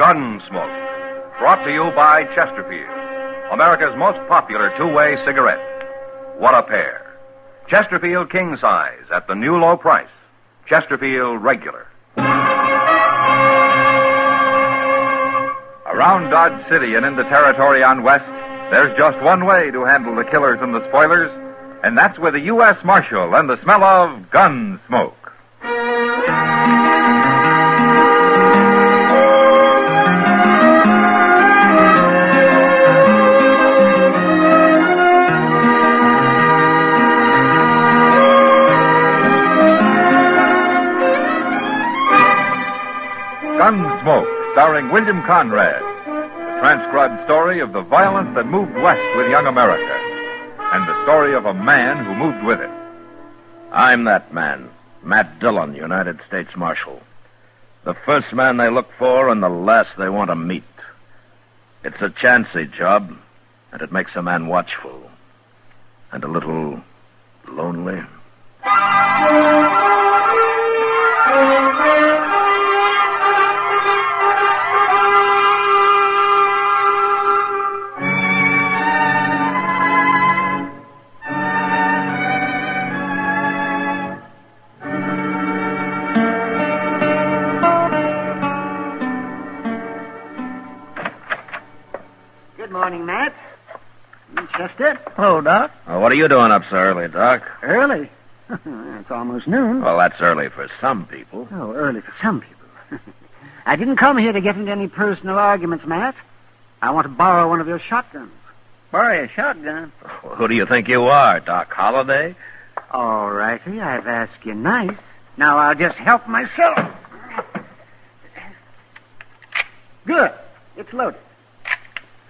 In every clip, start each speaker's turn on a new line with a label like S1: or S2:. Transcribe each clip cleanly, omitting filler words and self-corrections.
S1: Gunsmoke, brought to you by Chesterfield, America's most popular two-way cigarette. What a pair. Chesterfield King Size at the new low price. Chesterfield Regular.
S2: Around Dodge City and into territory on West, there's just one way to handle the killers and the spoilers, and that's with a U.S. Marshal and the smell of Gunsmoke. Gunsmoke, starring William Conrad. The transcribed story of the violence that moved west with young America. And the story of a man who moved with it.
S3: I'm that man, Matt Dillon, United States Marshal. The first man they look for and the last they want to meet. It's a chancy job, and it makes a man watchful. And a little lonely.
S4: Good morning, Matt. Chester. Hello, Doc.
S3: Well, what are you doing up so early, Doc?
S4: Early? It's almost noon.
S3: Well, that's early for some people.
S4: Oh, early for some people. I didn't come here to get into any personal arguments, Matt. I want to borrow one of your shotguns. Borrow a shotgun?
S3: Well, who do you think you are, Doc Holliday?
S4: All righty, I've asked you nice. Now I'll just help myself. Good. It's loaded.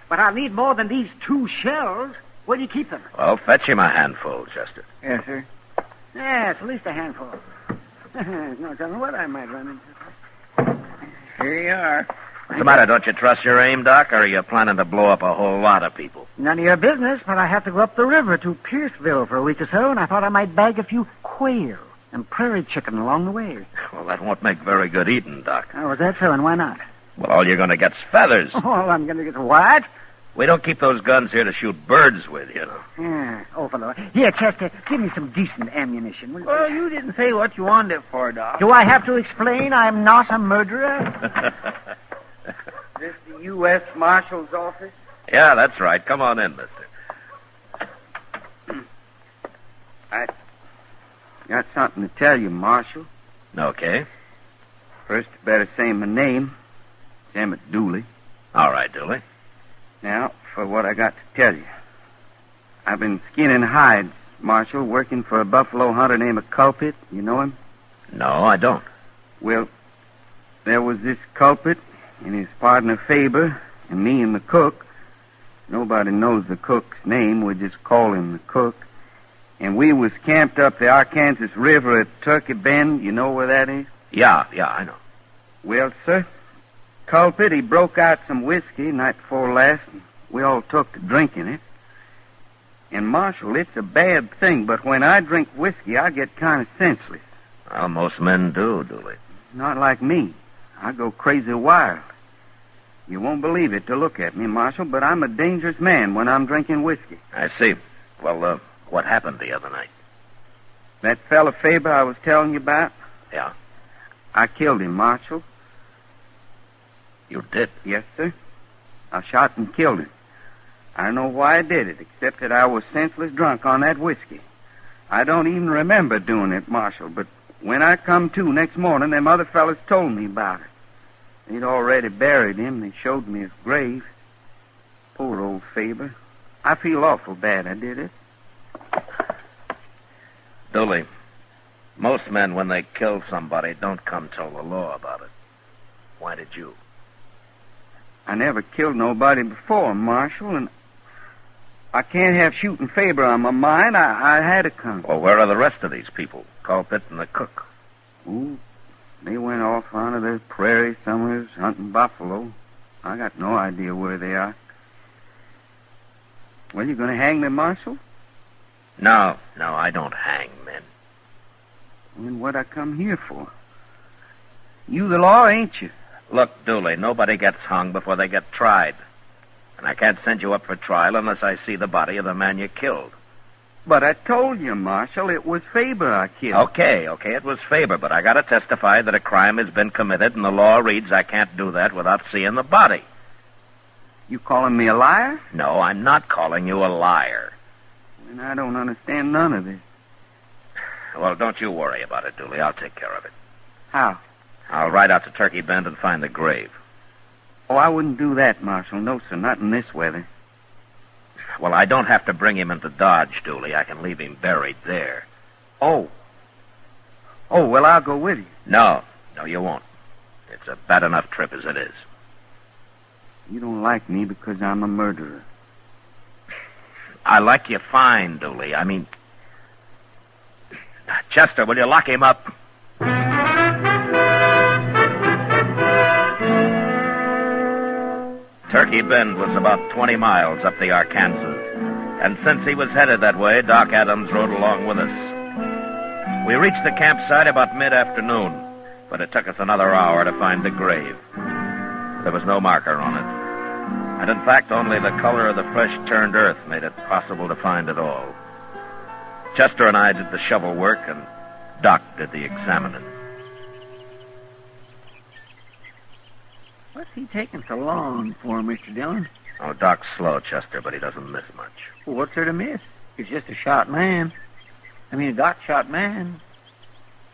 S4: But I'll need more than these 2 shells. Where do you keep them?
S3: Well, fetch him a handful, Chester.
S4: Yes, sir. Yes, at least a handful. There's no telling what I might run into. Here you are.
S3: What's the matter? Don't you trust your aim, Doc, or are you planning to blow up a whole lot of people?
S4: None of your business, but I have to go up the river to Pierceville for a week or so, and I thought I might bag a few quail and prairie chicken along the way.
S3: Well, that won't make very good eating, Doc.
S4: Oh, is that so, and why not?
S3: Well, all you're going to get's feathers.
S4: Oh, I'm going to get what?
S3: We don't keep those guns here to shoot birds with, you know.
S4: Yeah, overlord. Here, Chester, give me some decent ammunition.
S5: Well, you didn't say what you wanted it for, Doc.
S4: Do I have to explain I'm not a murderer?
S5: This the U.S. Marshal's office?
S3: Yeah, that's right. Come on in, mister.
S5: I got something to tell you, Marshal.
S3: Okay.
S5: First, you better say my name. Emmett Dooley.
S3: All right, Dooley.
S5: Now, for what I got to tell you. I've been skinning hides, Marshal, working for a buffalo hunter named Culprit. You know him?
S3: No, I don't.
S5: Well, there was this Culprit and his partner Faber and me and the cook. Nobody knows the cook's name. We just call him the cook. And we was camped up the Arkansas River at Turkey Bend. You know where that is?
S3: Yeah, I know.
S5: Well, sir, Culprit, he broke out some whiskey night before last, and we all took to drinking it. And, Marshal, it's a bad thing, but when I drink whiskey, I get kind of senseless.
S3: Well, most men do, Dooley.
S5: Not like me. I go crazy wild. You won't believe it to look at me, Marshal, but I'm a dangerous man when I'm drinking whiskey.
S3: I see. Well, what happened the other night?
S5: That fella Faber I was telling you about?
S3: Yeah.
S5: I killed him, Marshal.
S3: You did?
S5: Yes, sir. I shot and killed him. I don't know why I did it, except that I was senseless drunk on that whiskey. I don't even remember doing it, Marshal, but when I come to next morning, them other fellas told me about it. They'd already buried him. They showed me his grave. Poor old Faber. I feel awful bad I did it.
S3: Dooley, most men, when they kill somebody, don't come tell the law about it. Why did you?
S5: I never killed nobody before, Marshal, and I can't have shooting Faber on my mind. I had to come.
S3: Well, where are the rest of these people? Culprit and the cook.
S5: Ooh, they went off onto the prairie somewhere hunting buffalo. I got no idea where they are. Well, you going to hang them, Marshal?
S3: No, I don't hang men.
S5: Then what I come here for? You the law, ain't you?
S3: Look, Dooley, nobody gets hung before they get tried. And I can't send you up for trial unless I see the body of the man you killed.
S5: But I told you, Marshal, it was Faber I killed.
S3: Okay, it was Faber, but I gotta testify that a crime has been committed, and the law reads I can't do that without seeing the body.
S5: You calling me a liar?
S3: No, I'm not calling you a liar.
S5: And I don't understand none of this.
S3: Well, don't you worry about it, Dooley. I'll take care of it.
S5: How?
S3: I'll ride out to Turkey Bend and find the grave.
S5: Oh, I wouldn't do that, Marshal. No, sir, not in this weather.
S3: Well, I don't have to bring him into Dodge, Dooley. I can leave him buried there.
S5: Oh, well, I'll go with you.
S3: No, you won't. It's a bad enough trip as it is.
S5: You don't like me because I'm a murderer.
S3: I like you fine, Dooley. I mean... Chester, will you lock him up? Turkey Bend was about 20 miles up the Arkansas, and since he was headed that way, Doc Adams rode along with us. We reached the campsite about mid-afternoon, but it took us another hour to find the grave. There was no marker on it, and in fact, only the color of the fresh-turned earth made it possible to find it all. Chester and I did the shovel work, and Doc did the examining.
S4: What's he taking so long for, Mr. Dillon?
S3: Oh, Doc's slow, Chester, but he doesn't miss much.
S4: Well, what's there to miss? He's just a shot man. I mean, a Doc-shot man.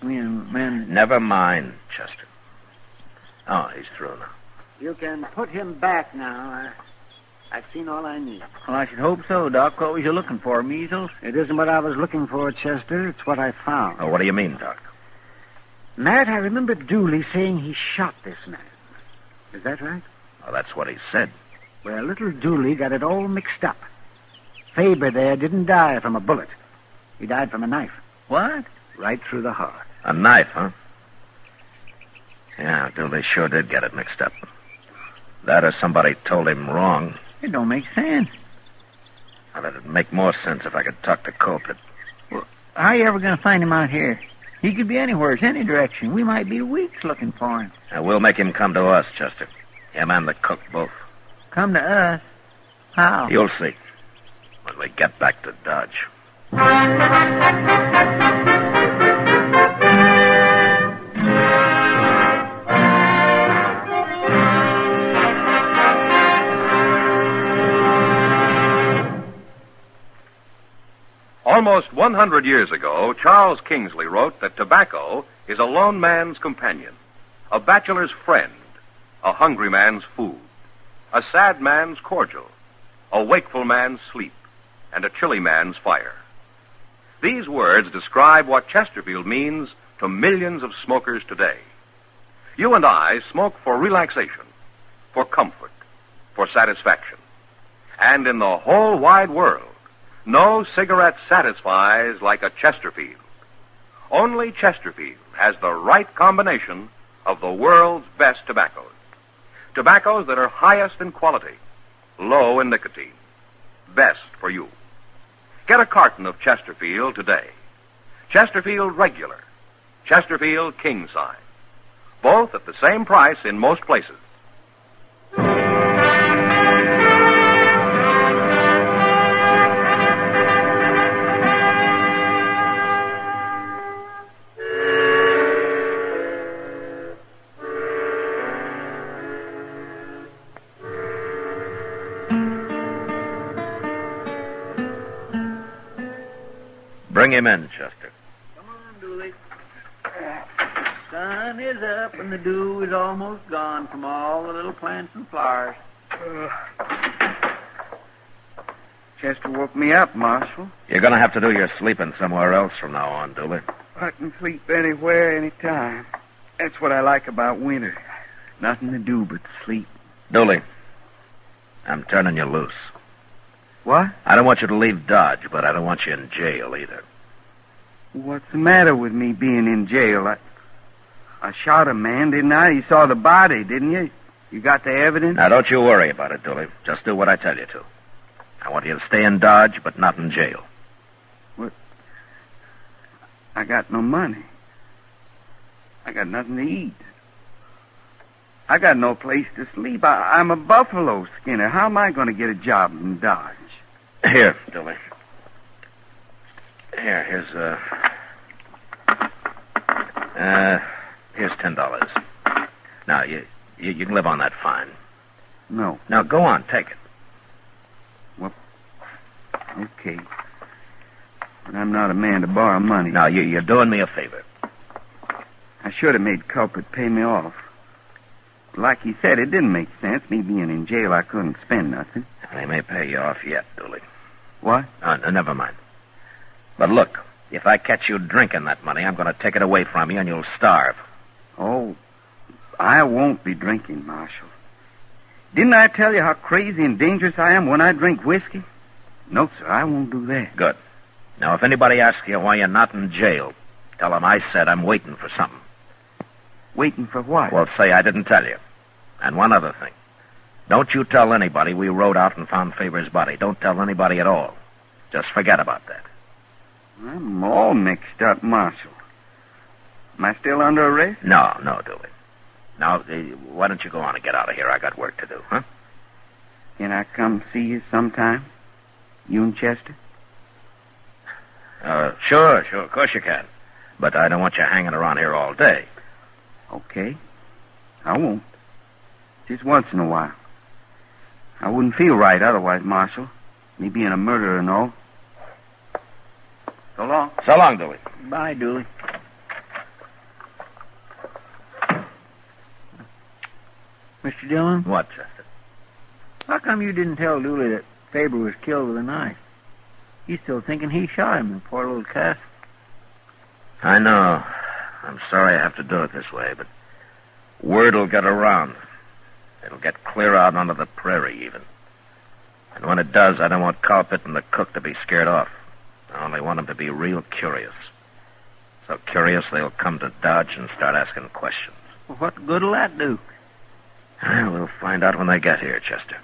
S4: I mean, a man...
S3: Never mind, Chester. Oh, he's through now.
S4: You can put him back now. I've seen all I need.
S6: Well, I should hope so, Doc. What was you looking for, measles?
S4: It isn't what I was looking for, Chester. It's what I found.
S3: Oh, what do you mean, Doc?
S4: Matt, I remember Dooley saying he shot this man. Is that right?
S3: Well, that's what he said.
S4: Well, little Dooley got it all mixed up. Faber there didn't die from a bullet. He died from a knife.
S6: What?
S4: Right through the heart.
S3: A knife, huh? Yeah, Dooley sure did get it mixed up. That or somebody told him wrong.
S6: It don't make sense.
S3: Well, it'd make more sense if I could talk to Colquitt.
S6: Well, how are you ever going to find him out here? He could be anywhere, any direction. We might be weeks looking for him.
S3: We'll make him come to us, Chester. Him and the cook both.
S6: Come to us? How?
S3: You'll see. When we get back to Dodge.
S1: Almost 100 years ago, Charles Kingsley wrote that tobacco is a lone man's companion, a bachelor's friend, a hungry man's food, a sad man's cordial, a wakeful man's sleep, and a chilly man's fire. These words describe what Chesterfield means to millions of smokers today. You and I smoke for relaxation, for comfort, for satisfaction. And in the whole wide world, no cigarette satisfies like a Chesterfield. Only Chesterfield has the right combination of the world's best tobaccos. Tobaccos that are highest in quality, low in nicotine. Best for you. Get a carton of Chesterfield today. Chesterfield Regular. Chesterfield King Size. Both at the same price in most places.
S3: Bring him in, Chester.
S6: Come on, Dooley. Sun is up and the dew is almost gone from all the little plants and flowers.
S5: Chester woke me up, Marshal.
S3: You're going to have to do your sleeping somewhere else from now on, Dooley.
S5: I can sleep anywhere, anytime. That's what I like about winter. Nothing to do but sleep.
S3: Dooley, I'm turning you loose.
S5: What?
S3: I don't want you to leave Dodge, but I don't want you in jail either.
S5: What's the matter with me being in jail? I shot a man, didn't I? You saw the body, didn't you? You got the evidence?
S3: Now, don't you worry about it, Dooley. Just do what I tell you to. I want you to stay in Dodge, but not in jail.
S5: What? I got no money. I got nothing to eat. I got no place to sleep. I'm a buffalo skinner. How am I going to get a job in Dodge?
S3: Here, Dooley. Here's $10. Now, you can live on that fine.
S5: No.
S3: Now, go on, take it.
S5: Well, okay. But I'm not a man to borrow money.
S3: Now, you're doing me a favor.
S5: I should have made Culprit pay me off. Like he said, it didn't make sense. Me being in jail, I couldn't spend nothing.
S3: They may pay you off yet, Dooley.
S5: What?
S3: Never mind. But look, if I catch you drinking that money, I'm going to take it away from you and you'll starve.
S5: Oh, I won't be drinking, Marshal. Didn't I tell you how crazy and dangerous I am when I drink whiskey? No, sir, I won't do that.
S3: Good. Now, if anybody asks you why you're not in jail, tell them I said I'm waiting for something.
S5: Waiting for what?
S3: Well, say I didn't tell you. And one other thing. Don't you tell anybody we rode out and found Faber's body. Don't tell anybody at all. Just forget about that.
S5: I'm all mixed up, Marshal. Am I still under arrest?
S3: No, Dooley. Now, why don't you go on and get out of here? I got work to do, huh?
S5: Can I come see you sometime? You and Chester?
S3: Sure, of course you can. But I don't want you hanging around here all day.
S5: Okay. I won't. Just once in a while. I wouldn't feel right otherwise, Marshal. Me being a murderer and all. So long.
S3: So long, Dooley.
S6: Bye, Dooley. Mr. Dillon?
S3: What, Chester?
S6: How come you didn't tell Dooley that Faber was killed with a knife? He's still thinking he shot him in the poor little castle.
S3: I know. I'm sorry I have to do it this way, but word will get around. It'll get clear out onto the prairie, even. And when it does, I don't want Culprit and the cook to be scared off. I only want them to be real curious. So curious they'll come to Dodge and start asking questions.
S6: Well, what good'll that do?
S3: We'll find out when they get here, Chester.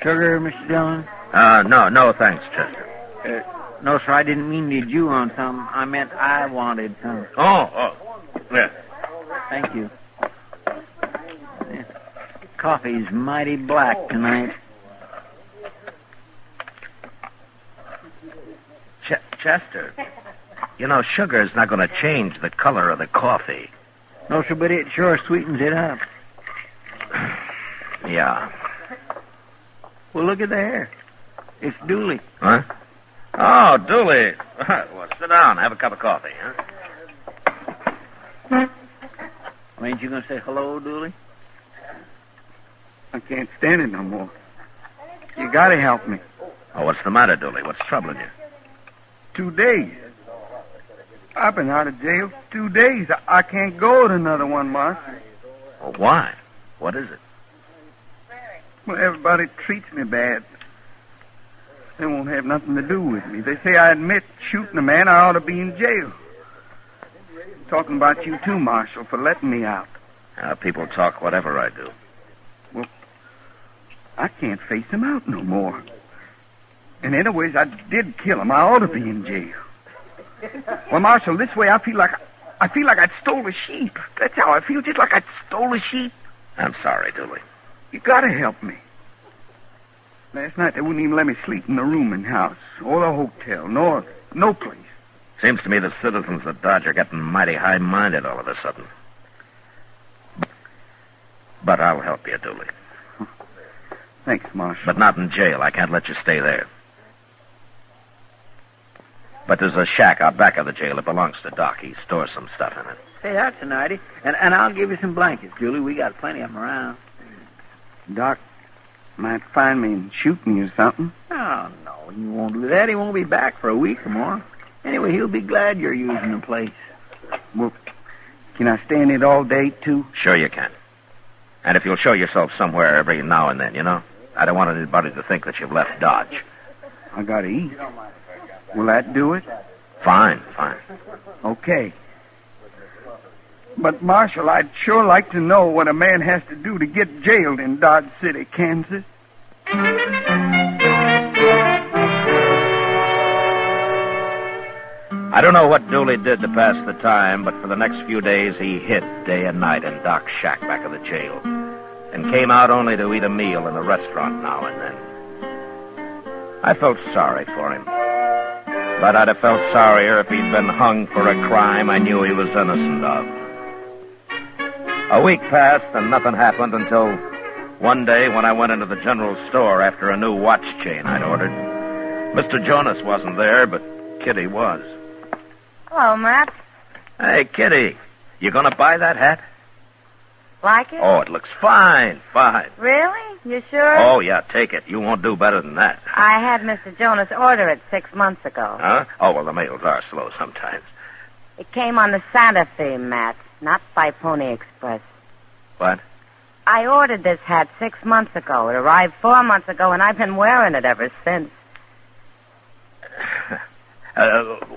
S6: Sugar, Mr. Dillon?
S3: No, thanks, Chester.
S6: No, sir, I didn't mean did you want some. I meant I wanted some.
S3: Oh, yeah.
S6: Thank you. This coffee's mighty black tonight.
S3: Chester, you know, sugar's not going to change the color of the coffee.
S6: No, sir, but it sure sweetens it up.
S3: Yeah.
S6: Well, look at there. It's Dooley.
S3: Huh? Oh, Dooley. Well, sit down. Have a cup of coffee, huh?
S6: Well, ain't you going to say hello, Dooley?
S5: I can't stand it no more. You gotta help me.
S3: Oh, what's the matter, Dooley? What's troubling you?
S5: 2 days. I've been out of jail 2 days. I can't go to another one, Mark.
S3: Well, why? What is it?
S5: Well, everybody treats me bad. They won't have nothing to do with me. They say I admit shooting a man, I ought to be in jail. Talking about you too, Marshal, for letting me out.
S3: People talk whatever I do.
S5: Well, I can't face him out no more. And anyways, I did kill him. I ought to be in jail. Well, Marshal, this way I feel like I'd stole a sheep. That's how I feel, just like I'd stole a sheep.
S3: I'm sorry, Dooley.
S5: You gotta help me. Last night they wouldn't even let me sleep in the room in house, or the hotel, nor no place.
S3: Seems to me the citizens of Dodge are getting mighty high-minded all of a sudden. But I'll help you, Dooley.
S5: Thanks, Marshal.
S3: But not in jail. I can't let you stay there. But there's a shack out back of the jail that belongs to Doc. He stores some stuff in it.
S6: Hey, that's a nighty. And I'll give you some blankets, Dooley. We got plenty of them around.
S5: Doc might find me and shoot me or something.
S6: Oh, no, he won't do that. He won't be back for a week or more. Anyway, he'll be glad you're using the place.
S5: Well, can I stay in it all day, too?
S3: Sure you can. And if you'll show yourself somewhere every now and then, you know? I don't want anybody to think that you've left Dodge.
S5: I gotta eat. Will that do it?
S3: Fine.
S5: Okay. But, Marshal, I'd sure like to know what a man has to do to get jailed in Dodge City, Kansas.
S3: I don't know what Dooley did to pass the time, but for the next few days he hid day and night in Doc's shack back of the jail, and came out only to eat a meal in a restaurant now and then. I felt sorry for him, but I'd have felt sorrier if he'd been hung for a crime I knew he was innocent of. A week passed and nothing happened until one day when I went into the general store after a new watch chain I'd ordered. Mr. Jonas wasn't there, but Kitty was.
S7: Hello, Matt.
S3: Hey, Kitty, you gonna buy that hat?
S7: Like it?
S3: Oh, it looks fine, fine.
S7: Really? You sure?
S3: Oh, yeah, take it. You won't do better than that.
S7: I had Mr. Jonas order it 6 months ago.
S3: Huh? Oh, well, the mails are slow sometimes.
S7: It came on the Santa theme, Matt, not by Pony Express.
S3: What?
S7: I ordered this hat 6 months ago. It arrived 4 months ago, and I've been wearing it ever since.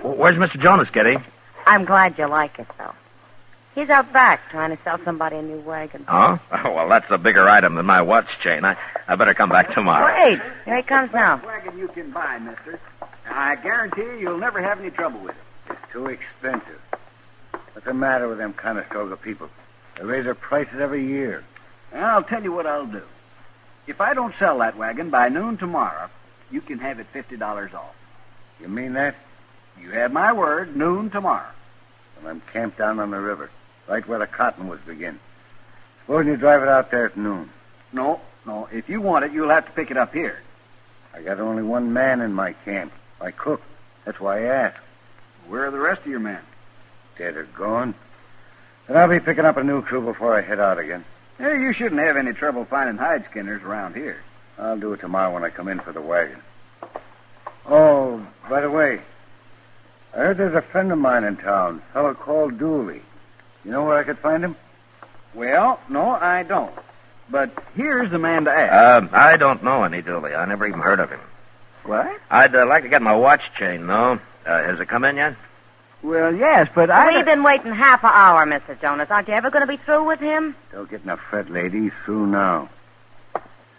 S3: Where's Mr. Jonas, Kitty?
S7: I'm glad you like it, though. He's out back trying to sell somebody a new wagon.
S3: Oh? Oh, well, that's a bigger item than my watch chain. I better come back tomorrow.
S7: Wait, here he comes now.
S4: Wagon you can buy, mister. I guarantee you'll never have any trouble with it.
S8: It's too expensive. What's the matter with them Conestoga people? They raise their prices every year.
S4: I'll tell you what I'll do. If I don't sell that wagon by noon tomorrow, you can have it $50 off.
S8: You mean that?
S4: You have my word, noon tomorrow.
S8: Well, I'm camped down on the river, right where the cottonwoods begin. Supposing you drive it out there at noon.
S4: No. If you want it, you'll have to pick it up here.
S8: I got only one man in my camp, my cook. That's why I asked.
S4: Where are the rest of your men?
S8: Dead or gone. And I'll be picking up a new crew before I head out again.
S4: Hey, you shouldn't have any trouble finding hide skinners around here.
S8: I'll do it tomorrow when I come in for the wagon. Oh, by the way, I heard there's a friend of mine in town, a fellow called Dooley. You know where I could find him?
S4: Well, no, I don't. But here's the man to ask.
S3: I don't know any Dooley. I never even heard of him.
S4: What?
S3: I'd like to get my watch chain, though. Has it come in yet?
S4: Well, yes, but
S7: We've been waiting half an hour, Mr. Jonas. Aren't you ever going to be through with him?
S8: Don't get in a fret, lady. He's through now.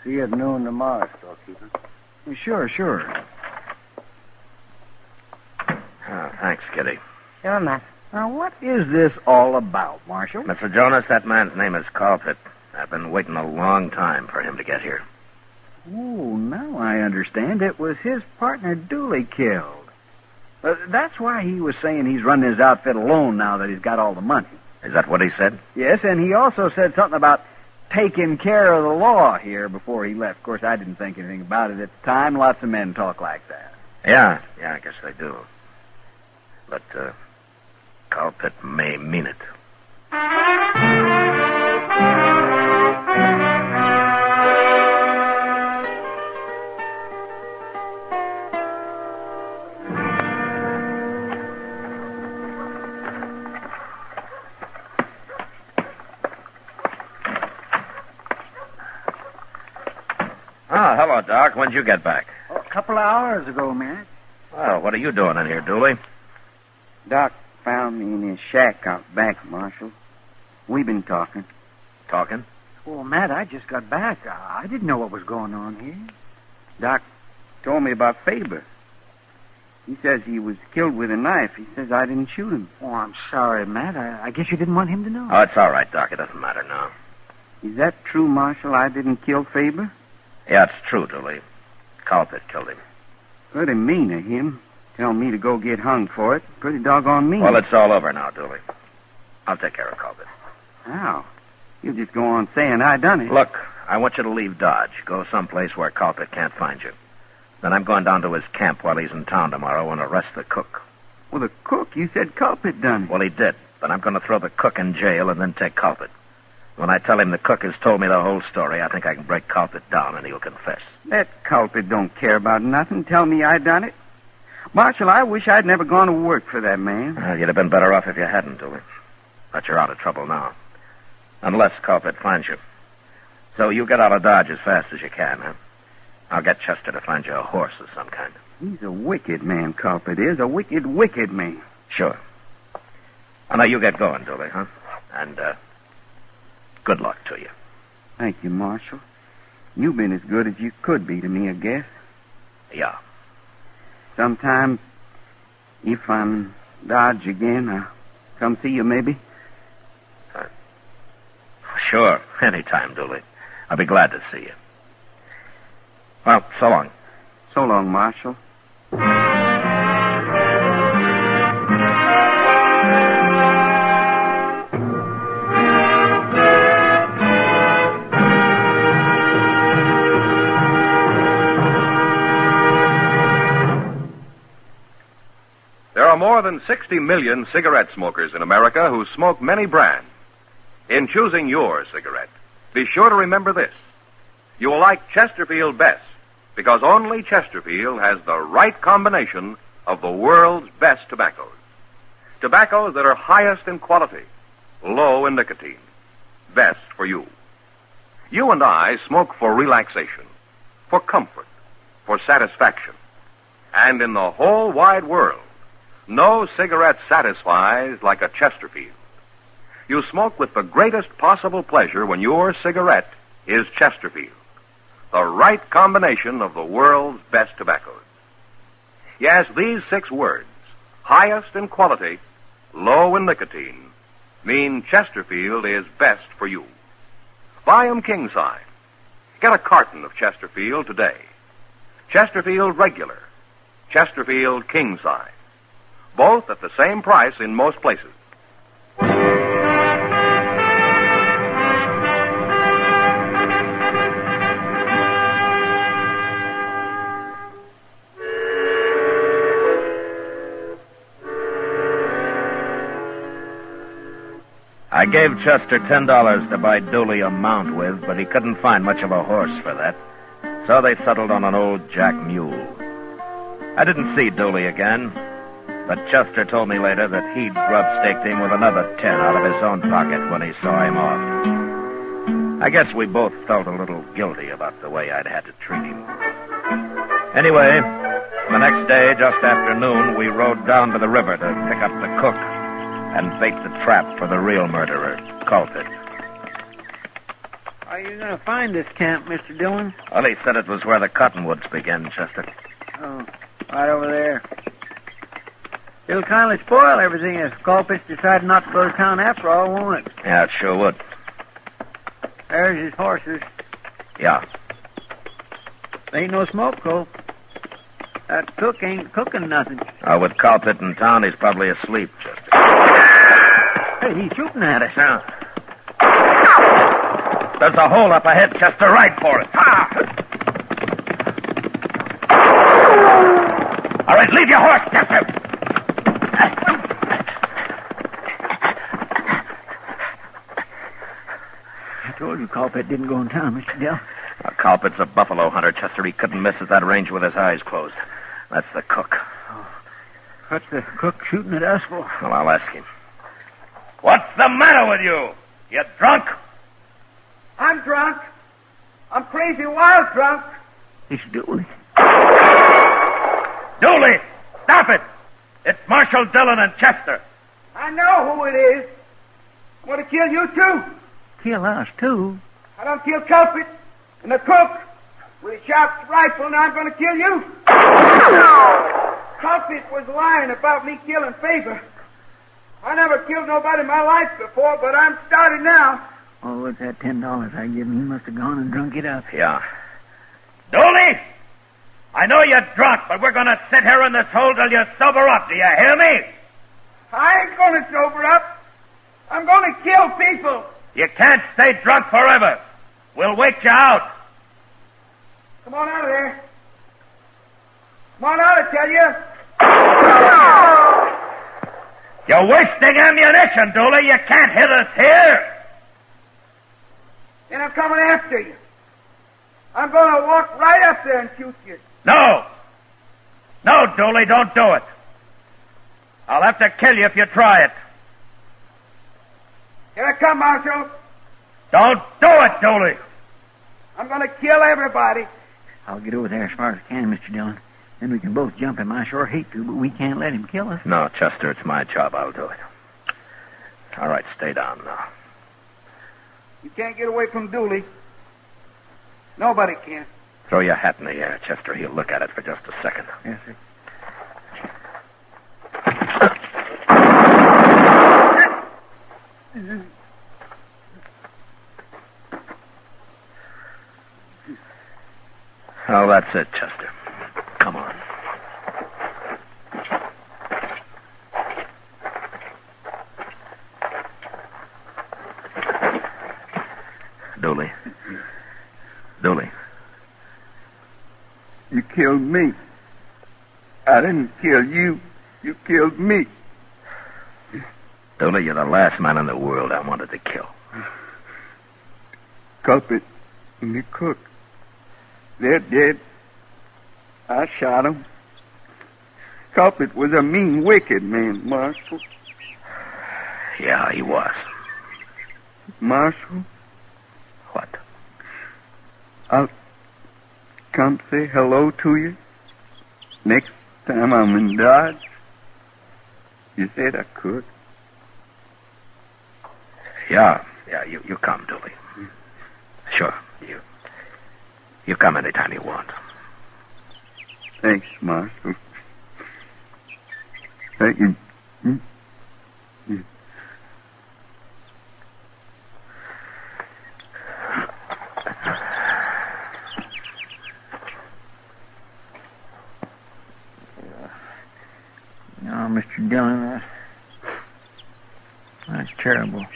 S8: See you at noon tomorrow, storekeeper.
S4: Sure.
S3: Oh, thanks, Kitty.
S7: Sure, Matt.
S4: Now, what is this all about, Marshal?
S3: Mr. Jonas, that man's name is Colpit. I've been waiting a long time for him to get here.
S4: Oh, now I understand. It was his partner Dooley killed. That's why he was saying he's running his outfit alone now that he's got all the money.
S3: Is that what he said?
S4: Yes, and he also said something about taking care of the law here before he left. Of course, I didn't think anything about it at the time. Lots of men talk like that.
S3: Yeah, I guess they do. But, Colpit may mean it. Oh, hello, Doc. When'd you get back?
S4: A couple of hours ago, Matt.
S3: Well, what are you doing in here, Dooley?
S5: Doc found me in his shack out back, Marshal. We've been talking.
S3: Talking?
S4: Well, Matt, I just got back. I didn't know what was going on here.
S5: Doc told me about Faber. He says he was killed with a knife. He says I didn't shoot him.
S4: Oh, I'm sorry, Matt. I guess you didn't want him to know.
S3: Oh, it's all right, Doc. It doesn't matter now.
S5: Is that true, Marshal? I didn't kill Faber?
S3: Yeah, it's true, Dooley. Colpit killed him.
S5: Pretty mean of him. Tell me to go get hung for it. Pretty doggone mean.
S3: Well, it's all over now, Dooley. I'll take care of Colpit.
S5: How? You'll just go on saying I done it.
S3: Look, I want you to leave Dodge. Go someplace where Colpit can't find you. Then I'm going down to his camp while he's in town tomorrow and arrest the cook.
S5: Well, the cook, you said Culpit done it.
S3: Well, he did. But I'm going to throw the cook in jail and then take Colpit. When I tell him the cook has told me the whole story, I think I can break Colpit down and he'll confess.
S5: That Culpit don't care about nothing. Tell me I done it. Marshal, I wish I'd never gone to work for that man.
S3: Well, you'd have been better off if you hadn't, Dooley. But you're out of trouble now. Unless Colpit finds you. So you get out of Dodge as fast as you can, huh? I'll get Chester to find you a horse of some kind.
S5: He's a wicked man, Culpit is. A wicked, wicked man.
S3: Sure. Oh, now you get going, Dooley, huh? And, good luck to you.
S5: Thank you, Marshal. You've been as good as you could be to me, I guess.
S3: Yeah.
S5: Sometime, if I'm Dodge again, I'll come see you, maybe.
S3: Sure. Anytime, Dooley. I'll be glad to see you. Well, so long.
S5: So long, Marshal.
S1: There are more than 60 million cigarette smokers in America who smoke many brands. In choosing your cigarette, be sure to remember this. You will like Chesterfield best because only Chesterfield has the right combination of the world's best tobaccos. Tobaccos that are highest in quality, low in nicotine. Best for you. You and I smoke for relaxation, for comfort, for satisfaction. And in the whole wide world, no cigarette satisfies like a Chesterfield. You smoke with the greatest possible pleasure when your cigarette is Chesterfield, the right combination of the world's best tobaccos. Yes, these 6 words, highest in quality, low in nicotine, mean Chesterfield is best for you. Buy 'em king size. Get a carton of Chesterfield today. Chesterfield regular, Chesterfield king size. Both at the same price in most places.
S3: I gave Chester $10 to buy Dooley a mount with, but he couldn't find much of a horse for that. So they settled on an old jack mule. I didn't see Dooley again, but Chester told me later that he'd grub-staked him with another 10 out of his own pocket when he saw him off. I guess we both felt a little guilty about the way I'd had to treat him. Anyway, the next day, just after noon, we rode down to the river to pick up the cook and bait the trap for the real murderer, Culprit.
S6: Are you going to find this camp, Mr. Dillon?
S3: Well, he said it was where the cottonwoods begin, Chester.
S6: Oh, right over there. It'll kind of spoil everything if Culpits decide not to go to town after all, won't it?
S3: Yeah, it sure would.
S6: There's his horses.
S3: Yeah.
S6: Ain't no smoke, Cole. That cook ain't cooking nothing.
S3: With Culprit in town, he's probably asleep, Chester.
S6: Hey, he's shooting at us.
S3: Now, there's a hole up ahead, Chester. Right for it. All right, leave your horse, Chester.
S6: I told you Culprit didn't go in town, Mr. Dillon.
S3: Culprit's a buffalo hunter, Chester. He couldn't miss at that range with his eyes closed. That's the cook.
S6: What's the cook shooting at us for?
S3: Well, I'll ask him. What's the matter with you? You drunk?
S5: I'm drunk. I'm crazy wild drunk.
S6: It's Dooley.
S3: Dooley, stop it! It's Marshal Dillon and Chester.
S5: I know who it is. I'm going to kill you, too.
S6: Kill us, too?
S5: I don't kill Culprit and the cook with a sharp rifle, and I'm going to kill you. Culprit was lying about me killing Faber. I never killed nobody in my life before, but I'm starting now.
S6: Oh, what's that $10 I give him? He must have gone and drunk it up.
S3: Yeah. Dooley, I know you're drunk, but we're going to sit here in this hole till you sober up. Do you hear me?
S5: I ain't going to sober up. I'm going to kill people.
S3: You can't stay drunk forever. We'll wait you out.
S5: Come on out of there. Come on out, I tell you.
S3: You're wasting ammunition, Dooley. You can't hit us here.
S5: Then I'm coming after you. I'm going to walk right up there and shoot you.
S3: No. No, Dooley, don't do it. I'll have to kill you if you try it.
S5: Here I come, Marshal.
S3: Don't do it, Dooley.
S5: I'm going to kill everybody.
S6: I'll get over there as far as I can, Mr. Dillon. Then we can both jump him. I sure hate to, but we can't let him kill us.
S3: No, Chester, it's my job. I'll do it. All right, stay down now.
S5: You can't get away from Dooley. Nobody can.
S3: Throw your hat in the air, Chester. He'll look at it for just a second.
S4: Yes, sir.
S3: Oh, that's it, Chester. Come on. Dooley. Dooley.
S5: You killed me. I didn't kill you. You killed me.
S3: Dooley, you're the last man in the world I wanted to kill.
S5: Culprit and the cook. They're dead. I shot them. Culprit was a mean, wicked man, Marshal.
S3: Yeah, he was.
S5: Marshal,
S3: What?
S5: I'll come say hello to you next time I'm in Dodge. You said I could.
S3: Yeah, you come, Dooley. Sure, you come anytime you want.
S5: Thanks, Marshal. Thank you.
S6: Oh, Mr. Dillon, that's terrible.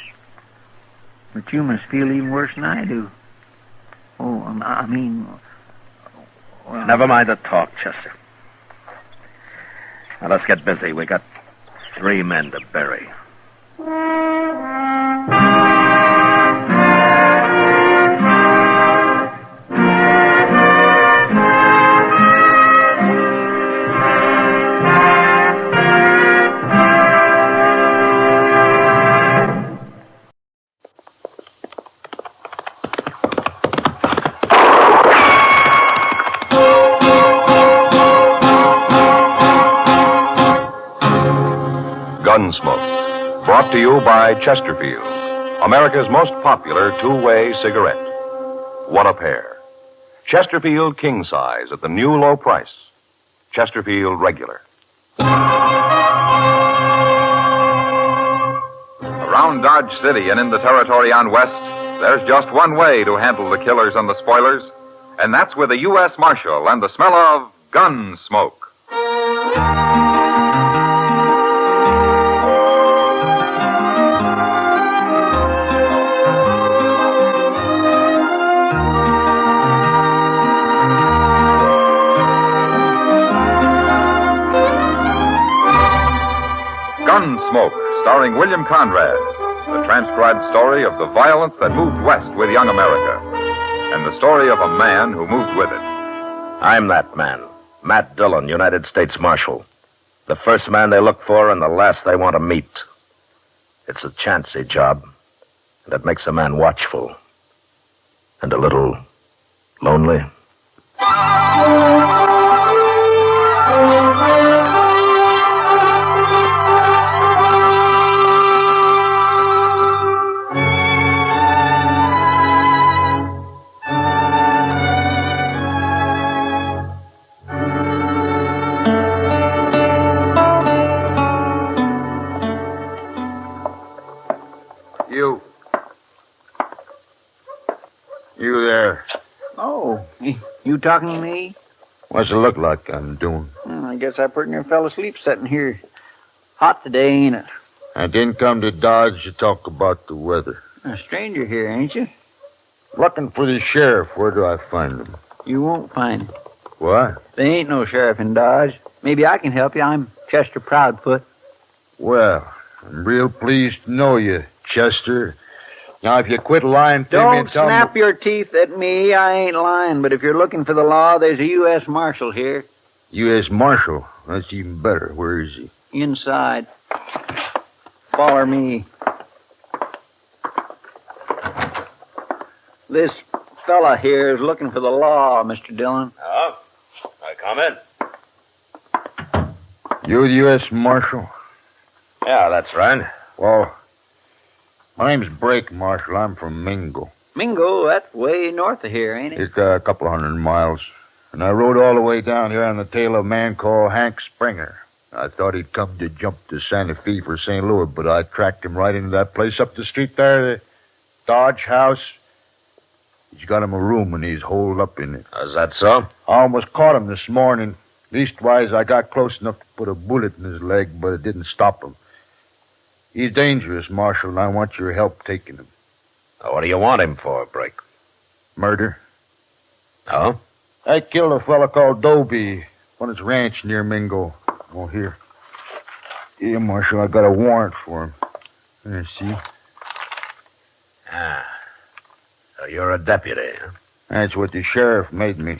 S6: But you must feel even worse than I do. Oh, I mean... Well,
S3: Never mind the talk, Chester. Now, let's get busy. We got 3 men to bury.
S1: Gunsmoke, brought to you by Chesterfield, America's most popular two-way cigarette. What a pair. Chesterfield king size at the new low price. Chesterfield regular.
S2: Around Dodge City and in the territory on West, there's just one way to handle the killers and the spoilers, and that's with a U.S. Marshal and the smell of Gunsmoke. Gunsmoke, starring William Conrad, the transcribed story of the violence that moved west with young America, and the story of a man who moved with it.
S3: I'm that man, Matt Dillon, United States Marshal. The first man they look for and the last they want to meet. It's a chancy job, and it makes a man watchful and a little lonely.
S8: You there.
S6: Oh, you talking to me?
S8: What's it look like I'm doing?
S6: I guess I pretty near fell asleep sitting here. Hot today, ain't it?
S8: I didn't come to Dodge to talk about the weather.
S6: A stranger here, ain't you?
S8: Looking for the sheriff. Where do I find him?
S6: You won't find him.
S8: What?
S6: There ain't no sheriff in Dodge. Maybe I can help you. I'm Chester Proudfoot.
S8: Well, I'm real pleased to know you, Chester. Now, if you quit lying to me
S6: Don't
S8: and tell
S6: snap
S8: me...
S6: your teeth at me. I ain't lying. But if you're looking for the law, there's a U.S. Marshal here.
S8: U.S. Marshal? That's even better. Where is he?
S6: Inside. Follow me. This fella here is looking for the law, Mr. Dillon.
S3: Oh, I come in.
S8: You the U.S. Marshal?
S3: Yeah, that's right.
S8: Well,
S9: My name's Brake, Marshal. I'm from Mingo.
S6: Mingo, that's way north of here, ain't it?
S9: It's a couple 100 miles. And I rode all the way down here on the tail of a man called Hank Springer. I thought he'd come to jump to Santa Fe for St. Louis, but I tracked him right into that place up the street there, the Dodge House. He's got him a room and he's holed up in it.
S3: Is that so?
S9: I almost caught him this morning. Leastwise, I got close enough to put a bullet in his leg, but it didn't stop him. He's dangerous, Marshal, and I want your help taking him.
S3: What do you want him for, Brake?
S9: Murder.
S3: Oh?
S9: I killed a fella called Dooley on his ranch near Mingo. Oh, here. Here, Marshal, I got a warrant for him. There, see?
S3: So you're a deputy, huh?
S9: That's what the sheriff made me.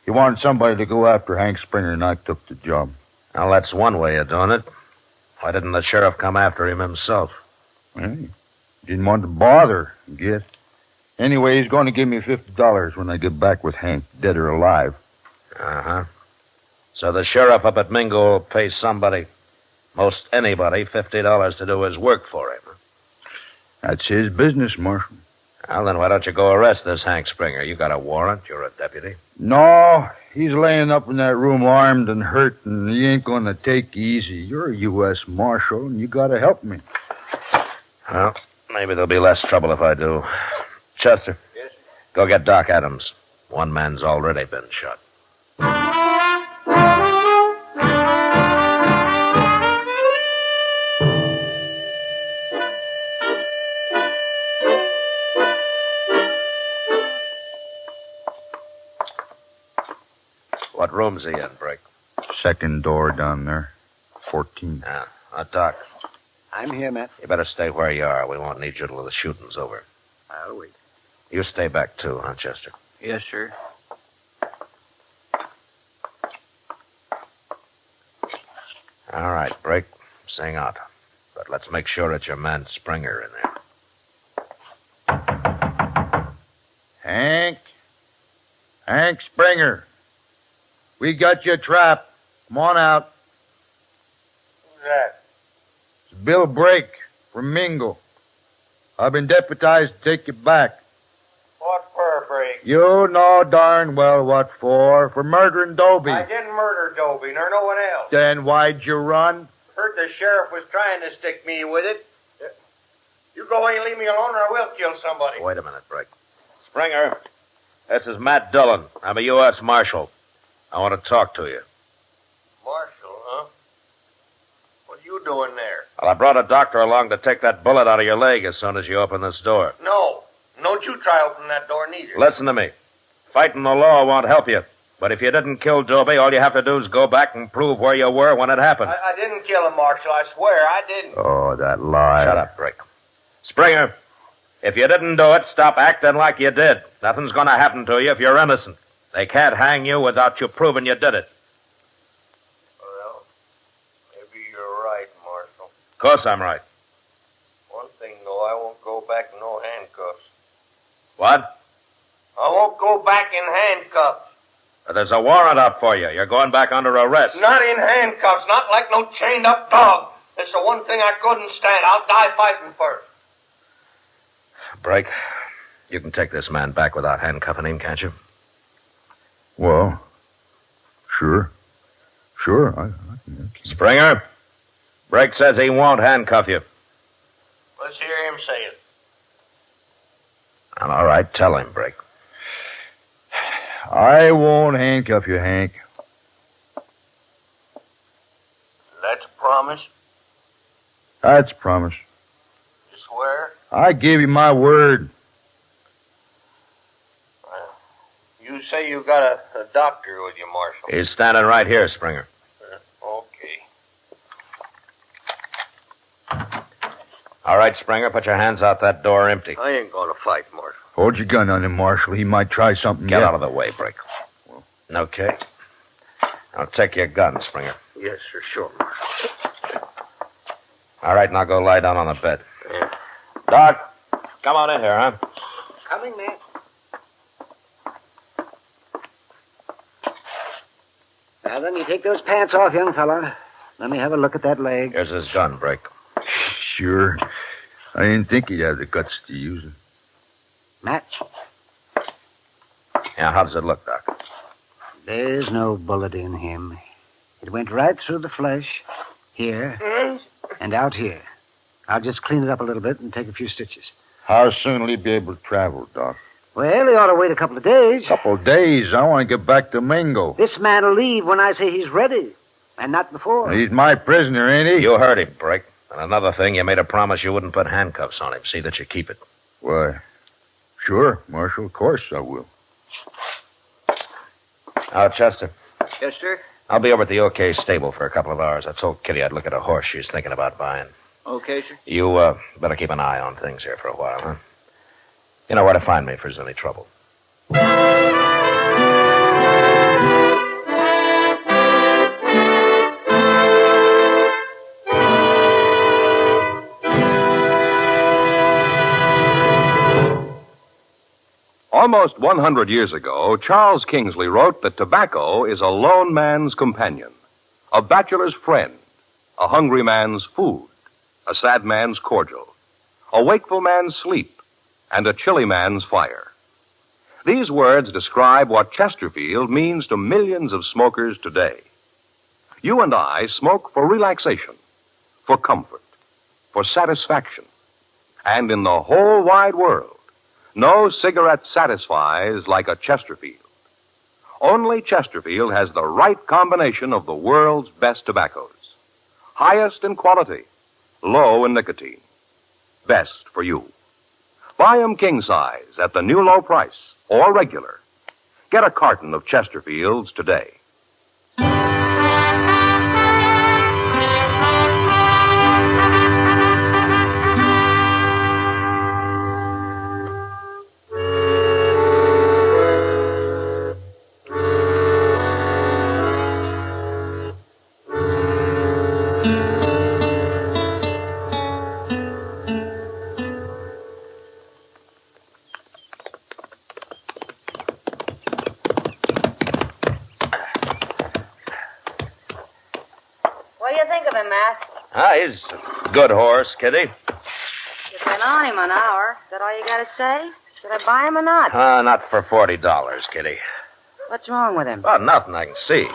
S9: He wanted somebody to go after Hank Springer, and I took the job.
S3: Well, that's one way of doing it. Why didn't the sheriff come after him himself?
S9: Well, he didn't want to bother, I guess. Anyway, he's going to give me $50 when I get back with Hank, dead or alive.
S3: Uh-huh. So the sheriff up at Mingo will pay somebody, most anybody, $50 to do his work for him.
S9: That's his business, Marshal.
S3: Well, then why don't you go arrest this Hank Springer? You got a warrant. You're a deputy.
S9: No, he's laying up in that room armed and hurt, and he ain't going to take easy. You're a U.S. Marshal, and you got to help me.
S3: Well, maybe there'll be less trouble if I do. Chester.
S8: Yes, sir.
S3: Go get Doc Adams. One man's already been shot. What room's he in, Brake?
S9: Second door down there. 14.
S3: Doc,
S4: I'm here, Matt.
S3: you better stay where you are. We won't need you till the shooting's over.
S4: I'll wait.
S3: You stay back, too, huh, Chester?
S6: Yes, sir.
S3: All right, Brake. Sing out. But let's make sure it's your man Springer in there.
S9: Hank Springer. We got you trapped. Come on out.
S8: Who's that?
S9: It's Bill Brake from Mingo. I've been deputized to take you back.
S8: What for, Brake?
S9: You know darn well what for. For murdering Dooley.
S8: I didn't murder Dooley, nor no one else.
S9: Then why'd you run?
S8: Heard the sheriff was trying to stick me with it. You go away and leave me alone, or I will kill somebody.
S3: Wait a minute, Brake. Springer, this is Matt Dillon. I'm a U.S. Marshal. I want to talk to you.
S8: Marshal, huh? What are you doing there?
S3: Well, I brought a doctor along to take that bullet out of your leg as soon as you open this door.
S8: No. Don't you try opening that door neither.
S3: Listen to me. Fighting the law won't help you. But if you didn't kill Dooley, all you have to do is go back and prove where you were when it happened.
S8: I didn't kill him, Marshal. I swear I didn't.
S9: Oh, that lie.
S3: Shut up, Brake. Springer, if you didn't do it, stop acting like you did. Nothing's going to happen to you if you're innocent. They can't hang you without you proving you did it.
S8: Well, maybe you're right, Marshal.
S3: Of course I'm right.
S8: One thing, though, I won't go back in no handcuffs.
S3: What?
S8: I won't go back in handcuffs.
S3: There's a warrant out for you. You're going back under arrest.
S8: Not in handcuffs, not like no chained-up dog. That's the one thing I couldn't stand. I'll die fighting first.
S3: Brake, you can take this man back without handcuffing him, can't you?
S9: Well, sure. Sure, I can.
S3: Springer, Brake says he won't handcuff you.
S8: Let's hear him say it.
S3: Well, all right, tell him, Brake.
S9: I won't handcuff you, Hank.
S8: That's a promise?
S9: That's a promise.
S8: You swear?
S9: I gave you my word.
S8: You say you got a doctor with you, Marshal.
S3: He's standing right here, Springer.
S8: Okay.
S3: All right, Springer, put your hands out that door empty.
S8: I ain't gonna fight, Marshal.
S9: Hold your gun on him, Marshal. He might try something.
S3: Get
S9: yet.
S3: out of the way, Brake. Okay. Now take your gun, Springer.
S8: Yes, sir, sure, Marshal.
S3: All right, now go lie down on the bed.
S8: Yeah.
S3: Doc, come on in here, huh?
S4: Coming, Matt. Now, then you take those pants off, young fella. Let me have a look at that leg.
S3: Here's his gun, Brake.
S9: Sure. I didn't think he'd have the guts to use them.
S10: Match?
S3: Yeah, how does it look, Doc?
S10: There's no bullet in him. It went right through the flesh, here, and out here. I'll just clean it up a little bit and take a few stitches.
S9: How soon will he be able to travel, Doc?
S10: Well, he ought to wait a couple of days.
S9: Couple of days. I want to get back to Mingo.
S10: This man will leave when I say he's ready, and not before.
S9: He's my prisoner, ain't he?
S3: You heard him, Brick. And another thing, you made a promise you wouldn't put handcuffs on him. See that you keep it.
S9: Why, sure, Marshal. Of course I will.
S3: Chester.
S6: Yes, sir?
S3: I'll be over at the OK stable for a couple of hours. I told Kitty I'd look at a horse she's thinking about buying.
S6: Okay, sir.
S3: You better keep an eye on things here for a while, huh? You know where to find me if there's any trouble.
S1: Almost 100 years ago, Charles Kingsley wrote that tobacco is a lone man's companion, a bachelor's friend, a hungry man's food, a sad man's cordial, a wakeful man's sleep, and a chilly man's fire. These words describe what Chesterfield means to millions of smokers today. You and I smoke for relaxation, for comfort, for satisfaction. And in the whole wide world, no cigarette satisfies like a Chesterfield. Only Chesterfield has the right combination of the world's best tobaccos. Highest in quality, low in nicotine. Best for you. Buy 'em king size at the new low price or regular. Get a carton of Chesterfields today.
S3: He's a good horse, Kitty.
S7: You've been on him an hour. Is that all you got to say? Should I buy him or not?
S3: Not for $40, Kitty.
S7: What's wrong with him?
S3: Well, nothing I can see.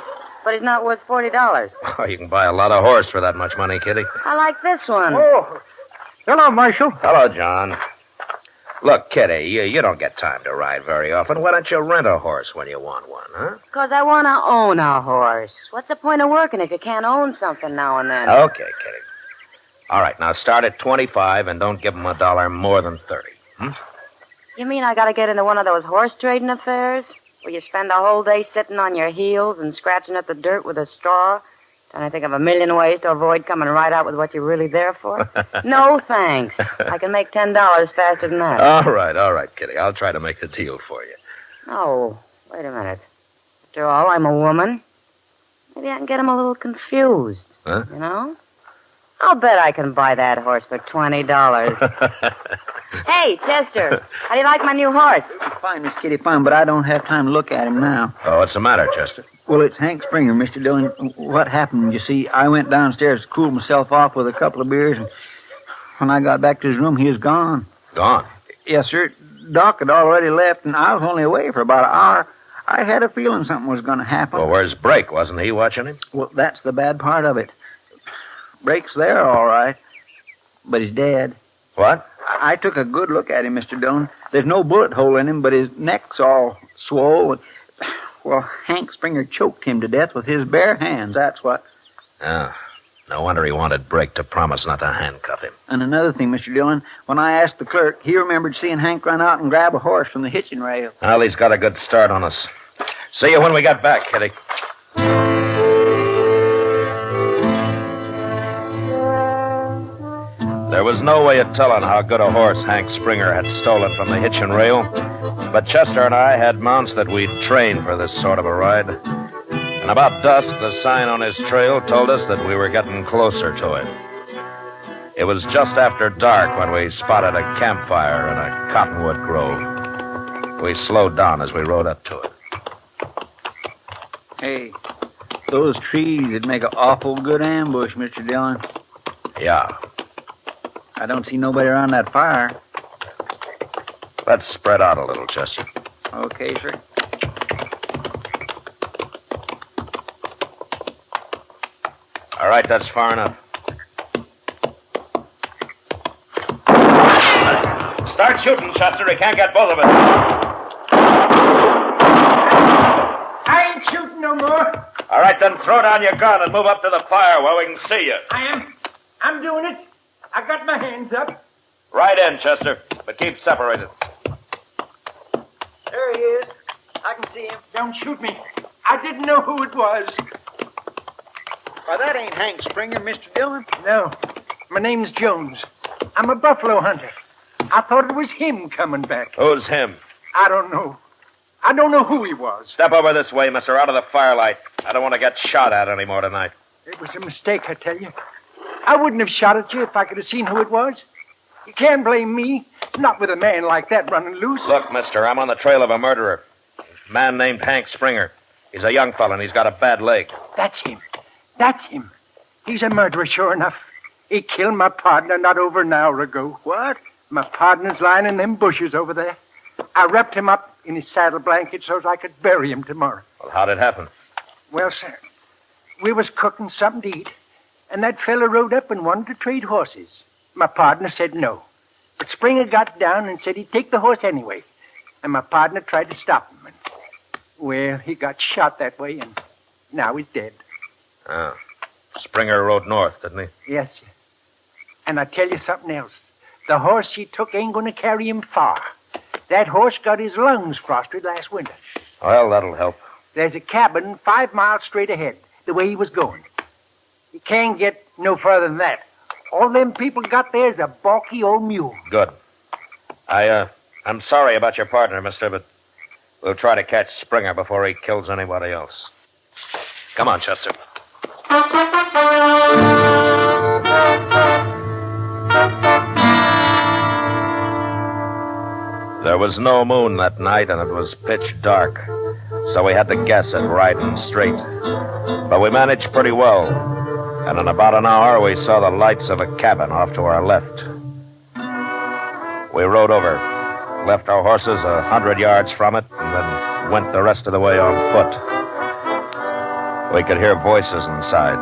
S7: But he's not worth $40.
S3: Oh, you can buy a lot of horse for that much money, Kitty.
S7: I like this one.
S6: Oh, hello, Marshal.
S3: Hello, John. Look, Kitty, you don't get time to ride very often. Why don't you rent a horse when you want one, huh?
S7: Because I want to own a horse. What's the point of working if you can't own something now and then?
S3: Okay, Kitty. All right, now start at 25 and don't give him $1 more than 30.
S7: You mean I got to get into one of those horse trading affairs? Where you spend the whole day sitting on your heels and scratching at the dirt with a straw? Trying to think of a million ways to avoid coming right out with what you're really there for? No, thanks. I can make $10 faster than that.
S3: All right, Kitty. I'll try to make the deal for you.
S7: Oh, wait a minute. After all, I'm a woman. Maybe I can get him a little confused.
S3: Huh?
S7: You know? I'll bet I can buy that horse for $20. Hey, Chester, how do you like my new horse?
S6: Fine, Miss Kitty, fine, but I don't have time to look at him now.
S3: Oh, what's the matter, Chester?
S6: Well, it's Hank Springer, Mr. Dillon. What happened, you see, I went downstairs to cool myself off with a couple of beers, and when I got back to his room, he was gone.
S3: Gone?
S6: Yes, sir. Doc had already left, and I was only away for about an hour. I had a feeling something was going to happen.
S3: Well, where's Brake? Wasn't he watching him?
S6: Well, that's the bad part of it. Brake's there, all right, but he's dead.
S3: What?
S6: I took a good look at him, Mr. Dillon. There's no bullet hole in him, but his neck's all swole. Well, Hank Springer choked him to death with his bare hands, that's what.
S3: Oh, no wonder he wanted Brake to promise not to handcuff him.
S6: And another thing, Mr. Dillon, when I asked the clerk, he remembered seeing Hank run out and grab a horse from the hitching rail.
S3: Well, he's got a good start on us. See you when we get back, Kitty. There was no way of telling how good a horse Hank Springer had stolen from the hitching rail, but Chester and I had mounts that we'd trained for this sort of a ride. And about dusk, the sign on his trail told us that we were getting closer to him. It was just after dark when we spotted a campfire in a cottonwood grove. We slowed down as we rode up to it.
S6: Hey, those trees would make an awful good ambush, Mr. Dillon.
S3: Yeah.
S6: I don't see nobody around that fire.
S3: Let's spread out a little, Chester.
S6: Okay, sir.
S3: All right, that's far enough. Start shooting, Chester. He can't get both of us.
S11: I ain't shooting no more.
S3: All right, then throw down your gun and move up to the fire where we can see you.
S11: I'm doing it. I got my hands up.
S3: Right in, Chester, but keep separated.
S6: There he is. I can see him.
S11: Don't shoot me. I didn't know who it was.
S6: Why, that ain't Hank Springer, Mr. Dillon.
S11: No. My name's Jones. I'm a buffalo hunter. I thought it was him coming back.
S3: Who's him?
S11: I don't know. I don't know who he was.
S3: Step over this way, mister, out of the firelight. I don't want to get shot at anymore tonight.
S11: It was a mistake, I tell you. I wouldn't have shot at you if I could have seen who it was. You can't blame me. Not with a man like that running loose.
S3: Look, mister, I'm on the trail of a murderer. A man named Hank Springer. He's a young fella and he's got a bad leg.
S11: That's him. That's him. He's a murderer, sure enough. He killed my partner not over an hour ago.
S6: What?
S11: My partner's lying in them bushes over there. I wrapped him up in his saddle blanket so I could bury him tomorrow.
S3: Well, how'd it happen?
S11: Well, sir, we was cooking something to eat, and that fella rode up and wanted to trade horses. My partner said no. But Springer got down and said he'd take the horse anyway. And my partner tried to stop him. And, well, he got shot that way, and now he's dead.
S3: Oh. Springer rode north, didn't he?
S11: Yes, sir. And I tell you something else. The horse he took ain't going to carry him far. That horse got his lungs frosted last winter.
S3: Well, that'll help.
S11: There's a cabin 5 miles straight ahead, the way he was going. He can't get no further than that. All them people got there is a balky old mule.
S3: Good. I'm sorry about your partner, mister, but we'll try to catch Springer before he kills anybody else. Come on, Chester. There was no moon that night, and it was pitch dark, so we had to guess at riding straight. But we managed pretty well, and in about an hour we saw the lights of a cabin off to our left. We rode over, left our horses 100 yards from it, and then went the rest of the way on foot. We could hear voices inside,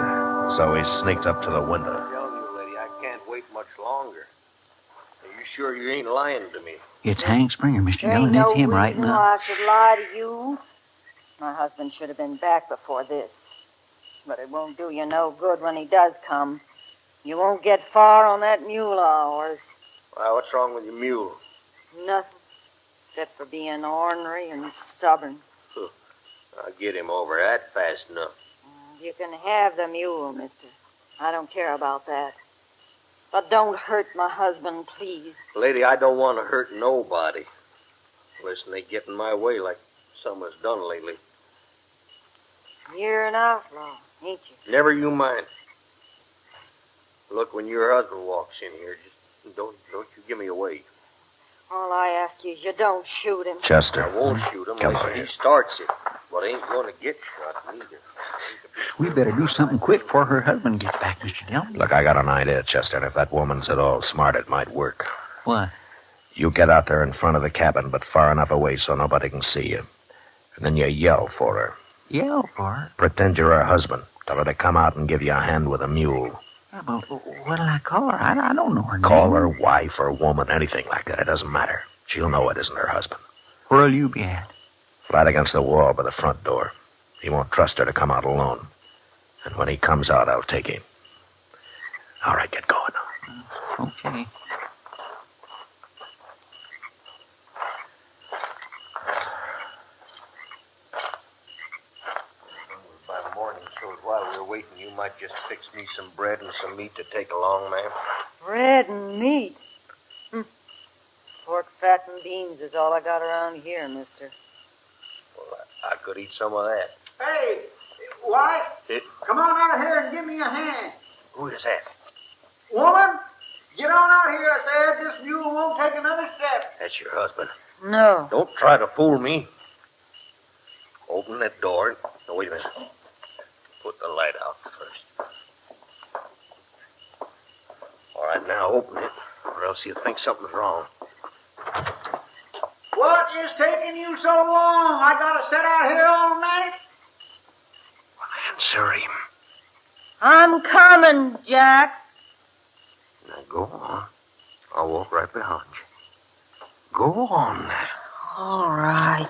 S3: so we sneaked up to the window.
S12: I'm telling you, lady, I can't wait much longer. Are you sure you ain't lying to me?
S6: It's Hank Springer, Mr.
S7: There
S6: Dillon.
S7: ain't no
S6: It's him right
S7: reason
S6: now.
S7: why I should lie to you. My husband should have been back before this. But it won't do you no good when he does come. You won't get far on that mule of ours.
S12: Why, what's wrong with your mule?
S7: Nothing. Except for being ornery and stubborn.
S12: I'll get him over that fast enough.
S7: You can have the mule, mister. I don't care about that. But don't hurt my husband, please.
S12: Lady, I don't want to hurt nobody. Listen, they get in my way like someone's done lately.
S7: You're an outlaw, ain't you?
S12: Never you mind. Look, when your husband walks in here, just don't you give me away.
S7: All I ask you is you don't shoot him.
S3: Chester.
S12: I won't shoot him
S3: Come
S12: unless
S3: on
S12: he
S3: here.
S12: starts it. But I ain't going to get shot neither.
S6: We better do something quick before her husband gets back, Mr. Dillon.
S3: Look, I got an idea, Chester, and if that woman's at all smart, it might work.
S6: What?
S3: You get out there in front of the cabin, but far enough away so nobody can see you. And then you yell for her.
S6: Yell for her?
S3: Pretend you're her husband. Tell her to come out and give you a hand with a mule.
S6: Yeah, but what'll I call her? I don't know her name.
S3: Call her wife or woman, anything like that. It doesn't matter. She'll know it isn't her husband.
S6: Where'll you be at?
S3: Flat against the wall by the front door. He won't trust her to come out alone. And when he comes out, I'll take him. All right, get going now.
S6: Okay.
S12: By the morning, so while we were waiting, you might just fix me some bread and some meat to take along, ma'am.
S7: Bread and meat. Pork, fat, and beans is all I got around here, mister.
S12: Well, I could eat some of that.
S11: Hey, White,
S12: It,
S11: come on out of here and give me a hand.
S12: who is that?
S11: Woman, get on out here, I said. This mule won't take another step.
S12: That's your husband.
S7: No.
S12: Don't try to fool me. Open that door. No, wait a minute. Put the light out first. All right now, open it, or else you'll think something's wrong.
S6: What is taking you so long? I gotta sit out here all night?
S12: Answer him.
S7: I'm coming, Jack.
S12: Now go on. I'll walk right behind you. Go on now.
S7: All right.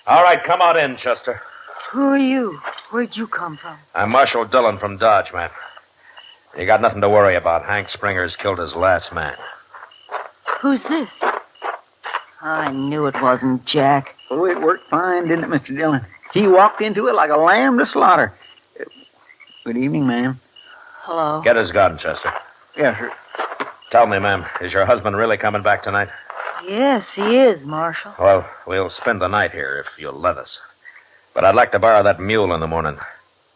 S3: All right, come on in, Chester.
S7: Who are you? Where'd you come from?
S3: I'm Marshal Dillon from Dodge, man. You got nothing to worry about. Hank Springer's killed his last man.
S7: Who's this? I knew it wasn't Jack.
S6: Oh, it worked fine, didn't it, Mr. Dillon? He walked into it like a lamb to slaughter. Good evening, ma'am.
S7: Hello.
S3: Get his gun, Chester.
S6: Yes, sir.
S3: Tell me, ma'am, is your husband really coming back tonight?
S7: Yes, he is, Marshal.
S3: Well, we'll spend the night here if you'll let us. But I'd like to borrow that mule in the morning.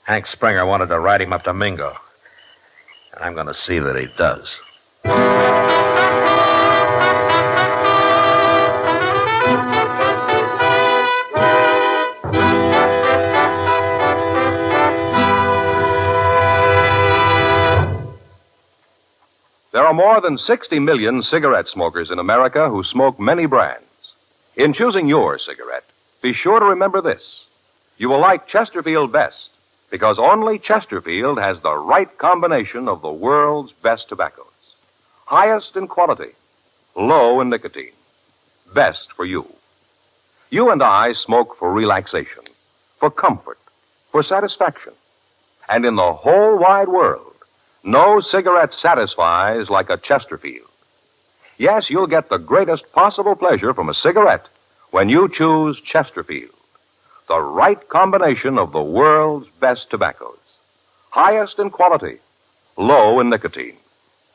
S3: Hank Springer wanted to ride him up to Mingo. And I'm going to see that he does.
S1: There are more than 60 million cigarette smokers in America who smoke many brands. In choosing your cigarette, be sure to remember this. You will like Chesterfield best because only Chesterfield has the right combination of the world's best tobaccos. Highest in quality, low in nicotine. Best for you. You and I smoke for relaxation, for comfort, for satisfaction. And in the whole wide world, no cigarette satisfies like a Chesterfield. Yes, you'll get the greatest possible pleasure from a cigarette when you choose Chesterfield. The right combination of the world's best tobaccos. Highest in quality, low in nicotine.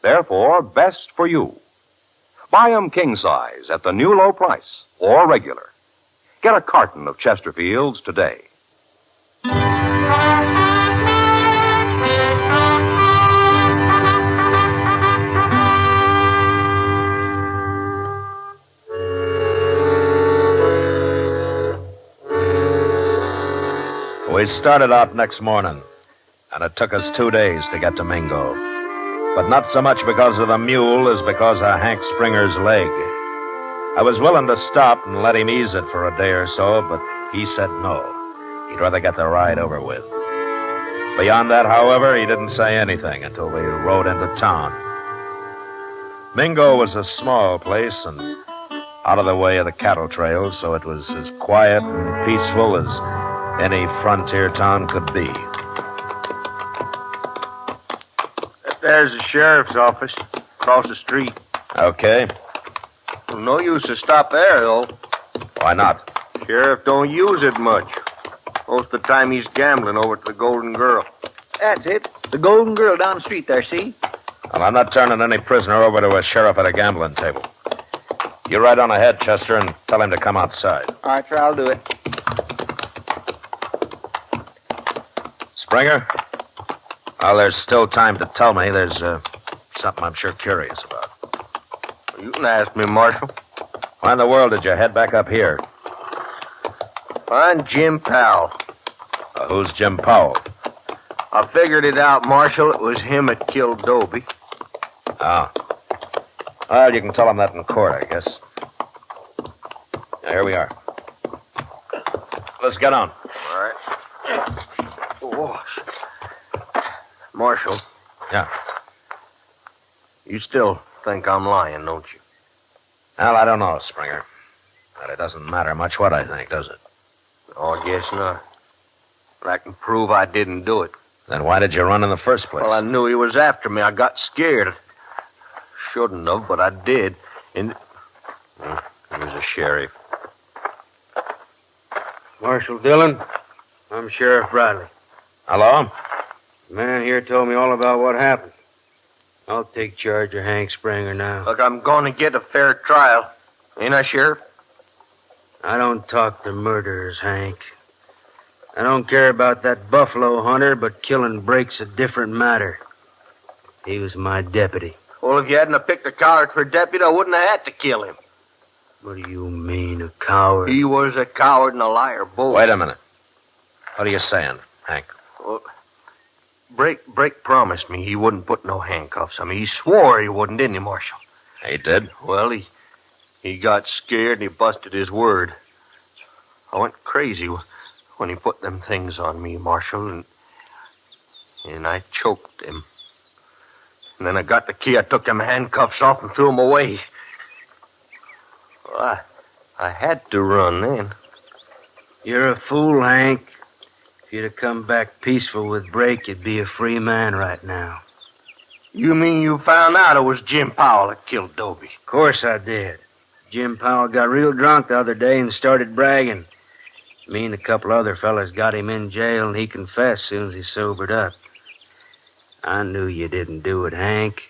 S1: Therefore, best for you. Buy 'em king size at the new low price or regular. Get a carton of Chesterfields today.
S3: We started out next morning, and it took us 2 days to get to Mingo. But not so much because of the mule as because of Hank Springer's leg. I was willing to stop and let him ease it for a day or so, but he said no. He'd rather get the ride over with. Beyond that, however, he didn't say anything until we rode into town. Mingo was a small place and out of the way of the cattle trails, so it was as quiet and peaceful as any frontier town could be.
S12: There's the sheriff's office, across the street.
S3: Okay.
S12: No use to stop there, though.
S3: Why not?
S12: Sheriff don't use it much. Most of the time he's gambling over at the Golden Girl.
S6: That's it. The Golden Girl down the street there, see?
S3: Well, I'm not turning any prisoner over to a sheriff at a gambling table. You ride on ahead, Chester, and tell him to come outside.
S6: All right, sir, I'll do it.
S3: Springer? Well, there's still time to tell me. There's something I'm sure curious about.
S12: You can ask me, Marshal.
S3: Why in the world did you head back up here?
S12: Find Jim Powell.
S3: Who's Jim Powell?
S12: I figured it out, Marshal. It was him that killed Dobie.
S3: Oh. Well, you can tell him that in court, I guess. Now, here we are. Let's get on.
S12: All right. Oh, Marshal.
S3: Yeah.
S12: You still think I'm lying, don't you?
S3: Well, I don't know, Springer. But it doesn't matter much what I think, does it?
S12: Oh, I guess not. But I can prove I didn't do it.
S3: Then why did you run in the first place?
S12: Well, I knew he was after me. I got scared. Shouldn't have, but I did. And he was a sheriff.
S13: Marshal Dillon, I'm Sheriff Bradley.
S3: Hello?
S13: The man here told me all about what happened. I'll take charge of Hank Springer now.
S12: Look, I'm going to get a fair trial. Ain't I, Sheriff?
S13: I don't talk to murderers, Hank. I don't care about that buffalo hunter, but killing Brake's a different matter. He was my deputy.
S12: Well, if you hadn't have picked a coward for deputy, I wouldn't have had to kill him.
S13: What do you mean, a coward?
S12: He was a coward and a liar, both.
S3: Wait a minute. What are you saying? Hank?
S12: Well, Brake promised me he wouldn't put no handcuffs on me. He swore he wouldn't, didn't he, Marshal?
S3: He did?
S12: Well, he got scared and he busted his word. I went crazy when he put them things on me, Marshal, and I choked him. And then I got the key. I took them handcuffs off and threw them away. Well, I had to run then.
S13: You're a fool, Hank. If you'd have come back peaceful with Brake, you'd be a free man right now.
S12: You mean you found out it was Jim Powell that killed Dobie?
S13: Of course I did. Jim Powell got real drunk the other day and started bragging. Me and a couple other fellas got him in jail, and he confessed soon as he sobered up. I knew you didn't do it, Hank.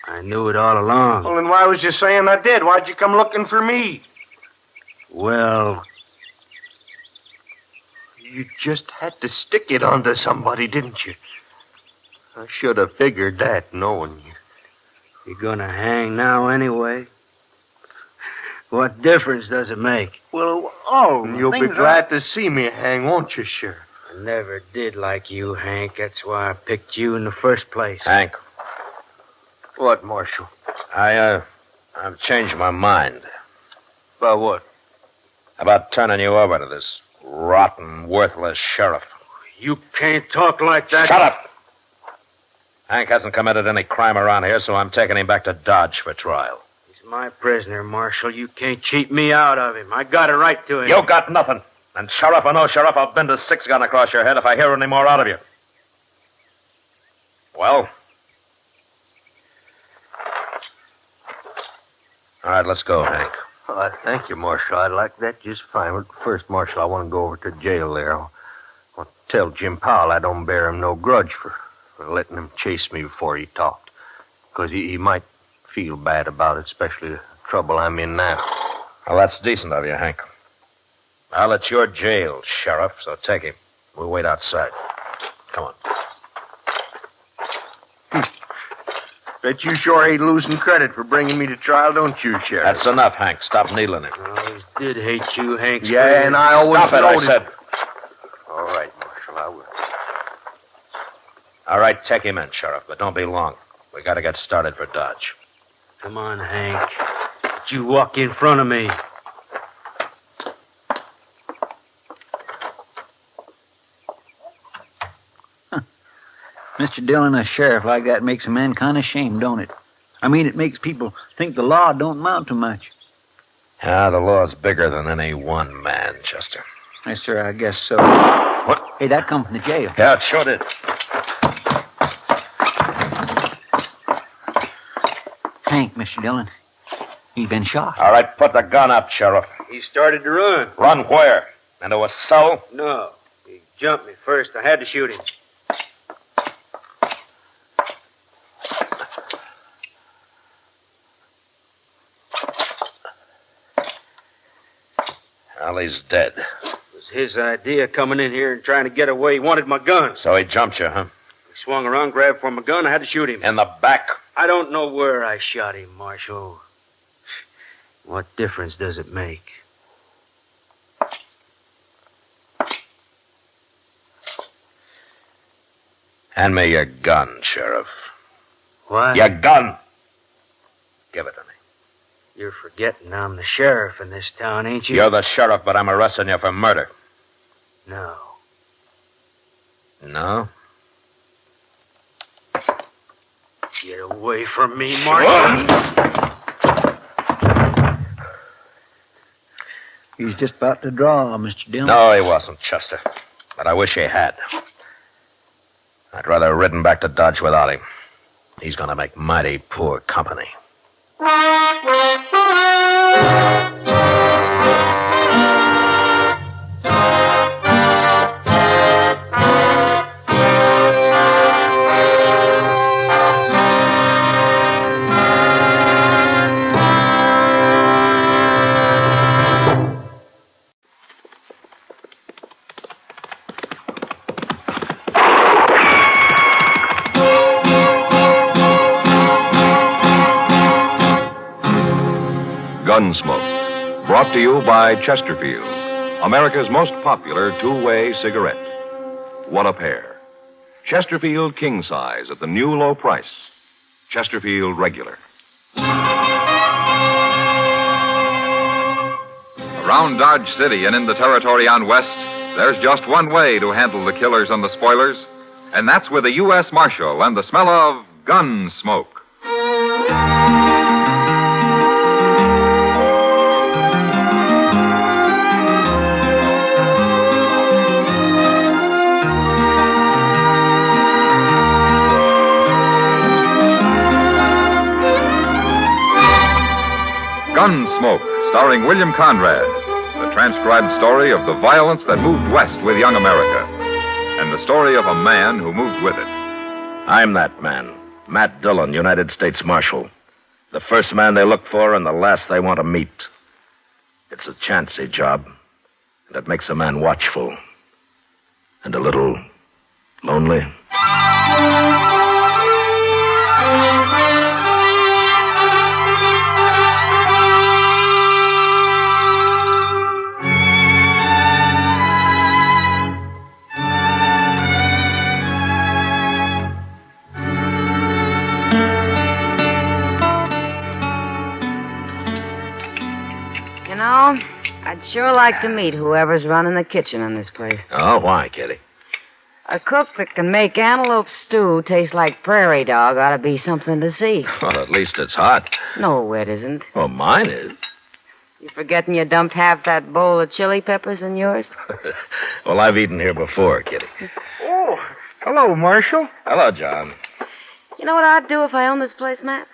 S13: I knew it all along.
S12: Well, then why was you saying I did? Why'd you come looking for me?
S13: Well,
S12: you just had to stick it onto somebody, didn't you? I should have figured that, knowing you.
S13: You're gonna hang now anyway. What difference does it make?
S12: Well, you'll be glad to see me hang, won't you, Sheriff?
S13: I never did like you, Hank. That's why I picked you in the first place.
S3: Hank.
S12: What, Marshal?
S3: I've changed my mind.
S12: About what?
S3: About turning you over to this rotten, worthless sheriff.
S13: You can't talk like that.
S3: Shut up! Hank hasn't committed any crime around here, so I'm taking him back to Dodge for trial.
S13: He's my prisoner, Marshal. You can't cheat me out of him. I got a right to him.
S3: You got nothing. And sheriff or no sheriff, I'll bend a 6-gun across your head if I hear any more out of you. Well? All right, let's go, Hank.
S12: Thank you, Marshal. I'd like that just fine. But first, Marshal, I want to go over to jail there. I want to tell Jim Powell I don't bear him no grudge for letting him chase me before he talked. Because he might feel bad about it, especially the trouble I'm in now.
S3: Well, that's decent of you, Hank. Well, it's your jail, Sheriff, so take him. We'll wait outside. Come on.
S12: Bet you sure ain't losing credit for bringing me to trial, don't you, Sheriff?
S3: That's enough, Hank. Stop needling him.
S13: I always did hate you, Hank.
S12: Yeah, and I always
S3: Stop it, I said.
S12: All right, Marshal, I will.
S3: All right, take him in, Sheriff, but don't be long. We got to get started for Dodge.
S13: Come on, Hank. Don't you walk in front of me.
S6: Mr. Dillon, a sheriff like that makes a man kind of ashamed, don't it? I mean, it makes people think the law don't amount to much.
S3: Yeah, the law's bigger than any one man, Chester.
S6: Yes, sir, I guess so.
S3: What?
S6: Hey, that come from the jail.
S3: Yeah, it sure did.
S6: Hank, Mr. Dillon. He's been shot.
S3: All right, put the gun up, Sheriff.
S13: He started to run.
S3: Run where? Into a cell?
S13: No. He jumped me first. I had to shoot him.
S3: Well, he's dead.
S13: It was his idea coming in here and trying to get away. He wanted my gun.
S3: So he jumped you, huh?
S13: He swung around, grabbed for my gun. I had to shoot him.
S3: In the back?
S13: I don't know where I shot him, Marshal. What difference does it make?
S3: Hand me your gun, Sheriff.
S13: What?
S3: Your gun! Give it to me.
S13: You're forgetting I'm the sheriff in this town, ain't you?
S3: You're the sheriff, but I'm arresting you for murder.
S13: No.
S3: No?
S13: Get away from me, Marshal.
S6: He's just about to draw, Mr. Dillon.
S3: No, he wasn't, Chester. But I wish he had. I'd rather have ridden back to Dodge without him. He's going to make mighty poor company.
S1: Gunsmoke, brought to you by Chesterfield, America's most popular two-way cigarette. what a pair. Chesterfield king size at the new low price. Chesterfield regular.
S2: Around Dodge City and in the territory on West, there's just one way to handle the killers and the spoilers, and that's with a U.S. Marshal and the smell of Gunsmoke. Gunsmoke, starring William Conrad, the transcribed story of the violence that moved west with young America, and the story of a man who moved with it.
S3: I'm that man, Matt Dillon, United States Marshal. The first man they look for and the last they want to meet. It's a chancy job, and it makes a man watchful and a little lonely.
S7: I'd sure like to meet whoever's running the kitchen in this place.
S3: Oh, why, Kitty?
S7: A cook that can make antelope stew taste like prairie dog ought to be something to see.
S3: Well, at least it's hot.
S7: No, it isn't.
S3: Well, mine is.
S7: You forgetting you dumped half that bowl of chili peppers in yours?
S3: Well, I've eaten here before, Kitty.
S11: Oh, hello, Marshal.
S3: Hello, John.
S7: You know what I'd do if I owned this place, Matt?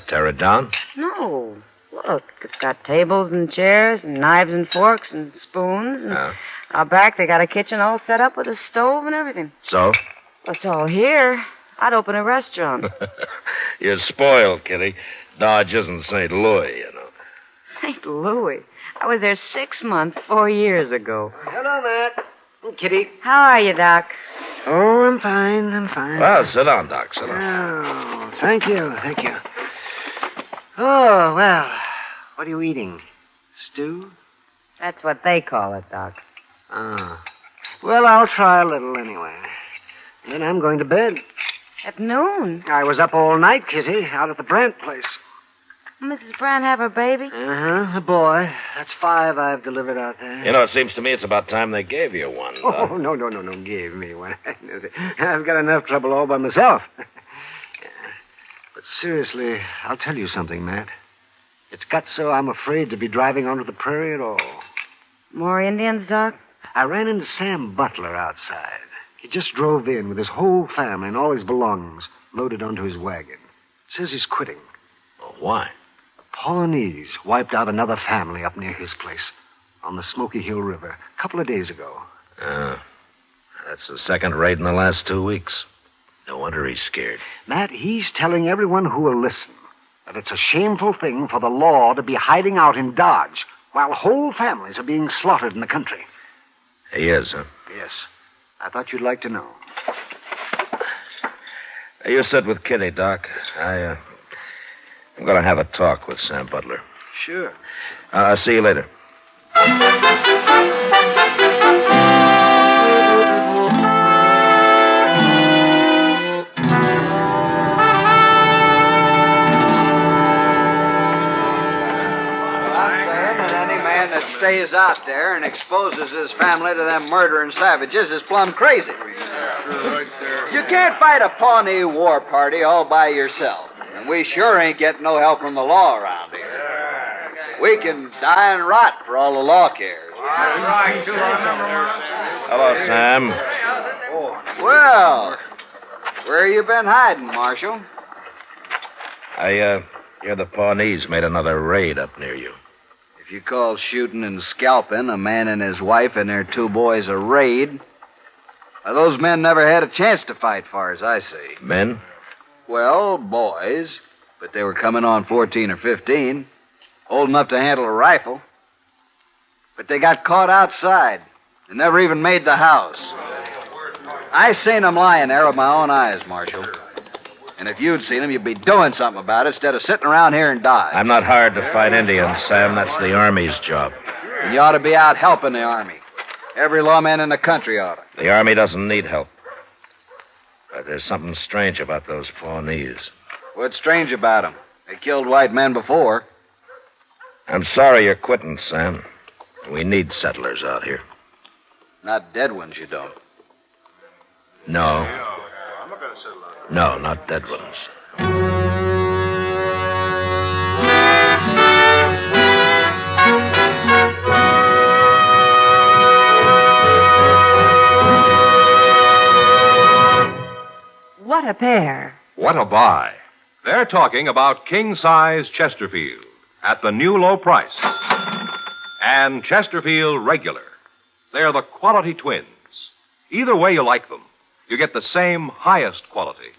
S3: Tear it down?
S7: No. Look, it's got tables and chairs and knives and forks and spoons. And out back, they got a kitchen all set up with a stove and everything.
S3: So?
S7: It's all here. I'd open a restaurant.
S3: You're spoiled, Kitty. Dodge isn't St. Louis, you know.
S7: St. Louis? I was there 6 months, 4 years ago.
S10: Hello, Matt. Oh, Kitty.
S7: How are you, Doc?
S10: Oh, I'm fine.
S3: Well, sit down, Doc. Sit down.
S10: Oh, thank you. Oh, well, what are you eating? Stew?
S7: That's what they call it, Doc.
S10: Ah. Well, I'll try a little anyway. Then I'm going to bed.
S7: At noon?
S10: I was up all night, Kitty, out at the Brandt place.
S7: Mrs. Brandt have her baby?
S10: Uh-huh, a boy. That's 5 I've delivered out there.
S3: You know, it seems to me it's about time they gave you one.
S10: Oh, no, gave me one. I've got enough trouble all by myself. But seriously, I'll tell you something, Matt. It's got so I'm afraid to be driving onto the prairie at all.
S7: More Indians, Doc?
S10: I ran into Sam Butler outside. He just drove in with his whole family and all his belongings loaded onto his wagon. Says he's quitting.
S3: Well, why?
S10: The Pawnees wiped out another family up near his place on the Smoky Hill River a couple of days ago.
S3: That's the second raid in the last 2 weeks. No wonder he's scared.
S10: Matt, he's telling everyone who will listen that it's a shameful thing for the law to be hiding out in Dodge while whole families are being slaughtered in the country.
S3: He is, huh?
S10: Yes. I thought you'd like to know.
S3: You sit with Kitty, Doc. I'm going to have a talk with Sam Butler.
S10: Sure.
S3: I'll see you later.
S6: Stays out there and exposes his family to them murdering savages is plumb crazy. You can't fight a Pawnee war party all by yourself. And we sure ain't getting no help from the law around here. We can die and rot for all the law cares.
S3: Hello, Sam.
S6: Well, where you been hiding, Marshal?
S3: I hear the Pawnees made another raid up near you.
S6: If you call shooting and scalping a man and his wife and their 2 boys a raid, those men never had a chance to fight, far as I see.
S3: Men?
S6: Well, boys, but they were coming on 14 or 15, old enough to handle a rifle. But they got caught outside and never even made the house. I seen them lying there with my own eyes, Marshal. And if you'd seen them, you'd be doing something about it instead of sitting around here and die.
S3: I'm not hired to fight Indians, Sam. That's the Army's job.
S6: And you ought to be out helping the Army. Every lawman in the country ought to.
S3: The Army doesn't need help. But there's something strange about those Pawnees.
S6: What's strange about them? They killed white men before.
S3: I'm sorry you're quitting, Sam. We need settlers out here.
S6: Not dead ones, you don't.
S3: No. No, not dead ones.
S14: What a pair.
S1: What a buy. They're talking about king-size Chesterfield at the new low price. And Chesterfield Regular. They're the quality twins. Either way you like them, you get the same highest quality,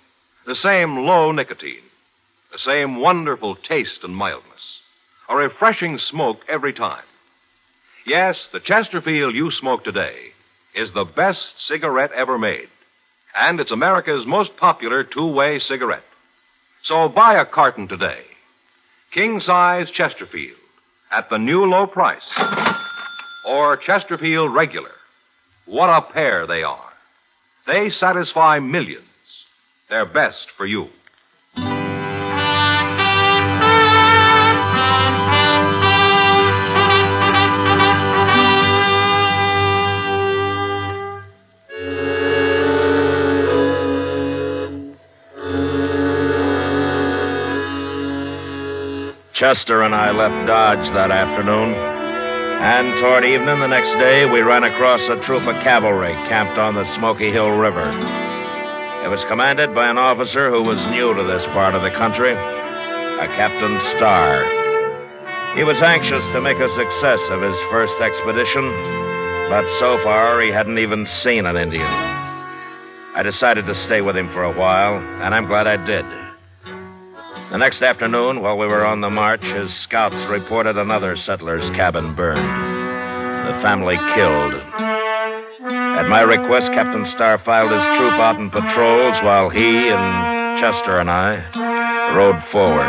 S1: the same low nicotine, the same wonderful taste and mildness, a refreshing smoke every time. Yes, the Chesterfield you smoke today is the best cigarette ever made. And it's America's most popular two-way cigarette. So buy a carton today. King-size Chesterfield at the new low price. Or Chesterfield Regular. What a pair they are. They satisfy millions. They're best for you.
S3: Chester and I left Dodge that afternoon, and toward evening the next day, we ran across a troop of cavalry camped on the Smoky Hill River. It was commanded by an officer who was new to this part of the country, a Captain Starr. He was anxious to make a success of his first expedition, but so far he hadn't even seen an Indian. I decided to stay with him for a while, and I'm glad I did. The next afternoon, while we were on the march, his scouts reported another settler's cabin burned. The family killed. At my request, Captain Starr filed his troop out in patrols while he and Chester and I rode forward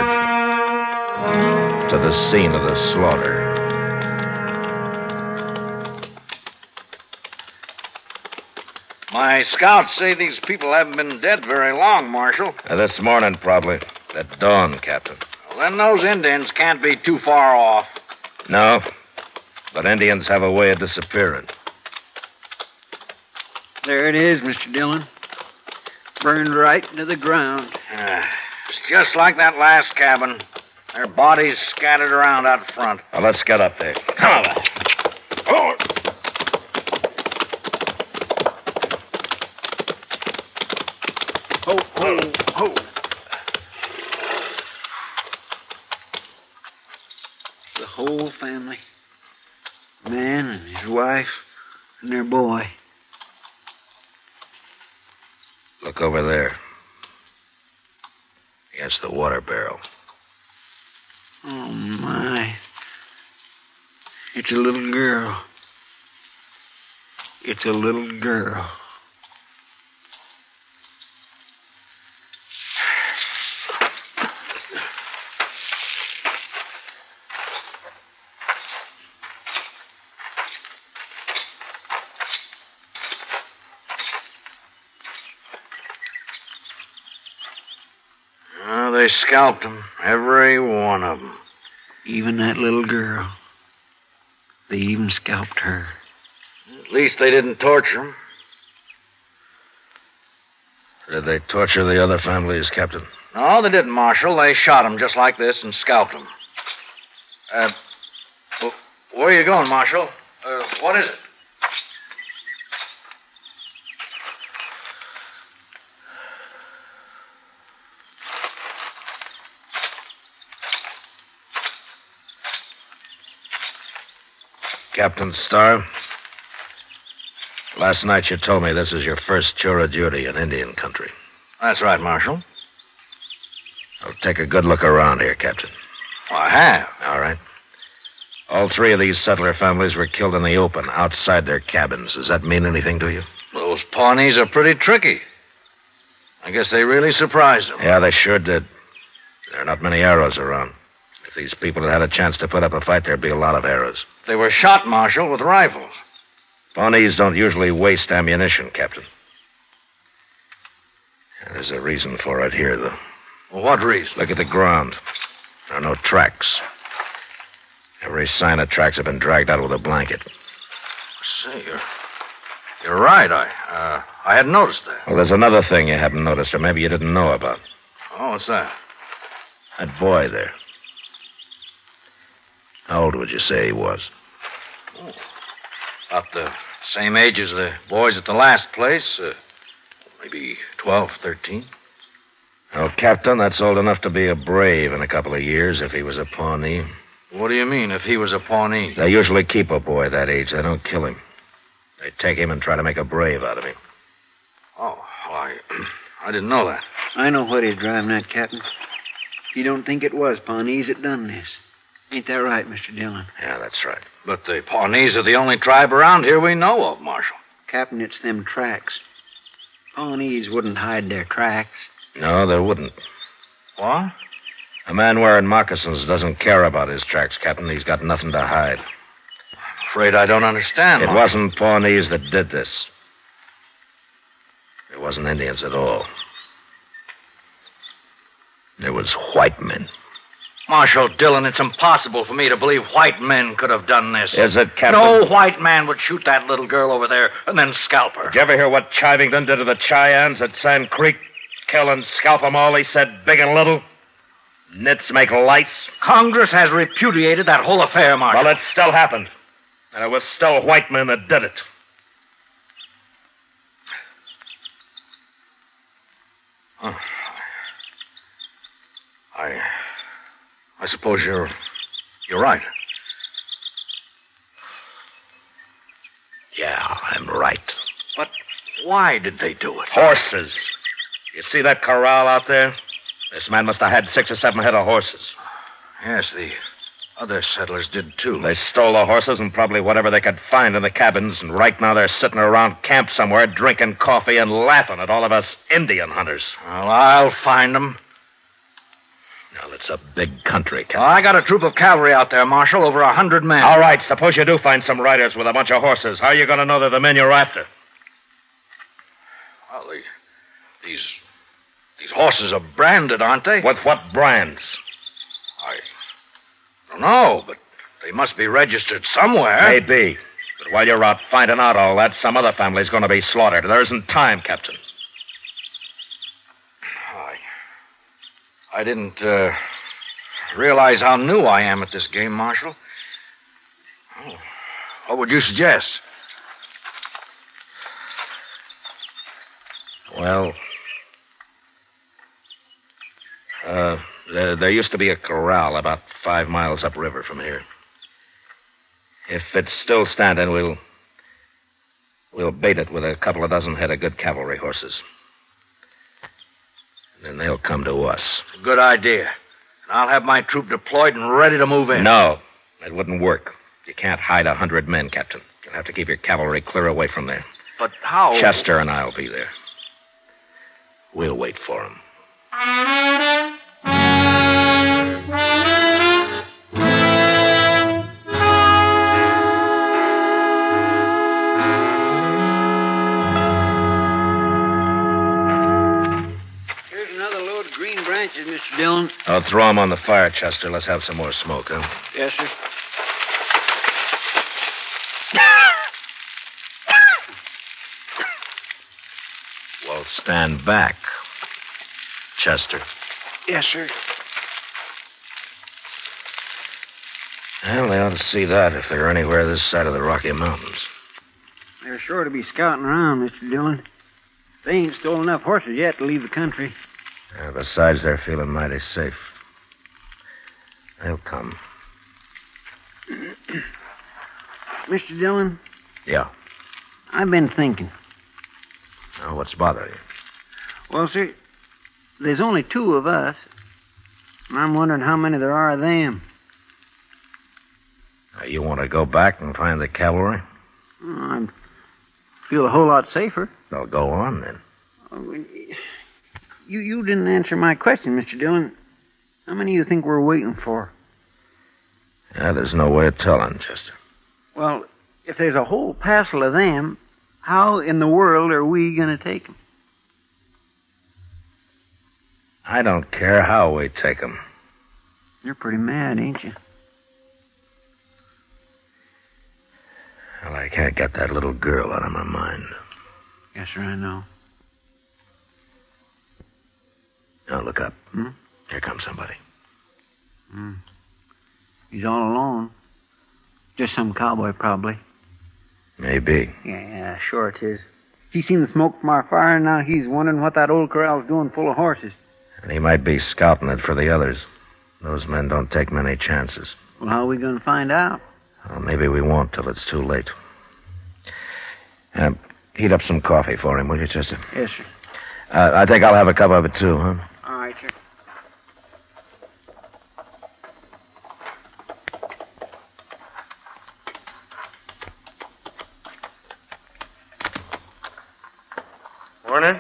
S3: to the scene of the slaughter.
S13: My scouts say these people haven't been dead very long, Marshal.
S3: This morning, probably. At dawn, Captain.
S13: Well, then those Indians can't be too far off.
S3: No, but Indians have a way of disappearing.
S13: There it is, Mr. Dillon. Burned right into the ground. It's just like that last cabin. Their bodies scattered around out front.
S3: Well, let's get up there. Come on. Oh.
S13: Ho, ho, ho. The whole family. Man and his wife and their boy.
S3: Look over there. Against the water barrel.
S13: Oh, my. It's a little girl. It's a little girl. They scalped them, every one of them. Even that little girl. They even scalped her. At least they didn't torture them.
S3: Did they torture the other families, Captain?
S13: No, they didn't, Marshal. They shot them just like this and scalped them. Where are you going, Marshal? What is it?
S3: Captain Starr, last night you told me this is your first tour of duty in Indian country.
S13: That's right, Marshal.
S3: Well, take a good look around here, Captain.
S13: Well, I have.
S3: All right. All three of these settler families were killed in the open, outside their cabins. Does that mean anything to you?
S13: Those Pawnees are pretty tricky. I guess they really surprised them.
S3: Yeah, they sure did. There are not many arrows around. If these people had had a chance to put up a fight, there'd be a lot of arrows.
S13: They were shot, Marshal, with rifles.
S3: Pawnees don't usually waste ammunition, Captain. There's a reason for it here, though.
S6: Well, what reason?
S3: Look at the ground. There are no tracks. Every sign of tracks have been dragged out with a blanket.
S6: Say, you're right. I hadn't noticed that.
S3: Well, there's another thing you haven't noticed, or maybe you didn't know about.
S6: Oh, what's that?
S3: That boy there. How old would you say he was?
S6: Oh, about the same age as the boys at the last place. Maybe 12, 13.
S3: Oh, Captain, that's old enough to be a brave in a couple of years if he was a Pawnee.
S6: What do you mean, if he was a Pawnee?
S3: They usually keep a boy that age. They don't kill him. They take him and try to make a brave out of him.
S6: Oh, well, I didn't know that.
S4: I know what he's driving at, Captain. You don't think it was Pawnees that done this. Ain't that right, Mr. Dillon?
S3: Yeah, that's right.
S6: But the Pawnees are the only tribe around here we know of, Marshal.
S4: Captain, it's them tracks. Pawnees wouldn't hide their tracks.
S3: No, they wouldn't.
S6: What?
S3: A man wearing moccasins doesn't care about his tracks, Captain. He's got nothing to hide.
S6: I'm afraid I don't understand.
S3: It
S6: Marshal.
S3: wasn't Pawnees that did this. It wasn't Indians at all. It was white men.
S6: Marshal Dillon, it's impossible for me to believe white men could have done this.
S3: Is it, Captain?
S6: No white man would shoot that little girl over there and then scalp her.
S3: Did you ever hear what Chivington did to the Cheyennes at Sand Creek? Kill and scalp them all, he said, big and little. Nits make lights.
S6: Congress has repudiated that whole affair, Marshal.
S3: Well, it still happened. And it was still white men that did it.
S6: Oh. I suppose you're right.
S3: Yeah, I'm right.
S6: But why did they do it?
S3: Horses. You see that corral out there? This man must have had 6 or 7 head of horses.
S6: Yes, the other settlers did, too.
S3: They stole the horses and probably whatever they could find in the cabins, and right now they're sitting around camp somewhere drinking coffee and laughing at all of us Indian hunters.
S6: Well, I'll find them.
S3: Now, it's a big country, Captain.
S6: Well, I got a troop of cavalry out there, Marshal, over 100 men.
S3: All right, suppose you do find some riders with a bunch of horses. How are you going to know they're the men you're after?
S6: Well, these horses are branded, aren't they?
S3: With what brands?
S6: I don't know, but they must be registered somewhere.
S3: Maybe. But while you're out finding out all that, some other family's going to be slaughtered. There isn't time, Captain.
S6: I didn't realize how new I am at this game, Marshal. Oh, what would you suggest?
S3: Well, there used to be a corral about 5 miles upriver from here. If it's still standing, we'll bait it with a couple of dozen head of good cavalry horses. Then they'll come to us.
S6: Good idea. And I'll have my troop deployed and ready to move in.
S3: No, that wouldn't work. You can't hide 100 men, Captain. You'll have to keep your cavalry clear away from there.
S6: But how?
S3: Chester and I'll be there. We'll wait for him.
S4: Mr. Dillon?
S3: I'll throw them on the fire, Chester. Let's have some more smoke, huh?
S4: Yes, sir.
S3: Well, stand back, Chester.
S4: Yes, sir.
S3: Well, they ought to see that if they're anywhere this side of the Rocky Mountains.
S4: They're sure to be scouting around, Mr. Dillon. They ain't stolen enough horses yet to leave the country.
S3: Besides, they're feeling mighty safe. They'll come.
S4: Mr. Dillon?
S3: Yeah.
S4: I've been thinking.
S3: Oh, what's bothering you?
S4: Well, sir, there's only 2 of us. And I'm wondering how many there are of them.
S3: You want to go back and find the cavalry?
S4: I feel a whole lot safer.
S3: Well, go on, then.
S4: You didn't answer my question, Mr. Dillon. How many do you think we're waiting for?
S3: There's no way of telling, Chester.
S4: Well, if there's a whole passel of them, how in the world are we going to take them?
S3: I don't care how we take them.
S4: You're pretty mad, ain't you?
S3: Well, I can't get that little girl out of my mind.
S4: Yes, sir, I know.
S3: Now, look up. Here comes somebody.
S4: He's all alone. Just some cowboy, probably.
S3: Maybe.
S4: Yeah, sure it is. He's seen the smoke from our fire, and now he's wondering what that old corral's doing full of horses.
S3: And he might be scouting it for the others. Those men don't take many chances.
S4: Well, how are we going to find out?
S3: Well, maybe we won't till it's too late. Heat up some coffee for him, will you, Chester?
S4: Yes, sir.
S3: I think I'll have a cup of it, too, huh?
S4: All right, sir.
S12: Morning.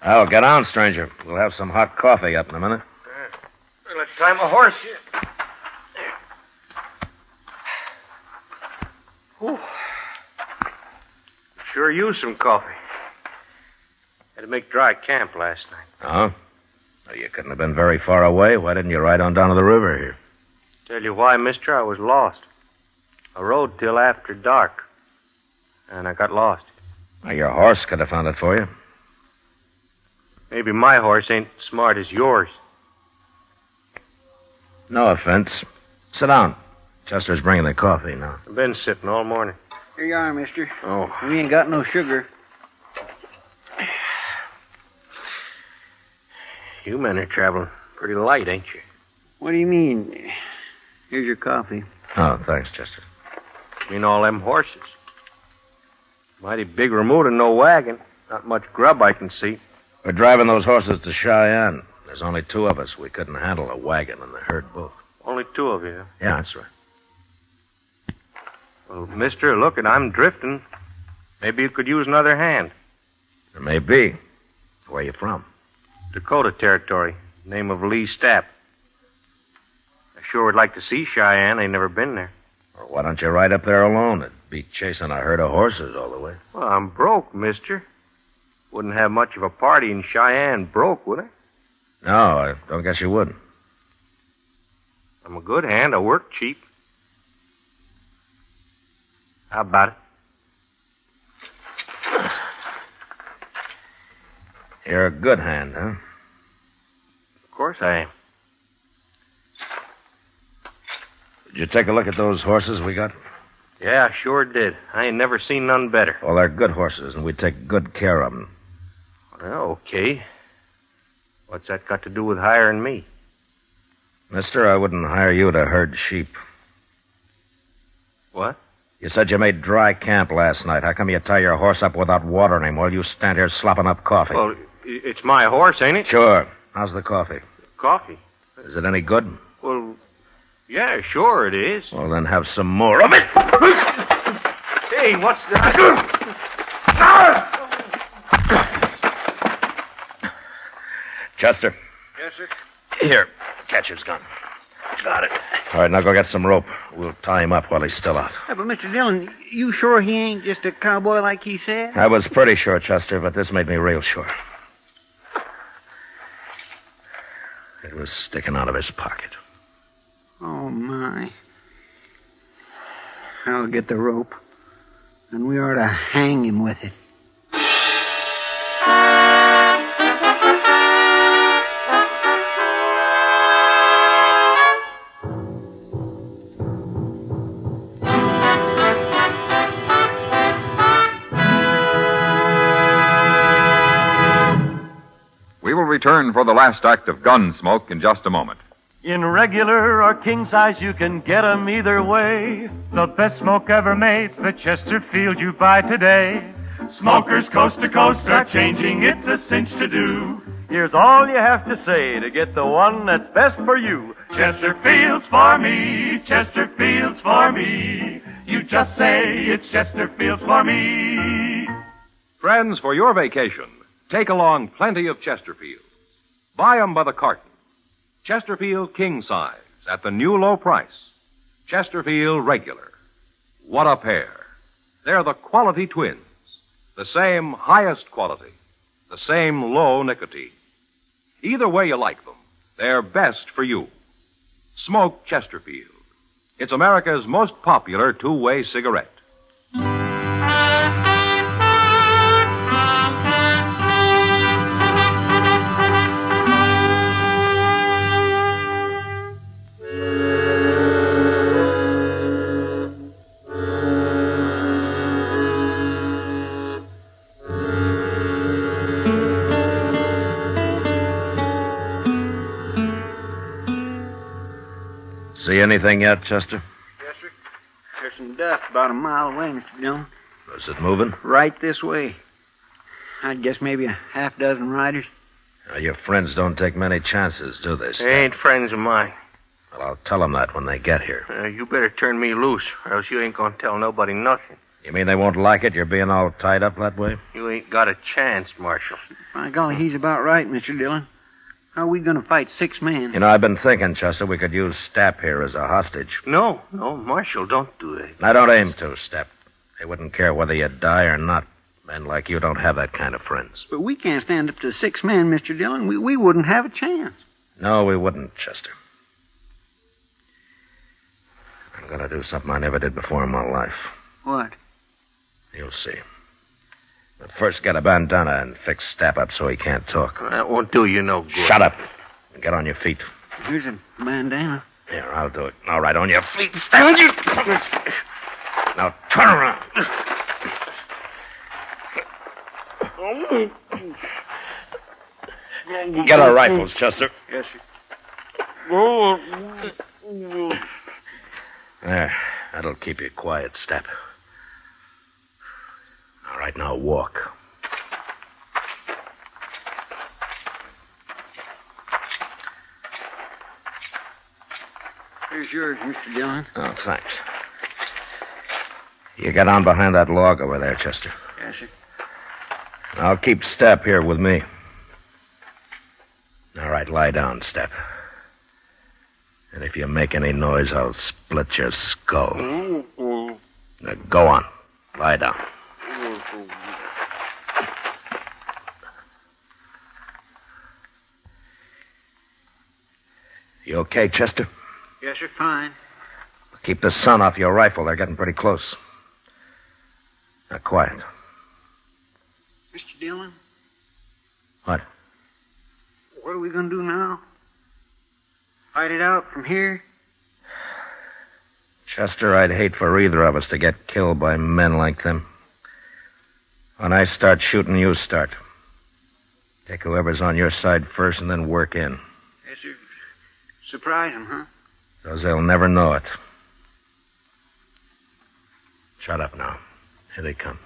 S3: Oh, get on, stranger. We'll have some hot coffee up in a minute.
S12: Well, let's try my horse here. Whew. Sure used some coffee. Had to make dry camp last night.
S3: Oh? Well, you couldn't have been very far away. Why didn't you ride on down to the river here?
S12: Tell you why, mister, I was lost. I rode till after dark, and I got lost.
S3: Well, your horse could have found it for you.
S12: Maybe my horse ain't smart as yours.
S3: No offense. Sit down. Chester's bringing the coffee now.
S12: I've been sitting all morning.
S4: Here you are, mister.
S12: Oh.
S4: We ain't got no sugar.
S12: You men are traveling pretty light, ain't you?
S4: What do you mean? Here's your coffee.
S3: Oh, thanks, Chester.
S12: I mean all them horses. Mighty big remote and no wagon. Not much grub I can see.
S3: We're driving those horses to Cheyenne. There's only 2 of us. We couldn't handle a wagon and the herd both.
S12: Only 2 of you.
S3: Yeah, that's right.
S12: Well, mister, look, I'm drifting. Maybe you could use another hand.
S3: There may be. Where you from?
S12: Dakota Territory. Name of Lee Stapp. I sure would like to see Cheyenne. Ain't never been there.
S3: Well, why don't you ride up there alone? It'd be chasing a herd of horses all the way.
S12: Well, I'm broke, mister. Wouldn't have much of a party in Cheyenne broke, would I?
S3: No, I don't guess you would.
S12: I'm a good hand. I work cheap. How about it?
S3: You're a good hand, huh?
S12: Of course I am.
S3: Did you take a look at those horses we got?
S12: Yeah, I sure did. I ain't never seen none better.
S3: Well, they're good horses, and we take good care of them.
S12: Well, okay. What's that got to do with hiring me?
S3: Mister, I wouldn't hire you to herd sheep.
S12: What?
S3: You said you made dry camp last night. How come you tie your horse up without watering him while you stand here slopping up coffee?
S12: Well, it's my horse, ain't it?
S3: Sure. How's the coffee?
S12: Coffee?
S3: Is it any good?
S12: Well, yeah, sure it is.
S3: Well, then have some more of it.
S12: Hey, what's that?
S3: Chester.
S12: Yes, sir?
S3: Here, catch his gun. Got it. All right, now go get some rope. We'll tie him up while he's still out.
S4: Hey, but Mr. Dillon, you sure he ain't just a cowboy like he said?
S3: I was pretty sure, Chester, but this made me real sure. It was sticking out of his pocket.
S4: Oh, my. I'll get the rope, and we ought to hang him with it.
S2: We will return for the last act of Gunsmoke in just a moment.
S15: In regular or king size, you can get 'em either way. The best smoke ever made's the Chesterfield you buy today. Smokers coast to coast are changing, it's a cinch to do. Here's all you have to say to get the one that's best for you. Chesterfield's for me, Chesterfield's for me. You just say it's Chesterfield's for me.
S1: Friends, for your vacation, take along plenty of Chesterfield. Buy 'em by the carton. Chesterfield king size at the new low price. Chesterfield regular. What a pair. They're the quality twins. The same highest quality. The same low nicotine. Either way you like them, they're best for you. Smoke Chesterfield. It's America's most popular two-way cigarette.
S3: See anything yet, Chester?
S4: Yes, sir. There's some dust about a mile away, Mr. Dillon.
S3: Is it moving?
S4: Right this way. I'd guess maybe a half dozen riders.
S3: Your friends don't take many chances, do they, Steve?
S12: They ain't friends of mine.
S3: Well, I'll tell them that when they get here.
S12: You better turn me loose, or else you ain't gonna tell nobody nothing.
S3: You mean they won't like it, you're being all tied up that way?
S12: You ain't got a chance, Marshal.
S4: By golly, he's about right, Mr. Dillon. How are we going to fight 6 men?
S3: You know, I've been thinking, Chester, we could use Stapp here as a hostage.
S12: No, Marshal, don't do that.
S3: I don't aim to, Stapp. They wouldn't care whether you die or not. Men like you don't have that kind of friends.
S4: But we can't stand up to 6 men, Mr. Dillon. We wouldn't have a chance.
S3: No, we wouldn't, Chester. I'm going to do something I never did before in my life.
S4: What?
S3: You'll see. But first, get a bandana and fix Stapp up so he can't talk.
S12: That won't do you no good.
S3: Shut up. Get on your feet.
S4: Here's a bandana.
S3: Here, I'll do it. All right, on your feet. Stay on your... Now, turn around. Get our rifles, Chester.
S4: Yes, sir.
S3: There. That'll keep you quiet, Stapp. All right, now walk.
S4: Here's yours, Mr. Dillon.
S3: Oh, thanks. You get on behind that log over there, Chester.
S4: Yes, sir.
S3: I'll keep Stapp here with me. All right, lie down, Stapp. And if you make any noise, I'll split your skull. Now, go on. Lie down. You okay, Chester?
S4: Yes, sir, fine.
S3: Keep the sun off your rifle. They're getting pretty close. Now, quiet.
S4: Mr. Dillon?
S3: What?
S4: What are we going to do now? Fight it out from here?
S3: Chester, I'd hate for either of us to get killed by men like them. When I start shooting, you start. Take whoever's on your side first and then work in.
S4: Yes, sir. Surprise them, huh?
S3: So they'll never know it. Shut up now. Here they come.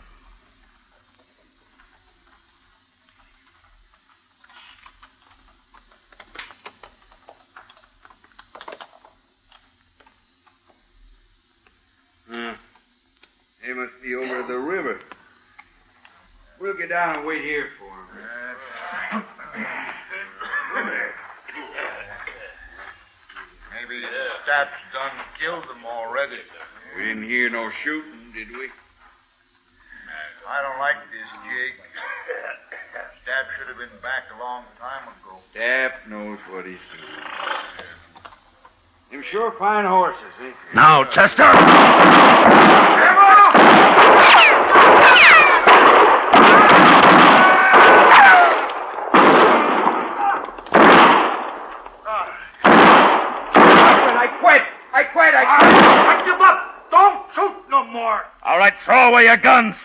S5: They must be over at the river. We'll get down and wait here for them.
S9: Maybe Stapp's done killed them already.
S5: We didn't hear no shooting, did we?
S9: I don't like this jig. Stapp should have been back a long time ago.
S5: Stapp knows what he's doing. Them sure fine horses, eh?
S3: Now, Chester!
S9: I give up! Don't shoot no more!
S3: All right, throw away your guns.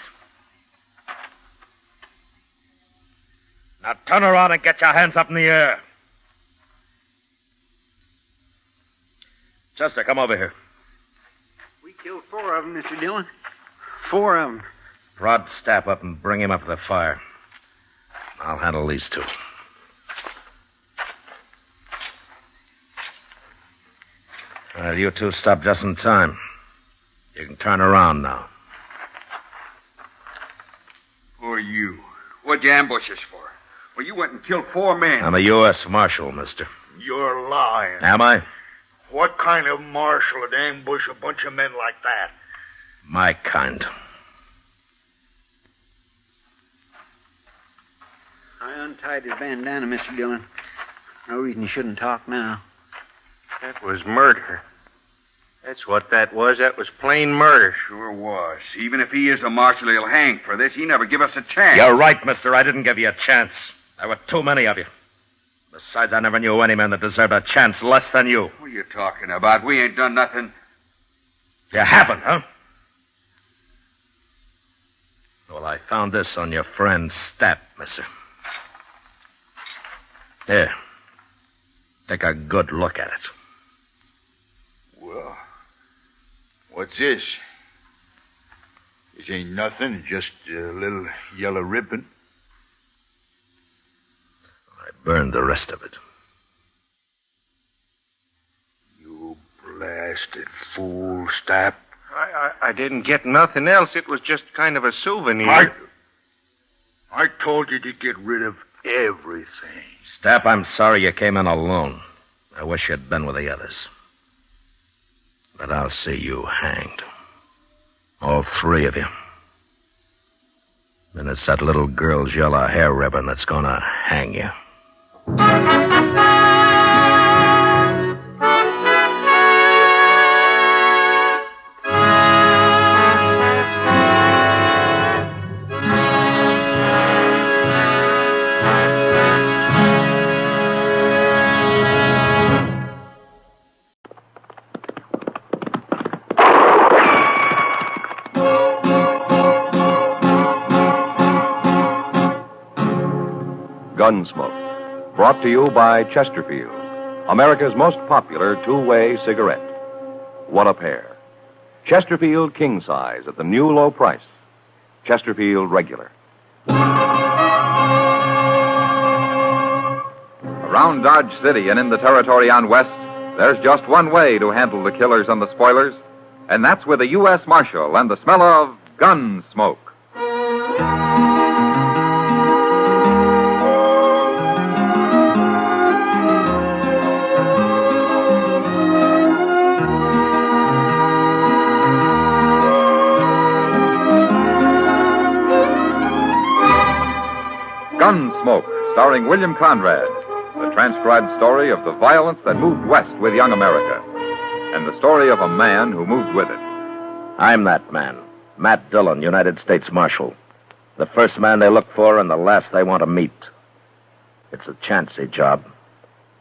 S3: Now turn around and get your hands up in the air. Chester, come over here.
S4: We killed 4 of them, Mr. Dillon. 4 of them.
S3: Prod Stapp up and bring him up to the fire. I'll handle these 2. Well, you 2 stopped just in time. You can turn around now.
S5: Who are you? What'd you ambush us for? Well, you went and killed 4 men.
S3: I'm a U.S. Marshal, mister.
S9: You're lying.
S3: Am I?
S9: What kind of marshal would ambush a bunch of men like that?
S3: My kind.
S4: I untied his bandana, Mr. Dillon. No reason he shouldn't talk now.
S12: That was murder. That's what that was. That was plain murder.
S16: Sure was. Even if he is a marshal, he'll hang for this. He never give us a chance.
S3: You're right, mister. I didn't give you a chance. There were too many of you. Besides, I never knew any man that deserved a chance less than you.
S16: What are you talking about? We ain't done nothing.
S3: You haven't, huh? Well, I found this on your friend's step, mister. Here. Take a good look at it.
S9: Well, what's this? This ain't nothing, just a little yellow ribbon.
S3: I burned the rest of it.
S9: You blasted fool, Stapp.
S12: I didn't get nothing else. It was just kind of a souvenir.
S9: I told you to get rid of everything.
S3: Stapp, I'm sorry you came in alone. I wish you'd been with the others. But I'll see you hanged. All three of you. And it's that little girl's yellow hair ribbon that's gonna hang you.
S1: Gunsmoke, brought to you by Chesterfield, America's most popular two-way cigarette. What a pair. Chesterfield king size at the new low price. Chesterfield regular.
S2: Around Dodge City and in the territory on West, there's just one way to handle the killers and the spoilers, and that's with a U.S. Marshal and the smell of Gunsmoke. Gunsmoke, starring William Conrad, the transcribed story of the violence that moved west with young America, and the story of a man who moved with it.
S3: I'm that man, Matt Dillon, United States Marshal. The first man they look for and the last they want to meet. It's a chancy job,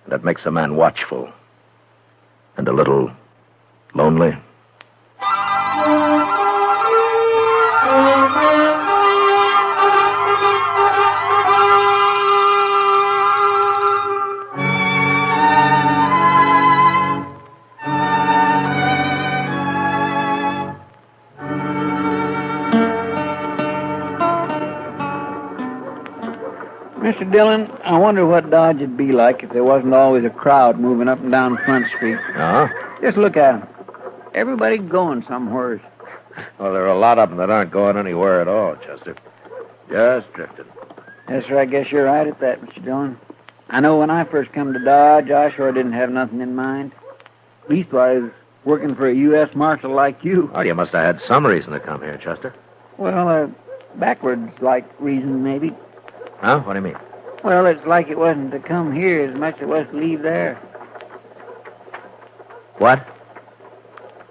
S3: and it makes a man watchful and a little lonely.
S4: Mr. Dillon, I wonder what Dodge would be like if there wasn't always a crowd moving up and down Front Street.
S3: Huh?
S4: Just look at them. Everybody going somewhere.
S3: Well, there are a lot of them that aren't going anywhere at all, Chester. Just drifting.
S4: Yes, sir, I guess you're right at that, Mr. Dillon. I know when I first come to Dodge, I sure didn't have nothing in mind. Leastwise, working for a U.S. Marshal like you.
S3: Oh, you must have had some reason to come here, Chester.
S4: Well, backwards-like reason, maybe.
S3: Huh? What do you mean?
S4: Well, it's like it wasn't to come here as much as it was to leave there.
S3: What?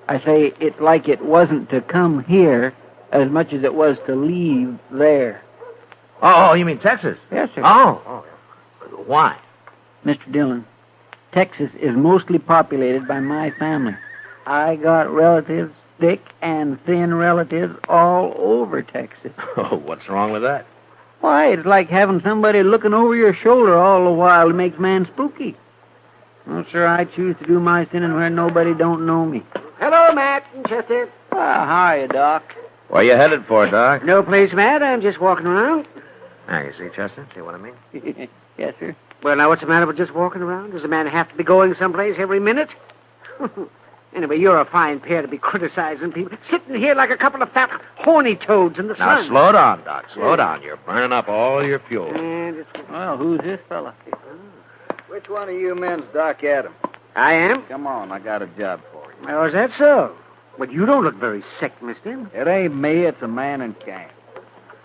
S4: I say it's like it wasn't to come here as much as it was to leave there.
S3: Oh, you mean Texas?
S4: Yes, sir.
S3: Oh. Why?
S4: Mr. Dillon, Texas is mostly populated by my family. I got relatives, thick and thin relatives, all over Texas.
S3: Oh, what's wrong with that?
S4: Why, it's like having somebody looking over your shoulder all the while. It makes man spooky. Well, sir, I choose to do my sinning where nobody don't know me.
S10: Hello, Matt and Chester.
S4: How are you, Doc?
S3: Where you headed for, Doc?
S10: No place, Matt. I'm just walking around.
S3: Now, you see, Chester? See what I mean?
S4: Yes, sir.
S10: Well, now, what's the matter with just walking around? Does a man have to be going someplace every minute? Anyway, you're a fine pair to be criticizing people. Sitting here like a couple of fat, horny toads in the sun.
S3: Now, slow down, Doc. Slow down. You're burning up all your fuel.
S4: Well, who's this fella? Which one of you men's Doc Adam?
S10: I am?
S4: Come on, I got a job for you.
S10: Oh, is that so? But you don't look very sick, mister.
S4: It ain't me, it's a man in camp.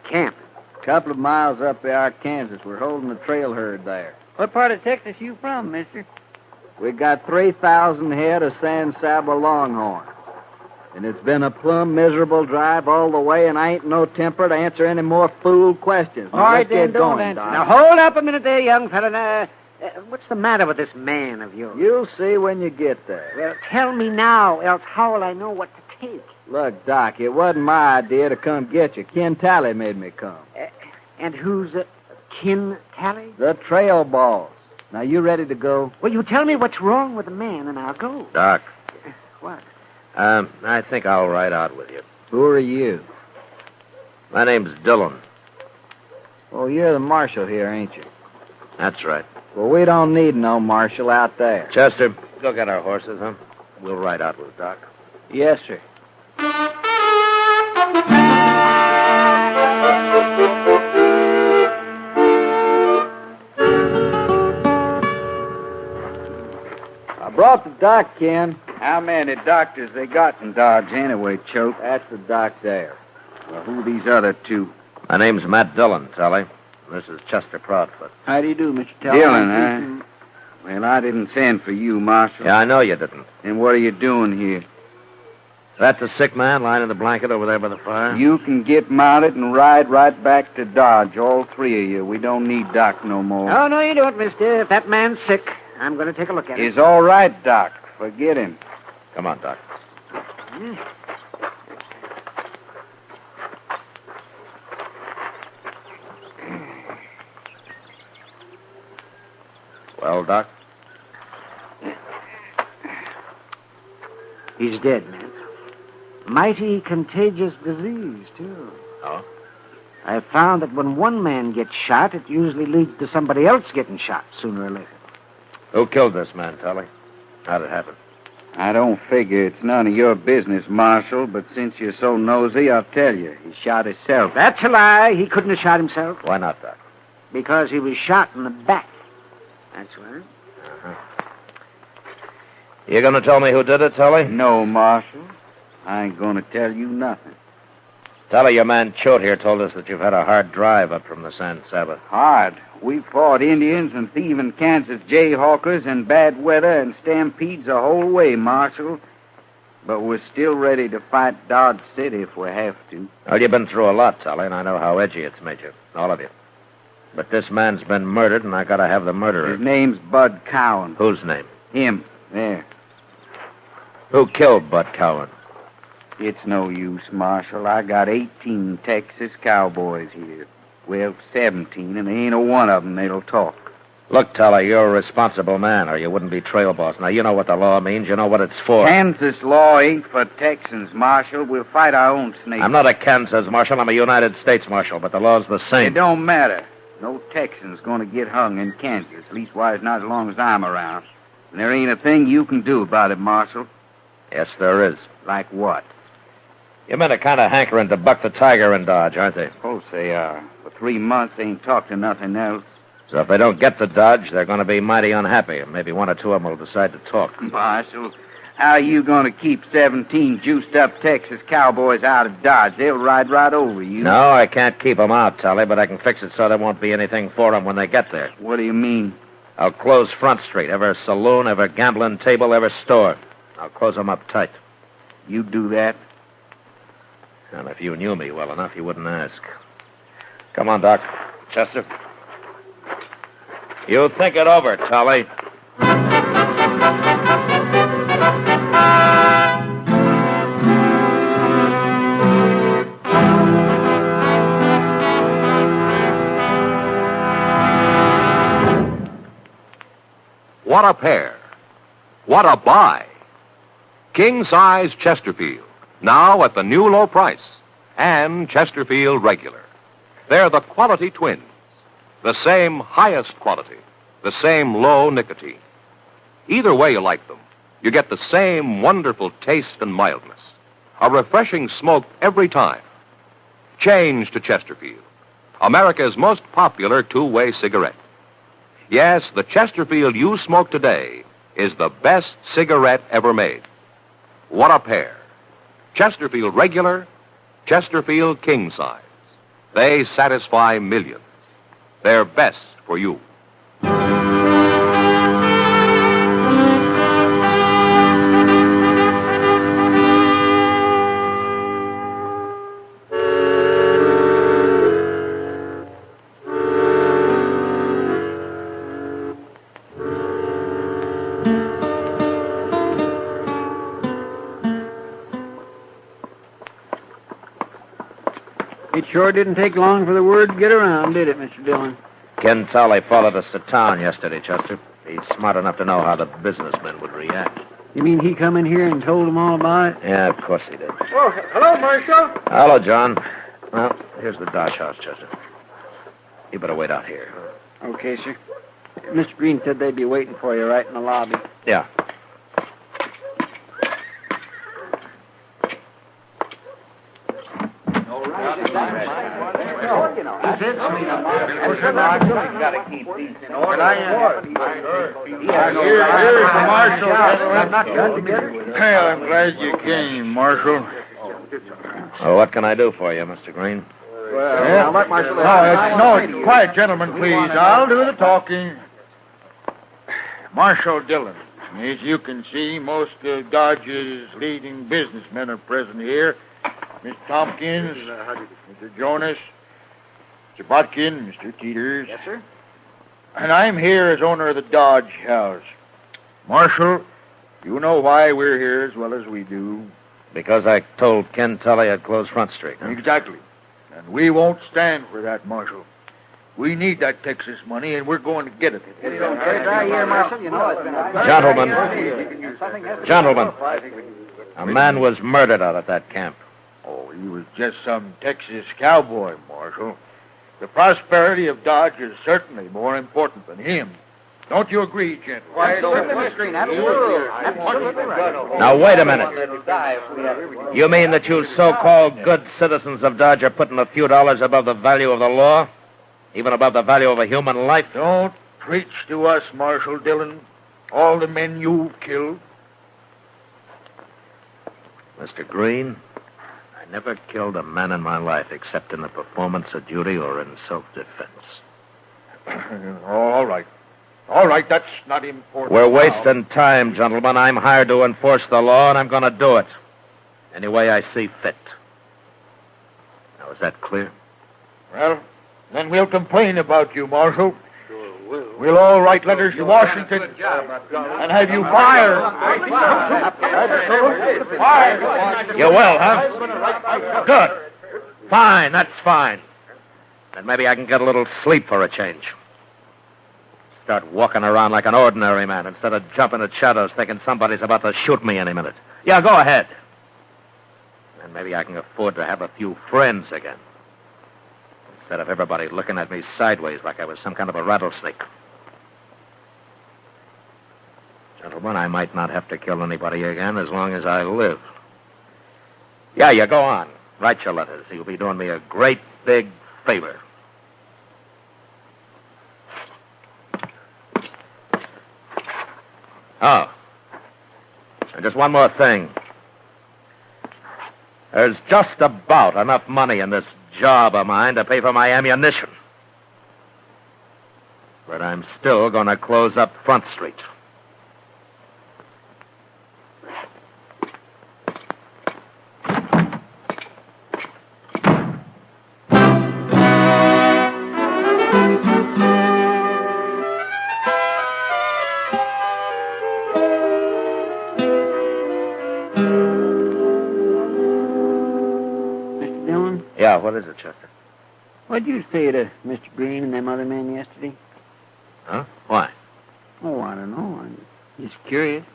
S10: Camp?
S4: Couple of miles up the Arkansas. We're holding a trail herd there.
S5: What part of Texas you from, mister?
S4: We got 3,000 head of San Saba Longhorn. And it's been a plumb miserable drive all the way, and I ain't no temper to answer any more fool questions.
S10: All right,
S4: let's
S10: then,
S4: get
S10: don't
S4: going,
S10: answer.
S4: Doc.
S10: Now, hold up a minute there, young fella. Now, what's the matter with this man of yours?
S4: You'll see when you get there.
S10: Well, tell me now, else how will I know what to take?
S4: Look, Doc, it wasn't my idea to come get you. Ken Tally made me come.
S10: And who's Kin Tally?
S4: The trail boss. Now, you ready to go?
S10: Well, you tell me what's wrong with the man, and I'll go.
S3: Doc.
S10: What?
S3: I think I'll ride out with you.
S4: Who are you?
S3: My name's Dillon.
S4: Oh, you're the marshal here, ain't you?
S3: That's right.
S4: Well, we don't need no marshal out there.
S3: Chester, go get our horses, huh? We'll ride out with Doc.
S4: Yes, sir. I brought the doc, Ken.
S5: How many doctors they got in Dodge anyway, Choke?
S4: That's the doc there.
S5: Well, who these other two?
S3: My name's Matt Dillon, Sally. This is Chester Proudfoot.
S4: How do you do, Mr.
S5: Dillon, huh? Well, I didn't send for you, Marshal.
S3: Yeah, I know you didn't.
S5: Then what are you doing here?
S3: That's the sick man lying in the blanket over there by the fire?
S5: You can get mounted and ride right back to Dodge, all three of you. We don't need Doc no more.
S10: Oh, no, you don't, mister. If that man's sick, I'm going to take a look at him.
S5: He's all right, Doc. Forget him.
S3: Come on, Doc. Well, Doc?
S10: He's dead, man. Mighty contagious disease, too.
S3: Oh?
S10: I've found that when one man gets shot, it usually leads to somebody else getting shot sooner or later.
S3: Who killed this man, Tully? How'd it happen?
S5: I don't figure it's none of your business, Marshal, but since you're so nosy, I'll tell you. He shot himself.
S10: That's a lie. He couldn't have shot himself.
S3: Why not, Doc?
S10: Because he was shot in the back. That's right.
S3: You gonna tell me who did it, Tully?
S5: No, Marshal. I ain't gonna tell you nothing.
S3: Tully, your man Choate here told us that you've had a hard drive up from the San Saba.
S5: Hard. We fought Indians and thieving Kansas jayhawkers and bad weather and stampedes the whole way, Marshal. But we're still ready to fight Dodge City if we have to.
S3: Well, you've been through a lot, Tully, and I know how edgy it's made you. All of you. But this man's been murdered, and I gotta have the murderer.
S5: His name's Bud Cowan.
S3: Whose name?
S5: Him. There.
S3: Who killed Bud Cowan?
S5: It's no use, Marshal. I got 18 Texas Cowboys here. Well, 17, and there ain't a one of them that'll talk.
S3: Look, Tully, you're a responsible man, or you wouldn't be trail boss. Now, you know what the law means. You know what it's for.
S5: Kansas law ain't for Texans, Marshal. We'll fight our own snakes.
S3: I'm not a Kansas marshal. I'm a United States marshal, but the law's the same.
S5: It don't matter. No Texan's gonna get hung in Kansas. Leastwise, not as long as I'm around. And there ain't a thing you can do about it, Marshal.
S3: Yes, there is.
S5: Like what?
S3: Your men are kind of hankering to buck the tiger in Dodge, aren't they?
S5: Of course they are. For 3 months, they ain't talked to nothing else.
S3: So if they don't get the Dodge, they're going to be mighty unhappy. And maybe one or two of them will decide to talk.
S5: Marshal, how are you going to keep 17 juiced-up Texas Cowboys out of Dodge? They'll ride right over you.
S3: No, I can't keep them out, Tully, but I can fix it so there won't be anything for them when they get there.
S5: What do you mean?
S3: I'll close Front Street. Every saloon, every gambling table, every store. I'll close them up tight.
S5: You do that?
S3: And if you knew me well enough, you wouldn't ask. Come on, Doc. Chester. You think it over, Tully.
S1: What a pair. What a buy. King-size Chesterfield, now at the new low price, and Chesterfield Regular. They're the quality twins, the same highest quality, the same low nicotine. Either way you like them, you get the same wonderful taste and mildness, a refreshing smoke every time. Change to Chesterfield, America's most popular two-way cigarette. Yes, the Chesterfield you smoke today is the best cigarette ever made. What a pair. Chesterfield Regular, Chesterfield King Size. They satisfy millions. They're best for you.
S4: It sure didn't take long for the word to get around, did it, Mr. Dillon?
S3: Ken Tully followed us to town yesterday, Chester. He's smart enough to know how the businessmen would react.
S4: You mean he come in here and told them all about it?
S3: Yeah, of course he did.
S11: Oh, hello, Marshal.
S3: Hello, John. Well, here's the Dodge house, Chester. You better wait out here.
S4: Okay, sir. Mr. Green said they'd be waiting for you right in the lobby.
S3: Yeah.
S9: Well, I'm glad you came, Marshal.
S3: Well, what can I do for you, Mr. Green?
S9: Well, let Marshal... No, quiet, gentlemen, please. I'll do the talking. Marshal Dillon. As you can see, most of Dodge's leading businessmen are present here. Mr. Tompkins, Mr. Jonas, Mr. Botkin, Mr. Teeters.
S4: Yes, sir.
S9: And I'm here as owner of the Dodge house. Marshal, you know why we're here as well as we do.
S3: Because I told Ken Tully I'd close Front Street. Huh?
S9: Exactly. And we won't stand for that, Marshal. We need that Texas money, and we're going to get it.
S3: Gentlemen, a man was murdered out at that camp.
S9: Oh, he was just some Texas cowboy, Marshal. The prosperity of Dodge is certainly more important than him. Don't you agree, gentlemen?
S3: Now, wait a minute. You mean that you so-called good citizens of Dodge are putting a few dollars above the value of the law? Even above the value of a human life?
S9: Don't preach to us, Marshal Dillon. All the men you've killed.
S3: Mr. Green, I never killed a man in my life except in the performance of duty or in self-defense.
S9: All right. All right, that's not important.
S3: We're wasting time, gentlemen. I'm hired to enforce the law, and I'm going to do it any way I see fit. Now, is that clear?
S9: Well, then we'll complain about you, Marshal. We'll all write letters to Washington and have you fired. Fired.
S3: You will, huh? Good. Fine, that's fine. Then maybe I can get a little sleep for a change. Start walking around like an ordinary man instead of jumping at shadows thinking somebody's about to shoot me any minute. Yeah, go ahead. And maybe I can afford to have a few friends again. Instead of everybody looking at me sideways like I was some kind of a rattlesnake. Gentlemen, I might not have to kill anybody again as long as I live. Yeah, you go on. Write your letters. You'll be doing me a great big favor. Oh. And just one more thing. There's just about enough money in this job of mine to pay for my ammunition. But I'm still going to close up Front Street. Yeah, what is it, Chester?
S4: What'd you say to Mr. Green and them other men yesterday?
S3: Huh? Why?
S4: Oh, I don't know. I'm just curious.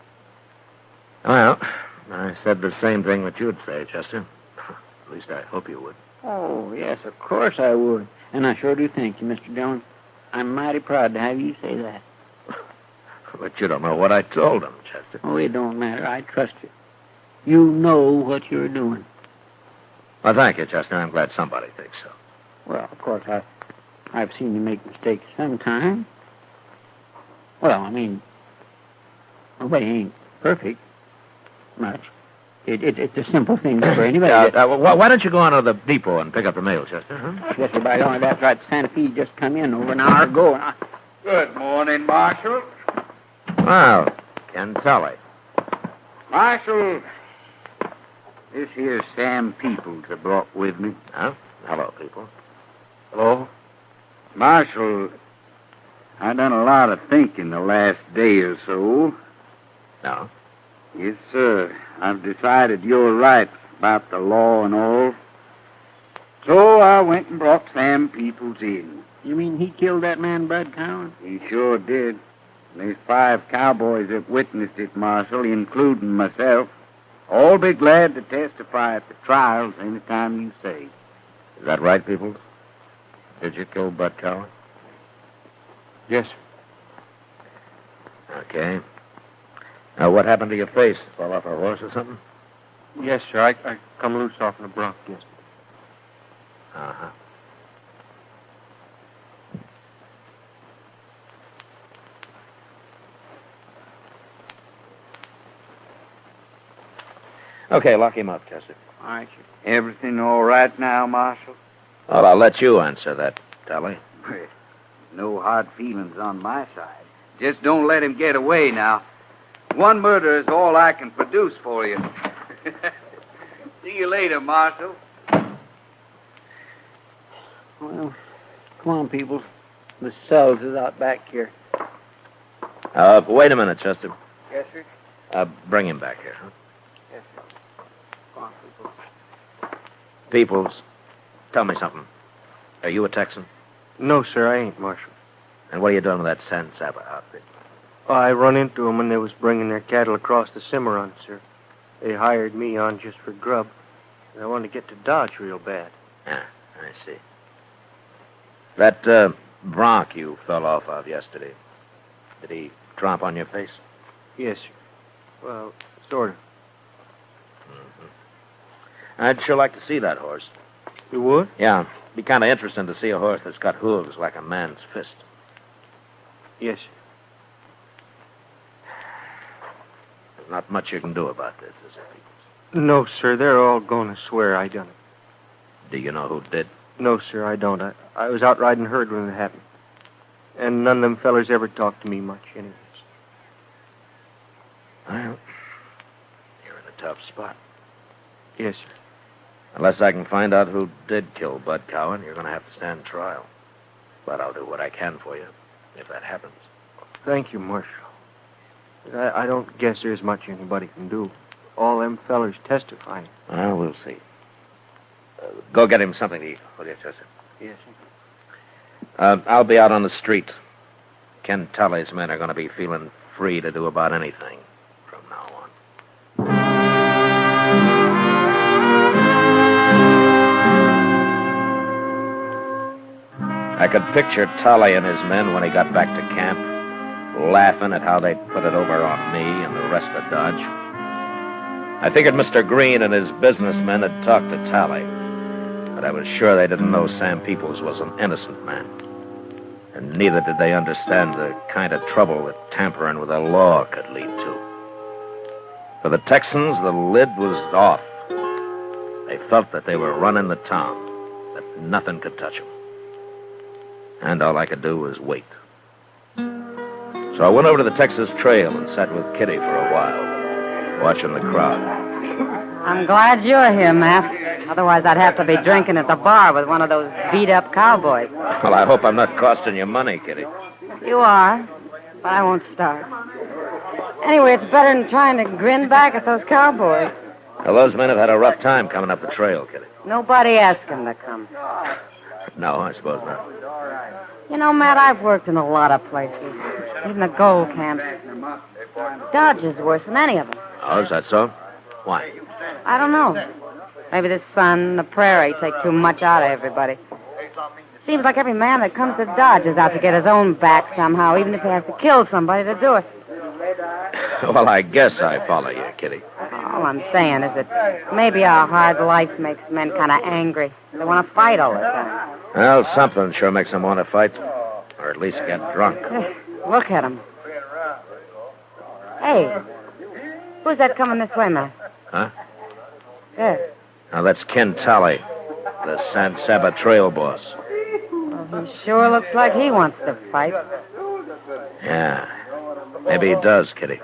S3: Well, I said the same thing that you'd say, Chester. At least I hope you would.
S4: Oh, yes, of course I would. And I sure do thank you, Mr. Dillon. I'm mighty proud to have you say that.
S3: But you don't know what I told them, Chester.
S4: Oh, it don't matter. I trust you. You know what you're doing.
S3: Well, thank you, Chester. I'm glad somebody thinks so.
S4: Well, of course, I've seen you make mistakes sometimes. Well, I mean, nobody ain't perfect. Much.
S11: It's a simple thing for anybody.
S3: Why don't you go on to the depot and pick up the mail, Chester? Huh?
S11: Yes, sir, by only that's right. Santa Fe just come in over an hour ago.
S8: Good morning, Marshal.
S3: Well, Ken Tully.
S8: Marshal, this here's Sam Peoples I brought with me.
S3: Huh? Hello, Peoples.
S8: Hello? Marshal, I done a lot of thinking the last day or so.
S3: No?
S8: Yes, sir. I've decided you're right about the law and all. So I went and brought Sam Peoples in.
S11: You mean he killed that man, Bud Cowan?
S8: He sure did. There's 5 cowboys that witnessed it, Marshal, including myself. All be glad to testify at the trials any time you say.
S3: Is that right, Peoples? Did you kill Bud Cowan?
S12: Yes,
S3: sir. Okay. Now, what happened to your face? Fall off a horse or something?
S12: Yes, sir. I come loose off in the bronc yesterday.
S3: Uh-huh. Okay, lock him up, Chester.
S8: All right, sir. Everything all right now, Marshal?
S3: Well, I'll let you answer that, Tully.
S8: No hard feelings on my side. Just don't let him get away now. One murder is all I can produce for you. See you later, Marshal.
S11: Well, come on, people. The cells is out back here.
S3: Wait a minute, Chester.
S11: Yes, sir.
S3: Bring him back here, huh?
S11: Yes, sir. Come on, people.
S3: Peoples, tell me something. Are you a Texan?
S12: No, sir, I ain't, Marshal.
S3: And what are you doing with that San Saba outfit?
S12: I run into them when they was bringing their cattle across the Cimarron, sir. They hired me on just for grub. And I wanted to get to Dodge real bad.
S3: Ah, I see. That, bronc you fell off of yesterday, did he tromp on your face?
S12: Yes, sir. Well, sort of.
S3: Mm-hmm. I'd sure like to see that horse.
S12: You would?
S3: Yeah. Be kind of interesting to see a horse that's got hooves like a man's fist.
S12: Yes, sir.
S3: There's not much you can do about this, is there, Peoples?
S12: No, sir. They're all going to swear I done it.
S3: Do you know who did?
S12: No, sir, I don't. I was out riding herd when it happened. And none of them fellers ever talked to me much, anyways.
S3: Well, you're in a tough spot.
S12: Yes, sir.
S3: Unless I can find out who did kill Bud Cowan, you're going to have to stand trial. But I'll do what I can for you, if that happens.
S12: Thank you, Marshal. I don't guess there's much anybody can do. All them fellers testifying.
S3: Well, we'll see. Go get him something to eat, will you, Chester?
S12: Yes, sir.
S3: I'll be out on the street. Ken Tully's men are going to be feeling free to do about anything from now on. I could picture Tully and his men when he got back to camp, laughing at how they'd put it over on me and the rest of Dodge. I figured Mr. Green and his businessmen had talked to Tully, but I was sure they didn't know Sam Peoples was an innocent man. And neither did they understand the kind of trouble that tampering with the law could lead to. For the Texans, the lid was off. They felt that they were running the town, that nothing could touch them. And all I could do was wait. So I went over to the Texas Trail and sat with Kitty for a while, watching the crowd.
S7: I'm glad you're here, Matt. Otherwise, I'd have to be drinking at the bar with one of those beat-up cowboys.
S3: Well, I hope I'm not costing you money, Kitty.
S7: You are, but I won't start. Anyway, it's better than trying to grin back at those cowboys.
S3: Well, those men have had a rough time coming up the trail, Kitty.
S7: Nobody asked them to come.
S3: No, I suppose not.
S7: You know, Matt, I've worked in a lot of places, even the gold camps. Dodge is worse than any of them.
S3: Oh, is that so? Why?
S7: I don't know. Maybe the sun and the prairie take too much out of everybody. Seems like every man that comes to Dodge is out to get his own back somehow, even if he has to kill somebody to do it.
S3: Well, I guess I follow you, Kitty.
S7: All I'm saying is that maybe our hard life makes men kind of angry. They want to fight all the time.
S3: Well, something sure makes them want to fight, or at least get drunk.
S7: Look at them. Hey, who's that coming this way, Matt?
S3: Huh?
S7: Dead.
S3: Now, that's Ken Talley, the San Saba trail boss.
S7: Well, he sure looks like he wants to fight.
S3: Yeah. Maybe he does, Kitty.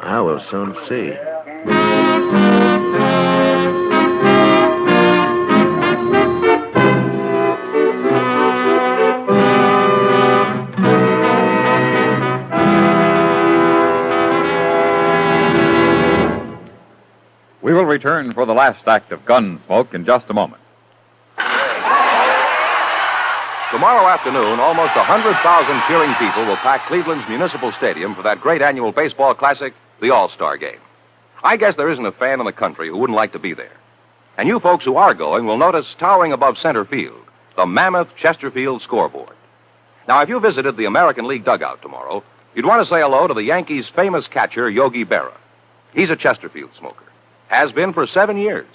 S3: I will soon see.
S2: We will return for the last act of Gunsmoke in just a moment.
S1: Tomorrow afternoon, almost 100,000 cheering people will pack Cleveland's Municipal Stadium for that great annual baseball classic, the All-Star Game. I guess there isn't a fan in the country who wouldn't like to be there. And you folks who are going will notice towering above center field, the mammoth Chesterfield scoreboard. Now, if you visited the American League dugout tomorrow, you'd want to say hello to the Yankees' famous catcher, Yogi Berra. He's a Chesterfield smoker. Has been for 7 years.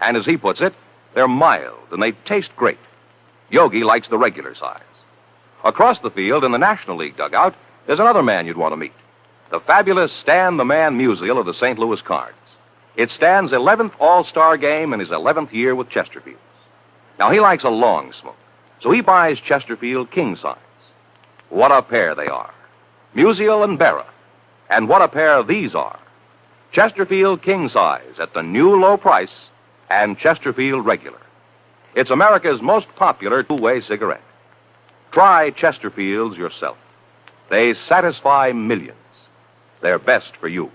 S1: And as he puts it, they're mild and they taste great. Yogi likes the regular size. Across the field in the National League dugout, there's another man you'd want to meet. The fabulous Stan the Man Musial of the St. Louis Cards. It's Stan's 11th All-Star game and his 11th year with Chesterfields. Now, he likes a long smoke, so he buys Chesterfield king size. What a pair they are. Musial and Berra. And what a pair these are. Chesterfield king size at the new low price and Chesterfield regular. It's America's most popular two-way cigarette. Try Chesterfields yourself. They satisfy millions. They're best for you.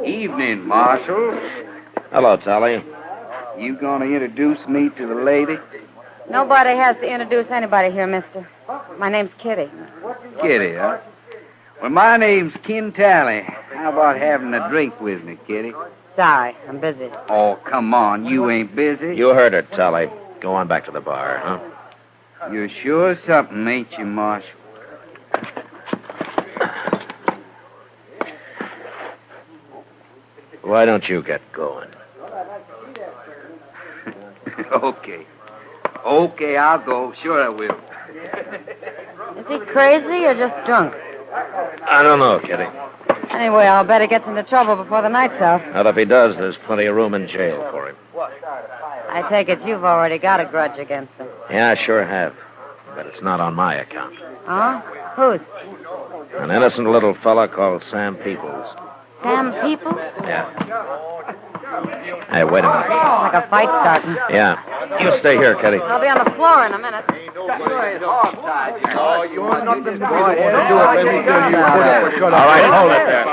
S5: Evening, Marshal.
S3: Hello, Tally.
S5: You gonna introduce me to the lady?
S7: Nobody has to introduce anybody here, mister. My name's Kitty.
S5: Kitty, huh? Well, my name's Ken Talley. How about having a drink with me, Kitty?
S7: Sorry, I'm busy.
S5: Oh, come on. You ain't busy.
S3: You heard her, Tally. Go on back to the bar, huh?
S5: You're sure something, ain't you, Marshal?
S3: Why don't you get going?
S5: Okay. Okay, I'll go. Sure I will.
S7: Is he crazy or just drunk?
S3: I don't know, Kitty.
S7: Anyway, I'll bet he gets into trouble before the night's out.
S3: Well, if he does, there's plenty of room in jail for him.
S7: I take it you've already got a grudge against him.
S3: Yeah, I sure have. But it's not on my account.
S7: Huh? Whose?
S3: An innocent little fella called Sam Peoples.
S7: Sam Peoples?
S3: Yeah. Hey, wait a minute.
S7: Like a fight starting.
S3: Yeah. You stay here, Kitty.
S7: I'll be on the floor in a minute.
S8: Oh, you want nothing to do
S3: All right, hold it there.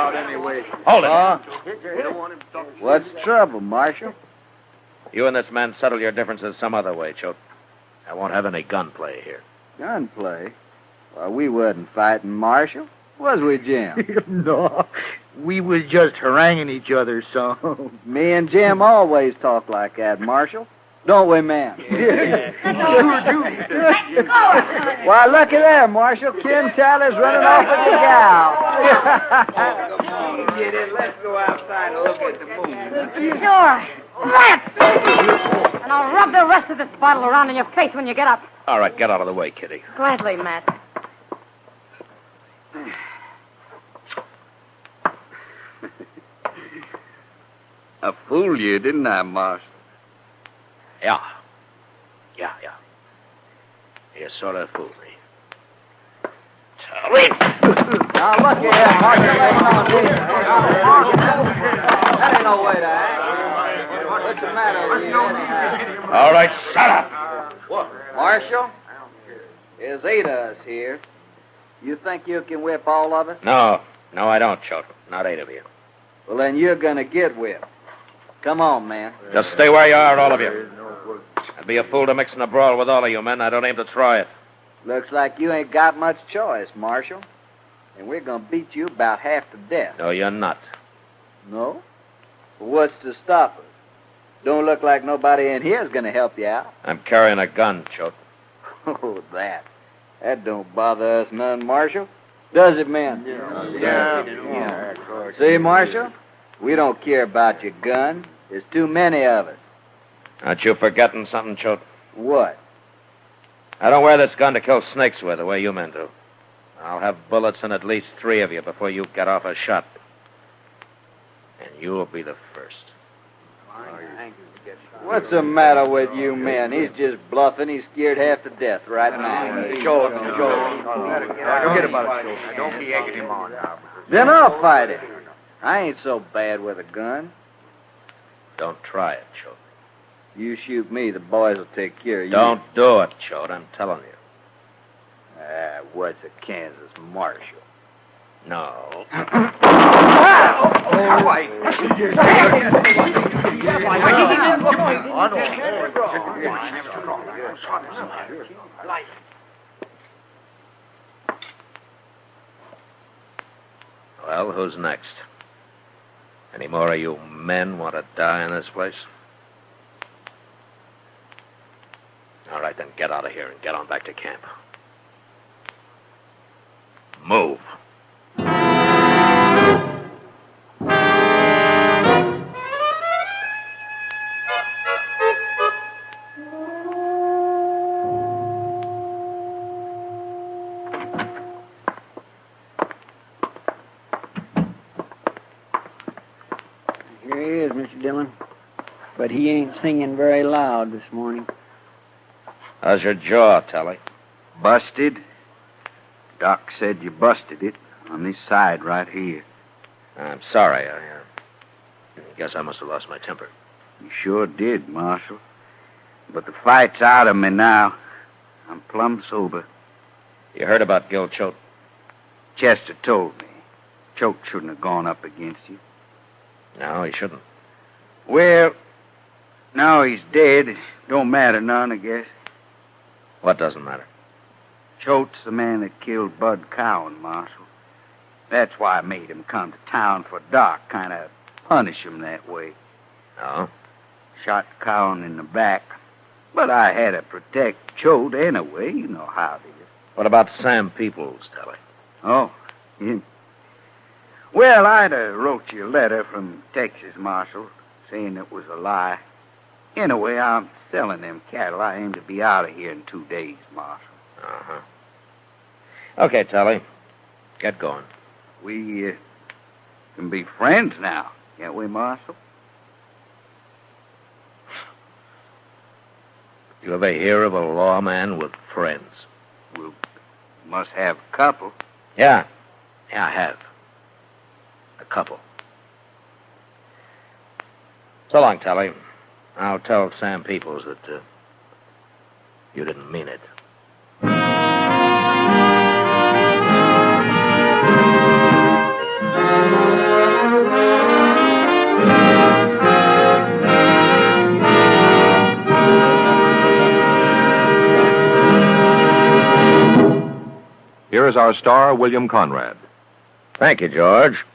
S3: Hold it.
S4: What's the trouble, Marshal?
S3: You and this man settle your differences some other way, Choate. I won't have any gunplay here.
S4: Gunplay? Well, we wasn't fighting, Marshal. Was we, Jim?
S11: No, we was just haranguing each other, so.
S4: Me and Jim always talk like that, Marshal. Don't we, ma'am? Why, looky there, Marshal. Ken Talley's running off with the gal.
S5: Get in. Let's go outside and look at the moon.
S7: Sure. Let's! And I'll rub the rest of this bottle around in your face when you get up.
S3: All right, get out of the way, Kitty.
S7: Gladly, Matt.
S5: I fooled you, didn't I, Marshal?
S3: Yeah. You sort of fooled me. Tally!
S4: Now, look here, Marshal. That ain't no way to act. What's the matter with you, anyhow?
S3: All right, shut up.
S4: Marshal, there's 8 of us here. You think you can whip all of us?
S3: No, I don't, Choate. Not 8 of you.
S4: Well, then you're going to get whipped. Come on, man.
S3: Just stay where you are, all of you. I'd be a fool to mix in a brawl with all of you men. I don't aim to try it.
S4: Looks like you ain't got much choice, Marshal. And we're going to beat you about half to death.
S3: No, you're not.
S4: No? Well, what's to stop us? Don't look like nobody in here is going to help you out.
S3: I'm carrying a gun, Choate.
S4: Oh, that. That don't bother us none, Marshal. Does it, men?
S8: Yeah, of course.
S4: See, Marshal? We don't care about your gun. There's too many of us.
S3: Aren't you forgetting something, Choate?
S4: What?
S3: I don't wear this gun to kill snakes with the way you men do. I'll have bullets in at least 3 of you before you get off a shot. And you'll be the first.
S4: What's the matter with you men? He's just bluffing. He's scared half to death right now.
S8: Joe. Forget about it, Joe. Don't be egging him on now.
S4: Then I'll fight him. I ain't so bad with a gun.
S3: Don't try it, Choate.
S4: You shoot me, the boys will take care of you.
S3: Don't do it, Choate. I'm telling you.
S4: What's a Kansas Marshal?
S3: No. Well, who's next? Any more of you men want to die in this place? All right, then get out of here and get on back to camp. Move.
S11: Here he is, Mr. Dillon. But he ain't singing very loud this morning.
S3: How's your jaw, Telly?
S5: Busted? Doc said you busted it on this side right here.
S3: I'm sorry. I guess I must have lost my temper.
S5: You sure did, Marshal. But the fight's out of me now. I'm plumb sober.
S3: You heard about Gil Choate?
S5: Chester told me. Choate shouldn't have gone up against you.
S3: No, he shouldn't.
S5: Well, now he's dead. It don't matter none, I guess.
S3: What doesn't matter?
S5: Choate's the man that killed Bud Cowan, Marshal. That's why I made him come to town for Doc, kind of punish him that way.
S3: Oh?
S5: Shot Cowan in the back. But I had to protect Choate anyway. You know how it is.
S3: What about Sam Peoples, Telly?
S5: Oh, him. Well, I'd have wrote you a letter from Texas, Marshal, saying it was a lie. Anyway, I'm selling them cattle. I aim to be out of here in 2 days, Marshal.
S3: Uh-huh. Okay, Telly. Get going.
S5: We can be friends now, can't we, Marshal?
S3: You ever hear of a lawman with friends?
S5: We must have a couple.
S3: Yeah. Yeah, I have. A couple. So long, Telly. I'll tell Sam Peoples that you didn't mean it.
S2: Here is our star, William Conrad.
S3: Thank you, George.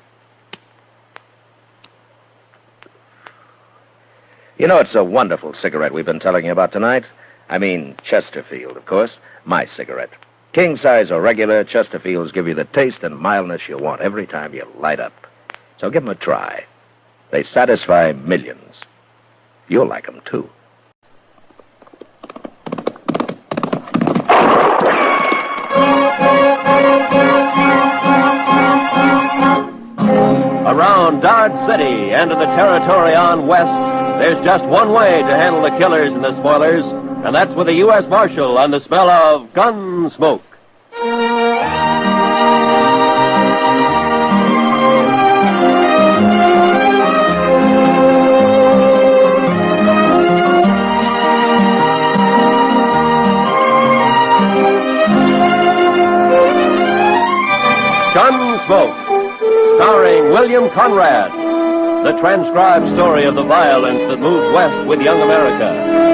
S3: You know, it's a wonderful cigarette we've been telling you about tonight. I mean, Chesterfield, of course. My cigarette. King size or regular, Chesterfields give you the taste and mildness you want every time you light up. So give them a try. They satisfy millions. You'll like them, too.
S17: Around Dodge City and in the territory on west, there's just one way to handle the killers and the spoilers, and that's with a U.S. Marshal on the smell of Gunsmoke. Gunsmoke, starring William Conrad. The transcribed story of the violence that moved west with young America.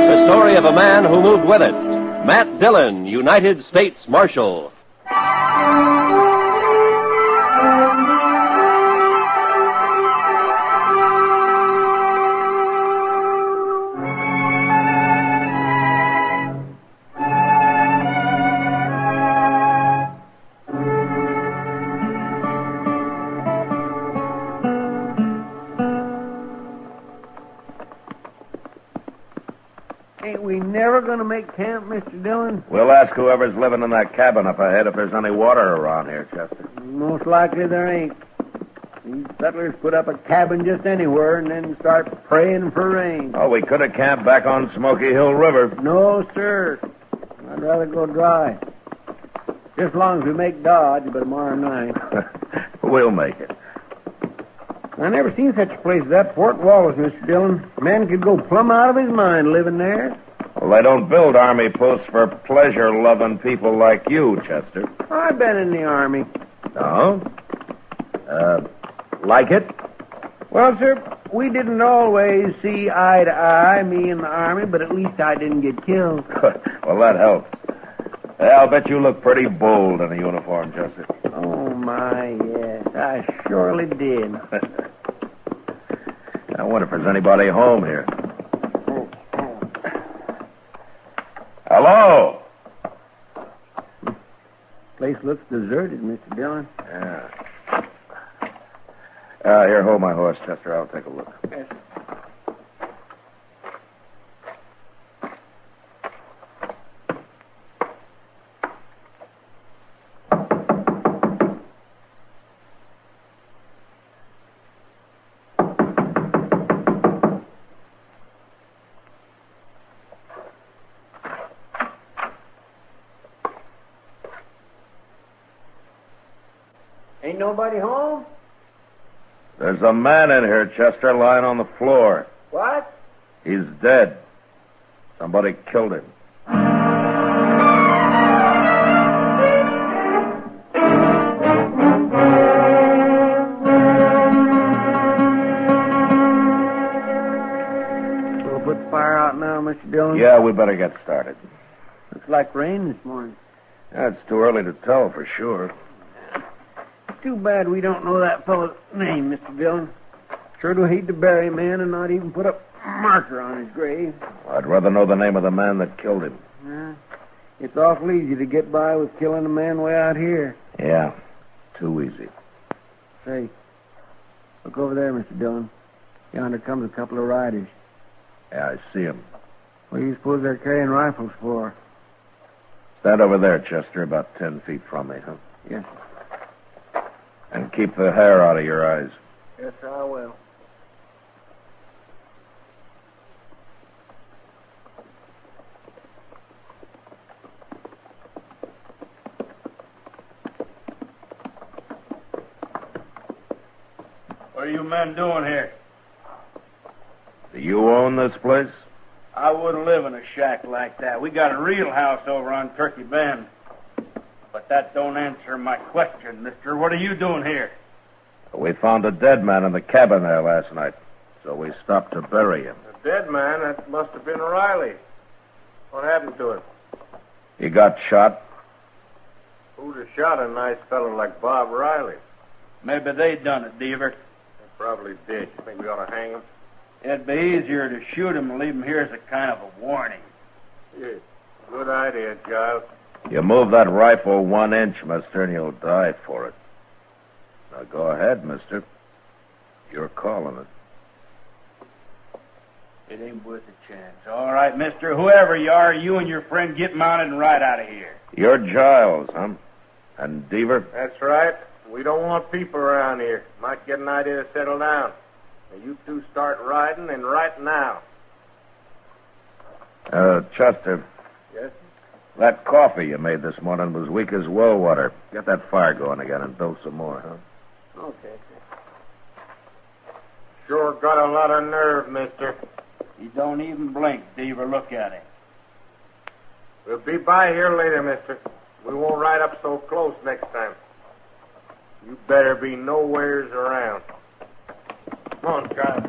S17: The story of a man who moved with it. Matt Dillon, United States Marshal.
S18: Ain't we never going to make camp, Mr. Dillon?
S3: We'll ask whoever's living in that cabin up ahead if there's any water around here, Chester.
S18: Most likely there ain't. These settlers put up a cabin just anywhere and then start praying for rain.
S3: Oh, we could have camped back on Smoky Hill River.
S18: No, sir. I'd rather go dry. Just as long as we make Dodge by tomorrow night.
S3: We'll make it.
S18: I never seen such a place as that Fort Wallace, Mr. Dillon. Man could go plumb out of his mind living there.
S3: Well, they don't build army posts for pleasure-loving people like you, Chester.
S18: I've been in the Army.
S3: No? Like it?
S18: Well, sir, we didn't always see eye to eye, me and the Army, but at least I didn't get killed.
S3: Well, that helps. I'll bet you look pretty bold in a uniform, Chester.
S18: Oh, my, yes. I surely did.
S3: I wonder if there's anybody home here. Hello?
S18: Place looks deserted, Mr. Dillon.
S3: Yeah. Here, hold my horse, Chester. I'll take a look.
S18: Yes. Ain't nobody home?
S3: There's a man in here, Chester, lying on the floor.
S18: What?
S3: He's dead. Somebody killed him.
S18: We'll put the fire out now, Mr. Dillon.
S3: Yeah, we better get started.
S18: Looks like rain this morning.
S3: Yeah, it's too early to tell for sure.
S18: Too bad we don't know that fellow's name, Mr. Dillon. Sure do hate to bury a man and not even put a marker on his grave.
S3: I'd rather know the name of the man that killed him.
S18: It's awful easy to get by with killing a man way out here.
S3: Yeah, too easy.
S18: Say, look over there, Mr. Dillon. Yonder comes a couple of riders.
S3: Yeah, I see him.
S18: What do you suppose they're carrying rifles for?
S3: Stand over there, Chester, about 10 feet from me, huh?
S18: Yes.
S3: And keep the hair out of your eyes.
S18: Yes, I will.
S19: What are you men doing here?
S3: Do you own this place?
S19: I wouldn't live in a shack like that. We got a real house over on Turkey Bend. But that don't answer my question, mister. What are you doing here?
S3: We found a dead man in the cabin there last night, so we stopped to bury him.
S19: A dead man? That must have been Riley. What happened to him?
S3: He got shot.
S19: Who'd have shot a nice fellow like Bob Riley? Maybe they done it, Deaver. They probably did. You think we ought to hang him? It'd be easier to shoot him and leave him here as a kind of a warning. Yeah, good idea, Giles.
S3: You move that rifle 1 inch, mister, and you'll die for it. Now go ahead, mister. You're calling it.
S19: It ain't worth a chance. All right, mister. Whoever you are, you and your friend get mounted and ride out of here.
S3: You're Giles, huh? And Deaver?
S19: That's right. We don't want people around here. Might get an idea to settle down. Now, you two start riding, and right now.
S3: Chester.
S19: Yes?
S3: That coffee you made this morning was weak as well water. Get that fire going again and build some more, huh?
S19: Okay. Sure got a lot of nerve, mister. He don't even blink, Deaver. Look at him. We'll be by here later, mister. We won't ride up so close next time. You better be nowheres around. Come on, Giles.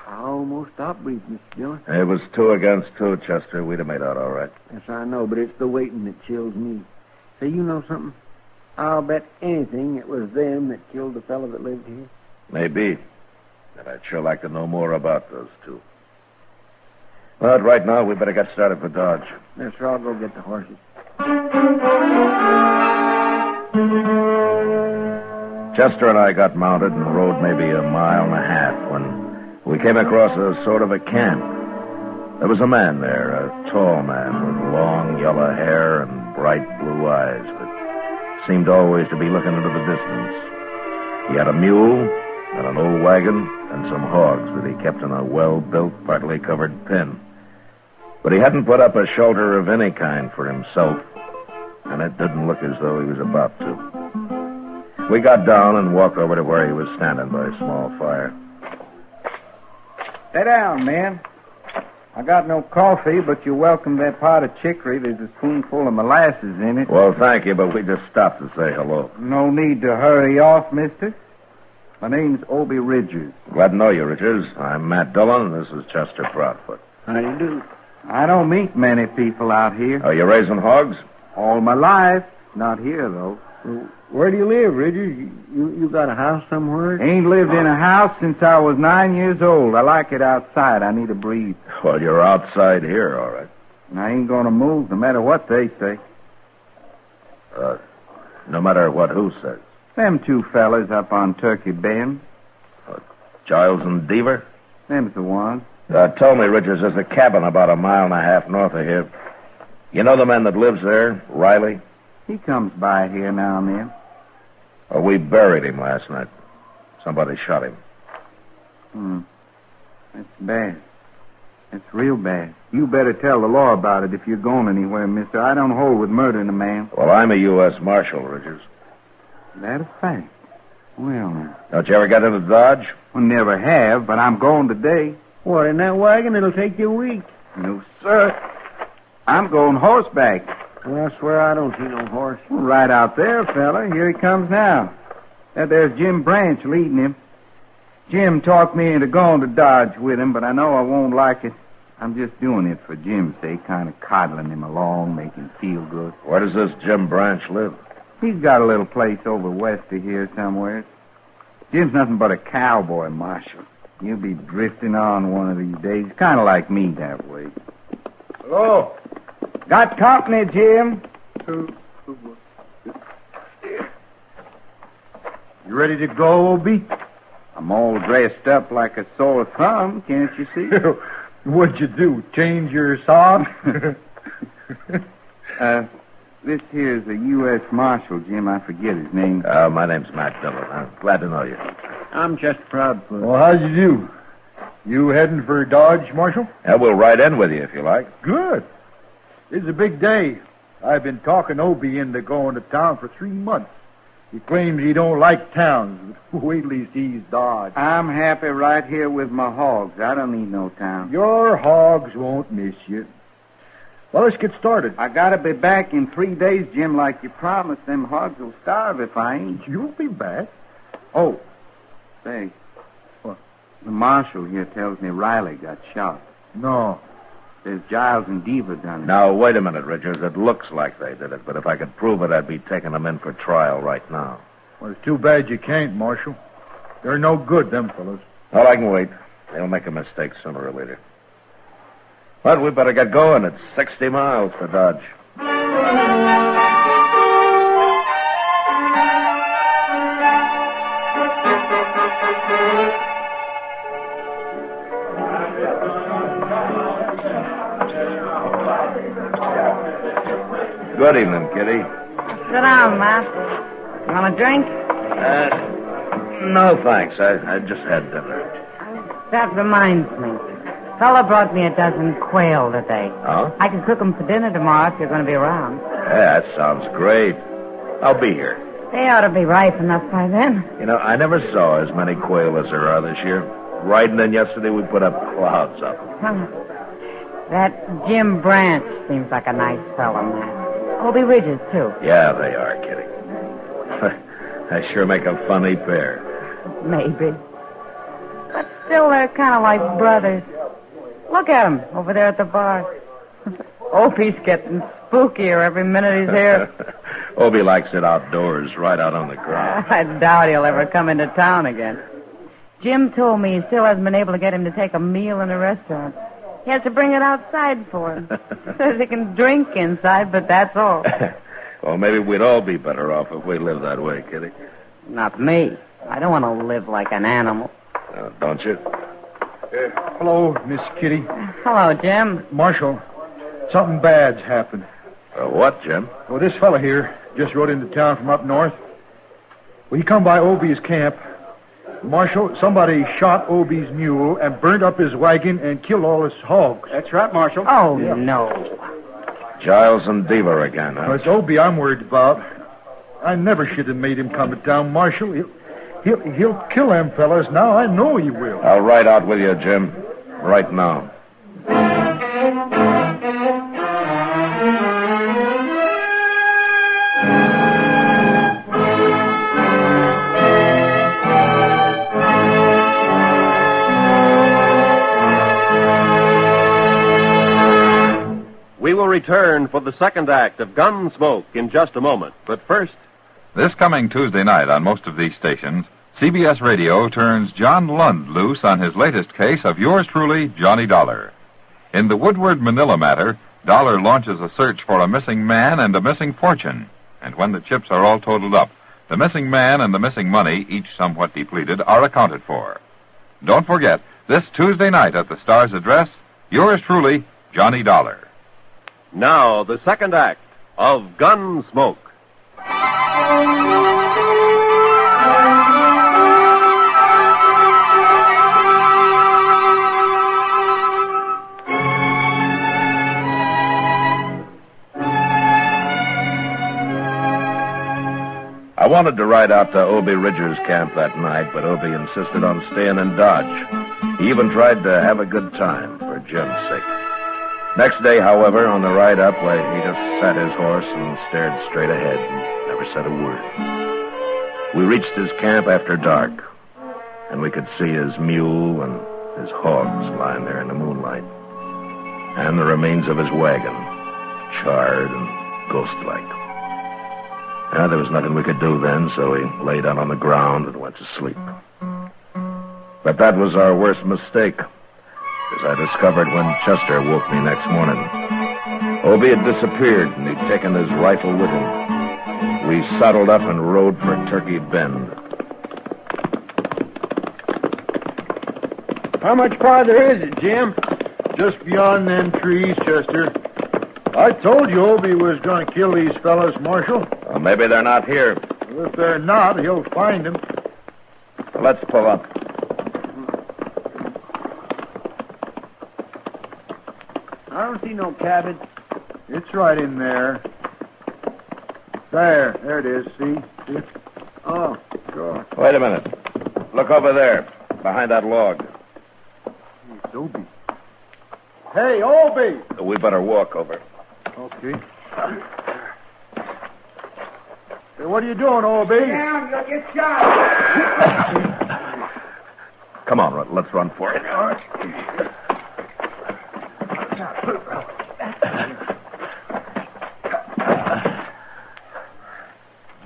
S18: I almost stopped breathing, Mr. Dillon.
S3: It was 2 against 2, Chester. We'd have made out all right.
S18: Yes, I know, but it's the waiting that chills me. Say, you know something? I'll bet anything it was them that killed the fellow that lived here.
S3: Maybe. But I'd sure like to know more about those two. But right now, we better get started for Dodge.
S18: Yes, sir, I'll go get the horses.
S3: Chester and I got mounted and rode maybe a mile and a half when we came across a sort of a camp. There was a man there, a tall man with long yellow hair and bright blue eyes that seemed always to be looking into the distance. He had a mule and an old wagon and some hogs that he kept in a well-built, partly covered pen. But he hadn't put up a shelter of any kind for himself, and it didn't look as though he was about to. We got down and walked over to where he was standing by a small fire.
S20: Sit down, man. I got no coffee, but you're welcome to that pot of chicory. There's a spoonful of molasses in it.
S3: Well, thank you, but we just stopped to say hello.
S20: No need to hurry off, mister. My name's Obie Ridgers.
S3: Glad to know you, Richards. I'm Matt Dillon, and this is Chester Proudfoot.
S20: How do you do? I don't meet many people out here.
S3: Are you raising hogs?
S20: All my life. Not here, though. Where do you live, Ridgers? You got a house somewhere? Ain't lived in a house since I was 9 years old. I like it outside. I need to breathe.
S3: Well, you're outside here, all right.
S20: I ain't gonna move no matter what they say.
S3: No matter what who says?
S20: Them two fellas up on Turkey Bend.
S3: Giles and Deaver?
S20: Them's the ones.
S3: Tell me, Richards, there's a cabin about a mile and a half north of here. You know the man that lives there, Riley?
S20: He comes by here now and then.
S3: Oh, we buried him last night. Somebody shot him.
S20: That's bad. That's real bad. You better tell the law about it if you're going anywhere, mister. I don't hold with murdering a man.
S3: Well, I'm a U.S. Marshal, Richards.
S20: That a fact. Well, now.
S3: Don't you ever get into Dodge?
S20: Well, never have, but I'm going today. What, in that wagon? It'll take you a week. No, sir. I'm going horseback. Well, I swear I don't see no horse. Well, right out there, fella. Here he comes now. There's Jim Branch leading him. Jim talked me into going to Dodge with him, but I know I won't like it. I'm just doing it for Jim's sake, kind of coddling him along, make him feel good.
S3: Where does this Jim Branch live?
S20: He's got a little place over west of here somewhere. Jim's nothing but a cowboy, Marshal. You'll be drifting on one of these days, kind of like me that way. Hello. Got company, Jim.
S18: You ready to go, Obie?
S20: I'm all dressed up like a sore thumb, can't you see?
S18: What'd you do, change your socks?
S20: This here's a U.S. Marshal, Jim. I forget his name.
S3: My name's Matt Dillon. I'm glad to know you.
S20: I'm Chester Proudfoot.
S18: Well, how you do? You heading for Dodge, Marshal?
S3: Yeah, we'll ride in with you if you like.
S18: Good. It's a big day. I've been talking Obie into going to town for 3 months. He claims he don't like towns. Wait till he sees Dodge.
S20: I'm happy right here with my hogs. I don't need no town.
S18: Your hogs won't miss you. Well, let's get started.
S20: I gotta be back in 3 days, Jim, like you promised. Them hogs will starve if I ain't.
S18: You'll be back.
S20: Oh, say, what? The marshal here tells me Riley got shot.
S18: No.
S20: There's Giles and Deaver done it.
S3: Now, wait a minute, Richards. It looks like they did it, but if I could prove it, I'd be taking them in for trial right now.
S18: Well, it's too bad you can't, Marshal. They're no good, them fellas.
S3: Well, I can wait. They'll make a mistake sooner or later. But we better get going. It's 60 miles to Dodge. Good evening, Kitty.
S7: Sit down, Matt. You want a drink?
S3: No, thanks. I just had dinner.
S7: That reminds me. Fella brought me a dozen quail today.
S3: Oh?
S7: I can cook them for dinner tomorrow if you're going to be around.
S3: Yeah, that sounds great. I'll be here.
S7: They ought to be ripe enough by then.
S3: You know, I never saw as many quail as there are this year. Riding in yesterday, we put up clouds of them.
S7: That Jim Branch seems like a nice fellow, Matt. Obie Ridges, too.
S3: Yeah, they are, Kitty. They sure make a funny pair.
S7: Maybe. But still, they're kind of like brothers. Look at him over there at the bar. Opie's getting spookier every minute he's here.
S3: Obie likes it outdoors, right out on the ground.
S7: I doubt he'll ever come into town again. Jim told me he still hasn't been able to get him to take a meal in a restaurant. He has to bring it outside for him. Says he can drink inside, but that's all.
S3: Well, maybe we'd all be better off if we lived that way, Kitty.
S5: Not me. I don't want to live like an animal.
S3: Don't you?
S18: Hello, Miss Kitty.
S7: Hello, Jim.
S18: Marshal, something bad's happened.
S3: What, Jim?
S18: Well, this fella here just rode into town from up north. Well, he come by Obie's camp. Marshal, somebody shot Obie's mule and burnt up his wagon and killed all his hogs.
S11: That's right, Marshal.
S7: Oh, no.
S3: Giles and Deaver again, huh?
S18: Well, it's Obie I'm worried about. I never should have made him come to town, Marshal. He'll kill them fellas now. I know he will.
S3: I'll ride out with you, Jim. Right now.
S17: We will return for the second act of Gunsmoke in just a moment. But first...
S2: This coming Tuesday night on most of these stations, CBS Radio turns John Lund loose on his latest case of yours truly, Johnny Dollar. In the Woodward Manila matter, Dollar launches a search for a missing man and a missing fortune. And when the chips are all totaled up, the missing man and the missing money, each somewhat depleted, are accounted for. Don't forget, this Tuesday night at the Star's address, yours truly, Johnny Dollar.
S17: Now, the second act of Gunsmoke.
S3: I wanted to ride out to Obie Ridger's camp that night, but Obie insisted on staying in Dodge. He even tried to have a good time for Jim's sake. Next day, however, on the ride up, he just sat his horse and stared straight ahead and never said a word. We reached his camp after dark, and we could see his mule and his hogs lying there in the moonlight, and the remains of his wagon, charred and ghost-like. There was nothing we could do then, so we lay down on the ground and went to sleep. But that was our worst mistake, as I discovered when Chester woke me next morning. Obie had disappeared, and he'd taken his rifle with him. We saddled up and rode for Turkey Bend.
S18: How much farther is it, Jim? Just beyond them trees, Chester. I told you Obie was going to kill these fellas, Marshal.
S3: Well, maybe they're not here.
S18: Well, if they're not, he'll find them.
S3: Let's pull up.
S20: I don't see no cabin.
S18: It's right in there. There it is, see? Oh, God.
S3: Wait a minute. Look over there, behind that log.
S18: It's Obie. Hey, Obie!
S3: We better walk over.
S18: Okay. Hey, what are you doing, Obie?
S20: Down, you'll get shot.
S3: Come on, let's run for it.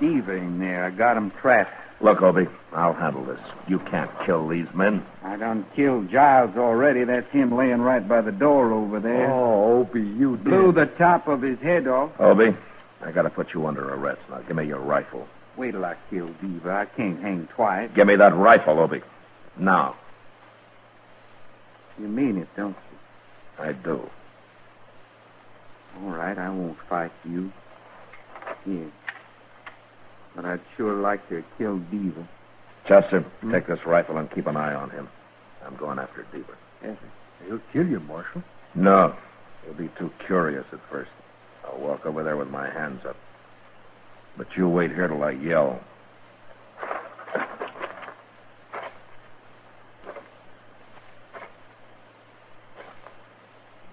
S20: Diva in there. I got him trapped.
S3: Look, Obie, I'll handle this. You can't kill these men.
S20: I done killed Giles already. That's him laying right by the door over there.
S18: Oh, Obie, you did.
S20: Blew the top of his head off.
S3: Obie, I gotta put you under arrest. Now, give me your rifle.
S20: Wait till I kill Diva. I can't hang twice.
S3: Give me that rifle, Obie. Now.
S20: You mean it, don't you?
S3: I do.
S20: All right, I won't fight you. Yeah. But I'd sure like to kill Diva.
S3: Chester, take this rifle and keep an eye on him. I'm going after Deaver.
S20: Yes,
S18: He'll kill you, Marshal.
S3: No. He'll be too curious at first. I'll walk over there with my hands up. But you wait here till I yell.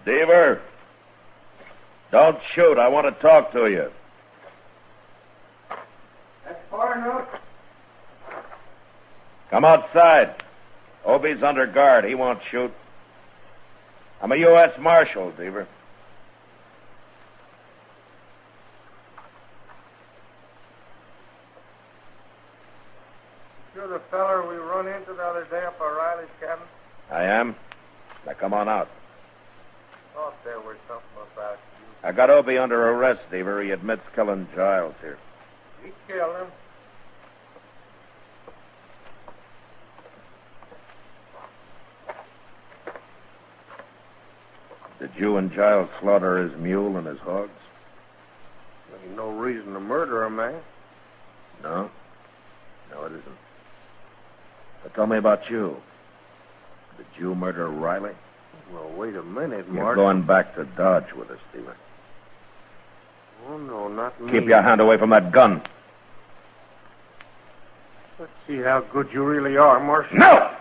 S3: Deaver! Don't shoot. I want to talk to you.
S20: That's far enough.
S3: Come outside. Obie's under guard. He won't shoot. I'm a U.S. Marshal, Deaver.
S19: You're the feller we run into the other day up at Riley's cabin?
S3: I am. Now come on out.
S19: Thought there was something about you.
S3: I got Obie under arrest, Deaver. He admits killing Giles here.
S19: You killed him.
S3: you and Giles slaughter his mule and his hogs?
S19: Ain't no reason to murder a man.
S3: No? No, it isn't. But tell me about you. Did you murder Riley?
S19: Well, wait a minute,
S3: You're
S19: Mark.
S3: going back to Dodge with us, Stephen.
S19: Oh, no, not me.
S3: Keep your hand away from that gun.
S19: Let's see how good you really are, Marshal.
S3: No!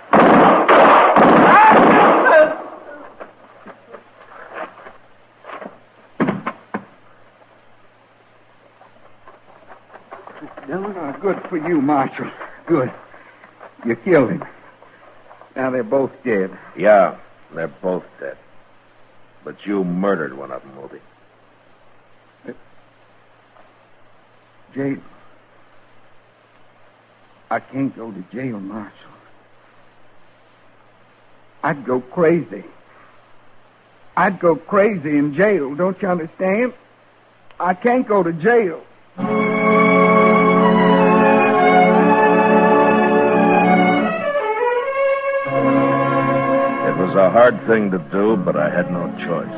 S20: Dillon, good for you, Marshal. Good. You killed him. Now they're both dead.
S3: Yeah, they're both dead. But you murdered one of them, Obie.
S20: Jail. I can't go to jail, Marshal. I'd go crazy. I'd go crazy in jail, don't you understand? I can't go to jail.
S3: It was a hard thing to do, but I had no choice.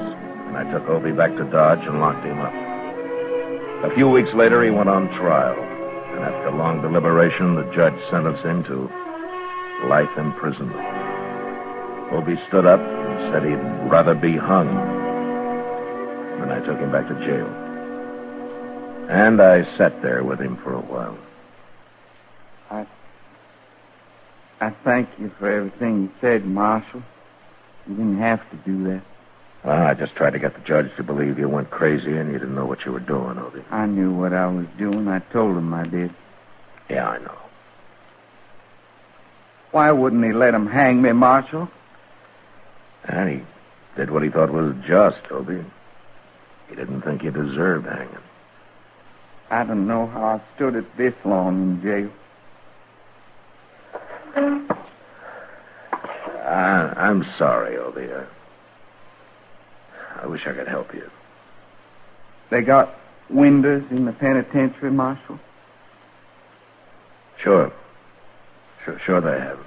S3: And I took Obie back to Dodge and locked him up. A few weeks later, he went on trial. And after long deliberation, the judge sentenced him to life imprisonment. Obie stood up and said he'd rather be hung. Then I took him back to jail. And I sat there with him for a while.
S20: I thank you for everything you said, Marshal. You didn't have to do that.
S3: Well, I just tried to get the judge to believe you went crazy and you didn't know what you were doing, Obie.
S20: I knew what I was doing. I told him I did.
S3: Yeah, I know.
S20: Why wouldn't he let him hang me, Marshal?
S3: And he did what he thought was just, Obie. He didn't think you deserved hanging.
S20: I don't know how I stood it this long in jail.
S3: I'm sorry, Obie. I wish I could help you.
S20: They got windows in the penitentiary, Marshal?
S3: Sure they have.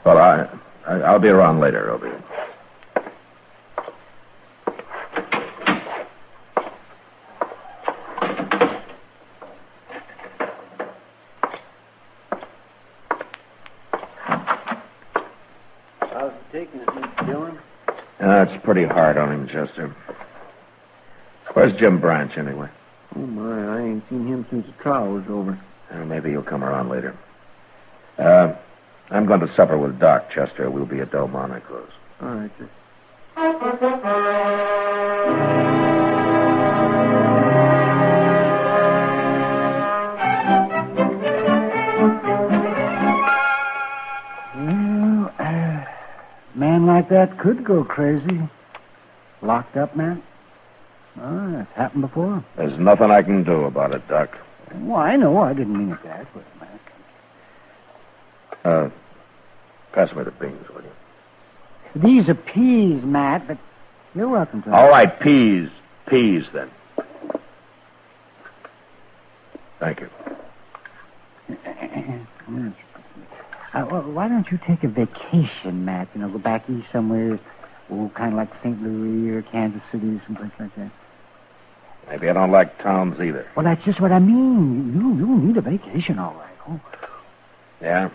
S3: Well, I'll be around later, Obie.
S10: How's it taking it, Mr. Dillon?
S3: It's pretty hard on him, Chester. Where's Jim Branch, anyway?
S10: Oh, my, I ain't seen him since the trial was over.
S3: Maybe he'll come around later. I'm going to supper with Doc, Chester. We'll be at Delmonico's.
S10: All right, sir.
S11: Well, man like that could go crazy. Locked up, man? Oh, that's happened before.
S3: There's nothing I can do about it, Doc.
S11: Well, I know. I didn't mean it that way, Matt.
S3: Pass me the beans, will you?
S11: These are peas, Matt, but you're welcome to them.
S3: All right, peas. Peas, then. Thank you.
S11: Well, why don't you take a vacation, Matt? You know, go back east somewhere, kind of like St. Louis or Kansas City, someplace like that.
S3: Maybe I don't like towns either.
S11: Well, that's just what I mean. You need a vacation, all right. Oh.
S3: Yeah?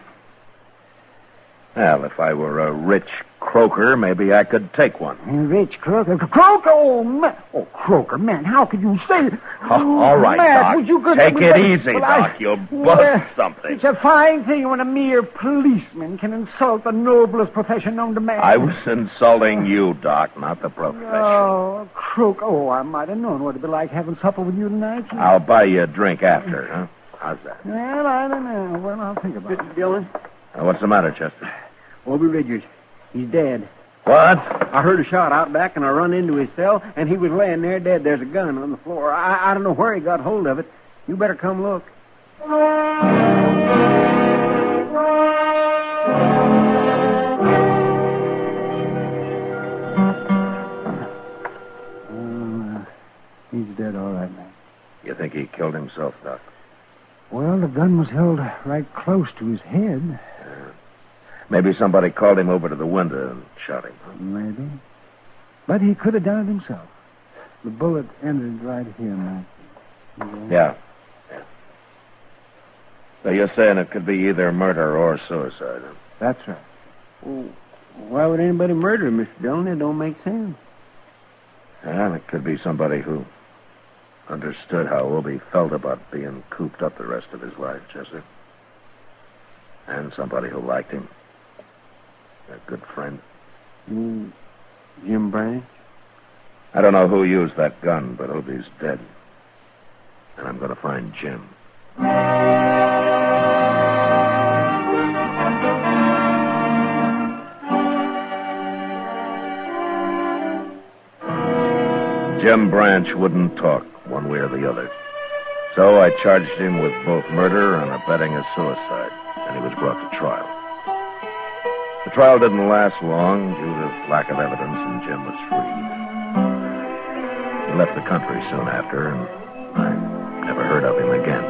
S3: Well, if I were a rich croaker, maybe I could take one.
S11: Rich croaker? Croaker? Oh, man. Oh, croaker, man, how could you say...
S3: All right,
S11: Matt,
S3: Doc.
S11: would you
S3: Take it easy, Doc. You'll bust something.
S11: It's a fine thing when a mere policeman can insult the noblest profession known to man.
S3: I was insulting you, Doc, not the profession.
S11: Oh, croaker. Oh, I might have known what it'd be like having supper with you tonight.
S3: I'll buy you a drink after, huh? How's that?
S11: Well, I don't know. Well, I'll think about it.
S10: Mr. Dillon?
S3: What's the matter, Chester?
S10: Obie Ridgers. He's dead.
S3: What?
S10: I heard a shot out back, and I run into his cell, and he was laying there dead. There's a gun on the floor. I don't know where he got hold of it. You better come look.
S11: He's dead, all right, man.
S3: You think he killed himself, Doc?
S11: Well, the gun was held right close to his head.
S3: Maybe somebody called him over to the window and shot him. Huh?
S11: Maybe.
S20: But he could have done it himself. The bullet entered right here, Matt.
S3: Yeah. So you're saying it could be either murder or suicide, huh?
S20: That's right. Well, why would anybody murder him, Mr. Dillon? It don't make sense.
S3: And it could be somebody who understood how Obie felt about being cooped up the rest of his life, Chester. And somebody who liked him. A good friend.
S20: Jim Branch?
S3: I don't know who used that gun, but Obie's dead. And I'm going to find Jim. Jim Branch wouldn't talk one way or the other. So I charged him with both murder and abetting a suicide, and he was brought to trial. The trial didn't last long due to lack of evidence, and Jim was freed. He left the country soon after, and I never heard of him again.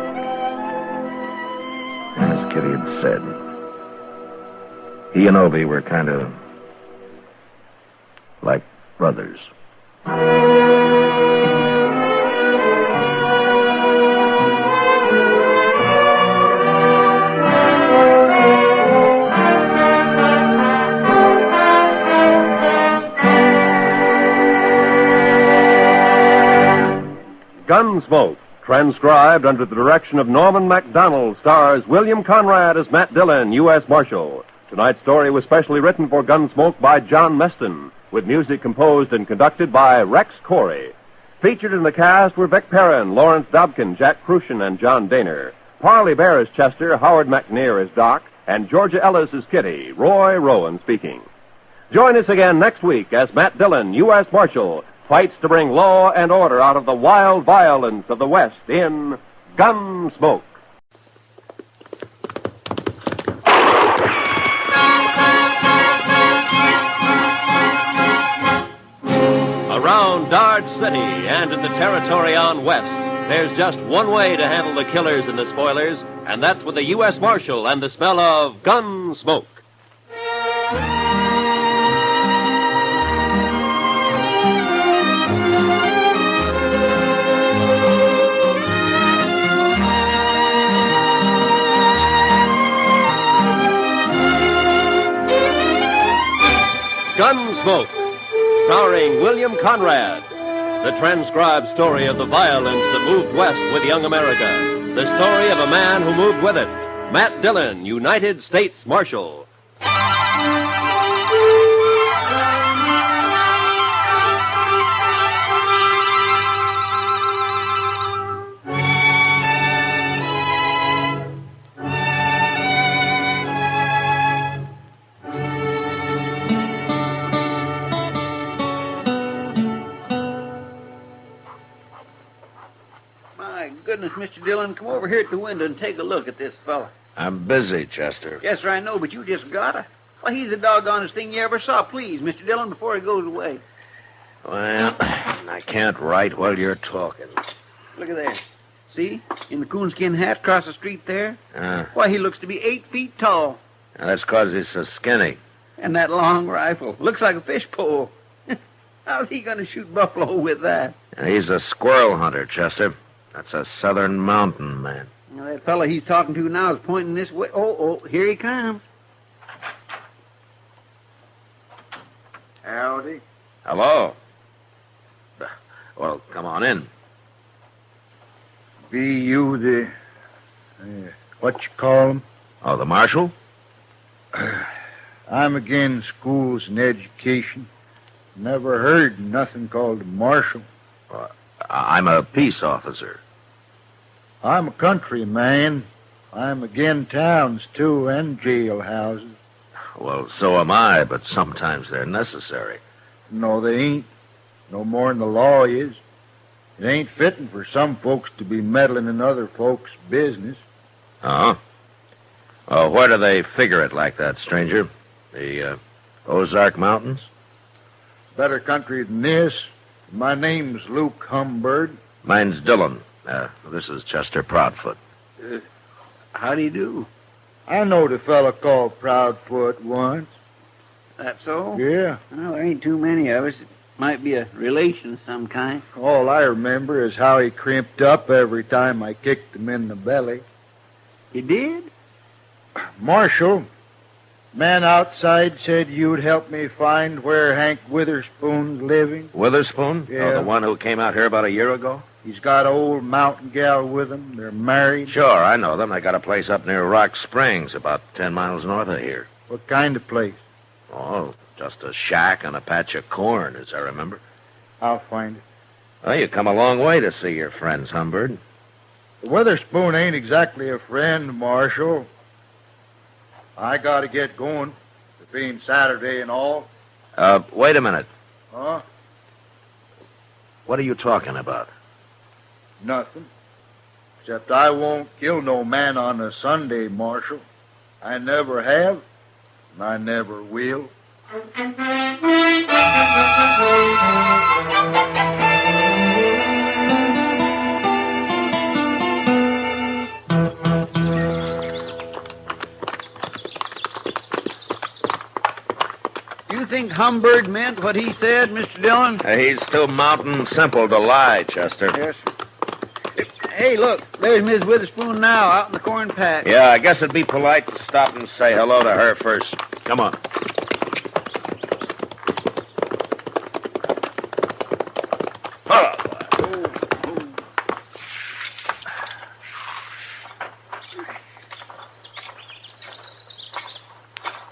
S3: And as Kitty had said, he and Obie were kind of like brothers.
S17: Gunsmoke, transcribed under the direction of Norman MacDonald, stars William Conrad as Matt Dillon, U.S. Marshal. Tonight's story was specially written for Gunsmoke by John Meston, with music composed and conducted by Rex Corey. Featured in the cast were Vic Perrin, Lawrence Dobkin, Jack Crucian, and John Daner. Parley Bear as Chester, Howard McNear as Doc, and Georgia Ellis as Kitty. Roy Rowan speaking. Join us again next week as Matt Dillon, U.S. Marshal, fights to bring law and order out of the wild violence of the West in Gunsmoke. Around Dodge City and in the territory on West, there's just one way to handle the killers and the spoilers, and that's with the U.S. Marshal and the smell of Gunsmoke. Gunsmoke, starring William Conrad. The transcribed story of the violence that moved west with young America. The story of a man who moved with it. Matt Dillon, United States Marshal.
S6: Goodness, Mr. Dillon, come over here at the window and take a look at this fella.
S3: I'm busy, Chester.
S6: Yes, sir, I know, but you just gotta. Why, he's the doggonest thing you ever saw. Please, Mr. Dillon, before he goes away.
S3: Well, I can't write while you're talking.
S6: Look at there. See? In the coonskin hat across the street there? Why, he looks to be 8 feet tall.
S3: That's 'cause he's so skinny.
S6: And that long rifle. Looks like a fish pole. How's he gonna shoot buffalo with that?
S3: He's a squirrel hunter, Chester. That's a southern mountain man.
S6: Now, that fella he's talking to now is pointing this way. Oh, here he comes.
S20: Howdy.
S3: Hello. Well, come on in.
S18: Be you the... what you call him?
S3: Oh, the marshal?
S18: I'm against schools and education. Never heard nothing called a marshal.
S3: I'm a peace officer.
S18: I'm a country man. I'm again towns, too, and jailhouses.
S3: Well, so am I, but sometimes they're necessary.
S18: No, they ain't. No more'n the law is. It ain't fitting for some folks to be meddling in other folks' business.
S3: Uh-huh. Oh, where do they figure it like that, stranger? The Ozark Mountains?
S18: Better country than this. My name's Luke Humbird.
S3: Mine's Dillon. This is Chester Proudfoot.
S6: How do you do?
S18: I knowed a fella called Proudfoot once.
S6: That so?
S18: Yeah.
S6: Well, there ain't too many of us.
S20: Might be a relation of some kind.
S18: All I remember is how he crimped up every time I kicked him in the belly.
S20: You did?
S18: Marshal, man outside said you'd help me find where Hank Witherspoon's living.
S9: Witherspoon?
S18: Yeah.
S9: Oh, the one who came out here about a year ago?
S18: He's got an old mountain gal with him. They're married.
S9: Sure, I know them. They got a place up near Rock Springs, about 10 miles north of here.
S18: What kind of place?
S9: Oh, just a shack and a patch of corn, as I remember.
S18: I'll find it.
S9: Well, you come a long way to see your friends, Humbird.
S18: Witherspoon ain't exactly a friend, Marshal. I gotta get going. It being Saturday and all.
S9: Wait a minute.
S18: Huh?
S9: What are you talking about?
S18: Nothing. Except I won't kill no man on a Sunday, Marshal. I never have, and I never will.
S20: You think Humbird meant what he said, Mr. Dillon?
S9: He's too mountain simple to lie, Chester.
S20: Yes, sir. Hey, look, there's Miss Witherspoon now, out in the corn patch.
S9: Yeah, I guess it'd be polite to stop and say hello to her first. Come on.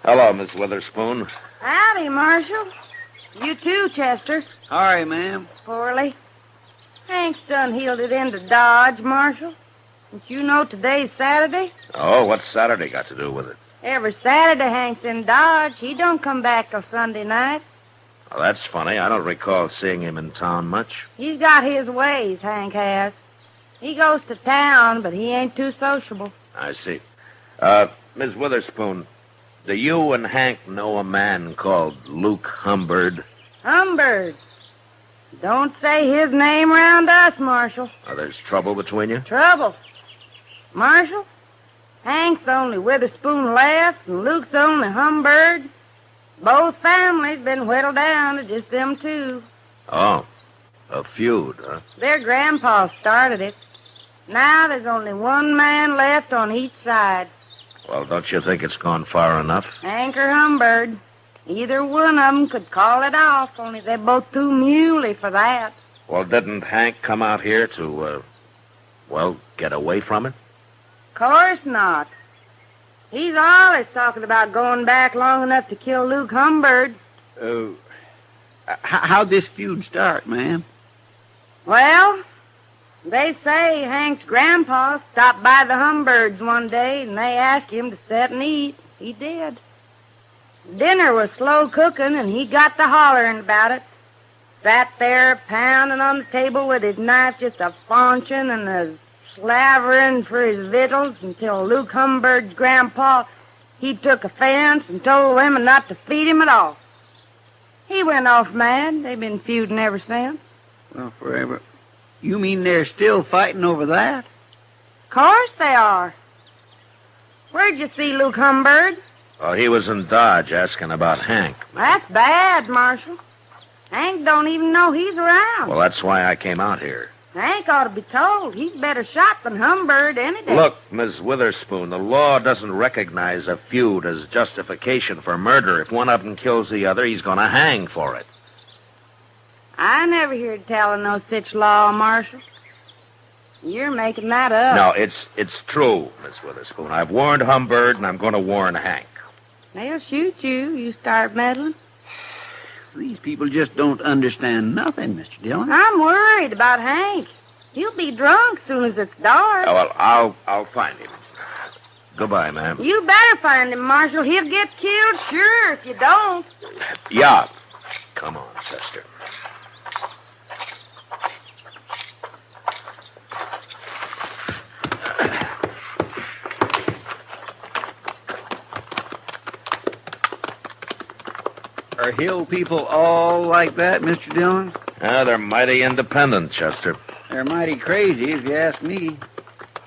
S9: Hello, Miss Witherspoon.
S21: Howdy, Marshal. You too, Chester.
S20: Sorry, ma'am.
S21: Poorly. Hank's done heeled it into Dodge, Marshal. Don't you know today's Saturday?
S9: Oh, what's Saturday got to do with it?
S21: Every Saturday Hank's in Dodge. He don't come back till Sunday night.
S9: Well, that's funny. I don't recall seeing him in town much.
S21: He's got his ways, Hank has. He goes to town, but he ain't too sociable.
S9: I see. Miss Witherspoon, do you and Hank know a man called Luke Humbird?
S21: Humbird. Don't say his name round us, Marshal.
S9: Oh, there's trouble between you?
S21: Trouble. Marshal, Hank's the only Witherspoon left, and Luke's the only Humbird. Both families been whittled down to just them two.
S9: Oh, a feud, huh?
S21: Their grandpa started it. Now there's only one man left on each side.
S9: Well, don't you think it's gone far enough?
S21: Hank or Humbird. Either one of them could call it off, only they're both too muley for that.
S9: Well, didn't Hank come out here to, get away from it?
S21: Course not. He's always talking about going back long enough to kill Luke Humbird.
S20: How'd this feud start, ma'am?
S21: Well, they say Hank's grandpa stopped by the Humbirds one day, and they asked him to sit and eat. He did. Dinner was slow cooking, and he got to hollering about it. Sat there pounding on the table with his knife, just a-faunching and a-slavering for his victuals until Luke Humbird's grandpa, he took offense and told women not to feed him at all. He went off mad. They've been feuding ever since.
S20: Well, forever. You mean they're still fighting over that?
S21: Course they are. Where'd you see Luke Humbird?
S9: Well, he was in Dodge asking about Hank.
S21: That's bad, Marshal. Hank don't even know he's around.
S9: Well, that's why I came out here.
S21: Hank ought to be told. He's better shot than Humbird any day.
S9: Look, Miss Witherspoon, the law doesn't recognize a feud as justification for murder. If one of them kills the other, he's going to hang for it.
S21: I never heard tell of no such law, Marshal. You're making that up.
S9: No, it's true, Miss Witherspoon. I've warned Humbird, and I'm going to warn Hank.
S21: They'll shoot you. You start meddling.
S20: These people just don't understand nothing, Mr. Dillon.
S21: I'm worried about Hank. He'll be drunk soon as it's dark.
S9: Oh, well, I'll find him. Goodbye, ma'am.
S21: You better find him, Marshal. He'll get killed, sure, if you don't.
S9: Yeah. Come on, sister.
S20: Are hill people all like that, Mr. Dillon?
S9: They're mighty independent, Chester.
S20: They're mighty crazy, if you ask me.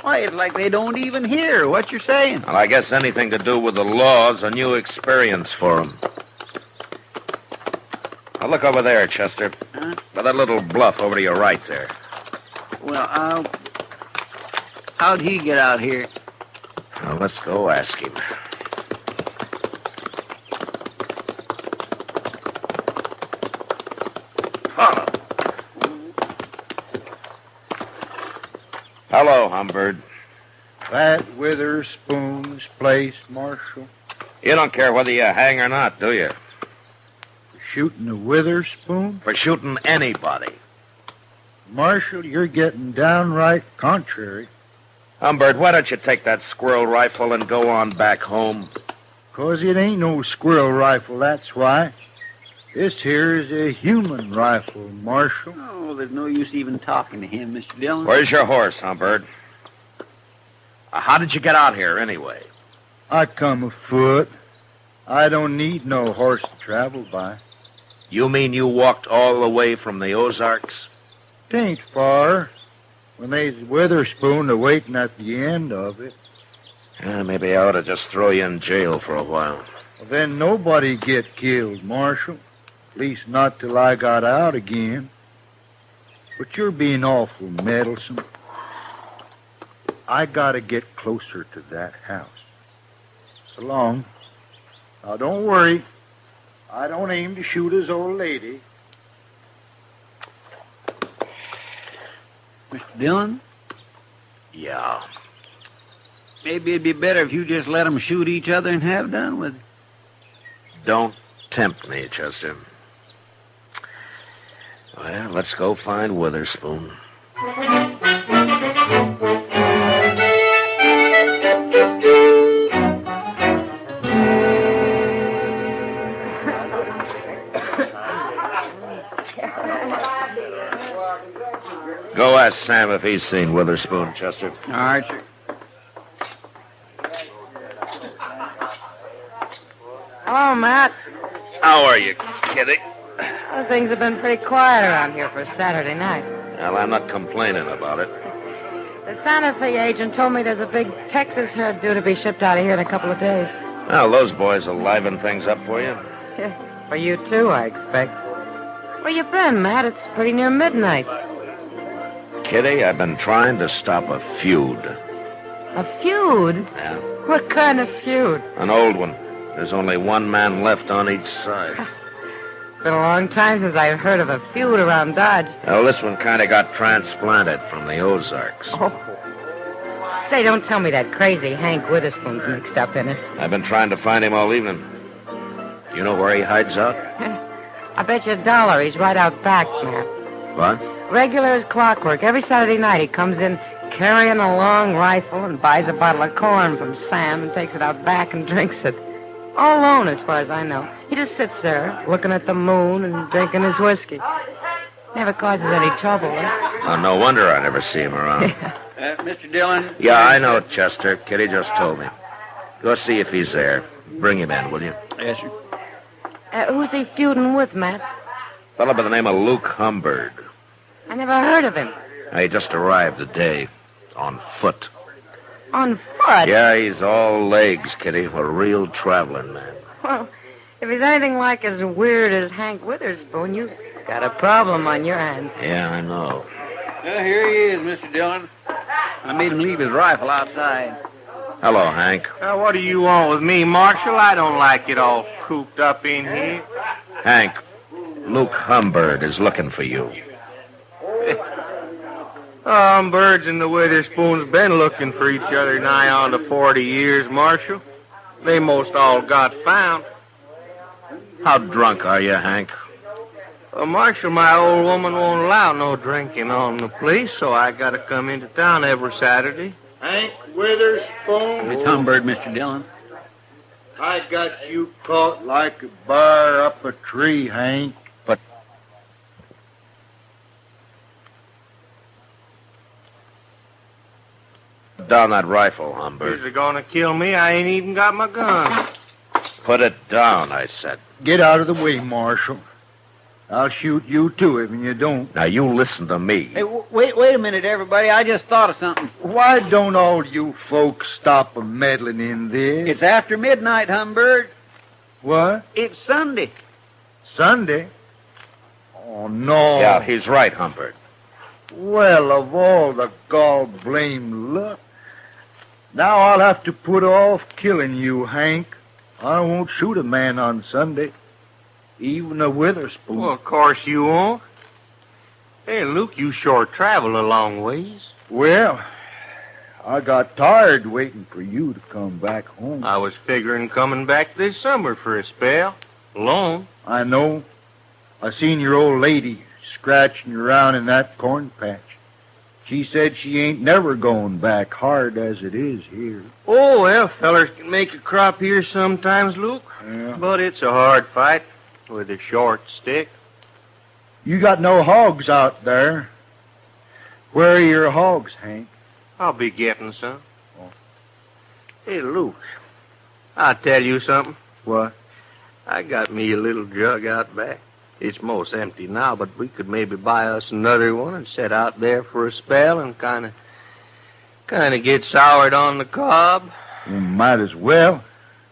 S20: Why, it's like they don't even hear what you're saying.
S9: Well, I guess anything to do with the law's a new experience for them.
S3: Now look over there, Chester.
S10: Huh?
S3: By that little bluff over to your right there.
S10: Well, how'd he get out here?
S3: Now, let's go ask him. Follow. Hello, Humbird.
S18: That Witherspoon's place, Marshal?
S3: You don't care whether you hang or not, do you?
S18: Shooting a Witherspoon?
S3: For shooting anybody.
S18: Marshal, you're getting downright contrary.
S3: Humbird, why don't you take that squirrel rifle and go on back home?
S18: 'Cause it ain't no squirrel rifle, that's why. This here is a human rifle, Marshal.
S10: Oh, there's no use even talking to him, Mr. Dillon.
S3: Where's your horse, Humbird? How did you get out here, anyway?
S18: I come afoot. I don't need no horse to travel by.
S3: You mean you walked all the way from the Ozarks?
S18: 'Tain't far. When they's Witherspoon a-waiting at the end of it.
S3: Maybe I ought to just throw you in jail for a while.
S18: Well, then nobody get killed, Marshal. At least not till I got out again. But you're being awful meddlesome. I gotta get closer to that house. So long. Now, don't worry. I don't aim to shoot his old lady.
S10: Mr. Dillon?
S3: Yeah.
S10: Maybe it'd be better if you just let them shoot each other and have done with it.
S3: Don't tempt me, Chester. Well, let's go find Witherspoon. Go ask Sam if he's seen Witherspoon, Chester.
S10: All right, sir.
S7: Hello, Matt.
S3: How are you, Kitty?
S7: Well, things have been pretty quiet around here for a Saturday night.
S3: Well, I'm not complaining about it.
S7: The Santa Fe agent told me there's a big Texas herd due to be shipped out of here in a couple of days.
S3: Well, those boys will liven things up for you.
S7: For you, too, I expect. Where you been, Matt? It's pretty near midnight.
S3: Kitty, I've been trying to stop a feud.
S7: A feud?
S3: Yeah.
S7: What kind of feud?
S3: An old one. There's only one man left on each side.
S7: Been a long time since I've heard of a feud around Dodge.
S3: Well, this one kind of got transplanted from the Ozarks.
S7: Oh. Say, don't tell me that crazy Hank Witherspoon's mixed up in it.
S3: I've been trying to find him all evening. You know where he hides out?
S7: I bet you $1 he's right out back, Matt.
S3: What?
S7: Regular as clockwork. Every Saturday night he comes in carrying a long rifle and buys a bottle of corn from Sam and takes it out back and drinks it. All alone, as far as I know. He just sits there, looking at the moon and drinking his whiskey. Never causes any trouble, huh?
S3: Oh, no wonder I never see him around.
S10: Mr. Dillon?
S3: Yeah, I know, Chester. Kitty just told me. Go see if he's there. Bring him in, will you?
S10: Yes, sir.
S7: Who's he feuding with, Matt?
S3: Fellow by the name of Luke Humbird.
S7: I never heard of him.
S3: He just arrived today. On foot.
S7: On foot?
S3: Yeah, he's all legs, Kitty. A real traveling man.
S7: Well, if he's anything like as weird as Hank Witherspoon, you've got a problem on your hands.
S3: Yeah, I know.
S10: Here he is, Mr. Dillon. I made him leave his rifle outside.
S3: Hello, Hank.
S19: What do you want with me, Marshal? I don't like it all cooped up in here.
S3: Hank, Luke Humbird is looking for you.
S19: Birds and the Witherspoons been looking for each other nigh on to 40 years, Marshal. They most all got found.
S3: How drunk are you, Hank?
S19: Marshal, my old woman won't allow no drinking on the place, so I gotta come into town every Saturday.
S18: Hank Witherspoon?
S10: It's Humbird, Mr. Dillon.
S18: I got you caught like a bar up a tree, Hank.
S3: But... down that rifle, Humbird.
S19: You're gonna kill me? I ain't even got my gun.
S3: Put it down, I said.
S18: Get out of the way, Marshal. I'll shoot you, too, if you don't.
S3: Now, you listen to me.
S10: Hey, wait a minute, everybody. I just thought of something.
S18: Why don't all you folks stop meddling in this?
S10: It's after midnight, Humbird.
S18: What?
S10: It's Sunday.
S18: Sunday?
S9: Oh, no.
S3: Yeah, he's right, Humbert.
S9: Well, of all the gall-blamed luck. Now I'll have to put off killing you, Hank. I won't shoot a man on Sunday, even a Witherspoon.
S19: Well, of course you won't. Hey, Luke, you sure travel a long ways.
S9: Well, I got tired waiting for you to come back home.
S19: I was figuring coming back this summer for a spell. Alone.
S9: I know. I seen your old lady scratching around in that corn patch. She said she ain't never going back, hard as it is here.
S19: Oh, well, fellers can make a crop here sometimes, Luke.
S9: Yeah.
S19: But it's a hard fight with a short stick.
S9: You got no hogs out there. Where are your hogs, Hank?
S19: I'll be getting some. Oh. Hey, Luke, I'll tell you something.
S9: What?
S19: I got me a little jug out back. It's most empty now, but we could maybe buy us another one and set out there for a spell and kind of get soured on the cob.
S9: Well, might as well.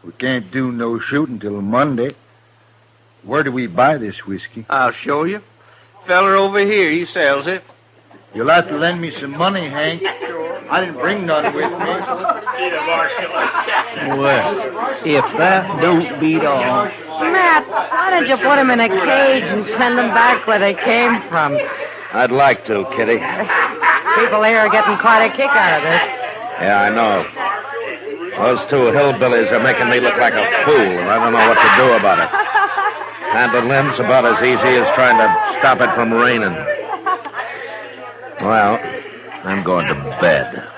S9: We can't do no shooting till Monday. Where do we buy this whiskey?
S19: I'll show you. Feller over here, he sells it.
S9: You'll have to lend me some money, Hank. I didn't bring none with me.
S20: Well, if that don't beat all.
S21: Matt, why did you put him in a cage and send them back where they came from?
S3: I'd like to, Kitty.
S21: People here are getting quite a kick out of this.
S3: Yeah, I know. Those two hillbillies are making me look like a fool, and I don't know what to do about it. Handling them's about as easy as trying to stop it from raining. Well, I'm going to bed.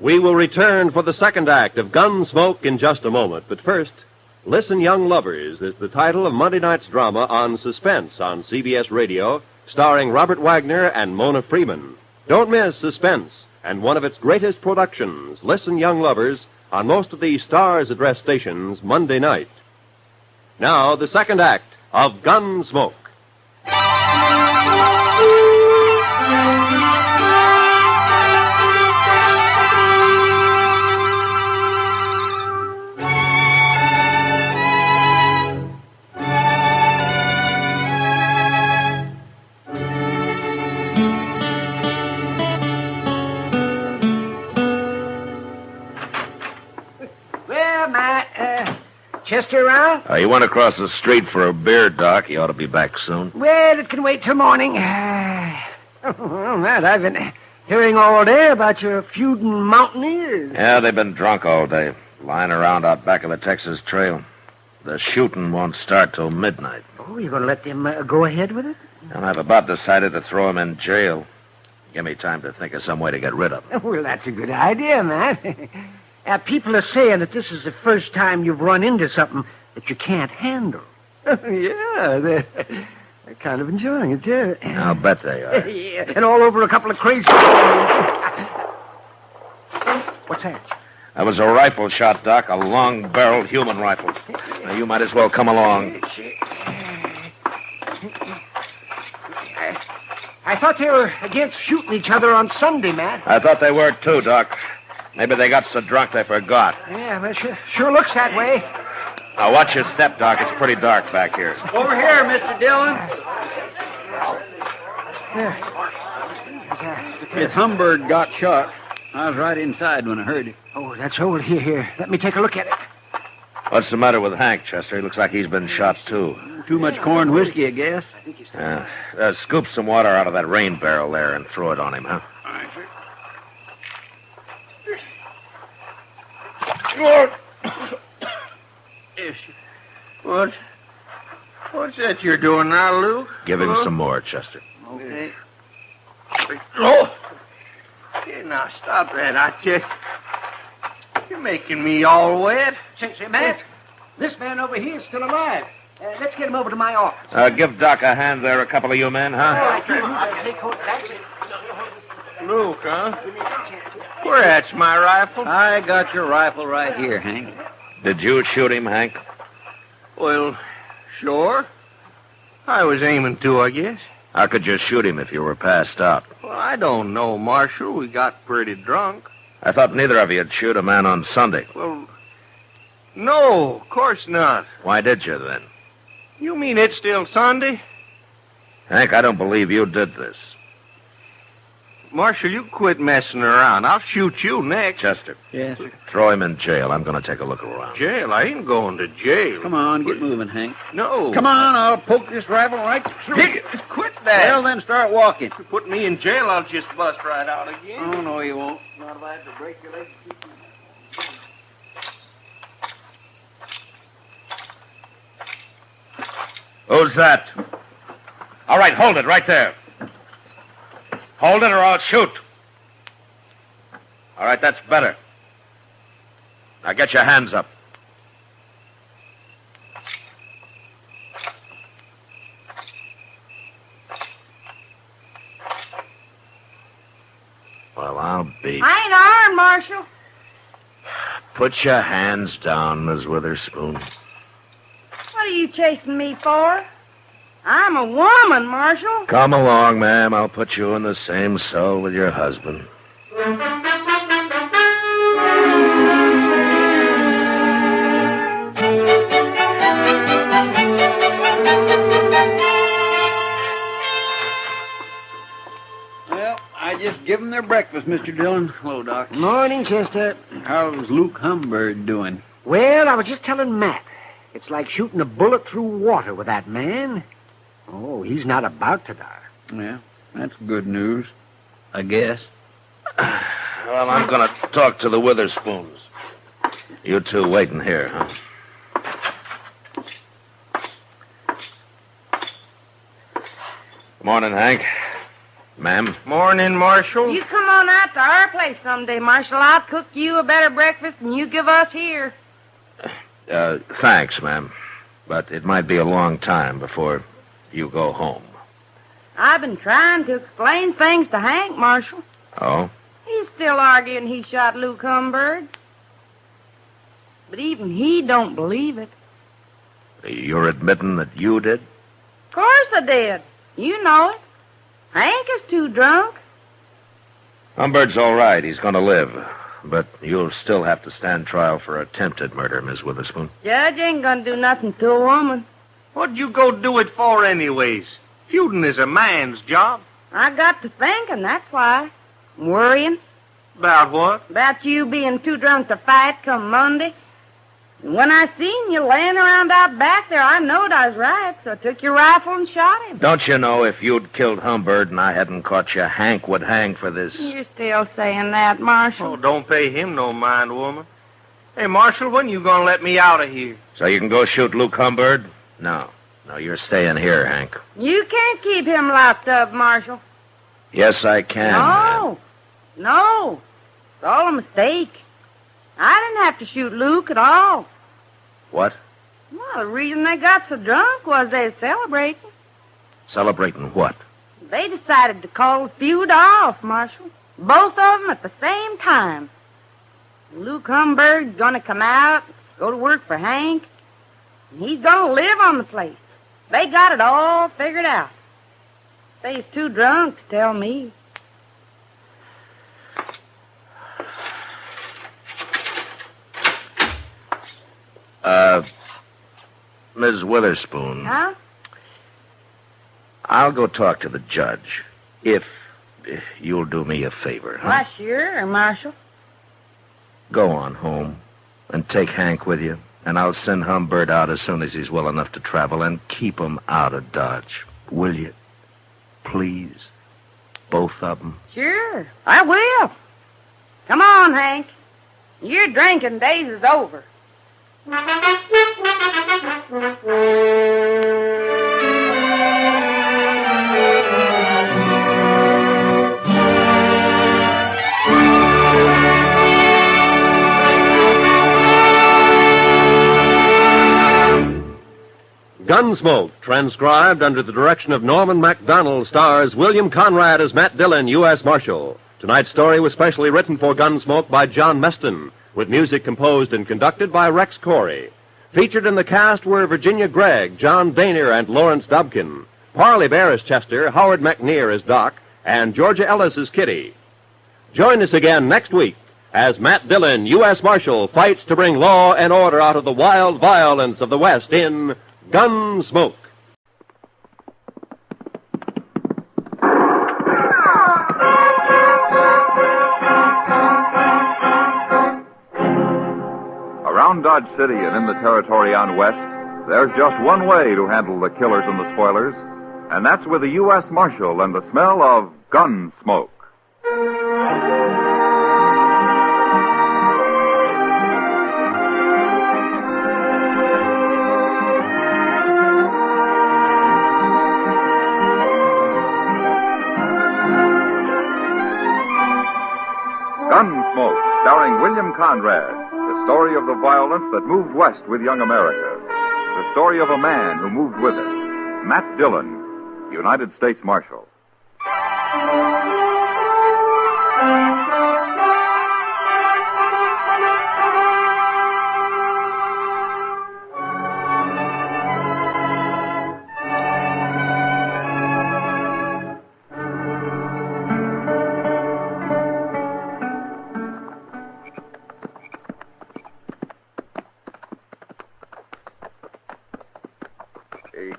S17: We will return for the second act of Gunsmoke in just a moment. But first, Listen, Young Lovers is the title of Monday night's drama on Suspense on CBS Radio, starring Robert Wagner and Mona Freeman. Don't miss Suspense and one of its greatest productions, Listen, Young Lovers, on most of the Stars Address stations Monday night. Now, the second act of Gunsmoke.
S10: Chester around?
S3: He went across the street for a beer, Doc. He ought to be back soon.
S10: Well, it can wait till morning. Well, Matt, I've been hearing all day about your feuding mountaineers.
S3: Yeah, they've been drunk all day, lying around out back of the Texas Trail. The shooting won't start till midnight.
S10: Oh, you're going to let them go ahead with it?
S3: And I've about decided to throw him in jail. Give me time to think of some way to get rid of him.
S10: Well, that's a good idea, Matt. People are saying that this is the first time you've run into something that you can't handle. Yeah, they're kind of enjoying it, too.
S3: I'll bet they are.
S10: Yeah, and all over a couple of crazy... What's that?
S3: That was a rifle shot, Doc, a long-barreled human rifle. Now, you might as well come along.
S10: I thought they were against shooting each other on Sunday, Matt.
S3: I thought they were, too, Doc. Maybe they got so drunk they forgot.
S10: Yeah, well, sure looks that way.
S3: Now, watch your step, Doc. It's pretty dark back here.
S20: Over here, Mr. Dillon. Miss Humbird got shot. I was right inside when I heard it.
S10: Oh, that's old. Here. Let me take a look at it.
S3: What's the matter with Hank, Chester? He looks like he's been shot, too.
S20: Too much corn whiskey, I guess.
S3: Yeah. Scoop some water out of that rain barrel there and throw it on him, huh?
S20: All right, sir.
S19: What's that you're doing now, Luke?
S3: Give him some more, Chester.
S20: Okay.
S19: Oh! Hey, now, stop that, I tell you. You're making me all wet.
S10: Say, Matt, this man over here is still alive. Let's get him over to my office.
S3: Give Doc a hand there, a couple of you men, huh?
S19: Luke, huh? Where at's my rifle?
S20: I got your rifle right here, Hank.
S3: Did you shoot him, Hank?
S19: Well, sure.
S12: I was aiming to, I guess.
S3: How could you shoot him if you were passed out?
S12: Well, I don't know, Marshal. We got pretty drunk.
S3: I thought neither of you'd shoot a man on Sunday.
S12: Well, no, of course not.
S3: Why did you, then?
S12: You mean it's still Sunday?
S3: Hank, I don't believe you did this.
S12: Marshal, you quit messing around. I'll shoot you next.
S3: Chester.
S4: Yes.
S3: Throw him in jail. I'm going to take a look around.
S12: Jail? I ain't going to jail.
S4: Come on, get moving, Hank.
S12: No.
S4: Come on, I'll poke this rifle right through you.
S12: Quit that.
S4: Well, then start walking.
S12: If you put me in jail, I'll just bust right out again.
S4: Oh, no, you won't. Not if I have to break your leg to keep you.
S3: Who's that? All right, hold it right there. Hold it or I'll shoot. All right, that's better. Now get your hands up. Well, I'll be...
S21: I ain't armed, Marshal.
S3: Put your hands down, Miss Witherspoon.
S21: What are you chasing me for? I'm a woman, Marshal.
S3: Come along, ma'am. I'll put you in the same cell with your husband.
S4: Well, I just give them their breakfast, Mr. Dillon. Hello, Doc.
S11: Morning, Chester.
S4: How's Luke Humbird doing?
S11: Well, I was just telling Matt. It's like shooting a bullet through water with that man. Oh, he's not about to die.
S4: Yeah, that's good news, I guess.
S3: Well, I'm going to talk to the Witherspoons. You two waiting here, huh? Morning, Hank. Ma'am.
S12: Morning, Marshal.
S21: You come on out to our place someday, Marshal. I'll cook you a better breakfast than you give us here.
S3: Thanks, ma'am. But it might be a long time before you go home.
S21: I've been trying to explain things to Hank, Marshal.
S3: Oh?
S21: He's still arguing he shot Luke Humbird. But even he don't believe it.
S3: You're admitting that you did?
S21: Of course I did. You know it. Hank is too drunk.
S3: Humbird's all right. He's going to live. But you'll still have to stand trial for attempted murder, Miss Witherspoon.
S21: Judge ain't gonna do nothing to a woman.
S12: What'd you go do it for anyways? Feuding is a man's job.
S21: I got to thinking, that's why. Worrying.
S12: About what?
S21: About you being too drunk to fight come Monday. And when I seen you laying around out back there, I knowed I was right, so I took your rifle and shot him.
S3: Don't you know if you'd killed Humbird and I hadn't caught you, Hank would hang for this?
S21: You're still saying that, Marshal.
S12: Oh, don't pay him no mind, woman. Hey, Marshal, when you gonna let me out of here?
S3: So you can go shoot Luke Humbird? No, you're staying here, Hank.
S21: You can't keep him locked up, Marshal.
S3: Yes, I can.
S21: No. It's all a mistake. I didn't have to shoot Luke at all.
S3: What?
S21: Well, the reason they got so drunk was they was celebrating.
S3: Celebrating what?
S21: They decided to call the feud off, Marshal. Both of them at the same time. Luke Humbird's gonna come out, go to work for Hank, and he's gonna live on the place. They got it all figured out. They's too drunk to tell me.
S3: Ms. Witherspoon.
S21: Huh?
S3: I'll go talk to the judge, if you'll do me a favor. Huh?
S21: Why, sure, Marshal.
S3: Go on home and take Hank with you, and I'll send Humbird out as soon as he's well enough to travel, and keep him out of Dodge. Will you? Please? Both of them?
S21: Sure, I will. Come on, Hank. Your drinking days is over.
S17: Gunsmoke, transcribed under the direction of Norman MacDonald, stars William Conrad as Matt Dillon, U.S. Marshal. Tonight's story was specially written for Gunsmoke by John Meston, with music composed and conducted by Rex Corey. Featured in the cast were Virginia Gregg, John Daner, and Lawrence Dobkin. Parley Bear as Chester, Howard McNear as Doc, and Georgia Ellis as Kitty. Join us again next week as Matt Dillon, U.S. Marshal, fights to bring law and order out of the wild violence of the West in Gunsmoke.
S2: Around Dodge City and in the territory on West, there's just one way to handle the killers and the spoilers, and that's with the U.S. Marshal and the smell of Gunsmoke. Gunsmoke, starring William Conrad. The story of the violence that moved west with young America. The story of a man who moved with it. Matt Dillon, United States Marshal.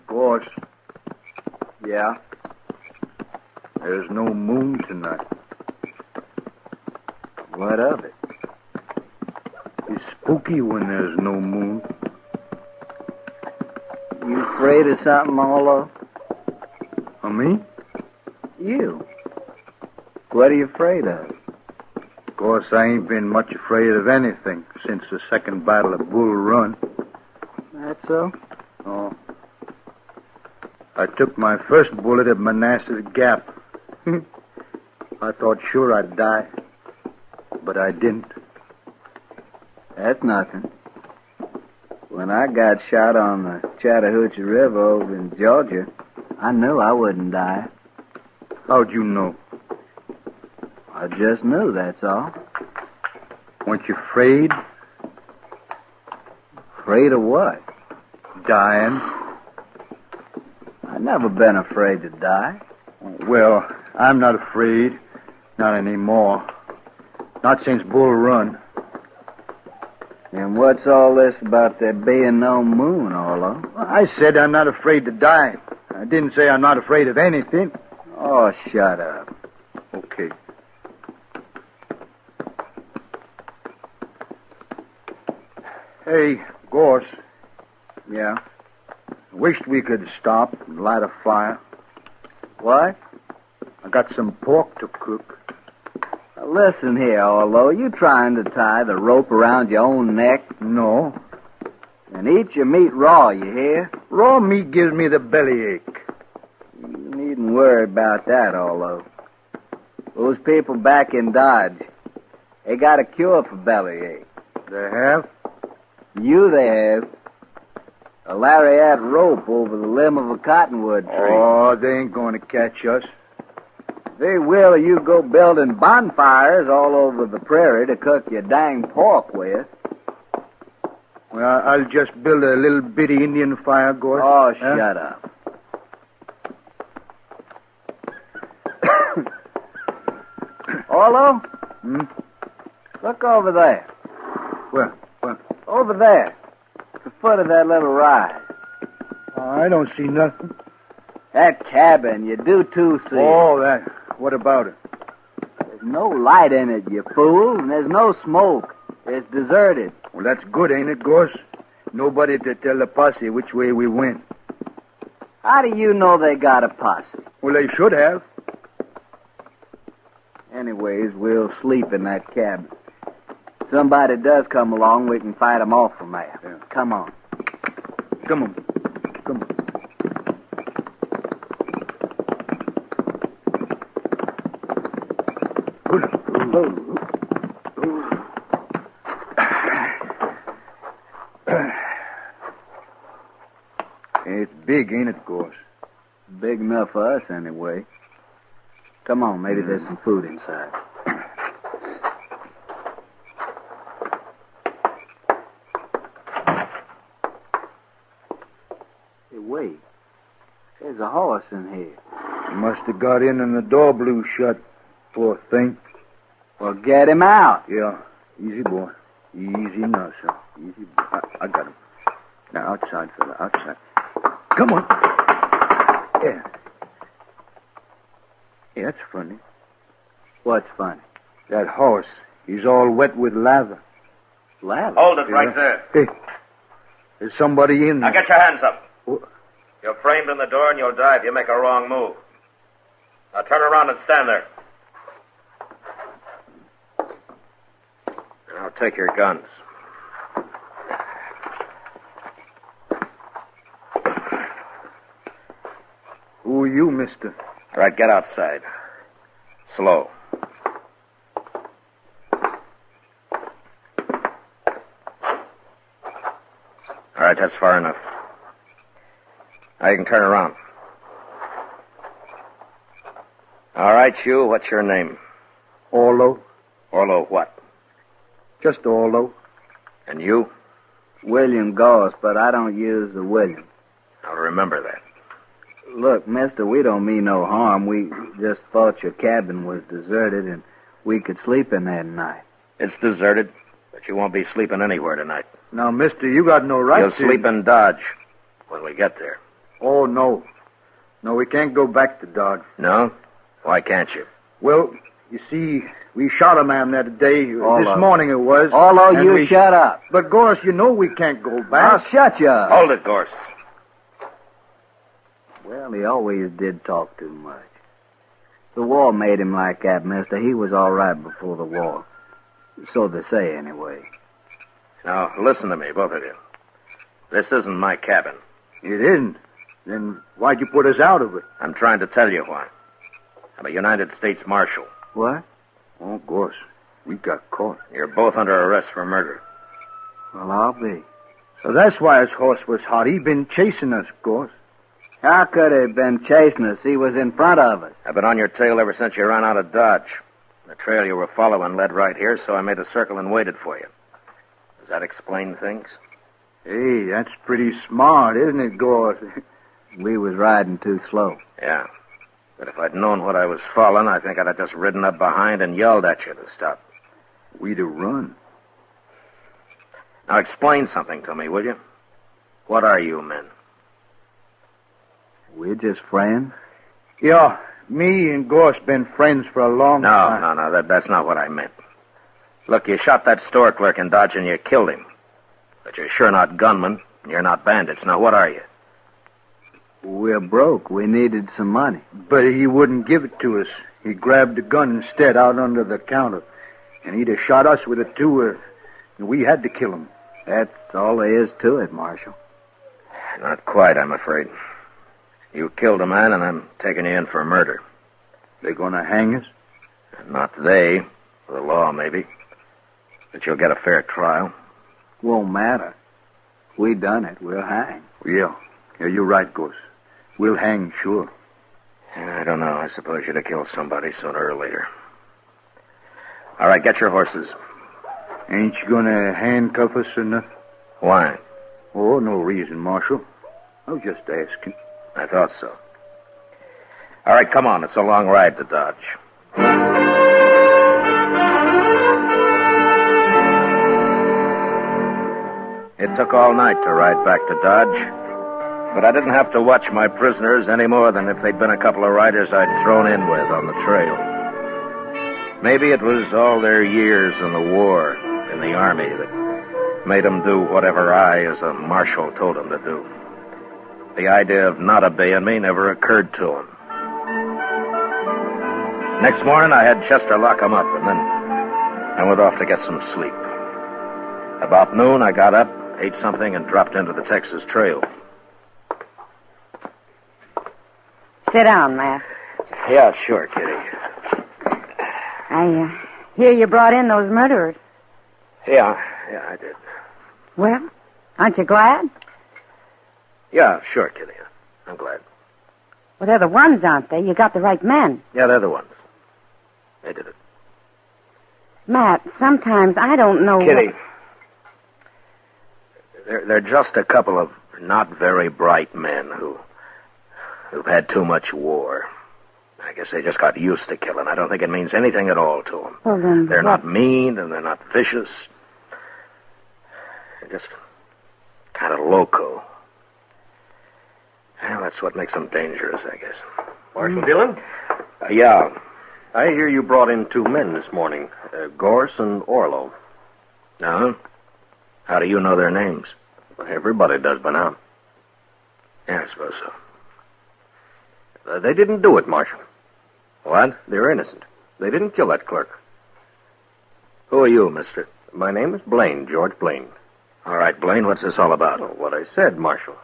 S18: Boss. Yeah? There's no moon tonight. What of it? It's spooky when there's no moon.
S4: You afraid of something, Orlo?
S18: Of me?
S4: You. What are you afraid of?
S18: Of course, I ain't been much afraid of anything since the second battle of Bull Run.
S4: That so?
S18: Oh. I took my first bullet at Manassas Gap. I thought sure I'd die, but I didn't.
S4: That's nothing. When I got shot on the Chattahoochee River over in Georgia, I knew I wouldn't die.
S18: How'd you know?
S4: I just knew, that's all.
S18: Weren't you afraid?
S4: Afraid of what?
S18: Dying.
S4: I've never been afraid to die.
S18: Well, I'm not afraid. Not anymore. Not since Bull Run.
S4: And what's all this about there being no moon, Orlo?
S18: I said I'm not afraid to die. I didn't say I'm not afraid of anything.
S4: Oh, shut up.
S18: Okay. Hey, Gorse.
S4: Yeah?
S18: Wished we could stop and light a fire.
S4: What?
S18: I got some pork to cook.
S4: Now listen here, Orlo. You trying to tie the rope around your own neck?
S18: No.
S4: And eat your meat raw, you hear?
S18: Raw meat gives me the bellyache.
S4: You needn't worry about that, Orlo. Those people back in Dodge, they got a cure for bellyache.
S18: They have?
S4: They have. A lariat rope over the limb of a cottonwood tree.
S18: Oh, they ain't going to catch us.
S4: They will you go building bonfires all over the prairie to cook your dang pork with.
S18: Well, I'll just build a little bitty Indian fire, Gorse.
S4: Oh, shut up. Orlo? Look over there.
S18: Where?
S4: Over there. At the foot of that little rise.
S18: I don't see nothing.
S4: That cabin, you do too see.
S18: Oh, that. What about it?
S4: There's no light in it, you fool, and there's no smoke. It's deserted.
S18: Well, that's good, ain't it, Gorse? Nobody to tell the posse which way we went.
S4: How do you know they got a posse?
S18: Well, they should have.
S4: Anyways, we'll sleep in that cabin. If somebody does come along, we can fight them off from there.
S18: Yeah.
S4: Come on.
S18: Come on. Come on. It's big, ain't it, Gorse?
S4: Big enough for us, anyway. Come on, maybe there's some food inside. There's a horse in here.
S18: He must have got in and the door blew shut. Poor thing.
S4: Well, get him out.
S18: Yeah. Easy, boy. Easy now, son. Easy, boy. I got him. Now, outside, fella. Outside. Come on. Yeah. Yeah, that's funny.
S4: What's funny?
S18: That horse. He's all wet with lather.
S4: Lather?
S16: Hold it right there.
S18: Hey. There's somebody in there.
S16: Now get your hands up.
S18: What?
S16: You're framed in the door and you'll die if you make a wrong move. Now turn around and stand there. Now take your guns.
S18: Who are you, mister?
S16: All right, get outside. Slow. All right, that's far enough. Now you can turn around. All right, you, what's your name?
S18: Orlo.
S16: Orlo what?
S18: Just Orlo.
S16: And you?
S4: William Goss, but I don't use the William.
S16: I'll remember that.
S4: Look, mister, we don't mean no harm. We just thought your cabin was deserted and we could sleep in there tonight.
S16: It's deserted, but you won't be sleeping anywhere tonight.
S18: Now, mister, you got no right
S16: You'll
S18: to...
S16: sleep in Dodge when we get there.
S18: Oh, no. No, we can't go back to Dodge.
S16: No? Why can't you?
S18: Well, you see, we shot a man that day.
S4: Orlo.
S18: This morning it was.
S4: Orlo, you shut up.
S18: But, Gorse, you know we can't go back.
S4: I'll shut you up.
S16: Hold it, Gorse.
S4: Well, he always did talk too much. The war made him like that, mister. He was all right before the war. So they say, anyway.
S16: Now, listen to me, both of you. This isn't my cabin.
S18: It isn't. Then why'd you put us out of it?
S16: I'm trying to tell you why. I'm a United States Marshal.
S4: What?
S18: Oh, Gorse, we got caught.
S16: You're both under arrest for murder.
S4: Well, I'll be.
S18: So that's why his horse was hot. He'd been chasing us, Gorse.
S4: How could he have been chasing us? He was in front of us.
S16: I've been on your tail ever since you ran out of Dodge. The trail you were following led right here, so I made a circle and waited for you. Does that explain things?
S18: Hey, that's pretty smart, isn't it, Gorse?
S4: We was riding too slow.
S16: Yeah. But if I'd known what I was following, I think I'd have just ridden up behind and yelled at you to stop.
S18: We'd have run.
S16: Now explain something to me, will you? What are you men?
S4: We're just friends.
S18: Yeah, me and Gorse been friends for a long time.
S16: No, that's not what I meant. Look, you shot that store clerk in Dodge and you killed him. But you're sure not gunmen, and you're not bandits. Now, what are you?
S4: We're broke. We needed some money.
S18: But he wouldn't give it to us. He grabbed the gun instead out under the counter. And he'd have shot us with it, too. We had to kill him.
S4: That's all there is to it, Marshal.
S16: Not quite, I'm afraid. You killed a man, and I'm taking you in for murder.
S18: They're going to hang us?
S16: Not they. The law, maybe. But you'll get a fair trial.
S4: Won't matter. We done it. We'll hang.
S18: Yeah, you're right, Gorse. We'll hang, sure.
S16: I don't know. I suppose you'd have killed somebody sooner or later. All right, get your horses.
S18: Ain't you going to handcuff us or nothing?
S16: Why?
S18: Oh, no reason, Marshal. I was just asking.
S16: I thought so. All right, come on. It's a long ride to Dodge. It took all night to ride back to Dodge, but I didn't have to watch my prisoners any more than if they'd been a couple of riders I'd thrown in with on the trail. Maybe it was all their years in the war, in the army, that made them do whatever I, as a marshal, told them to do. The idea of not obeying me never occurred to them. Next morning, I had Chester lock them up, and then I went off to get some sleep. About noon, I got up, ate something, and dropped into the Texas Trail.
S21: Sit down, Matt.
S16: Yeah, sure, Kitty.
S21: I hear you brought in those murderers.
S16: Yeah, I did.
S21: Well, aren't you glad?
S16: Yeah, sure, Kitty. I'm glad.
S21: Well, they're the ones, aren't they? You got the right men.
S16: Yeah, they're the ones. They did it.
S21: Matt, sometimes I don't know
S16: Kitty, they're just a couple of not very bright men who who've had too much war. I guess they just got used to killing. I don't think it means anything at all to them.
S21: Well, then
S16: They're
S21: what?
S16: not mean, and they're not vicious. They're just kind of loco. Well, that's what makes them dangerous, I guess.
S1: Marshal Dillon?
S16: Yeah.
S1: I hear you brought in 2 men this morning, Gorse and Orlo.
S16: No? How do you know their names?
S1: Everybody does by now.
S16: Yeah, I suppose so.
S1: They didn't do it, Marshal.
S16: What?
S1: They're innocent. They didn't kill that clerk.
S16: Who are you, mister?
S1: My name is Blaine, George Blaine.
S16: All right, Blaine, what's this all about?
S1: Oh, what I said, Marshal.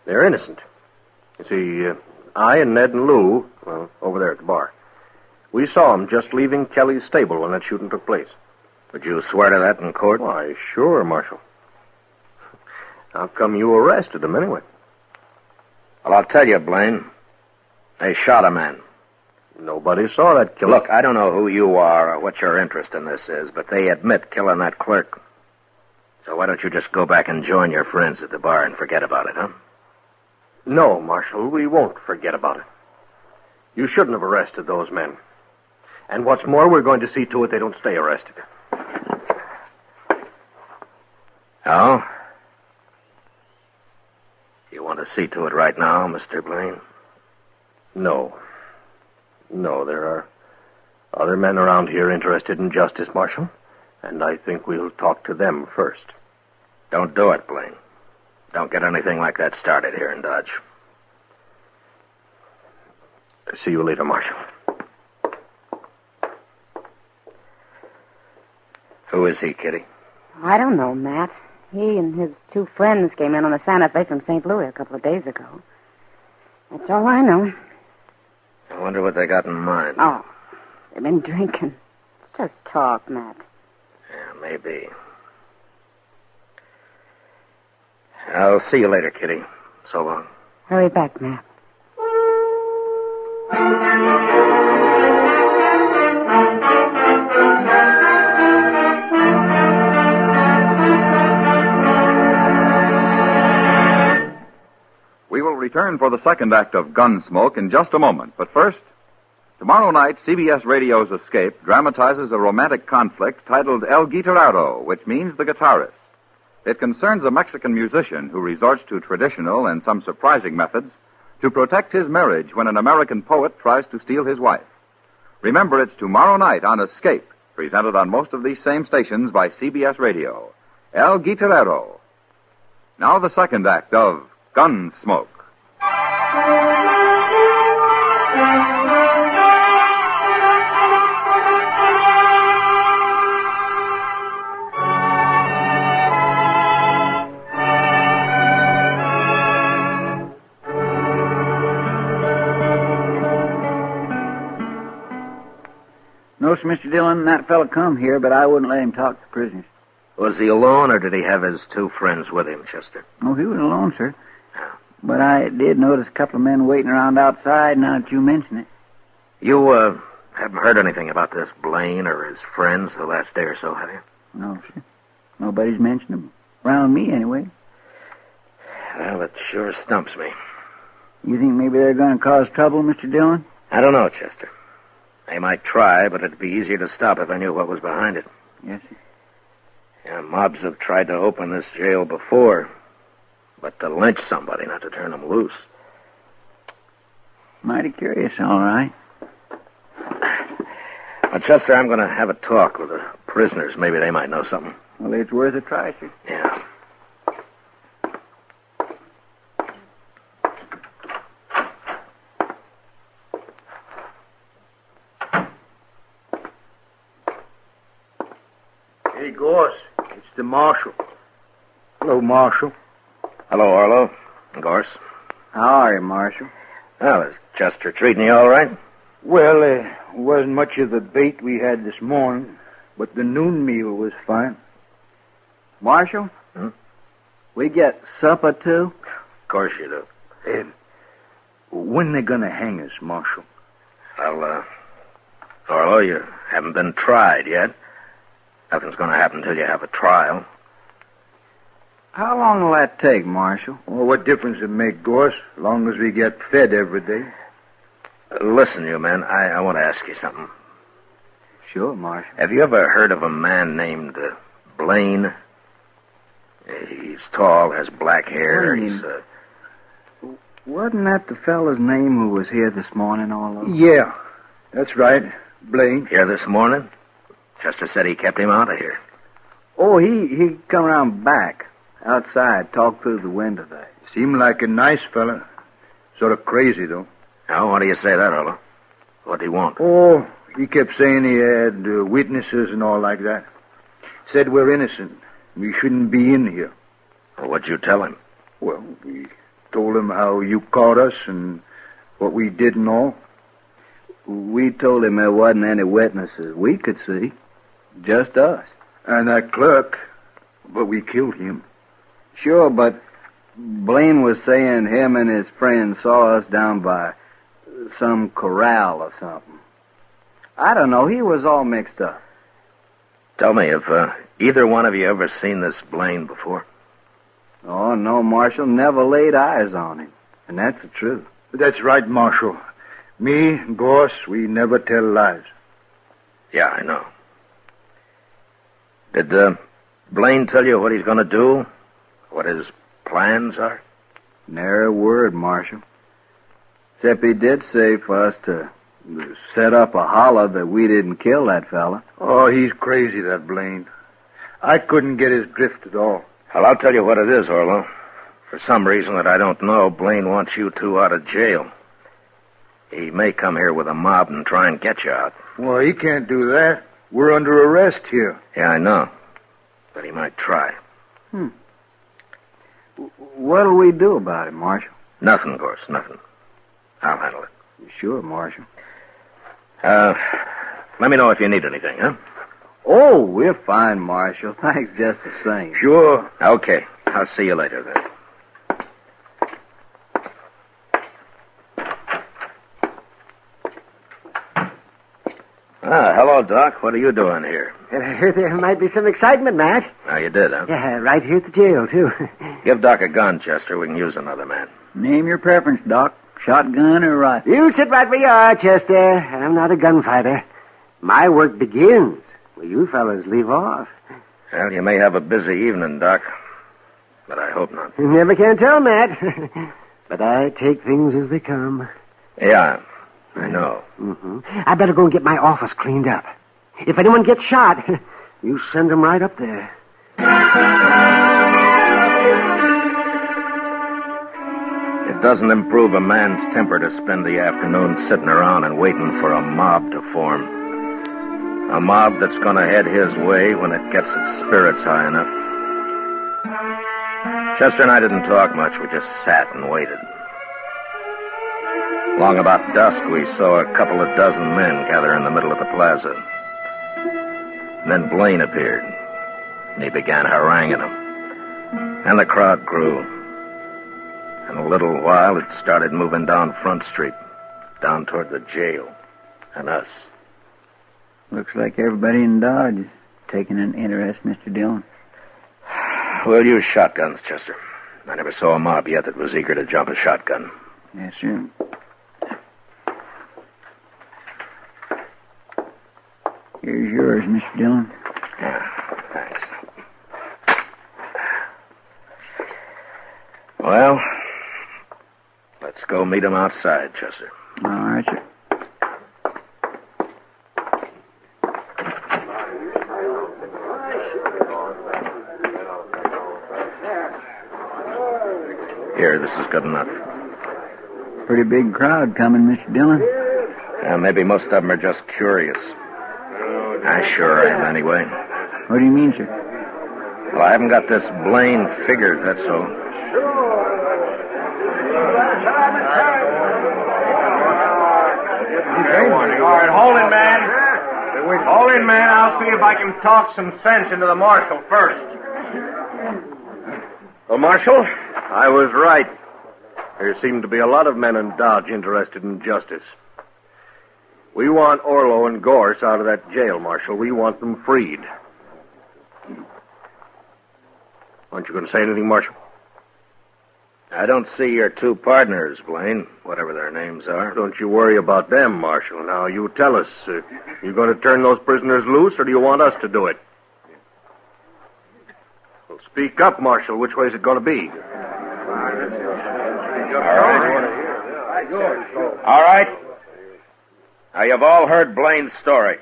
S1: They're innocent. You see, I and Ned and Lou, well, over there at the bar, we saw them just leaving Kelly's stable when that shooting took place.
S16: Would you swear to that in court?
S1: Why, sure, Marshal. How come you arrested them anyway?
S16: Well, I'll tell you, Blaine. They shot a man.
S1: Nobody saw that killing.
S16: Look, I don't know who you are or what your interest in this is, but they admit killing that clerk. So why don't you just go back and join your friends at the bar and forget about it, huh?
S1: No, Marshal, we won't forget about it. You shouldn't have arrested those men. And what's more, we're going to see to it they don't stay arrested.
S16: Oh? You want to see to it right now, Mr. Blaine?
S1: No. No, there are other men around here interested in justice, Marshal. And I think we'll talk to them first.
S16: Don't do it, Blaine. Don't get anything like that started here in Dodge.
S1: See you later, Marshal.
S16: Who is he, Kitty?
S7: I don't know, Matt. He and his 2 friends came in on the Santa Fe from St. Louis a couple of days ago. That's all I know.
S16: I wonder what they got in mind.
S7: Oh, they've been drinking. It's just talk, Matt.
S16: Yeah, maybe. I'll see you later, Kitty. So long.
S7: Hurry back, Matt.
S2: We will return for the second act of Gunsmoke in just a moment. But first, tomorrow night, CBS Radio's Escape dramatizes a romantic conflict titled El Guitarrero, which means the guitarist. It concerns a Mexican musician who resorts to traditional and some surprising methods to protect his marriage when an American poet tries to steal his wife. Remember, it's tomorrow night on Escape, presented on most of these same stations by CBS Radio. El Guitarrero. Now the second act of Gunsmoke.
S4: No, sir, Mr. Dillon, that fella come here, but I wouldn't let him talk to prisoners.
S16: Was he alone, or did he have his 2 friends with him, Chester?
S4: Oh, he was alone, sir. But I did notice a couple of men waiting around outside now that you mention it.
S16: You, haven't heard anything about this Blaine or his friends the last day or so, have you?
S4: No, sir. Nobody's mentioned them. Around me, anyway.
S16: Well, it sure stumps me.
S4: You think maybe they're going to cause trouble, Mr. Dillon?
S16: I don't know, Chester. They might try, but it'd be easier to stop if I knew what was behind it.
S4: Yes, sir.
S16: Yeah, mobs have tried to open this jail before, but to lynch somebody, not to turn them loose.
S4: Mighty curious, all right.
S16: Well, Chester, I'm going to have a talk with the prisoners. Maybe they might know something.
S4: Well, it's worth a try, sir.
S16: Yeah.
S8: Hey, Gorse, it's the Marshal. Hello, Marshal.
S16: Hello, Orlo. Gorse.
S4: How are you, Marshal?
S16: Well, is Chester treating you all right?
S20: Well, wasn't much of the bait we had this morning, but the noon meal was fine.
S4: Marshal? We get supper, too?
S16: Of course you do.
S20: When they gonna hang us, Marshal?
S16: Well, Orlo, you haven't been tried yet. Nothing's going to happen until you have a trial.
S4: How long will that take, Marshal?
S18: Well, what difference it make, Gorse, as long as we get fed every day?
S16: Listen, you men, I want to ask you something.
S4: Sure, Marshal.
S16: Have you ever heard of a man named Blaine? He's tall, has black hair.
S4: Blaine?
S16: He's
S4: Wasn't that the fella's name who was here this morning all over?
S18: Yeah, that's right. Blaine.
S16: Here this morning? Chester said he kept him out of here.
S4: Oh, he come around back, outside, talked through the window there.
S18: Seemed like a nice fella. Sort of crazy, though.
S16: Now, why do you say that, Orlo? What do you want?
S18: Oh, he kept saying he had witnesses and all like that. Said we're innocent. We shouldn't be in here.
S16: Well, what'd you tell him?
S18: Well, we told him how you caught us and what we did and all.
S4: We told him there wasn't any witnesses we could see. Just us.
S18: And that clerk, but we killed him.
S4: Sure, but Blaine was saying him and his friends saw us down by some corral or something. I don't know. He was all mixed up.
S16: Tell me, have either one of you ever seen this Blaine before?
S4: Oh, no, Marshal. Never laid eyes on him. And that's the truth.
S18: That's right, Marshal. Me and Gorse, we never tell lies.
S16: Yeah, I know. Did Blaine tell you what he's going to do? What his plans are?
S4: Nary a word, Marshal. Except he did say for us to set up a holler that we didn't kill that fella.
S18: Oh, he's crazy, that Blaine. I couldn't get his drift at all.
S16: Well, I'll tell you what it is, Orlo. For some reason that I don't know, Blaine wants you two out of jail. He may come here with a mob and try and get you out.
S18: Well, he can't do that. We're under arrest here.
S16: Yeah, I know. But he might try.
S4: What'll we do about it, Marshal?
S16: Nothing, Gorse, nothing. I'll handle it.
S4: Sure, Marshal.
S16: Let me know if you need anything, huh?
S4: Oh, we're fine, Marshal. Thanks just the same.
S16: Sure. Okay. I'll see you later, then. Hello, Doc. What are you doing here?
S10: I heard there might be some excitement, Matt.
S16: Oh, you did, huh?
S10: Yeah, right here at the jail, too.
S16: Give Doc a gun, Chester. We can use another man.
S20: Name your preference, Doc. Shotgun or rifle?
S10: You sit right where you are, Chester. I'm not a gunfighter. My work begins where you fellas leave off.
S16: Well, you may have a busy evening, Doc. But I hope not.
S10: You never can tell, Matt. But I take things as they come.
S16: Yeah, I know.
S10: Mm-hmm. I better go and get my office cleaned up. If anyone gets shot, you send them right up there.
S16: It doesn't improve a man's temper to spend the afternoon sitting around and waiting for a mob to form. A mob that's going to head his way when it gets its spirits high enough. Chester and I didn't talk much. We just sat and waited. Long about dusk, we saw a couple of dozen men gather in the middle of the plaza. And then Blaine appeared, and he began haranguing them. And the crowd grew. In a little while, it started moving down Front Street, down toward the jail, and us.
S20: Looks like everybody in Dodge is taking an interest, Mr. Dillon.
S16: We'll use shotguns, Chester. I never saw a mob yet that was eager to jump a shotgun.
S20: Yes, sir. Here's yours, Mr. Dillon.
S16: Yeah, thanks. Well, let's go meet him outside, Chester.
S20: All right, sir.
S16: Here, this is good enough.
S20: Pretty big crowd coming, Mr. Dillon.
S16: Yeah, maybe most of them are just curious. I sure am, anyway.
S20: What do you mean, sir?
S16: Well, I haven't got this Blaine figured, that's all.
S19: All right, hold it, man. Hold it, man. I'll see if I can talk some sense into the marshal first.
S14: Well, Marshal, I was right. There seem to be a lot of men in Dodge interested in justice. We want Orlo and Gorse out of that jail, Marshal. We want them freed. Aren't you going to say anything, Marshal?
S16: I don't see your two partners, Blaine, whatever their names are.
S14: Don't you worry about them, Marshal. Now, you tell us, you going to turn those prisoners loose, or do you want us to do it? Well, speak up, Marshal. Which way is it going to be?
S16: All right. Now, you've all heard Blaine's story.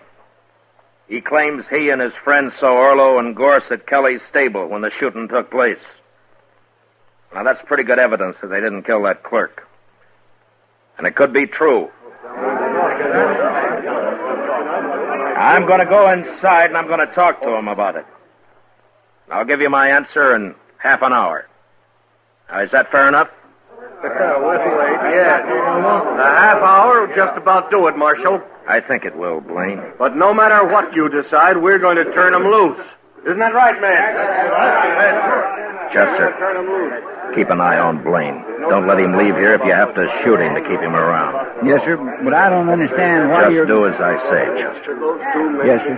S16: He claims he and his friends saw Orlo and Gorse at Kelly's stable when the shooting took place. Now, that's pretty good evidence that they didn't kill that clerk. And it could be true. I'm going to go inside and I'm going to talk to him about it. I'll give you my answer in half an hour. Now, is that fair enough?
S14: Yes. A half hour will just about do it, Marshal.
S16: I think it will, Blaine.
S14: But no matter what you decide, we're going to turn them loose. Isn't that right, man?
S16: Chester, keep an eye on Blaine. Don't let him leave here if you have to shoot him to keep him around.
S20: Yes, sir, but I don't understand why
S16: Just do as I say, Chester.
S20: Yes, sir.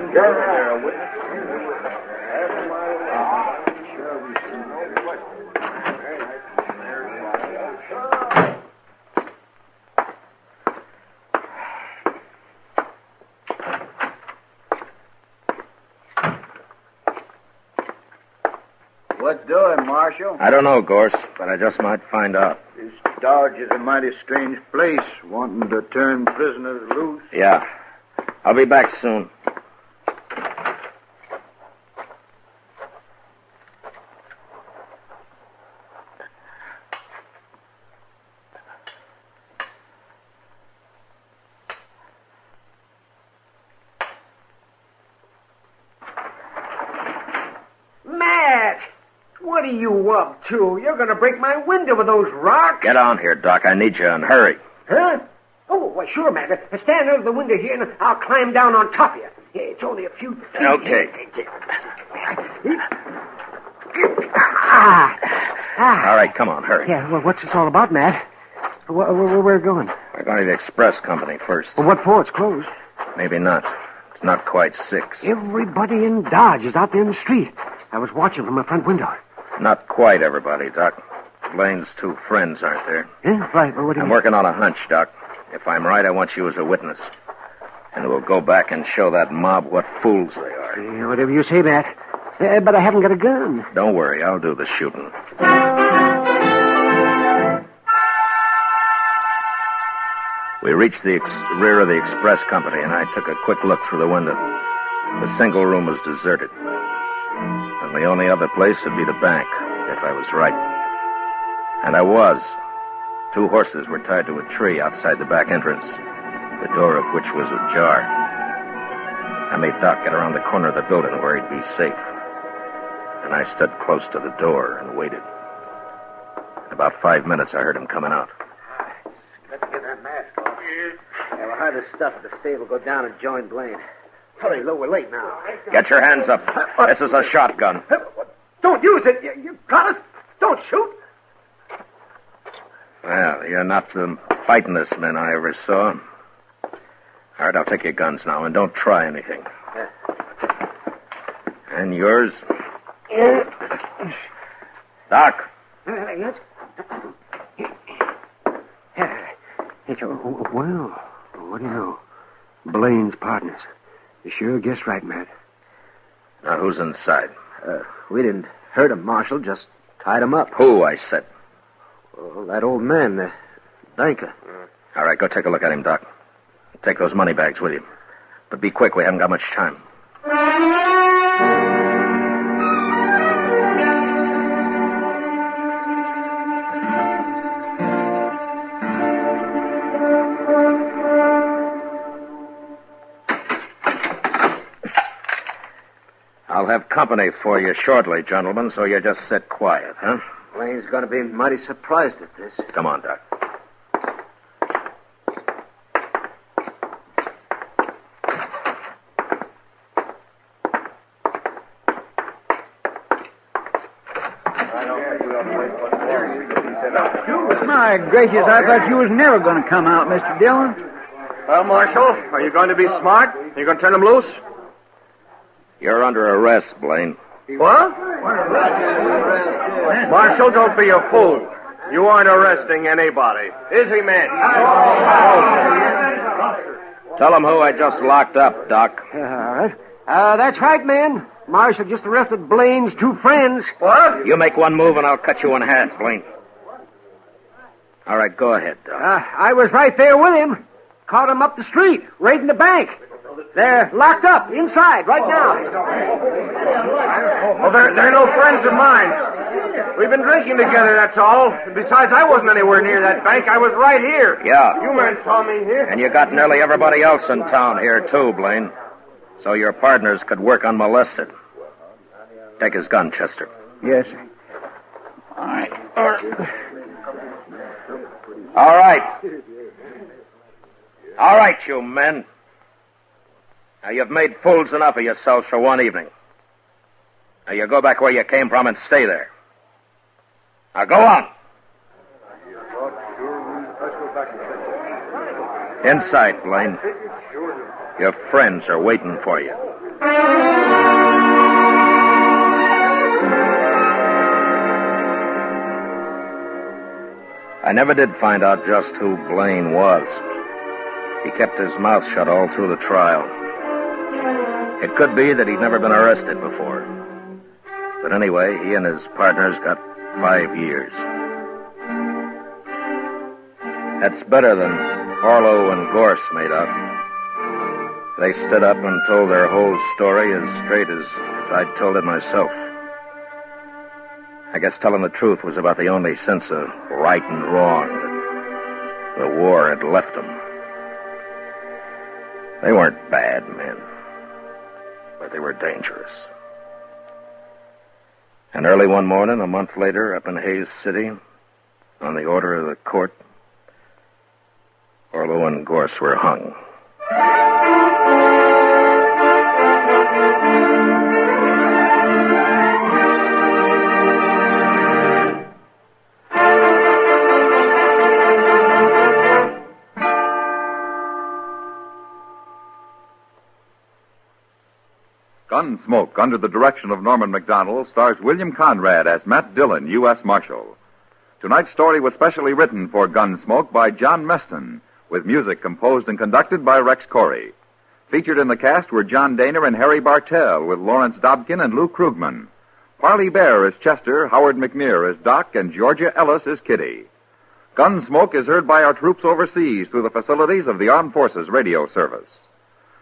S4: What's doing, Marshal?
S16: I don't know, Gorse, but I just might find out.
S18: This Dodge is a mighty strange place, wanting to turn prisoners loose.
S16: Yeah. I'll be back soon.
S10: Matt! What are you up to? You're going to break my window with those rocks.
S16: Get on here, Doc. I need you, and hurry.
S10: Huh? Oh, why, sure, Matt. Stand out of the window here, and I'll climb down on top of you. Yeah, it's only a few feet.
S16: Okay. All right, come on, hurry.
S10: Yeah, well, what's this all about, Matt? Where we're going?
S16: We're going to the express company first.
S10: Well, what for? It's closed.
S16: Maybe not. It's not quite 6.
S10: Everybody in Dodge is out there in the street. I was watching from my front window.
S16: Not quite everybody, Doc. Blaine's 2 friends aren't there.
S10: Yeah, right. Well, what do you
S16: I'm
S10: mean?
S16: working on a hunch, Doc. If I'm right, I want you as a witness. And we'll go back and show that mob what fools they are.
S10: Yeah, whatever you say, Matt. But I haven't got a gun.
S16: Don't worry, I'll do the shooting. We reached the rear of the express company, and I took a quick look through the window. The single room was deserted. And the only other place would be the bank, if I was right. And I was. 2 horses were tied to a tree outside the back entrance, the door of which was ajar. I made Doc get around the corner of the building where he'd be safe. And I stood close to the door and waited. In about 5 minutes, I heard him coming out.
S13: Got to get that mask off. Yeah, we'll hide this stuff at the stable, go down and join Blaine. Hurry, Lou, we're late now.
S16: Get your hands up. This is a shotgun.
S10: Don't use it. You got us. Don't shoot.
S16: Well, you're not the fightingest men I ever saw. All right, I'll take your guns now, and don't try anything. And yours? Doc.
S10: Yes? Well, what do you know? Blaine's partners. You sure guessed right, Matt.
S16: Now, who's inside?
S13: We didn't hurt him, Marshal, just tied him up.
S16: Who, I said?
S13: Well, that old man, the banker.
S16: All right, go take a look at him, Doc. Take those money bags with you. But be quick, we haven't got much time. I'll have company for you shortly, gentlemen, so you just sit quiet, huh?
S13: Blaine's going to be mighty surprised at this.
S16: Come on, Doc.
S20: My gracious, I thought you was never going to come out, Mr. Dillon.
S14: Well, Marshal, are you going to be smart? Are you going to turn them loose?
S16: You're under arrest, Blaine.
S14: What? Marshal, don't be a fool. You aren't arresting anybody. Is he, man?
S16: Tell him who I just locked up, Doc.
S10: All right. That's right, man. Marshal just arrested Blaine's two friends.
S16: What? You make one move and I'll cut you in half, Blaine. All right, go ahead, Doc.
S10: I was right there with him. Caught him up the street, raiding the bank. They're locked up inside right now.
S14: Oh, they're no friends of mine. We've been drinking together, that's all. And besides, I wasn't anywhere near that bank. I was right here.
S16: Yeah.
S14: You men saw me here.
S16: And you got nearly everybody else in town here, too, Blaine. So your partners could work unmolested. Take his gun, Chester.
S10: Yes, sir.
S16: All right. All right. All right, you men. Now, you've made fools enough of yourselves for one evening. Now, you go back where you came from and stay there. Now, go on. Inside, Blaine. Your friends are waiting for you. I never did find out just who Blaine was. He kept his mouth shut all through the trial. It could be that he'd never been arrested before. But anyway, he and his partners got 5 years. That's better than Orlo and Gorse made out. They stood up and told their whole story as straight as if I'd told it myself. I guess telling the truth was about the only sense of right and wrong that the war had left them. They weren't bad men, but they were dangerous. And early one morning, a month later, up in Hayes City, on the order of the court, Orlo and Gorse were hung.
S2: Gunsmoke, under the direction of Norman MacDonald, stars William Conrad as Matt Dillon, U.S. Marshal. Tonight's story was specially written for Gunsmoke by John Meston, with music composed and conducted by Rex Corey. Featured in the cast were John Daner and Harry Bartell, with Lawrence Dobkin and Lou Krugman. Parley Bear as Chester, Howard McNear as Doc, and Georgia Ellis as Kitty. Gunsmoke is heard by our troops overseas through the facilities of the Armed Forces Radio Service.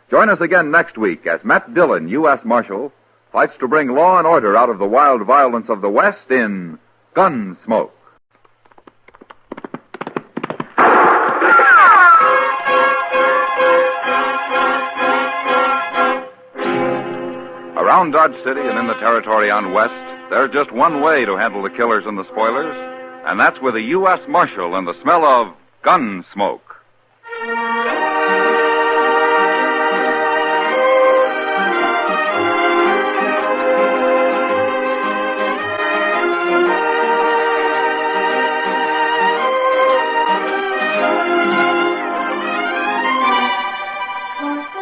S2: Join us again next week as Matt Dillon, U.S. Marshal, fights to bring law and order out of the wild violence of the West in Gunsmoke. Around Dodge City and in the territory on West, there's just one way to handle the killers and the spoilers, and that's with a U.S. Marshal and the smell of Gunsmoke.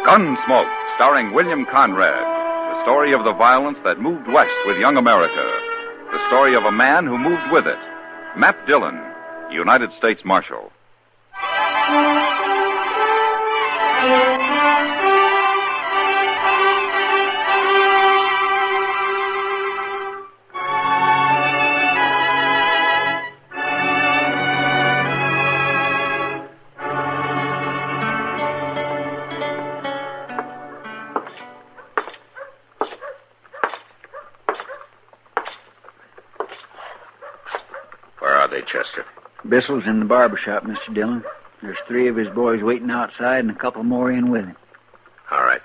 S2: Gunsmoke, starring William Conrad. The story of the violence that moved west with young America. The story of a man who moved with it. Matt Dillon, United States Marshal.
S16: Chester.
S4: Bissell's in the barber shop, Mr. Dillon. There's 3 of his boys waiting outside and a couple more in with him.
S16: All right.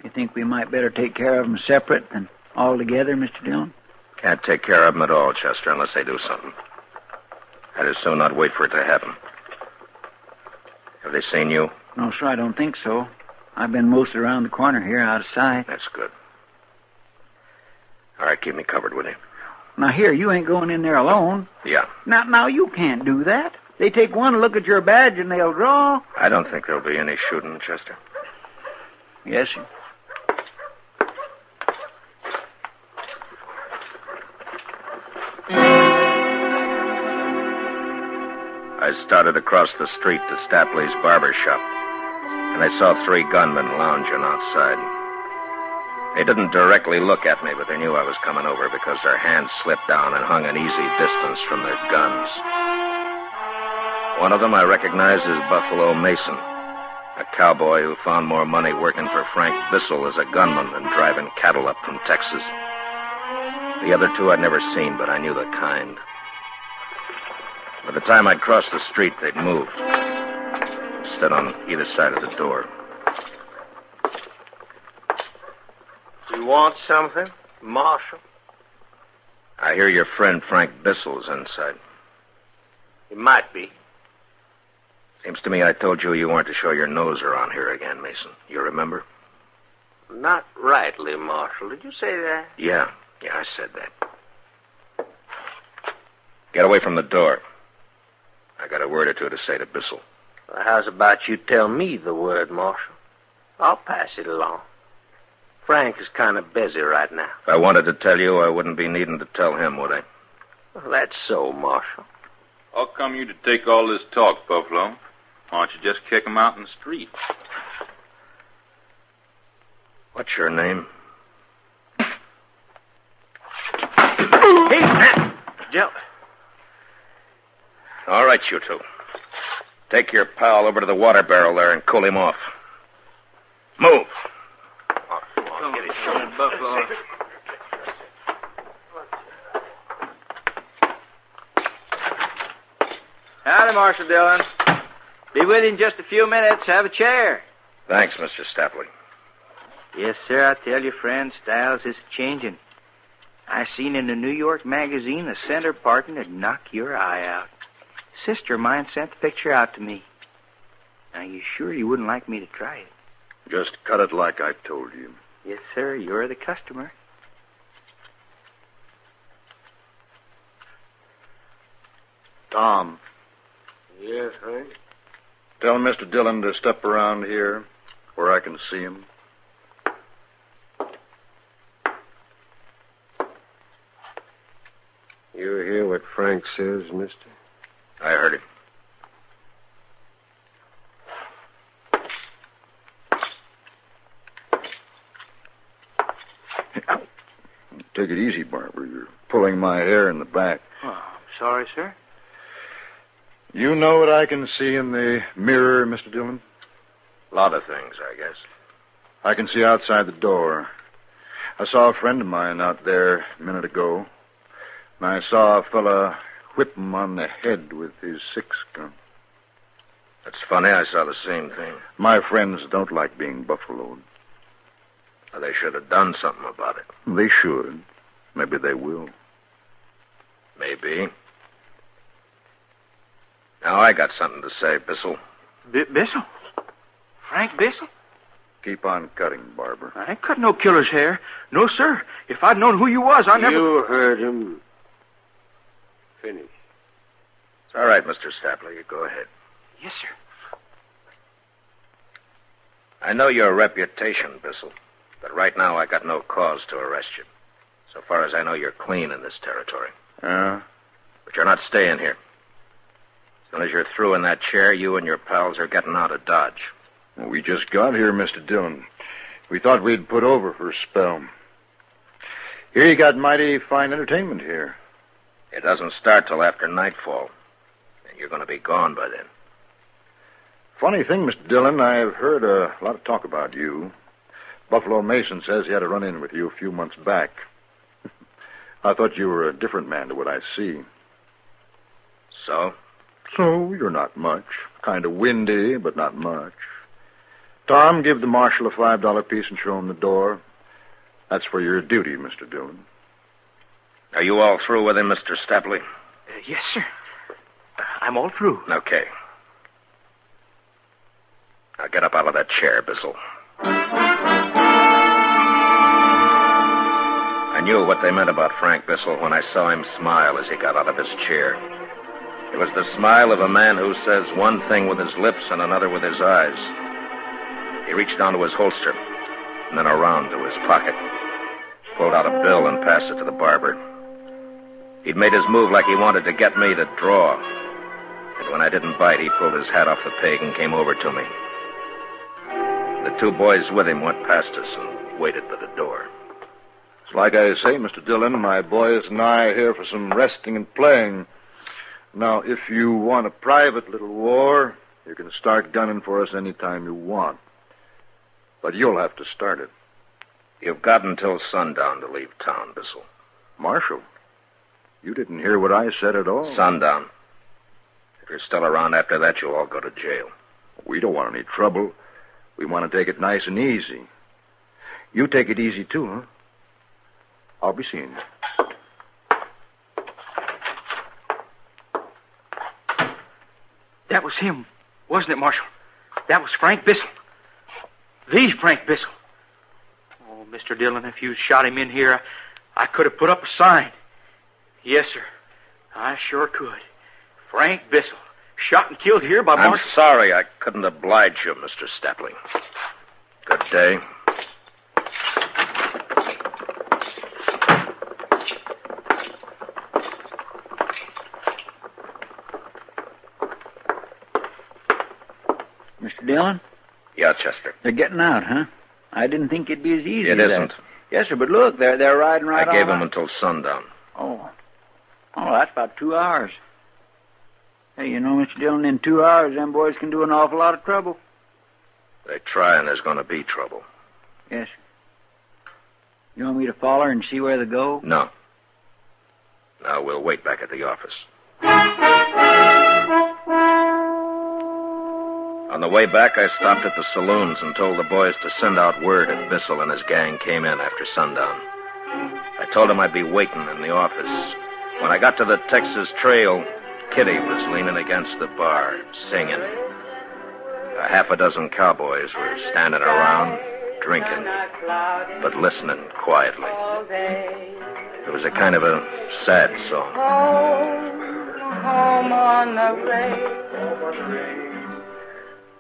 S4: You think we might better take care of them separate than all together, Mr. Dillon?
S16: Can't take care of them at all, Chester, unless they do something. I'd as soon not wait for it to happen. Have they seen you?
S4: No, sir, I don't think so. I've been mostly around the corner here, out of sight.
S16: That's good. All right, keep me covered, will you?
S4: Now, here, you ain't going in there alone.
S16: Yeah.
S4: Now, you can't do that. They take one look at your badge and they'll draw.
S16: I don't think there'll be any shooting, Chester.
S4: Yes, sir.
S16: I started across the street to Stapley's barber shop, and I saw 3 gunmen lounging outside. They didn't directly look at me, but they knew I was coming over because their hands slipped down and hung an easy distance from their guns. One of them I recognized as Buffalo Mason, a cowboy who found more money working for Frank Bissell as a gunman than driving cattle up from Texas. The other 2 I'd never seen, but I knew the kind. By the time I'd crossed the street, they'd moved. Stood on either side of the door.
S14: You want something, Marshal?
S16: I hear your friend Frank Bissell's inside.
S14: It might be.
S16: Seems to me I told you you weren't to show your nose around here again, Mason. You remember?
S14: Not rightly, Marshal. Did you say that?
S16: Yeah, I said that. Get away from the door. I got a word or 2 to say to Bissell.
S14: Well, how's about you tell me the word, Marshal? I'll pass it along. Frank is kind of busy right now.
S16: If I wanted to tell you, I wouldn't be needing to tell him, would I?
S14: Well, that's so, Marshal.
S15: How come you to take all this talk, Buffalo? Why don't you just kick him out in the street?
S16: What's your name?
S14: Hey, man! Jump.
S16: All right, you 2. Take your pal over to the water barrel there and cool him off. Move.
S14: Come get his shoulder, Buffalo.
S22: Howdy, Marshal Dillon. Be with you in just a few minutes. Have a chair.
S16: Thanks, Mr. Stapley.
S22: Yes, sir. I tell you, friend, styles is changing. I seen in a New York magazine a center parting that'd knock your eye out. Sister of mine sent the picture out to me. Now, you sure you wouldn't like me to try it?
S9: Just cut it like I told you.
S22: Yes, sir. You're the customer.
S9: Tom,
S14: Yes, Hank?
S9: tell Mr. Dillon to step around here where I can see him.
S14: You hear what Frank says, mister?
S16: I heard him.
S9: Take it easy, Barber. You're pulling my hair in the back.
S22: Oh, I'm sorry, sir.
S9: You know what I can see in the mirror, Mr. Dillon?
S16: A lot of things, I guess.
S9: I can see outside the door. I saw a friend of mine out there a minute ago. And I saw a fella whip him on the head with his 6-gun.
S16: That's funny. I saw the same thing.
S9: My friends don't like being buffaloed.
S16: Well, they should have done something about it.
S9: They should. Maybe they will.
S16: Maybe. Now, I got something to say, Bissell.
S22: Bissell? Frank Bissell?
S9: Keep on cutting, Barber.
S22: I ain't cut no killer's hair. No, sir. If I'd known who you was, I'd never...
S14: You heard him. Finish.
S16: It's all right, Mr. Stapley. You go ahead.
S22: Yes, sir.
S16: I know your reputation, Bissell, but right now I got no cause to arrest you. So far as I know, you're clean in this territory. But you're not staying here. As soon as you're through in that chair, you and your pals are getting out of Dodge.
S9: Well, we just got here, Mr. Dillon. We thought we'd put over for a spell. Here you got mighty fine entertainment here.
S16: It doesn't start till after nightfall, and you're going to be gone by then.
S9: Funny thing, Mr. Dillon, I've heard a lot of talk about you. Buffalo Mason says he had a run-in with you a few months back. I thought you were a different man to what I see.
S16: So?
S9: So, you're not much. Kind of windy, but not much. Tom, give the marshal a $5 piece and show him the door. That's for your duty, Mr. Dillon.
S16: Are you all through with him, Mr. Stapley?
S22: Yes, sir. I'm all through.
S16: Okay. Now get up out of that chair, Bissell. I knew what they meant about Frank Bissell when I saw him smile as he got out of his chair. It was the smile of a man who says one thing with his lips and another with his eyes. He reached down to his holster, and then around to his pocket, pulled out a bill and passed it to the barber. He'd made his move like he wanted to get me to draw. It but when I didn't bite, he pulled his hat off the peg and came over to me. The two boys with him went past us and waited by the door.
S9: It's like I say, Mr. Dillon, my boys and I are here for some resting and playing. Now, if you want a private little war, you can start gunning for us any time you want. But you'll have to start it.
S16: You've got until sundown to leave town, Bissell.
S9: Marshal, you didn't hear what I said at all.
S16: Sundown. If you're still around after that, you'll all go to jail.
S9: We don't want any trouble. We want to take it nice and easy. You take it easy, too, huh? I'll be seeing you.
S22: That was him, wasn't it, Marshal? That was Frank Bissell. The Frank Bissell. Oh, Mr. Dillon, if you shot him in here, I could have put up a sign. Yes, sir. I sure could. Frank Bissell, shot and killed here by
S16: I'm sorry I couldn't oblige you, Mr. Stapling. Good day.
S13: Mr. Dillon?
S16: Yeah, Chester.
S13: They're getting out, huh? I didn't think it'd be as easy
S16: It
S13: as
S16: isn't.
S13: that. Yes, sir, but look, they're riding right on.
S16: I gave them until sundown.
S13: Oh, that's about 2 hours. Hey, you know, Mr. Dillon, in 2 hours, them boys can do an awful lot of trouble.
S16: They try and there's going to be trouble.
S13: Yes, sir. You want me to follow her and see where they go?
S16: No. No, we'll wait back at the office. On the way back, I stopped at the saloons and told the boys to send out word if Bissell and his gang came in after sundown. I told them I'd be waiting in the office. When I got to the Texas Trail, Kitty was leaning against the bar, singing. A half a dozen cowboys were standing around, drinking, but listening quietly. It was a kind of a sad song.
S21: Home on the range,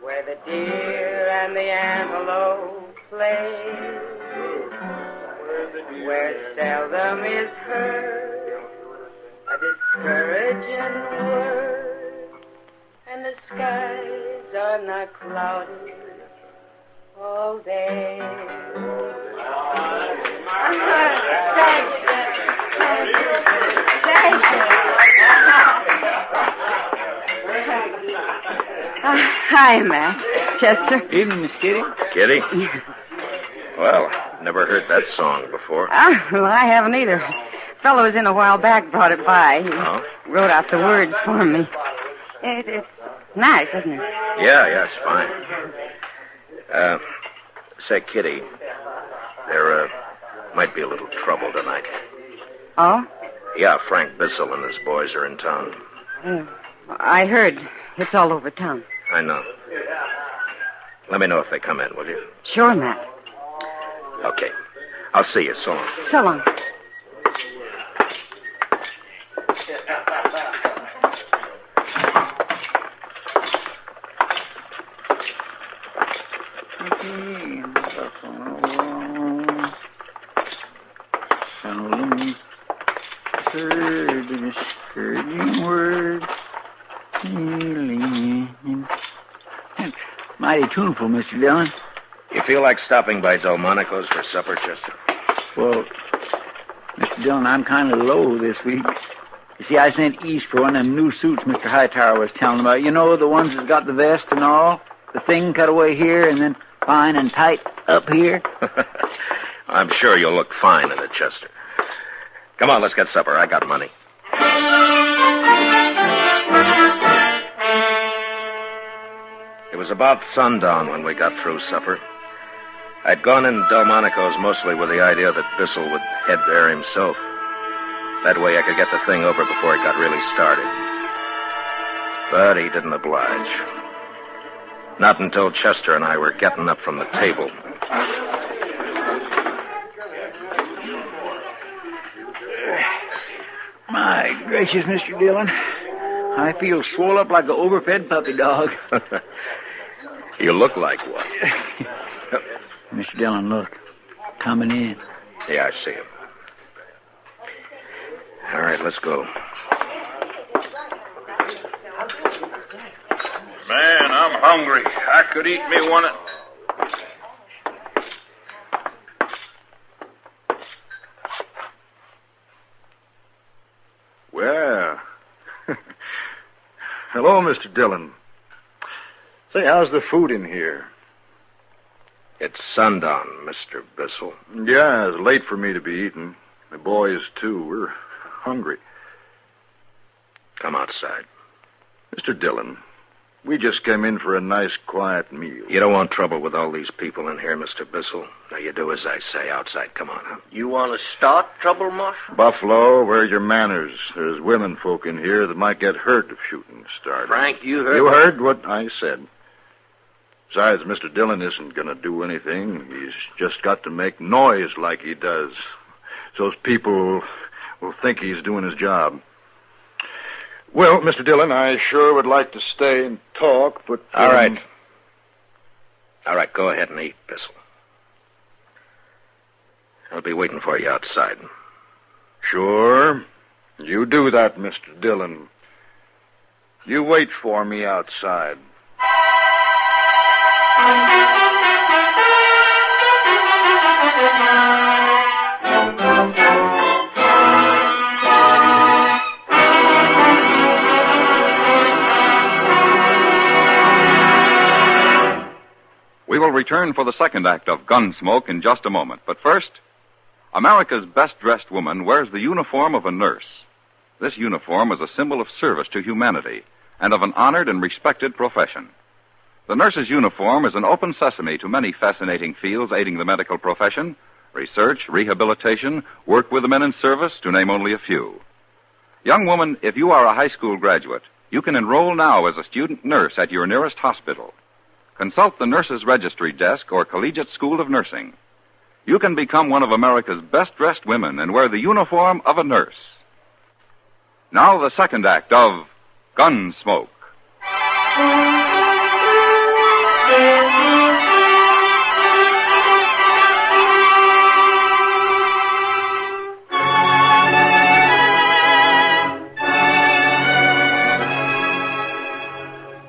S21: where the deer and the antelope play, where seldom is heard a discouraging word, and the skies are not cloudy all day. Thank you. Hi, Matt. Chester.
S13: Evening, Miss Kitty.
S16: Kitty? Well, never heard that song before.
S21: Well, I haven't either. Fellow was in a while back, brought it by. He wrote out the words for me. It's nice, isn't it?
S16: Yeah, it's fine. Say, Kitty, there might be a little trouble tonight.
S21: Oh?
S16: Yeah, Frank Bissell and his boys are in town.
S21: I heard. It's all over town.
S16: I know. Let me know if they come in, will you?
S21: Sure, Matt.
S16: Okay. I'll see you. So long.
S21: So long.
S13: Mighty tuneful, Mr. Dillon.
S16: You feel like stopping by Delmonico's for supper, Chester?
S13: Well, Mr. Dillon, I'm kind of low this week. You see, I sent east for one of them new suits Mr. Hightower was telling about. You know, the ones that's got the vest and all? The thing cut away here and then fine and tight up here?
S16: I'm sure you'll look fine in it, Chester. Come on, let's get supper. I got money. It was about sundown when we got through supper. I'd gone in Delmonico's mostly with the idea that Bissell would head there himself. That way I could get the thing over before it got really started. But he didn't oblige. Not until Chester and I were getting up from the table.
S13: My gracious, Mr. Dillon. I feel swole up like an overfed puppy dog.
S16: You look like one.
S13: Mr. Dillon, look. Coming in.
S16: Yeah, I see him. All right, let's go.
S15: hungry. I could eat me one of...
S9: Well, hello, Mr. Dillon. Say, how's the food in here?
S16: It's sundown, Mr. Bissell.
S9: Yeah, it's late for me to be eating. The boys, too. We're hungry.
S16: Come outside.
S9: Mr. Dillon, we just came in for a nice, quiet meal.
S16: You don't want trouble with all these people in here, Mr. Bissell. Now, you do as I say. Outside, come on. Huh?
S12: You want to start trouble, Marshal?
S9: Buffalo, where's your manners? There's women folk in here that might get hurt if shooting started.
S12: Frank, you heard...
S9: You heard what I said. Besides, Mr. Dillon isn't going to do anything. He's just got to make noise like he does. So people will think he's doing his job. Well, Mr. Dillon, I sure would like to stay and talk, but...
S16: All right. All right, go ahead and eat, Bissell. I'll be waiting for you outside.
S9: Sure. You do that, Mr. Dillon. You wait for me outside.
S2: We will return for the second act of Gunsmoke in just a moment. But first, America's best-dressed woman wears the uniform of a nurse. This uniform is a symbol of service to humanity and of an honored and respected profession. The nurse's uniform is an open sesame to many fascinating fields aiding the medical profession: research, rehabilitation, work with the men in service, to name only a few. Young woman, if you are a high school graduate, you can enroll now as a student nurse at your nearest hospital. Consult the Nurses Registry Desk or Collegiate School of Nursing. You can become one of America's best-dressed women and wear the uniform of a nurse. Now the second act of Gunsmoke.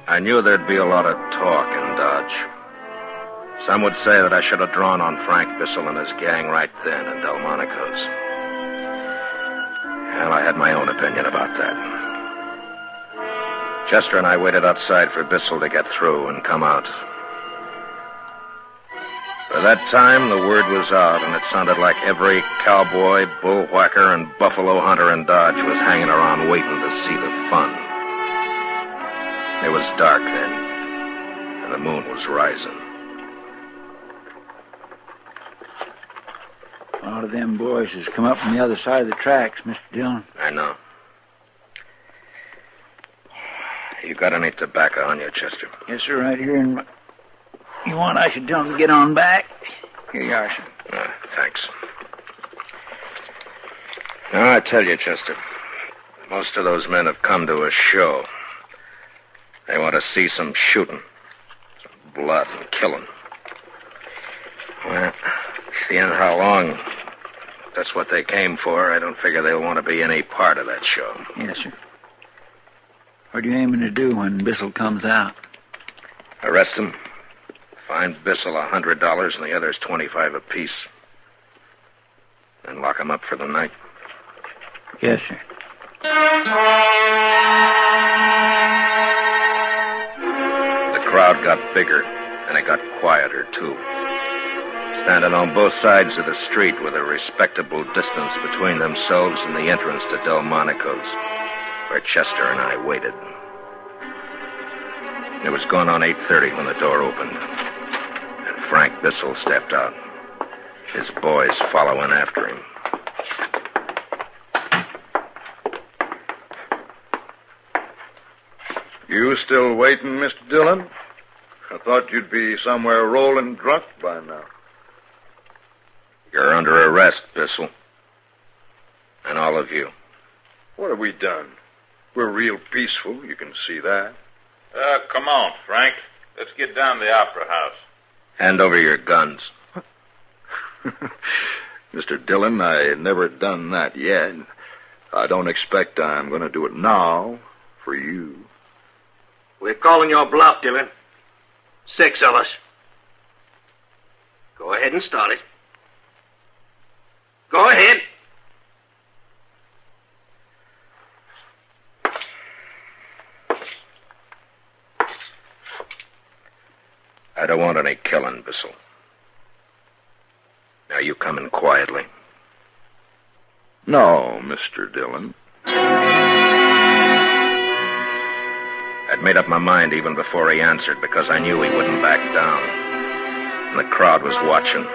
S16: I knew there'd be a lot of talk in Dodge. Some would say that I should have drawn on Frank Bissell and his gang right then in Delmonico's. Well, I had my own opinion about that. Chester and I waited outside for Bissell to get through and come out. By that time, the word was out, and it sounded like every cowboy, bullwhacker, and buffalo hunter in Dodge was hanging around waiting to see the fun. It was dark then, and the moon was rising.
S13: A lot of them boys has come up from the other side of the tracks, Mr. Dillon.
S16: I know. You got any tobacco on you, Chester?
S13: Yes, sir, right here in my... You want I should tell them to get on back? Here you are, sir.
S16: Thanks. Now, I tell you, Chester, most of those men have come to a show. They want to see some shooting, some blood and killing. Well, seeing how long that's what they came for, I don't figure they'll want to be any part of that show.
S13: Yes, sir. What are you aiming to do when Bissell comes out?
S16: Arrest him. Fine Bissell $100 and the others $25 apiece. Then lock him up for the night.
S13: Yes, sir.
S16: The crowd got bigger, and it got quieter, too. Standing on both sides of the street with a respectable distance between themselves and the entrance to Delmonico's, where Chester and I waited. It was going on 8:30 when the door opened, and Frank Bissell stepped out, his boys following after him.
S9: You still waiting, Mr. Dillon? I thought you'd be somewhere rolling drunk by now.
S16: You're under arrest, Bissell. And all of you.
S9: What have we done? We're real peaceful, you can see that.
S15: Come on, Frank. Let's get down to the Opera House.
S16: Hand over your guns.
S9: Mr. Dillon, I never done that yet. I don't expect I'm going to do it now for you.
S12: We're calling your bluff, Dillon.
S5: 6 of us. Go ahead and start it. Go ahead.
S16: I don't want any killing, Bissell. Now you come in quietly.
S6: No, Mr. Dillon.
S16: I'd made up my mind even before he answered because I knew he wouldn't back down. And the crowd was watching.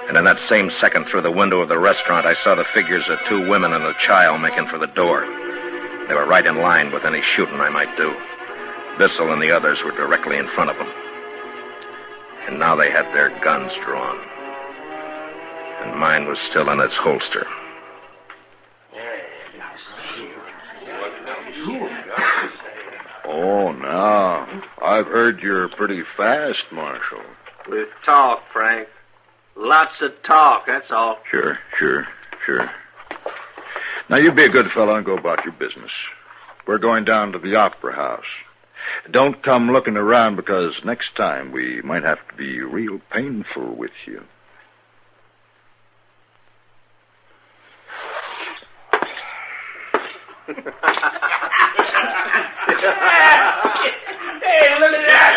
S16: And in that same second, through the window of the restaurant, I saw the figures of 2 women and a child making for the door. They were right in line with any shooting I might do. Bissell and the others were directly in front of them. And now they had their guns drawn. And mine was still in its holster.
S6: Oh, now, I've heard you're pretty fast, Marshal.
S5: We'll talk, Frank. Lots of talk, that's all.
S6: Sure. Now, you be a good fellow and go about your business. We're going down to the Opera House. Don't come looking around because next time we might have to be real painful with you.
S5: Hey, look at that!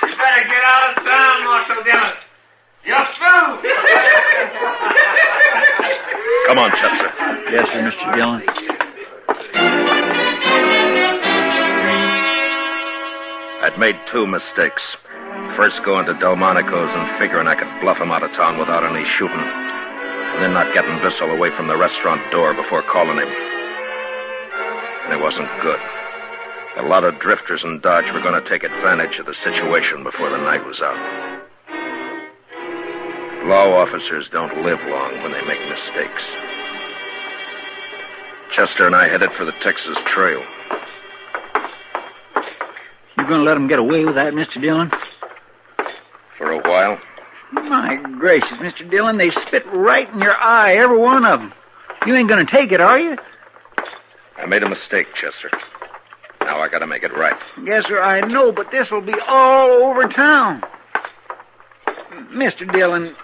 S5: You better get out of town, Marshal Dillon. You're through!
S16: Come on, Chester.
S13: Yes, sir, Mr. Dillon.
S16: I'd made 2 mistakes. First going to Delmonico's and figuring I could bluff him out of town without any shooting. And then not getting Bissell away from the restaurant door before calling him. And it wasn't good. A lot of drifters in Dodge were going to take advantage of the situation before the night was out. Law officers don't live long when they make mistakes. Chester and I headed for the Texas Trail.
S13: You going to let them get away with that, Mr. Dillon?
S16: For a while.
S13: My gracious, Mr. Dillon, they spit right in your eye, every one of them. You ain't going to take it, are you?
S16: I made a mistake, Chester. Now I got to make it right.
S13: Yes, sir, I know, but this will be all over town. Mr. Dillon,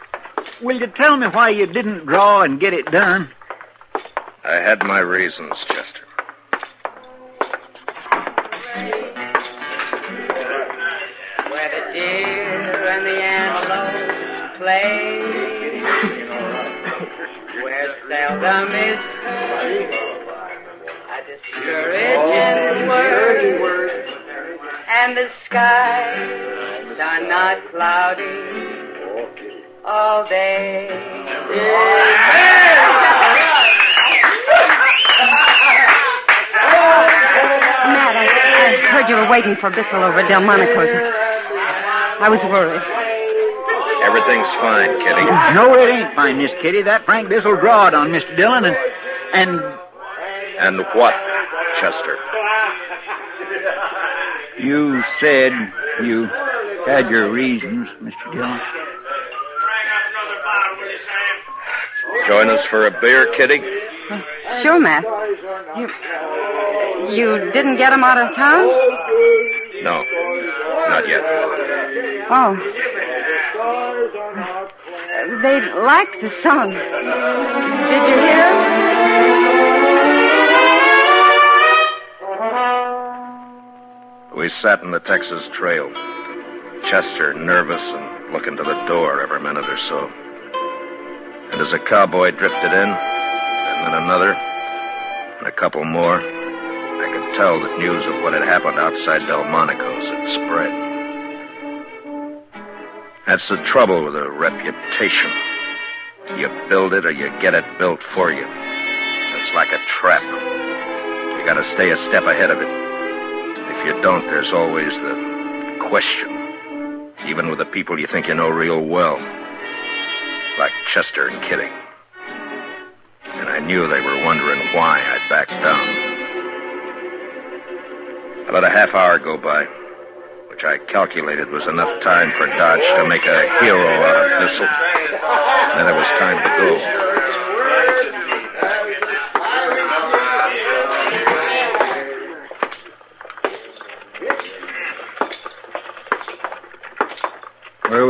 S13: will you tell me why you didn't draw and get it done?
S16: I had my reasons, Chester.
S23: Where the deer and the antelope play, where seldom is heard a discouraging word, and the skies are not cloudy all day.
S7: Matt, I heard you were waiting for Bissell over at Delmonico's. I was worried.
S16: Everything's fine, Kitty.
S13: No, it ain't fine, Miss Kitty. That Frank Bissell drawed on Mr. Dillon and...
S16: And what, Chester?
S13: You said you had your reasons, Mr. Dillon.
S16: Join us for a beer, Kitty?
S7: Sure, Matt. You didn't get him out of town?
S16: No, not yet.
S7: Oh. They liked the song. Did you hear?
S16: We sat in the Texas Trail. Chester nervous and looking to the door every minute or so. And as a cowboy drifted in, and then another, and a couple more, I could tell that news of what had happened outside Delmonico's had spread. That's the trouble with a reputation. You build it or you get it built for you. It's like a trap. You gotta stay a step ahead of it. If you don't, there's always the question. Even with the people you think you know real well. Like Chester and Kitty. And I knew they were wondering why I'd backed down. I let a half hour go by, which I calculated was enough time for Dodge to make a hero out of Bissell. And then it was time to go.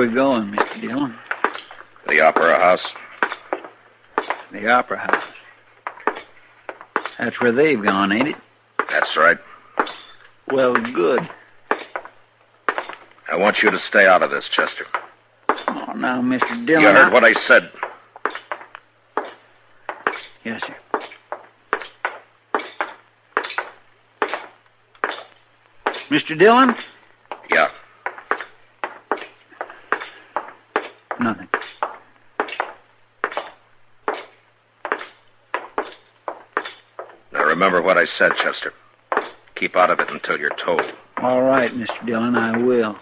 S13: we going, Mr. Dillon?
S16: The Opera House.
S13: The Opera House. That's where they've gone, ain't it?
S16: That's right.
S13: Well, good.
S16: I want you to stay out of this, Chester.
S13: Oh, now, Mr. Dillon...
S16: You heard what I said.
S13: Yes, sir. Mr. Dillon?
S16: Yeah.
S13: Nothing.
S16: Now remember what I said, Chester. Keep out of it until you're told.
S13: All right, Mr. Dillon, I will.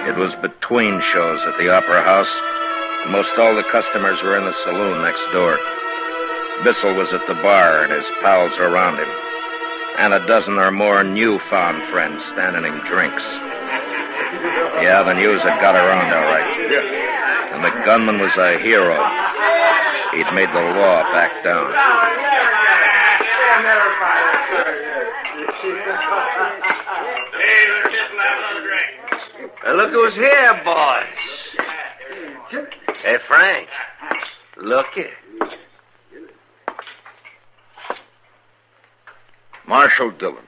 S16: It was between shows at the Opera House. Most all the customers were in the saloon next door. Bissell was at the bar, and his pals around him. And a dozen or more newfound friends standing him drinks. Yeah, the news had got around all right. And the gunman was a hero. He'd made the law back down.
S5: Look who's here, boys. Hey, Frank. Look here.
S6: Marshal Dillon.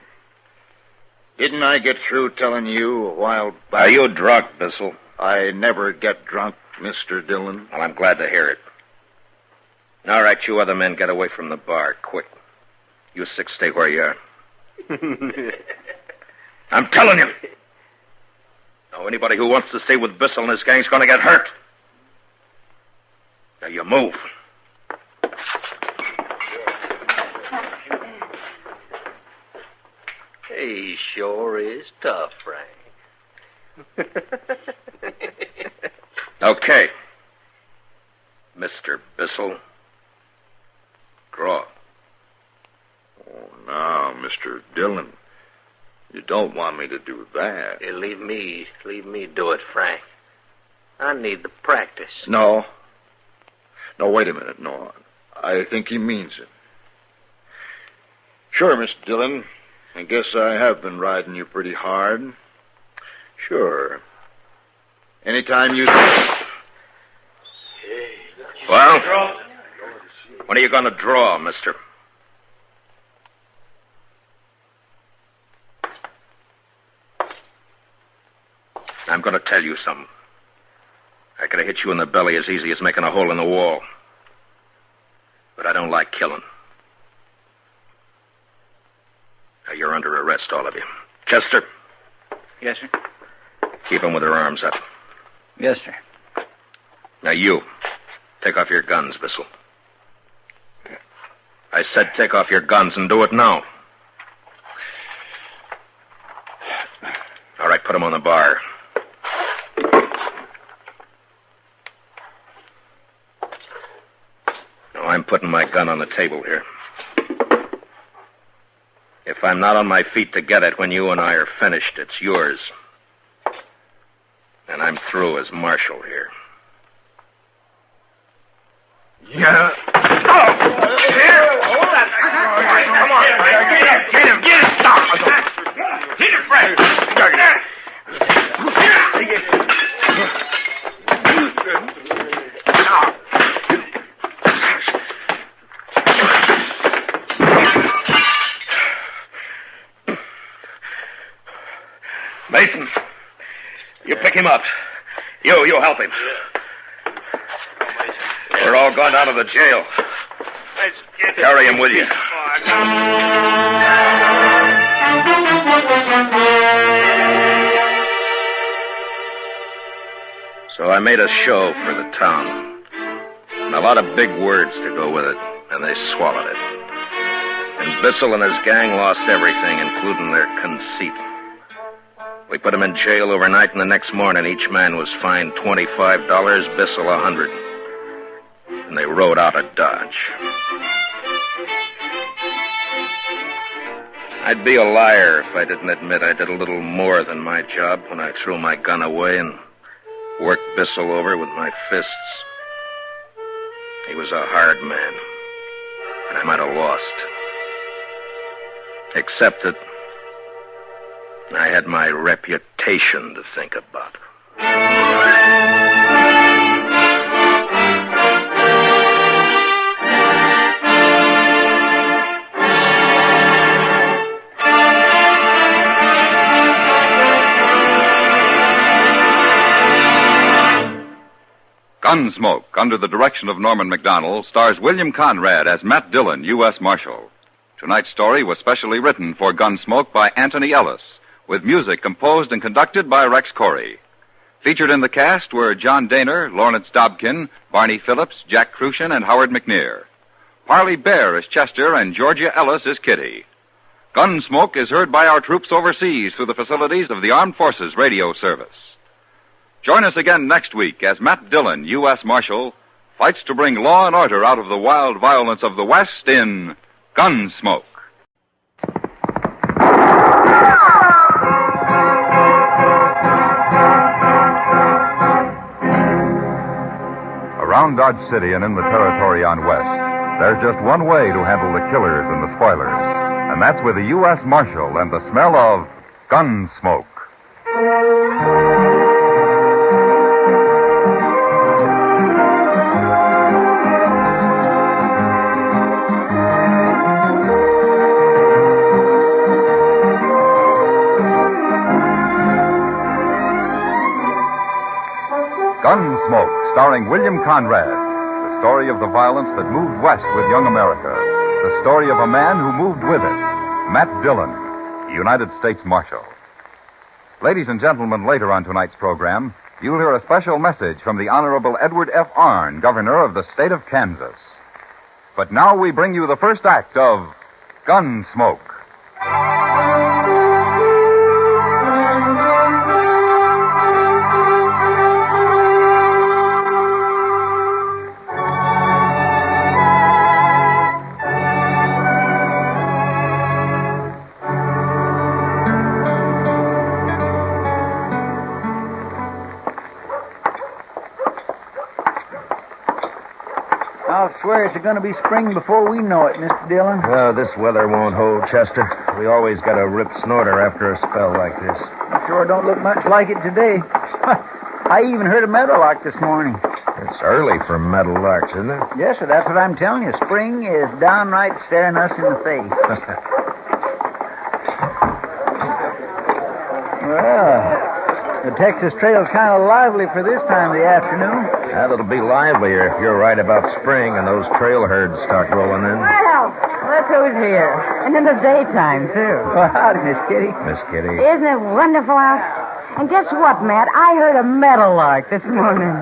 S6: Didn't I get through telling you a while back?
S16: Are you drunk, Bissell?
S6: I never get drunk, Mr. Dillon.
S16: Well, I'm glad to hear it. All right, you other men, get away from the bar, quick. You six, stay where you are. I'm telling you. Now, anybody who wants to stay with Bissell and his gang's going to get hurt. Now, you move.
S12: He sure is tough, Frank.
S16: Okay. Mr. Bissell. Draw.
S6: Oh, now, Mr. Dillon, you don't want me to do that.
S12: Hey, leave me do it, Frank. I need the practice.
S6: No. No, wait a minute. No, I think he means it. Sure, Mr. Dillon. I guess I have been riding you pretty hard. Sure. Anytime you...
S16: Well, when are you going to draw, mister? I'm going to tell you something. I could have hit you in the belly as easy as making a hole in the wall. But I don't like killing. Now, you're under arrest, all of you. Chester?
S13: Yes, sir.
S16: Keep them with their arms up.
S13: Yes, sir.
S16: Now, you. Take off your guns, Bissell. I said take off your guns and do it now. All right, put them on the bar. Now, I'm putting my gun on the table here. If I'm not on my feet to get it when you and I are finished, it's yours. And I'm through as marshal here.
S5: Yeah. Oh! Here! Hold that. Come on, Frank. Get him. Get him. Stop. Hit him, Frank.
S16: Mason, you pick him up. You help him. We're all going down to the jail. Carry him with you. So I made a show for the town. And a lot of big words to go with it, and they swallowed it. And Bissell and his gang lost everything, including their conceit. We put them in jail overnight, and the next morning each man was fined $25, Bissell $100. And they rode out of Dodge. I'd be a liar if I didn't admit I did a little more than my job when I threw my gun away and worked Bissell over with my fists. He was a hard man, and I might have lost. Except that I had my reputation to think about.
S2: Gunsmoke, under the direction of Norman MacDonald, stars William Conrad as Matt Dillon, U.S. Marshal. Tonight's story was specially written for Gunsmoke by Anthony Ellis, with music composed and conducted by Rex Corey. Featured in the cast were John Daner, Lawrence Dobkin, Barney Phillips, Jack Crucian, and Howard McNear. Parley Bear is Chester, and Georgia Ellis is Kitty. Gunsmoke is heard by our troops overseas through the facilities of the Armed Forces Radio Service. Join us again next week as Matt Dillon, U.S. Marshal, fights to bring law and order out of the wild violence of the West in Gunsmoke. Around Dodge City and in the territory on West, there's just one way to handle the killers and the spoilers, and that's with the U.S. Marshal and the smell of Gunsmoke. Gunsmoke, starring William Conrad. The story of the violence that moved west with young America. The story of a man who moved with it. Matt Dillon, United States Marshal. Ladies and gentlemen, later on tonight's program, you'll hear a special message from the Honorable Edward F. Arnn, Governor of the state of Kansas. But now we bring you the first act of Gunsmoke.
S13: I'll swear it's going to be spring before we know it, Mr. Dillon.
S16: Oh, this weather won't hold, Chester. We always got a rip snorter after a spell like this.
S13: It sure don't look much like it today. I even heard a meadowlark this morning.
S16: It's early for meadowlarks, isn't it?
S13: Yes, sir, that's what I'm telling you. Spring is downright staring us in the face. Well, the Texas Trail's kind of lively for this time of the afternoon.
S16: Well, it'll be livelier if you're right about spring and those trail herds start rolling in.
S21: Well, look who's here. And in the daytime, too.
S13: Well, howdy, Miss Kitty.
S16: Miss Kitty.
S21: Isn't it wonderful out? And guess what, Matt? I heard a meadowlark this morning.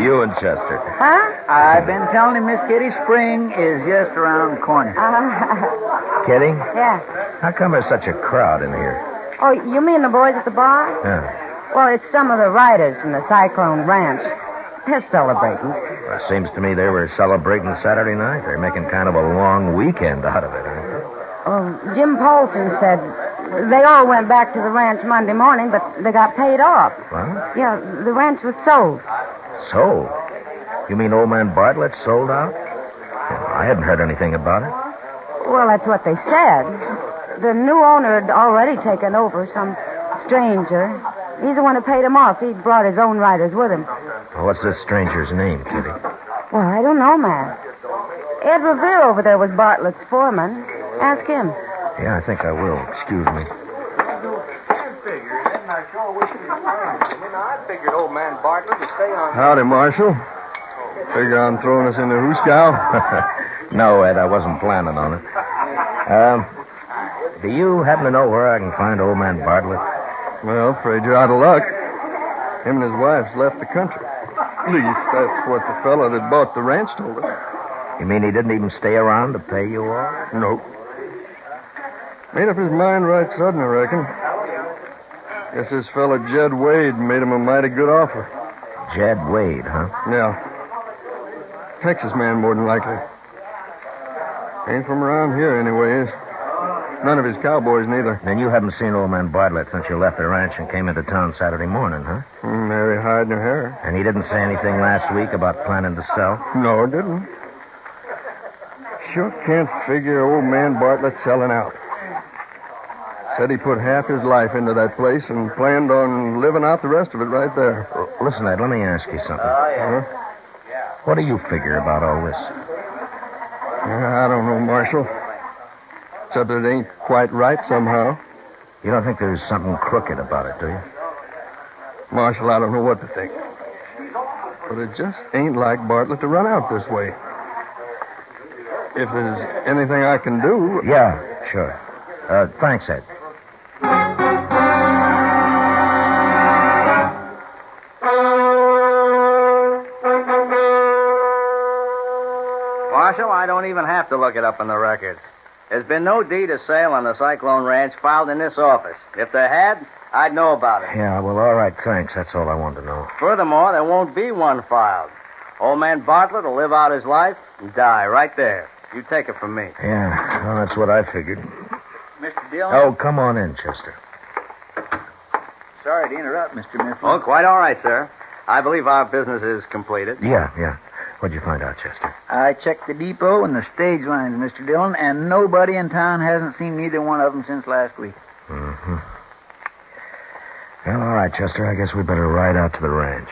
S16: You and Chester.
S21: Huh?
S13: I've been telling him, Miss Kitty, spring is just around the corner.
S16: Kitty?
S21: Yeah.
S16: How come there's such a crowd in here?
S21: Oh, you mean the boys at the bar?
S16: Yeah.
S21: Well, it's some of the riders from the Cyclone ranch. They're celebrating.
S16: Well, it seems to me they were celebrating Saturday night. They're making kind of a long weekend out of it, aren't they?
S21: Oh, Jim Paulson said they all went back to the ranch Monday morning, but they got paid off.
S16: What?
S21: Yeah, the ranch was sold.
S16: Sold? You mean old man Bartlett sold out? Well, I hadn't heard anything about it.
S21: Well, that's what they said. The new owner had already taken over, some stranger. He's the one who paid him off. He brought his own riders with him.
S16: Well, what's this stranger's name, Kitty?
S21: Well, I don't know, Matt. Ed Revere over there was Bartlett's foreman. Ask him.
S16: Yeah, I think I will. Excuse me.
S19: I figured old man Bartlett would stay on.
S3: Howdy, Marshal. Figure on throwing us in the hoosegow?
S16: No, Ed, I wasn't planning on it. Do you happen to know where I can find old man Bartlett?
S3: Well, afraid you're out of luck. Him and his wife's left the country. At least that's what the fellow that bought the ranch told us.
S16: You mean he didn't even stay around to pay you off?
S3: Nope. Made up his mind right sudden, I reckon. Guess this fella Jed Wade made him a mighty good offer.
S16: Jed Wade, huh?
S3: Yeah. Texas man, more than likely. Ain't from around here, anyways. None of his cowboys, neither.
S16: Then you haven't seen old man Bartlett since you left the ranch and came into town Saturday morning, huh?
S3: Nary hide nor hair.
S16: And he didn't say anything last week about planning to sell?
S3: No, didn't. Sure can't figure old man Bartlett selling out. Said he put half his life into that place and planned on living out the rest of it right there.
S16: Listen, Ed, let me ask you something.
S3: Huh?
S16: What do you figure about all this?
S3: I don't know, Marshal. Except it ain't quite right somehow.
S16: You don't think there's something crooked about it, do you?
S3: Marshal, I don't know what to think. But it just ain't like Bartlett to run out this way. If there's anything I can do...
S16: Yeah, sure. Thanks, Ed.
S4: Marshal, I don't even have to look it up in the records. There's been no deed of sale on the Cyclone Ranch filed in this office. If there had, I'd know about it.
S16: Yeah, well, all right, thanks. That's all I wanted to know.
S4: Furthermore, there won't be one filed. Old man Bartlett will live out his life and die right there. You take it from me.
S16: Yeah, well, that's what I figured.
S13: Mr. Dillon?
S16: Oh, come on in, Chester.
S13: Sorry to interrupt, Mr. Mifflin.
S4: Oh, quite all right, sir. I believe our business is completed.
S16: Yeah. What'd you find out, Chester?
S13: I checked the depot and the stage lines, Mr. Dillon, and nobody in town hasn't seen neither one of them since last week.
S16: Mm-hmm. Well, all right, Chester. I guess we better ride out to the ranch.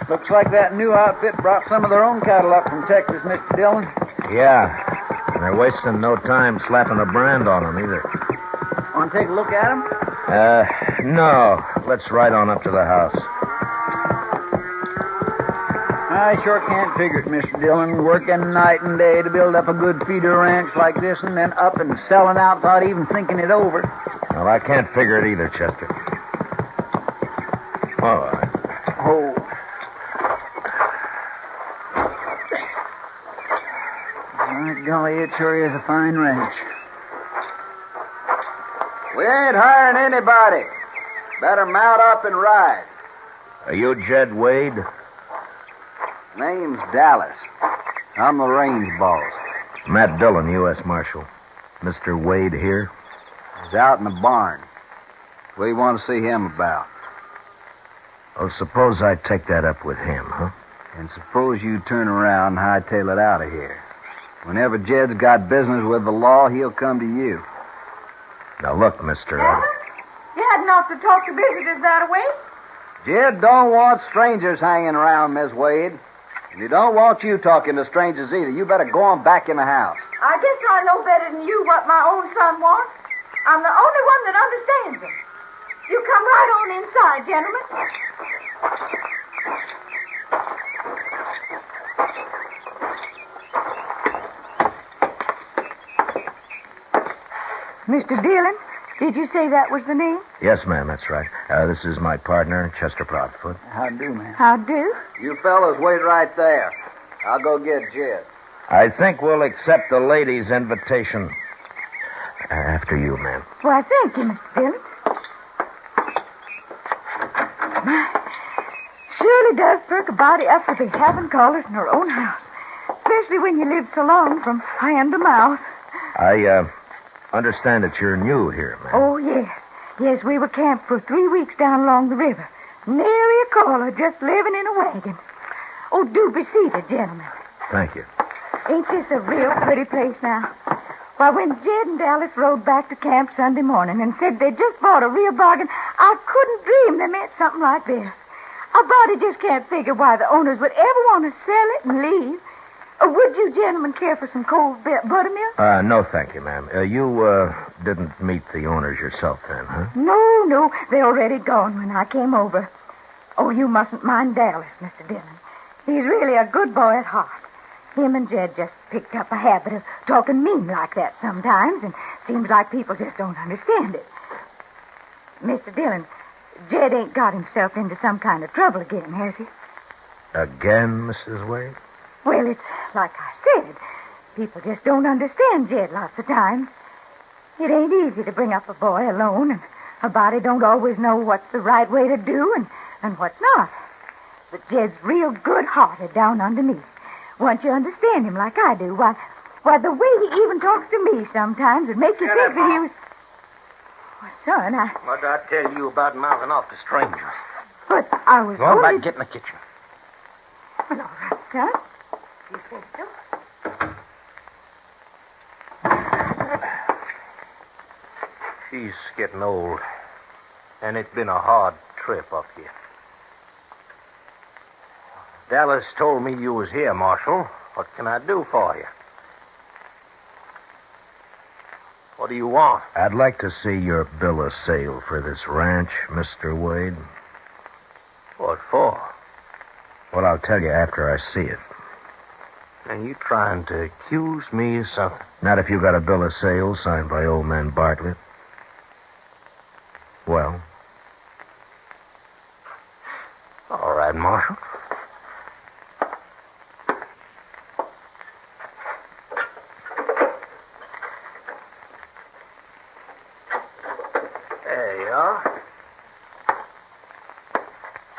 S13: Looks like that new outfit brought some of their own cattle up from Texas, Mr. Dillon.
S16: Yeah. And they're wasting no time slapping a brand on them, either.
S13: Want to take a look at them?
S16: No. Let's ride on up to the house.
S13: I sure can't figure it, Mr. Dillon, working night and day to build up a good feeder ranch like this and then up and selling out without even thinking it over.
S16: Well, I can't figure it either, Chester. All right.
S13: Oh. My golly, it sure is a fine ranch.
S4: We ain't hiring anybody. Better mount up and ride.
S16: Are you Jed Wade?
S4: Name's Dallas. I'm the range boss.
S16: Matt Dillon, U.S. Marshal. Mr. Wade here?
S4: He's out in the barn. What do you want to see him about?
S16: Well, suppose I take that up with him, huh?
S4: And suppose you turn around and hightail it out of here. Whenever Jed's got business with the law, he'll come to you.
S16: Now, look, mister.
S21: You hadn't ought to talk to visitors that way.
S4: Jed don't want strangers hanging around, Miss Wade. And he don't want you talking to strangers either. You better go on back in the house.
S21: I guess I know better than you what my own son wants. I'm the only one that understands him. You come right on inside, gentlemen. Mr. Dillon, did you say that was the name?
S16: Yes, ma'am, that's right. This is my partner, Chester Proudfoot.
S13: How do, ma'am?
S21: How do?
S4: You fellas wait right there. I'll go get Jed.
S16: I think we'll accept the lady's invitation. After you, ma'am.
S21: Why, thank you, Mr. Dillon. Surely does perk a body up to be having callers in her own house. Especially when you live so long from hand to mouth.
S16: I understand that you're new here, ma'am.
S21: Oh, yes. Yes, we were camped for 3 weeks down along the river. Nary a caller, just living in a wagon. Oh, do be seated, gentlemen.
S16: Thank you.
S21: Ain't this a real pretty place now? Why, when Jed and Dallas rode back to camp Sunday morning and said they just bought a real bargain, I couldn't dream they meant something like this. A body just can't figure why the owners would ever want to sell it and leave. Would you gentlemen care for some cold buttermilk?
S16: No, thank you, ma'am. You didn't meet the owners yourself then, huh?
S21: No. They're already gone when I came over. Oh, you mustn't mind Dallas, Mr. Dillon. He's really a good boy at heart. Him and Jed just picked up a habit of talking mean like that sometimes, and seems like people just don't understand it. Mr. Dillon, Jed ain't got himself into some kind of trouble again, has he?
S16: Again, Mrs. Wade?
S21: Well, it's like I said. People just don't understand Jed lots of times. It ain't easy to bring up a boy alone, and a body don't always know what's the right way to do and what's not. But Jed's real good-hearted down underneath. Once you understand him like I do, why,
S1: Why, the way he even talks to me sometimes would make you think that he was... Well, son,
S12: What did I tell you about mouthing off to strangers?
S1: But I was
S12: Go on
S1: only...
S12: back, get in the kitchen.
S1: Well, all right, son. You say so.
S12: She's getting old, and it's been a hard trip up here. Dallas told me you was here, Marshal. What can I do for you? What do you want?
S16: I'd like to see your bill of sale for this ranch, Mr. Wade.
S12: What for?
S16: Well, I'll tell you after I see it.
S12: And you trying to accuse me of something?
S16: Not if you got a bill of sale signed by old man Bartlett. Well?
S12: All right, Marshal. There you are.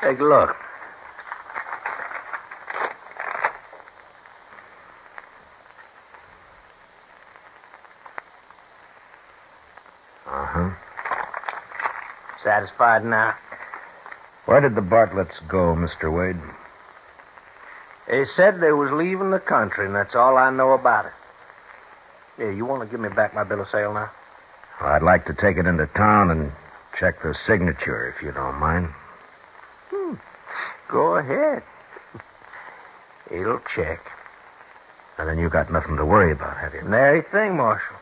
S12: Take a look.
S16: Uh-huh.
S12: Satisfied now?
S16: Where did the Bartletts go, Mr. Wade?
S12: They said they was leaving the country, and that's all I know about it. Yeah, you want to give me back my bill of sale now?
S16: Well, I'd like to take it into town and check the signature, if you don't mind.
S12: Go ahead. It'll check.
S16: And then you got nothing to worry about, have you?
S12: Nary thing, Marshal.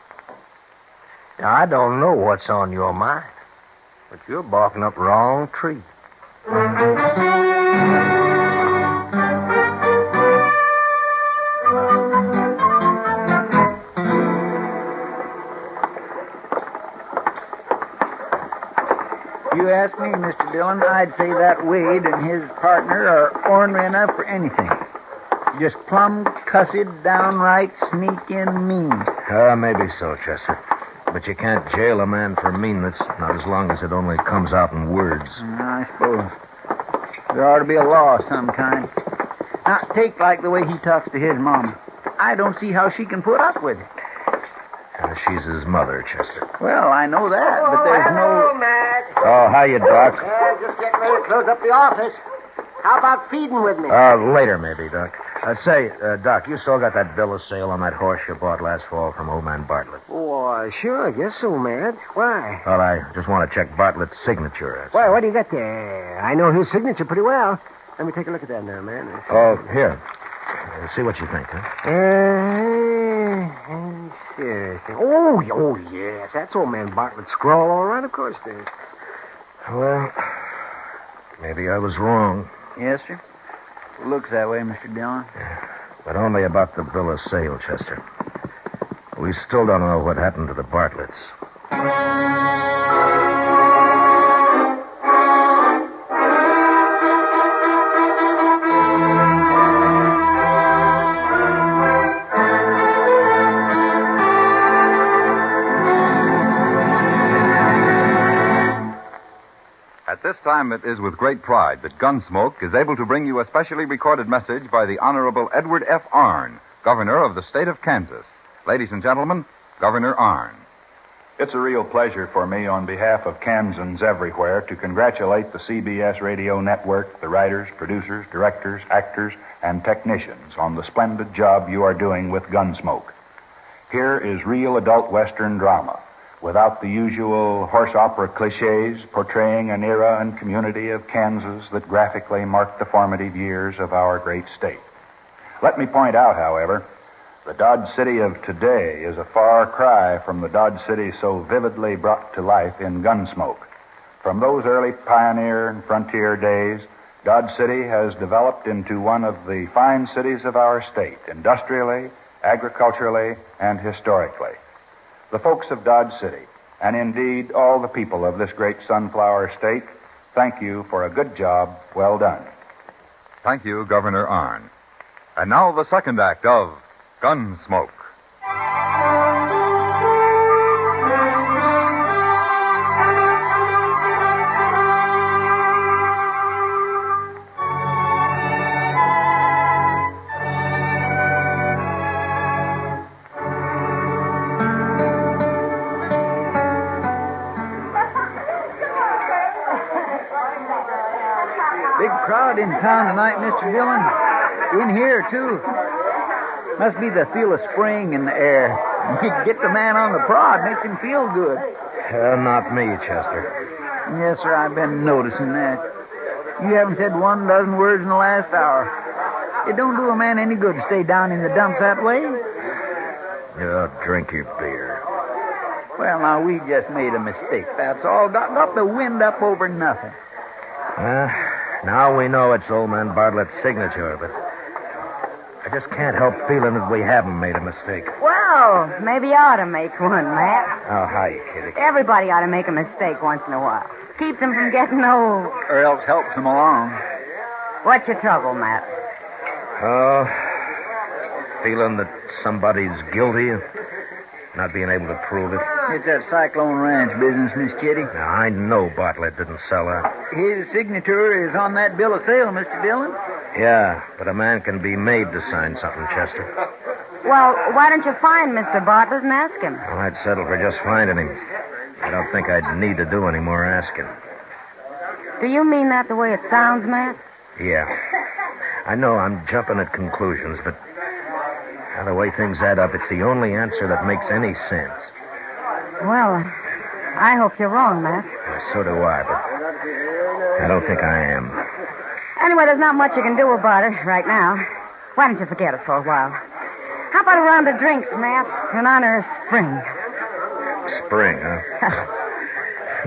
S12: Now, I don't know what's on your mind, but you're barking up the wrong tree.
S13: You ask me, Mr. Dillon, I'd say that Wade and his partner are ornery enough for anything. Just plumb cussed, downright sneaking mean.
S16: Maybe so, Chester. But you can't jail a man for meanness, not as long as it only comes out in words.
S13: I suppose. There ought to be a law of some kind. Now, take like the way he talks to his mama. I don't see how she can put up with it.
S16: She's his mother, Chester.
S13: Well, I know that, but there's no...
S12: Matt.
S16: Oh, hiya, Doc.
S12: Yeah, just getting ready to close up the office. How about feeding with me?
S16: Later, maybe, Doc. Say, Doc, you still got that bill of sale on that horse you bought last fall from old man Bartlett?
S12: Oh, sure, I guess so, Matt. Why?
S16: Well, I just want to check Bartlett's signature.
S12: Why, what do you got there? I know his signature pretty well. Let me take a look at that now, man.
S16: Oh, here. See what you think, huh?
S12: Sure. Oh, yes. That's old man Bartlett's scrawl, all right, of course it is.
S16: Well, maybe I was wrong.
S13: Yes, sir. It looks that way, Mr. Dillon.
S16: But only about the bill of sale, Chester. We still don't know what happened to the Bartletts.
S2: At this time, it is with great pride that Gunsmoke is able to bring you a specially recorded message by the Honorable Edward F. Arnn, Governor of the state of Kansas. Ladies and gentlemen, Governor Arnn.
S11: It's a real pleasure for me on behalf of Kansans everywhere to congratulate the CBS radio network, the writers, producers, directors, actors, and technicians on the splendid job you are doing with Gunsmoke. Here is real adult Western drama, without the usual horse opera cliches portraying an era and community of Kansas that graphically marked the formative years of our great state. Let me point out, however, the Dodge City of today is a far cry from the Dodge City so vividly brought to life in Gunsmoke. From those early pioneer and frontier days, Dodge City has developed into one of the fine cities of our state, industrially, agriculturally, and historically. The folks of Dodge City, and indeed all the people of this great sunflower state, thank you for a good job well done.
S2: Thank you, Governor Arnn. And now the second act of Gunsmoke.
S13: out in town tonight, Mr. Dillon. In here, too. Must be the feel of spring in the air. Get the man on the prod, makes him feel good.
S10: Not me, Chester.
S13: Yes, sir, I've been noticing that. You haven't said 1 dozen words in the last hour. It don't do a man any good to stay down in the dumps that way.
S10: Drink your beer.
S13: Well, now, we just made a mistake, that's all. Got the wind up over nothing.
S10: Now we know it's old man Bartlett's signature, but I just can't help feeling that we haven't made a mistake.
S21: Well, maybe you ought to make one, Matt.
S10: Oh, hi, Kitty.
S21: Everybody ought to make a mistake once in a while. Keeps them from getting old.
S13: Or else helps them along.
S21: What's your trouble, Matt?
S10: Oh, feeling that somebody's guilty of not being able to prove it.
S13: It's that Cyclone Ranch business, Miss Kitty.
S10: Now, I know Bartlett didn't sell that.
S13: His signature is on that bill of sale, Mr. Dillon.
S10: Yeah, but a man can be made to sign something, Chester.
S21: Well, why don't you find Mr. Bartlett and ask him?
S10: Well, I'd settle for just finding him. I don't think I'd need to do any more asking.
S21: Do you mean that the way it sounds, Matt?
S10: Yeah. I know I'm jumping at conclusions, but the way things add up, it's the only answer that makes any sense.
S21: Well, I hope you're wrong, Matt.
S10: So do I, but I don't think I am.
S21: Anyway, there's not much you can do about it right now. Why don't you forget it for a while? How about a round of drinks, Matt, in honor of spring?
S10: Spring, huh?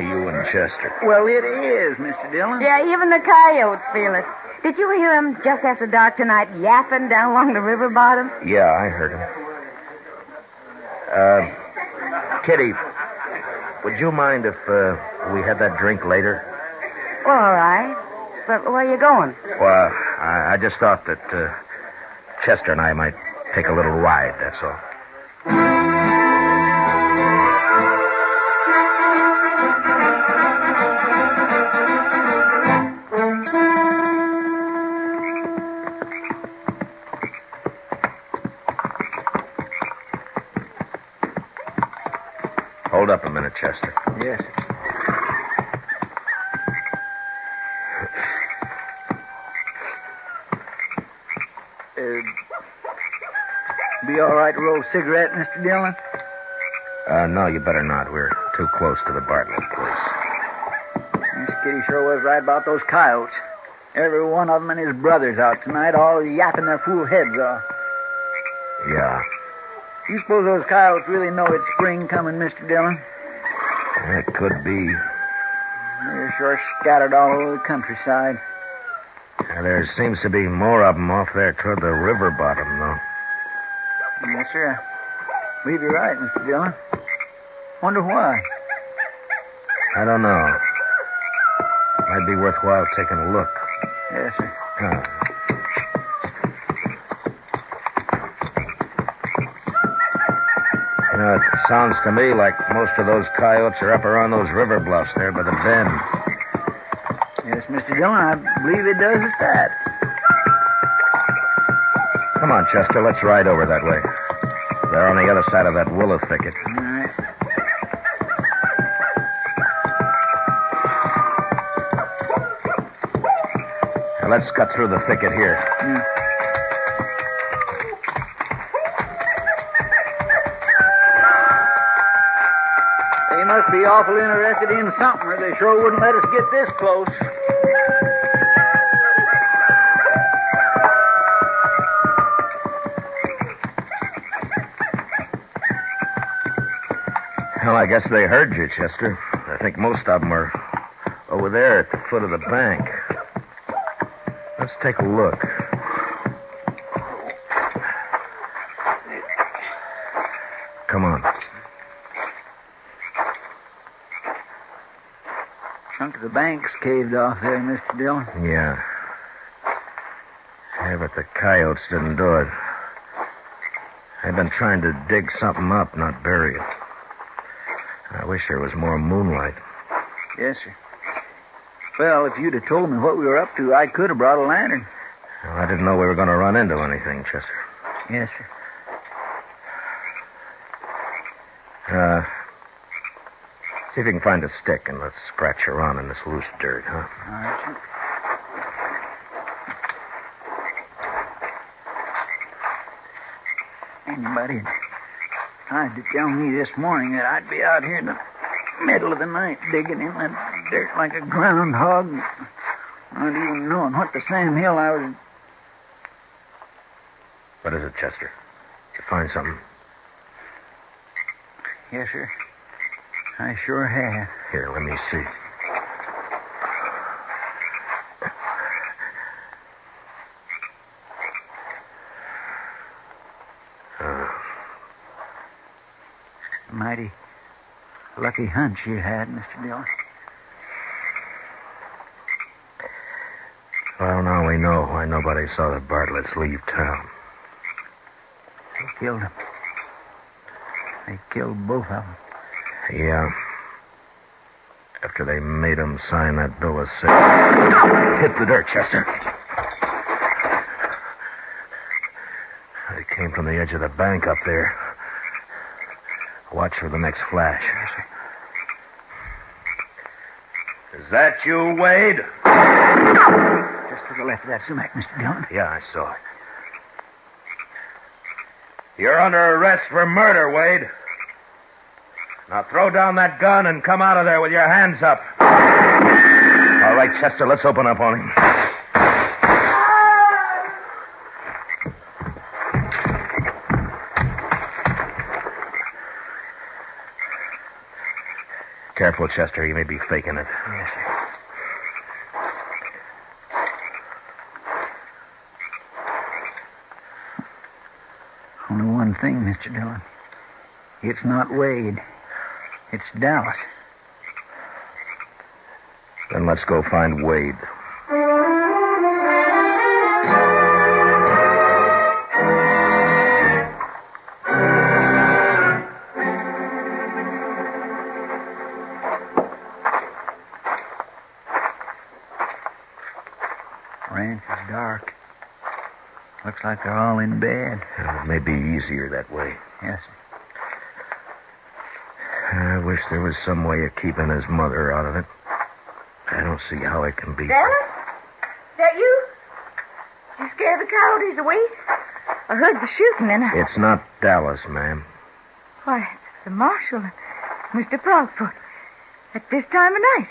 S10: You and Chester.
S13: Well, it is, Mr. Dillon.
S21: Yeah, even the coyotes feel it. Did you hear him just after dark tonight yapping down along the river bottom?
S10: Yeah, I heard him. Kitty, would you mind if we had that drink later?
S21: Well, all right. But where are you going?
S10: Well, I just thought that Chester and I might take a little ride, that's all. Hold up a minute, Chester.
S13: Yes. Be all right to roll a cigarette, Mr. Dillon?
S10: No, you better not. We're too close to the Bartlett place.
S13: Miss Kitty sure was right about those coyotes. Every one of them and his brothers out tonight, all yapping their fool heads off.
S10: Yeah.
S13: You suppose those coyotes really know it's spring coming, Mr. Dillon?
S10: It could be.
S13: They're sure scattered all over the countryside.
S10: There seems to be more of them off there toward the river bottom, though.
S13: Yes, sir. I believe you're right, Mr. Dillon. Wonder why.
S10: I don't know. Might be worthwhile taking a look.
S13: Yes, sir.
S10: You know, it sounds to me like most of those coyotes are up around those river bluffs there by the bend.
S13: Yes, Mr. Dillon, I believe it does at that.
S10: Come on, Chester, let's ride over that way. They're on the other side of that willow thicket.
S13: All right.
S10: Now, let's cut through the thicket here.
S13: Yeah. They must be awful interested in something, or they sure wouldn't let us get this close.
S10: Well, I guess they heard you, Chester. I think most of them are over there at the foot of the bank. Let's take a look. Come on.
S13: Chunk of the bank's caved off there, Mr. Dillon.
S10: Yeah. Yeah, but the coyotes didn't do it. They've been trying to dig something up, not bury it. I wish there was more moonlight.
S13: Yes, sir. Well, if you'd have told me what we were up to, I could have brought a lantern.
S10: Well, I didn't know we were going to run into anything, Chester.
S13: Yes, sir.
S10: See if you can find a stick and let's scratch around in this loose dirt, huh?
S13: All right, sir.
S20: anybody tried to tell me this morning that I'd be out here in the middle of the night digging in that dirt like a groundhog, not even knowing what the Sam Hill I was...
S10: What is it, Chester? Did you find something?
S20: Yes, sir. I sure have.
S10: Here, let me see.
S20: Mighty lucky hunch you had, Mr. Dillon.
S10: Well, now we know why nobody saw the Bartletts leave town.
S20: They killed him. They killed both of them.
S10: Yeah. After they made him sign that bill of sale. Hit the dirt, Chester. They came from the edge of the bank up there. Watch for the next flash. Is that you, Wade?
S20: Just to the left of that sumac, Mr. Dillon.
S10: Yeah, I saw it. You're under arrest for murder, Wade. Now throw down that gun and come out of there with your hands up. All right, Chester, let's open up on him. Careful, Chester. He may be faking it.
S20: Yes, sir. Only one thing, Mr. Dillon. It's not Wade. It's Dallas.
S10: Then let's go find Wade.
S20: Ranch is dark. Looks like they're all in bed.
S10: It may be easier that way.
S20: Yes, sir.
S10: I wish there was some way of keeping his mother out of it. I don't see how it can be.
S1: Dallas? Is that you? Did you scare the coyotes away? I heard the shooting and
S10: It's not Dallas, ma'am.
S1: Why, it's the marshal and Mr. Proudfoot at this time of night.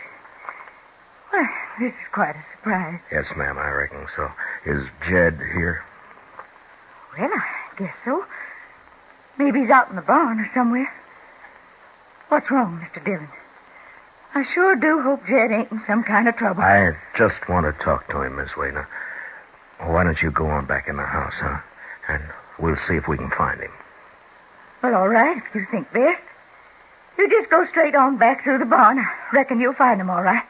S1: Well, this is quite a surprise.
S10: Yes, ma'am, I reckon so. Is Jed here?
S1: Well, I guess so. Maybe he's out in the barn or somewhere. What's wrong, Mr. Dillon? I sure do hope Jed ain't in some kind of trouble.
S10: I just want to talk to him, Miss Wade. Now, why don't you go on back in the house, huh? And we'll see if we can find him.
S1: Well, all right, if you think best. You just go straight on back through the barn. I reckon you'll find him all right.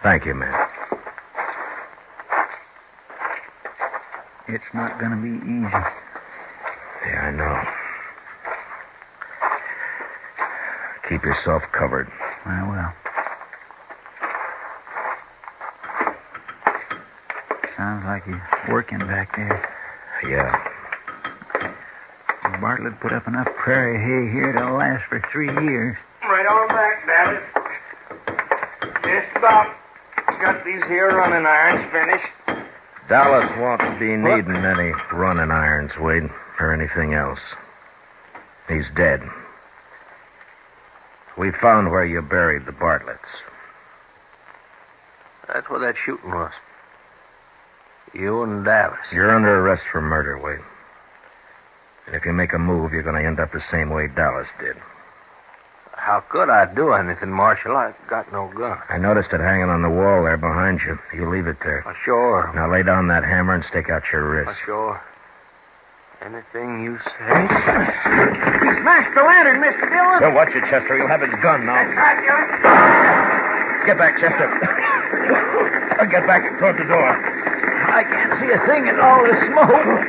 S10: Thank you, ma'am.
S20: It's not going to be easy.
S10: Yeah, I know. Keep yourself covered.
S20: I will. Sounds like he's working back there.
S10: Yeah.
S20: Bartlett put up enough prairie hay here to last for 3 years.
S5: Right on back, Dallas. Just about got these here running irons finished.
S10: Dallas won't be needing any running irons, Wade, or anything else. He's dead. We found where you buried the Bartletts.
S12: That's where that shooting was. You and Dallas.
S10: You're under arrest for murder, Wade. And if you make a move, you're going to end up the same way Dallas did.
S12: How could I do anything, Marshal? I've got no gun.
S10: I noticed it hanging on the wall there behind you. You leave it there.
S12: Sure.
S10: Now lay down that hammer and stick out your wrist.
S12: Sure. Anything you say.
S5: He smashed the lantern, Mr. Dillon.
S10: Don't watch it, Chester. He'll have his gun now. Get back, Chester. Get back toward the door.
S20: I can't see a thing in all this smoke.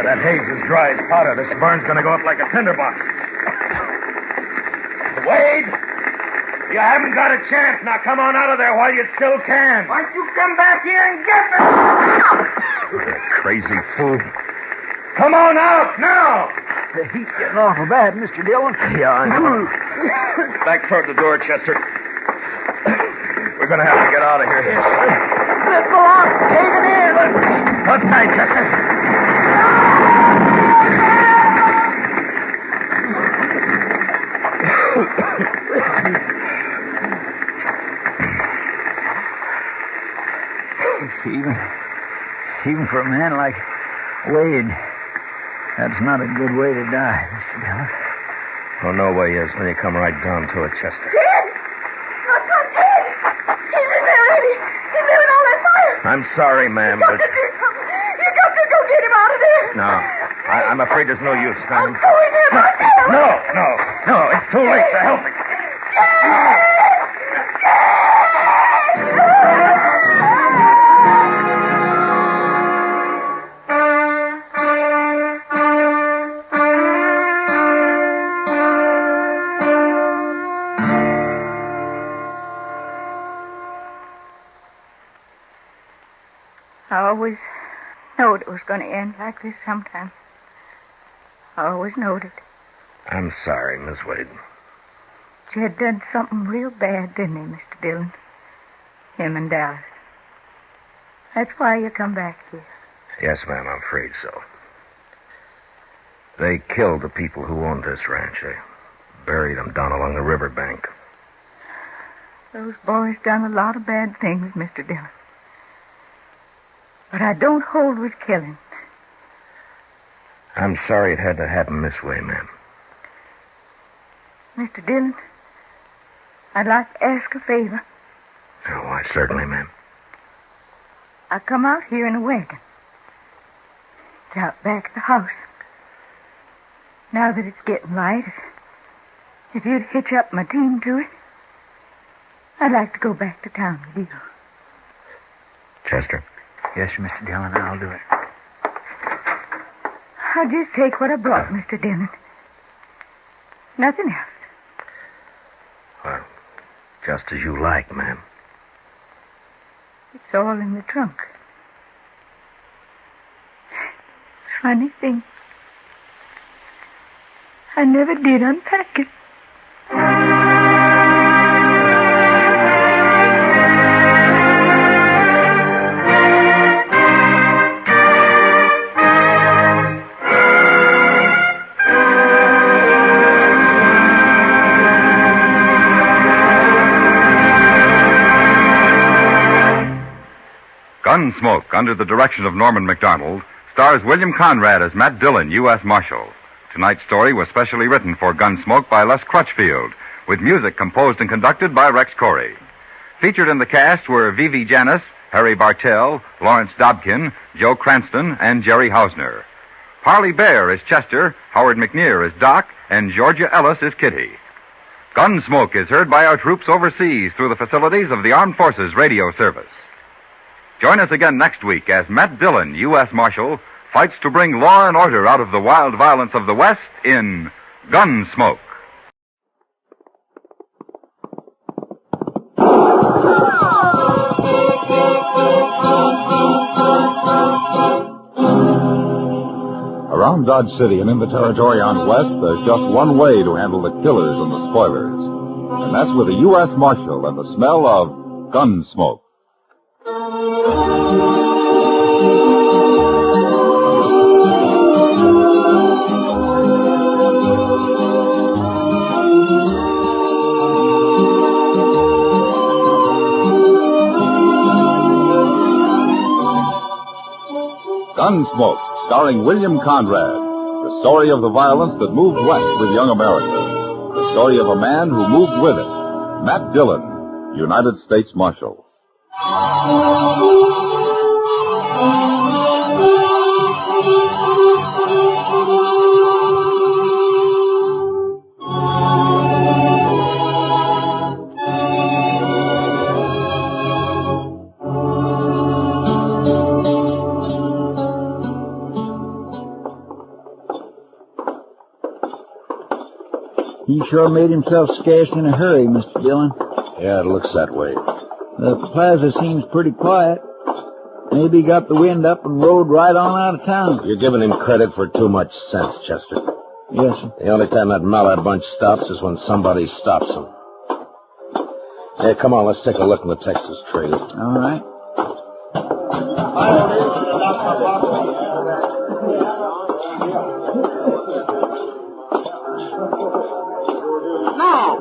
S10: That haze is dry as powder. This burn's going to go up like a tinderbox. Wade! You haven't got a chance. Now come on out of there while you still can.
S5: Why don't you come back here and get me?
S10: You crazy fool. Come on out now!
S20: The heat's getting awful bad, Mr. Dillon.
S10: Yeah, I know. Back toward the door, Chester. We're going to have to get out of here.
S20: Yes, sir. Let's go on. Cave it in.
S10: Hold tight, Chester.
S20: Even for a man like Wade, that's not a good way to die, Mr. Dillon.
S10: Oh, no way is when you come right down to it, Chester.
S1: Ted! Not my Ted! He's in there already. He's there in all that fire.
S10: I'm sorry, ma'am,
S1: You
S10: but...
S1: got to go get him out of there.
S10: No, I'm afraid there's no use,
S1: I'll
S10: ma'am.
S1: go in there myself.
S10: No, it's too late to help me.
S1: I always knowed it was going to end like this sometime. I always knowed it.
S10: I'm sorry, Miss Wade.
S1: Jed done something real bad, didn't he, Mr. Dillon? Him and Dallas. That's why you come back here.
S10: Yes, ma'am, I'm afraid so. They killed the people who owned this ranch. They buried them down along the riverbank.
S1: Those boys done a lot of bad things, Mr. Dillon. But I don't hold with killing.
S10: I'm sorry it had to happen this way, ma'am.
S1: Mr. Dillon, I'd like to ask a favor.
S10: Oh, why, certainly, ma'am.
S1: I come out here in a wagon. It's out back of the house. Now that it's getting light, if you'd hitch up my team to it, I'd like to go back to town with you.
S10: Chester?
S20: Yes, Mr. Dillon, I'll do it.
S1: I'll just take what I brought, Mr. Dillon. Nothing else.
S10: Well, just as you like, ma'am.
S1: It's all in the trunk. Funny thing. I never did unpack it.
S2: Gunsmoke, under the direction of Norman MacDonald, stars William Conrad as Matt Dillon, U.S. Marshal. Tonight's story was specially written for Gunsmoke by Les Crutchfield, with music composed and conducted by Rex Corey. Featured in the cast were Vivi Janis, Harry Bartell, Lawrence Dobkin, Joe Cranston, and Jerry Hausner. Harley Bear is Chester, Howard McNear is Doc, and Georgia Ellis is Kitty. Gunsmoke is heard by our troops overseas through the facilities of the Armed Forces Radio Service. Join us again next week as Matt Dillon, U.S. Marshal, fights to bring law and order out of the wild violence of the West in Gunsmoke. Around Dodge City and in the territory on West, there's just one way to handle the killers and the spoilers. And that's with a U.S. Marshal and the smell of Gunsmoke. Gunsmoke, starring William Conrad. The story of the violence that moved west with young America. The story of a man who moved with it. Matt Dillon, United States Marshal.
S20: He sure made himself scarce in a hurry, Mr. Dillon.
S10: Yeah, it looks that way.
S20: The plaza seems pretty quiet. Maybe he got the wind up and rode right on out of town.
S10: You're giving him credit for too much sense, Chester.
S20: Yes, sir.
S10: The only time that Mallard bunch stops is when somebody stops them. Hey, come on, let's take a look in the Texas Trail.
S20: All right.
S21: Matt,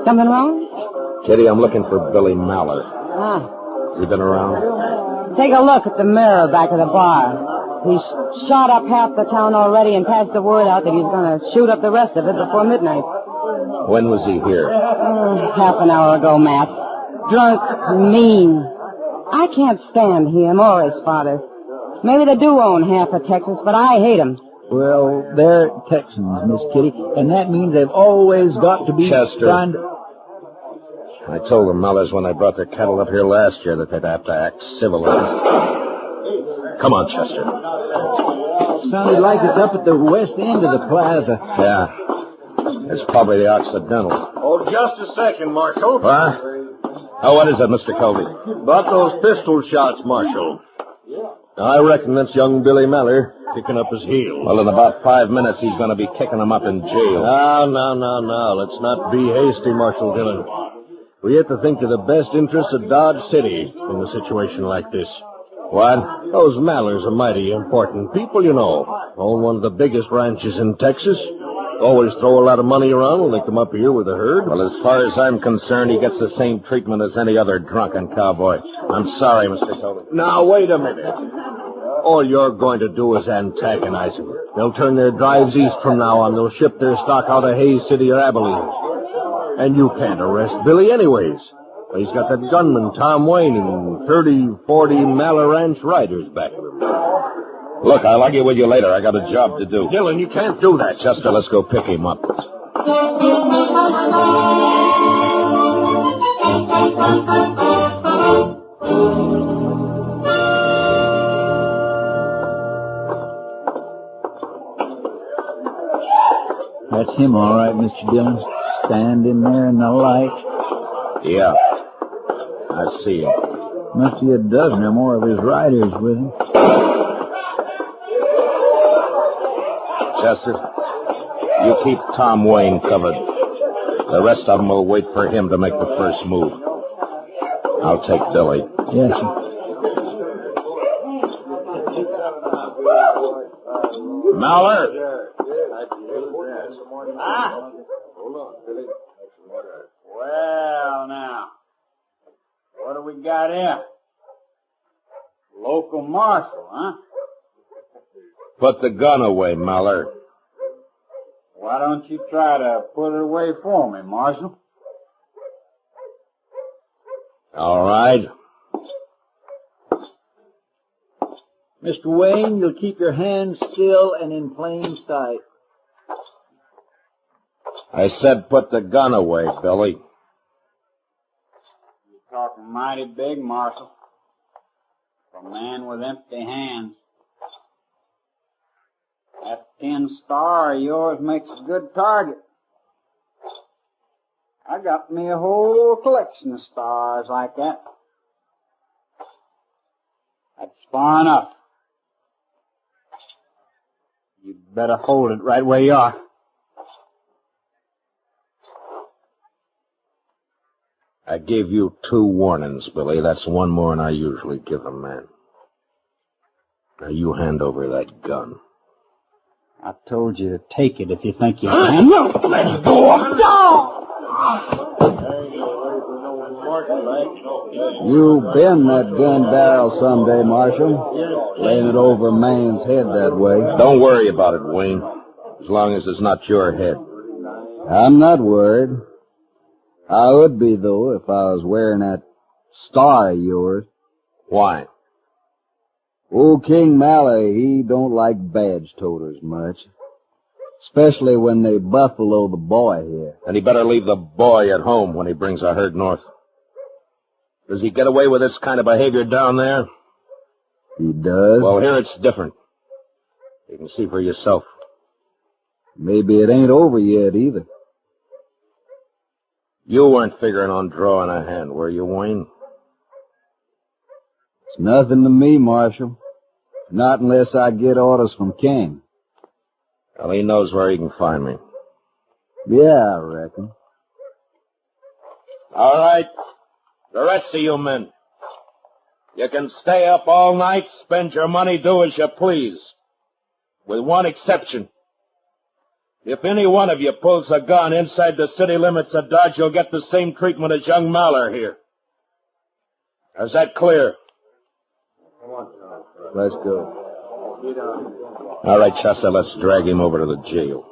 S21: something wrong?
S10: Kitty, I'm looking for Billy Mallard.
S21: Ah.
S10: Has he been around?
S21: Take a look at the mirror back of the bar. He's shot up half the town already and passed the word out that he's going to shoot up the rest of it before midnight.
S8: When was he here?
S21: Half an hour ago, Matt. Drunk, mean. I can't stand him or his father. Maybe they do own half of Texas, but I hate them.
S13: Well, they're Texans, Miss Kitty, and that means they've always got to be
S8: Chester.
S13: trying to...
S8: I told the Mullers when they brought their cattle up here last year that they'd have to act civilized. Come on, Chester.
S13: Sounded like it's up at the west end of the plaza.
S8: Yeah. It's probably the Occidental.
S9: Oh, just a second, Marshal.
S8: What? Oh, what is it, Mr. Colby?
S9: About those pistol shots, Marshal. I reckon that's young Billy Meller kicking up his heels.
S8: Well, in about 5 minutes, he's going to be kicking them up in jail.
S9: No. Let's not be hasty, Marshal Dillon. We have to think of the best interests of Dodge City in a situation like this.
S8: What?
S9: Those Mallers are mighty important people, you know. Own one of the biggest ranches in Texas. Always throw a lot of money around when they come up here with a herd.
S8: Well, as far as I'm concerned, he gets the same treatment as any other drunken cowboy. I'm sorry, Mr. Colby.
S9: Now, wait a minute. All you're going to do is antagonize them. They'll turn their drives east from now on. They'll ship their stock out of Hays City or Abilene. And you can't arrest Billy anyways. He's got that gunman, Tom Wayne, and 30, 40 Maller Ranch riders back of him.
S8: Look, I'll argue with you later. I got a job to do.
S9: Dillon, you can't do that.
S8: Chester, let's go pick him up.
S13: That's him, all right, Mr. Dillon. Standing there in the light.
S8: Yeah. I see him.
S13: Must be a dozen or more of his riders with him.
S8: Chester, you keep Tom Wayne covered. The rest of them will wait for him to make the first move. I'll take Billy.
S13: Yes, sir.
S8: Maller!
S19: Well, now, what do we got here? Local marshal, huh?
S8: Put the gun away, Maller.
S19: Why don't you try to put it away for me, Marshal?
S8: All right.
S13: Mr. Wayne, you'll keep your hands still and in plain sight.
S8: I said put the gun away, Billy.
S19: You're talking mighty big, Marshal. For a man with empty hands. That 10 star of yours makes a good target. I got me a whole collection of stars like that. That's far enough. You'd better hold it right where you are.
S8: I gave you 2 warnings, Billy. That's one more than I usually give a man. Now you hand over that gun.
S19: I told you to take it if you think you can.
S21: No, let it go. No!
S20: You bend that gun barrel someday, Marshal. Laying it over a man's head that way.
S8: Don't worry about it, Wayne. As long as it's not your head.
S20: I'm not worried. I would be, though, if I was wearing that star of yours.
S8: Why?
S20: Old King Malley, he don't like badge toters much. Especially when they buffalo the boy here.
S8: And he better leave the boy at home when he brings a herd north. Does he get away with this kind of behavior down there?
S20: He does.
S8: Well, here it's different. You can see for yourself.
S20: Maybe it ain't over yet, either.
S8: You weren't figuring on drawing a hand, were you, Wayne?
S20: It's nothing to me, Marshal. Not unless I get orders from King.
S8: Well, he knows where he can find me.
S20: Yeah, I reckon.
S8: All right. The rest of you men. You can stay up all night, spend your money, do as you please. With one exception. If any one of you pulls a gun inside the city limits of Dodge, you'll get the same treatment as young Maller here. Is that clear? Let's go. All right, Chester, let's drag him over to the jail.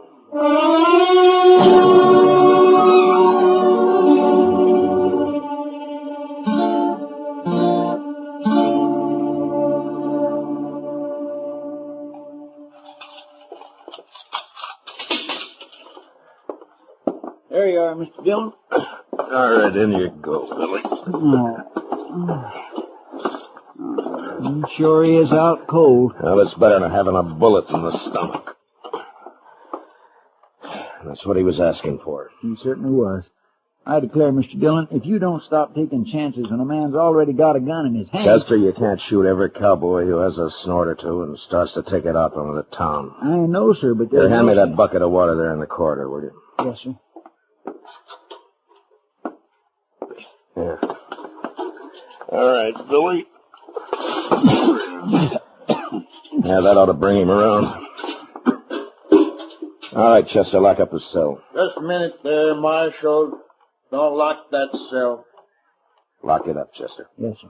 S13: There you are, Mr. Dillon.
S8: All right, in you go, Billy.
S13: Sure he is out cold.
S8: Well, it's better than having a bullet in the stomach. That's what he was asking for.
S13: He certainly was. I declare, Mr. Dillon, if you don't stop taking chances when a man's already got a gun in his hand...
S8: Chester, you can't shoot every cowboy who has a snort or two and starts to take it out on the town.
S13: I know, sir, but...
S8: Here, hand me that bucket of water there in the corridor, will you?
S13: Yes, sir.
S8: Yeah. All right, Billy. Yeah, that ought to bring him around. All right, Chester, lock up his cell.
S9: Just a minute there, Marshal. Don't lock that cell.
S8: Lock it up, Chester.
S13: Yes, sir.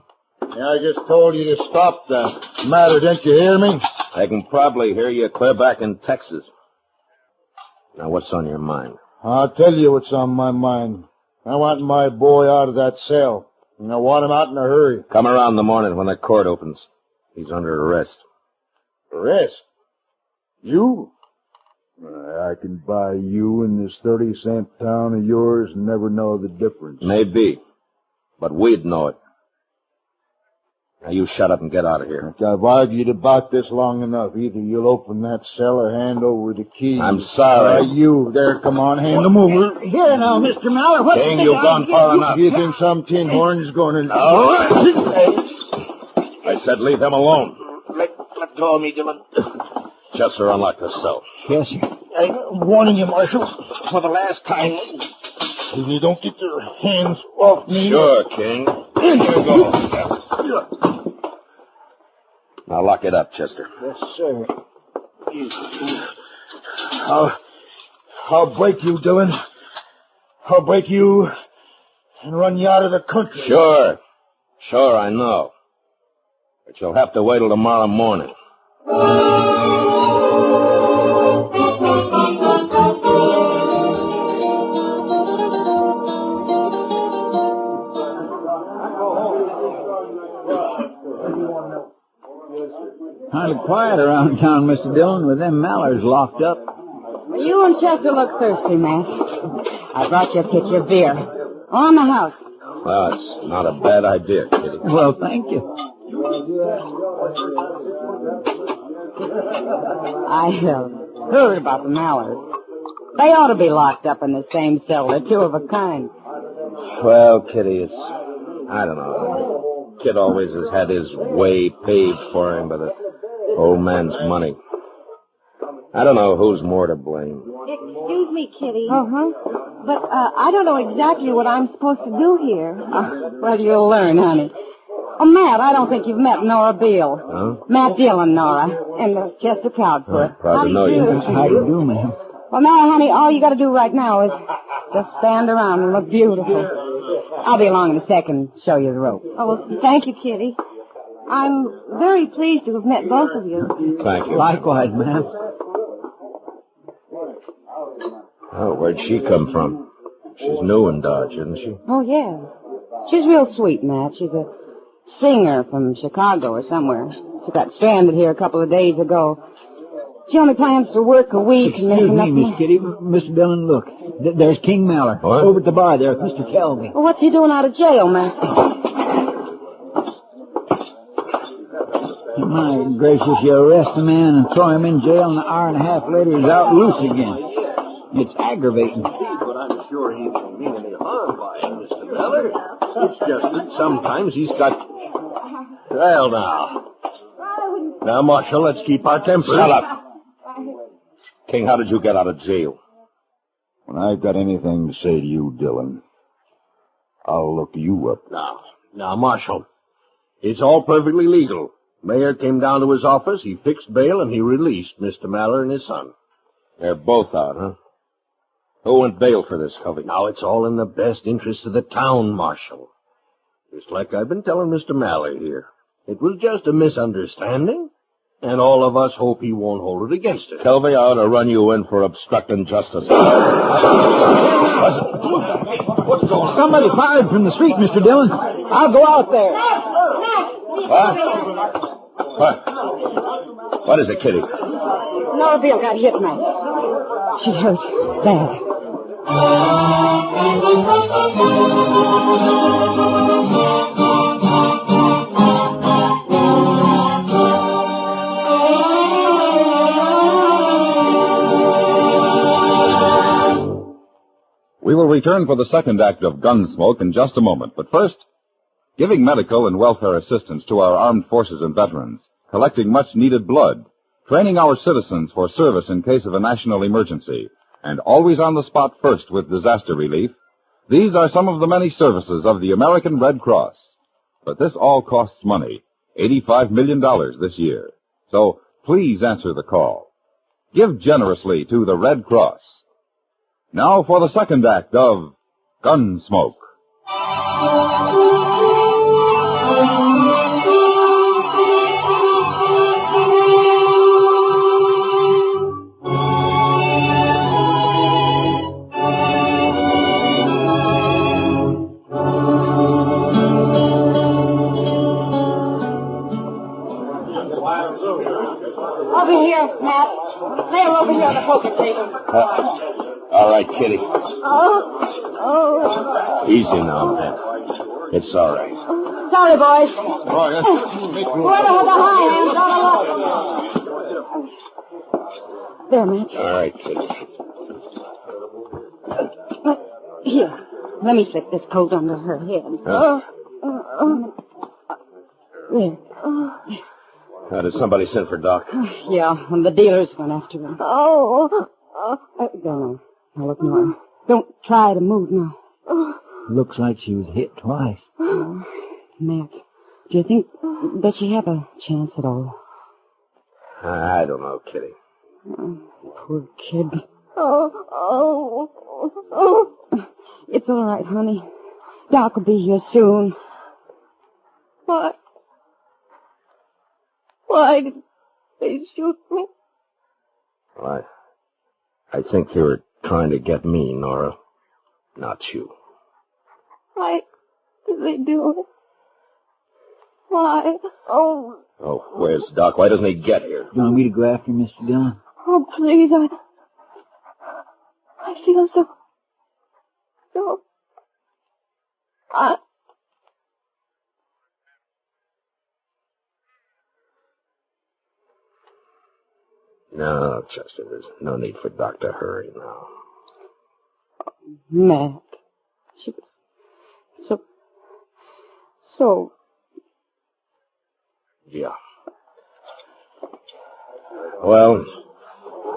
S9: Yeah, I just told you to stop that. Matter, didn't you hear me?
S8: I can probably hear you clear back in Texas. Now, what's on your mind?
S9: I'll tell you what's on my mind. I want my boy out of that cell. And I want him out in a hurry.
S8: Come around in the morning when the court opens. He's under arrest.
S9: Arrest? You? I can buy you in this 30-cent town of yours and never know the difference.
S8: Maybe. But we'd know it. Now, you shut up and get out of here.
S9: I've argued about this long enough. Either you'll open that cell or hand over the key.
S8: I'm sorry.
S9: You there, come on, hand them over.
S13: Here now, Mr. Mallard. What's
S8: King, you've gone far enough.
S9: You think some tin horn's going to...
S8: I said leave him alone.
S13: Let go of me, Dillon.
S8: Chester, unlock the cell.
S13: Yes, sir. I'm warning you, Marshal, for the last time.
S9: If you don't get your hands off me...
S8: Sure, King. Here you go. Now lock it up, Chester.
S13: Yes, sir.
S9: I'll break you, Dillon. I'll break you and run you out of the country.
S8: Sure. Sure, I know. But you'll have to wait till tomorrow morning.
S13: Kind of quiet around town, Mr. Dillon, with them mallards locked up.
S21: You and Chester look thirsty, Matt. I brought you a pitcher of beer. On the house.
S8: Well, it's not a bad idea, Kitty.
S13: Well, thank you.
S21: I heard about the mallards. They ought to be locked up in the same cell. They're two of a kind.
S8: Well, Kitty, I don't know. The kid always has had his way paved for him by the old man's money. I don't know who's more to blame.
S21: Excuse me, Kitty. Uh-huh. But I don't know exactly what I'm supposed to do here. Well, you'll learn, honey. Oh, Matt, I don't think you've met Nora Beale.
S8: Huh?
S21: Matt Dillon, Nora, and Chester Proudfoot.
S8: Proud to know you.
S13: How do you do, ma'am?
S21: Well, now, honey, all you got to do right now is just stand around and look beautiful. I'll be along in a second and show you the ropes. Oh, well, thank you, Kitty. I'm very pleased to have met both of you.
S8: Thank you.
S13: Likewise, ma'am.
S8: Oh, where'd she come from? She's new in Dodge, isn't she?
S21: Oh, yeah. She's real sweet, Matt. She's a singer from Chicago or somewhere. She got stranded here a couple of days ago. She only plans to work a week and make
S13: Excuse me,
S21: enough...
S13: Miss Kitty. Mr. Dillon, look. There's King Mallard.
S8: What?
S13: Over at the bar there with Mr. Kelby.
S21: Well, what's he doing out of jail, Matt?
S13: My gracious, you arrest a man and throw him in jail, and an hour and a half later he's out loose again. It's aggravating.
S12: But I'm sure he didn't mean any harm by it, Mr. Mallard. It's just that sometimes he's got... Well, now. Now, Marshal, let's keep our tempers.
S8: Shut up. King, how did you get out of jail?
S9: When I've got anything to say to you, Dillon, I'll look you up.
S12: Now, Marshal, it's all perfectly legal. Mayor came down to his office, he fixed bail, and he released Mr. Mallard and his son.
S8: They're both out, huh? Who went bail for this, Covey?
S12: Now, it's all in the best interest of the town, Marshal. Just like I've been telling Mr. Mallard here.
S8: It was just a misunderstanding, and all of us hope he won't hold it against us.
S14: Kelvy, I ought to run you in for obstructing justice.
S17: What's going on? Somebody fired from the street, Mr. Dillon. I'll go out there.
S14: What is it, Kitty?
S21: Nora Bill got hit, Matt. She's hurt. Bad.
S2: We will return for the second act of Gunsmoke in just a moment. But first, giving medical and welfare assistance to our armed forces and veterans, collecting much-needed blood, training our citizens for service in case of a national emergency, and always on the spot first with disaster relief, these are some of the many services of the American Red Cross. But this all costs money, $85 million this year. So please answer the call. Give generously to the Red Cross. Now for the second act of Gunsmoke.
S21: Over here, Matt. They're over here on the poker table.
S14: All right, Kitty.
S21: Oh.
S14: Easy now, man. It's all right.
S21: Sorry, boys. Whoever has a high hand, on a low. There, Matt.
S14: All right, Kitty.
S21: Here, let me slip this coat under her head. There.
S14: Did somebody send for Doc?
S21: Yeah, and the dealers went after him. Go now. Now, look, Nora. Don't try to move now.
S17: Looks like she was hit twice.
S21: Matt, do you think that she have a chance at all?
S14: I don't know, Kitty.
S21: Poor kid. It's all right, honey. Doc will be here soon. Why did they shoot me?
S14: Well, I think they were trying to get me, Nora. Not you.
S21: Why did they do it? Why? Oh,
S14: where's Doc? Why doesn't he get here?
S17: You want me to go after him, Mr. Dillon?
S21: oh, please, I feel so...
S14: No, Chester, there's no need for Doc to hurry now.
S21: Matt, she was so...
S14: Yeah. Well,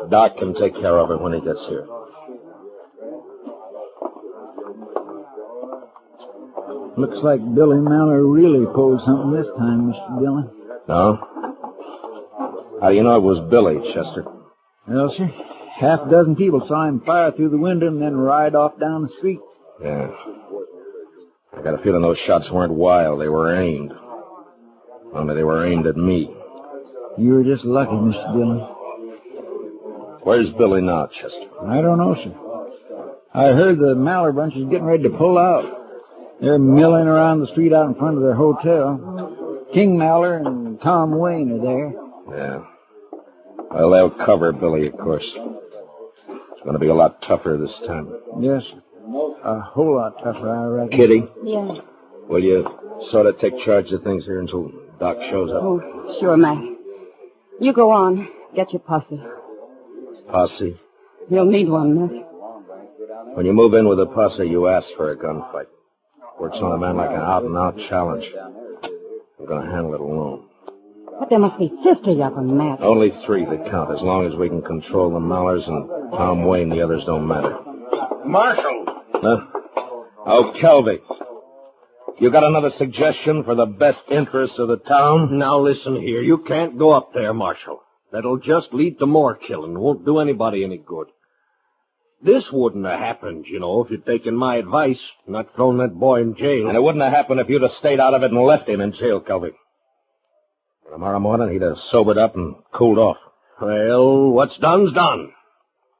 S14: Doc can take care of it when he gets here.
S17: Looks like Billy Mallard really pulled something this time, Mr. Dillon.
S14: No? How do you know it was Billy, Chester?
S17: Well, sir, half a dozen people saw him fire through the window and then ride off down the street.
S14: Yeah. I got a feeling those shots weren't wild. They were aimed. Only they were aimed at me.
S17: You were just lucky, Mr. Dillon.
S14: Where's Billy now, Chester?
S17: I don't know, sir. I heard the Mallard bunch is getting ready to pull out. They're milling around the street out in front of their hotel. King Mallard and Tom Wayne are there.
S14: Yeah. Well, they'll cover Billy, of course. It's going to be a lot tougher this time.
S17: Yes, sir. A whole lot tougher, I reckon.
S14: Kitty?
S21: Yeah.
S14: Will you sort of take charge of things here until Doc shows up?
S21: Oh, sure, Matt. You go on. Get your posse.
S14: Posse?
S21: You'll need one, Matt.
S14: When you move in with a posse, you ask for a gunfight. Works on a man like an out-and-out challenge. I'm going to handle it alone.
S21: But there must be 50 of them, Matt.
S14: Only 3 that count. As long as we can control the Mallards and Tom Wayne, the others don't matter.
S8: Marshal!
S14: Huh? Oh, Kelvy. You got another suggestion for the best interests of the town?
S8: Now listen here. You can't go up there, Marshal. That'll just lead to more killing. Won't do anybody any good. This wouldn't have happened, you know, if you'd taken my advice, not thrown that boy in jail.
S14: And it wouldn't have happened if you'd have stayed out of it and left him in jail, Kelvy. Tomorrow morning he'd have sobered up and cooled off.
S12: Well, what's done's done.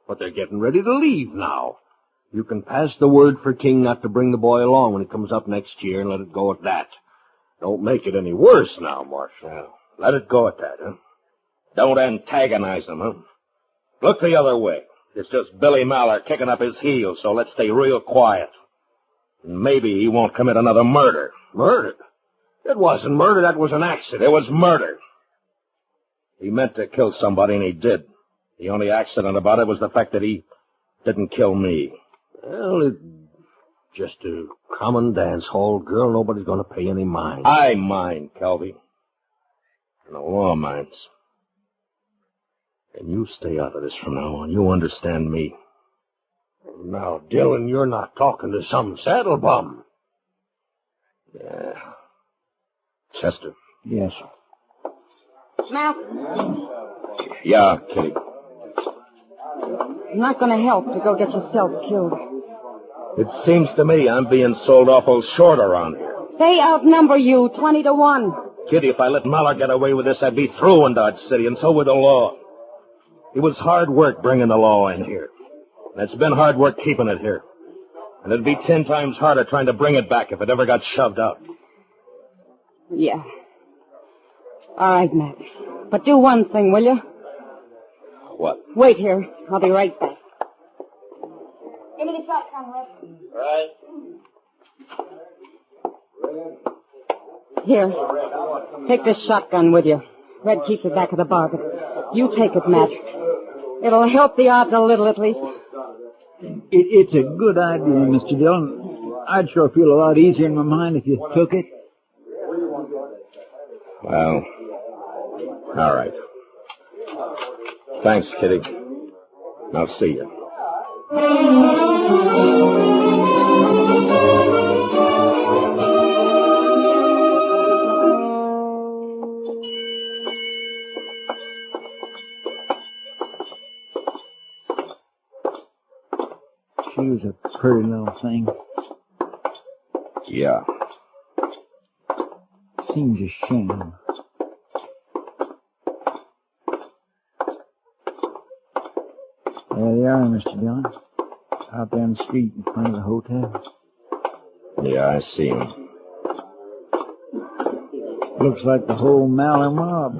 S12: But they're getting ready to leave now. You can pass the word for King not to bring the boy along when he comes up next year and let it go at that. Don't make it any worse now, Marshal. Let it go at that, huh? Don't antagonize him, huh? Look the other way. It's just Billy Maller kicking up his heels, so let's stay real quiet. And maybe he won't commit another murder. Murder? It wasn't murder, that was an accident. It was murder. He meant to kill somebody, and he did. The only accident about it was the fact that he didn't kill me. Well, it's just a common dance hall girl. Nobody's going to pay any mind. I mind, Calvi. And the law minds. And you stay out of this from now on. You understand me. Now, Dillon, you're not talking to some saddle bum. Yeah. Chester.
S17: Yes.
S21: Matt,
S12: Yeah, Kitty.
S21: it's not going to help to go get yourself killed.
S12: It seems to me I'm being sold awful short around here.
S21: They outnumber you 20-1.
S12: Kitty, if I let Maller get away with this, I'd be through in Dodge City, and so would the law. It was hard work bringing the law in here. And it's been hard work keeping it here. And it'd be 10 times harder trying to bring it back if it ever got shoved out.
S21: Yeah. All right, Matt. But do one thing, will you?
S12: What?
S21: Wait here. I'll be right back. Give me the shotgun, Red.
S12: Right.
S21: Here. Take this shotgun with you. Red keeps it back of the bar, but you take it, Matt. It'll help the odds a little, at least.
S17: It's a good idea, Mr. Dillon. I'd sure feel a lot easier in my mind if you took it.
S12: Well, all right. Thanks, Kitty. I'll see you.
S17: She was a pretty little thing.
S12: Yeah.
S17: Seems a shame. There they are, Mr. Dillon. Out there on the street in front of the hotel.
S12: Yeah, I see him.
S17: Looks like the whole Maller mob.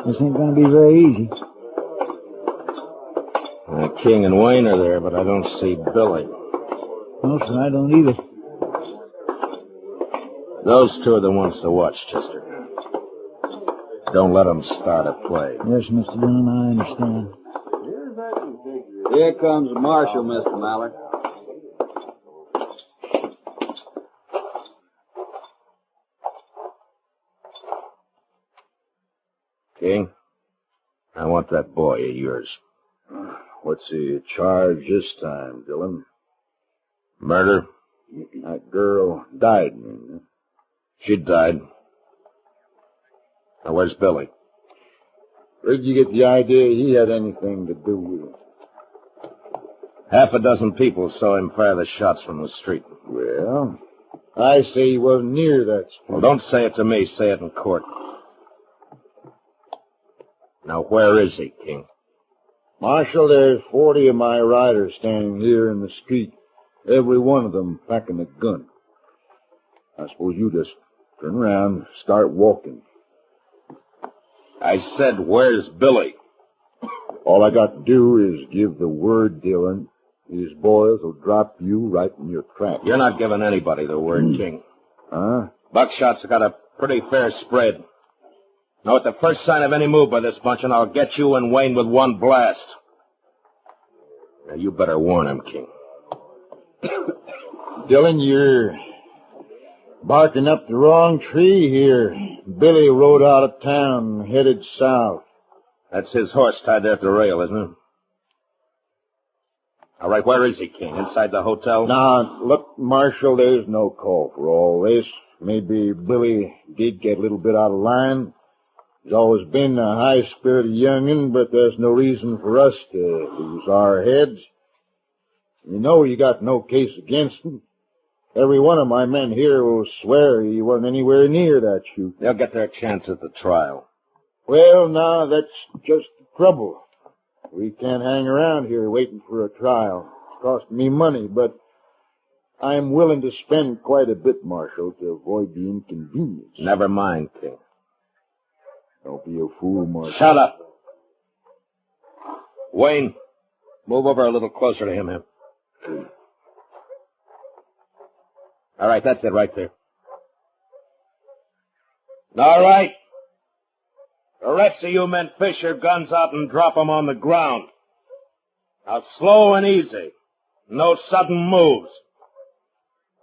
S17: This ain't gonna be very easy.
S12: King and Wayne are there, but I don't see Billy.
S17: No, sir, I don't either.
S12: Those two are the ones to watch, Chester. Don't let them start a play.
S17: Yes, Mr. Dillon, I understand.
S15: Here comes Marshal, Mr. Maller.
S12: King, I want that boy of yours.
S9: What's he charged this time, Dillon?
S12: Murder?
S9: That girl died, man.
S12: She died. Now, where's Billy?
S9: Where'd you get the idea he had anything to do with it?
S12: Half a dozen people saw him fire the shots from the street.
S9: Well, I say he wasn't near that street.
S12: Well, don't say it to me. Say it in court. Now, where is he, King?
S9: Marshal, there's 40 of my riders standing here in the street. Every one of them packing a gun. I suppose you just turn around and start walking.
S12: I said, where's Billy?
S9: All I got to do is give the word, Dillon. These boys will drop you right in your tracks.
S12: You're not giving anybody the word, King.
S9: Huh?
S12: Buckshot's got a pretty fair spread. Now, at the first sign of any move by this bunch, and I'll get you and Wayne with one blast. Now, you better warn him, King.
S9: Dillon, you're barking up the wrong tree here. Billy rode out of town and headed south.
S12: That's his horse tied there at the rail, isn't it? All right, where is he, King? Inside the hotel?
S9: Now, look, Marshal, there's no call for all this. Maybe Billy did get a little bit out of line. He's always been a high-spirited young'un, but there's no reason for us to lose our heads. You know you got no case against him. Every one of my men here will swear he wasn't anywhere near that shoot.
S14: They'll get their chance at the trial.
S9: Well, now, that's just the trouble. We can't hang around here waiting for a trial. It's costing me money, but I'm willing to spend quite a bit, Marshal, to avoid the inconvenience.
S14: Never mind, King.
S9: Don't be a fool, Marshal.
S14: Shut up. Wayne, move over a little closer to him. All right, that's it right there.
S8: All right. The rest of you men fish your guns out and drop them on the ground. Now, slow and easy. No sudden moves.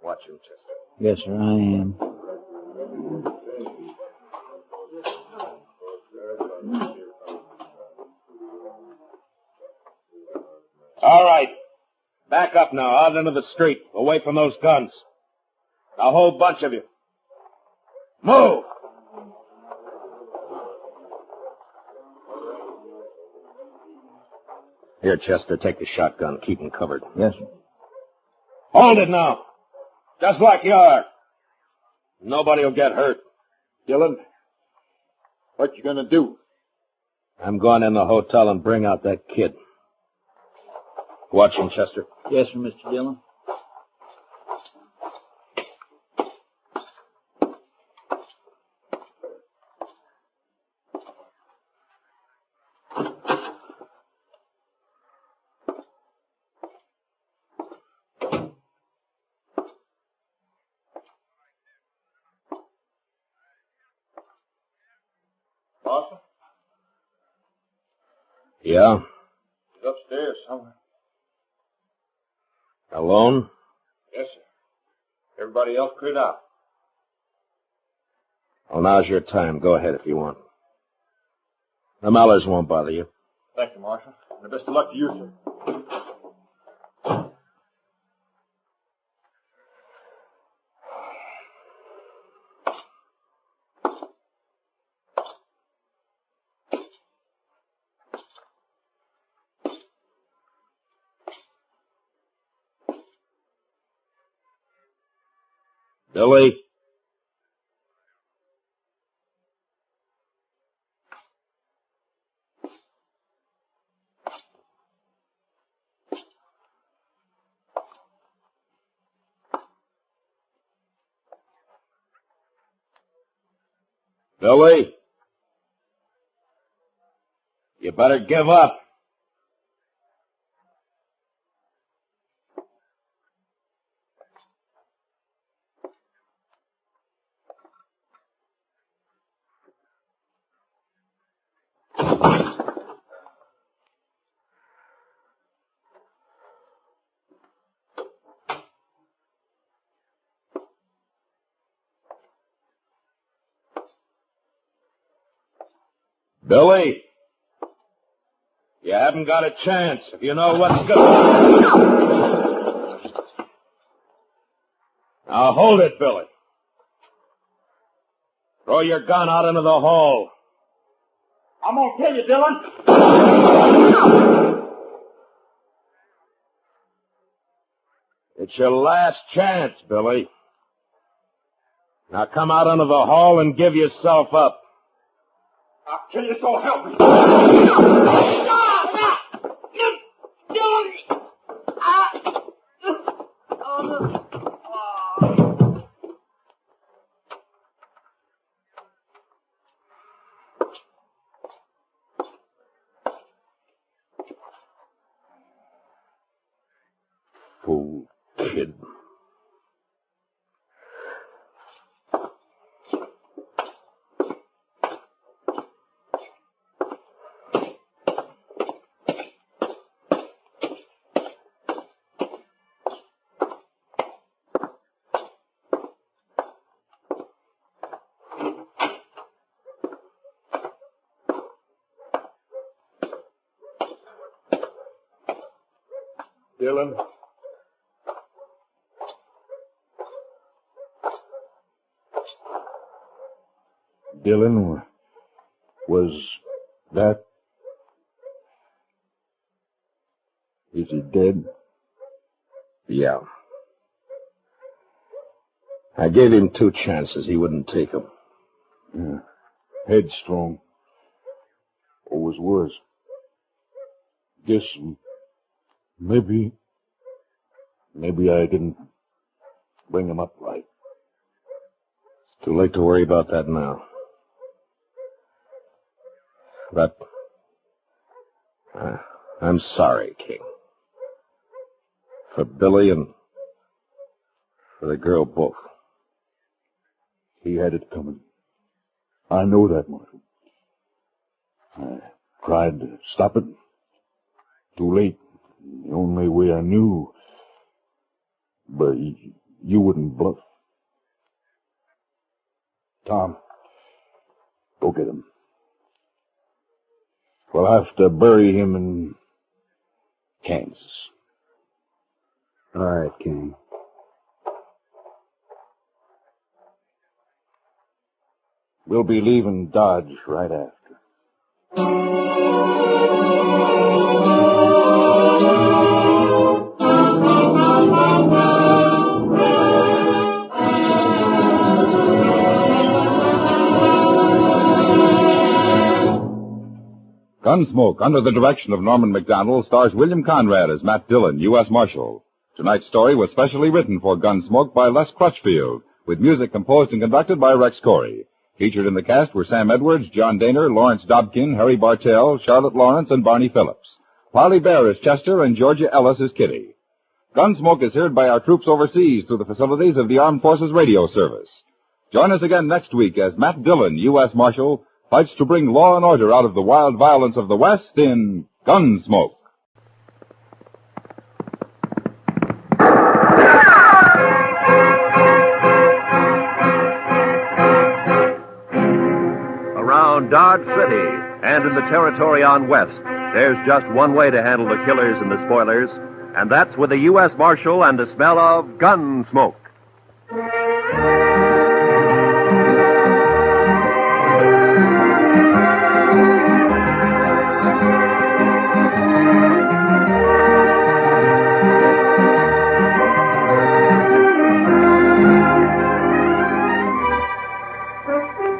S14: Watch him, Chester.
S17: Yes, sir, I am.
S8: All right. Back up now, out into the street, away from those guns. A whole bunch of you. Move!
S14: Here, Chester, take the shotgun. Keep him covered.
S17: Yes, sir.
S8: Hold it now. Just like you are. Nobody will get hurt.
S9: Dillon, what you gonna do?
S14: I'm going in the hotel and bring out that kid. Watch him, Chester.
S17: Yes, sir, Mr. Dillon.
S9: Marshal?
S14: Yeah?
S9: He's upstairs somewhere.
S14: Alone?
S9: Yes, sir. Everybody else cleared out.
S14: Well, now's your time. Go ahead if you want. The Mallers won't bother you.
S9: Thank you, Marshal. And the best of luck to you, sir.
S8: Billy. Billy. You better give up. Billy, you haven't got a chance if you know what's going. Now hold it, Billy. Throw your gun out into the hall.
S5: I'm gonna kill you, Dillon.
S8: It's your last chance, Billy. Now come out into the hall and give yourself up.
S5: I'll kill you, so help me.
S14: Fool kid.
S9: Dillon. Dillon, was that... Is he dead?
S14: Yeah. I gave him 2 chances. He wouldn't take them.
S9: Yeah. Headstrong. Always was. Guess maybe I didn't bring him up right.
S14: It's too late to worry about that now. But I'm sorry, King. For Billy and for the girl both.
S9: He had it coming. I know that, Marshal. I tried to stop it. Too late. The only way I knew. But you wouldn't bluff. Tom, go get him. We'll have to bury him in Kansas.
S10: All right, King.
S9: We'll be leaving Dodge right after.
S2: Gunsmoke, under the direction of Norman Macdonald, stars William Conrad as Matt Dillon, U.S. Marshal. Tonight's story was specially written for Gunsmoke by Les Crutchfield, with music composed and conducted by Rex Corey. Featured in the cast were Sam Edwards, John Daner, Lawrence Dobkin, Harry Bartell, Charlotte Lawrence, and Barney Phillips. Polly Bear is Chester, and Georgia Ellis is Kitty. Gunsmoke is heard by our troops overseas through the facilities of the Armed Forces Radio Service. Join us again next week as Matt Dillon, U.S. Marshal, fights to bring law and order out of the wild violence of the West in Gunsmoke.
S18: Around Dodge City and in the territory on West, there's just one way to handle the killers and the spoilers, and that's with a U.S. Marshal and the smell of Gunsmoke.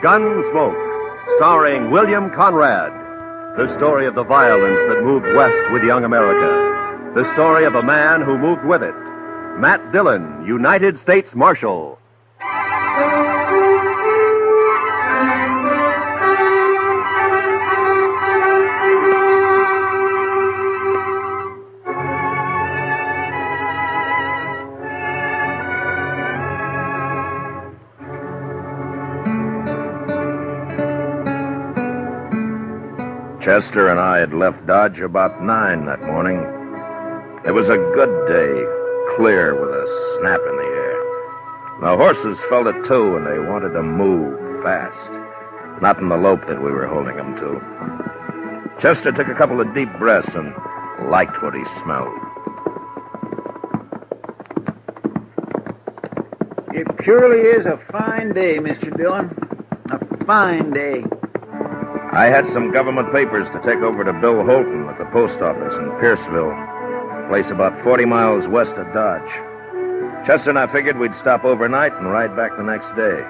S18: Gunsmoke, starring William Conrad. The story of the violence that moved west with young America. The story of a man who moved with it. Matt Dillon, United States Marshal.
S16: Chester and I had left Dodge about 9 that morning. It was a good day, clear with a snap in the air. The horses felt it too, and they wanted to move fast. Not in the lope that we were holding them to. Chester took a couple of deep breaths and liked what he smelled.
S13: It purely is a fine day, Mr. Dillon. A fine day.
S16: I had some government papers to take over to Bill Holton at the post office in Pierceville, a place about 40 miles west of Dodge. Chester and I figured we'd stop overnight and ride back the next day.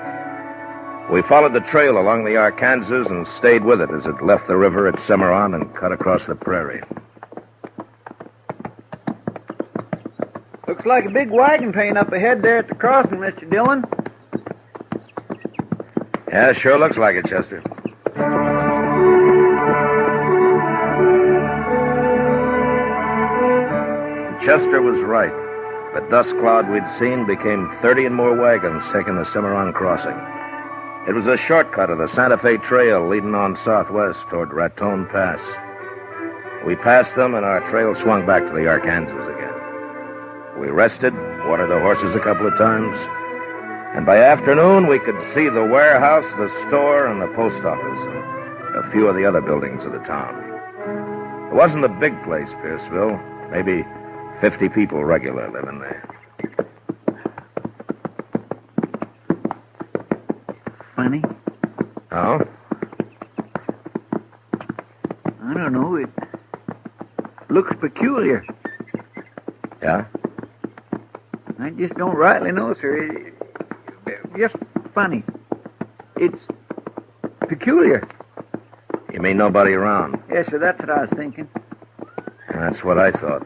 S16: We followed the trail along the Arkansas and stayed with it as it left the river at Cimarron and cut across the prairie.
S13: Looks like a big wagon train up ahead there at the crossing, Mr. Dillon.
S16: Yeah, sure looks like it, Chester. Chester was right. The dust cloud we'd seen became 30 and more wagons taking the Cimarron crossing. It was a shortcut of the Santa Fe Trail leading on southwest toward Raton Pass. We passed them, and our trail swung back to the Arkansas again. We rested, watered the horses a couple of times, and by afternoon we could see the warehouse, the store, and the post office, and a few of the other buildings of the town. It wasn't a big place, Pierceville. Maybe 50 people regular living there.
S13: Funny.
S16: Oh?
S13: I don't know. It looks peculiar.
S16: Yeah?
S13: I just don't rightly know, sir.
S20: just funny. It's peculiar.
S16: You mean nobody around?
S20: Yes, sir, that's what I was thinking.
S16: That's what I thought.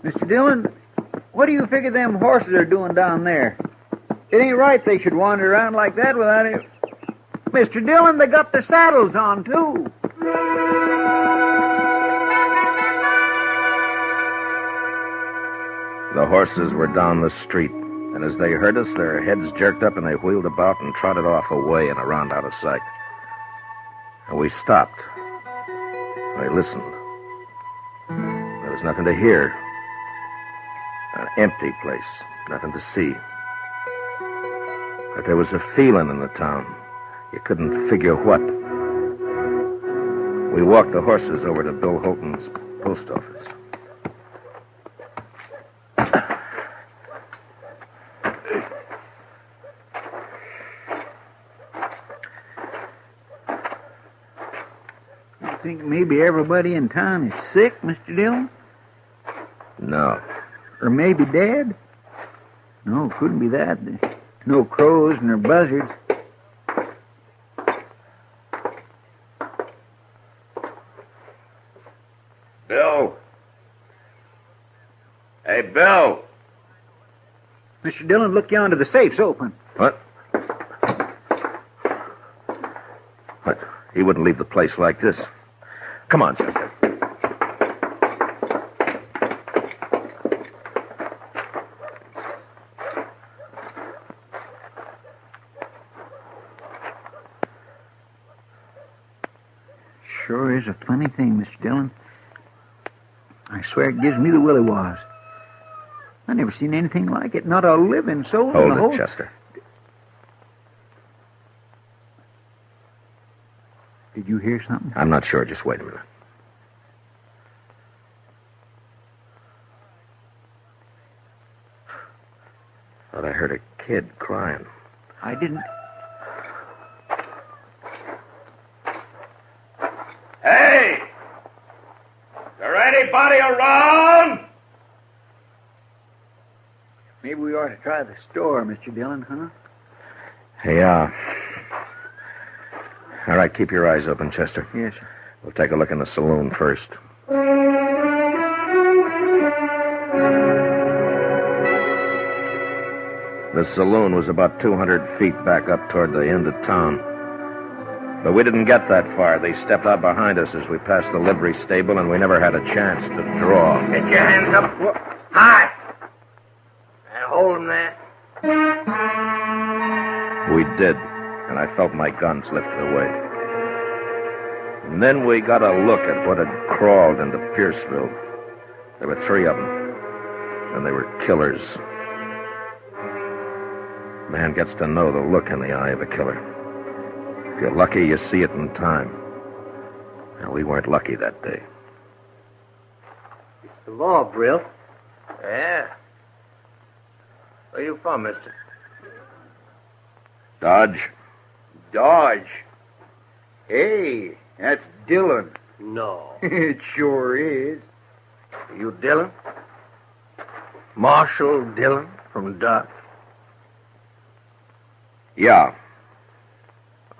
S20: Mr. Dillon, what do you figure them horses are doing down there? It ain't right they should wander around like that without it. Mr. Dillon, they got their saddles on, too.
S16: The horses were down the street, and as they heard us, their heads jerked up and they wheeled about and trotted off away and around out of sight. And we stopped. I listened. There was nothing to hear. An empty place, nothing to see. But there was a feeling in the town. You couldn't figure what. We walked the horses over to Bill Houghton's post office.
S20: You think maybe everybody in town is sick, Mr. Dillon?
S16: No.
S20: Or maybe dead? No, couldn't be that. There's no crows nor buzzards.
S16: Bill! Hey, Bill!
S20: Mr. Dillon, look yonder. The safe's open.
S16: What? What? He wouldn't leave the place like this. Come on, Chester.
S20: Sure is a funny thing, Mr. Dillon. I swear it gives me the willy-was. I never seen anything like it. Not a living soul in the whole...
S16: Hold it, Chester.
S20: Did you hear something?
S16: I'm not sure. Just wait a minute. Thought I heard a kid crying.
S20: I didn't...
S5: Hey! Is there anybody around?
S20: Maybe we ought to try the store, Mr. Dillon, huh?
S16: Yeah. All right, keep your eyes open, Chester.
S20: Yes, sir.
S16: We'll take a look in the saloon first. The saloon was about 200 feet back up toward the end of town. But we didn't get that far. They stepped out behind us as we passed the livery stable, and we never had a chance to draw.
S5: Get your hands up. High. And hold them there.
S16: We did, and I felt my guns lifted away. And then we got a look at what had crawled into Pierceville. There were 3 of them, and they were killers. Man gets to know the look in the eye of a killer. If you're lucky, you see it in time. And we weren't lucky that day.
S12: It's the law, Brill.
S16: Yeah. Where you from, mister? Dodge.
S20: Dodge. Hey, that's Dillon.
S12: No.
S20: It sure is.
S16: You Dillon? Marshal Dillon from Dodge? Yeah.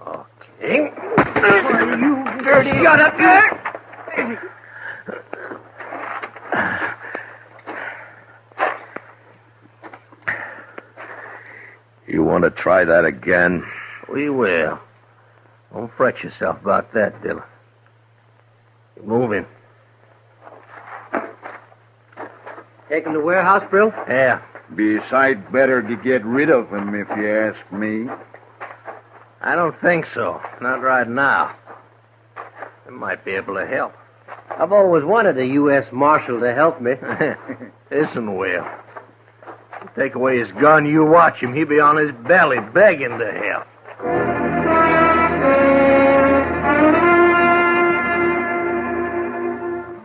S16: Okay.
S20: You dirty...
S5: Shut up, there!
S16: You want to try that again?
S12: We will. Don't fret yourself about that, Dillon. Move in. Take him to warehouse, Brill?
S16: Yeah.
S20: Besides, better to get rid of him, if you ask me.
S12: I don't think so. Not right now. I might be able to help. I've always wanted a U.S. Marshal to help me. Listen, Will. You take away his gun, you watch him. He'll be on his belly begging to help.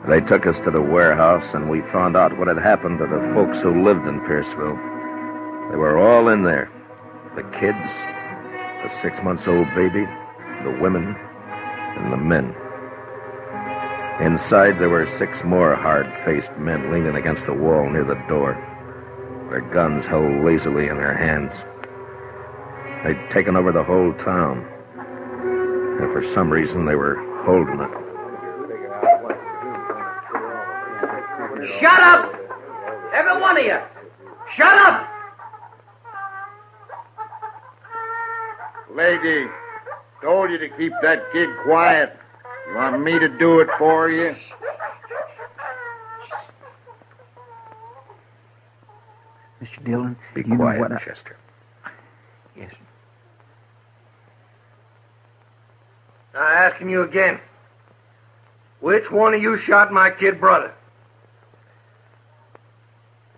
S16: They took us to the warehouse, and we found out what had happened to the folks who lived in Pierceville. They were all in there. The kids, the 6-month-old baby, the women, and the men. Inside, there were 6 more hard-faced men leaning against the wall near the door, their guns held lazily in their hands. They'd taken over the whole town, and for some reason, they were holding it.
S7: Shut up! Every one of you! Shut up!
S6: Lady, told you to keep that kid quiet. You want me to do it for you?
S7: Mr. Dillon,
S16: Be
S7: you
S16: quiet,
S7: know what
S16: Chester.
S7: Yes.
S22: Now, asking you again. Which one of you shot my kid brother?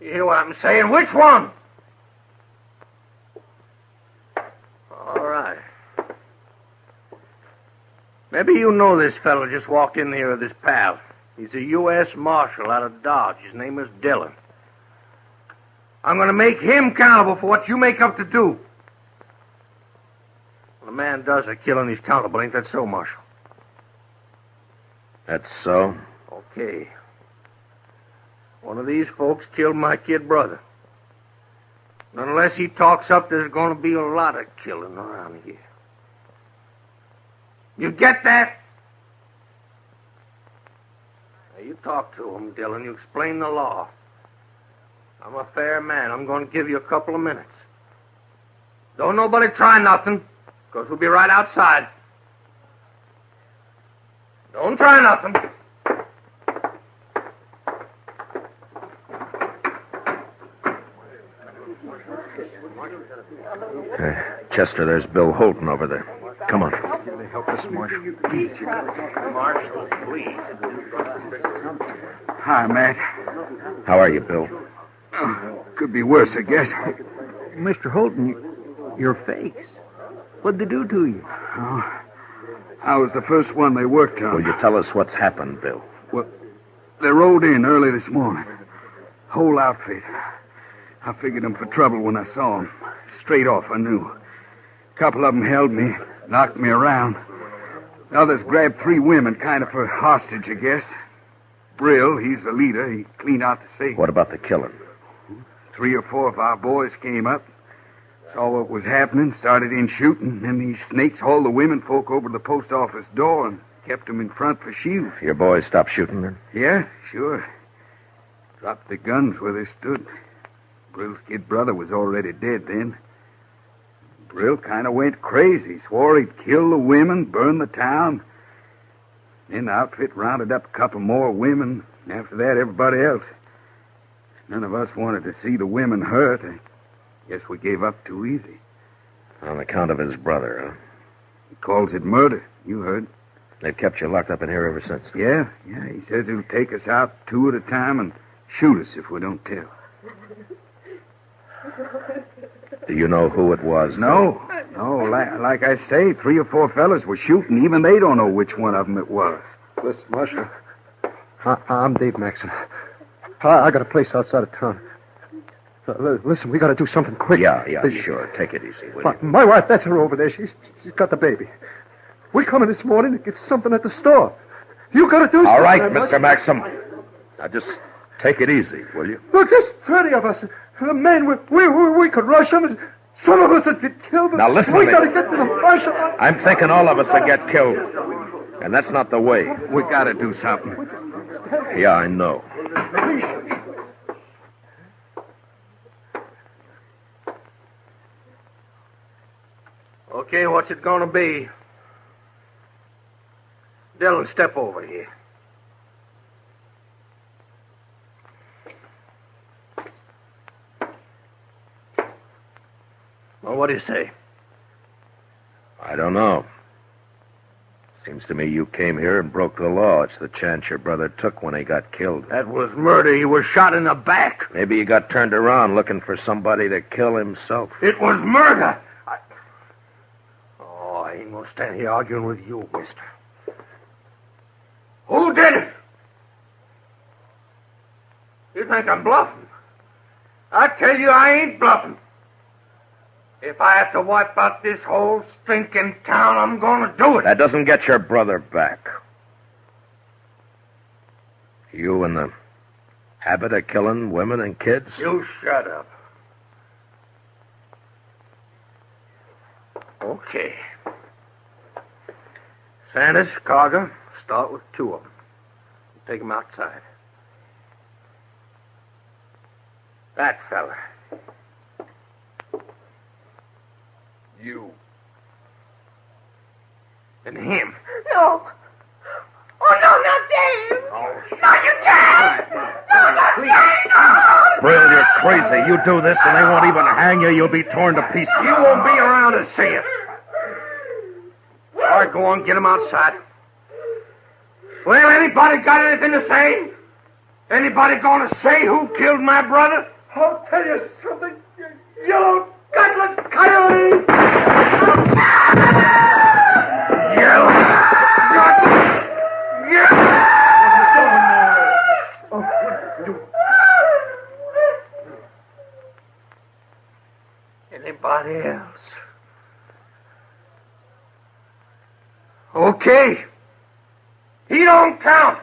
S22: You hear what I'm saying? Which one? All right. Maybe you know this fellow just walked in here with his pal. He's a U.S. Marshal out of Dodge. His name is Dillon. I'm going to make him accountable for what you make up to do. When a man does a killing, he's accountable. Ain't that so, Marshal?
S16: That's so?
S22: Okay. One of these folks killed my kid brother. And unless he talks up, there's going to be a lot of killing around here. You get that? Now, you talk to him, Dillon. You explain the law. I'm a fair man. I'm going to give you a couple of minutes. Don't nobody try nothing, because we'll be right outside. Don't try nothing.
S16: Chester, there's Bill Holton over there. Come on.
S7: Help us, Marshal.
S22: Marshal, please.
S20: Hi, Matt.
S16: How are you, Bill?
S20: Could be worse, I guess.
S7: Mr. Holton, your face. What'd they do to you?
S20: Oh, I was the first one they worked on.
S16: Will you tell us what's happened, Bill?
S20: Well, they rode in early this morning. Whole outfit. I figured them for trouble when I saw them. Straight off, I knew. A couple of them held me, knocked me around. The others grabbed 3 women, kind of for hostage, I guess. Brill, he's the leader. He cleaned out the safe.
S16: What about the killing?
S20: 3 or 4 of our boys came up, saw what was happening, started in shooting. Then these snakes hauled the women folk over to the post office door and kept them in front for shields.
S16: Your boys stopped shooting then?
S20: Yeah, sure. Dropped the guns where they stood. Brill's kid brother was already dead then. Brill kind of went crazy, swore he'd kill the women, burn the town. Then the outfit rounded up a couple more women. After that, everybody else. None of us wanted to see the women hurt. I guess we gave up too easy.
S16: On account of his brother, huh?
S20: He calls it murder. You heard.
S16: They've kept you locked up in here ever since?
S20: Yeah. He says he'll take us out 2 at a time and shoot us if we don't tell.
S16: Do you know who it was?
S20: No. Like I say, 3 or 4 fellas were shooting. Even they don't know which one of them it was.
S23: Listen, Marshal. I'm Dave Maxon. I got a place outside of town. Listen, we got to do something quick.
S16: Yeah, sure. Take it easy, will you?
S23: My wife, that's her over there. She's got the baby. We come in this morning to get something at the store. You got to do something.
S16: All right, Mr. Maxim. Now just take it easy, will you?
S23: Look, there's 30 of us. The men, we could rush them. Some of us would get killed.
S16: Now listen
S23: we
S16: to me.
S23: got to get to the Marshal.
S16: I'm thinking all of us will get killed. And that's not the way.
S20: We got to do something.
S16: Yeah, I know.
S22: Okay, what's it gonna be? Dillon, step over here. Well, what do you say?
S16: I don't know. Seems to me you came here and broke the law. It's the chance your brother took when he got killed.
S22: That was murder. He was shot in the back.
S16: Maybe he got turned around looking for somebody to kill himself.
S22: It was murder. I ain't gonna stand here arguing with you, mister. Who did it? You think I'm bluffing? I tell you I ain't bluffing. If I have to wipe out this whole stinking town, I'm gonna do it.
S16: That doesn't get your brother back. You in the habit of killing women and kids?
S22: You shut up. Okay. Sanders, Carger, start with 2 of them. Take them outside. That fella. You. And him.
S5: No. Oh, no, not Dave. No, you can't. No, not Dave. No.
S16: Brill, you're crazy. You do this and they won't even hang you. You'll be torn to pieces.
S22: You won't be around to see it. All right, go on, get him outside. Well, anybody got anything to say? Anybody gonna say who killed my brother?
S23: I'll tell you something, you yellow, gutless coyote!
S22: Yellow, gutless, Anybody else? Okay. He don't count.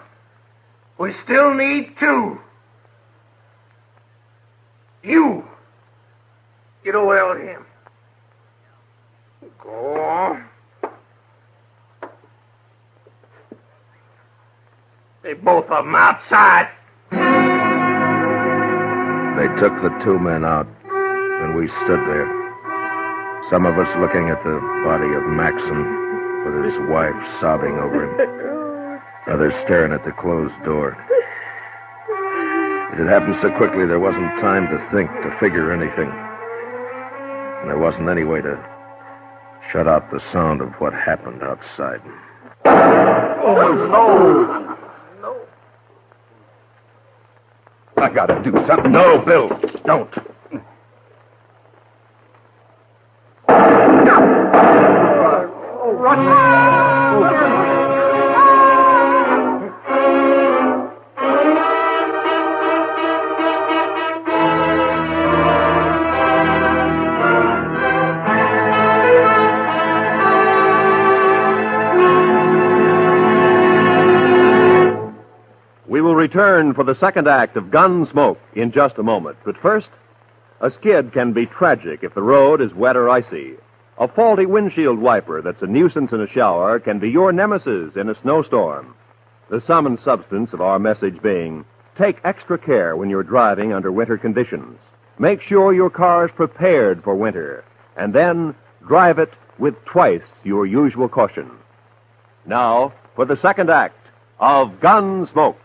S22: We still need 2. You. Get away with him. Go on. They both of them outside.
S16: They took the 2 men out, and we stood there. Some of us looking at the body of Maxim with his wife sobbing over him. Others staring at the closed door. It had happened so quickly there wasn't time to think, to figure anything. And there wasn't any way to shut out the sound of what happened outside.
S23: Oh, no! I gotta do something.
S16: No, Bill, don't.
S18: We will return for the second act of Gunsmoke in just a moment. But first, a skid can be tragic if the road is wet or icy. A faulty windshield wiper that's a nuisance in a shower can be your nemesis in a snowstorm. The sum and substance of our message being, take extra care when you're driving under winter conditions. Make sure your car is prepared for winter, and then drive it with twice your usual caution. Now, for the second act of Gunsmoke.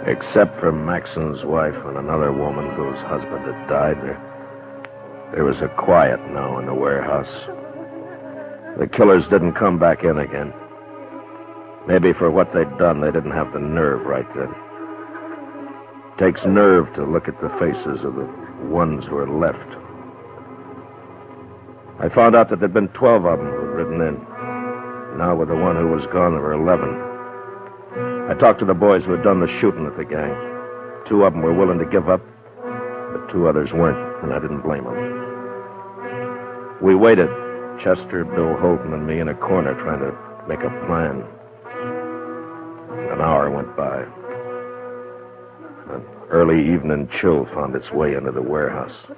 S16: Except for Maxon's wife and another woman whose husband had died, there was a quiet now in the warehouse. The killers didn't come back in again. Maybe for what they'd done, they didn't have the nerve right then. Takes nerve to look at the faces of the ones who are left. I found out that there'd been 12 of them who'd ridden in. Now with the one who was gone, there were 11. I talked to the boys who had done the shooting at the gang. 2 of them were willing to give up, but 2 others weren't, and I didn't blame them. We waited, Chester, Bill Holton, and me in a corner trying to make a plan. An hour went by. An early evening chill found its way into the warehouse.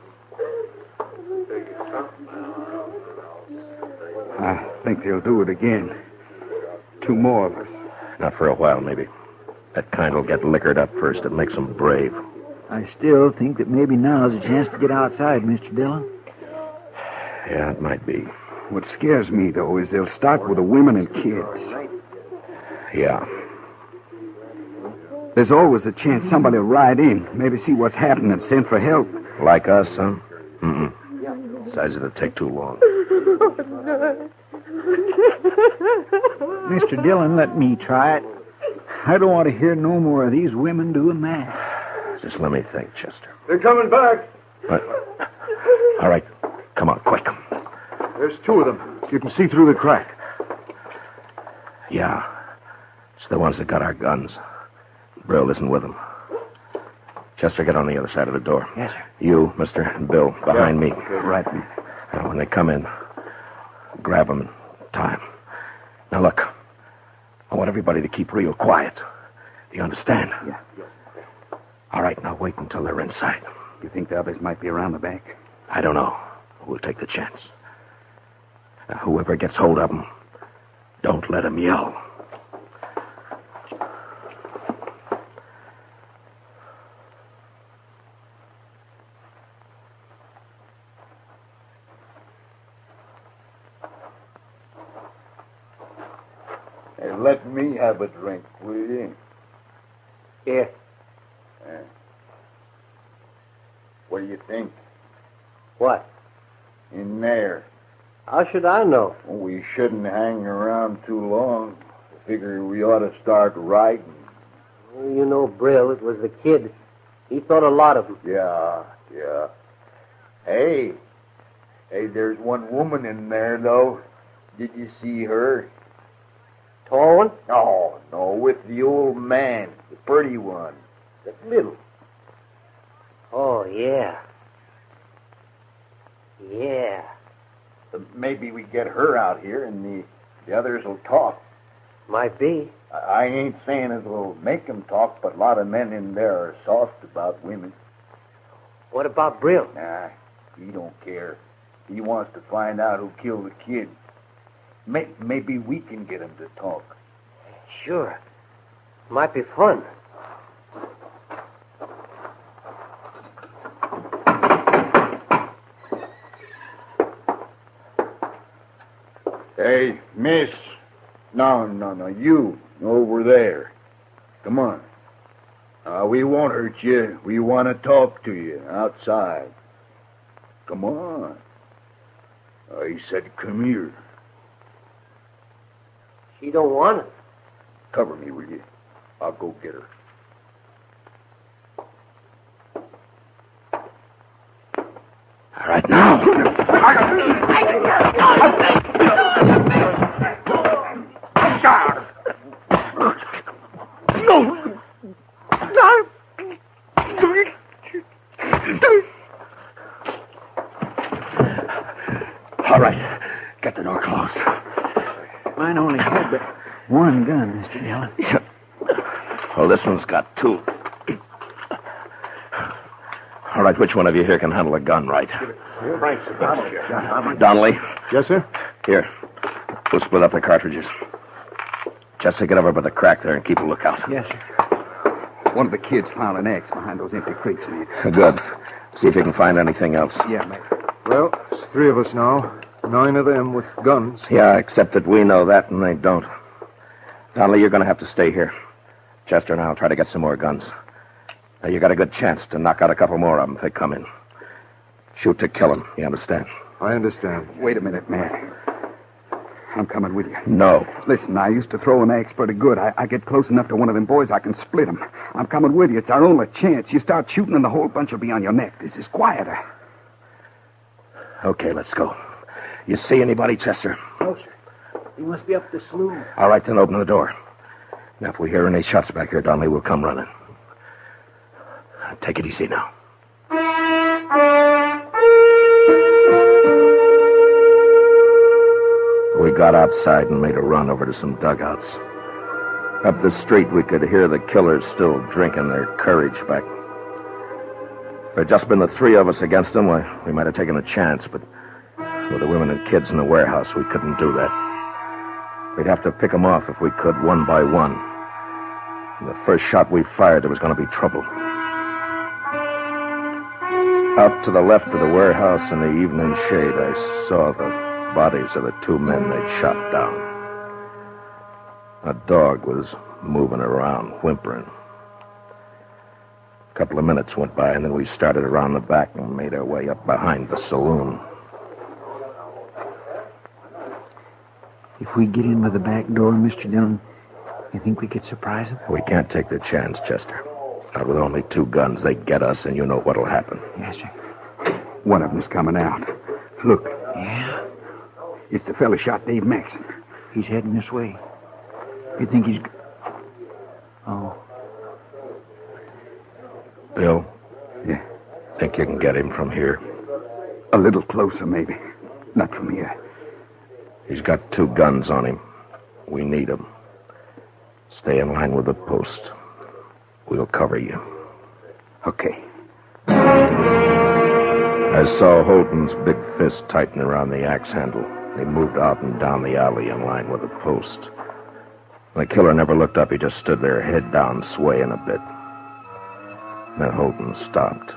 S23: I think they'll do it again. 2 more of us.
S16: Not for a while, maybe. That kind will get liquored up first. It makes them brave.
S13: I still think that maybe now's a chance to get outside, Mr. Dillon.
S16: Yeah, it might be.
S23: What scares me, though, is they'll start with the women and kids.
S16: Yeah.
S23: There's always a chance somebody will ride in, maybe see what's happening and send for help.
S16: Like us, huh? Mm-mm. Besides, it'll take too long.
S13: Mr. Dillon, let me try it. I don't want to hear no more of these women doing that.
S16: Just let me think, Chester.
S23: They're coming back.
S16: What? All right. Come on, quick.
S23: There's 2 of them. You can see through the crack.
S14: Yeah. It's the ones that got our guns. Brill isn't with them. Chester, get on the other side of the door.
S10: Yes, sir.
S14: You, Mister, and Bill, behind me.
S23: Okay, right.
S14: Now, when they come in, grab them and tie 'em. Now, look. I want everybody to keep real quiet. Do you understand?
S23: Yeah.
S14: All right, now wait until they're inside.
S23: You think the others might be around the back?
S14: I don't know. We'll take the chance. Now, whoever gets hold of them, don't let them yell.
S9: Hey, let me have a drink, will you?
S10: Here.
S9: What do you think?
S10: What?
S9: In there.
S10: How should I know?
S9: Well, we shouldn't hang around too long. I figure we ought to start riding.
S10: Well, you know, Brill, it was the kid. He thought a lot of them.
S9: Yeah. Hey, there's one woman in there, though. Did you see her?
S10: Tall one?
S9: Oh, no, with the old man, the pretty one, the little.
S10: Oh, yeah. Yeah.
S9: Maybe we get her out here and the others will talk.
S10: Might be.
S9: I ain't saying it'll make them talk, but a lot of men in there are soft about women.
S10: What about Brill?
S9: Nah, he don't care. He wants to find out who killed the kid. Maybe we can get him to talk.
S10: Sure. Might be fun.
S9: Hey, miss. No, you. Over there. Come on. We won't hurt you. We want to talk to you outside. Come on. He said, come here.
S10: She don't want it.
S9: Cover me, will you? I'll go get her.
S14: All right, now. All right, get the door closed.
S13: Mine only had but one gun, Mr. Dillon.
S14: Well, this one's got two. All right, which one of you here can handle a gun right?
S22: Frank's the
S14: Donnelly?
S23: Yes, sir?
S14: Here. We'll split up the cartridges. Chester, get over by the crack there and keep a lookout.
S13: Yes, sir.
S23: One of the kids found an axe behind those empty crates, mate.
S14: Good. See if you can find anything else.
S23: Yeah, mate. Well, it's 3 of us now. 9 of them with guns.
S14: Yeah, except that we know that and they don't. Donnelly, you're going to have to stay here. Chester and I'll try to get some more guns. Now, you got a good chance to knock out a couple more of them if they come in. Shoot to kill them, you understand?
S23: I understand. Wait a minute, Matt. I'm coming with you.
S14: No.
S23: Listen, I used to throw an axe pretty good. I get close enough to one of them boys, I can split him. I'm coming with you. It's our only chance. You start shooting and the whole bunch will be on your neck. This is quieter.
S14: Okay, let's go. You see anybody, Chester?
S13: No, sir. He must be up the slough.
S14: All right, then open the door. Now, if we hear any shots back here, Donnelly, we'll come running. Take it easy now. We got outside and made a run over to some dugouts. Up the street, we could hear the killers still drinking their courage back. If it had just been the 3 of us against them, we might have taken a chance, but with the women and kids in the warehouse, we couldn't do that. We'd have to pick them off if we could, one by one. And the first shot we fired, there was going to be trouble. Out to the left of the warehouse in the evening shade, I saw the bodies of the 2 men they'd shot down. A dog was moving around, whimpering. A couple of minutes went by, and then we started around the back and made our way up behind the saloon.
S13: If we get in by the back door, Mr. Dillon, you think we could surprise them?
S14: We can't take the chance, Chester. Not with only 2 guns. They get us, and you know what'll happen.
S13: Yes, sir.
S23: One of them's coming out. Look.
S13: Yeah?
S23: It's the fella shot Dave Maxon.
S13: He's heading this way.
S23: You think he's... Oh.
S14: Bill?
S23: Yeah.
S14: Think you can get him from here?
S23: A little closer, maybe. Not from here.
S14: He's got 2 guns on him. We need them. Stay in line with the post. We'll cover you.
S23: Okay.
S14: I saw Holden's big fist tighten around the axe handle. He moved out and down the alley in line with the post. The killer never looked up. He just stood there, head down, swaying a bit. Then Holden stopped.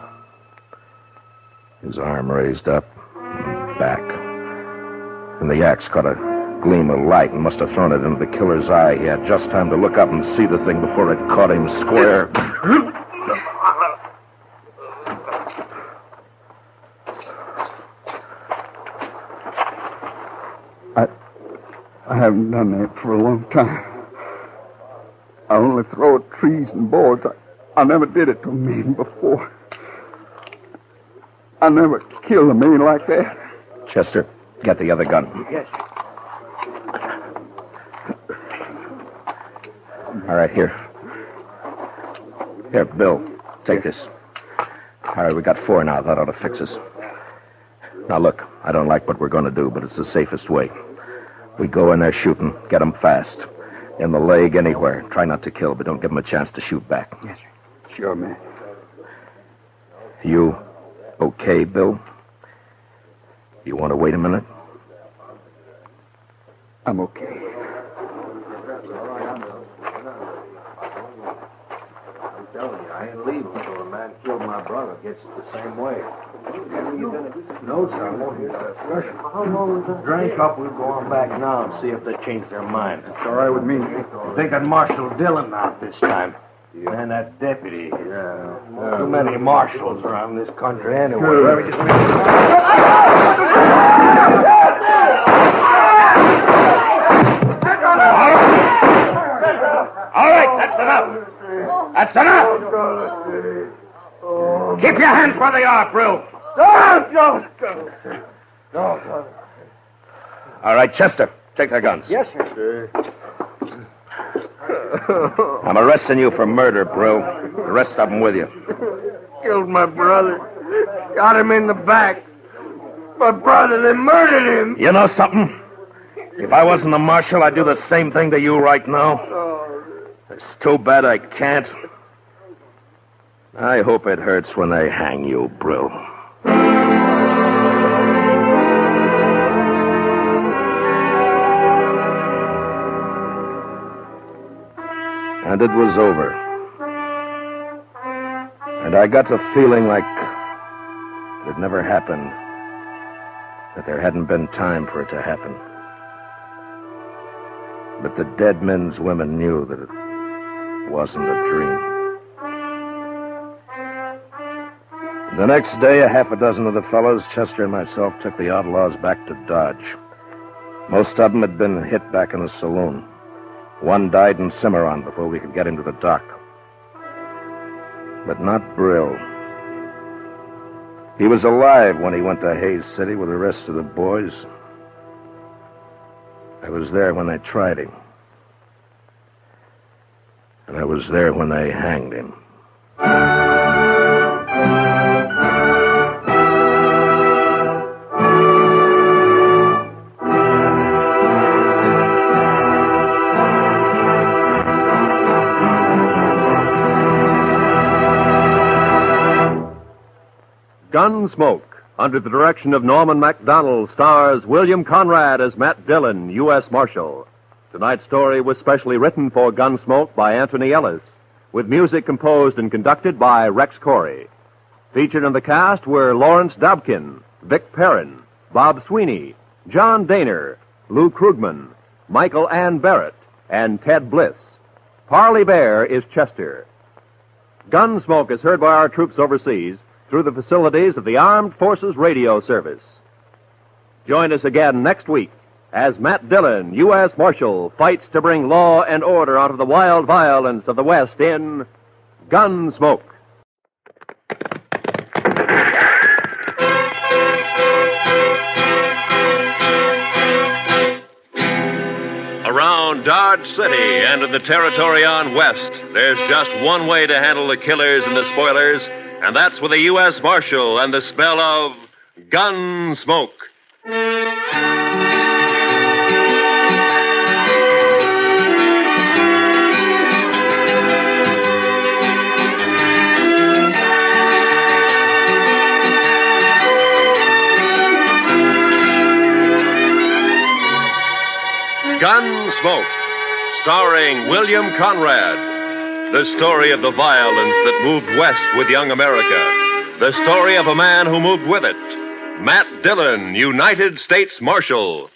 S14: His arm raised up and back. And the axe caught a gleam of light and must have thrown it into the killer's eye. He had just time to look up and see the thing before it caught him square.
S23: I haven't done that for a long time. I only throw at trees and boards. I never did it to a man before. I never killed a man like that.
S14: Chester, get the other gun.
S23: Yes.
S14: All right, here. Here, Bill, take this. All right, we got 4 now. That ought to fix us. Now, look, I don't like what we're going to do, but it's the safest way. We go in there shooting, get them fast. In the leg, anywhere. Try not to kill, but don't give them a chance to shoot back.
S23: Yes, sir. Sure, man.
S14: You okay, Bill? You want to wait a minute?
S23: I'm okay.
S12: I'm telling you, I ain't leaving until a man killed my brother gets it the same way. No, sir, I won't hear that discussion. How long is that? Drink up, we'll go on back now and see if they change their mind.
S23: It's all right with me.
S12: Thinking Marshal Dillon out this time. And that deputy. Yeah. Too many marshals around this country anyway.
S23: Sure.
S22: All right, that's enough. That's enough. Keep your hands where they are, Brill.
S14: All right, Chester, take their guns.
S23: Yes, sir.
S14: I'm arresting you for murder, Brill. The rest of them with you.
S22: Killed my brother. Got him in the back. My brother, they murdered him.
S14: You know something? If I wasn't a marshal, I'd do the same thing to you right now. It's too bad I can't. I hope it hurts when they hang you, Brill. And it was over. And I got to feeling like it never happened. That there hadn't been time for it to happen. But the dead men's women knew that it wasn't a dream. The next day, a half a dozen of the fellows, Chester and myself, took the outlaws back to Dodge. Most of them had been hit back in the saloon. One died in Cimarron before we could get him to the dock. But not Brill. He was alive when he went to Hayes City with the rest of the boys. I was there when they tried him. And I was there when they hanged him.
S18: Gunsmoke, under the direction of Norman MacDonald, stars William Conrad as Matt Dillon, U.S. Marshal. Tonight's story was specially written for Gunsmoke by Anthony Ellis, with music composed and conducted by Rex Corey. Featured in the cast were Lawrence Dobkin, Vic Perrin, Bob Sweeney, John Daner, Lou Krugman, Michael Ann Barrett, and Ted Bliss. Parley Bear is Chester. Gunsmoke is heard by our troops overseas through the facilities of the Armed Forces Radio Service. Join us again next week as Matt Dillon, U.S. Marshal, fights to bring law and order out of the wild violence of the West in Gunsmoke.
S3: Around In Dodge City and in the territory on West, there's just one way to handle the killers and the spoilers, and that's with a U.S. Marshal and the smell of Gunsmoke. Gunsmoke, starring William Conrad. The story of the violence that moved west with young America. The story of a man who moved with it. Matt Dillon, United States Marshal.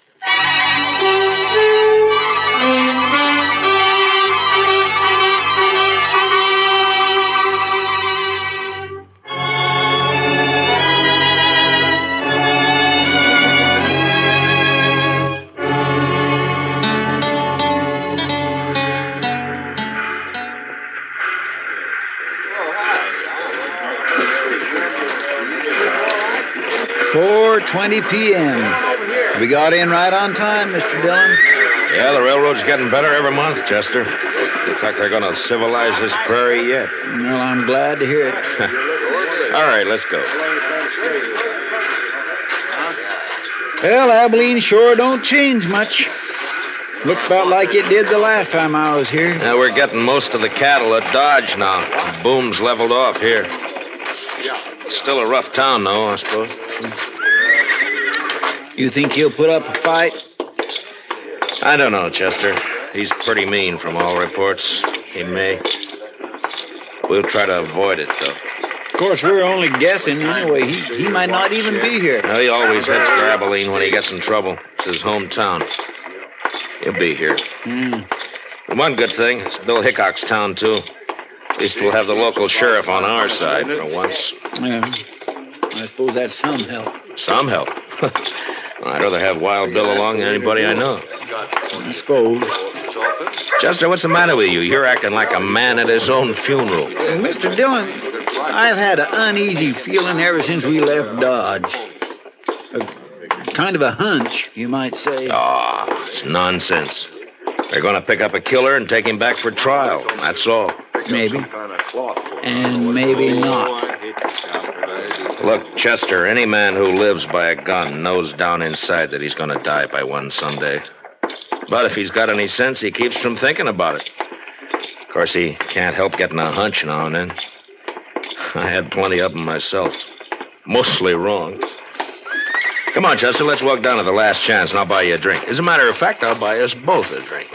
S17: .20 p.m. We got in right on time, Mr. Dillon.
S8: Yeah, the railroad's getting better every month, Chester. Looks like they're going to civilize this prairie yet.
S17: Well, I'm glad to hear it.
S8: All right, let's go.
S17: Well, Abilene sure don't change much. Looks about like it did the last time I was here.
S8: Yeah, we're getting most of the cattle at Dodge now. The boom's leveled off here. Still a rough town, though, I suppose.
S17: You think he'll put up a fight?
S8: I don't know, Chester. He's pretty mean from all reports. He may. We'll try to avoid it, though.
S17: Of course, we're only guessing anyway. He might not even be here.
S8: Well, he always heads for Abilene when he gets in trouble. It's his hometown. He'll be here. One good thing, it's Bill Hickok's town, too. At least we'll have the local sheriff on our side for once.
S17: Yeah. I suppose that's some help.
S8: Some help? I'd rather have Wild Bill along than anybody I know.
S17: I suppose.
S8: Chester, what's the matter with you? You're acting like a man at his own funeral.
S17: Mr. Dillon, I've had an uneasy feeling ever since we left Dodge. Kind of a hunch, you might say.
S8: It's nonsense. They're going to pick up a killer and take him back for trial. That's all.
S17: Maybe. And maybe not.
S8: Look, Chester, any man who lives by a gun knows down inside that he's going to die by one someday. But if he's got any sense, he keeps from thinking about it. Of course, he can't help getting a hunch now and then. I had plenty of them myself. Mostly wrong. Come on, Chester, let's walk down to the Last Chance and I'll buy you a drink. As a matter of fact, I'll buy us both a drink.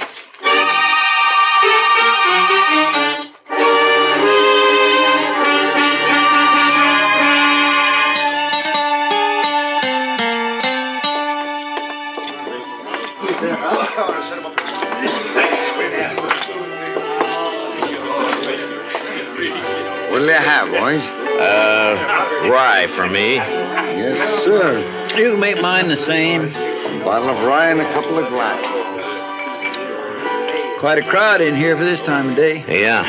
S22: What'll you have, boys?
S8: Rye for me.
S22: Yes, sir.
S17: You can make mine the same.
S22: A bottle of rye and a couple of glasses.
S17: Quite a crowd in here for this time of day.
S8: Yeah.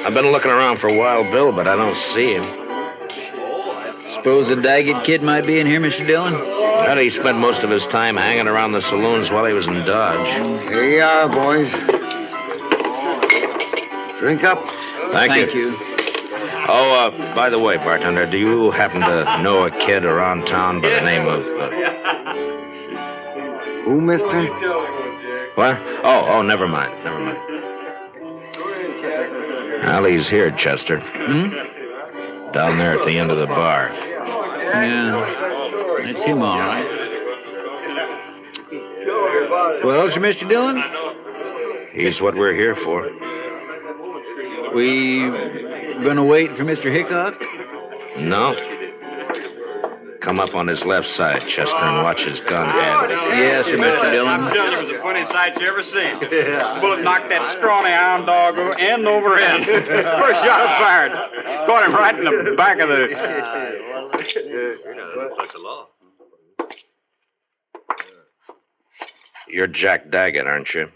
S8: I've been looking around for Wild Bill, but I don't see him.
S17: Suppose the Daggett kid might be in here, Mr. Dillon?
S8: Well, he spent most of his time hanging around the saloons while he was in Dodge.
S22: Here you are, boys. Drink up.
S8: Thank you. Oh, by the way, bartender, do you happen to know a kid around town by the name of...
S22: Who, mister?
S8: What? Oh, never mind. Well, he's here, Chester. Down there at the end of the bar.
S17: Yeah, that's him, all right. Well, sir, Mr. Dillon?
S8: He's what we're here for.
S17: We gonna wait for Mr. Hickok?
S8: No. Come up on his left side, Chester, and watch his gun handle.
S17: Yes, sir, Mr. Dillon.
S4: I'm telling you, it was the funniest sight you ever seen. The bullet knocked that scrawny hound dog end over end. First shot I fired. Caught him right in the back of the...
S8: You're Jack Daggett, aren't you?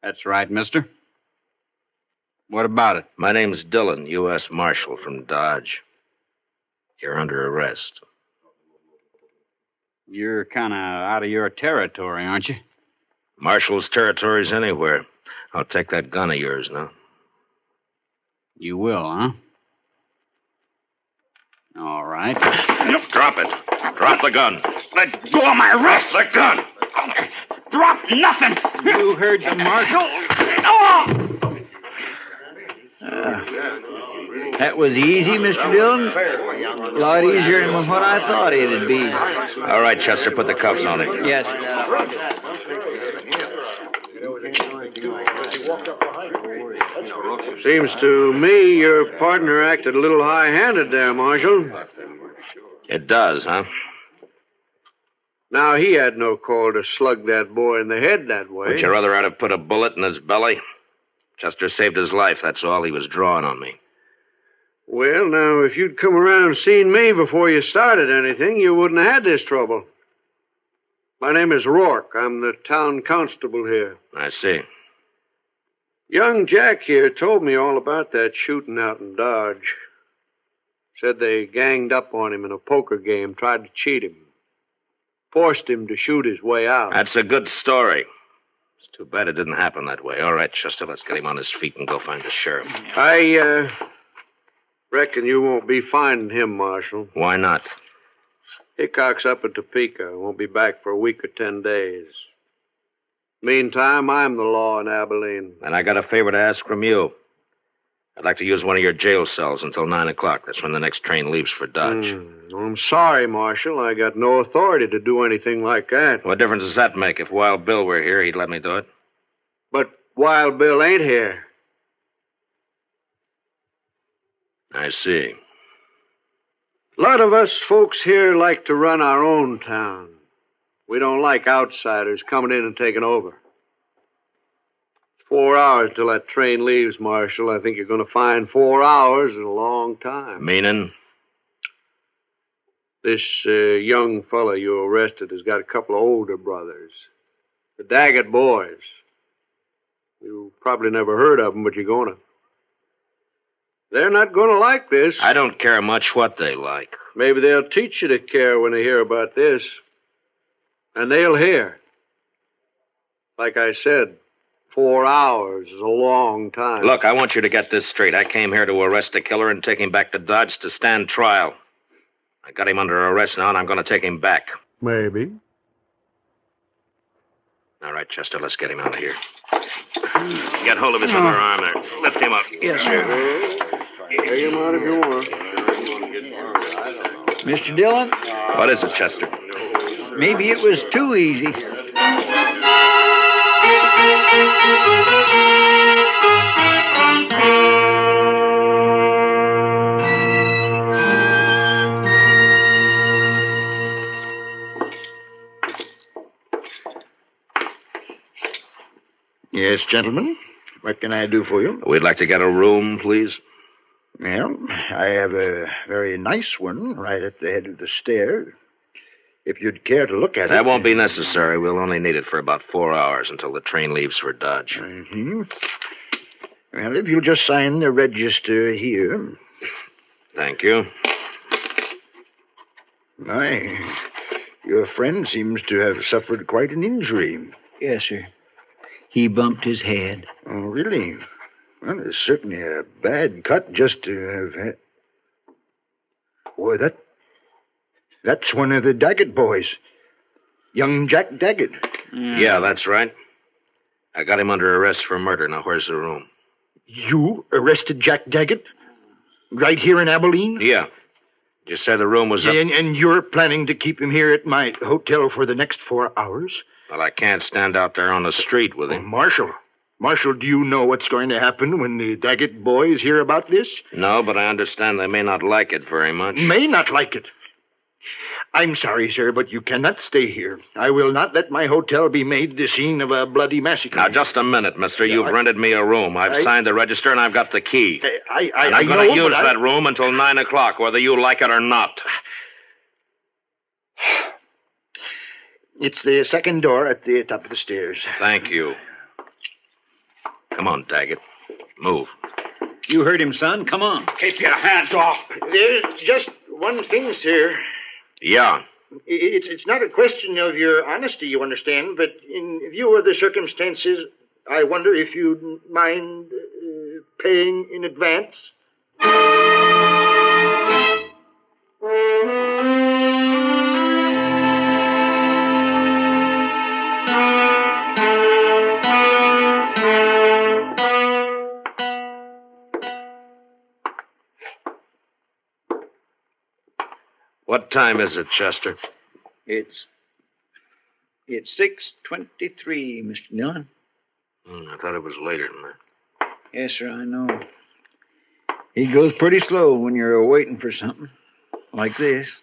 S4: That's right, mister. What about it?
S8: My name's Dillon, U.S. Marshal from Dodge. You're under arrest.
S4: You're kind of out of your territory, aren't you?
S8: Marshal's territory's anywhere. I'll take that gun of yours now.
S4: You will, huh? All right.
S8: Drop it. Drop the gun.
S4: Let go of my wrist.
S8: The gun.
S4: Drop nothing. You heard the marshal.
S13: That was easy, Mr. Dillon. A lot easier than what I thought it'd be.
S8: All right, Chester, put the cuffs on him.
S13: Yes.
S1: Seems to me your partner acted a little high-handed there, Marshal.
S8: It does, huh?
S1: Now, he had no call to slug that boy in the head that way.
S8: Would you rather I'd have put a bullet in his belly? Chester saved his life, that's all. He was drawing on me.
S1: Well, now, if you'd come around and seen me before you started anything, you wouldn't have had this trouble. My name is Rourke. I'm the town constable here.
S8: I see.
S1: Young Jack here told me all about that shooting out in Dodge. Said they ganged up on him in a poker game, tried to cheat him. Forced him to shoot his way out.
S8: That's a good story. It's too bad it didn't happen that way. All right, Chester, let's get him on his feet and go find the sheriff.
S1: I reckon you won't be finding him, Marshal.
S8: Why not?
S1: Hickok's up at Topeka. Won't be back for a week or 10 days. Meantime, I'm the law in Abilene.
S8: And I got a favor to ask from you. I'd like to use one of your jail cells until 9 o'clock. That's when the next train leaves for Dodge.
S1: I'm sorry, Marshal. I got no authority to do anything like that.
S8: What difference does that make? If Wild Bill were here, he'd let me do it.
S1: But Wild Bill ain't here.
S8: I see.
S1: A lot of us folks here like to run our own town. We don't like outsiders coming in and taking over. 4 hours till that train leaves, Marshal. I think you're going to find 4 hours is a long time.
S8: Meaning?
S1: This young fella you arrested has got a couple of older brothers. The Daggett boys. You probably never heard of them, but you're going to. They're not going to like this.
S8: I don't care much what they like.
S1: Maybe they'll teach you to care when they hear about this. And they'll hear. Like I said, 4 hours is a long time.
S8: Look, I want you to get this straight. I came here to arrest a killer and take him back to Dodge to stand trial. I got him under arrest now, and I'm going to take him back.
S1: Maybe.
S8: All right, Chester, let's get him out of here. Get hold of his other arm there. Lift him up.
S13: Yes, sir.
S1: Take him out if you want.
S13: Mr. Dillon?
S8: What is it, Chester?
S13: Maybe it was too easy.
S9: Yes, gentlemen. What can I do for you?
S8: We'd like to get a room, please.
S9: Well, I have a very nice one right at the head of the stairs. If you'd care to look at it.
S8: That won't be necessary. We'll only need it for about 4 hours until the train leaves for Dodge.
S9: Mm-hmm. Well, if you'll just sign the register here.
S8: Thank you.
S9: My, your friend seems to have suffered quite an injury.
S13: Yes, sir. He bumped his head.
S9: Oh, really? Well, it's certainly a bad cut just to have had. Boy, that's one of the Daggett boys. Young Jack Daggett.
S8: Yeah, that's right. I got him under arrest for murder. Now, where's the room?
S9: You arrested Jack Daggett? Right here in Abilene?
S8: Yeah. Did you say the room was up?
S9: And you're planning to keep him here at my hotel for the next 4 hours?
S8: Well, I can't stand out there on the street with him.
S9: Marshal, do you know what's going to happen when the Daggett boys hear about this?
S8: No, but I understand they may not like it very much.
S9: May not like it? I'm sorry, sir, but you cannot stay here. I will not let my hotel be made the scene of a bloody massacre.
S8: Now, just a minute, mister. You've rented me a room. I've signed the register, and I've got the key. And I'm going to use that room until 9 o'clock, whether you like it or not.
S9: It's the second door at the top of the stairs.
S8: Thank you. Come on, Daggett. Move.
S4: You heard him, son. Come on.
S1: Keep your hands off.
S9: There's just one thing, sir.
S8: Yeah.
S11: It's not a question of your honesty, you understand, but in view of the circumstances, I wonder if you'd mind paying in advance.
S16: What time is it, Chester?
S17: It's 6:23, Mr. Dillon.
S16: I thought it was later than that.
S17: Yes, sir, I know. He goes pretty slow when you're waiting for something like this.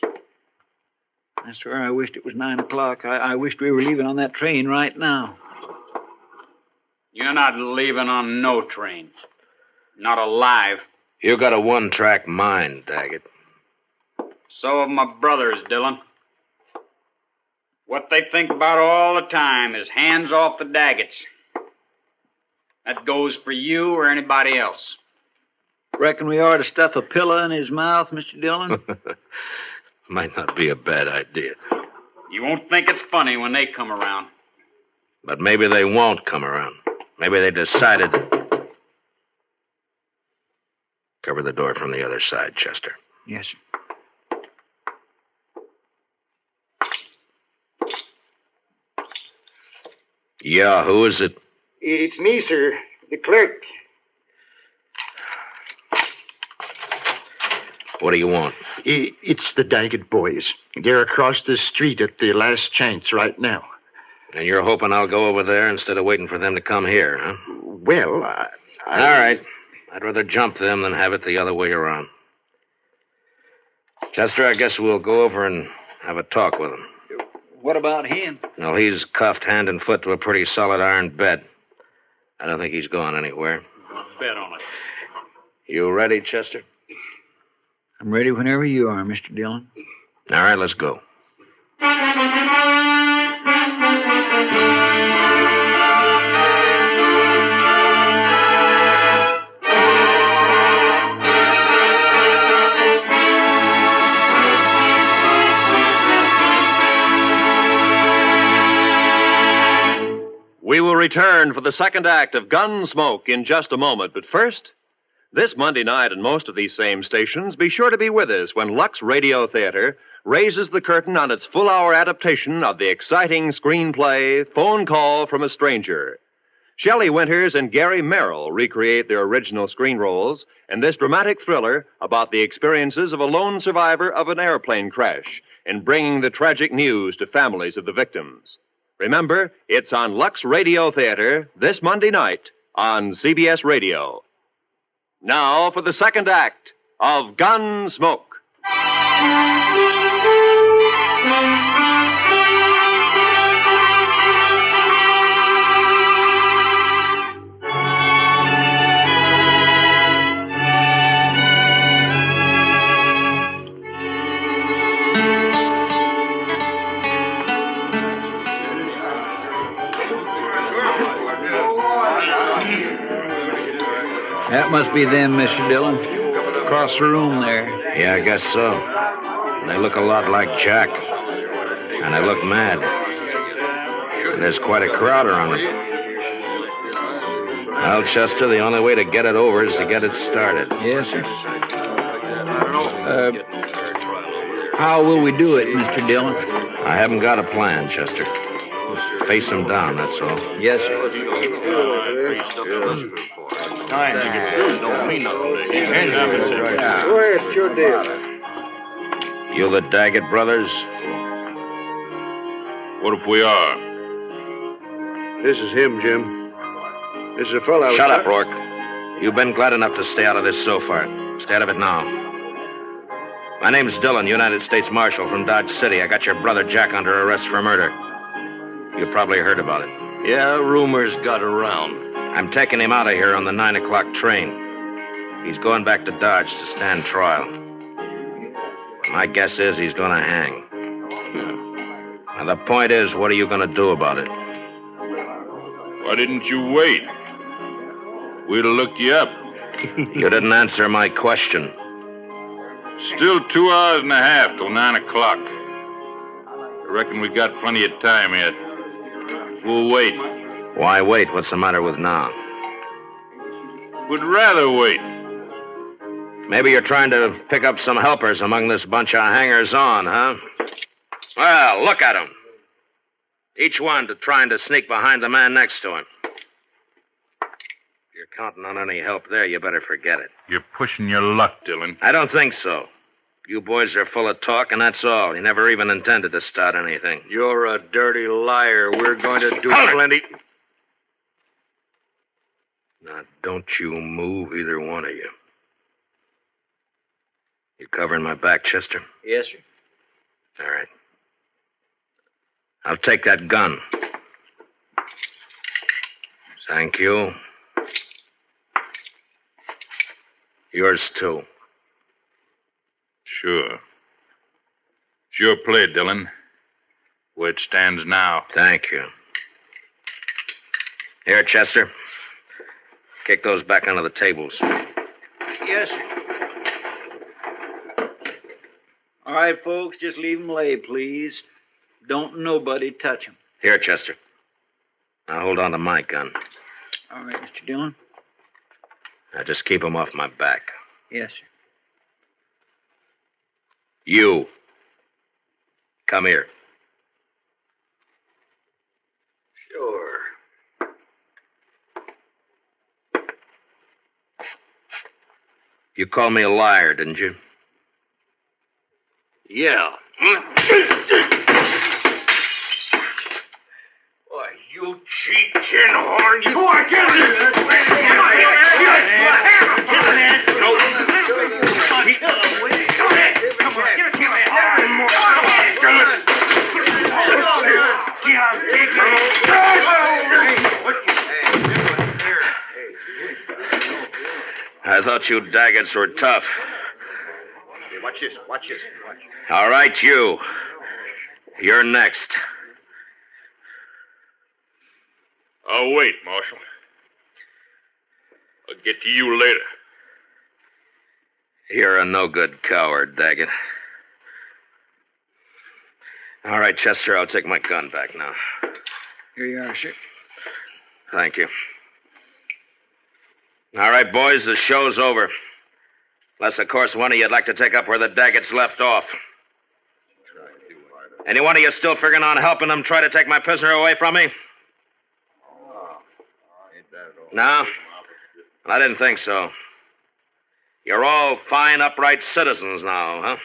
S17: I swear I wished it was 9 o'clock. I wished we were leaving on that train right now.
S4: You're not leaving on no train. Not alive.
S16: You got a one-track mind, Daggett.
S4: So have my brothers, Dillon. What they think about all the time is hands off the Daggets. That goes for you or anybody else.
S17: Reckon we ought to stuff a pillow in his mouth, Mr. Dillon?
S16: Might not be a bad idea.
S4: You won't think it's funny when they come around.
S16: But maybe they won't come around. Maybe they decided that... Cover the door from the other side, Chester.
S17: Yes, sir.
S16: Yeah, who is it?
S11: It's me, sir, the clerk.
S16: What do you want?
S11: It's the Daggett boys. They're across the street at the last chance right now.
S16: And you're hoping I'll go over there instead of waiting for them to come here, huh?
S11: Well,
S16: All right. I'd rather jump them than have it the other way around. Chester, I guess we'll go over and have a talk with him.
S17: What about him?
S16: Well, he's cuffed hand and foot to a pretty solid iron bed. I don't think he's going anywhere.
S4: Bet on it.
S16: You ready, Chester?
S17: I'm ready whenever you are, Mr. Dillon.
S16: All right, let's go.
S3: We will return for the second act of Gunsmoke in just a moment. But first, this Monday night on most of these same stations, be sure to be with us when Lux Radio Theater raises the curtain on its full-hour adaptation of the exciting screenplay Phone Call from a Stranger. Shelley Winters and Gary Merrill recreate their original screen roles in this dramatic thriller about the experiences of a lone survivor of an airplane crash in bringing the tragic news to families of the victims. Remember, it's on Lux Radio Theater this Monday night on CBS Radio. Now for the second act of Gunsmoke.
S17: That must be them, Mr. Dillon. Across the room there.
S16: Yeah, I guess so. They look a lot like Jack. And they look mad. And there's quite a crowd around them. Well, Chester, the only way to get it over is to get it started.
S17: Yes, sir. How will we do it, Mr. Dillon?
S16: I haven't got a plan, Chester. Face them down, that's all.
S17: Yes, sir.
S1: Don't mean nothing to him. Go ahead, it's your deal.
S16: You the Daggett brothers?
S1: What if we are? This is him, Jim. This is a fellow.
S16: Shut up, Rourke. You've been glad enough to stay out of this so far. Stay out of it now. My name's Dillon, United States Marshal from Dodge City. I got your brother Jack under arrest for murder. You probably heard about it.
S1: Yeah, rumors got around.
S16: I'm taking him out of here on the 9 o'clock train. He's going back to Dodge to stand trial. My guess is he's going to hang. Now, the point is, what are you going to do about it?
S1: Why didn't you wait? We'd have looked you up.
S16: You didn't answer my question.
S15: Still 2 hours and a half till 9 o'clock. I reckon we got plenty of time yet. We'll wait.
S16: Why wait? What's the matter with now?
S15: Would rather wait.
S16: Maybe you're trying to pick up some helpers among this bunch of hangers-on, huh? Well, look at them. Each one trying to sneak behind the man next to him. If you're counting on any help there, you better forget it.
S15: You're pushing your luck, Dillon.
S16: I don't think so. You boys are full of talk, and that's all. You never even intended to start anything.
S1: You're a dirty liar. We're going to do plenty.
S16: Now, don't you move, either one of you. You covering my back, Chester?
S10: Yes, sir.
S16: All right. I'll take that gun. Thank you. Yours, too.
S15: Sure. It's your play, Dillon. Where it stands now.
S16: Thank you. Here, Chester. Kick those back under the tables.
S10: Yes, sir. All right, folks, just leave them lay, please. Don't nobody touch them.
S16: Here, Chester. Now hold on to my gun.
S10: All right, Mr. Dillon.
S16: Now just keep them off my back.
S10: Yes, sir.
S16: You. Come here.
S1: Sure.
S16: You called me a liar, didn't you?
S1: Yeah.
S22: Boy, you cheap tin horn, you...
S1: Boy, get here!
S16: I thought you daggots were tough.
S22: Hey, watch this.
S16: All right, you. You're next.
S15: I'll wait, Marshal. I'll get to you later.
S16: You're a no-good coward, Daggett. All right, Chester, I'll take my gun back now.
S10: Here you are, sir.
S16: Thank you. All right, boys, the show's over. Unless, of course, one of you'd like to take up where the Daggets left off. Any one of you still figuring on helping them try to take my prisoner away from me? No? Well, I didn't think so. You're all fine, upright citizens now, huh?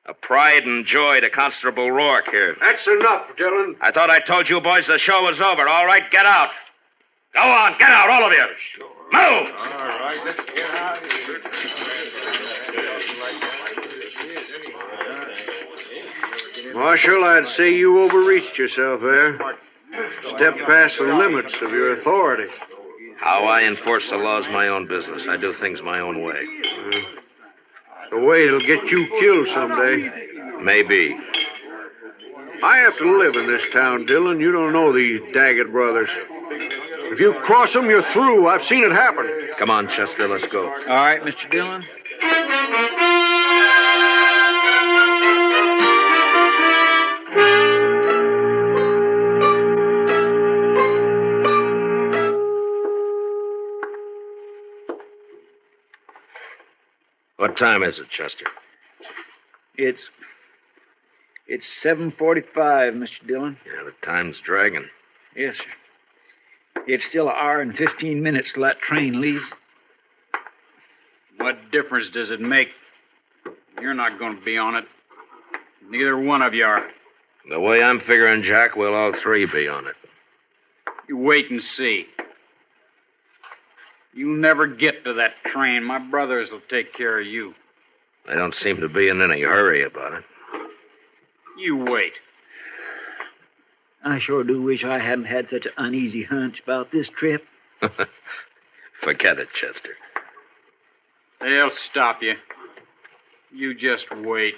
S16: A pride and joy to Constable Rourke here.
S1: That's enough, Dillon.
S16: I thought I told you boys the show was over. All right, get out. Go on, get out, all of you. Sure. Move!
S1: All right, let's get out of here. Marshal, I'd say you overreached yourself there. Stepped past the limits of your authority.
S16: How I enforce the law's my own business. I do things my own way.
S1: The way it'll get you killed someday.
S16: Maybe.
S1: I have to live in this town, Dillon. You don't know these Daggett brothers. If you cross them, you're through. I've seen it happen.
S16: Come on, Chester, let's go.
S10: All right, Mr. Dillon.
S16: What time is it, Chester?
S10: It's 7:45, Mr. Dillon.
S16: Yeah, the time's dragging.
S10: Yes, sir. It's still an hour and 15 minutes till that train leaves.
S4: What difference does it make? You're not going to be on it. Neither one of you are.
S16: The way I'm figuring, Jack, we'll all three be on it.
S4: You wait and see. You'll never get to that train. My brothers will take care of you.
S16: They don't seem to be in any hurry about it.
S4: You wait.
S10: I sure do wish I hadn't had such an uneasy hunch about this trip.
S16: Forget it, Chester.
S4: They'll stop you. You just wait.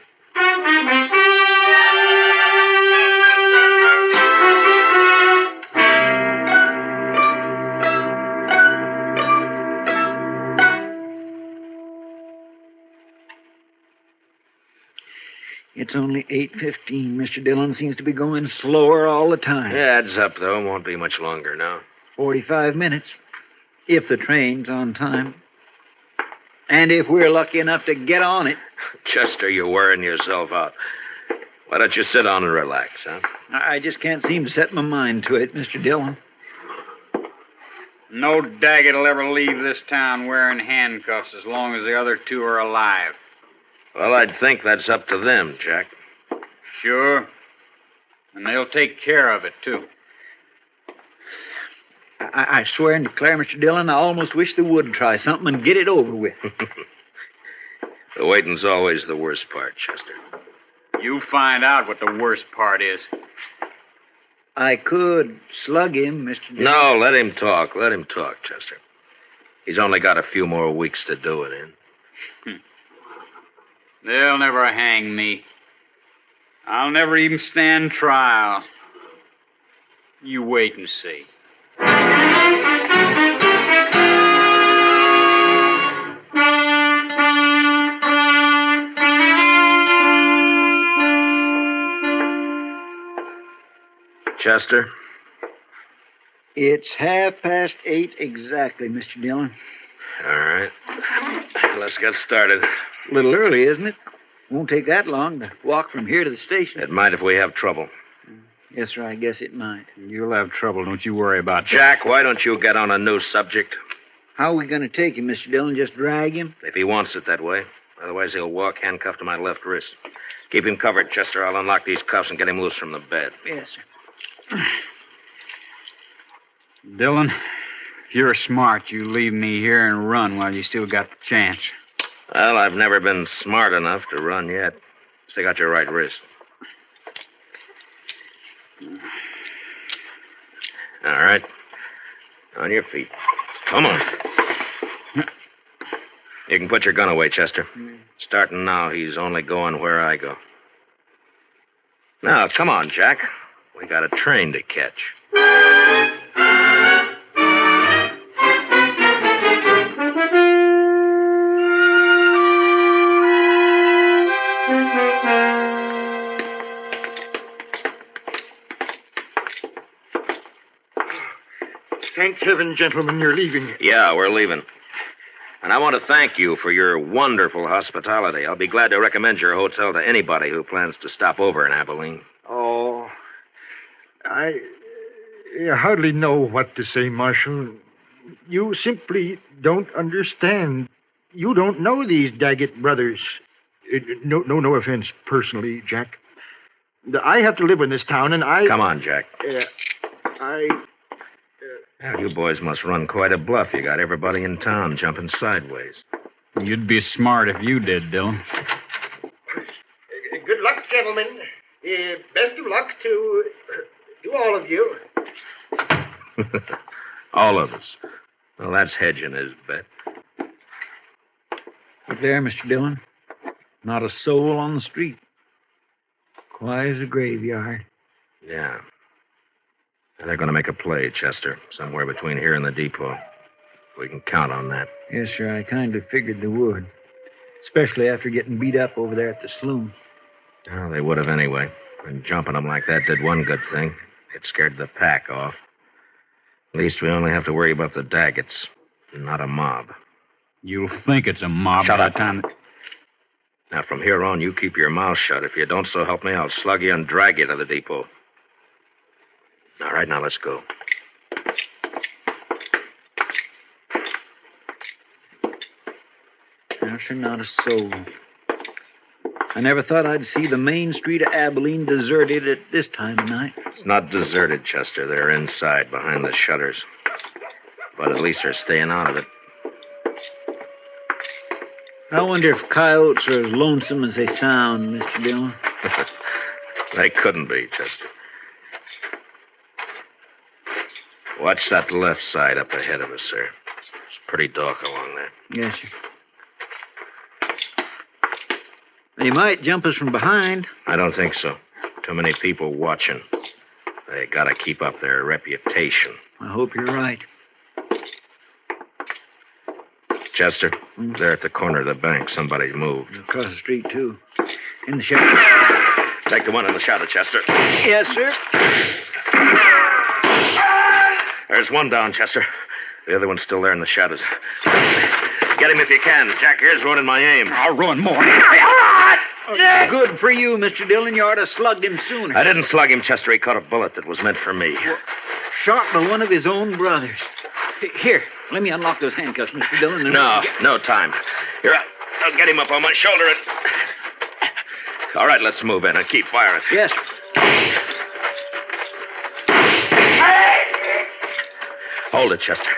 S17: It's only 8:15. Mr. Dillon seems to be going slower all the time.
S12: Yeah, heads up, though. Won't be much longer now.
S17: 45 minutes, if the train's on time. And if we're lucky enough to get on it.
S12: Chester, you're wearing yourself out. Why don't you sit down and relax, huh?
S17: I just can't seem to set my mind to it, Mr. Dillon.
S4: No Daggett will ever leave this town wearing handcuffs as long as the other two are alive.
S12: Well, I'd think that's up to them, Jack.
S4: Sure. And they'll take care of it, too.
S17: I swear and declare, Mr. Dillon, I almost wish they would try something and get it over with.
S12: The waiting's always the worst part, Chester.
S4: You find out what the worst part is.
S17: I could slug him, Mr. Dillon.
S12: No, let him talk. Let him talk, Chester. He's only got a few more weeks to do it in.
S4: They'll never hang me. I'll never even stand trial. You wait and see.
S12: Chester?
S17: It's 8:30 exactly, Mr. Dillon.
S12: All right. Let's get started.
S17: A little early, isn't it? Won't take that long to walk from here to the station.
S12: It might if we have trouble.
S17: Yes, sir, I guess it might.
S4: You'll have trouble, don't you worry about that.
S12: Jack, why don't you get on a new subject?
S17: How are we going to take him, Mr. Dillon? Just drag him?
S12: If he wants it that way. Otherwise, he'll walk handcuffed to my left wrist. Keep him covered, Chester. I'll unlock these cuffs and get him loose from the bed.
S17: Yes, sir.
S4: Dillon, if you're smart, you leave me here and run while you still got the chance.
S12: Well, I've never been smart enough to run yet. Stick out your right wrist. All right. On your feet. Come on. You can put your gun away, Chester. Starting now, he's only going where I go. Now, come on, Jack. We got a train to catch.
S11: Thank heaven, gentlemen, you're leaving.
S12: Yeah, we're leaving. And I want to thank you for your wonderful hospitality. I'll be glad to recommend your hotel to anybody who plans to stop over in Abilene.
S2: Oh, I hardly know what to say, Marshal. You simply don't understand. You don't know these Daggett brothers. No offense personally, Jack. I have to live in this town, and I...
S12: Come on, Jack.
S2: Well,
S12: you boys must run quite a bluff. You got everybody in town jumping sideways.
S4: You'd be smart if you did, Dillon.
S11: Good luck, gentlemen. Best of luck to all of you.
S12: All of us. Well, that's hedging his bet.
S17: Up there, Mr. Dillon. Not a soul on the street. Quiet as a graveyard.
S12: Yeah. They're going to make a play, Chester, somewhere between here and the depot. We can count on that.
S17: Yes, sir, I kind of figured they would. Especially after getting beat up over there at the saloon.
S12: Well, they would have anyway. And jumping them like that did one good thing. It scared the pack off. At least we only have to worry about the Daggets, not a mob.
S4: You'll think it's a mob
S12: Shut
S4: by
S12: up.
S4: the time...
S12: Now, from here on, you keep your mouth shut. If you don't, so help me, I'll slug you and drag you to the depot. All right, now let's go.
S17: No, sir, not a soul. I never thought I'd see the main street of Abilene deserted at this time of night.
S12: It's not deserted, Chester. They're inside, behind the shutters. But at least they're staying out of it.
S17: I wonder if coyotes are as lonesome as they sound, Mr. Dillon.
S12: They couldn't be, Chester. Watch that left side up ahead of us, sir. It's pretty dark along there.
S17: Yes, sir. They might jump us from behind.
S12: I don't think so. Too many people watching. They gotta keep up their reputation.
S17: I hope you're right.
S12: Chester. There at the corner of the bank, somebody moved.
S17: Across the street, too. In the shadow.
S12: Take the one in the shadow, Chester.
S17: Yes, sir.
S12: There's one down, Chester. The other one's still there in the shadows. Get him if you can. Jack here's ruining my aim.
S4: I'll ruin more.
S17: Good for you, Mr. Dillon. You ought to have slugged him sooner.
S12: I didn't slug him, Chester. He caught a bullet that was meant for me.
S17: Shot by one of his own brothers. Here, let me unlock those handcuffs, Mr. Dillon.
S12: No time. Here, I'll get him up on my shoulder and... All right, let's move in and keep firing.
S17: Yes, sir.
S12: Hold it, Chester.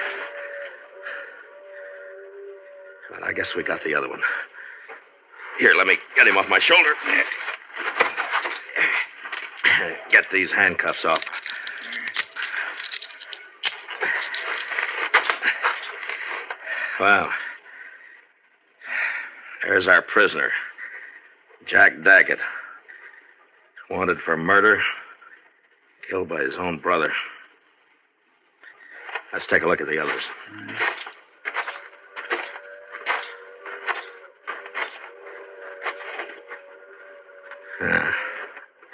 S12: Well, I guess we got the other one. Here, let me get him off my shoulder. Get these handcuffs off. Well, there's our prisoner, Jack Daggett. Wanted for murder, killed by his own brother. Let's take a look at the others.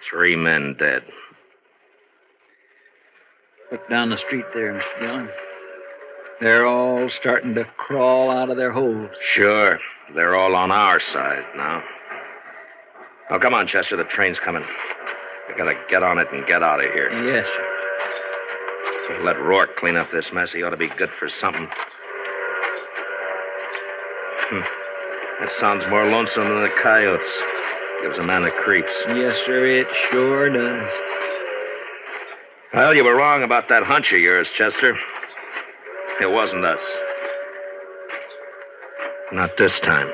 S12: Three men dead.
S17: Look down the street there, Mr. Dillon. They're all starting to crawl out of their holes.
S12: Sure. They're all on our side now. Oh, come on, Chester. The train's coming. We gotta get on it and get out of here.
S17: Yes, sir.
S12: Let Rourke clean up this mess. He ought to be good for something. That sounds more lonesome than the coyotes. Gives a man the creeps.
S17: Yes, sir, it sure does.
S12: Well, you were wrong about that hunch of yours, Chester. It wasn't us. Not this time.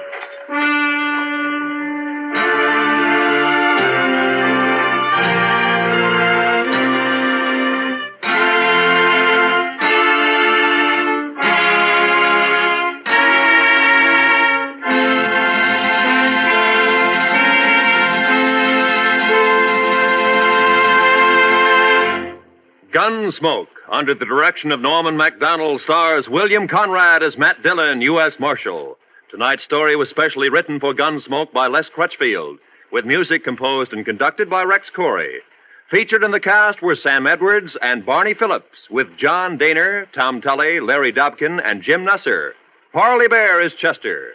S3: Gunsmoke, under the direction of Norman Macdonald, stars William Conrad as Matt Dillon, U.S. Marshal. Tonight's story was specially written for Gunsmoke by Les Crutchfield, with music composed and conducted by Rex Corey. Featured in the cast were Sam Edwards and Barney Phillips, with John Daner, Tom Tully, Larry Dobkin, and Jim Nusser. Parley Bear is Chester.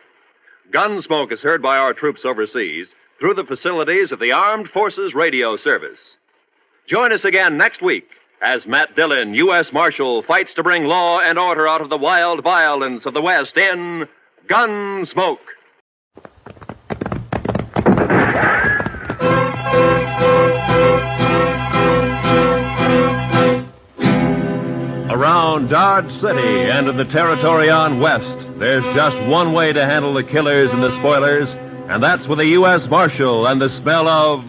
S3: Gunsmoke is heard by our troops overseas through the facilities of the Armed Forces Radio Service. Join us again next week as Matt Dillon, U.S. Marshal, fights to bring law and order out of the wild violence of the West in Gunsmoke. Around Dodge City and in the territory on West, there's just one way to handle the killers and the spoilers, and that's with a U.S. Marshal and the smell of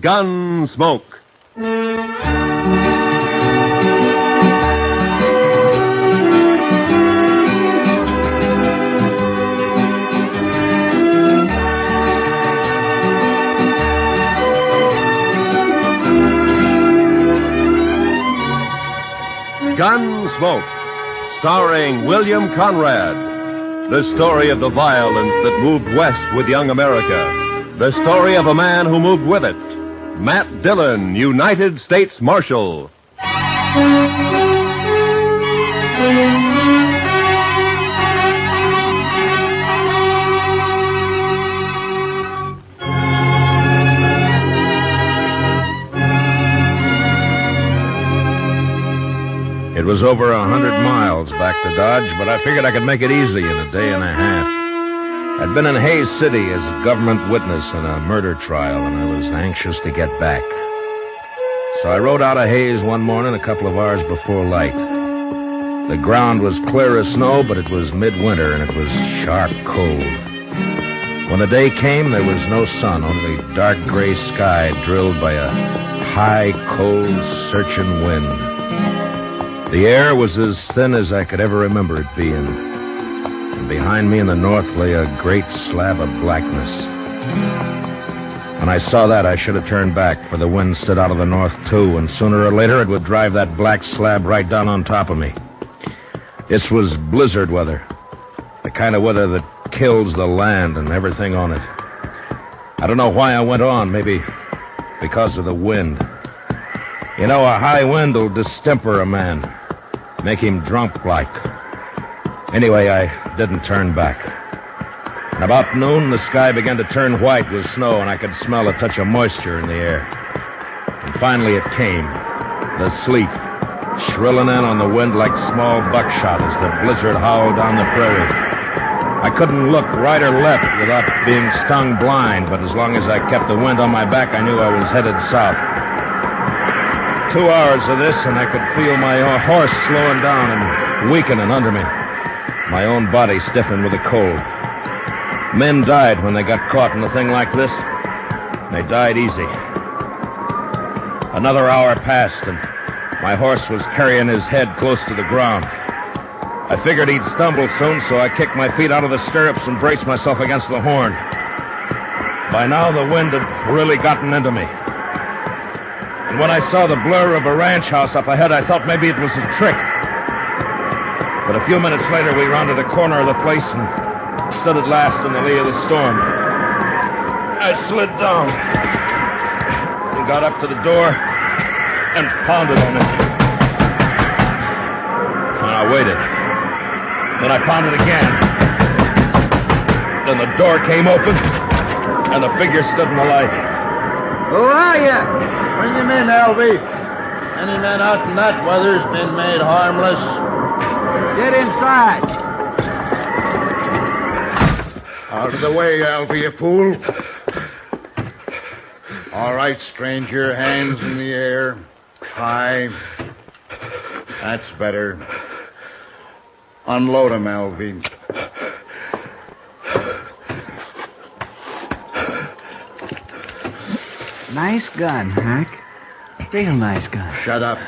S3: Gunsmoke. Gunsmoke, starring William Conrad. The story of the violence that moved west with young America. The story of a man who moved with it. Matt Dillon, United States Marshal.
S8: It was over 100 miles back to Dodge, but I figured I could make it easy in a day and a half. I'd been in Hays City as a government witness in a murder trial, and I was anxious to get back. So I rode out of Hays one morning a couple of hours before light. The ground was clear of snow, but it was midwinter, and it was sharp cold. When the day came, there was no sun, only dark gray sky drilled by a high, cold, searching wind. The air was as thin as I could ever remember it being. And behind me in the north lay a great slab of blackness. When I saw that, I should have turned back, for the wind stood out of the north, too, and sooner or later it would drive that black slab right down on top of me. This was blizzard weather. The kind of weather that kills the land and everything on it. I don't know why I went on. Maybe because of the wind. You know, a high wind will distemper a man. Make him drunk-like. Anyway, I didn't turn back. And about noon, the sky began to turn white with snow, and I could smell a touch of moisture in the air. And finally it came. The sleet, shrilling in on the wind like small buckshot as the blizzard howled down the prairie. I couldn't look right or left without being stung blind, but as long as I kept the wind on my back, I knew I was headed south. 2 hours of this, and I could feel my horse slowing down and weakening under me. My own body stiffened with the cold. Men died when they got caught in a thing like this. They died easy. Another hour passed, and my horse was carrying his head close to the ground. I figured he'd stumble soon, so I kicked my feet out of the stirrups and braced myself against the horn. By now, the wind had really gotten into me. And when I saw the blur of a ranch house up ahead, I thought maybe it was a trick. But a few minutes later, we rounded a corner of the place and stood at last in the lee of the storm. I slid down and got up to the door and pounded on it. And I waited. Then I pounded again. Then the door came open, and the figure stood in the light.
S6: Who are you? Bring him in, Alvy. Any man out in that weather's been made harmless. Get inside.
S9: Out of the way, Alvy, you fool. All right, stranger, hands in the air. High. That's better. Unload him, Alvy.
S13: Nice gun, Hack. Real nice gun.
S9: Shut up.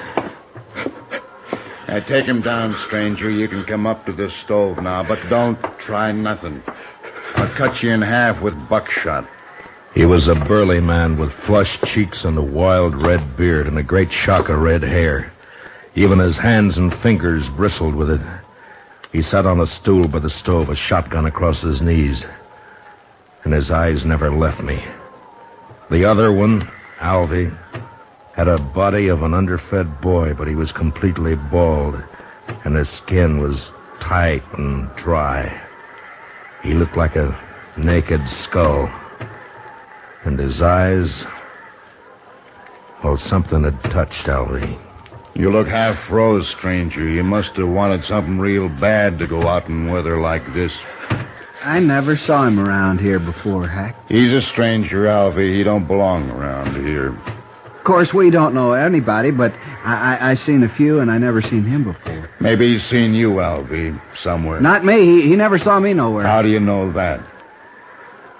S9: Take him down, stranger. You can come up to the stove now, but don't try nothing. I'll cut you in half with buckshot.
S8: He was a burly man with flushed cheeks and a wild red beard and a great shock of red hair. Even his hands and fingers bristled with it. He sat on a stool by the stove, a shotgun across his knees. And his eyes never left me. The other one, Alvy, had a body of an underfed boy, but he was completely bald, and his skin was tight and dry. He looked like a naked skull. And his eyes... well, something had touched Alvy.
S9: You look half froze, stranger. You must have wanted something real bad to go out in weather like this.
S13: I never saw him around here before, Hack.
S9: He's a stranger, Alvy. He don't belong around here.
S13: Of course, we don't know anybody, but I seen a few, and I never seen him before.
S9: Maybe he's seen you, Alvy, somewhere.
S13: Not me. He never saw me nowhere.
S9: How do you know that?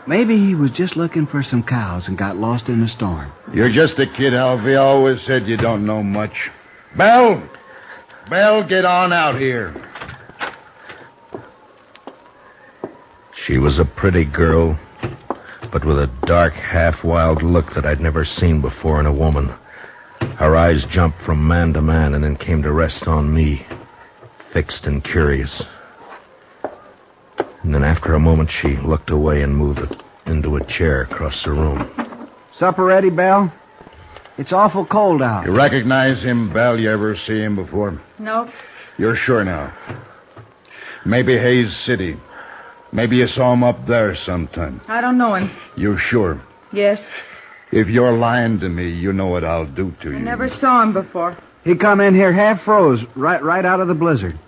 S13: Maybe he was just looking for some cows and got lost in a storm.
S9: You're just a kid, Alvy. I always said you don't know much. Belle! Belle, get on out here.
S8: She was a pretty girl, but with a dark, half-wild look that I'd never seen before in a woman. Her eyes jumped from man to man and then came to rest on me, fixed and curious. And then after a moment, she looked away and moved into a chair across the room.
S13: Supper ready, Belle? It's awful cold out.
S9: You recognize him, Belle? You ever see him before?
S19: Nope.
S9: You're sure now? Maybe Hayes City. Maybe you saw him up there sometime.
S19: I don't know him.
S9: You sure?
S19: Yes.
S9: If you're lying to me, you know what I'll do to you.
S19: I never saw him before.
S13: He come in here half froze, right out of the blizzard.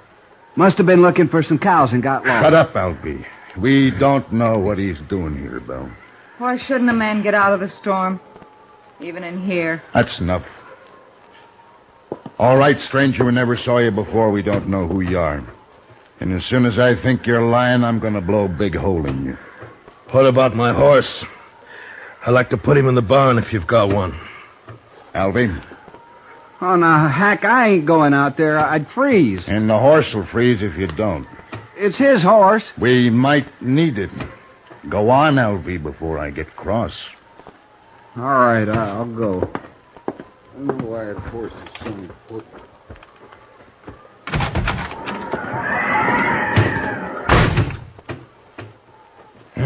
S13: Must have been looking for some cows and got lost.
S9: Shut up, Alvy. We don't know what he's doing here, Belle.
S19: Why shouldn't a man get out of the storm? Even in here.
S9: That's enough. All right, stranger, we never saw you before. We don't know who you are. And as soon as I think you're lying, I'm going to blow a big hole in you.
S8: What about my horse? I'd like to put him in the barn if you've got one.
S9: Alvy?
S13: Oh, now, Hack, I ain't going out there. I'd freeze.
S9: And the horse will freeze if you don't.
S13: It's his horse.
S9: We might need it. Go on, Alvy, before I get cross.
S13: All right, I'll go. I don't know why the horse is so important.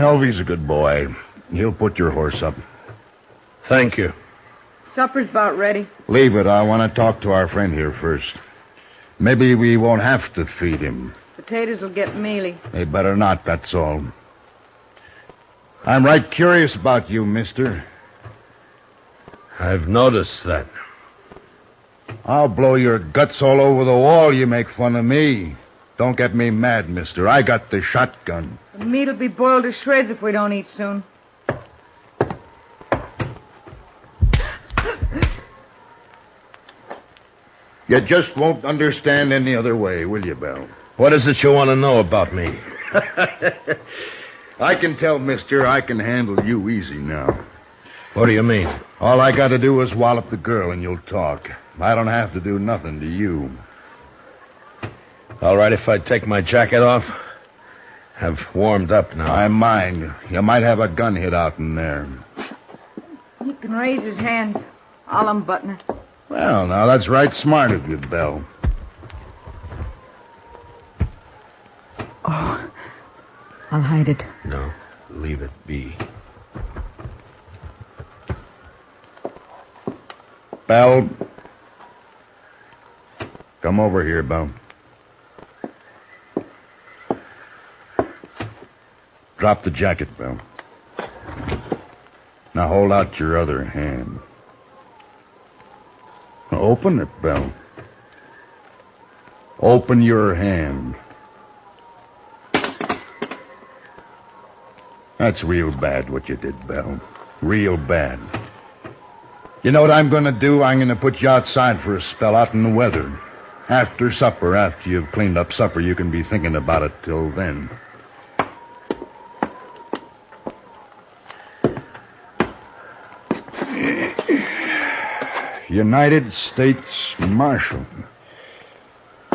S9: Elvie's a good boy. He'll put your horse up.
S8: Thank you.
S19: Supper's about ready.
S9: Leave it. I want to talk to our friend here first. Maybe we won't have to feed him.
S19: Potatoes will get mealy.
S9: They better not, that's all. I'm right curious about you, mister.
S8: I've noticed that.
S9: I'll blow your guts all over the wall. You make fun of me. Don't get me mad, mister. I got the shotgun.
S19: The meat'll be boiled to shreds if we don't eat soon.
S9: You just won't understand any other way, will you, Bell?
S8: What is it you want to know about me?
S9: I can tell, mister, I can handle you easy now.
S8: What do you mean?
S9: All I got to do is wallop the girl and you'll talk. I don't have to do nothing to you.
S8: All right if I take my jacket off? I've warmed up now.
S9: I mind. You might have a gun hid out in there.
S19: He can raise his hands. I'll unbutton it.
S9: Well, now, that's right smart of you, Belle.
S19: Oh, I'll hide it.
S8: No, leave it be.
S9: Belle. Come over here, Belle. Drop the jacket, Belle. Now hold out your other hand. Open it, Belle. Open your hand. That's real bad what you did, Belle. Real bad. You know what I'm going to do? I'm going to put you outside for a spell out in the weather. After supper, after you've cleaned up supper, you can be thinking about it till then. United States Marshal.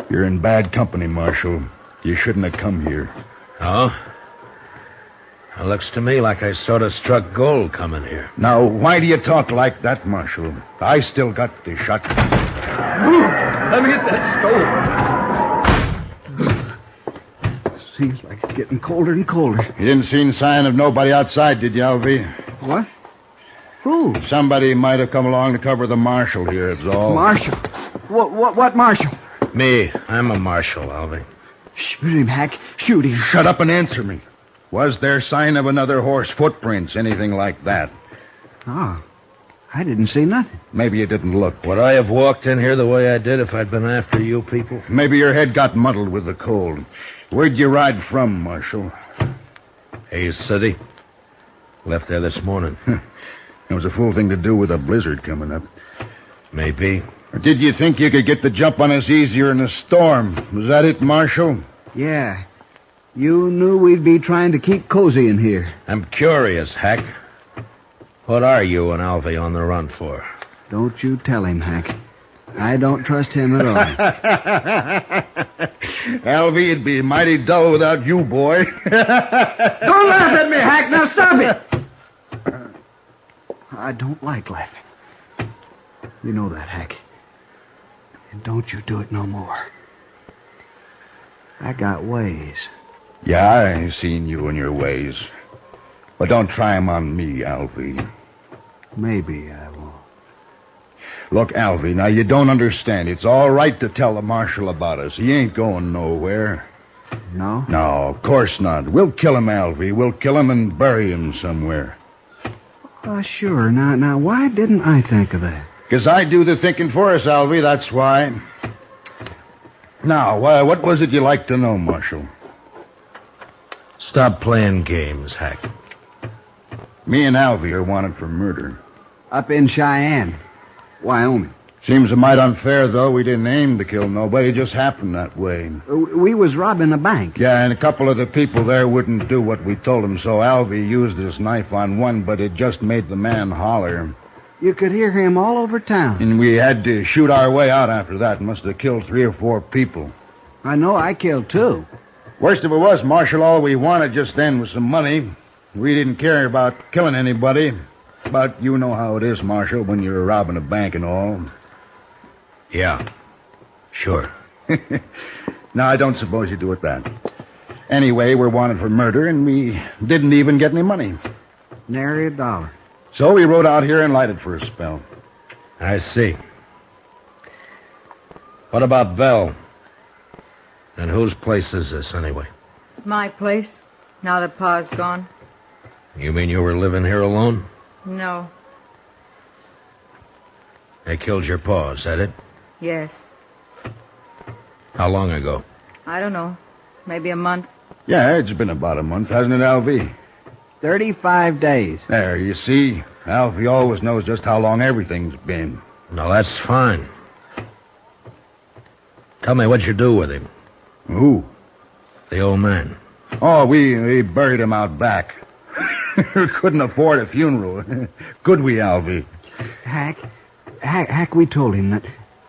S9: You're in bad company, Marshal. You shouldn't have come here.
S8: Oh? It looks to me like I sort of struck gold coming here.
S9: Now, why do you talk like that, Marshal? I still got the shotgun.
S23: Let me hit that stove. Seems like it's getting colder and colder.
S9: You didn't see any sign of nobody outside, did you, Alvy?
S23: What? Who?
S9: Somebody might have come along to cover the marshal here, that's all.
S23: Marshal? What marshal?
S8: Me. I'm a marshal, Alvy.
S23: Shoot him, Hack. Shoot him.
S9: Shut up and answer me. Was there sign of another horse, footprints, anything like that?
S23: Oh, I didn't see nothing.
S9: Maybe you didn't look.
S8: Would I have walked in here the way I did if I'd been after you people?
S9: Maybe your head got muddled with the cold. Where'd you ride from, Marshal?
S8: Hayes City. Left there this morning.
S9: It was a fool thing to do with a blizzard coming up.
S8: Maybe.
S9: Or did you think you could get the jump on us easier in a storm? Was that it, Marshal?
S23: Yeah. You knew we'd be trying to keep cozy in here.
S8: I'm curious, Hack. What are you and Alvy on the run for?
S23: Don't you tell him, Hack. I don't trust him at all.
S9: Alvy, it'd be mighty dull without you, boy.
S23: Don't laugh at me, Hack. Now stop it. I don't like laughing. You know that, Hack. And don't you do it no more. I got ways.
S9: Yeah, I seen you and your ways. But don't try 'em on me, Alvy.
S23: Maybe I won't.
S9: Look, Alvy, now you don't understand. It's all right to tell the marshal about us. He ain't going nowhere.
S23: No?
S9: No, of course not. We'll kill him, Alvy. We'll kill him and bury him somewhere.
S23: Sure. Now, why didn't I think of that?
S9: 'Cause I do the thinking for us, Alvy, that's why. Now, what was it you like to know, Marshal?
S8: Stop playing games, Hack.
S9: Me and Alvy are wanted for murder.
S23: Up in Cheyenne, Wyoming.
S9: Seems a mite unfair, though. We didn't aim to kill nobody. It just happened that way.
S23: We was robbing a bank.
S9: Yeah, and a couple of the people there wouldn't do what we told them, so Alvy used his knife on one, but it just made the man holler.
S23: You could hear him all over town.
S9: And we had to shoot our way out after that. Must have killed 3 or 4 people.
S23: I know I killed 2.
S9: Worst of it was, Marshal, all we wanted just then was some money. We didn't care about killing anybody. But you know how it is, Marshal, when you're robbing a bank and all.
S8: Yeah, sure.
S9: Now, I don't suppose you do it that.
S7: Anyway, we're wanted for murder, and we didn't even get any money.
S20: Nary a dollar.
S7: So we rode out here and lighted for a spell.
S8: I see. What about Vel? And whose place is this, anyway?
S19: It's my place, now that Pa's gone.
S8: You mean you were living here alone?
S19: No.
S8: They killed your pa, is that it?
S19: Yes.
S8: How long ago?
S19: I don't know. Maybe a month.
S7: Yeah, it's been about a month, hasn't it, Alvy?
S20: 35 days.
S7: There, you see? Alfie always knows just how long everything's been.
S8: No, that's fine. Tell me what you do with him.
S7: Who?
S8: The old man.
S7: Oh, we buried him out back. Couldn't afford a funeral. Could we, Alvy?
S20: Hack, we told him that.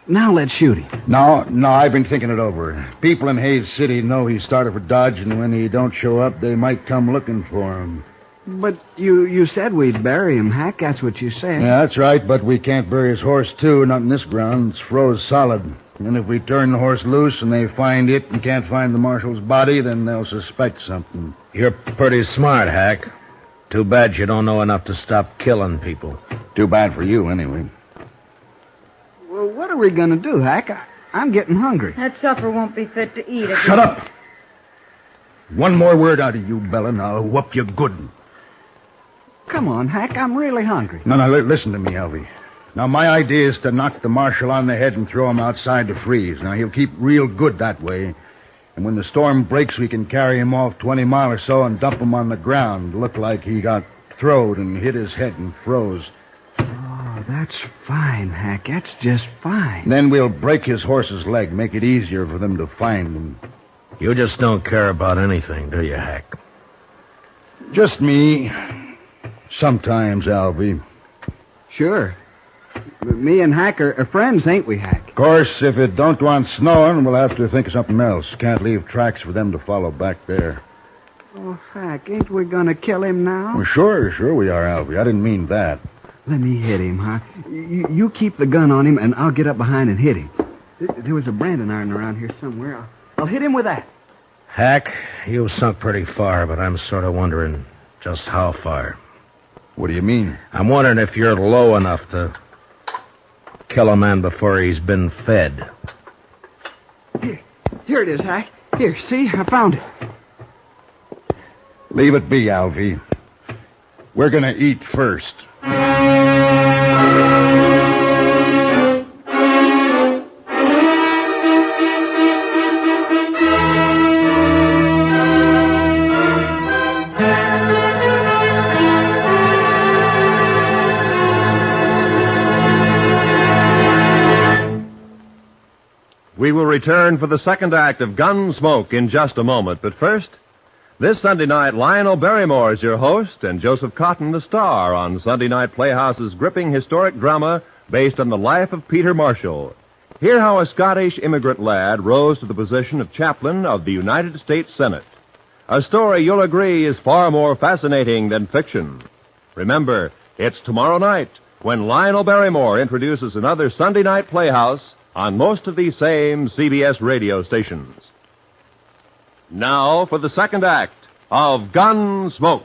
S20: Now let's shoot him.
S7: No, I've been thinking it over. People in Hayes City know he started for Dodge, and when he don't show up, they might come looking for him.
S20: But you said we'd bury him, Hack. That's what you said.
S7: Yeah, that's right, but we can't bury his horse, too. Not in this ground. It's froze solid. And if we turn the horse loose and they find it and can't find the marshal's body, then they'll suspect something.
S8: You're pretty smart, Hack. Too bad you don't know enough to stop killing people.
S7: Too bad for you, anyway.
S20: Well, what are we going to do, Hack? I'm getting hungry.
S19: That supper won't be fit to eat.
S7: Shut up! One more word out of you, Bella, and I'll whoop you good.
S20: Come on, Hack. I'm really hungry.
S7: No, listen to me, Elvie. Now, my idea is to knock the marshal on the head and throw him outside to freeze. Now, he'll keep real good that way. And when the storm breaks, we can carry him off 20 miles or so and dump him on the ground. Look like he got throwed and hit his head and froze.
S20: Oh, that's fine, Hack. That's just fine.
S7: Then we'll break his horse's leg, make it easier for them to find him.
S8: You just don't care about anything, do you, Hack?
S7: Just me. Sometimes, Alvy.
S20: Sure. Me and Hack are friends, ain't we, Hack?
S7: Of course, if it don't want snowing, we'll have to think of something else. Can't leave tracks for them to follow back there.
S20: Oh, Hack, ain't we gonna kill him now?
S7: Well, sure we are, Alvy. I didn't mean that.
S20: Let me hit him, huh? You keep the gun on him, and I'll get up behind and hit him. There was a branding iron around here somewhere. I'll hit him with that.
S8: Hack, you've sunk pretty far, but I'm sort of wondering just how far.
S7: What do you mean?
S8: I'm wondering if you're low enough to kill a man before he's been fed.
S20: Here it is, Hack. Here, see? I found it.
S7: Leave it be, Alvy. We're gonna eat first.
S18: We will return for the second act of Gunsmoke in just a moment. But first, this Sunday night, Lionel Barrymore is your host and Joseph Cotton the star on Sunday Night Playhouse's gripping historic drama based on the life of Peter Marshall. Hear how a Scottish immigrant lad rose to the position of chaplain of the United States Senate. A story you'll agree is far more fascinating than fiction. Remember, it's tomorrow night when Lionel Barrymore introduces another Sunday Night Playhouse on most of these same CBS radio stations. Now for the second act of Gunsmoke.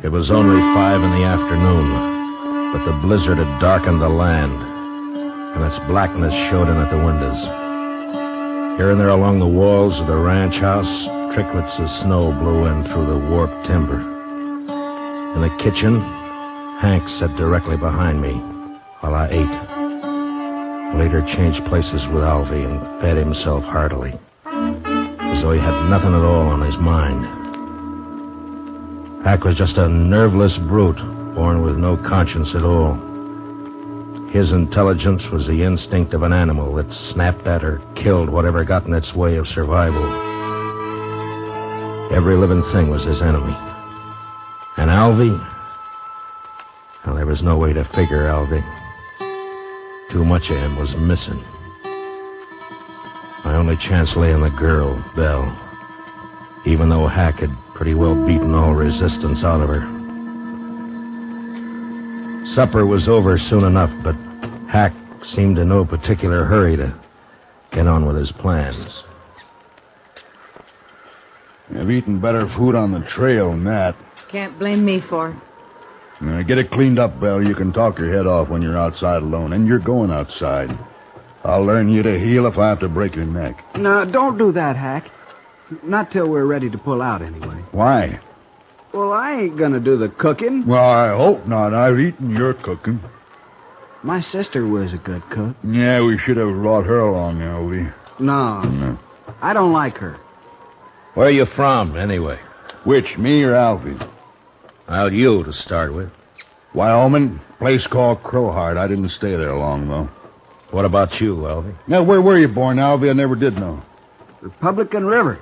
S8: It was only 5 in the afternoon, but the blizzard had darkened the land, and its blackness showed in at the windows. Here and there along the walls of the ranch house, tricklets of snow blew in through the warped timber. In the kitchen, Hank sat directly behind me while I ate. Later changed places with Alvy and fed himself heartily, as though he had nothing at all on his mind. Hank was just a nerveless brute, born with no conscience at all. His intelligence was the instinct of an animal that snapped at or killed whatever got in its way of survival. Every living thing was his enemy. And Alvy? Well, there was no way to figure Alvy. Too much of him was missing. I only chance lay in the girl, Belle. Even though Hack had pretty well beaten all resistance out of her. Supper was over soon enough, but Hack seemed in no particular hurry to get on with his plans.
S7: You've eaten better food on the trail than that.
S19: Can't blame me for it.
S7: Get it cleaned up, Belle. You can talk your head off when you're outside alone, and you're going outside. I'll learn you to heal if I have to break your neck.
S20: No, don't do that, Hack. Not till we're ready to pull out, anyway.
S7: Why?
S20: Well, I ain't gonna do the cooking.
S7: Well, I hope not. I've eaten your cooking.
S20: My sister was a good cook.
S7: Yeah, we should have brought her along, Alvy.
S20: No. I don't like her.
S8: Where are you from, anyway?
S7: Which, me or Alvy?
S8: Well, you to start with.
S7: Wyoming, place called Crowheart. I didn't stay there long, though.
S8: What about you, Alvy?
S7: Now, where were you born, Alvy? I never did know.
S20: Republican River.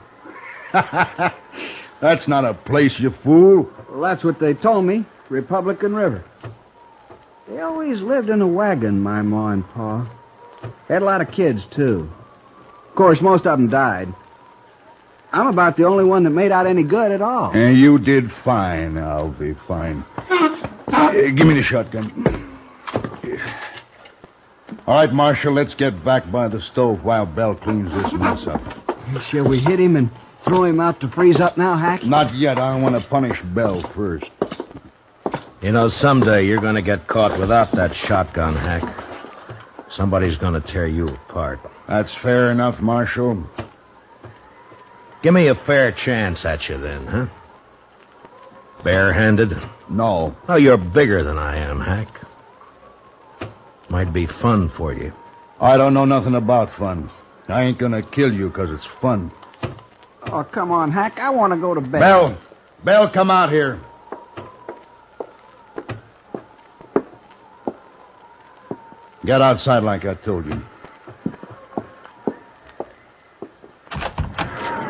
S7: That's not a place, you fool.
S20: Well, that's what they told me. Republican River. They always lived in a wagon, my ma and pa. Had a lot of kids, too. Of course, most of them died. I'm about the only one that made out any good at all.
S7: And you did fine, Alvy, fine. Give me the shotgun. All right, Marshal, let's get back by the stove while Belle cleans this mess up.
S20: Shall we hit him and throw him out to freeze up now, Hack?
S7: Not yet. I want to punish Belle first.
S8: You know, someday you're going to get caught without that shotgun, Hack. Somebody's going to tear you apart.
S7: That's fair enough, Marshal.
S8: Give me a fair chance at you then, huh? Barehanded?
S7: No.
S8: Oh, you're bigger than I am, Hack. Might be fun for you.
S7: I don't know nothing about fun. I ain't gonna kill you because it's fun.
S20: Oh, come on, Hack. I want to go to bed.
S7: Belle, come out here. Get outside like I told you.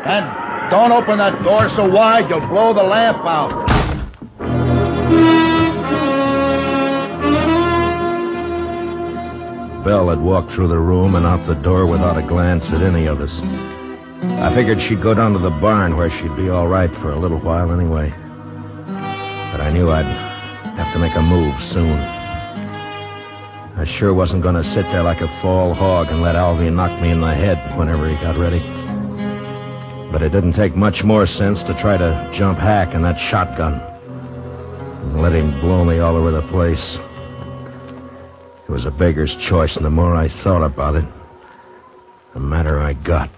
S7: And don't open that door so wide you'll blow the lamp out.
S8: Belle had walked through the room and out the door without a glance at any of us. I figured she'd go down to the barn where she'd be all right for a little while anyway. But I knew I'd have to make a move soon. I sure wasn't going to sit there like a fall hog and let Alvy knock me in the head whenever he got ready. But it didn't take much more sense to try to jump Hack in that shotgun and let him blow me all over the place. It was a beggar's choice, and the more I thought about it, the madder I got.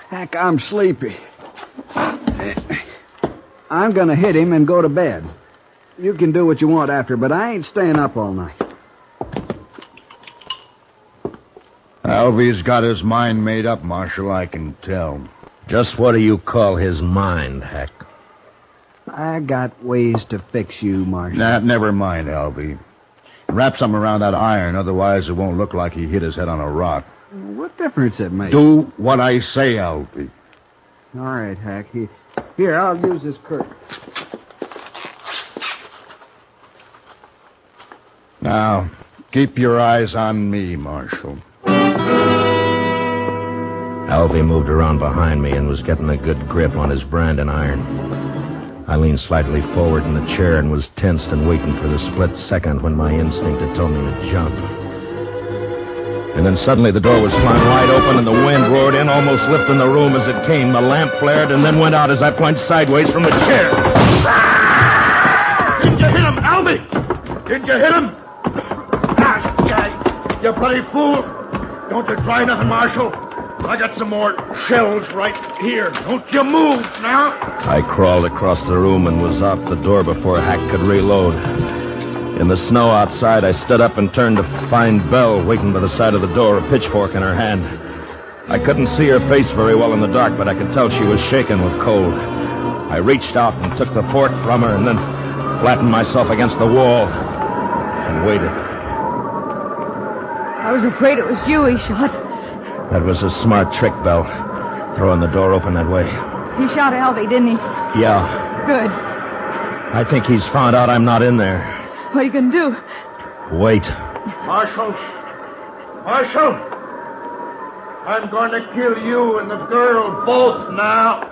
S20: Hack, I'm sleepy. I'm going to hit him and go to bed. You can do what you want after, but I ain't staying up all night.
S7: Alvy's got his mind made up, Marshal, I can tell.
S8: Just what do you call his mind, Hack?
S20: I got ways to fix you, Marshal.
S7: Nah, never mind, Alvy. Wrap something around that iron, otherwise it won't look like he hit his head on a rock.
S20: What difference it makes?
S7: Do what I say, Alvy.
S20: All right, Hack. Here, I'll use this curtain.
S7: Now, keep your eyes on me, Marshal.
S8: Alvy moved around behind me and was getting a good grip on his branding iron. I leaned slightly forward in the chair and was tensed and waiting for the split second when my instinct had told me to jump. And then suddenly the door was flung wide open and the wind roared in, almost lifting the room as it came. The lamp flared and then went out as I plunged sideways from the chair.
S7: Did you hit him, Alvy? Did you hit him? You bloody fool! Don't you try nothing, Marshal. I got some more shells right here. Don't you move now.
S8: I crawled across the room and was out the door before Hack could reload. In the snow outside, I stood up and turned to find Belle waiting by the side of the door, a pitchfork in her hand. I couldn't see her face very well in the dark, but I could tell she was shaking with cold. I reached out and took the fork from her and then flattened myself against the wall and waited.
S19: I was afraid it was you he shot.
S8: That was a smart trick, Belle, throwing the door open that way.
S19: He shot Alvy, didn't he?
S8: Yeah.
S19: Good.
S8: I think he's found out I'm not in there.
S19: What are you going to do?
S8: Wait.
S7: Marshal! Marshal!
S22: I'm going to kill you and the girl both now.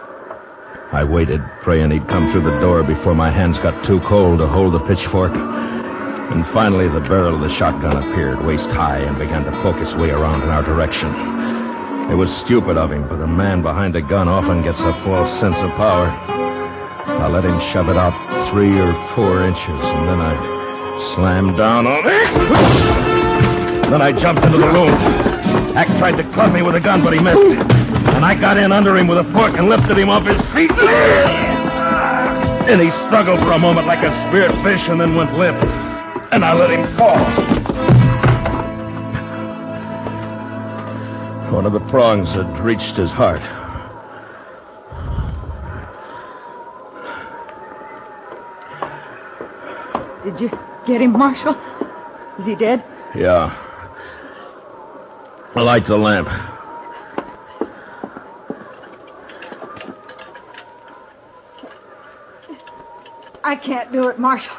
S8: I waited, praying he'd come through the door before my hands got too cold to hold the pitchfork. And finally, the barrel of the shotgun appeared, waist high, and began to poke its way around in our direction. It was stupid of him, but a man behind a gun often gets a false sense of power. I let him shove it out 3 or 4 inches, and then I slammed down on it. Then I jumped into the room. Hack tried to club me with a gun, but he missed. And I got in under him with a fork and lifted him off his feet. And he struggled for a moment like a speared fish and then went limp. And I let him fall. One of the prongs had reached his heart.
S19: Did you get him, Marshal? Is he dead?
S8: Yeah. Light the lamp.
S19: I can't do it, Marshal.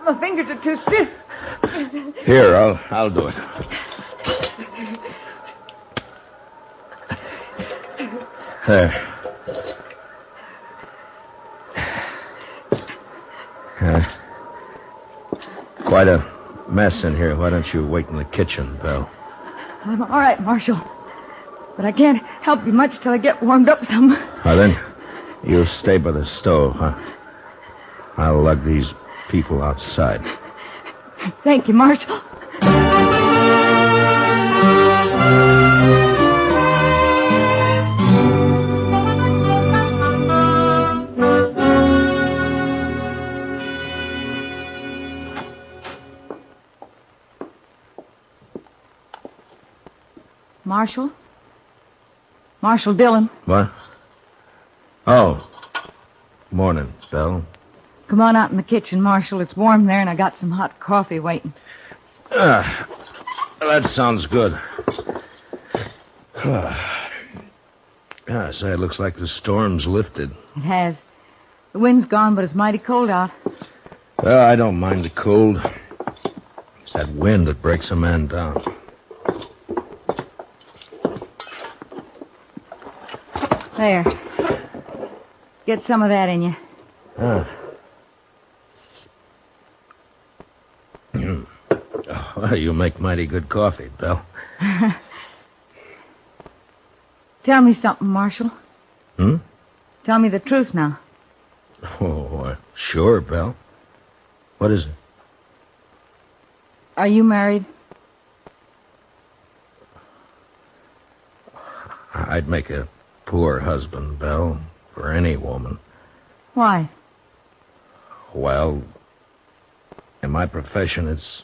S19: My fingers are too stiff.
S8: Here, I'll do it. There. Quite a mess in here. Why don't you wait in the kitchen, Belle?
S19: I'm all right, Marshal. But I can't help you much till I get warmed up some.
S8: Now then, you stay by the stove, huh? I'll lug these people outside.
S19: Thank you, Marshal. Marshal? Marshal Dillon.
S8: What? Oh. Morning, Belle.
S19: Come on out in the kitchen, Marshal. It's warm there, and I got some hot coffee waiting.
S8: That sounds good. Say, it looks like the storm's lifted.
S19: It has. The wind's gone, but it's mighty cold out.
S8: Well, I don't mind the cold. It's that wind that breaks a man down.
S19: There. Get some of that in you.
S8: Well, you make mighty good coffee, Belle.
S19: Tell me something, Marshal.
S8: Hmm?
S19: Tell me the truth now.
S8: Oh, sure, Belle. What is it?
S19: Are you married?
S8: I'd make a poor husband, Belle, for any woman.
S19: Why?
S8: Well, in my profession, it's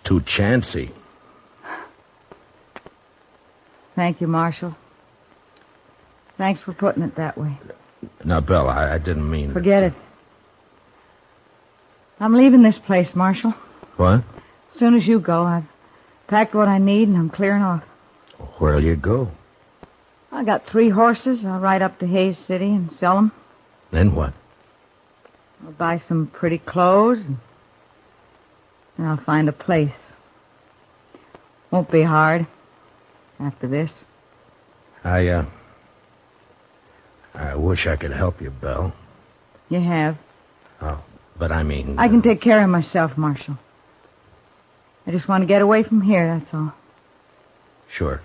S8: too chancy.
S19: Thank you, Marshal. Thanks for putting it that way.
S8: Now, Belle, I didn't mean...
S19: Forget it. I'm leaving this place, Marshal.
S8: What?
S19: As soon as you go, I've packed what I need and I'm clearing off.
S8: Where'll you go?
S19: I got 3 horses. I'll ride up to Hayes City and sell them.
S8: Then what?
S19: I'll buy some pretty clothes and I'll find a place. Won't be hard after this.
S8: I wish I could help you, Belle.
S19: You have.
S8: Oh, but I mean...
S19: I can take care of myself, Marshal. I just want to get away from here, that's all.
S8: Sure.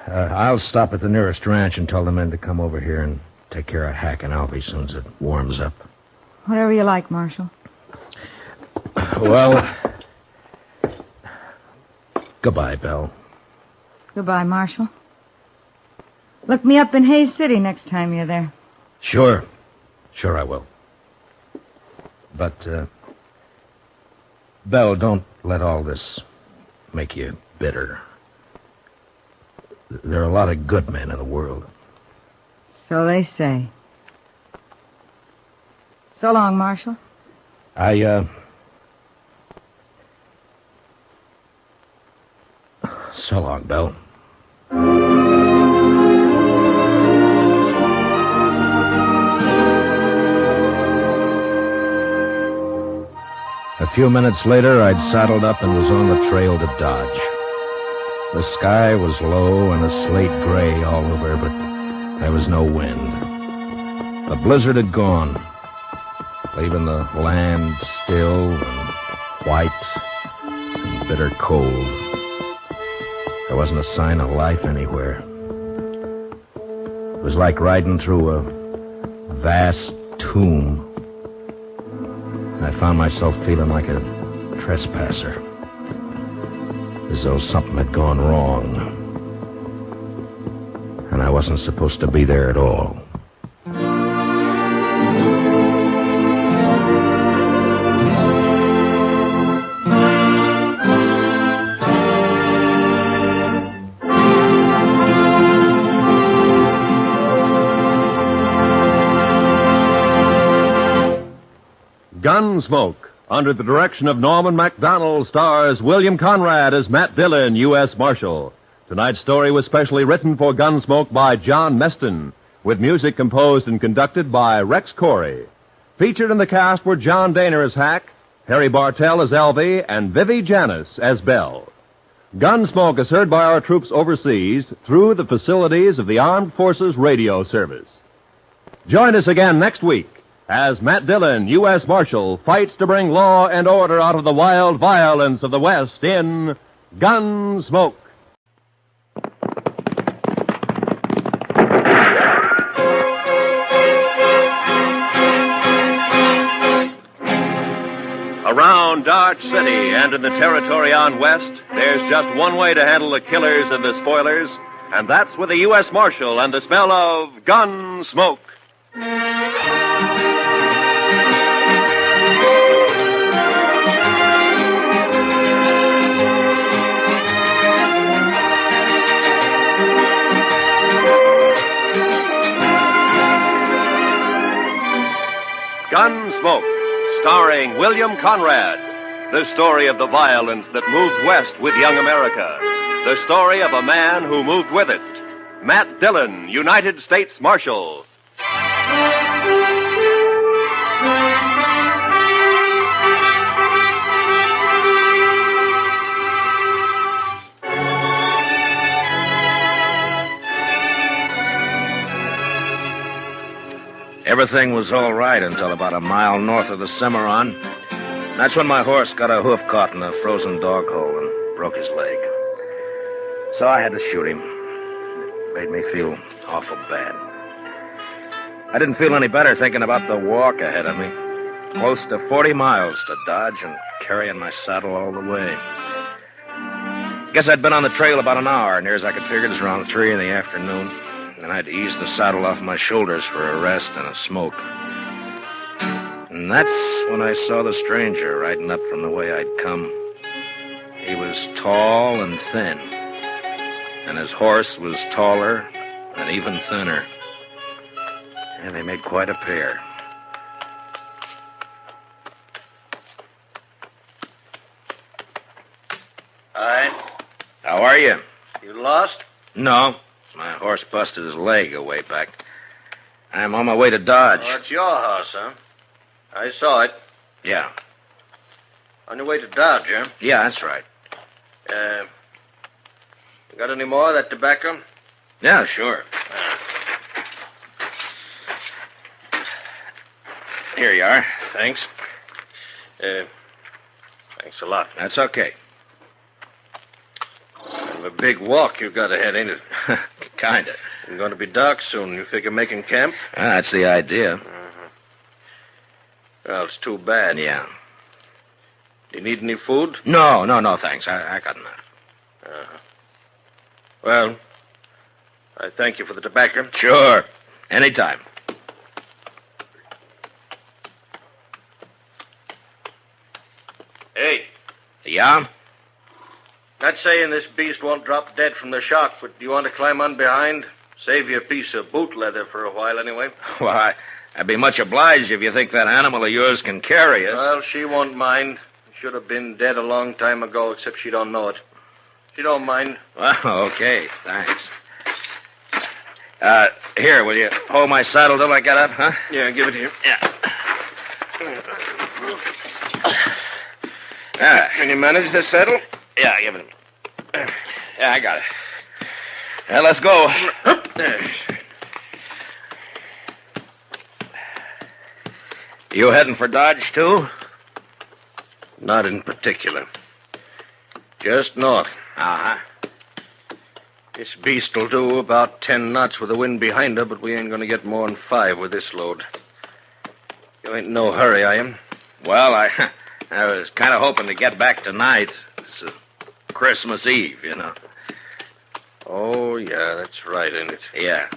S8: I'll stop at the nearest ranch and tell the men to come over here and take care of Hack and Alvy as soon as it warms up.
S19: Whatever you like, Marshal.
S8: Well, goodbye, Belle.
S19: Goodbye, Marshal. Look me up in Hayes City next time you're there.
S8: Sure. Sure I will. But, Belle, don't let all this make you bitter. There are a lot of good men in the world.
S19: So they say. So long, Marshal.
S8: So long, Belle. A few minutes later, I'd saddled up and was on the trail to Dodge. The sky was low and a slate gray all over, but there was no wind. The blizzard had gone, leaving the land still and white and bitter cold. There wasn't a sign of life anywhere. It was like riding through a vast tomb. I found myself feeling like a trespasser, as though something had gone wrong, and I wasn't supposed to be there at all.
S3: Gunsmoke, under the direction of Norman MacDonald, stars William Conrad as Matt Dillon, U.S. Marshal. Tonight's story was specially written for Gunsmoke by John Meston, with music composed and conducted by Rex Corey. Featured in the cast were John Daner as Hack, Harry Bartell as Elvie, and Vivi Janis as Belle. Gunsmoke is heard by our troops overseas through the facilities of the Armed Forces Radio Service. Join us again next week as Matt Dillon, U.S. Marshal, fights to bring law and order out of the wild violence of the West in Gunsmoke. Around Dodge City and in the territory on West, there's just one way to handle the killers and the spoilers, and that's with a U.S. Marshal and the smell of Gunsmoke. Gunsmoke, starring William Conrad. The story of the violence that moved west with young America. The story of a man who moved with it. Matt Dillon, United States Marshal.
S8: Everything was all right until about a mile north of the Cimarron. That's when my horse got a hoof caught in a frozen dog hole and broke his leg. So I had to shoot him. It made me feel awful bad. I didn't feel any better thinking about the walk ahead of me. Close to 40 miles to Dodge and carrying my saddle all the way. Guess I'd been on the trail about an hour, near as I could figure it was around 3 in the afternoon. And I'd ease the saddle off my shoulders for a rest and a smoke. And that's when I saw the stranger riding up from the way I'd come. He was tall and thin, and his horse was taller and even thinner. And they made quite a pair.
S22: Hi.
S8: How are you?
S22: You lost?
S8: No. My horse busted his leg a way back. I'm on my way to Dodge.
S22: Oh, it's your house, huh? I saw it.
S8: Yeah.
S22: On your way to Dodge, huh?
S8: Yeah, that's right.
S22: You got any more of that tobacco?
S8: Yeah, sure. Here you are.
S22: Thanks. Thanks a lot.
S8: That's okay.
S22: Kind of a big walk you've got ahead, ain't it?
S8: Kinda.
S22: It's going to be dark soon. You figure making camp?
S8: That's the idea.
S22: Well, it's too bad.
S8: Yeah.
S22: Do you need any food?
S8: No, thanks. I got enough.
S22: Well, I thank you for the tobacco.
S8: Sure. Anytime.
S22: Hey.
S8: Yeah?
S22: Not saying this beast won't drop dead from the shock, but do you want to climb on behind? Save you a piece of boot leather for a while, anyway.
S8: Well, I'd be much obliged if you think that animal of yours can carry us.
S22: Well, she won't mind. Should have been dead a long time ago, except she don't know it. She don't mind.
S8: Well, okay. Thanks. Here, will you hold my saddle till I get up, huh?
S22: Yeah, give it here.
S8: Yeah.
S22: Can you manage this saddle?
S8: Yeah, give it to me. Yeah, I got it. Well, let's go. You heading for Dodge, too?
S16: Not in particular. Just north.
S8: Uh-huh.
S16: This beast'll do about 10 knots with the wind behind her, but we ain't gonna get more than 5 with this load. You ain't in no hurry, are you?
S8: Well, I was kind of hoping to get back tonight. It's Christmas Eve, you know.
S16: Oh, yeah, that's right, ain't it?
S8: Yeah.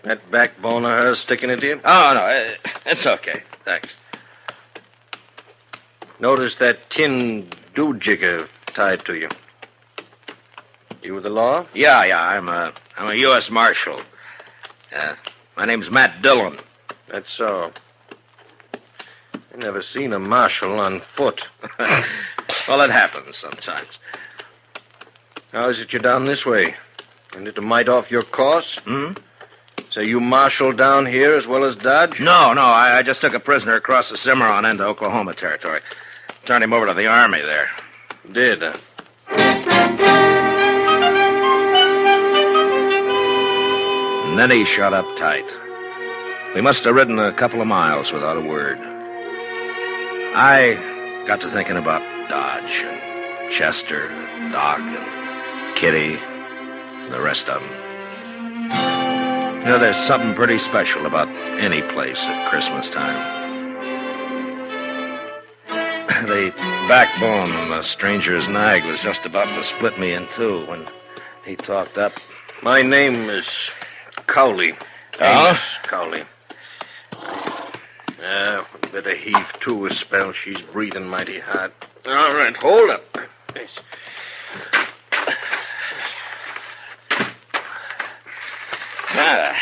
S16: That backbone of hers sticking into you?
S8: Oh, no, it's okay. Thanks.
S16: Notice that tin doojigger tied to you. You with the law?
S8: Yeah, I'm a U.S. Marshal. My name's Matt Dillon.
S16: That's so. I never seen a marshal on foot.
S8: Well, it happens sometimes.
S16: How is it you're down this way? Isn't it a mite off your course?
S8: Hmm?
S16: So you marshal down here as well as Dodge?
S8: No, I just took a prisoner across the Cimarron into Oklahoma territory. Turned him over to the Army there.
S16: Did, huh?
S8: And then he shut up tight. We must have ridden a couple of miles without a word. I got to thinking about Dodge and Chester, and Doc, and Kitty, and the rest of them. You know, there's something pretty special about any place at Christmas time. The backbone on the stranger's nag was just about to split me in two when he talked up.
S16: My name is Cowley.
S8: Oh?
S16: Cowley. Better heave to a spell. She's breathing mighty hard. All right, hold up. Yes.
S8: Yeah,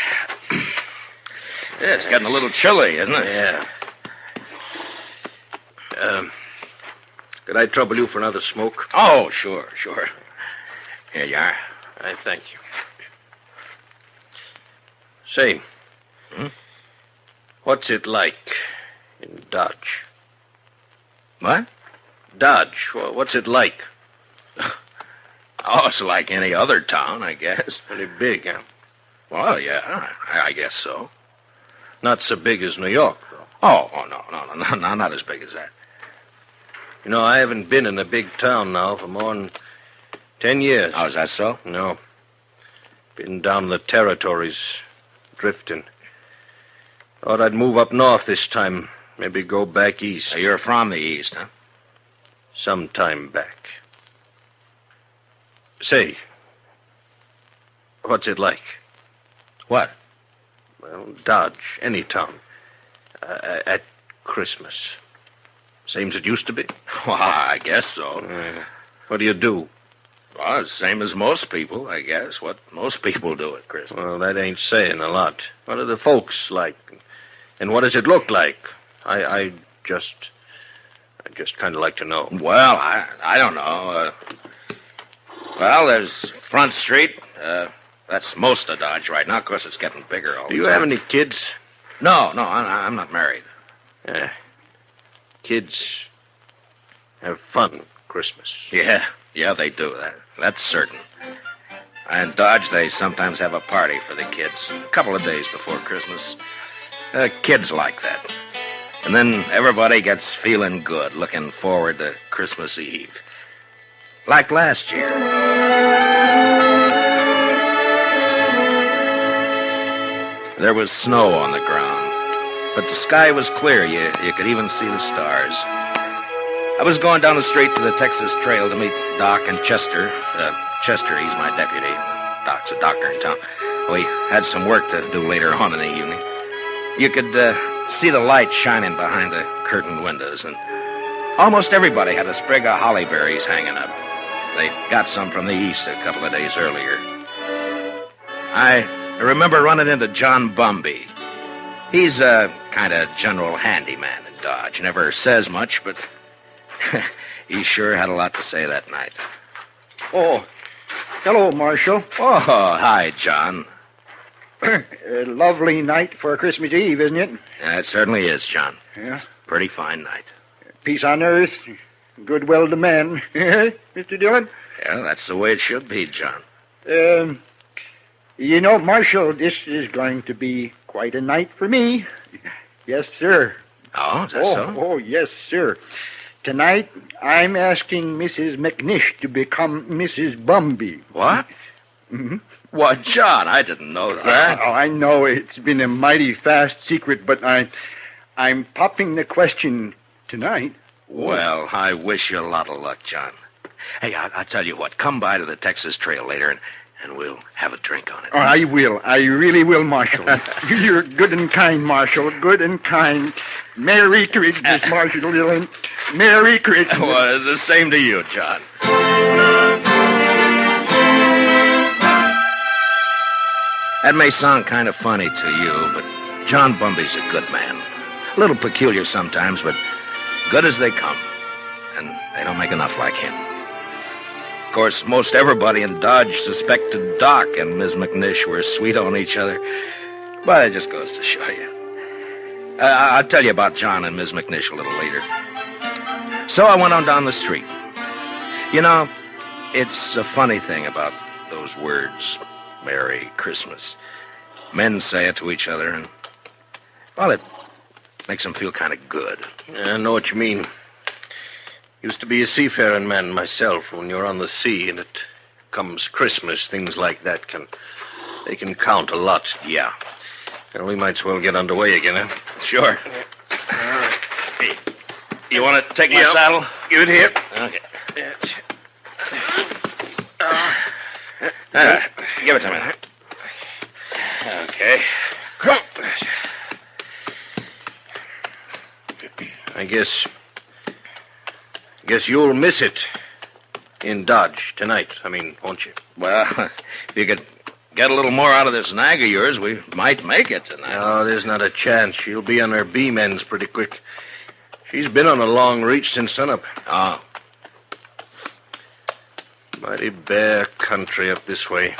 S8: it's getting a little chilly, isn't it?
S16: Yeah. Could I trouble you for another smoke?
S8: Oh, sure. Here you are.
S16: I thank you. Say, what's it like in Dodge?
S8: What?
S16: Dodge. What's it like?
S8: Oh, it's like any other town, I guess.
S16: Pretty big, huh?
S8: Well, yeah, I guess so.
S16: Not so big as New York, though.
S8: Oh, no, not as big as that.
S16: You know, I haven't been in a big town now for more than 10 years.
S8: Oh, is that so?
S16: No. Been down the territories, drifting. Thought I'd move up north this time, maybe go back east.
S8: So you're from the east, huh?
S16: Some time back. Say, what's it like?
S8: What?
S16: Well, Dodge, any town. At Christmas. Same as it used to be?
S8: Well, I guess so.
S16: What do you do?
S8: Well, it's the same as most people, I guess. What most people do at Christmas.
S16: Well, that ain't saying a lot. What are the folks like? And what does it look like? I just kind of like to know.
S8: Well, I don't know. Well, there's Front Street. That's most of Dodge right now. Of course, it's getting bigger all the time.
S16: Do you have any kids?
S8: No, I'm not married.
S16: Kids have fun Christmas.
S8: Yeah, they do. That's certain. And Dodge, they sometimes have a party for the kids. A couple of days before Christmas. Kids like that. And then everybody gets feeling good, looking forward to Christmas Eve. Like last year. There was snow on the ground, but the sky was clear. You could even see the stars. I was going down the street to the Texas Trail to meet Doc and Chester. Chester, he's my deputy. Doc's a doctor in town. We had some work to do later on in the evening. You could see the light shining behind the curtained windows, and almost everybody had a sprig of holly berries hanging up. They got some from the east a couple of days earlier. I remember running into John Bumby. He's a kind of general handyman in Dodge. Never says much, but he sure had a lot to say that night.
S11: Oh, hello, Marshal.
S8: Oh, hi, John.
S11: A lovely night for Christmas Eve, isn't it?
S8: It certainly is, John.
S11: Yeah.
S8: Pretty fine night.
S11: Peace on earth, goodwill to men. Mr. Dillon?
S8: Yeah, that's the way it should be, John.
S2: You know, Marshal, this is going to be quite a night for me. Yes, sir.
S8: Oh, is that so?
S2: Oh, yes, sir. Tonight, I'm asking Mrs. McNish to become Mrs. Bumby.
S8: What?
S2: Mm-hmm.
S8: Why, John, I didn't know that.
S2: Oh, I know it's been a mighty fast secret, but I'm popping the question tonight.
S8: Well, I wish you a lot of luck, John. Hey, I'll tell you what. Come by to the Texas Trail later, and we'll have a drink on it.
S2: Oh, I will. I really will, Marshal. You're good and kind, Marshal. Good and kind. Merry Christmas, Marshal Dillon. Merry Christmas.
S8: Well, the same to you, John. That may sound kind of funny to you, but John Bumby's a good man. A little peculiar sometimes, but good as they come. And they don't make enough like him. Of course, most everybody in Dodge suspected Doc and Ms. McNish were sweet on each other. But it just goes to show you. I'll tell you about John and Ms. McNish a little later. So I went on down the street. You know, it's a funny thing about those words, Merry Christmas. Men say it to each other, and, well, it makes them feel kind of good.
S22: I know what you mean. Used to be a seafaring man myself. When you're on the sea and it comes Christmas, things like that can count a lot.
S8: Yeah.
S22: Well, we might as well get underway again, huh?
S8: Sure. Hey, you want to take my saddle?
S22: Give it here.
S8: Okay. Give it to me. Okay.
S22: Come. I guess you'll miss it in Dodge tonight. Won't you?
S8: Well, if you could get a little more out of this nag of yours, we might make it tonight.
S22: No, there's not a chance. She'll be on her beam ends pretty quick. She's been on a long reach since sunup.
S8: Oh.
S22: Mighty bare country up this way.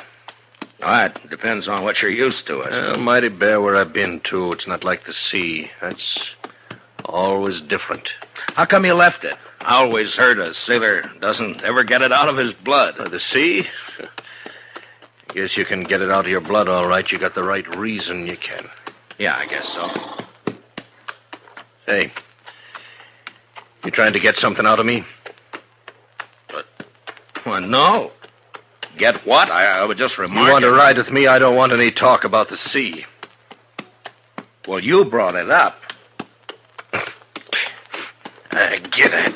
S8: All right, depends on what you're used to, I suppose.
S22: Well, mighty bare where I've been, too. It's not like the sea. That's always different.
S8: How come you left it? I always heard a sailor doesn't ever get it out of his blood.
S22: The sea? Guess you can get it out of your blood, all right. You got the right reason you can.
S8: Yeah, I guess so.
S22: Hey, you trying to get something out of me?
S8: Well, no. Get what? I would just remark.
S22: You want to ride with me? I don't want any talk about the sea.
S8: Well, you brought it up.
S22: Get it.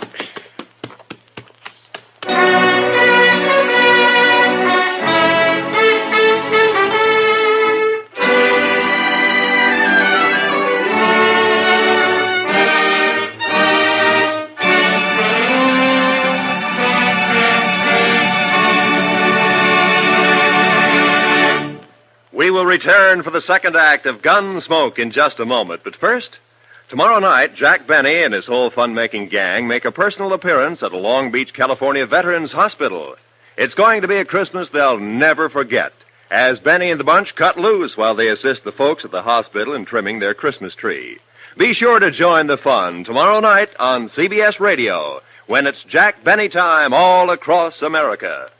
S18: We will return for the second act of Gunsmoke in just a moment. But first, tomorrow night, Jack Benny and his whole fun-making gang make a personal appearance at a Long Beach, California Veterans Hospital. It's going to be a Christmas they'll never forget, as Benny and the bunch cut loose while they assist the folks at the hospital in trimming their Christmas tree. Be sure to join the fun tomorrow night on CBS Radio, when it's Jack Benny time all across America.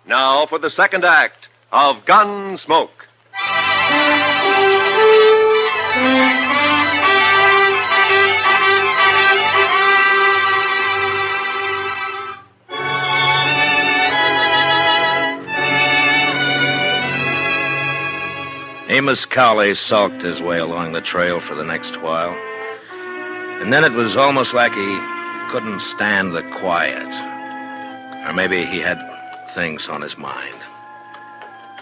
S18: Now for the second act of Gunsmoke.
S8: Amos Cowley sulked his way along the trail for the next while. And then it was almost like he couldn't stand the quiet. Or maybe he had things on his mind.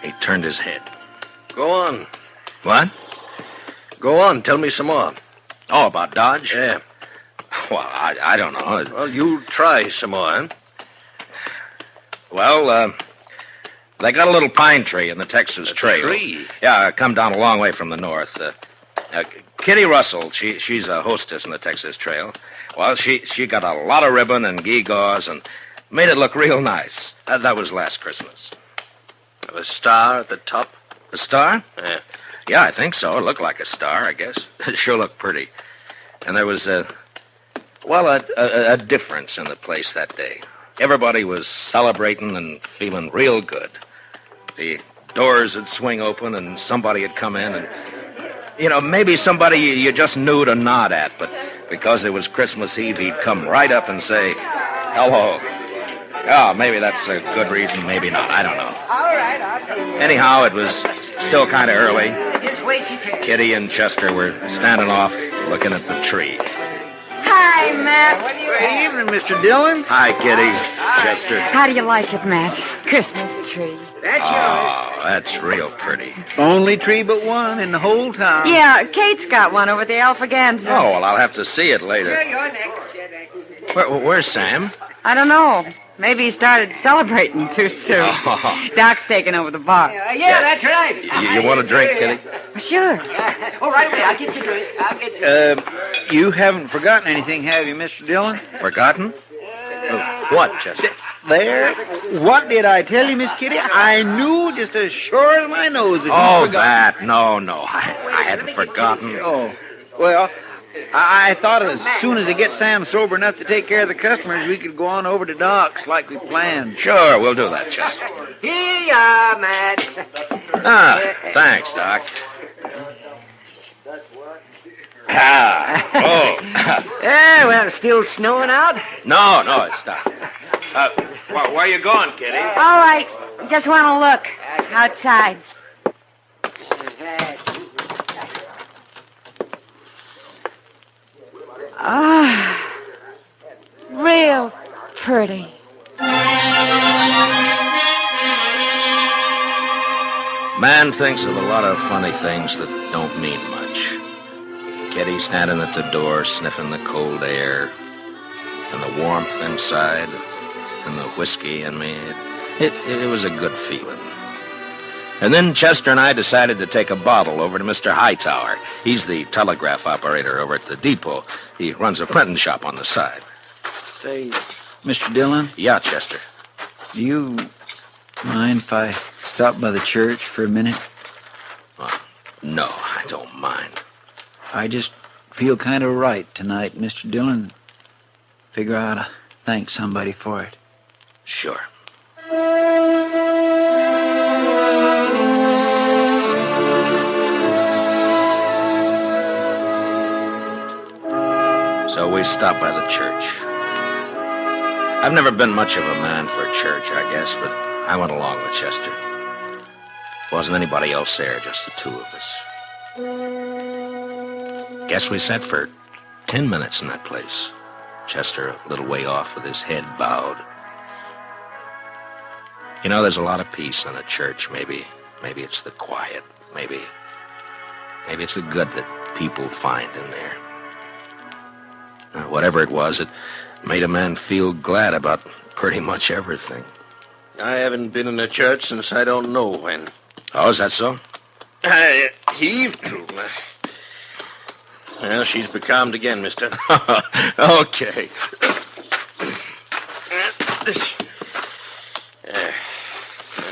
S8: He turned his head.
S22: Go on.
S8: What?
S22: Go on. Tell me some more.
S8: Oh, about Dodge?
S22: Yeah.
S8: Well, I don't know.
S22: Well, you try some more, huh?
S8: Well, they got a little pine tree in the Texas Trail.
S22: Tree?
S8: Yeah, come down a long way from the north. Kitty Russell, she's a hostess in the Texas Trail. Well, she got a lot of ribbon and gewgaws and made it look real nice. That was last Christmas.
S22: A star at the top?
S8: A star?
S22: Yeah.
S8: Yeah, I think so. It looked like a star, I guess. It sure looked pretty. And there was a difference in the place that day. everybody was celebrating and feeling real good. The doors would swing open and somebody would come in and, maybe somebody you just knew to nod at, but because it was Christmas Eve, he'd come right up and say, hello. Oh, maybe that's a good reason, maybe not. I don't know.
S5: All right, I'll tell you.
S8: Anyhow, it was still kind of early.
S5: Just wait your turn.
S8: Kitty and Chester were standing off looking at the tree.
S19: Hi, Matt.
S13: Good evening, Mr. Dillon.
S8: Hi, Kitty. Chester.
S19: How do you like it, Matt? Christmas tree.
S13: That's
S8: Oh, that's real pretty.
S13: Only tree but one in the whole town.
S19: Yeah, Kate's got one over at the Alphaganza.
S8: Oh, well, I'll have to see it later.
S5: You're next.
S8: Where's Sam?
S19: I don't know. Maybe he started celebrating too soon.
S8: Oh.
S19: Doc's taking over the bar.
S5: Yeah, that's right.
S8: You want a drink, Kitty?
S19: Sure.
S5: Oh, right away. I'll get you a drink. I'll get you.
S13: You haven't forgotten anything, have you, Mr. Dillon?
S8: Forgotten? What, Chester?
S13: There. What did I tell you, Miss Kitty? I knew just as sure as my nose that you'd forgotten.
S8: That. No. I hadn't forgotten.
S13: Oh, well, I thought as soon as they get Sam sober enough to take care of the customers, we could go on over to Doc's like we planned.
S8: Sure, we'll do that, Chester.
S5: Here you are, Matt.
S8: Thanks, Doc.
S5: Yeah, well, it's still snowing out?
S8: No, it's stopped. Where are you going, Kitty?
S19: All right. Just want to look outside. Real pretty.
S8: Man thinks of a lot of funny things that don't mean much. Kitty standing at the door, sniffing the cold air, and the warmth inside, and the whiskey in me. It was a good feeling. And then Chester and I decided to take a bottle over to Mr. Hightower. He's the telegraph operator over at the depot. He runs a printing shop on the side.
S13: Say, Mr. Dillon?
S8: Yeah, Chester.
S13: Do you mind if I stop by the church for a minute?
S8: No, I don't mind.
S13: I just feel kind of right tonight, Mr. Dillon. Figure I ought to thank somebody for it.
S8: Sure. So we stopped by the church. I've never been much of a man for church, I guess, but I went along with Chester. Wasn't anybody else there, just the two of us. Guess we sat for 10 minutes in that place. Chester a little way off with his head bowed. There's a lot of peace in a church. Maybe it's the quiet. Maybe it's the good that people find in there. Whatever it was, it made a man feel glad about pretty much everything.
S22: I haven't been in a church since I don't know when.
S8: Oh, is that so?
S22: I heaved to. Well, she's becalmed again, mister.
S8: Okay.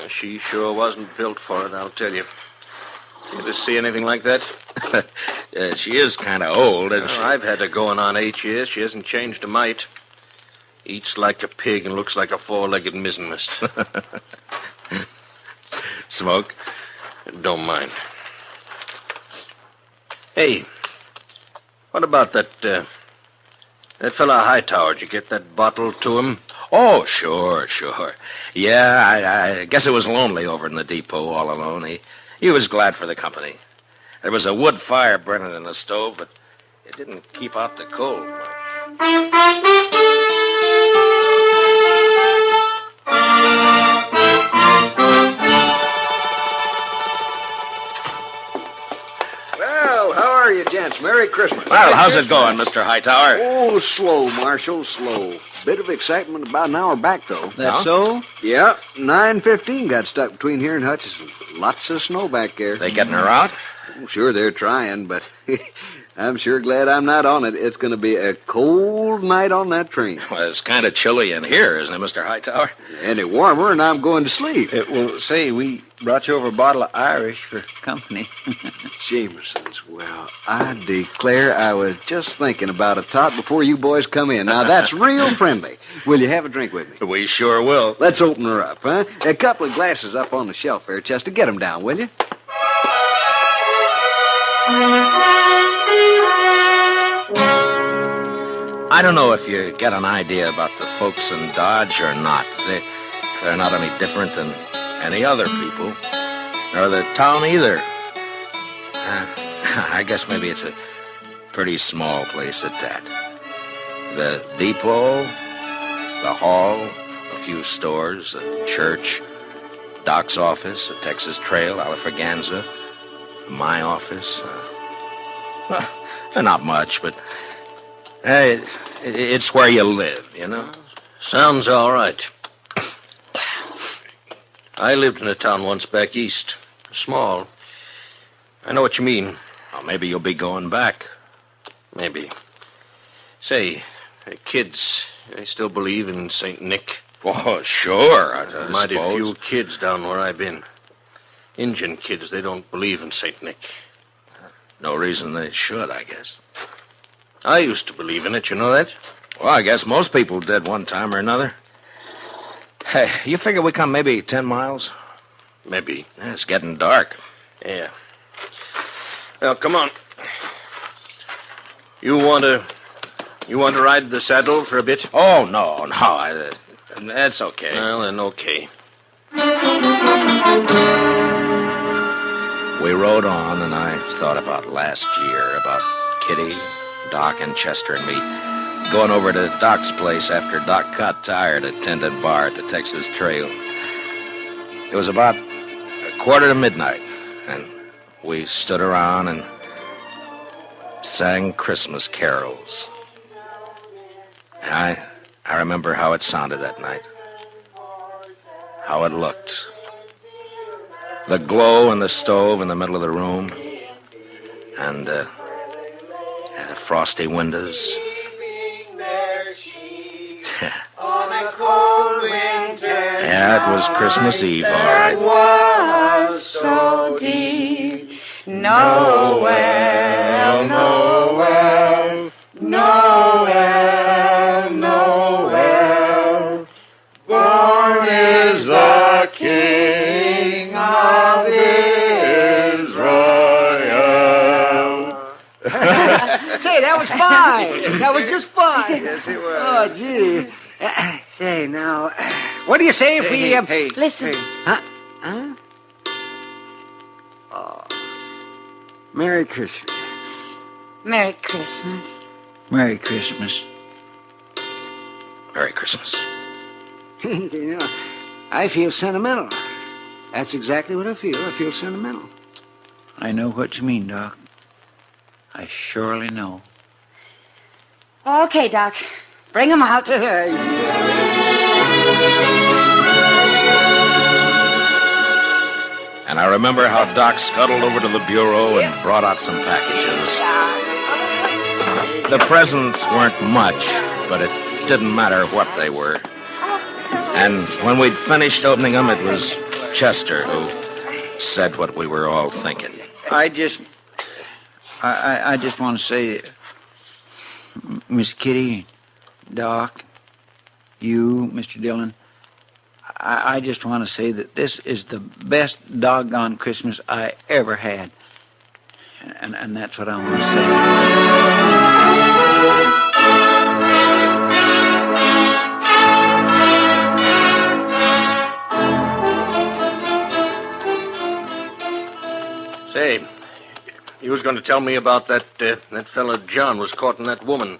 S22: She sure wasn't built for it, I'll tell you. You ever see anything like that?
S8: She is kind of old, isn't she?
S22: I've had her going on 8 years. She hasn't changed a mite. Eats like a pig and looks like a four-legged mizzenmast.
S8: Smoke?
S22: Don't mind. Hey, what about that fella Hightower? Did you get that bottle to him?
S8: Oh, sure. Yeah, I guess it was lonely over in the depot all alone. He was glad for the company. There was a wood fire burning in the stove, but it didn't keep out the cold much.
S14: Well, how are you, gents? Merry Christmas.
S8: Well, how's it going, Mr. Hightower?
S14: Oh, slow, Marshal, slow. Bit of excitement about an hour back, though.
S13: That so?
S14: Yeah, 9:15 got stuck between here and Hutchison. Lots of snow back there.
S8: They getting her out?
S14: Oh, sure, they're trying, but I'm sure glad I'm not on it. It's going to be a cold night on that train.
S8: Well, it's kind of chilly in here, isn't it, Mr. Hightower?
S14: Any warmer, and I'm going to sleep.
S13: Well, say, we brought you over a bottle of Irish for company.
S14: Jameson's, well, I declare I was just thinking about a tot before you boys come in. Now, that's real friendly. Will you have a drink with me?
S12: We sure will.
S14: Let's open her up, huh? A couple of glasses up on the shelf there, Chester. Get them down, will you?
S8: I don't know if you get an idea about the folks in Dodge or not. They're not any different than any other people, nor the town either. I guess maybe it's a pretty small place at that. The depot, the hall, a few stores, a church, Doc's office, a Texas Trail, Alafraganza, my office. Not much, but it's where you live, you know?
S12: Sounds all right. I lived in a town once back east. Small. I know what you mean.
S8: Well, maybe you'll be going back.
S12: Maybe. Say, kids, they still believe in St. Nick?
S8: Oh, sure, I
S12: Mighty
S8: suppose.
S12: few kids down where I've been. Injun kids, they don't believe in St. Nick.
S8: No reason they should, I guess.
S12: I used to believe in it, you know that?
S8: Well, I guess most people did one time or another. Hey, you figure we come maybe 10 miles?
S12: Maybe.
S8: Yeah, it's getting dark.
S12: Yeah. Well, come on. You want to ride the saddle for a bit?
S8: Oh, no. That's okay.
S12: Well, then, okay.
S8: We rode on, and I thought about last year, about Kitty, Doc, and Chester and me going over to Doc's place after Doc got tired at Tendon Bar at the Texas Trail. It was about 1:45, and we stood around and sang Christmas carols. And I remember how it sounded that night, how it looked. The glow in the stove in the middle of the room, and the frosty windows.
S1: On a cold winter
S8: Yeah, it was Christmas Eve, all right.
S1: was so deep. Noel, Noel, Noel, Noel. Born is the King of Israel.
S5: Say, that was fine. That was just fine.
S14: Yes, it was.
S5: Oh, gee. Say, now, what do you say if we...
S19: Listen.
S5: Huh? Huh? Oh. Merry Christmas.
S19: Merry Christmas.
S13: Merry Christmas.
S8: Merry Christmas.
S5: You know, I feel sentimental. That's exactly what I feel. I feel sentimental.
S13: I know what you mean, Doc. I surely know.
S19: Okay, Doc. Bring him out.
S8: And I remember how Doc scuttled over to the bureau and brought out some packages. The presents weren't much, but it didn't matter what they were. And when we'd finished opening them, it was Chester who said what we were all thinking.
S13: I just want to say, Miss Kitty, Doc, you, Mr. Dillon, I just want to say that this is the best doggone Christmas I ever had. And that's what I want to
S12: Say, you was going to tell me about that fella John was courting that woman.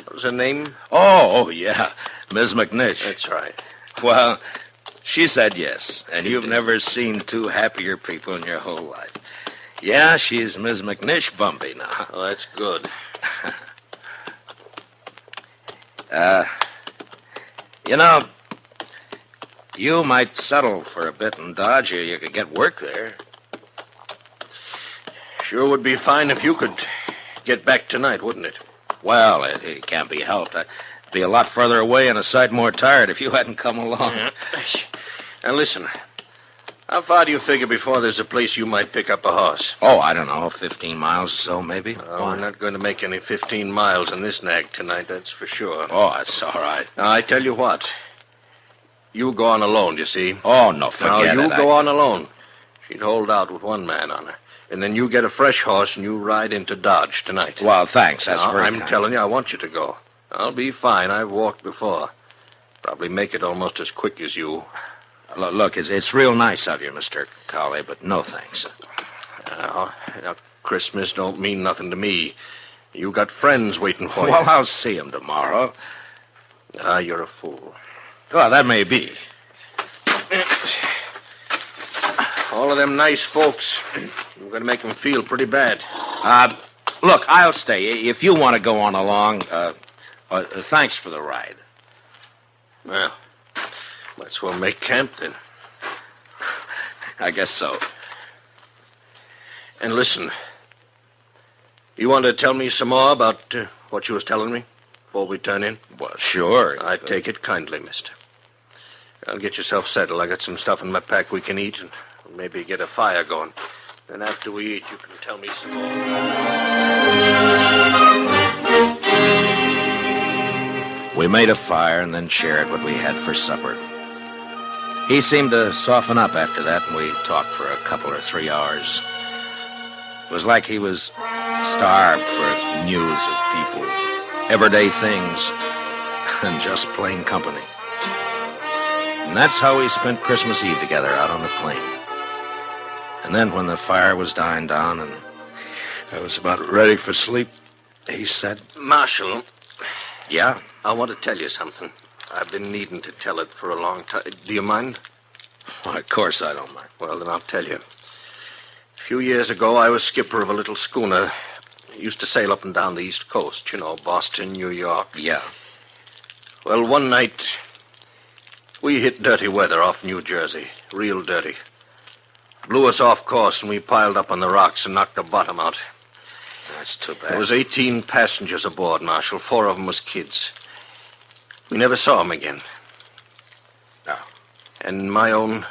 S12: What was her name?
S8: Oh, yeah, Miss McNish.
S12: That's right.
S8: Well, she said yes, and you've never seen two happier people in your whole life. Yeah, she's Miss McNish Bumpy now.
S12: Oh, that's good.
S8: You know, you might settle for a bit in Dodge, or you could get work there.
S12: Sure would be fine if you could get back tonight, wouldn't it?
S8: Well, it can't be helped. I'd be a lot further away and a sight more tired if you hadn't come along.
S12: Yeah. Now, listen.
S22: How far do you figure before there's a place you might pick up a horse?
S12: Oh, I don't know, 15 miles or so, maybe.
S22: We're not going to make any 15 miles in this nag tonight, that's for sure.
S12: Oh, that's all right.
S22: Now, I tell you what. You go on alone, you see.
S12: Oh, no, forget
S22: now,
S12: it.
S22: you go on alone. She'd hold out with one man on her. And then you get a fresh horse and you ride into Dodge tonight.
S12: Well, thanks. That's
S22: now,
S12: very
S22: I'm
S12: kind.
S22: telling you, I want you to go. I'll be fine. I've walked before. Probably make it almost as quick as you.
S12: Look, it's real nice of you, Mr. Colley, but no thanks.
S22: Now, Christmas don't mean nothing to me. You got friends waiting for you.
S12: Well, I'll see him tomorrow.
S22: You're a fool.
S12: Well, that may be.
S22: All of them nice folks. You're going to make them feel pretty bad.
S12: Look, I'll stay. If you want to go on along, thanks for the ride.
S22: Well, might as well make camp then.
S12: I guess so.
S22: And listen, you want to tell me some more about what you was telling me before we turn in?
S12: Well, sure.
S22: I take it kindly, mister. I'll get yourself settled. I got some stuff in my pack we can eat and maybe get a fire going. Then after we eat, you can tell me some more.
S12: We made a fire and then shared what we had for supper. He seemed to soften up after that, and we talked for a couple or 3 hours. It was like he was starved for news of people, everyday things, and just plain company. And that's how we spent Christmas Eve together out on the plain. And then when the fire was dying down and I was about ready for sleep, he said,
S22: Marshal.
S12: Yeah?
S22: I want to tell you something. I've been needing to tell it for a long time. Do you mind?
S12: Well, of course I don't mind.
S22: Well, then I'll tell you. A few years ago, I was skipper of a little schooner. Used to sail up and down the East Coast, you know, Boston, New York.
S12: Yeah.
S22: Well, one night, we hit dirty weather off New Jersey. Real dirty. Blew us off course, and we piled up on the rocks and knocked the bottom out.
S12: That's too bad.
S22: There was 18 passengers aboard, Marshal. 4 of them was kids. We never saw them again.
S12: No.
S22: And my own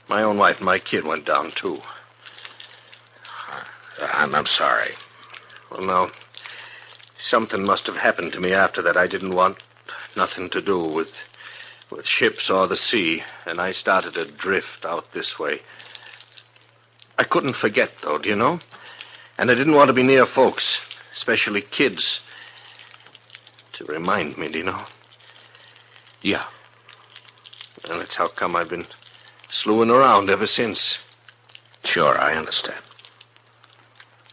S22: wife and my kid went down, too.
S12: I'm sorry.
S22: Well, no. Something must have happened to me after that. I didn't want nothing to do with ships or the sea, and I started to drift out this way. I couldn't forget, though, do you know? And I didn't want to be near folks, especially kids, to remind me, do you know?
S12: Yeah.
S22: Well, that's how come I've been slewing around ever since.
S12: Sure, I understand.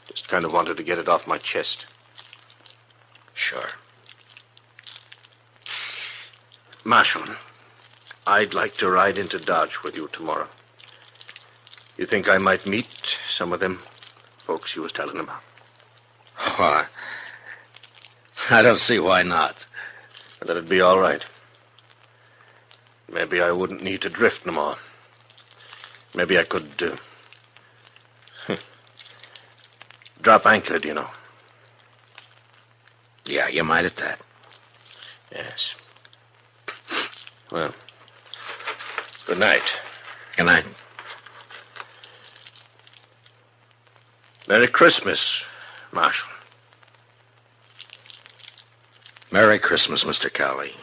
S22: Just kind of wanted to get it off my chest.
S12: Sure.
S22: Marshal, I'd like to ride into Dodge with you tomorrow. You think I might meet some of them folks you was telling about?
S12: Why? I don't see why not.
S22: That'd be all right. Maybe I wouldn't need to drift no more. Maybe I could, drop anchor, do you know?
S12: Yeah, you might at that.
S22: Yes. Well, good night.
S12: Good night.
S22: Merry Christmas, Marshal.
S12: Merry Christmas, Mr. Cowley.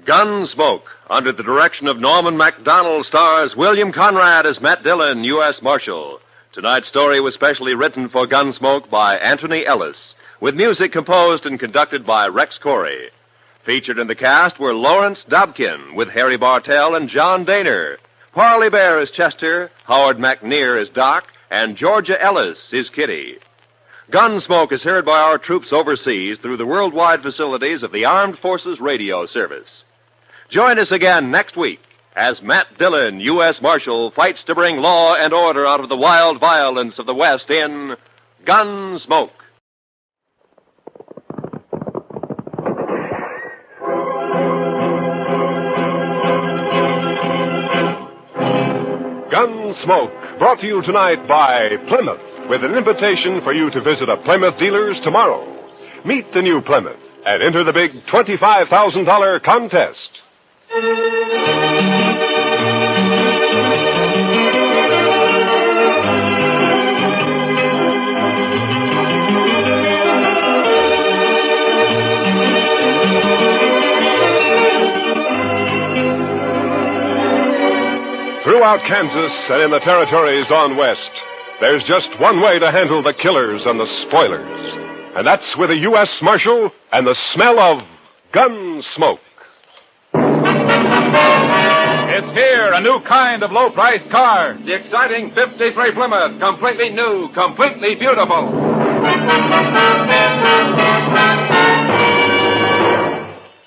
S3: Gunsmoke, under the direction of Norman MacDonald, stars William Conrad as Matt Dillon, U.S. Marshal. Tonight's story was specially written for Gunsmoke by Anthony Ellis, with music composed and conducted by Rex Corey. Featured in the cast were Lawrence Dobkin, with Harry Bartell and John Daner. Parley Bear as Chester, Howard McNear as Doc, and Georgia Ellis is Kitty. Gunsmoke is heard by our troops overseas through the worldwide facilities of the Armed Forces Radio Service. Join us again next week as Matt Dillon, U.S. Marshal, fights to bring law and order out of the wild violence of the West in Gunsmoke. Gunsmoke, brought to you tonight by Plymouth, with an invitation for you to visit a Plymouth dealer's tomorrow. Meet the new Plymouth and enter the big $25,000 contest. Throughout Kansas and in the territories on west, there's just one way to handle the killers and the spoilers. And that's with a U.S. Marshal and the smell of Gunsmoke.
S10: It's here, a new kind of low-priced car. The exciting 53 Plymouth, completely new, completely beautiful.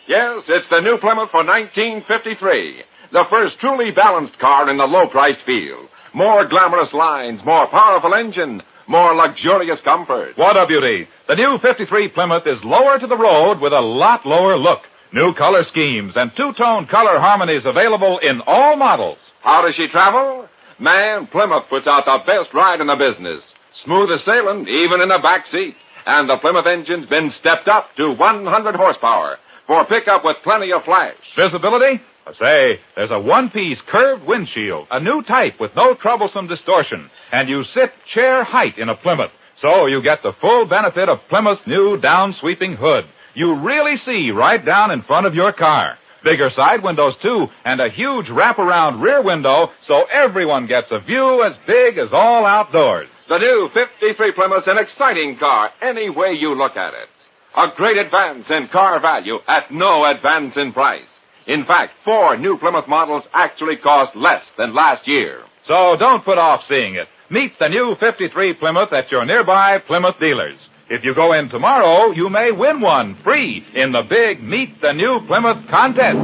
S10: Yes, it's the new Plymouth for 1953. The first truly balanced car in the low-priced field. More glamorous lines, more powerful engine, more luxurious comfort. What a beauty. The new 53 Plymouth is lower to the road with a lot lower look. New color schemes and two-tone color harmonies available in all models. How does she travel? Man, Plymouth puts out the best ride in the business. Smooth as sailing, even in the back seat. And the Plymouth engine's been stepped up to 100 horsepower for pickup with plenty of flash. Visibility? Say, there's a one-piece curved windshield, a new type with no troublesome distortion, and you sit chair height in a Plymouth, so you get the full benefit of Plymouth's new down-sweeping hood. You really see right down in front of your car. Bigger side windows, too, and a huge wraparound rear window, so everyone gets a view as big as all outdoors. The new 53 Plymouth's an exciting car, any way you look at it. A great advance in car value at no advance in price. In fact, 4 new Plymouth models actually cost less than last year. So don't put off seeing it. Meet the new 53 Plymouth at your nearby Plymouth dealers. If you go in tomorrow, you may win one free in the big Meet the New Plymouth contest.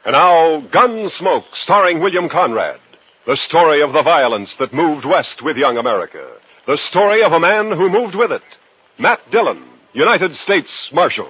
S3: And now, Gunsmoke, starring William Conrad. The story of the violence that moved west with young America. The story of a man who moved with it. Matt Dillon, United States Marshal.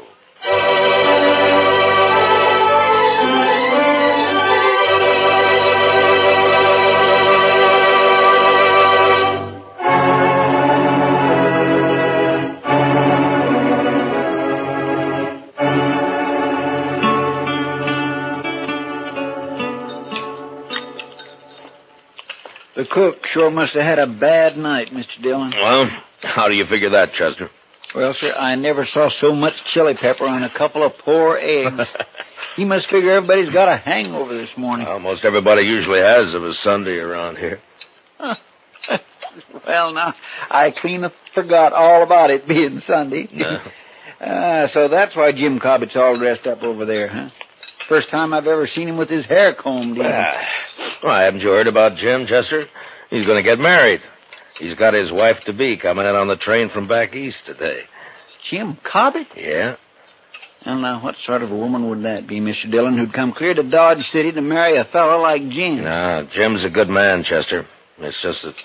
S13: The cook sure must have had a bad night, Mr. Dillon.
S12: Well, how do you figure that, Chester?
S13: Well, sir, I never saw so much chili pepper on a couple of poor eggs. He must figure everybody's got a hangover this morning.
S12: Almost everybody usually has of a Sunday around here.
S13: Well, now, I clean forgot all about it being Sunday. So that's why Jim Cobbett's all dressed up over there, huh? First time I've ever seen him with his hair combed in.
S12: Well, haven't you heard about Jim, Chester? He's going to get married. He's got his wife-to-be coming in on the train from back east today.
S13: Jim Cobbett?
S12: Yeah.
S13: Well, now, what sort of a woman would that be, Mr. Dillon, who'd come clear to Dodge City to marry a fellow like Jim?
S12: No, Jim's a good man, Chester. It's just that,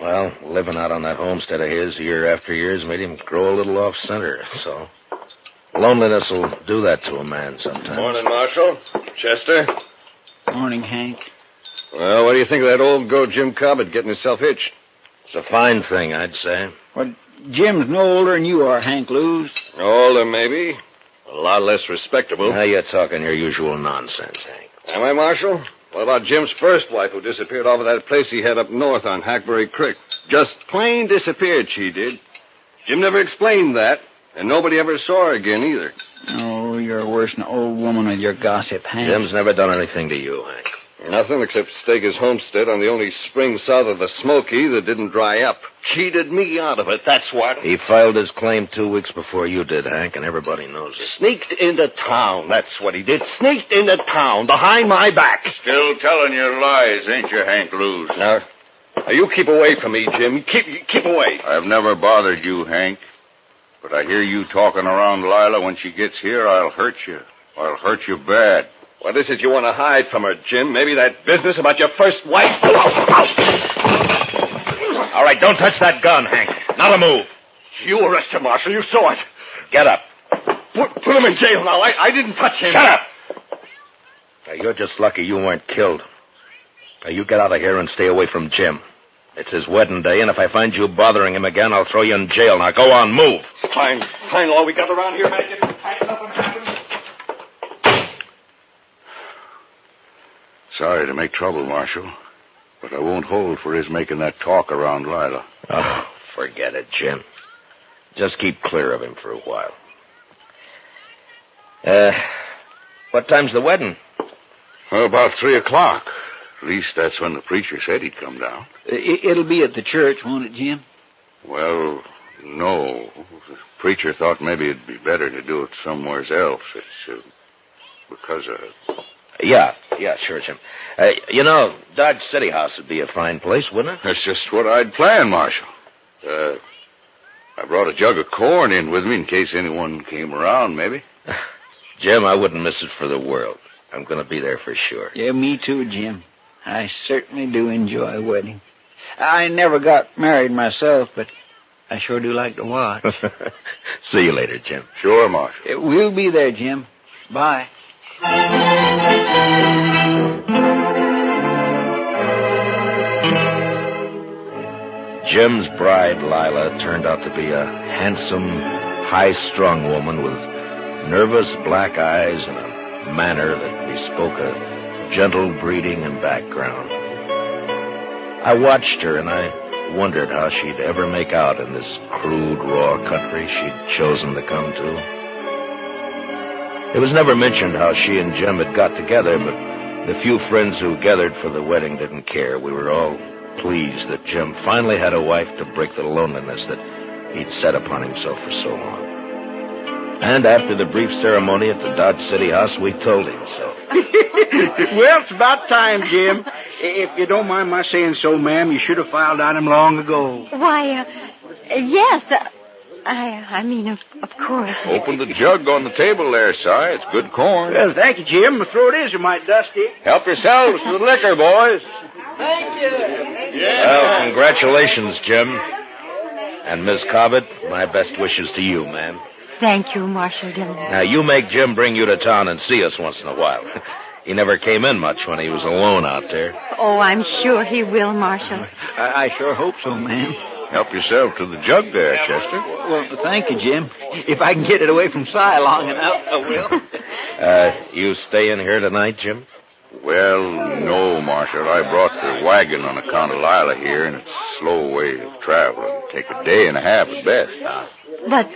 S12: well, living out on that homestead of his year after year has made him grow a little off-center, so... Loneliness will do that to a man sometimes.
S15: Morning, Marshal. Chester.
S13: Morning, Hank.
S15: Well, what do you think of that old goat Jim Cobbett getting himself hitched?
S12: It's a fine thing, I'd say.
S13: Well, Jim's no older than you are, Hank Lewis.
S15: Older, maybe. A lot less respectable.
S12: Now you're talking your usual nonsense, Hank.
S15: Am I, Marshal? What about Jim's first wife who disappeared off of that place he had up north on Hackberry Creek? Just plain disappeared, she did. Jim never explained that. And nobody ever saw her again, either.
S13: Oh, you're worse than an old woman with your gossip, Hank.
S12: Jim's never done anything to you, Hank.
S15: Nothing except stake his homestead on the only spring south of the Smoky that didn't dry up. Cheated me out of it, that's what.
S12: He filed his claim 2 weeks before you did, Hank, and everybody knows it.
S15: Sneaked into town, that's what he did. Sneaked into town, behind my back.
S21: Still telling your lies, ain't you, Hank Lewis?
S15: Now, you keep away from me, Jim. Keep away.
S21: I've never bothered you, Hank. But I hear you talking around Lila. When she gets here, I'll hurt you. I'll hurt you bad.
S15: What is it you want to hide from her, Jim? Maybe that business about your first wife? All
S12: right, don't touch that gun, Hank. Not a move.
S15: You arrest him, Marshal. You saw it.
S12: Get up.
S15: Put him in jail now. I didn't touch him.
S12: Shut up.
S8: Now, you're just lucky you weren't killed. Now, you get out of here and stay away from Jim. It's his wedding day, and if I find you bothering him again, I'll throw you in jail. Now, go on, move.
S22: Fine all we got around here, man. Nothing happens.
S21: Sorry to make trouble, Marshal, but I won't hold for his making that talk around Lila.
S8: Oh, forget it, Jim. Just keep clear of him for a while. What time's the wedding?
S21: Well, about 3 o'clock. At least that's when the preacher said he'd come down.
S13: It'll be at the church, won't it, Jim?
S21: Well, no. The preacher thought maybe it'd be better to do it somewhere else. It's because of...
S8: Yeah, sure, Jim. Dodge City House would be a fine place, wouldn't it?
S21: That's just what I'd planned, Marshal. I brought a jug of corn in with me in case anyone came around, maybe.
S8: Jim, I wouldn't miss it for the world. I'm going to be there for sure.
S13: Yeah, me too, Jim. I certainly do enjoy weddings. I never got married myself, but I sure do like to watch.
S8: See you later, Jim.
S21: Sure, Marshal.
S13: We'll be there, Jim. Bye.
S8: Jim's bride, Lila, turned out to be a handsome, high-strung woman with nervous black eyes and a manner that bespoke a gentle breeding and background. I watched her, and I wondered how she'd ever make out in this crude, raw country she'd chosen to come to. It was never mentioned how she and Jim had got together, but the few friends who gathered for the wedding didn't care. We were all pleased that Jim finally had a wife to break the loneliness that he'd set upon himself for so long. And after the brief ceremony at the Dodge City House, we told him so.
S4: Well, it's about time, Jim. If you don't mind my saying so, ma'am, you should have filed on him long ago.
S1: Why, yes. I mean, of course.
S21: Open the jug on the table there, Si. It's good corn.
S4: Well, thank you, Jim. My throat is a mite dusty.
S21: Help yourselves to the liquor, boys.
S4: Thank you.
S8: Well, congratulations, Jim. And Miss Cobbett, my best wishes to you, ma'am.
S1: Thank you, Marshal Dillon.
S8: Now, you make Jim bring you to town and see us once in a while. He never came in much when he was alone out there.
S1: Oh, I'm sure he will, Marshal.
S13: I sure hope so, ma'am.
S21: Help yourself to the jug there, Chester.
S13: Well, thank you, Jim. If I can get it away from Si long enough, I will.
S8: You stay in here tonight, Jim?
S21: Well, no, Marshal. I brought the wagon on account of Lila here, and it's a slow way of traveling. Take a day and a half at best.
S1: But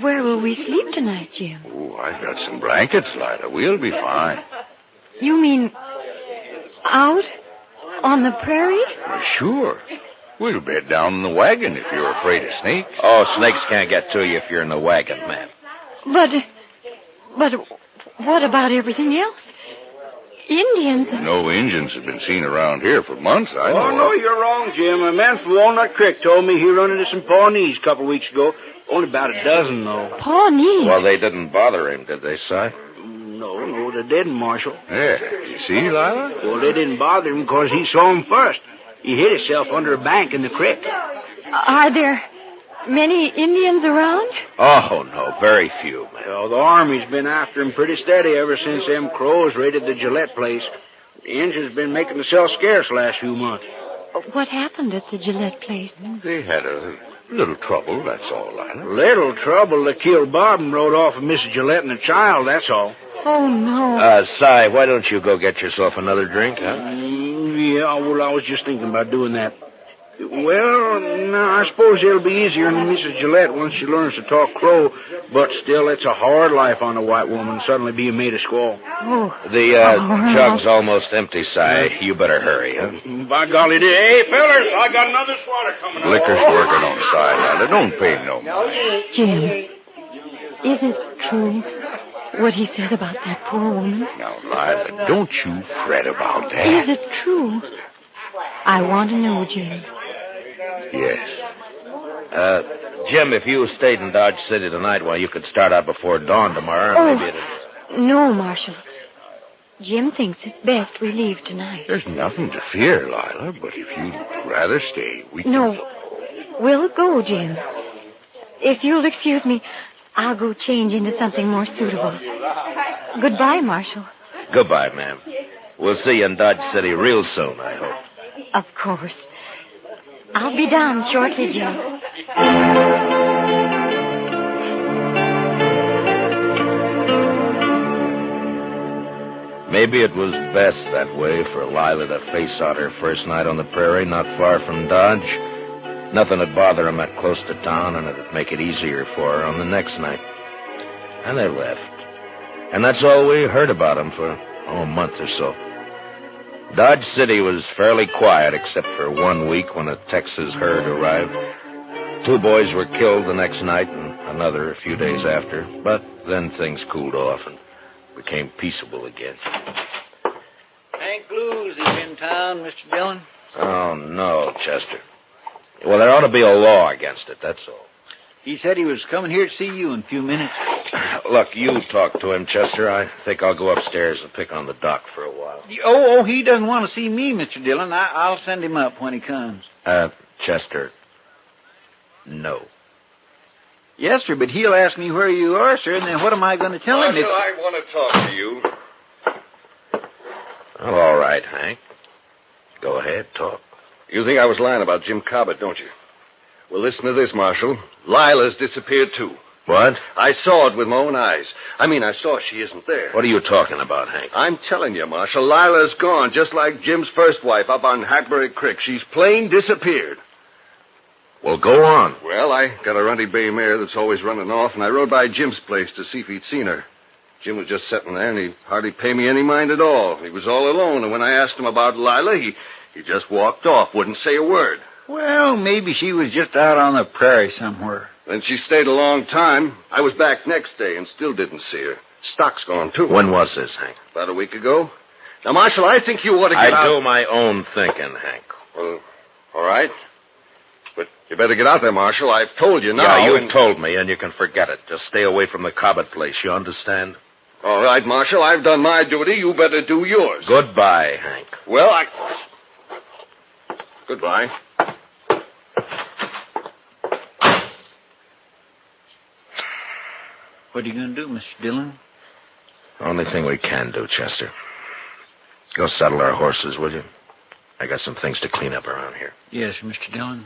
S1: where will we sleep tonight, Jim?
S21: Oh, I got some blankets, Lila. We'll be fine.
S1: You mean out on the prairie?
S21: Well, sure. We'll bed down in the wagon if you're afraid of snakes.
S8: Oh, snakes can't get to you if you're in the wagon, ma'am.
S1: But what about everything else? Indians.
S21: No Indians have been seen around here for months, I know.
S4: Oh, no, you're wrong, Jim. A man from Walnut Creek told me he run into some Pawnees a couple of weeks ago. Only about a dozen, though.
S1: Pawnees?
S8: Well, they didn't bother him, did they, Si?
S4: No, they didn't, Marshal.
S21: Yeah, you see, Lila?
S4: Well, they didn't bother him because he saw him first. He hid himself under a bank in the creek.
S1: Are there many Indians around?
S8: Oh, no, very few, ma'am.
S4: Well, the Army's been after him pretty steady ever since them crows raided the Gillette place. The Indians been making themselves scarce the last few months.
S1: What happened at the Gillette place?
S21: They had a little trouble, that's all, Lila.
S4: Little trouble. They killed Bob and rode off with Mrs. Gillette and the child, that's all.
S1: Oh, no.
S8: Si, why don't you go get yourself another drink, huh?
S4: Yeah, well, I was just thinking about doing that. Well, no, I suppose it'll be easier on Mrs. Gillette once she learns to talk crow, but still, it's a hard life on a white woman suddenly being made a squaw.
S1: Oh.
S8: The jug's almost empty, Si. You better hurry, huh?
S4: By golly, hey, fellas, I got another swatter coming.
S21: Liquor's working on the side, Lila. Don't pay no mind.
S1: Jim, is it true what he said about that poor woman?
S21: Now, Lila, don't you fret about that.
S1: Is it true? I want to know, Jim.
S21: Yes.
S8: Jim, if you stayed in Dodge City tonight, well, you could start out before dawn tomorrow, and maybe it'd...
S1: No, Marshal. Jim thinks it's best we leave tonight.
S21: There's nothing to fear, Lila, but if you'd rather stay, we can...
S1: No, we'll go, Jim. If you'll excuse me, I'll go change into something more suitable. Goodbye, Marshal.
S8: Goodbye, ma'am. We'll see you in Dodge City real soon, I hope.
S1: Of course. I'll be down shortly, Joe.
S8: Maybe it was best that way for Lila to face out her first night on the prairie, not far from Dodge. Nothing would bother him that close to town, and it'd make it easier for her on the next night. And they left. And that's all we heard about him for, a month or so. Dodge City was fairly quiet, except for 1 week when a Texas herd arrived. 2 boys were killed the next night, and another a few days after. But then things cooled off and became peaceable again.
S13: Hank Blues is in town, Mr. Dillon.
S8: Oh, no, Chester. Well, there ought to be a law against it, that's all.
S13: He said he was coming here to see you in a few minutes.
S8: Look, you talk to him, Chester. I think I'll go upstairs and pick on the doc for a while.
S13: Oh, he doesn't want to see me, Mr. Dillon. I'll send him up when he comes.
S8: Chester, no.
S13: Yes, sir, but he'll ask me where you are, sir, and then what am I going to tell him?
S15: Marshal, I want to talk to you.
S8: Well, all right, Hank. Go ahead, talk.
S15: You think I was lying about Jim Cobbett, don't you? Well, listen to this, Marshal. Lila's disappeared, too.
S8: What?
S15: I saw it with my own eyes. I saw she isn't there.
S8: What are you talking about, Hank?
S15: I'm telling you, Marshal, Lila's gone, just like Jim's first wife up on Hackberry Creek. She's plain disappeared.
S8: Well, go on.
S15: Well, I got a runty bay mare that's always running off, and I rode by Jim's place to see if he'd seen her. Jim was just sitting there, and he hardly paid me any mind at all. He was all alone, and when I asked him about Lila, he just walked off, wouldn't say a word.
S13: Well, maybe she was just out on the prairie somewhere.
S15: Then she stayed a long time. I was back next day and still didn't see her. Stock's gone, too.
S8: When was this, Hank?
S15: About a week ago. Now, Marshal, I think you ought to get out...
S8: I do my own thinking, Hank.
S15: Well, all right. But you better get out there, Marshal. I've told you now.
S8: Yeah, you've told me, and you can forget it. Just stay away from the Cobbett place, you understand?
S15: All right, Marshal, I've done my duty. You better do yours.
S8: Goodbye, Hank.
S15: Well, Goodbye.
S13: What are you going to do, Mr. Dillon?
S8: Only thing we can do, Chester. Go saddle our horses, will you? I got some things to clean up around here.
S13: Yes, Mr. Dillon.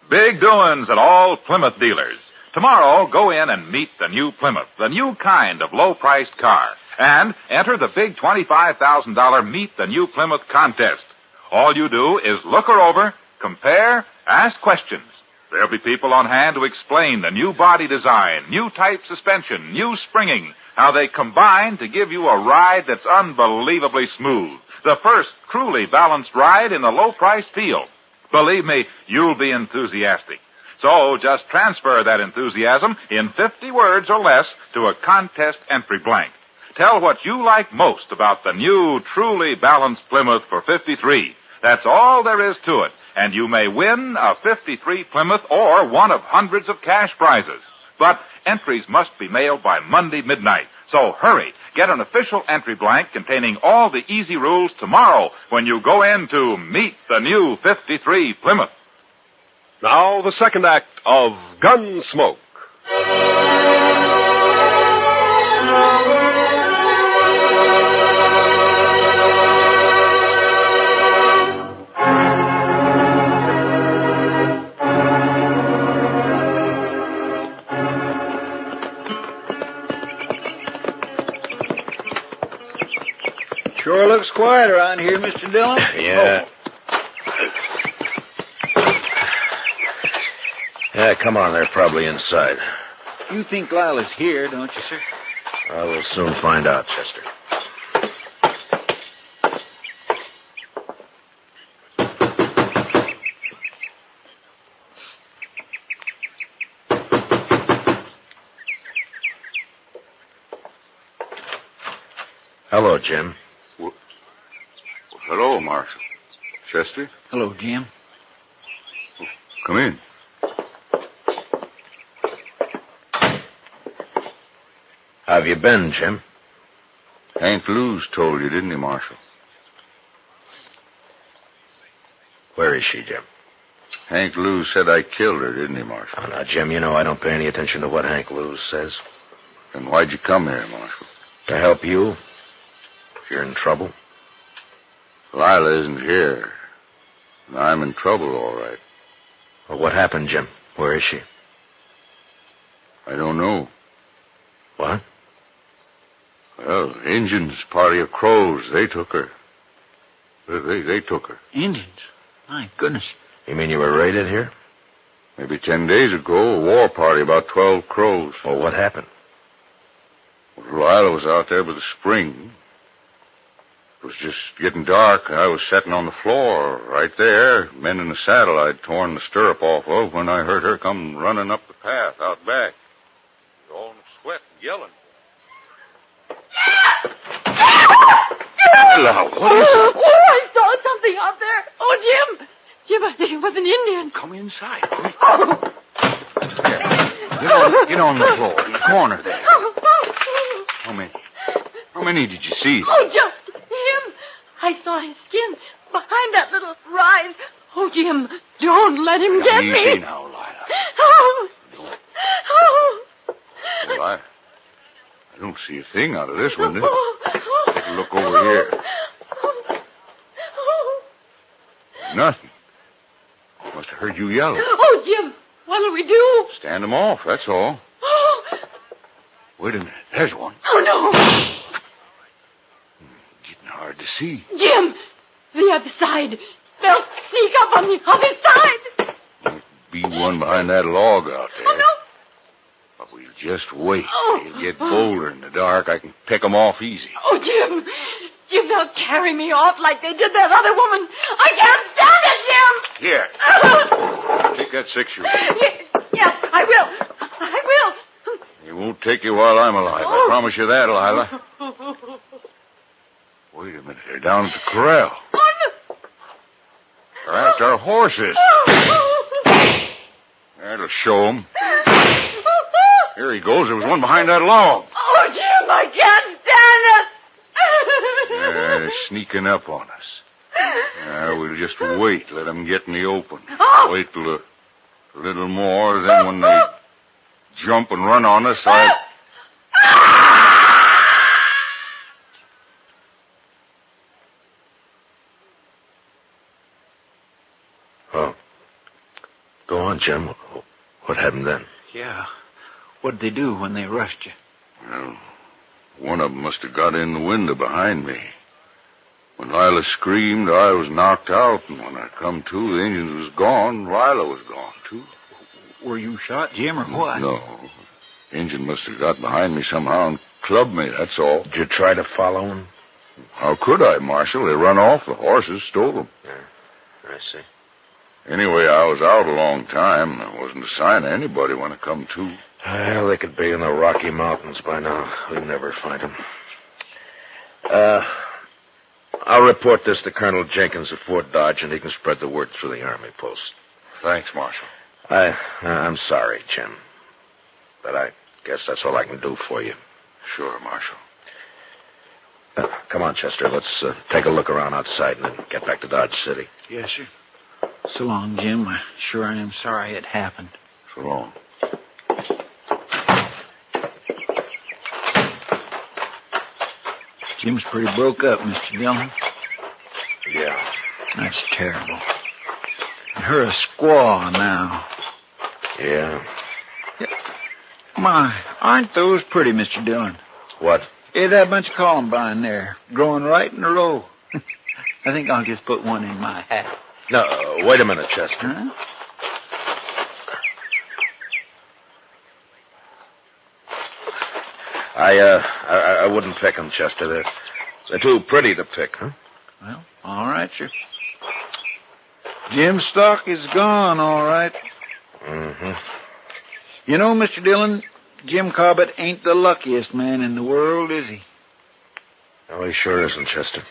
S6: Big doings at all Plymouth dealers. Tomorrow, go in and meet the new Plymouth, the new kind of low-priced car. And enter the big $25,000 Meet the New Plymouth contest. All you do is look her over, compare, ask questions. There'll be people on hand to explain the new body design, new type suspension, new springing, how they combine to give you a ride that's unbelievably smooth. The first truly balanced ride in the low-priced field. Believe me, you'll be enthusiastic. So just transfer that enthusiasm in 50 words or less to a contest entry blank. Tell what you like most about the new, truly balanced Plymouth for 53. That's all there is to it, and you may win a 53 Plymouth or one of hundreds of cash prizes. But entries must be mailed by Monday midnight. So hurry, get an official entry blank containing all the easy rules tomorrow when you go in to meet the new 53 Plymouth.
S3: Now, the second act of Gunsmoke.
S13: Sure looks quiet around here, Mr. Dillon.
S8: Yeah. Yeah, come on. They're probably inside.
S13: You think Lila's here, don't you, sir?
S8: I will soon find out, Chester. Hello, Jim.
S21: Hello, Marshal. Chester?
S13: Hello, Jim.
S21: Come in.
S12: How have you been, Jim?
S21: Hank Lewis told you, didn't he, Marshal?
S12: Where is she, Jim?
S21: Hank Lewis said I killed her, didn't he, Marshal?
S12: Oh, now, Jim, you know I don't pay any attention to what Hank Lewis says.
S21: Then why'd you come here, Marshal?
S12: To help you. If you're in trouble.
S21: Lila isn't here. I'm in trouble, all right.
S12: Well, what happened, Jim? Where is she?
S21: I don't know.
S12: What?
S21: Well, Injuns, party of crows, they took her. They took her.
S13: Indians? My goodness.
S12: You mean you were raided here?
S21: Maybe 10 days ago, a war party, about 12 crows.
S12: Well, what happened?
S21: Well, Lila was out there by the spring. It was just getting dark. I was sitting on the floor right there, mending the saddle I'd torn the stirrup off of when I heard her come running up the path out back. All in a sweat and yelling.
S1: Hello, what is it? Oh, I saw something out there. Oh, Jim. Jim, I think it was an Indian.
S21: Come inside.
S1: Oh.
S21: Get on the floor in the corner there. How many did you see?
S1: Oh, just him. I saw his skin behind that little rise. Oh, Jim, don't let him get me.
S21: Easy now, Lila.
S1: Oh. Oh.
S21: Well, I don't see a thing out of this window. Take a look over here. Nothing. Must have heard you yelling.
S1: Oh, Jim, what'll we do?
S21: Stand them off, that's all.
S1: Oh.
S21: Wait a minute. There's one.
S1: Oh, no.
S21: Getting hard to see.
S1: Jim, the other side. They'll sneak up on the other side.
S21: Might be one behind that log out there.
S1: Oh, no.
S21: But we'll just wait.
S1: Oh.
S21: They'll get bolder in the dark. I can pick them off easy.
S1: Oh, Jim. Jim, they'll carry me off like they did that other woman. I can't stand it, Jim.
S21: Here. Take that 6-shooter.
S1: Yes, I will. I will.
S21: It won't take you while I'm alive. I promise you that, Lila. Wait a minute. They're down at the corral.
S1: Oh, no.
S21: They're after our horses. That'll show them. Here he goes. There was one behind that log.
S1: Oh, Jim, I can't stand it.
S21: They're sneaking up on us. We'll just wait. Let them get in the open. Wait till a little more. Then when they jump and run on us,
S12: Oh. Go on, Jim. What happened then?
S13: Yeah. What'd they do when they rushed you?
S21: Well, one of them must have got in the window behind me. When Lila screamed, I was knocked out, and when I come to, the engine was gone. Lila was gone, too.
S13: Were you shot, Jim, or what?
S21: No. The engine must have got behind me somehow and clubbed me, that's all.
S12: Did you try to follow him?
S21: How could I, Marshal? They run off. The horses stole them.
S12: Yeah, I see.
S21: Anyway, I was out a long time. There wasn't a sign of anybody when I come to.
S12: Well, they could be in the Rocky Mountains by now. We'd never find them. I'll report this to Colonel Jenkins at Fort Dodge, and he can spread the word through the Army post.
S21: Thanks, Marshal.
S12: I'm sorry, Jim. But I guess that's all I can do for you.
S21: Sure, Marshal.
S12: Come on, Chester. Let's take a look around outside and then get back to Dodge City.
S13: Yes, sir. So long, Jim. I sure am sorry it happened.
S21: So long.
S13: Jim's pretty broke up, Mr. Dillon.
S12: Yeah.
S13: That's terrible. And her a squaw now.
S12: Yeah.
S13: My, aren't those pretty, Mr. Dillon?
S12: What?
S13: Hey, that bunch of columbine there, growing right in a row. I think I'll just put one in my hat.
S12: No, wait a minute, Chester.
S13: Huh?
S12: I wouldn't pick them, Chester. They're too pretty to pick, huh?
S13: Well, all right, sir. Jim's stock is gone, all right.
S12: Mm-hmm.
S13: You know, Mr. Dillon, Jim Cobbett ain't the luckiest man in the world, is he?
S12: No, he sure isn't, Chester.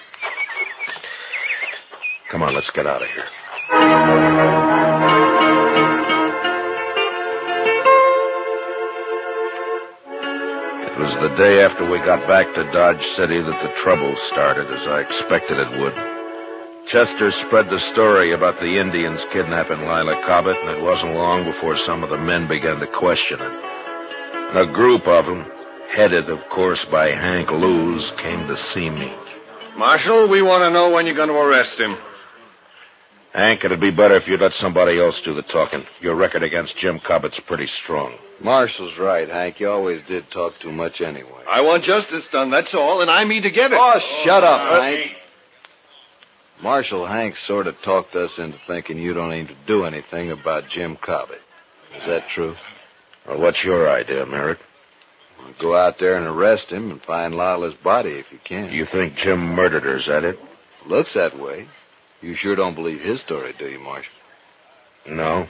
S12: Come on, let's get out of here.
S9: It It was the day after we got back to Dodge City that the trouble started, as I expected it would. Chester spread the story about the Indians kidnapping Lila Cobbett, and it wasn't long before some of the men began to question it. And a group of them, headed, of course, by Hank Lewis, came to see me.
S15: Marshal, we want to know when you're going to arrest him.
S9: Hank, it'd be better if you'd let somebody else do the talking. Your record against Jim Cobbett's pretty strong.
S14: Marshall's right, Hank. You always did talk too much anyway.
S15: I want justice done, that's all, and I mean to get it.
S14: Oh, shut up, Hank. Marshal Hank sort of talked us into thinking you don't aim to do anything about Jim Cobbett. Is that true?
S9: Well, what's your idea, Merritt?
S14: Well, go out there and arrest him and find Lila's body if you can.
S9: You think Jim murdered her, is that it?
S14: Looks that way. You sure don't believe his story, do you, Marshal?
S9: No,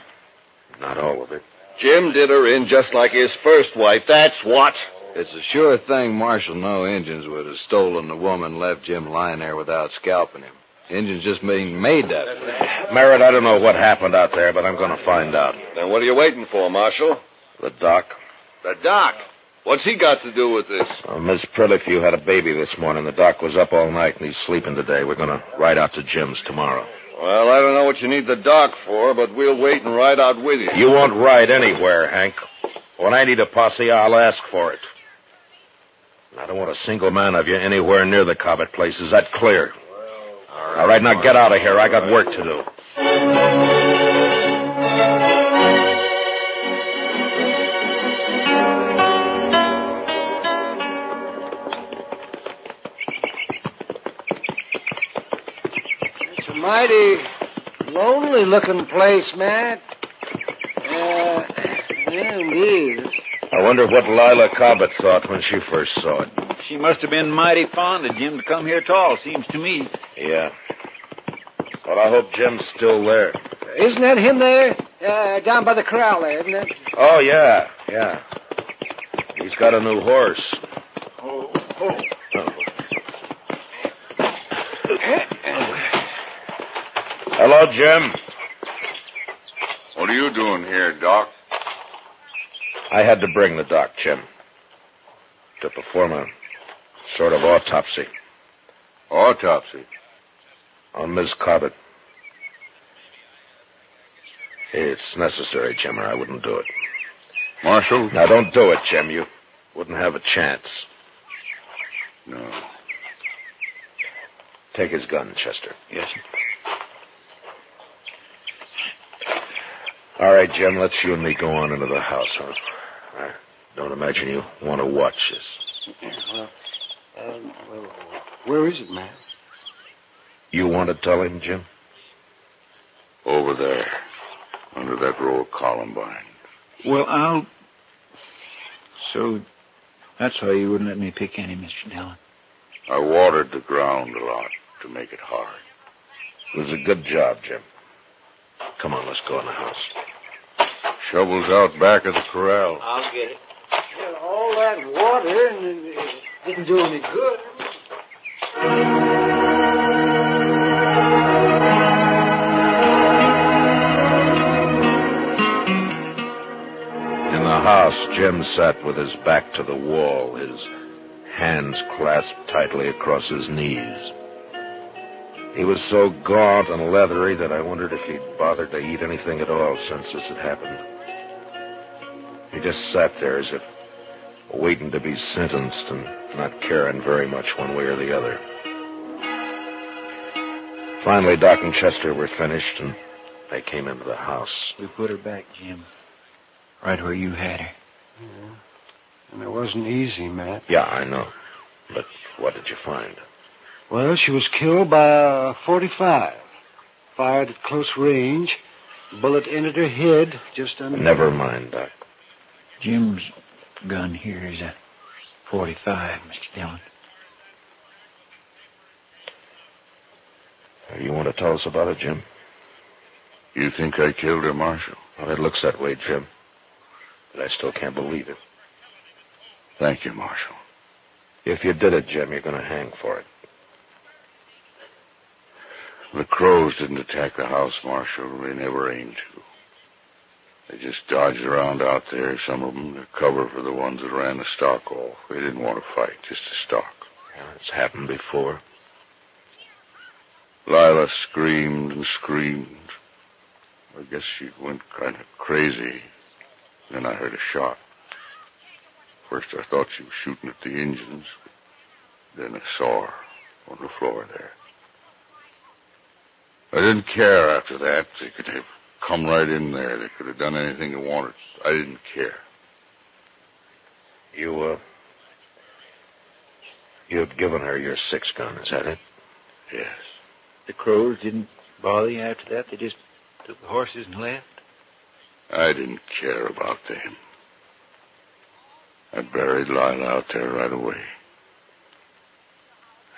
S9: not all of it.
S15: Jim did her in just like his first wife, that's what.
S14: It's a sure thing, Marshal. No Injuns would have stolen the woman and left Jim lying there without scalping him. Injuns just being made that way.
S9: Merritt, I don't know what happened out there, but I'm going to find out.
S15: Then what are you waiting for, Marshal?
S9: The doc.
S15: The doc? What's he got to do with this?
S9: Miss Prilifew had a baby this morning. The doc was up all night, and he's sleeping today. We're going to ride out to Jim's tomorrow.
S15: Well, I don't know what you need the doc for, but we'll wait and ride out with you.
S9: You won't ride anywhere, Hank. When I need a posse, I'll ask for it. I don't want a single man of you anywhere near the Cobbett place. Is that clear? All right, now get out of here. I got work to do.
S5: It's a mighty lonely-looking place, Matt. Yeah, indeed.
S9: I wonder what Lila Cobbett thought when she first saw it.
S13: She must have been mighty fond of Jim to come here at all, seems to me.
S9: Yeah. Well, I hope Jim's still there.
S5: Isn't that him there? Down by the corral there, isn't it?
S9: Oh, yeah. He's got a new horse. Hello, Jim.
S21: What are you doing here, Doc?
S9: I had to bring the doc, Jim, to perform a sort of autopsy.
S21: Autopsy?
S9: On Miss Cobbett. It's necessary, Jim, or I wouldn't do it.
S21: Marshal?
S9: Now, don't do it, Jim. You wouldn't have a chance.
S21: No.
S9: Take his gun, Chester.
S13: Yes, sir.
S9: All right, Jim, let's you and me go on into the house, huh? I don't imagine you want to watch this.
S22: Well, where is it, Matt?
S9: You want to tell him, Jim?
S21: Over there, under that row of columbine.
S13: Well, So, that's why you wouldn't let me pick any, Mr. Dillon.
S21: I watered the ground a lot to make it hard.
S9: It was a good job, Jim. Come on, let's go in the house.
S21: Shovel's out back of the corral.
S5: I'll get it. Well, all that water and it didn't do any good.
S9: In the house, Jim sat with his back to the wall, his hands clasped tightly across his knees. He was so gaunt and leathery that I wondered if he'd bothered to eat anything at all since this had happened. He just sat there as if waiting to be sentenced and not caring very much one way or the other. Finally, Doc and Chester were finished, and they came into the house.
S13: We put her back, Jim. Right where you had her.
S22: Yeah. And it wasn't easy, Matt.
S9: Yeah, I know. But what did you find?
S22: Well, she was killed by a .45. Fired at close range. Bullet entered her head just under...
S9: Never mind, Doc.
S13: Jim's gun here is a .45, Mr. Dillon.
S9: You want to tell us about it, Jim?
S21: You think I killed her, Marshal?
S9: Well, it looks that way, Jim. But I still can't believe it.
S21: Thank you, Marshal.
S9: If you did it, Jim, you're going to hang for it.
S21: The crows didn't attack the house, Marshal. They never aimed to. They just dodged around out there, some of them, to cover for the ones that ran the stock off. They didn't want to fight, just to stalk.
S9: Yeah, it's happened before.
S21: Lila screamed and screamed. I guess she went kind of crazy. Then I heard a shot. First I thought she was shooting at the engines. Then I saw her on the floor there. I didn't care after that. They could have come right in there. They could have done anything they wanted. I didn't care.
S9: You had given her your 6-gun, is that it?
S21: Yes.
S5: The crows didn't bother you after that? They just took the horses and left?
S21: I didn't care about them. I buried Lila out there right away.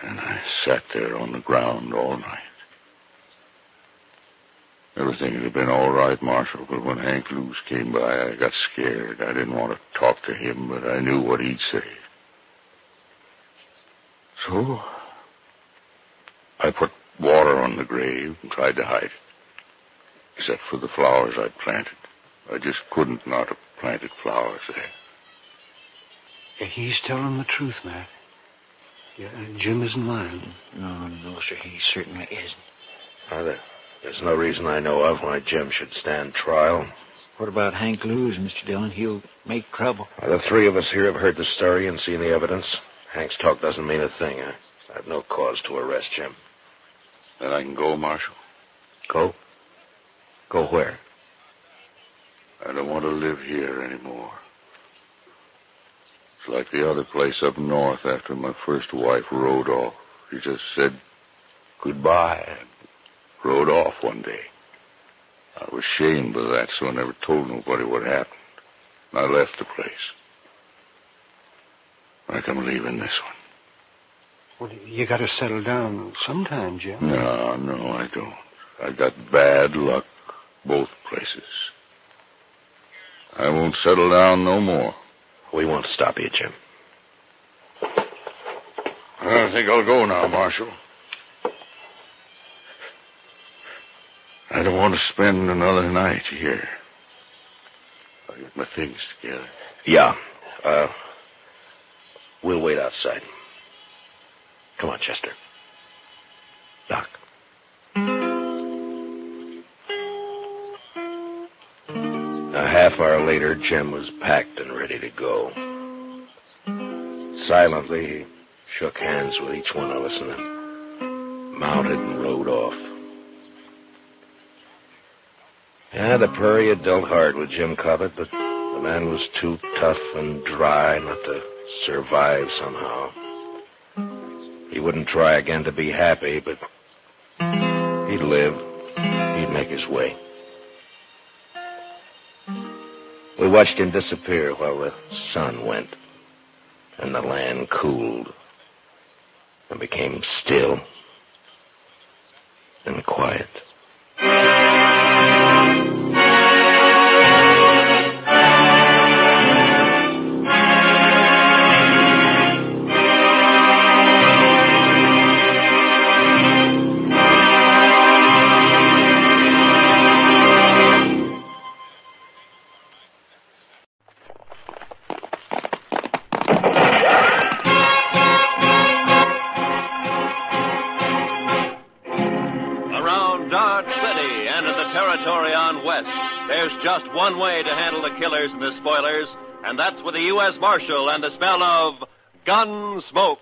S21: And I sat there on the ground all night. Everything would have been all right, Marshal, but when Hank Lewis came by, I got scared. I didn't want to talk to him, but I knew what he'd say. So, I put water on the grave and tried to hide it. Except for the flowers I'd planted. I just couldn't not have planted flowers there.
S17: Yeah, he's telling the truth, Matt. Yeah, Jim isn't lying.
S5: No, sir, he certainly isn't.
S9: There's no reason I know of why Jim should stand trial.
S5: What about Hank Lewis, Mr. Dillon? He'll make trouble.
S9: The 3 of us here have heard the story and seen the evidence. Hank's talk doesn't mean a thing. I have no cause to arrest Jim.
S21: Then I can go, Marshal.
S9: Go? Go where?
S21: I don't want to live here anymore. It's like the other place up north after my first wife rode off. She just said goodbye and rode off one day. I was ashamed of that, so I never told nobody what happened. I left the place. Like I'm leaving this one.
S17: Well, you got to settle down sometime, Jim.
S21: No, I don't. I got bad luck both places. I won't settle down no more.
S9: We won't stop you, Jim.
S21: I think I'll go now, Marshal. I don't want to spend another night here. I'll get my things together.
S9: Yeah. We'll wait outside. Come on, Chester. Doc. A half hour later, Jim was packed and ready to go. Silently, he shook hands with each one of us and then mounted and rode off. Yeah, the prairie had dealt hard with Jim Cobbett, but the man was too tough and dry not to survive somehow. He wouldn't try again to be happy, but he'd live. He'd make his way. We watched him disappear while the sun went, and the land cooled and became still and quiet.
S3: There's just one way to handle the killers and the spoilers, and that's with the U.S. Marshal and the smell of Gunsmoke.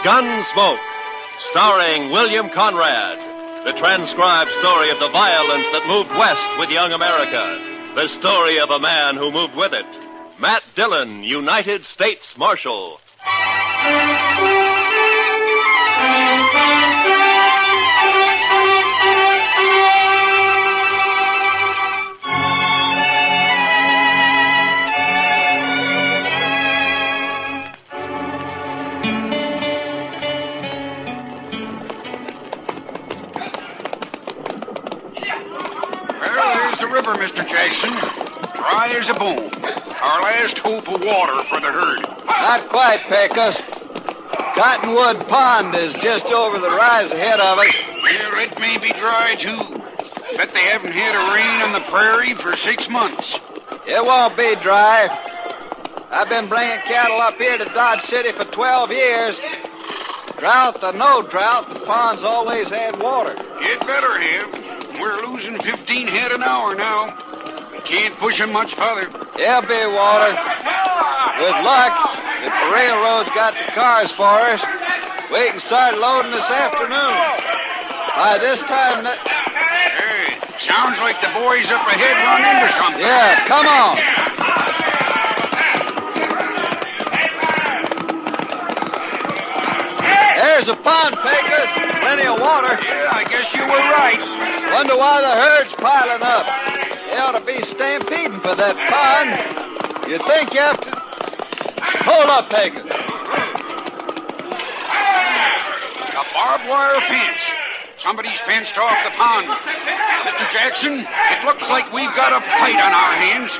S3: Gunsmoke, starring William Conrad. The transcribed story of the violence that moved west with young America. The story of a man who moved with it. Matt Dillon, United States Marshal.
S7: goes the river, Mr. Jackson. Dry as a bone. Our last hope of water for the herd.
S20: Not quite, Pecos. Cottonwood Pond is just over the rise ahead of us.
S7: Well, it may be dry, too. Bet they haven't had a rain on the prairie for 6 months.
S20: It won't be dry. I've been bringing cattle up here to Dodge City for 12 years. Drought or no drought, the pond's always had water.
S7: It better have. We're losing 15 head an hour now. We can't push 'em much further.
S20: There'll be water. With luck, if the railroad's got the cars for us, we can start loading this afternoon. By this time...
S7: Hey, sounds like the boys up ahead run into something.
S20: Yeah, come on. There's a pond, Pecos. Plenty of water.
S7: Yeah, I guess you were right.
S20: Wonder why the herd's piling up. They ought to be stampeding for that pond. You think you have to... Hold up, Pecos.
S7: A barbed wire fence. Somebody's fenced off the pond. Mr. Jackson, it looks like we've got a fight on our hands.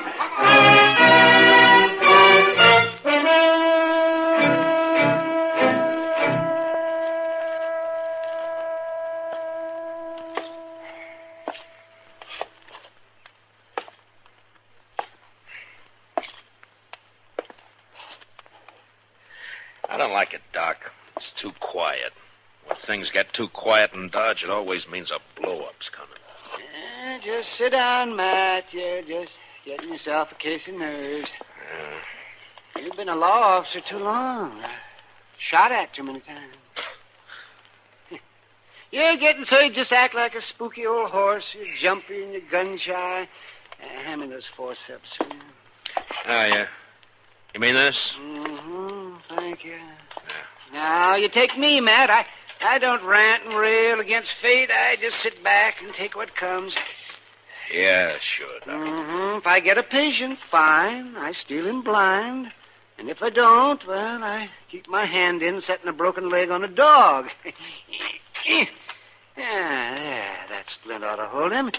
S9: I don't like it, Doc. It's too quiet. When things get too quiet in Dodge, it always means a blow-up's coming.
S5: Just sit down, Matt. You're just getting yourself a case of nerves. You've been a law officer too long. Shot at too many times. You're getting so you just act like a spooky old horse. You're jumpy and you're gun-shy. Hand me those forceps.
S9: Oh, yeah. You mean this?
S5: Mm-hmm. Thank you. Now, you take me, Matt. I don't rant and rail against fate. I just sit back and take what comes.
S9: Yeah, sure, Doc.
S5: Mm-hmm. If I get a patient, fine. I steal him blind. And if I don't, well, I keep my hand in setting a broken leg on a dog. There. That splint ought to hold him.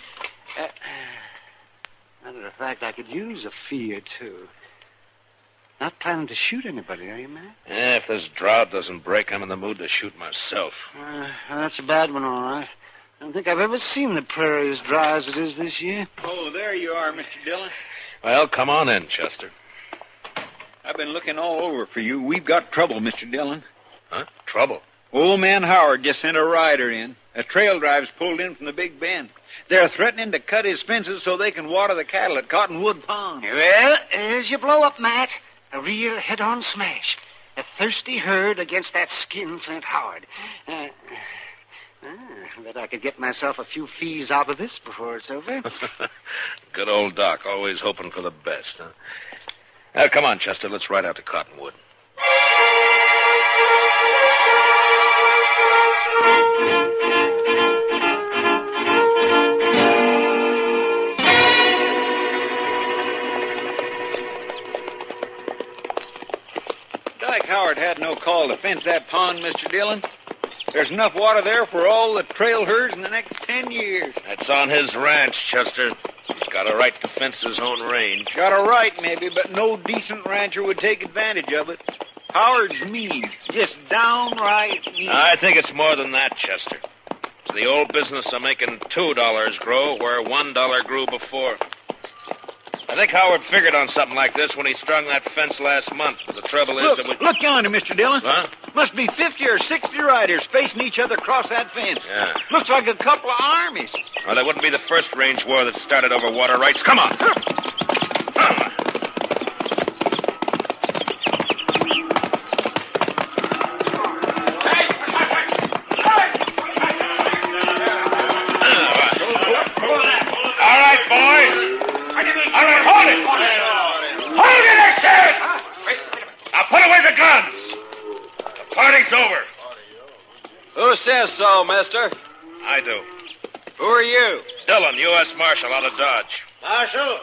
S5: Matter of fact, I could use a fee or two. Not planning to shoot anybody, are you, Matt?
S9: Yeah, if this drought doesn't break, I'm in the mood to shoot myself.
S5: That's a bad one, all right. I don't think I've ever seen the prairie as dry as it is this year.
S13: Oh, there you are, Mr. Dillon.
S9: Well, come on in, Chester.
S13: I've been looking all over for you. We've got trouble, Mr. Dillon.
S9: Huh? Trouble?
S13: Old man Howard just sent a rider in. A trail drive's pulled in from the Big Bend. They're threatening to cut his fences so they can water the cattle at Cottonwood Pond.
S5: Well, there's your blow-up, Matt. A real head-on smash. A thirsty herd against that skinflint Howard. I bet I could get myself a few fees out of this before it's over.
S9: Good old Doc, always hoping for the best, huh? Now, come on, Chester, let's ride out to Cottonwood.
S13: Howard had no call to fence that pond, Mr. Dillon. There's enough water there for all the trail herds in the next 10 years.
S9: That's on his ranch, Chester. He's got a right to fence his own range.
S13: Got a right, maybe, but no decent rancher would take advantage of it. Howard's mean. Just downright mean.
S9: I think it's more than that, Chester. It's the old business of making $2 grow where $1 grew before. I think Howard figured on something like this when he strung that fence last month, but the trouble is...
S13: Look yonder, Mr. Dillon.
S9: Huh?
S13: Must be 50 or 60 riders facing each other across that fence.
S9: Yeah.
S13: Looks like a couple of armies.
S9: Well, that wouldn't be the first range war that started over water rights. Come on. Over.
S20: Who says so, mister?
S9: I do.
S20: Who are you?
S9: Dillon, U.S. Marshal, out of Dodge.
S22: Marshal,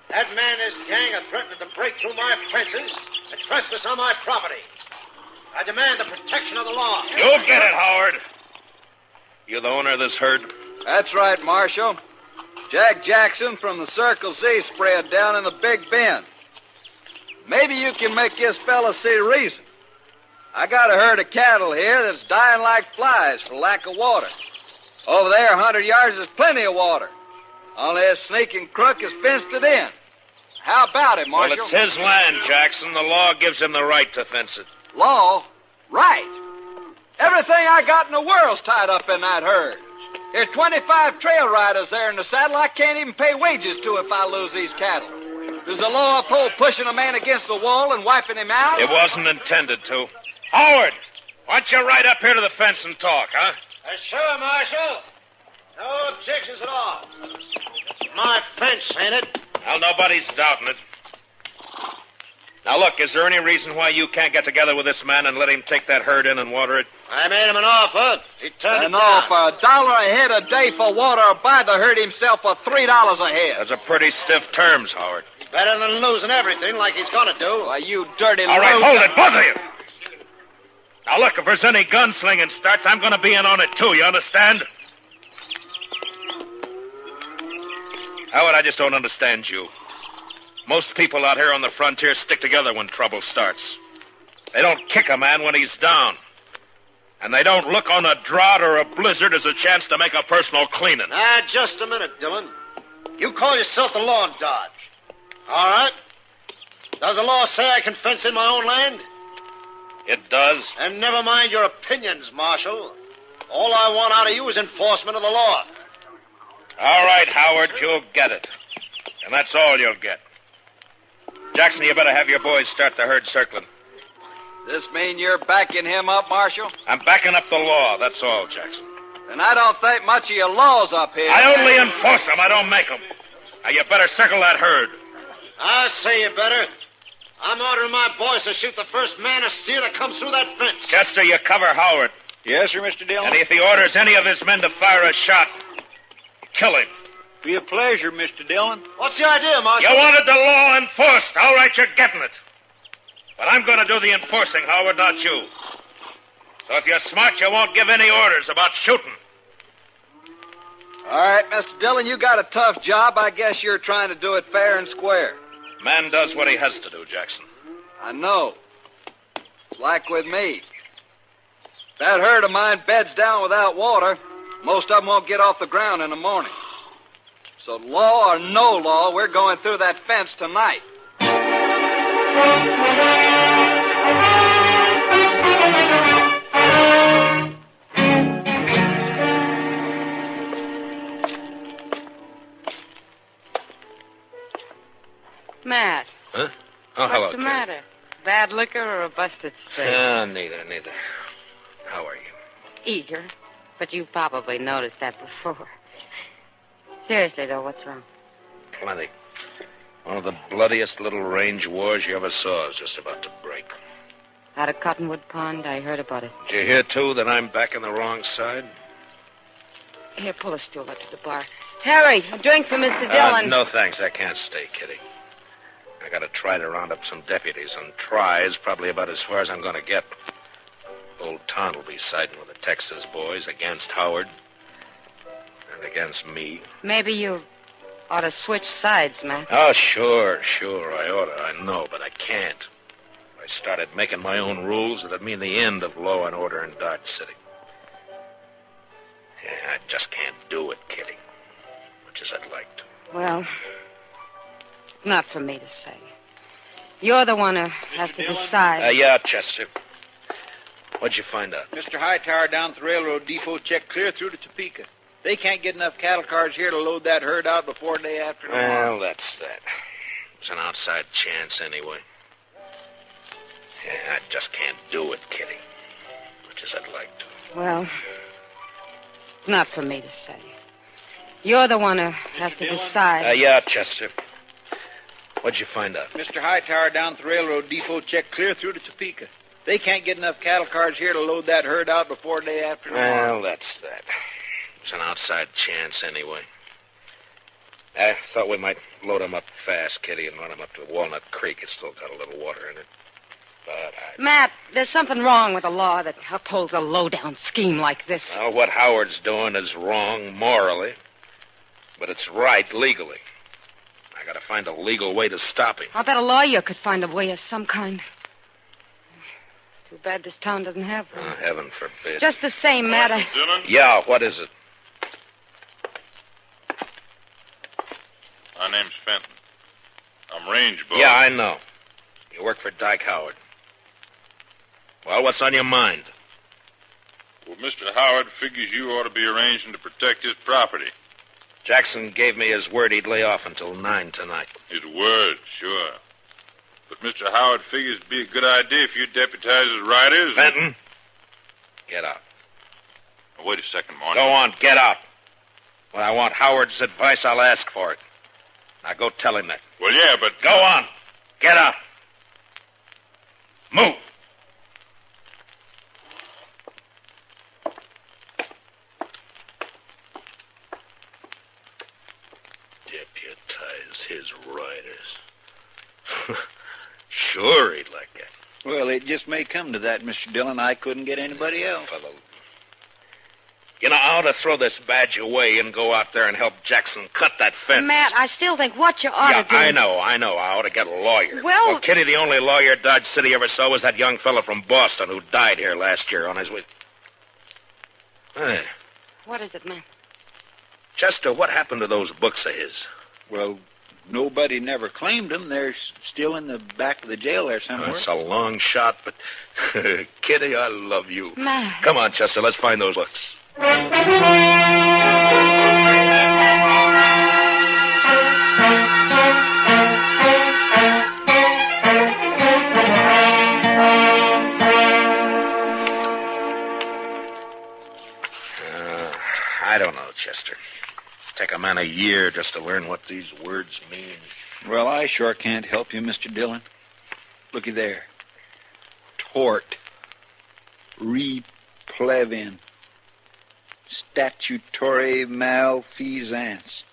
S22: that man and his gang are threatening to break through my fences and trespass on my property. I demand the protection of the law.
S9: You'll get it, Howard. You the owner of this herd?
S20: That's right, Marshal. Jack Jackson from the Circle Z spread down in the Big Bend. Maybe you can make this fella see reason. I got a herd of cattle here that's dying like flies for lack of water. Over there, 100 yards, is plenty of water. Only this sneaking crook has fenced it in. How about it, Marshal?
S9: Well, it's his land, Jackson. The law gives him the right to fence it.
S20: Law? Right. Everything I got in the world's tied up in that herd. There's 25 trail riders there in the saddle I can't even pay wages to if I lose these cattle. Does the law uphold pushing a man against the wall and wiping him out?
S9: It wasn't intended to. Howard, why don't you ride up here to the fence and talk, huh?
S11: Sure, Marshal. No objections at all. My fence, ain't it?
S9: Well, nobody's doubting it. Now, look, is there any reason why you can't get together with this man and let him take that herd in and water it?
S11: I made him an offer. He turned it down.
S20: An offer, $1 a head a day for water, or buy the herd himself for $3 a head.
S9: That's a pretty stiff terms, Howard.
S11: Better than losing everything like he's gonna do.
S20: Why, you dirty
S9: All right, hold it, both of you. Now, look, if there's any gunslinging starts, I'm going to be in on it, too, you understand? Howard, I just don't understand you. Most people out here on the frontier stick together when trouble starts. They don't kick a man when he's down. And they don't look on a drought or a blizzard as a chance to make a personal cleaning.
S11: Now, just a minute, Dillon. You call yourself the law in Dodge. All right. Does the law say I can fence in my own land?
S9: It does.
S11: And never mind your opinions, Marshal. All I want out of you is enforcement of the law.
S9: All right, Howard, you'll get it. And that's all you'll get. Jackson, you better have your boys start the herd circling.
S20: This mean you're backing him up, Marshal?
S9: I'm backing up the law, that's all, Jackson.
S20: And I don't think much of your laws up here.
S9: I only enforce them, I don't make them. Now, you better circle that herd.
S11: I say you better. I'm ordering my boys to shoot the first man or steer that comes through that fence.
S9: Chester, you cover Howard.
S20: Yes, sir, Mr. Dillon.
S9: And if he orders any of his men to fire a shot, kill him.
S20: Be a pleasure, Mr. Dillon.
S11: What's the idea, Marshal?
S9: You wanted the law enforced. All right, you're getting it. But I'm going to do the enforcing, Howard, not you. So if you're smart, you won't give any orders about shooting.
S20: All right, Mr. Dillon, you got a tough job. I guess you're trying to do it fair and square.
S9: Man does what he has to do, Jackson.
S20: I know. It's like with me. If that herd of mine beds down without water, most of them won't get off the ground in the morning. So law or no law, we're going through that fence tonight.
S1: Matt.
S9: Huh? Oh, hello,
S1: What's the matter? Bad liquor or a busted string?
S9: Neither. How are you?
S1: Eager. But you probably noticed that before. Seriously, though, what's wrong?
S9: Plenty. One of the bloodiest little range wars you ever saw is just about to break.
S1: Out of Cottonwood Pond, I heard about it.
S9: Did you hear, too, that I'm back on the wrong side?
S1: Here, pull a stool up to the bar. Harry, a drink for Mr. Dillon.
S9: No, thanks. I can't stay, Kitty. I gotta try to round up some deputies, and try is probably about as far as I'm gonna get. Old Ton will be siding with the Texas boys against Howard. And against me.
S1: Maybe you ought to switch sides, Matt.
S9: Oh, sure, I ought to. I know, but I can't. If I started making my own rules, it'd mean the end of law and order in Dodge City. Yeah, I just can't do it, Kitty. Much as I'd like to.
S1: Well, not for me to say. You're the one who has to decide.
S9: Yeah, Chester. What'd you find out?
S5: Mr. Hightower down at the railroad depot checked clear through to Topeka. They can't get enough cattle cars here to load that herd out before day after tomorrow.
S9: Well, that's that. It's an outside chance anyway. Yeah, I just can't do it, Kitty. Much as I'd like to.
S1: Well, not for me to say. You're the one who has to decide.
S9: Yeah, Chester. What'd you find out?
S5: Mr. Hightower down at the railroad depot checked clear through to Topeka. They can't get enough cattle cars here to load that herd out before day after tomorrow.
S9: Well, that's that. It's an outside chance anyway. I thought we might load 'em up fast, Kitty, and run 'em up to Walnut Creek. It's still got a little water in it. But
S1: Matt, there's something wrong with a law that upholds a low-down scheme like this.
S9: Well, what Howard's doing is wrong morally.
S8: But it's right legally. I gotta find a legal way to stop him.
S1: I bet a lawyer could find a way of some kind. Too bad this town doesn't have one.
S8: Oh, heaven forbid.
S1: Just the same, Matt.
S21: Dillon?
S8: Yeah, what is it?
S21: My name's Fenton. I'm range boss.
S8: Yeah, I know. You work for Dyke Howard. Well, what's on your mind?
S21: Well, Mr. Howard figures you ought to be arranging to protect his property.
S8: Jackson gave me his word he'd lay off until 9 tonight.
S21: His word, sure. But Mr. Howard figures it'd be a good idea if you deputize his riders.
S8: Fenton, get out.
S21: Oh, wait a second, Marshal.
S8: Go on, get out. When I want Howard's advice, I'll ask for it. Now go tell him that.
S21: Well, yeah, but...
S8: Go on. Get out. Move. Deputize his riders. Sure, he'd like that.
S13: Well, it just may come to that, Mr. Dillon. I couldn't get anybody else.
S8: You know, I ought to throw this badge away and go out there and help Jackson cut that fence.
S1: Matt, I still think what you ought to do...
S8: I know. I ought to get a lawyer.
S1: Well,
S8: Kitty, the only lawyer Dodge City ever saw was that young fellow from Boston who died here last year on his way... Hey,
S1: what is it, Matt?
S8: Chester, what happened to those books of his?
S13: Well, nobody never claimed them. They're still in the back of the jail there somewhere.
S8: That's a long shot, but... Kitty, I love you.
S1: Matt.
S8: Come on, Chester, let's find those books. I don't know, Chester. Take a man a year just to learn what these words mean.
S13: Well, I sure can't help you, Mr. Dillon. Looky there. Tort. Replevin. Statutory malfeasance.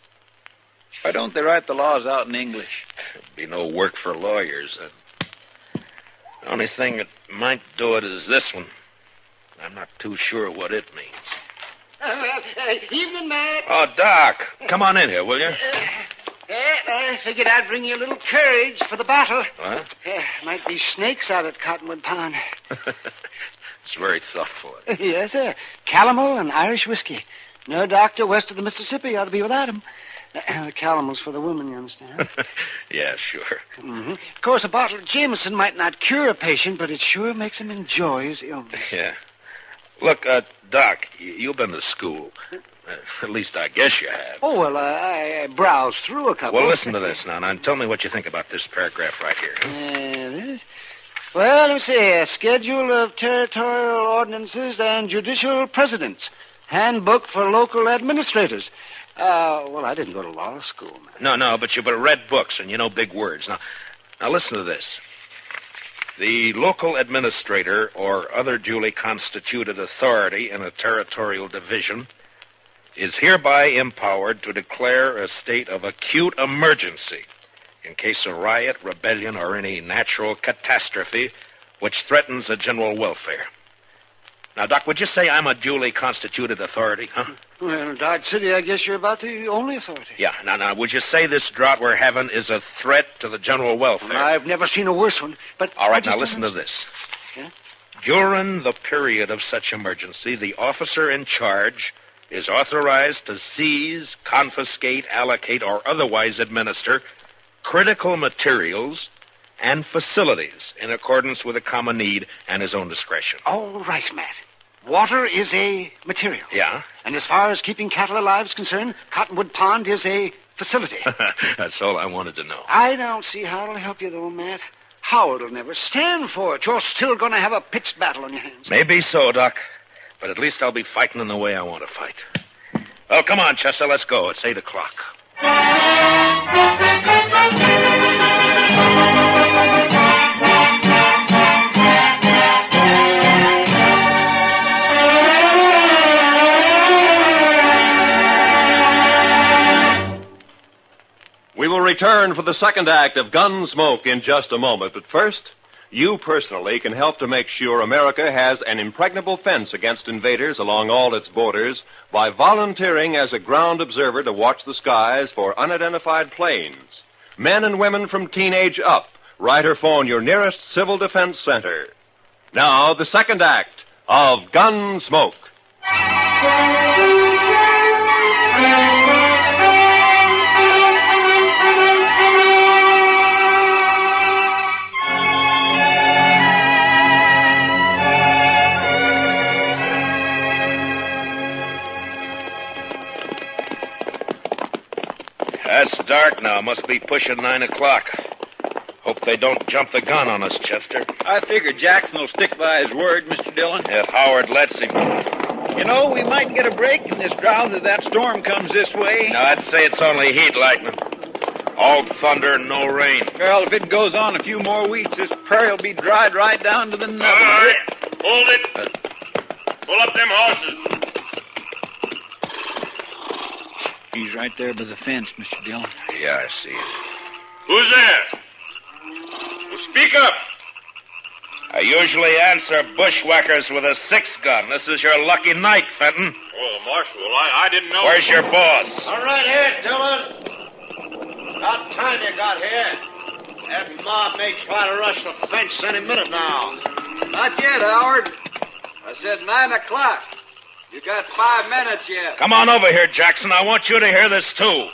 S13: Why don't they write the laws out in English?
S8: There'd be no work for lawyers. The only thing that might do it is this one. I'm not too sure what it means.
S5: Evening, Matt.
S8: Oh, Doc, come on in here, will you?
S5: I figured I'd bring you a little courage for the battle.
S8: What?
S5: Might be snakes out at Cottonwood Pond.
S8: It's very thoughtful.
S5: Yes, sir. Calomel and Irish whiskey. No doctor west of the Mississippi ought to be without 'em. The calomel's for the women, you understand?
S8: Yeah, sure.
S5: Mm-hmm. Of course, a bottle of Jameson might not cure a patient, but it sure makes him enjoy his illness.
S8: Yeah. Look, Doc, you've been to school. At least I guess you have.
S5: Oh, well, I browsed through a couple.
S8: Well, listen to this now, and tell me what you think about this paragraph right here.
S5: This? Well, let me see. A schedule of territorial ordinances and judicial precedents. Handbook for local administrators. Well, I didn't go to law school, man.
S8: No, but you've read books, and you know big words. Now listen to this. The local administrator or other duly constituted authority in a territorial division is hereby empowered to declare a state of acute emergency in case of riot, rebellion, or any natural catastrophe which threatens the general welfare. Now, Doc, would you say I'm a duly constituted authority, huh?
S5: Well, Dodge City, I guess you're about the only authority.
S8: Yeah, now, would you say this drought we're having is a threat to the general welfare?
S5: Well, I've never seen a worse one, but...
S8: All right, now listen to this.
S5: Yeah?
S8: During the period of such emergency, the officer in charge is authorized to seize, confiscate, allocate, or otherwise administer critical materials and facilities in accordance with the common need and his own discretion.
S5: All right, Matt. Water is a material.
S8: Yeah?
S5: And as far as keeping cattle alive is concerned, Cottonwood Pond is a facility.
S8: That's all I wanted to know.
S5: I don't see how it'll help you, though, Matt. Howard will never stand for it. You're still going to have a pitched battle on your hands.
S8: Maybe so, Doc. But at least I'll be fighting in the way I want to fight. Well, come on, Chester, let's go. It's 8 o'clock.
S3: We will return for the second act of Gunsmoke in just a moment, but first, You personally can help to make sure America has an impregnable fence against invaders along all its borders by volunteering as a ground observer to watch the skies for unidentified planes. Men and women from teenage up. Write or phone your nearest Civil Defense Center. Now, the second act of Gunsmoke.
S8: It's dark now. Must be pushing 9 o'clock. Hope they don't jump the gun on us, Chester.
S2: I figure Jackson will stick by his word, Mr. Dillon.
S8: If Howard lets him.
S2: You know, we might get a break in this drought if that storm comes this way.
S8: No, I'd say it's only heat lightning. All thunder and no rain.
S2: Well, if it goes on a few more weeks, this prairie will be dried right down to the nubbin.
S16: All right, hold it. Pull up them horses.
S2: He's right there by the fence, Mr. Dillon.
S8: Yeah, I see him.
S16: Who's there? Well, speak up.
S8: I usually answer bushwhackers with a 6-gun. This is your lucky night, Fenton.
S16: Oh, Marshal, I didn't know.
S8: Where's your boss?
S11: All right here, Dillon. About time you got here. That mob may try to rush the fence any minute now.
S20: Not yet, Howard. I said 9 o'clock. You got 5 minutes yet.
S8: Come on over here, Jackson. I want you to hear this, too.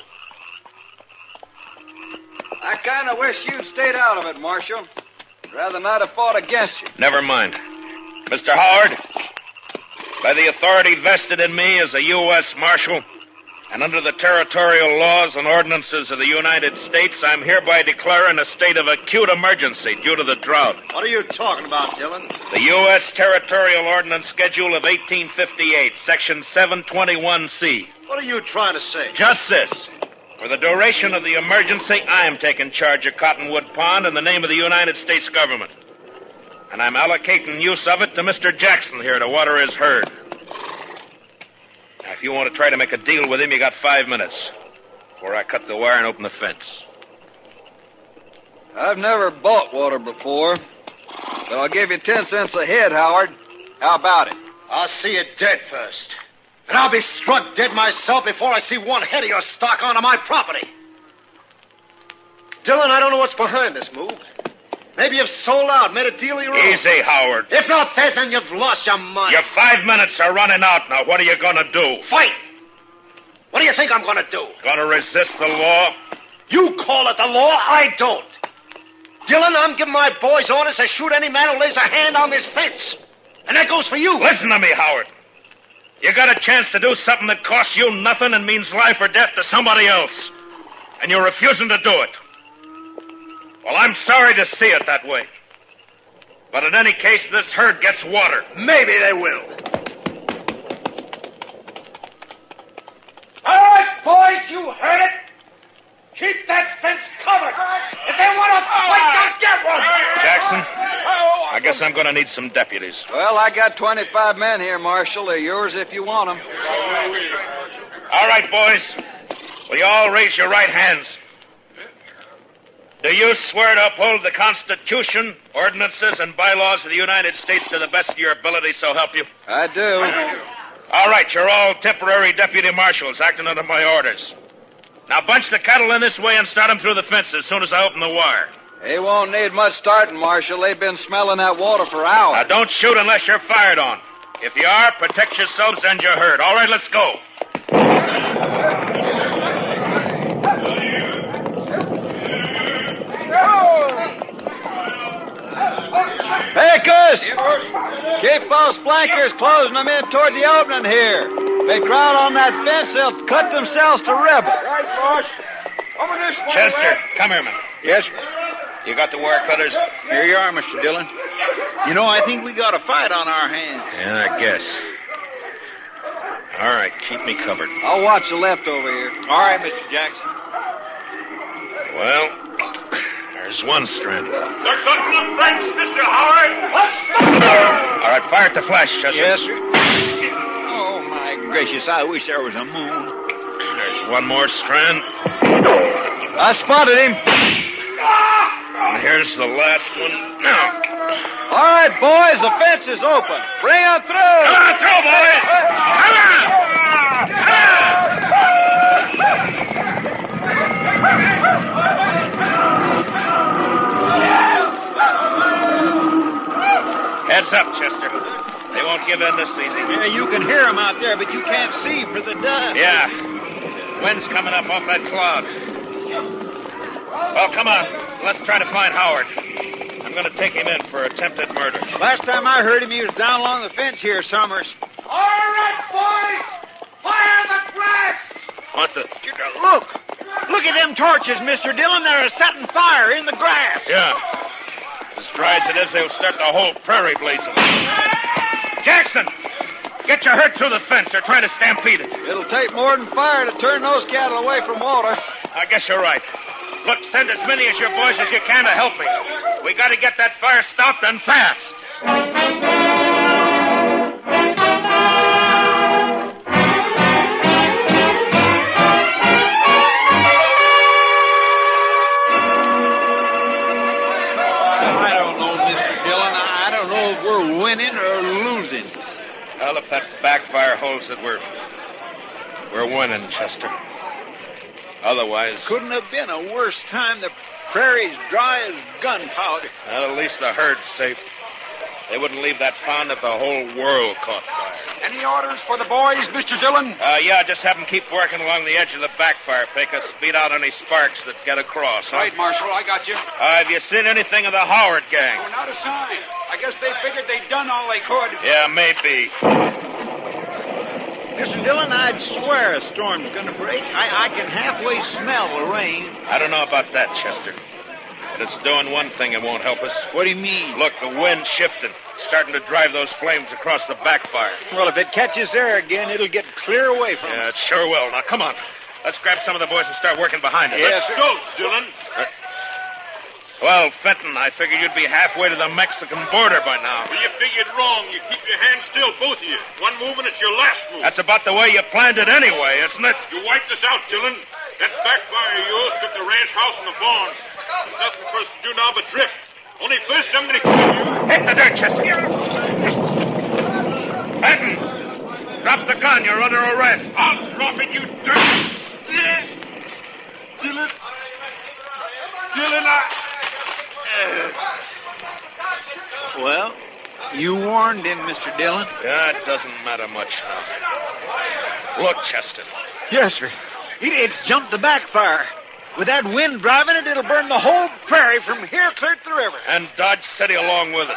S20: I kind of wish you'd stayed out of it, Marshal. I'd rather not have fought against you.
S8: Never mind. Mr. Howard, by the authority vested in me as a U.S. Marshal, and under the territorial laws and ordinances of the United States, I'm hereby declaring a state of acute emergency due to the drought.
S11: What are you talking about, Dillon?
S8: The U.S. Territorial Ordinance Schedule of 1858, Section 721C.
S11: What are you trying to say?
S8: Just this. For the duration of the emergency, I am taking charge of Cottonwood Pond in the name of the United States government. And I'm allocating use of it to Mr. Jackson here to water his herd. Now, if you want to try to make a deal with him, you got 5 minutes before I cut the wire and open the fence.
S20: I've never bought water before, but I'll give you 10 cents a head, Howard. How about it?
S11: I'll see you dead first. And I'll be struck dead myself before I see one head of your stock onto my property. Dillon, I don't know what's behind this move. Maybe you've sold out, made a deal of your own.
S8: Easy, Howard.
S11: If not that, then you've lost your mind.
S8: Your 5 minutes are running out now. What are you going to do?
S11: Fight! What do you think I'm going to do?
S8: Going to resist the law?
S11: You call it the law, I don't. Dillon, I'm giving my boys orders to shoot any man who lays a hand on this fence. And that goes for you.
S8: Listen to me, Howard. You got a chance to do something that costs you nothing and means life or death to somebody else. And you're refusing to do it. Well, I'm sorry to see it that way. But in any case, this herd gets water.
S11: Maybe they will.
S16: All right, boys, you heard it. Keep that fence covered. If they want to fight, they'll get one.
S8: Jackson, I guess I'm going to need some deputies.
S20: Well, I got 25 men here, Marshal. They're yours if you want them.
S8: All right, boys. Will you all raise your right hands? Do you swear to uphold the Constitution, ordinances, and bylaws of the United States to the best of your ability, so help you?
S20: I do.
S8: All right, you're all temporary deputy marshals acting under my orders. Now bunch the cattle in this way and start them through the fence as soon as I open the wire.
S20: They won't need much starting, Marshal. They've been smelling that water for hours.
S8: Now don't shoot unless you're fired on. If you are, protect yourselves and your herd. All right, let's go.
S20: Hey, Gus! Keep those flankers closing them in toward the opening here. If they crowd on that fence, they'll cut themselves to ribbons.
S16: Right, boss. Over this way.
S8: Chester, come here, man.
S2: Yes?
S8: You got the wire cutters?
S2: Here you are, Mr. Dillon. You know, I think we got a fight on our hands.
S8: Yeah, I guess. All right, keep me covered.
S20: I'll watch the left over here.
S2: All right, Mr. Jackson.
S8: Well, there's one strand.
S16: They're cutting the fence, Mr. Howard.
S8: All right, fire at the flash, Chester.
S2: Yes, sir. Oh, my gracious, I wish there was a moon.
S8: There's one more strand.
S20: I spotted him.
S8: And here's the last one. Now.
S20: All right, boys, the fence is open. Bring them through.
S16: Come on through, boys. Come
S2: Heads up, Chester. They won't give in this season.
S20: Yeah, you can hear them out there, but you can't see for the dust.
S2: Yeah. Wind's coming up off that cloud. Well, come on. Let's try to find Howard. I'm going to take him in for attempted murder.
S20: Last time I heard him, he was down along the fence here, Summers.
S16: All right, boys. Fire the grass.
S2: What's it?
S20: Look. Look at them torches, Mr. Dillon. They're setting fire in the grass.
S2: Yeah. As dry as it is, they'll start the whole prairie blazing. Jackson! Get your herd through the fence. They're trying to stampede it.
S20: It'll take more than fire to turn those cattle away from water.
S2: I guess you're right. Look, send as many of your boys as you can to help me. We got to get that fire stopped and fast.
S20: I don't know, Mr. Dillon. I don't know if we're winning or losing.
S2: Well, if that backfire holds it, we're winning, Chester. Otherwise...
S20: Couldn't have been a worse time. The prairie's dry as gunpowder.
S2: Well, at least the herd's safe. They wouldn't leave that pond if the whole world caught fire.
S7: Any orders for the boys, Mr. Dillon?
S2: Yeah, just have them keep working along the edge of the backfire pick us, beat out any sparks that get across. Huh?
S7: Right, Marshal, I got you.
S2: Have you seen anything of the Howard gang?
S7: Oh, not a sign. I guess they figured they'd done all they could.
S2: Yeah, maybe.
S20: Mr. Dillon, I'd swear a storm's going to break. I can halfway smell the rain.
S2: I don't know about that, Chester. But it's doing one thing that won't help us.
S20: What do you mean?
S2: Look, the wind's shifting. It's starting to drive those flames across the backfire.
S20: Well, if it catches there again, it'll get clear away from
S2: Yeah, it sure will. Now, come on. Let's grab some of the boys and start working behind it.
S20: Yes,
S2: Let's go, Dillon. Well, Fenton, I figured you'd be halfway to the Mexican border by now.
S18: Well, you figured wrong. You keep your hands still, both of you. One move and it's your last move.
S2: That's about the way you planned it anyway, isn't it?
S18: You wiped us out, Dillon. That backfire of yours took the ranch house and the barns. There's nothing for us to do now but drift. Only first I'm going to kill you.
S2: Hit the dirt, Chester. Fenton, drop the gun. You're under arrest.
S18: I'll drop it, you dirt. Dillon. Dillon,
S20: Well, you warned him, Mr. Dillon.
S2: Yeah, it doesn't matter much now. Look, Chester.
S20: Yes, sir. It's jumped the backfire. With that wind driving it, it'll burn the whole prairie from here clear to the river.
S2: And Dodge City along with it.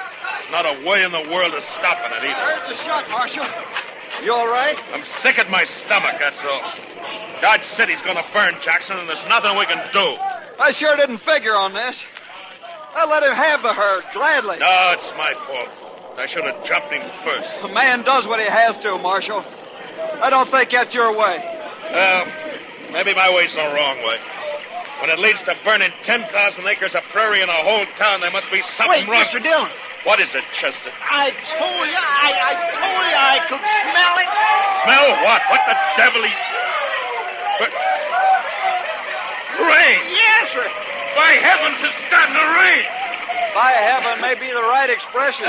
S2: Not a way in the world of stopping it either.
S20: Where's the shot, Marshal? You all right?
S2: I'm sick at my stomach, that's all. Dodge City's gonna burn, Jackson, and there's nothing we can do.
S20: I sure didn't figure on this. I let him have the herd, gladly.
S2: No, it's my fault. I should have jumped him first.
S20: A man does what he has to, Marshal. I don't think that's your way.
S2: Well, maybe my way's the wrong way. When it leads to burning 10,000 acres of prairie in a whole town, there must be something wrong.
S20: Wait, Mr. Dillon.
S2: What is it, Chester?
S20: I told you I could smell it.
S2: Smell what? What the devil? Rain!
S20: Yes, sir.
S2: By heavens, it's starting to rain!
S20: By heaven may be the right expression.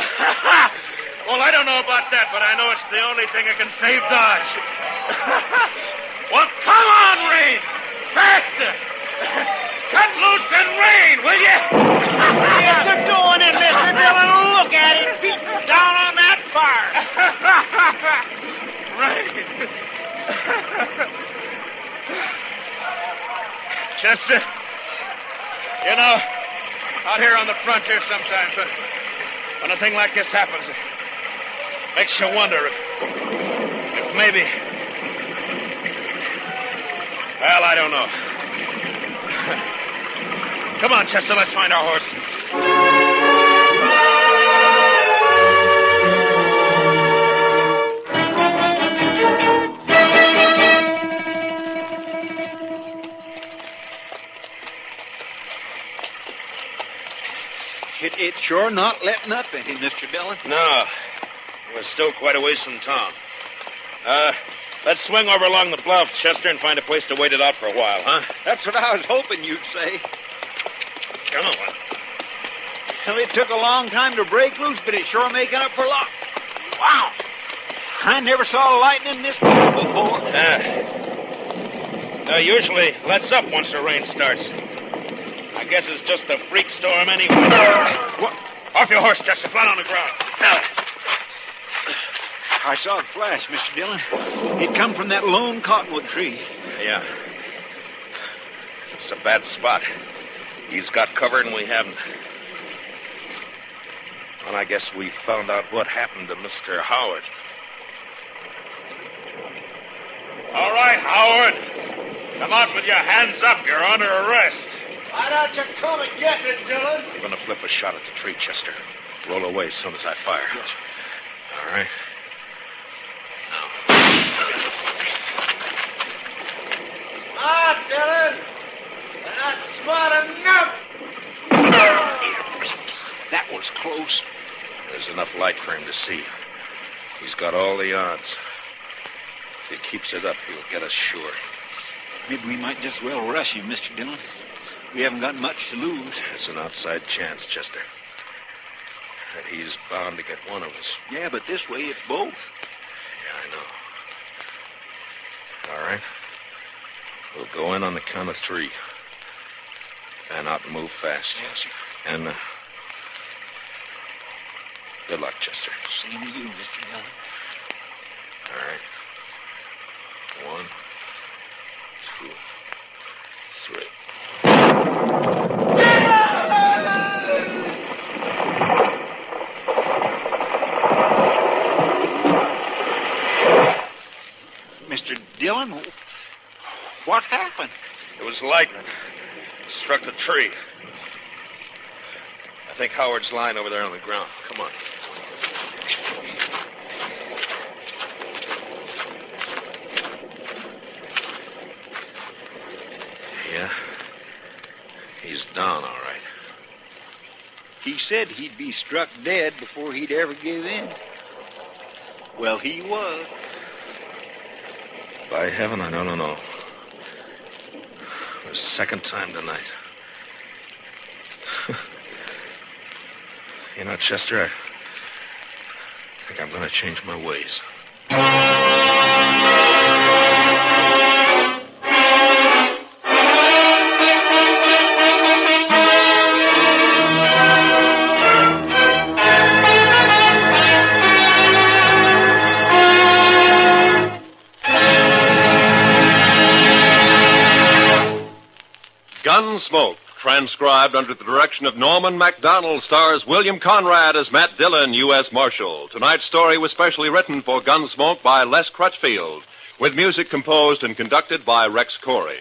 S2: Well, I don't know about that, but I know it's the only thing that can save Dodge. Well, come on, rain! Faster! Cut loose and rain, will you?
S16: Yes, they're doing it, Mr. Dillon. Look at it. Beating down on that fire.
S2: Rain. Chester, you know, out here on the frontier sometimes, when a thing like this happens, it makes you wonder if maybe... Well, I don't know. Come on, Chester, let's find our horses.
S20: It's sure not letting up any, Mr. Dillon.
S2: No. We're still quite a ways from town. Let's swing over along the bluff, Chester, and find a place to wait it out for a while, huh?
S20: That's what I was hoping you'd say.
S2: Come on.
S13: Well, it took a long time to break loose, but it's sure making up for loss. Wow! I never saw lightning this big before.
S2: Usually lets up once the rain starts. I guess it's just a freak storm anyway. What? Off your horse, Chester. Flat on the ground.
S13: I saw it flash, Mr. Dillon. It come from that lone cottonwood tree.
S2: Yeah. It's a bad spot. He's got cover and we haven't. Well, I guess we found out what happened to Mr. Howard. All right, Howard. Come out with your hands up. You're under arrest.
S11: Why don't you come and get me, Dillon?
S2: I'm going to flip a shot at the tree, Chester. Roll away as soon as I fire. Yes. All right.
S11: Smart, Dillon. You're not smart enough.
S2: That was close. There's enough light for him to see. He's got all the odds. If he keeps it up, he'll get us sure.
S13: Maybe we might just well rush him, Mr. Dillon. We haven't got much to lose.
S2: It's an outside chance, Chester. And he's bound to get one of us.
S13: Yeah, but this way it's both.
S2: Yeah, I know. All right. We'll go in on the count of 3. And out and move fast.
S13: Yes.
S2: And, good luck, Chester.
S13: Same to you, Mr. Dillon.
S2: All right. 1, 2, 3.
S13: Mr. Dillon, what happened?
S2: It was lightning. It struck the tree. I think Howard's lying over there on the ground. Come on. Yeah. He's down, all right.
S13: He said he'd be struck dead before he'd ever give in. Well, he was.
S2: By heaven, I don't know. The second time tonight. You know, Chester, I think I'm going to change my ways. Gunsmoke, transcribed under the direction of Norman MacDonald, stars William Conrad as Matt Dillon, U.S. Marshal. Tonight's story was specially written for Gunsmoke by Les Crutchfield, with music composed and conducted by Rex Corey.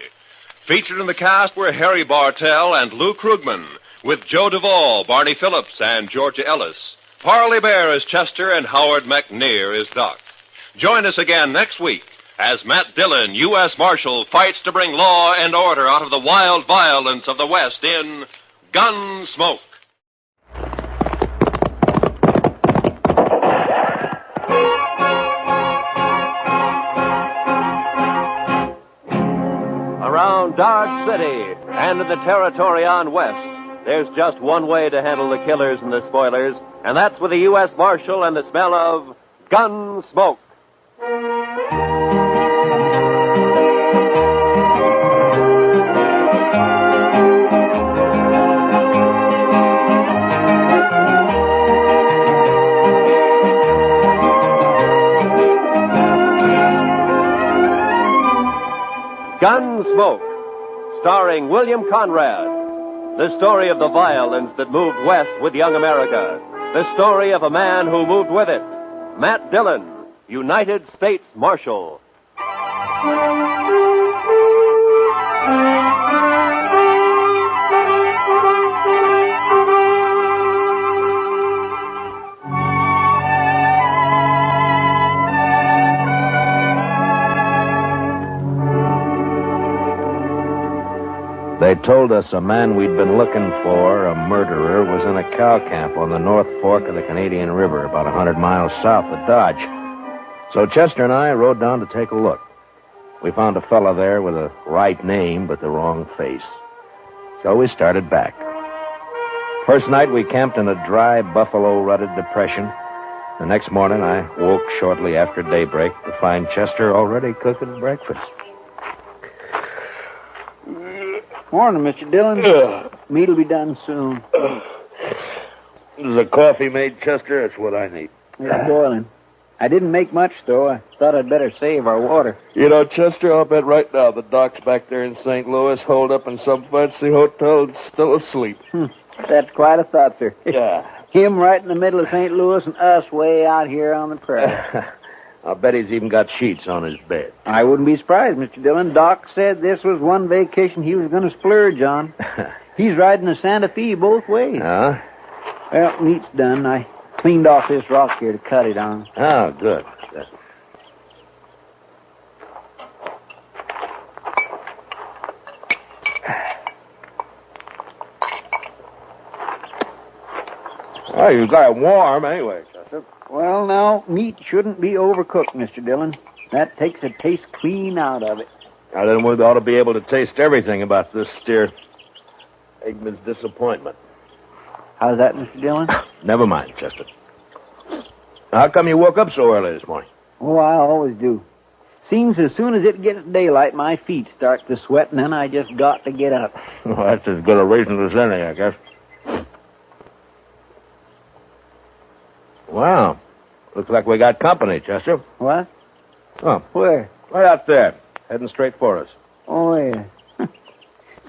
S2: Featured in the cast were Harry Bartell and Lou Krugman, with Joe Duvall, Barney Phillips, and Georgia Ellis. Parley Bear is Chester, and Howard McNear is Doc. Join us again next week as Matt Dillon, U.S. Marshal, fights to bring law and order out of the wild violence of the West in Gunsmoke.
S3: Around Dodge City and in the territory on West, there's just one way to handle the killers and the spoilers, and that's with the U.S. Marshal and the smell of Gunsmoke. Gunsmoke, starring William Conrad. The story of the violence that moved west with young America. The story of a man who moved with it. Matt Dillon, United States Marshal.
S9: They told us a man we'd been looking for, a murderer, was in a cow camp on the North Fork of the Canadian River, about 100 miles south of Dodge. So Chester and I rode down to take a look. We found a fella there with a right name but the wrong face. So we started back. First night, we camped in a dry, buffalo-rutted depression. The next morning, I woke shortly after daybreak to find Chester already cooking breakfast.
S13: Morning, Mr. Dillon. Meat'll be done soon.
S8: The coffee made, Chester? That's what I need.
S13: It's boiling. I didn't make much, though. I thought I'd better save our water.
S8: You know, Chester, I'll bet right now the doc's back there in St. Louis, holed up in some fancy hotel and still asleep.
S13: That's quite a thought, sir.
S8: Yeah.
S13: Him right in the middle of St. Louis and us way out here on the prairie.
S9: I'll bet he's even got sheets on his bed.
S13: I wouldn't be surprised, Mr. Dillon. Doc said this was one vacation he was going to splurge on. He's riding a Santa Fe both ways.
S9: Huh?
S13: Well, meat's done. I cleaned off this rock here to cut it on.
S9: Oh, good. Well, you got it warm anyway, Chester.
S13: Well, now, meat shouldn't be overcooked, Mr. Dillon. That takes the taste clean out of it.
S9: Now, then we ought to be able to taste everything about this steer. Eggman's disappointment.
S13: How's that, Mr. Dillon?
S9: Never mind, Chester. How come you woke up so early this morning?
S13: Oh, I always do. Seems as soon as it gets daylight, my feet start to sweat, and then I just got to get up.
S9: Well, that's as good a reason as any, I guess. Wow. Looks like we got company, Chester.
S13: What?
S9: Oh.
S13: Where?
S9: Right out there. Heading straight for us.
S13: Oh, yeah.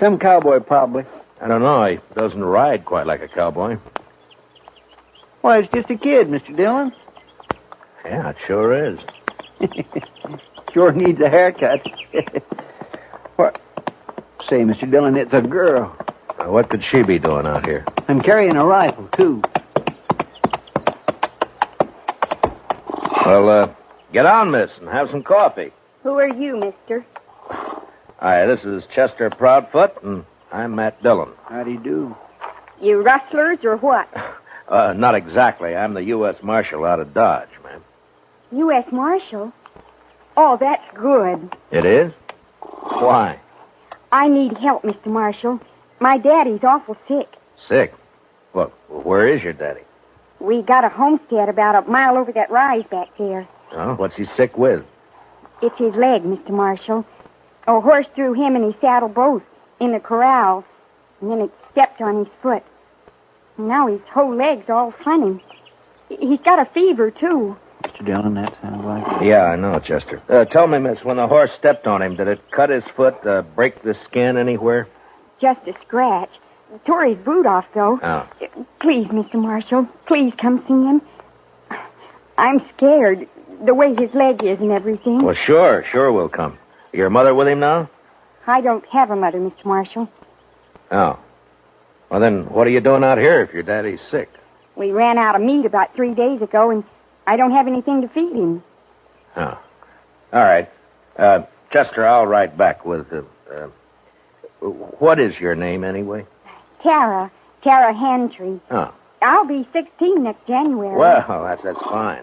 S13: Some cowboy, probably.
S9: I don't know. He doesn't ride quite like a cowboy.
S13: Why, it's just a kid, Mr. Dillon.
S9: Yeah, it sure is.
S13: Sure needs a haircut. What? Say, Mr. Dillon, it's a girl.
S9: What could she be doing out here?
S13: I'm carrying a rifle, too.
S9: Well, get on, miss, and have some coffee.
S1: Who are you, mister?
S9: Hi, this is Chester Proudfoot, and I'm Matt Dillon.
S13: How do you do?
S1: You rustlers or what?
S9: Not exactly. I'm the U.S. Marshal out of Dodge, ma'am.
S1: U.S. Marshal? Oh, that's good.
S9: It is? Why?
S1: I need help, Mr. Marshal. My daddy's awful sick.
S9: Sick? Well, where is your daddy?
S1: We got a homestead about a mile over that rise back there.
S9: Oh, what's he sick with?
S1: It's his leg, Mr. Marshal. A horse threw him and his saddle both in the corral, and then it stepped on his foot. Now his whole leg's all funny. He's got a fever, too.
S13: Mr. Dillon, that sounds like it.
S9: Yeah, I know, Chester. Tell me, miss, when the horse stepped on him, did it cut his foot, break the skin anywhere?
S1: Just a scratch. Tore his boot off, though.
S9: Oh.
S1: Please, Mr. Marshal, please come see him. I'm scared, the way his leg is and everything.
S9: Well, sure we'll come. Your mother with him now?
S1: I don't have a mother, Mr. Marshal.
S9: Oh. Well, then, what are you doing out here if your daddy's sick?
S1: We ran out of meat about 3 days ago, and I don't have anything to feed him.
S9: Oh. All right. Chester, I'll write back with... what is your name, anyway?
S1: Tara Hantry.
S9: Oh.
S1: I'll be 16 next January.
S9: Well, that's fine.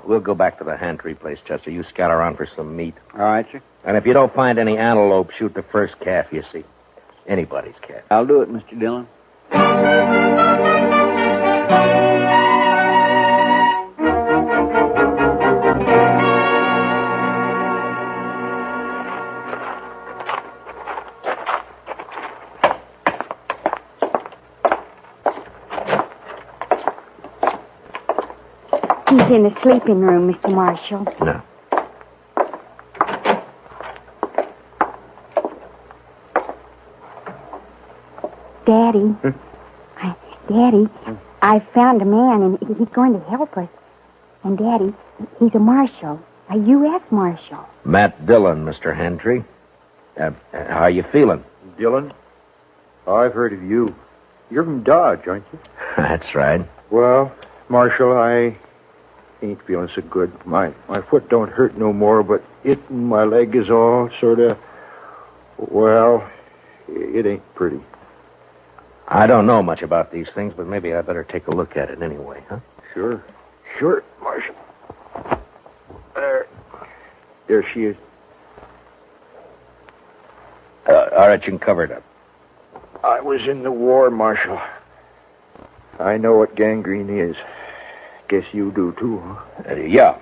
S9: We'll go back to the Hantry place, Chester. You scout around for some meat.
S13: All right, sir.
S9: And if you don't find any antelope, shoot the first calf you see. Anybody's calf.
S13: I'll do it, Mr. Dillon.
S1: He's in the sleeping room, Mr. Marshal.
S9: No.
S1: Daddy. Daddy, I found a man, and he's going to help us. And, Daddy, he's a marshal, a U.S. Marshal.
S9: Matt Dillon, Mr. Hantry. How are you feeling?
S10: Dillon? I've heard of you. You're from Dodge, aren't you?
S9: That's right.
S10: Well, Marshal, I ain't feeling so good. My foot don't hurt no more, but my leg is all sort of, well, it ain't pretty.
S9: I don't know much about these things, but maybe I better take a look at it anyway, huh?
S10: Sure, Marshal. There she is.
S9: All right, you can cover it up.
S10: I was in the war, Marshal. I know what gangrene is. Guess you do, too, huh?
S12: Yeah.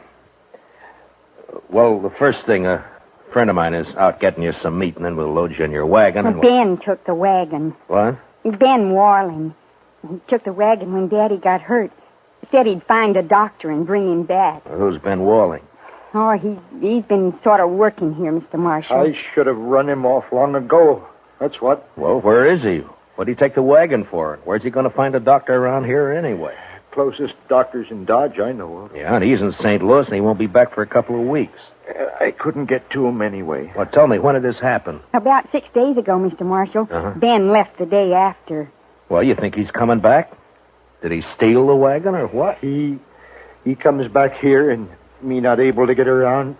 S12: Well, the first thing, a friend of mine is out getting you some meat, and then we'll load you in your wagon. And
S1: Ben took the wagon.
S12: What?
S1: Ben Warling. He took the wagon when Daddy got hurt. Said he'd find a doctor and bring him back.
S12: Who's Ben Walling?
S1: Oh, he's been sort of working here, Mr. Marshal.
S10: I should have run him off long ago. That's what.
S12: Well, where is he? What'd he take the wagon for? Where's he going to find a doctor around here anyway?
S10: Closest doctor's in Dodge I know of.
S12: Yeah, and he's in St. Louis, and he won't be back for a couple of weeks.
S10: I couldn't get to him anyway.
S12: Well, tell me, when did this happen?
S1: About 6 days ago, Mr. Marshal.
S12: Uh-huh.
S1: Ben left the day after.
S12: Well, you think he's coming back? Did he steal the wagon or what?
S10: He comes back here and me not able to get around.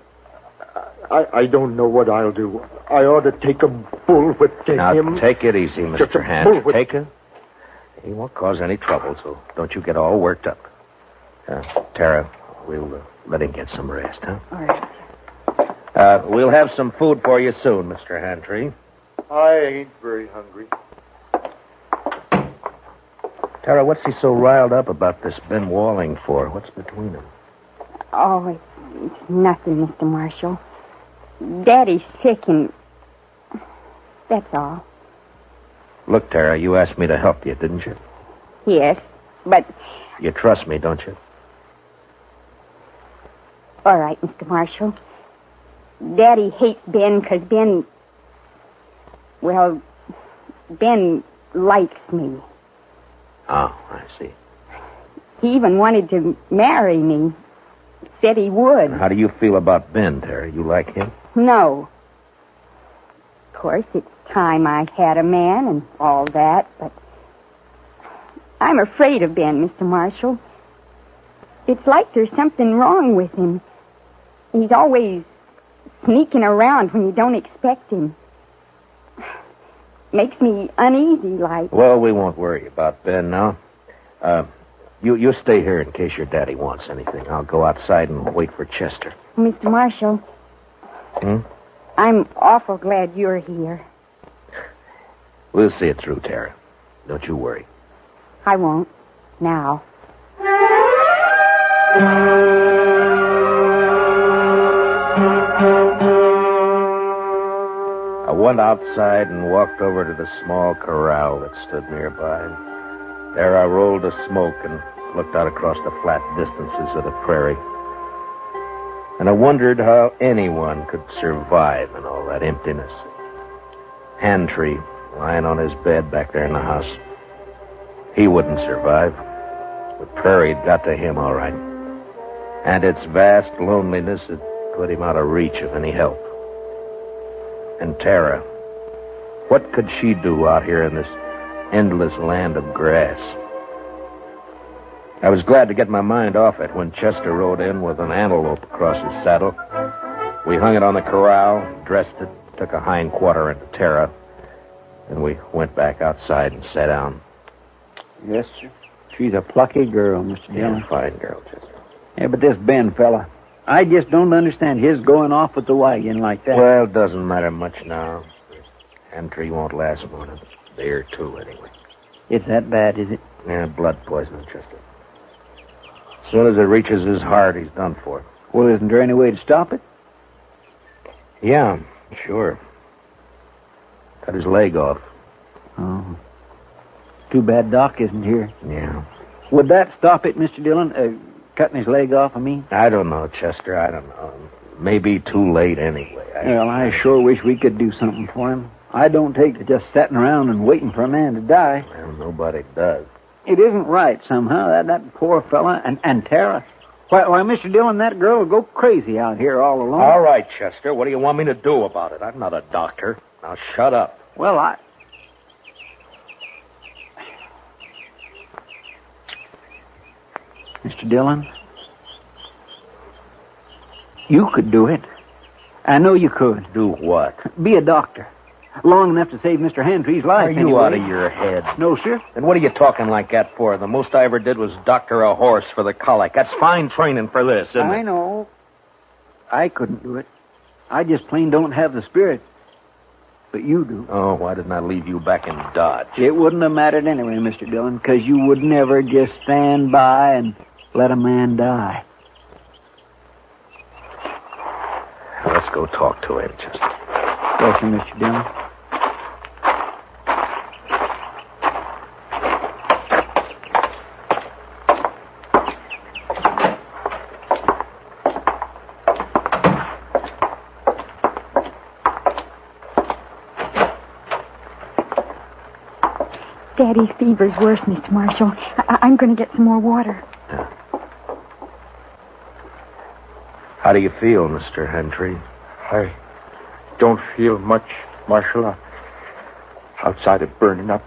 S10: I don't know what I'll do. I ought to take a bullwhip to him.
S12: Now, take it easy, Mr. Hand. Take it. He won't cause any trouble, so don't you get all worked up. Tara, we'll let him get some rest, huh?
S1: All right.
S12: We'll have some food for you soon, Mr. Hantry.
S10: I ain't very hungry.
S12: Tara, what's he so riled up about this Ben Walling for? What's between them?
S1: Oh, it's nothing, Mr. Marshal. Daddy's sick and... that's all.
S12: Look, Tara, you asked me to help you, didn't you?
S1: Yes, but...
S12: You trust me, don't you?
S1: All right, Mr. Marshal. Daddy hates Ben because Ben... well, Ben likes me.
S12: Oh, I see.
S1: He even wanted to marry me. Said he would.
S12: How do you feel about Ben, Tara? You like him?
S1: No. Of course, it's time I had a man and all that, but I'm afraid of Ben, Mr. Marshal. It's like there's something wrong with him. He's always sneaking around when you don't expect him. Makes me uneasy, like.
S12: Well, we won't worry about Ben now. You stay here in case your daddy wants anything. I'll go outside and wait for Chester.
S1: Mr. Marshal. I'm awful glad you're here.
S12: We'll see it through, Tara. Don't you worry.
S1: I won't. Now.
S12: I went outside and walked over to the small corral that stood nearby. There I rolled a smoke and looked out across the flat distances of the prairie. And I wondered how anyone could survive in all that emptiness. Hantry, lying on his bed back there in the house. He wouldn't survive. The prairie had got to him all right. And its vast loneliness had put him out of reach of any help. And Tara, what could she do out here in this endless land of grass? I was glad to get my mind off it when Chester rode in with an antelope across his saddle. We hung it on the corral, dressed it, took a hind quarter into Tara, and we went back outside and sat down.
S13: Yes, sir. She's a plucky girl, Mr. Dillon.
S12: Yeah, fine girl, Chester.
S13: Yeah, but this Ben fella, I just don't understand his going off with the wagon like that.
S12: Well, it doesn't matter much now. Hantry won't last more than a day or two, anyway.
S13: It's that bad, is it?
S12: Yeah, blood poisoning, Chester. As soon as it reaches his heart, he's done for.
S13: Well, isn't there any way to stop it?
S12: Yeah, sure. Cut his leg off.
S13: Oh. Too bad Doc isn't here.
S12: Yeah.
S13: Would that stop it, Mr. Dillon? Cutting his leg off, I mean?
S12: I don't know, Chester. I don't know. Maybe too late anyway.
S13: Well, I sure wish we could do something for him. I don't take to just sitting around and waiting for a man to die.
S12: Well, nobody does.
S13: It isn't right, somehow. That poor fella and Tara. Why, Mr. Dillon, that girl will go crazy out here all alone.
S12: All right, Chester. What do you want me to do about it? I'm not a doctor. Now, shut up.
S13: Well, Mr. Dillon, you could do it. I know you could.
S12: Do what?
S13: Be a doctor. Long enough to save Mr. Hantry's life.
S12: Are you
S13: anyway.
S12: out of your head?
S13: No, sir.
S12: Then what are you talking like that for? The most I ever did was doctor a horse for the colic. That's fine training for this, isn't it?
S13: I know. I couldn't do it. I just plain don't have the spirit. but you do.
S12: Oh, why didn't I leave you back in Dodge?
S13: It wouldn't have mattered anyway, Mr. Dillon, because you would never just stand by and let a man die.
S12: Let's go talk to him, Chester.
S13: Yes, sir, Mr. Dillon.
S1: Daddy's fever's worse, Mr. Marshal. I'm going to get some more water.
S12: How do you feel, Mr. Hentry?
S10: I don't feel much, Marshal. Outside of burning up.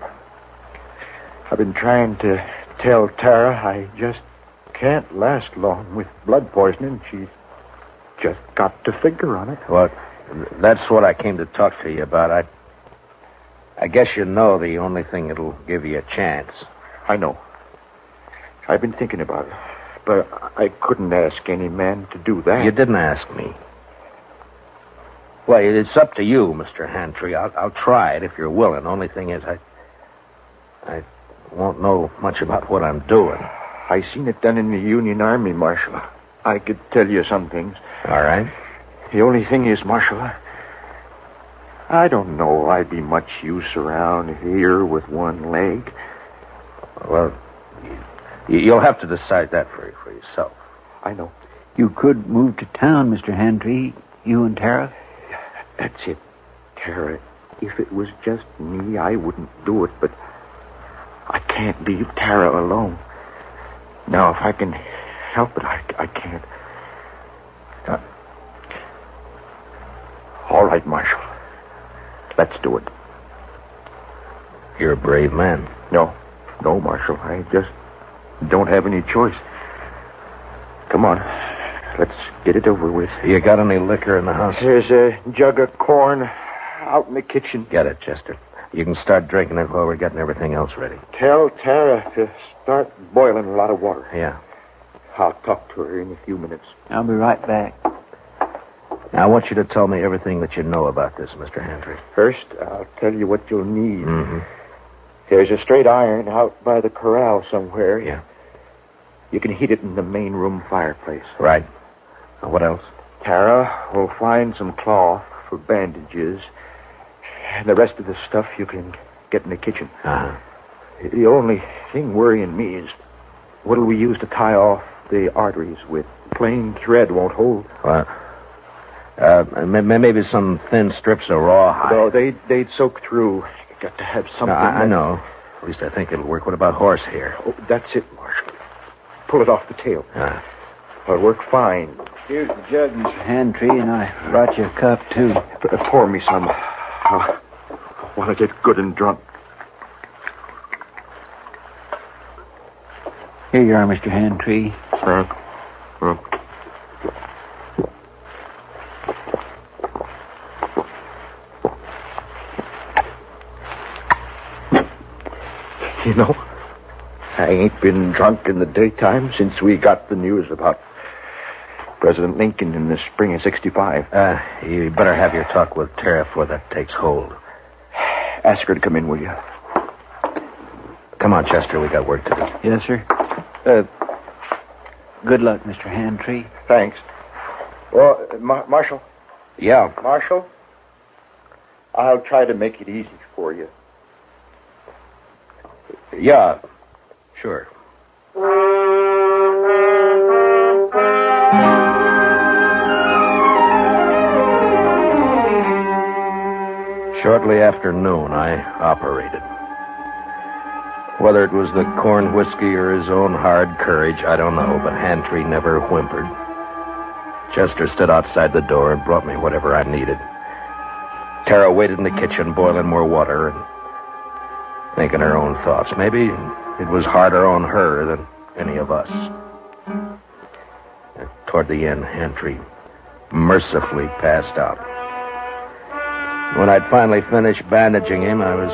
S10: I've been trying to tell Tara I just can't last long with blood poisoning. She's just got to figure on it.
S12: Well, that's what I came to talk to you about. I guess you know the only thing that'll give you a chance.
S10: I know. I've been thinking about it. But I couldn't ask any man to do that.
S12: You didn't ask me. Well, it's up to you, Mr. Hantry. I'll try it if you're willing. Only thing is, I won't know much about what I'm doing.
S10: I seen it done in the Union Army, Marshal. I could tell you some things.
S12: All right.
S10: The only thing is, Marshal, I don't know I'd be much use around here with one leg.
S12: Well, you'll have to decide that for yourself.
S10: I know.
S13: You could move to town, Mr. Hantry. You and Tara.
S10: That's it, Tara. If it was just me, I wouldn't do it, but I can't leave Tara alone. Now, if I can help it, I can't. All right, Marshal. Let's do it.
S12: You're a brave man.
S10: No, Marshal. I just don't have any choice. Come on. Let's get it over with.
S12: You got any liquor in the house?
S10: There's a jug of corn out in the kitchen.
S12: Get it, Chester. You can start drinking it while we're getting everything else ready.
S10: Tell Tara to start boiling a lot of water.
S12: Yeah.
S10: I'll talk to her in a few minutes.
S13: I'll be right back.
S12: Now, I want you to tell me everything that you know about this, Mr. Hantry.
S10: First, I'll tell you what you'll need.
S12: Mm-hmm.
S10: There's a straight iron out by the corral somewhere.
S12: Yeah.
S10: You can heat it in the main room fireplace.
S12: Right. What else?
S10: Tara will find some cloth for bandages. And the rest of the stuff you can get in the kitchen.
S12: Uh-huh.
S10: The only thing worrying me is what'll we use to tie off the arteries with? Plain thread won't hold.
S12: Well, maybe some thin strips of raw hide.
S10: No, they'd soak through. You got to have something.
S12: I know. At least I think it'll work. What about horsehair?
S10: Oh, that's it, Marshal. Pull it off the tail. It'll work fine.
S13: Here's the jug, Mr. Hantry, and I brought you a cup, too.
S10: Pour me some. I want to get good and drunk.
S13: Here you are, Mr. Hantry.
S10: You know, I ain't been drunk in the daytime since we got the news about President Lincoln in the spring of 65.
S12: You better have your talk with Tara before that takes hold.
S10: Ask her to come in, will you?
S12: Come on, Chester. We got work to do.
S13: Yes, sir. Good luck, Mr. Hantry.
S10: Thanks. Well, Marshal?
S12: Yeah?
S10: Marshal? I'll try to make it easy for you.
S12: Yeah, sure. Shortly after noon, I operated. Whether it was the corn whiskey or his own hard courage, I don't know, but Hantry never whimpered. Chester stood outside the door and brought me whatever I needed. Tara waited in the kitchen, boiling more water and thinking her own thoughts. Maybe it was harder on her than any of us. And toward the end, Hantry mercifully passed out. When I'd finally finished bandaging him, I was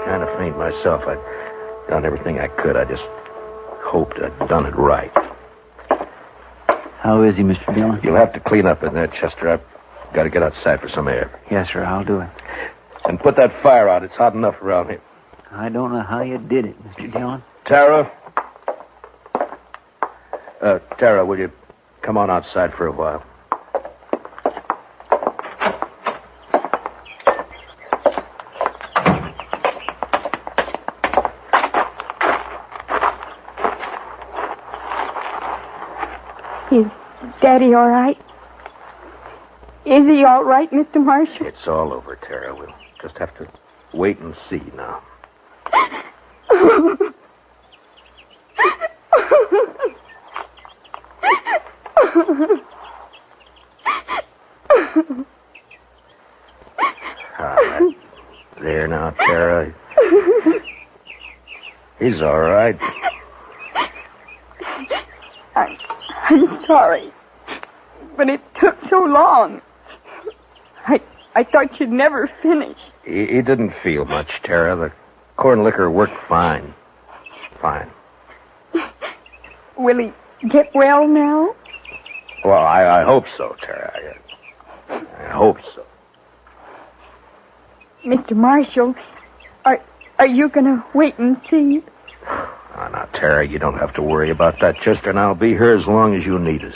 S12: kind of faint myself. I'd done everything I could. I just hoped I'd done it right.
S13: How is he, Mr. Dillon?
S12: You'll have to clean up in there, Chester. I've got to get outside for some air.
S13: Yes, sir, I'll do it.
S12: And put that fire out. It's hot enough around here.
S13: I don't know how you did it, Mr. Dillon.
S12: Tara? Tara, will you come on outside for a while?
S1: Is Daddy all right? Is he all right, Mr. Marshal?
S12: It's all over, Tara. We'll just have to wait and see now. There now, Tara. He's all right.
S1: I'm sorry, but it took so long. I thought you'd never finish.
S12: He didn't feel much, Tara. The corn liquor worked fine. Fine.
S1: Will he get well now?
S12: Well, I hope so, Tara. I hope so.
S1: Mr. Marshal, are you going to wait and see?
S12: Oh, now, Tara, you don't have to worry about that, Chester, and I'll be here as long as you need us.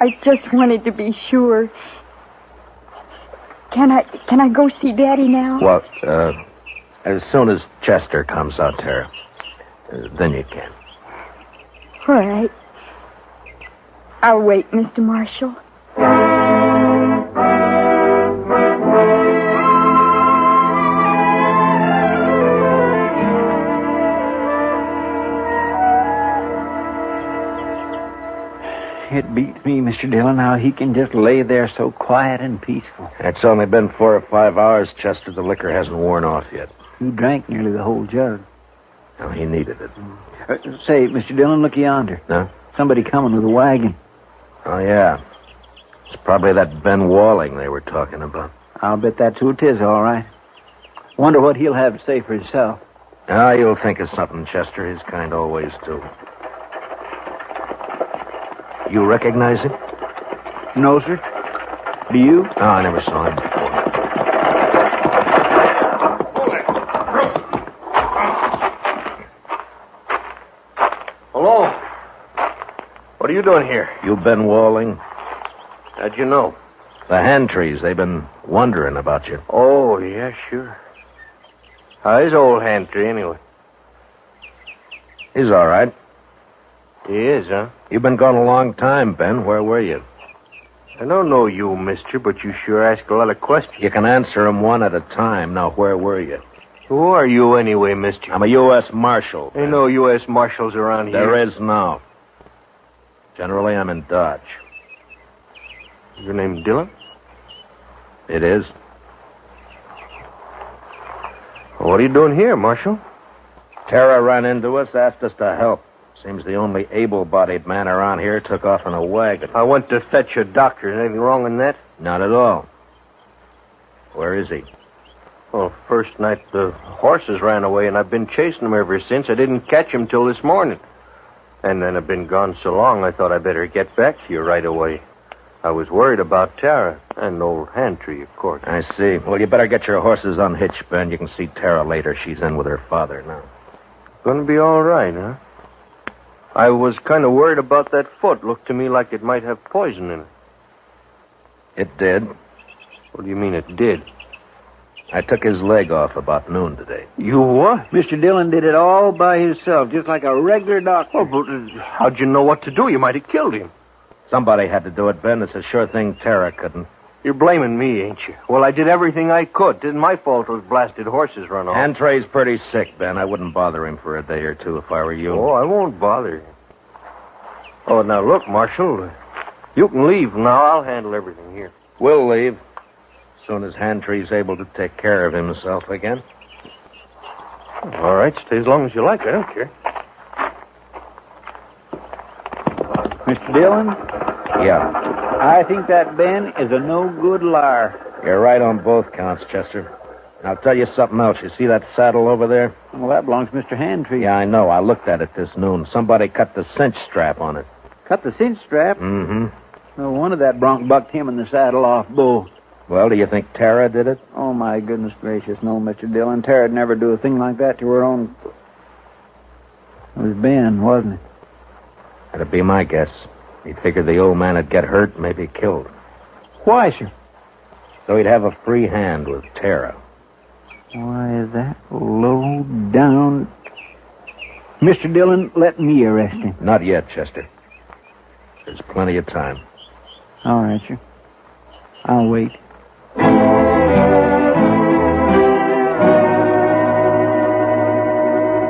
S1: I just wanted to be sure. Can I go see Daddy now?
S12: Well, as soon as Chester comes out, Tara, then you can.
S1: All right. I'll wait, Mr. Marshal.
S13: It beats me, Mr. Dillon, how he can just lay there so quiet and peaceful.
S12: It's only been 4 or 5 hours, Chester. The liquor hasn't worn off yet.
S13: He drank nearly the whole jug.
S12: Well, he needed it.
S13: Say, Mr. Dillon, look yonder.
S12: No?
S13: Somebody coming with a wagon.
S12: Oh, yeah. It's probably that Ben Walling they were talking about.
S13: I'll bet that's who it is, all right. Wonder what he'll have to say for himself.
S12: Ah, you'll think of something, Chester. His kind always do. You recognize him?
S13: No, sir. Do you?
S12: No, I never saw him before.
S10: Hello. What are you doing here?
S12: You Ben Walling?
S10: How'd you know?
S12: The Hantrees. They've been wondering about you.
S10: Oh, yeah, sure. How's old Hantry, anyway?
S12: He's all right.
S10: He is, huh?
S12: You've been gone a long time, Ben. Where were you?
S10: I don't know you, mister, but you sure ask a lot of questions.
S12: You can answer them one at a time. Now, where were you?
S10: Who are you anyway, mister?
S12: I'm a U.S. Marshal.
S10: Ain't no U.S. Marshals around here.
S12: There is now. Generally, I'm in Dodge.
S10: Your name Dillon?
S12: It is.
S10: Well, what are you doing here, Marshal?
S12: Tara ran into us, asked us to help. Seems the only able-bodied man around here took off in a wagon.
S10: I went to fetch a doctor. Is anything wrong in that?
S12: Not at all. Where is he?
S10: Well, first night the horses ran away, and I've been chasing them ever since. I didn't catch him till this morning. And then I've been gone so long, I thought I'd better get back to you right away. I was worried about Tara and old Hantry, of course.
S12: I see. Well, you better get your horses unhitched, Ben. You can see Tara later. She's in with her father now.
S10: Gonna be all right, huh? I was kind of worried about that foot. Looked to me like it might have poison in it.
S12: It did.
S10: What do you mean it did?
S12: I took his leg off about noon today.
S10: You what?
S13: Mr. Dillon did it all by himself, just like a regular doctor.
S10: Oh, but how'd you know what to do? You might have killed him.
S12: Somebody had to do it, Ben. It's a sure thing Tara couldn't.
S10: You're blaming me, ain't you? Well, I did everything I could. Didn't my fault those blasted horses run off.
S12: Hantray's pretty sick, Ben. I wouldn't bother him for a day or two if I were you.
S10: Oh, I won't bother you. Oh, now look, Marshal. You can leave now. I'll handle everything here.
S12: We'll leave. As soon as Hantray's able to take care of himself again.
S10: All right, stay as long as you like. I don't care.
S13: Mr. Dillon?
S12: Yeah.
S13: I think that Ben is a no-good liar.
S12: You're right on both counts, Chester. And I'll tell you something else. You see that saddle over there?
S13: Well, that belongs to Mr. Hantry.
S12: Yeah, I know. I looked at it this noon. Somebody cut the cinch strap on it.
S13: Cut the cinch strap?
S12: Mm-hmm.
S13: No wonder that bronc bucked him in the saddle off both.
S9: Well, do you think Tara did it?
S13: Oh, my goodness gracious, no, Mr. Dillon. Tara'd never do a thing like that to her own... It was Ben, wasn't it?
S9: That'd be my guess. He figured the old man would get hurt, maybe killed.
S13: Why, sir?
S9: So he'd have a free hand with Tara.
S13: Why, that low down... Mr. Dillon, let me arrest him.
S9: Not yet, Chester. There's plenty of time.
S13: All right, sir. I'll wait.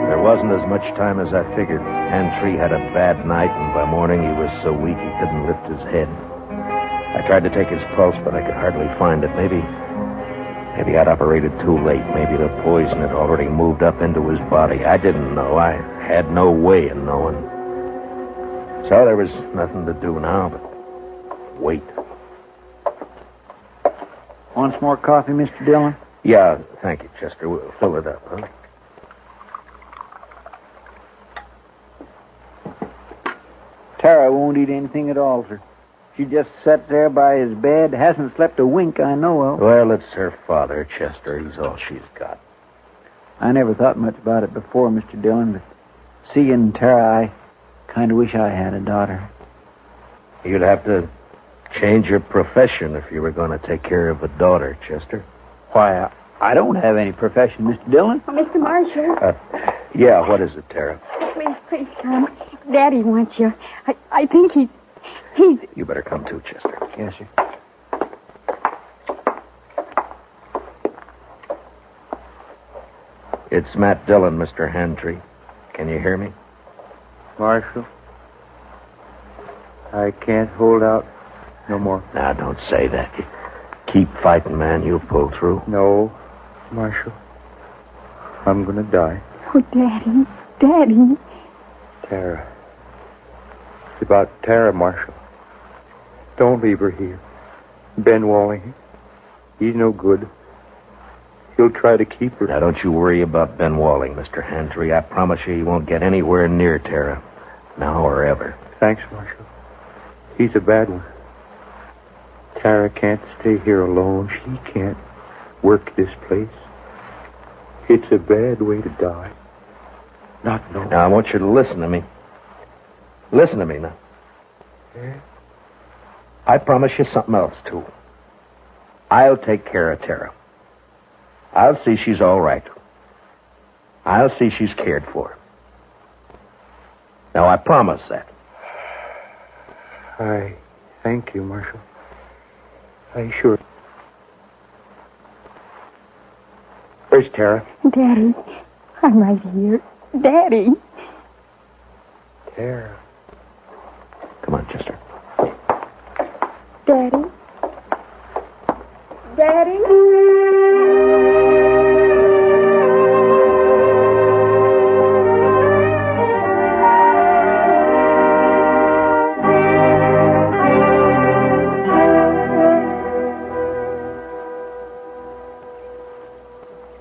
S9: There wasn't as much time as I figured. Hantry had a bad night, and by morning he was so weak he couldn't lift his head. I tried to take his pulse, but I could hardly find it. Maybe I'd operated too late. Maybe the poison had already moved up into his body. I didn't know. I had no way of knowing. So there was nothing to do now but wait.
S13: Want some more coffee, Mr. Dillon?
S9: Yeah, thank you, Chester. We'll fill it up, huh?
S13: Tara won't eat anything at all, sir. She just sat there by his bed, hasn't slept a wink I know of.
S9: Well, it's her father, Chester. He's all she's got.
S13: I never thought much about it before, Mr. Dillon, but seeing Tara, I kind of wish I had a daughter.
S9: You'd have to change your profession if you were going to take care of a daughter, Chester.
S13: Why, I don't have any profession, Mr. Dillon.
S1: Oh, Mr. Marshal.
S9: Yeah, what is it, Tara?
S1: Please come. Daddy wants you. I think he's...
S9: You better come too, Chester.
S13: Yes, sir.
S9: It's Matt Dillon, Mr. Hantry. Can you hear me?
S10: Marshal, I can't hold out no more.
S9: Now, don't say that. Keep fighting, man. You'll pull through.
S10: No, Marshal. I'm gonna die.
S1: Oh, Daddy. Daddy.
S10: Tara. It's about Tara, Marshal. Don't leave her here. Ben Walling, he's no good. He'll try to keep her.
S9: Now, don't you worry about Ben Walling, Mr. Hantry. I promise you he won't get anywhere near Tara. Now or ever.
S10: Thanks, Marshal. He's a bad one. Tara can't stay here alone. She can't work this place. It's a bad way to die. Not knowing.
S9: Now, I want you to listen to me. Listen to me now.
S10: Yeah?
S9: I promise you something else, too. I'll take care of Tara. I'll see she's all right. I'll see she's cared for. Now, I promise that.
S10: I thank you, Marshal. I sure... Where's Tara?
S1: Daddy, I'm right here. Daddy.
S10: Tara.
S9: Come on, Chester.
S1: Daddy. Daddy.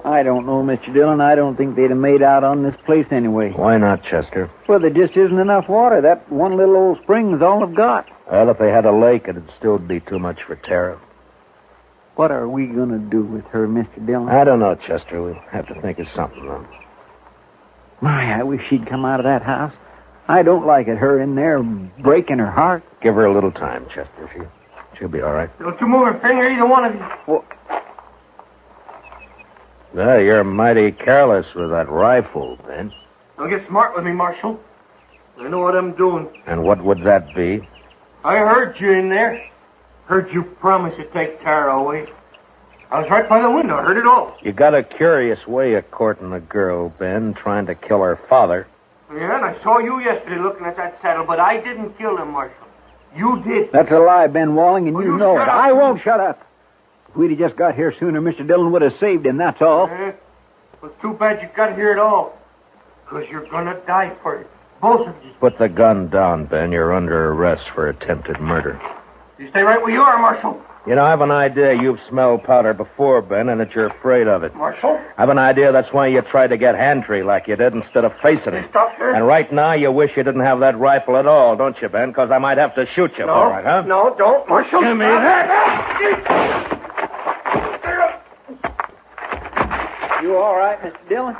S13: I don't know, Mr. Dillon. I don't think they'd have made out on this place anyway.
S9: Why not, Chester?
S13: Well, there just isn't enough water. That one little old spring is all I've got.
S9: Well, if they had a lake, it'd still be too much for Tara.
S13: What are we going to do with her, Mr. Dillon?
S9: I don't know, Chester. We'll have to think of something, though.
S13: My, I wish she'd come out of that house. I don't like it, her in there breaking her heart.
S9: Give her a little time, Chester. She'll be all right.
S16: Don't you move a finger, either one of you.
S13: Well,
S9: Well, you're mighty careless with that rifle, Ben.
S16: Don't get smart with me, Marshal. I know what I'm doing.
S9: And what would that be?
S16: I heard you in there. Heard you promise to take Tara away. I was right by the window. I heard it all.
S9: You got a curious way of courting a girl, Ben, trying to kill her father.
S16: Yeah, and I saw you yesterday looking at that saddle, but I didn't kill him, Marshal. You did.
S13: That's a lie, Ben Walling, and you know it.
S16: shut up.
S13: I won't shut up. If we'd have just got here sooner, Mr. Dillon would have saved him, that's all.
S16: Yeah, well, too bad you got here at all. Because you're going to die for it. Both of you.
S9: Put the gun down, Ben. You're under arrest for attempted murder.
S16: You stay right where you are, Marshal.
S9: You know, I have an idea you've smelled powder before, Ben, and that you're afraid of it.
S16: Marshal?
S9: I have an idea that's why you tried to get Hantry like you did instead of facing him.
S16: Stop here.
S9: And right now you wish you didn't have that rifle at all, don't you, Ben? Because I might have to shoot you for it, huh?
S16: No, don't, Marshal.
S9: Give me
S16: that.
S13: You all right, Mr. Dillon?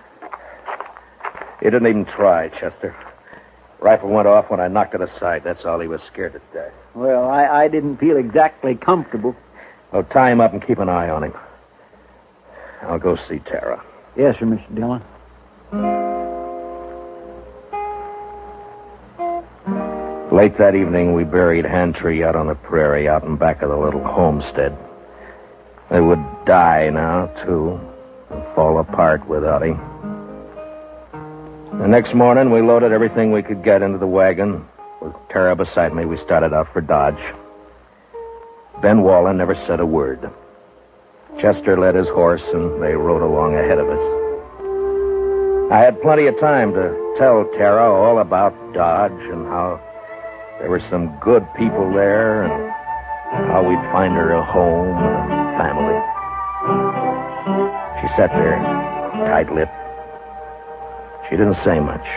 S12: He didn't even try, Chester. Rifle went off when I knocked it aside. That's all. He was scared to death.
S13: Well, I didn't feel exactly comfortable.
S12: Oh, tie him up and keep an eye on him. I'll go see Tara.
S13: Yes, sir, Mr. Dillon.
S12: Late that evening, we buried Handtree out on the prairie, out in back of the little homestead. They would die now, too, and fall apart without him. The next morning, we loaded everything we could get into the wagon. With Tara beside me, we started out for Dodge. Ben Wallen never said a word. Chester led his horse, and they rode along ahead of us. I had plenty of time to tell Tara all about Dodge and how there were some good people there and how we'd find her a home and a family. She sat there, tight-lipped. She didn't say much,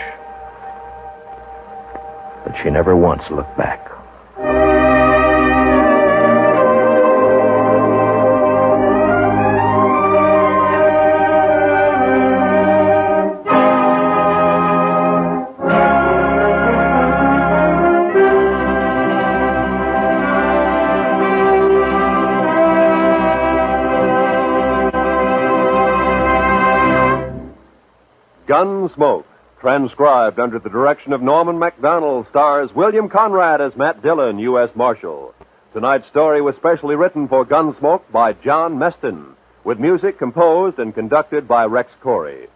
S12: but she never once looked back.
S3: Gunsmoke, transcribed under the direction of Norman MacDonald, stars William Conrad as Matt Dillon, U.S. Marshal. Tonight's story was specially written for Gunsmoke by John Meston, with music composed and conducted by Rex Corey.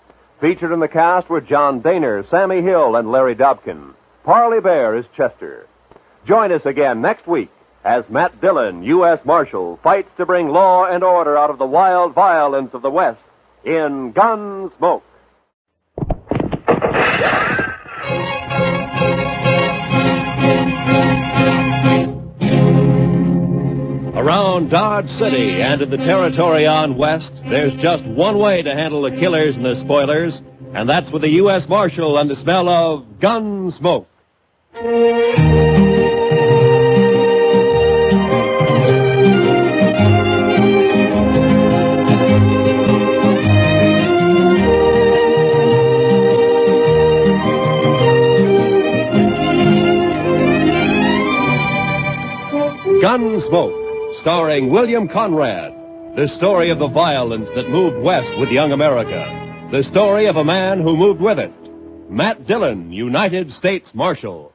S3: Featured in the cast were John Daner, Sammy Hill, and Larry Dobkin. Parley Bear is Chester. Join us again next week as Matt Dillon, U.S. Marshal, fights to bring law and order out of the wild violence of the West in Gunsmoke.
S4: Around Dodge City and in the territory on West, there's just one way to handle the killers and the spoilers, and that's with the U.S. Marshal and the smell of Gunsmoke. Gunsmoke, starring William Conrad. The story of the violence that moved west with young America. The story of a man who moved with it. Matt Dillon, United States Marshal.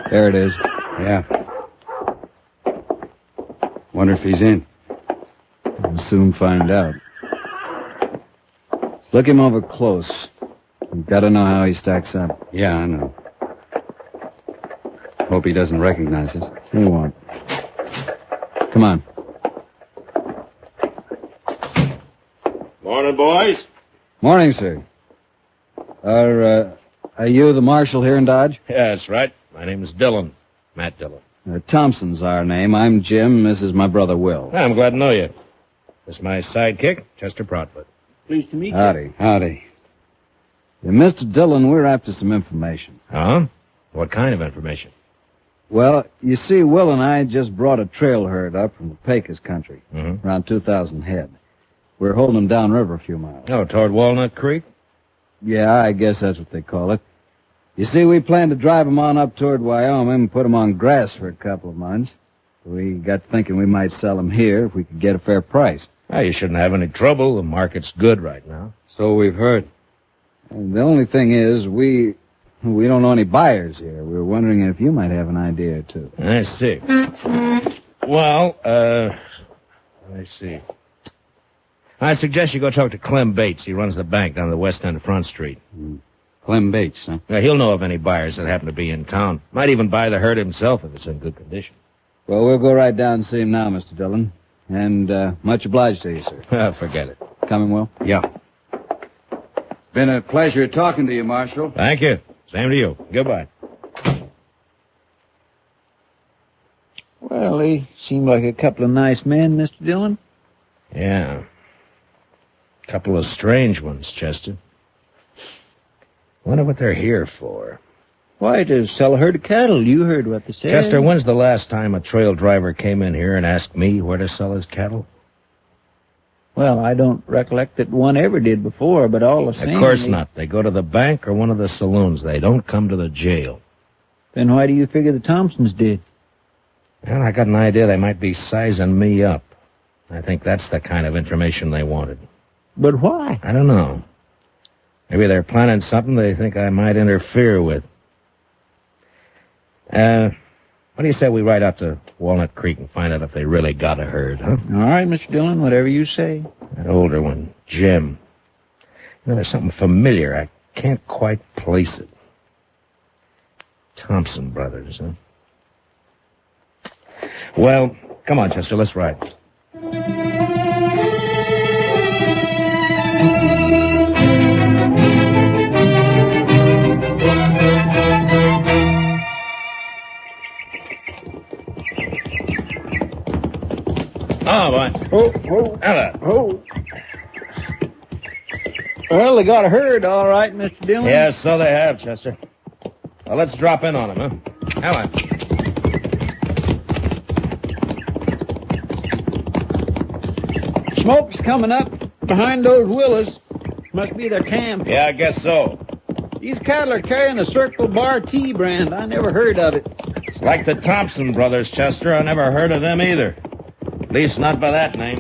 S19: There it is. Yeah. Wonder if he's in. We'll soon find out. Look him over close. We've got to know how he stacks up. Yeah, I know. Hope he doesn't recognize us. He won't. Come on.
S18: Morning, boys.
S19: Morning, sir. Are you the marshal here in Dodge?
S12: Yeah, that's right. My name is Dillon. Matt Dillon.
S19: Thompson's our name. I'm Jim. This is my brother, Will.
S12: I'm glad to know you. This is my sidekick, Chester Proudfoot.
S13: Pleased to meet you.
S19: Howdy. Howdy. Yeah, Mr. Dillon, we're after some information.
S12: Huh? What kind of information?
S19: Well, you see, Will and I just brought a trail herd up from the Pecos country, around 2,000 head. We're holding them downriver a few miles.
S12: Oh, toward Walnut Creek?
S19: Yeah, I guess that's what they call it. You see, we plan to drive them on up toward Wyoming and put them on grass for a couple of months. We got thinking we might sell them here if we could get a fair price.
S12: Well, you shouldn't have any trouble. The market's good right now.
S19: So we've heard. And the only thing is, we don't know any buyers here. We were wondering if you might have an idea or two.
S12: I see. Well, let me see. I suggest you go talk to Clem Bates. He runs the bank down the west end of Front Street.
S19: Clem Bates, huh?
S12: Yeah, he'll know of any buyers that happen to be in town. Might even buy the herd himself if it's in good condition.
S19: Well, we'll go right down and see him now, Mr. Dillon. And much obliged to you, sir.
S12: Forget it.
S19: Coming, Will?
S12: Yeah.
S6: It's been a pleasure talking to you, Marshal.
S12: Thank you. Same to you. Goodbye.
S13: Well, they seem like a couple of nice men, Mr. Dillon.
S12: Yeah. Couple of strange ones, Chester. Wonder what they're here for.
S13: Why, to sell a herd of cattle. You heard what they said.
S12: Chester, when's the last time a trail driver came in here and asked me where to sell his cattle?
S13: Well, I don't recollect that one ever did before, but all the same...
S12: Of course not. They go to the bank or one of the saloons. They don't come to the jail.
S13: Then why do you figure the Thompsons did?
S12: Well, I got an idea they might be sizing me up. I think that's the kind of information they wanted.
S13: But why?
S12: I don't know. Maybe they're planning something they think I might interfere with. What do you say we ride out to Walnut Creek and find out if they really got a herd, huh?
S13: All right, Mr. Dillon, whatever you say.
S12: That older one, Jim. You know, there's something familiar. I can't quite place it. Thompson brothers, huh? Well, come on, Chester, let's ride. Oh, boy.
S13: Oh.
S12: Hello.
S13: Oh. Well, they got a herd, all right, Mr. Dillon.
S12: Yes, so they have, Chester. Well, let's drop in on them, huh? Hello.
S13: Smoke's coming up behind those willows. Must be their camp.
S12: Yeah, I guess so.
S13: These cattle are carrying a Circle Bar T brand. I never heard of it.
S12: It's like the Thompson brothers, Chester. I never heard of them either. At least not by that name.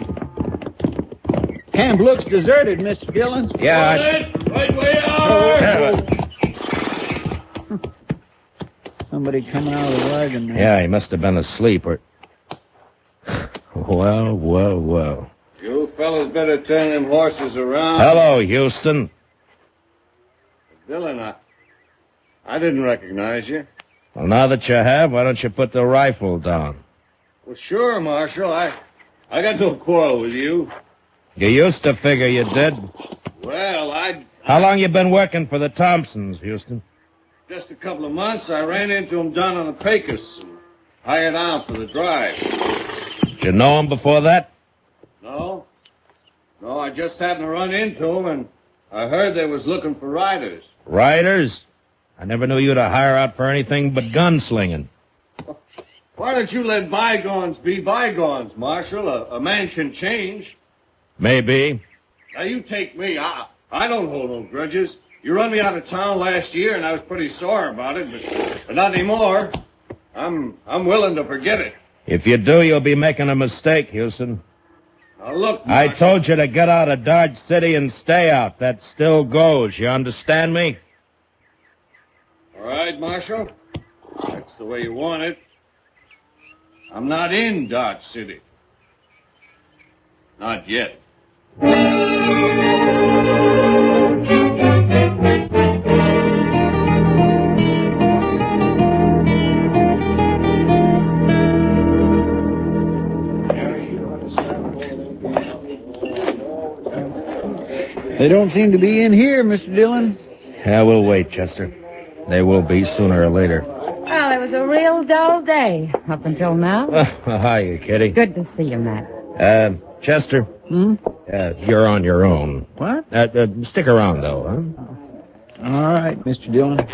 S13: Camp looks deserted, Mr. Dillon.
S12: Yeah,
S18: Right way out!
S13: Somebody coming out of the wagon there.
S12: Yeah, he must have been asleep or... Well.
S6: You fellas better turn them horses around.
S12: Hello, Houston.
S6: Dillon, I didn't recognize you.
S12: Well, now that you have, why don't you put the rifle down?
S6: Well, sure, Marshal. I got no quarrel with you.
S12: You used to figure you did.
S6: Well,
S12: How long you been working for the Thompsons, Houston?
S6: just a couple of months, I ran into them down on the Pecos and hired out for the drive.
S12: Did you know him before that?
S6: No, I just happened to run into them, and I heard they was looking for riders.
S12: Riders? I never knew you to hire out for anything but gunslinging.
S6: Why don't you let bygones be bygones, Marshal? A man can change.
S12: Maybe.
S6: Now, you take me. I don't hold no grudges. You run me out of town last year, and I was pretty sore about it, but not anymore. I'm willing to forget it.
S12: If you do, you'll be making a mistake, Houston.
S6: Now, look,
S12: I told you to get out of Dodge City and stay out. That still goes. You understand me?
S6: All right, Marshal. That's the way you want it. I'm not in Dodge City. Not yet.
S13: They don't seem to be in here, Mr. Dillon.
S12: Yeah, we'll wait, Chester. They will be sooner or later.
S14: Well, it was a real dull day up until now.
S12: Hiya, Kitty.
S14: Good to see you, Matt.
S12: Chester. You're on your own.
S13: What?
S12: Stick around, though, huh?
S13: All right, Mr. Dillon.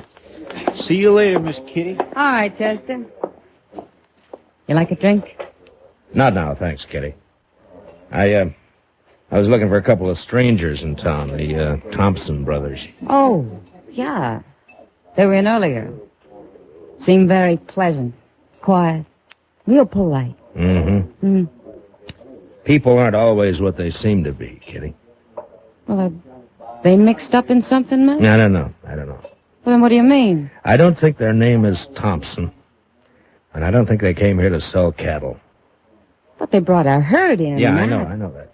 S13: See you later, Miss Kitty.
S14: All right, Chester. You like a drink?
S12: Not now, thanks, Kitty. I was looking for a couple of strangers in town, the Thompson brothers.
S14: Oh, yeah. They were in earlier. Seemed very pleasant, quiet, real polite.
S12: Mm-hmm. People aren't always what they seem to be, Kitty.
S14: Well, are they mixed up in something, Matt?
S12: I don't know.
S14: Well, then what do you mean?
S12: I don't think their name is Thompson. And I don't think they came here to sell cattle.
S14: But they brought a herd in,
S12: Yeah,
S14: Matt.
S12: I know that.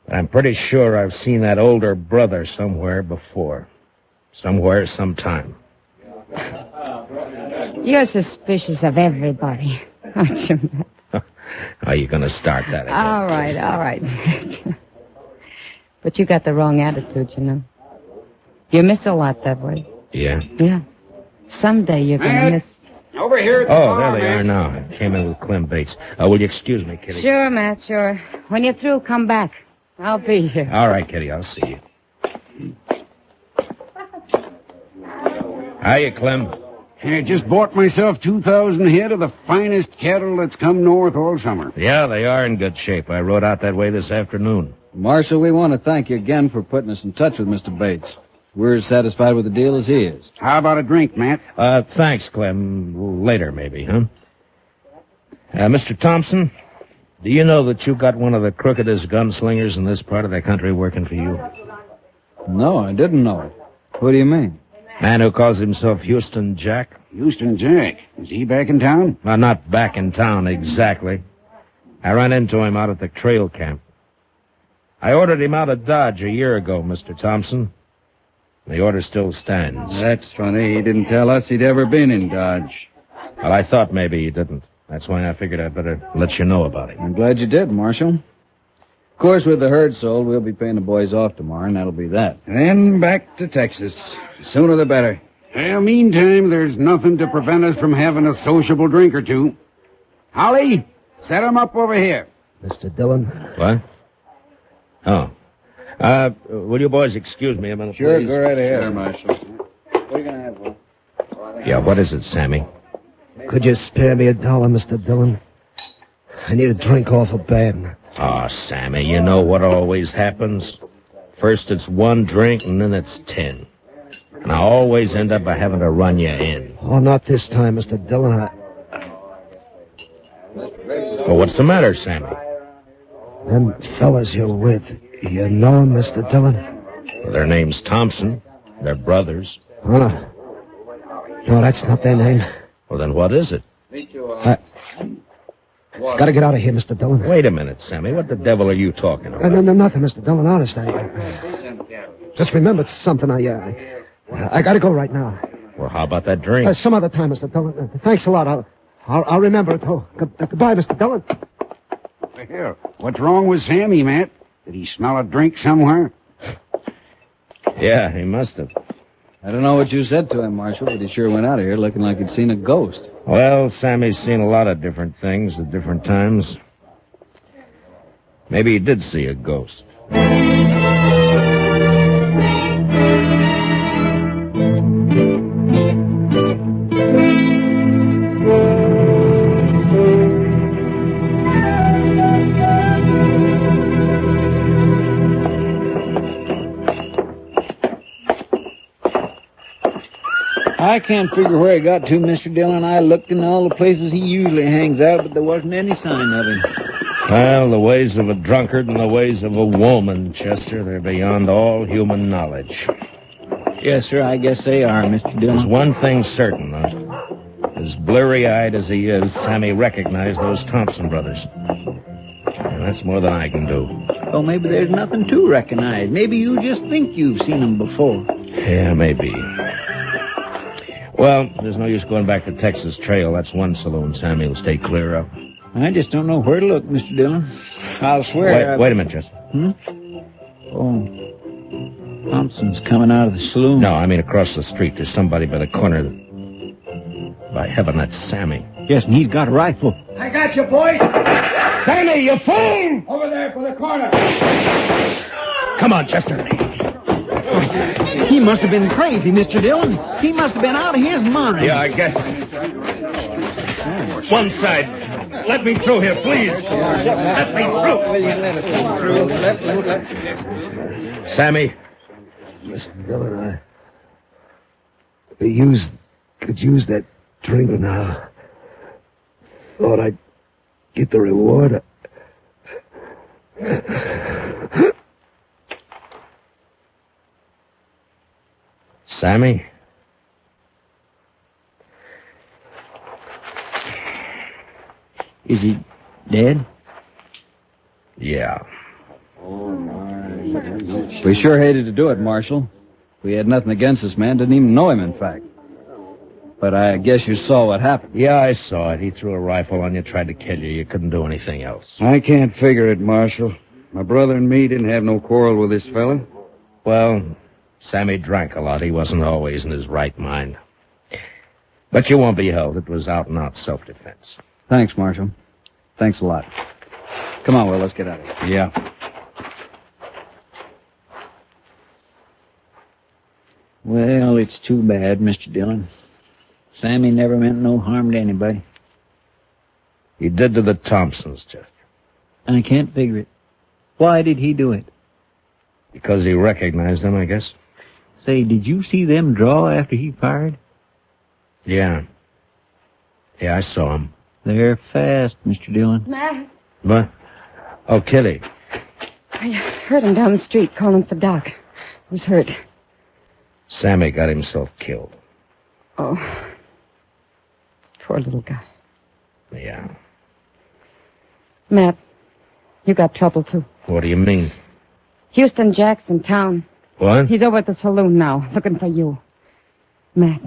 S12: But I'm pretty sure I've seen that older brother somewhere before. Somewhere, sometime.
S14: You're suspicious of everybody, aren't you, Matt?
S8: How you going to start that again?
S14: All right. But you got the wrong attitude, you know. You miss a lot that way.
S8: Yeah?
S14: Yeah. Someday you're going to miss...
S20: Over here at the
S8: Oh,
S20: bar,
S8: there they
S20: man.
S8: are now. I came in with Clem Bates. Will you excuse me, Kitty?
S14: Sure, Matt, sure. When you're through, come back. I'll be here.
S8: All right, Kitty, I'll see you. Hiya, Clem.
S15: I just bought myself 2,000 head of the finest cattle that's come north all summer.
S8: Yeah, they are in good shape. I rode out that way this afternoon.
S19: Marshal, we want to thank you again for putting us in touch with Mr. Bates. We're as satisfied with the deal as he is.
S15: How about a drink, Matt?
S8: Thanks, Clem. Later, maybe, huh? Mr. Thompson, do you know that you got one of the crookedest gunslingers in this part of the country working for you?
S19: No, I didn't know it. What do you mean?
S8: Man who calls himself Houston Jack.
S15: Houston Jack. Is he back in town?
S8: Well, not back in town, exactly. I ran into him out at the trail camp. I ordered him out of Dodge a year ago, Mr. Thompson. The order still stands.
S15: That's funny. He didn't tell us he'd ever been in Dodge.
S8: Well, I thought maybe he didn't. That's why I figured I'd better let you know about it.
S19: I'm glad you did, Marshal. Of course, with the herd sold, we'll be paying the boys off tomorrow, and that'll be that.
S15: Then back to Texas. The sooner the better. Well, meantime, there's nothing to prevent us from having a sociable drink or two. Holly, set 'em up over here.
S17: Mr. Dillon?
S8: What? Oh. Will you boys excuse me a minute,
S19: Sure,
S8: please?
S19: go right ahead. Sure, Marshal. What are you going to have, Will?
S8: Yeah, what is it, Sammy?
S17: Could you spare me $1, Mr. Dillon? I need a drink awful bad.
S8: Oh, Sammy, you know what always happens? First it's one drink, and then it's 10. And I always end up by having to run you in.
S17: Oh, not this time, Mr. Dillon.
S8: Well, what's the matter, Sammy?
S17: Them fellas you're with, you know 'em, Mr. Dillon?
S8: Well, their name's Thompson. They're brothers.
S17: Oh, no, that's not their name.
S8: Well, then what is it?
S17: Gotta get out of here, Mr. Dillon.
S8: Wait a minute, Sammy. What the devil are you talking about?
S17: No, nothing, Mr. Dillon. Honest, just remembered something. I gotta go right now.
S8: Well, how about that drink?
S17: Some other time, Mr. Dillon. Thanks a lot. I'll remember it. Oh, goodbye, Mr. Dillon.
S15: Here, what's wrong with Sammy, Matt? Did he smell a drink somewhere?
S8: Yeah, he must have.
S19: I don't know what you said to him, Marshal, but he sure went out of here looking like he'd seen a ghost.
S8: Well, Sammy's seen a lot of different things at different times. Maybe he did see a ghost.
S13: I can't figure where he got to, Mr. Dillon. I looked in all the places he usually hangs out, but there wasn't any sign of him.
S8: Well, the ways of a drunkard and the ways of a woman, Chester, they're beyond all human knowledge.
S13: Yes, sir, I guess they are, Mr. Dillon.
S8: There's one thing certain, though. As blurry-eyed as he is, Sammy recognized those Thompson brothers. And that's more than I can do.
S13: Well, maybe there's nothing to recognize. Maybe you just think you've seen them before.
S8: Yeah, maybe. Well, there's no use going back to Texas Trail. That's one saloon Sammy will stay clear of.
S13: I just don't know where to look, Mr. Dillon. I'll swear...
S8: Wait a minute, Chester.
S13: Oh, Thompson's coming out of the saloon.
S8: No, I mean across the street. There's somebody by the corner. By heaven, that's Sammy.
S13: Yes, and he's got a rifle.
S16: I got you, boys.
S15: Sammy, you fool!
S16: Over there for the corner.
S8: Come on, Chester.
S13: He must have been crazy, Mr. Dillon. He must have been out of his mind.
S8: Yeah, I guess. One side. Let me through here, please. Let me through. Sammy.
S17: Mr. Dillon, could use that drink now. Thought I'd get the reward.
S8: Sammy?
S13: Is he dead?
S8: Yeah.
S19: We sure hated to do it, Marshal. We had nothing against this man, didn't even know him, in fact. But I guess you saw what happened.
S8: Yeah, I saw it. He threw a rifle on you, tried to kill you. You couldn't do anything else.
S15: I can't figure it, Marshal. My brother and me didn't have no quarrel with this fella.
S8: Well, Sammy drank a lot. He wasn't always in his right mind. But you won't be held. It was out-and-out self-defense.
S19: Thanks, Marshal. Thanks a lot. Come on, Will, let's get out of here.
S8: Yeah.
S13: Well, it's too bad, Mr. Dillon. Sammy never meant no harm to anybody.
S8: He did to the Thompsons, Chester.
S13: I can't figure it. Why did he do it?
S8: Because he recognized them, I guess.
S13: Say, did you see them draw after he fired?
S8: Yeah. Yeah, I saw him.
S13: They're fast, Mr. Dillon.
S14: Matt,
S8: What? Oh, Kitty.
S14: I heard him down the street calling for Doc. Who's hurt?
S8: Sammy got himself killed.
S14: Oh. Poor little guy.
S8: Yeah.
S14: Matt, you got trouble, too.
S8: What do you mean?
S14: Houston Jack's in town.
S8: What?
S14: He's over at the saloon now, looking for you. Matt,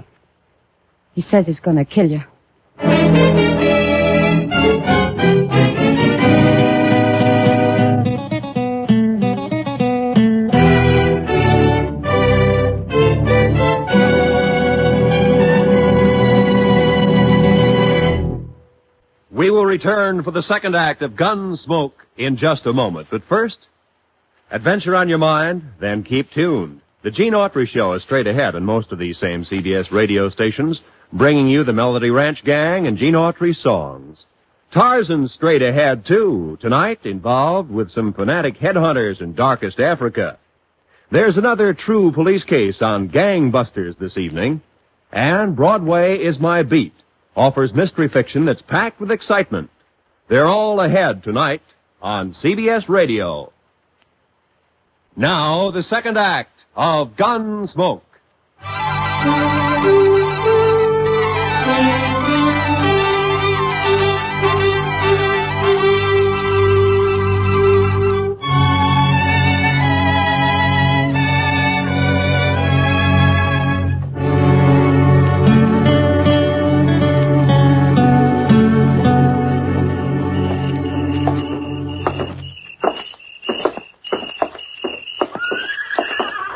S14: he says he's gonna kill you.
S4: We will return for the second act of Gunsmoke in just a moment. But first, adventure on your mind, then keep tuned. The Gene Autry Show is straight ahead on most of these same CBS radio stations, bringing you the Melody Ranch Gang and Gene Autry songs. Tarzan's straight ahead, too, tonight involved with some fanatic headhunters in darkest Africa. There's another true police case on gangbusters this evening, and Broadway is My Beat offers mystery fiction that's packed with excitement. They're all ahead tonight on CBS Radio. Now, the second act of Gunsmoke.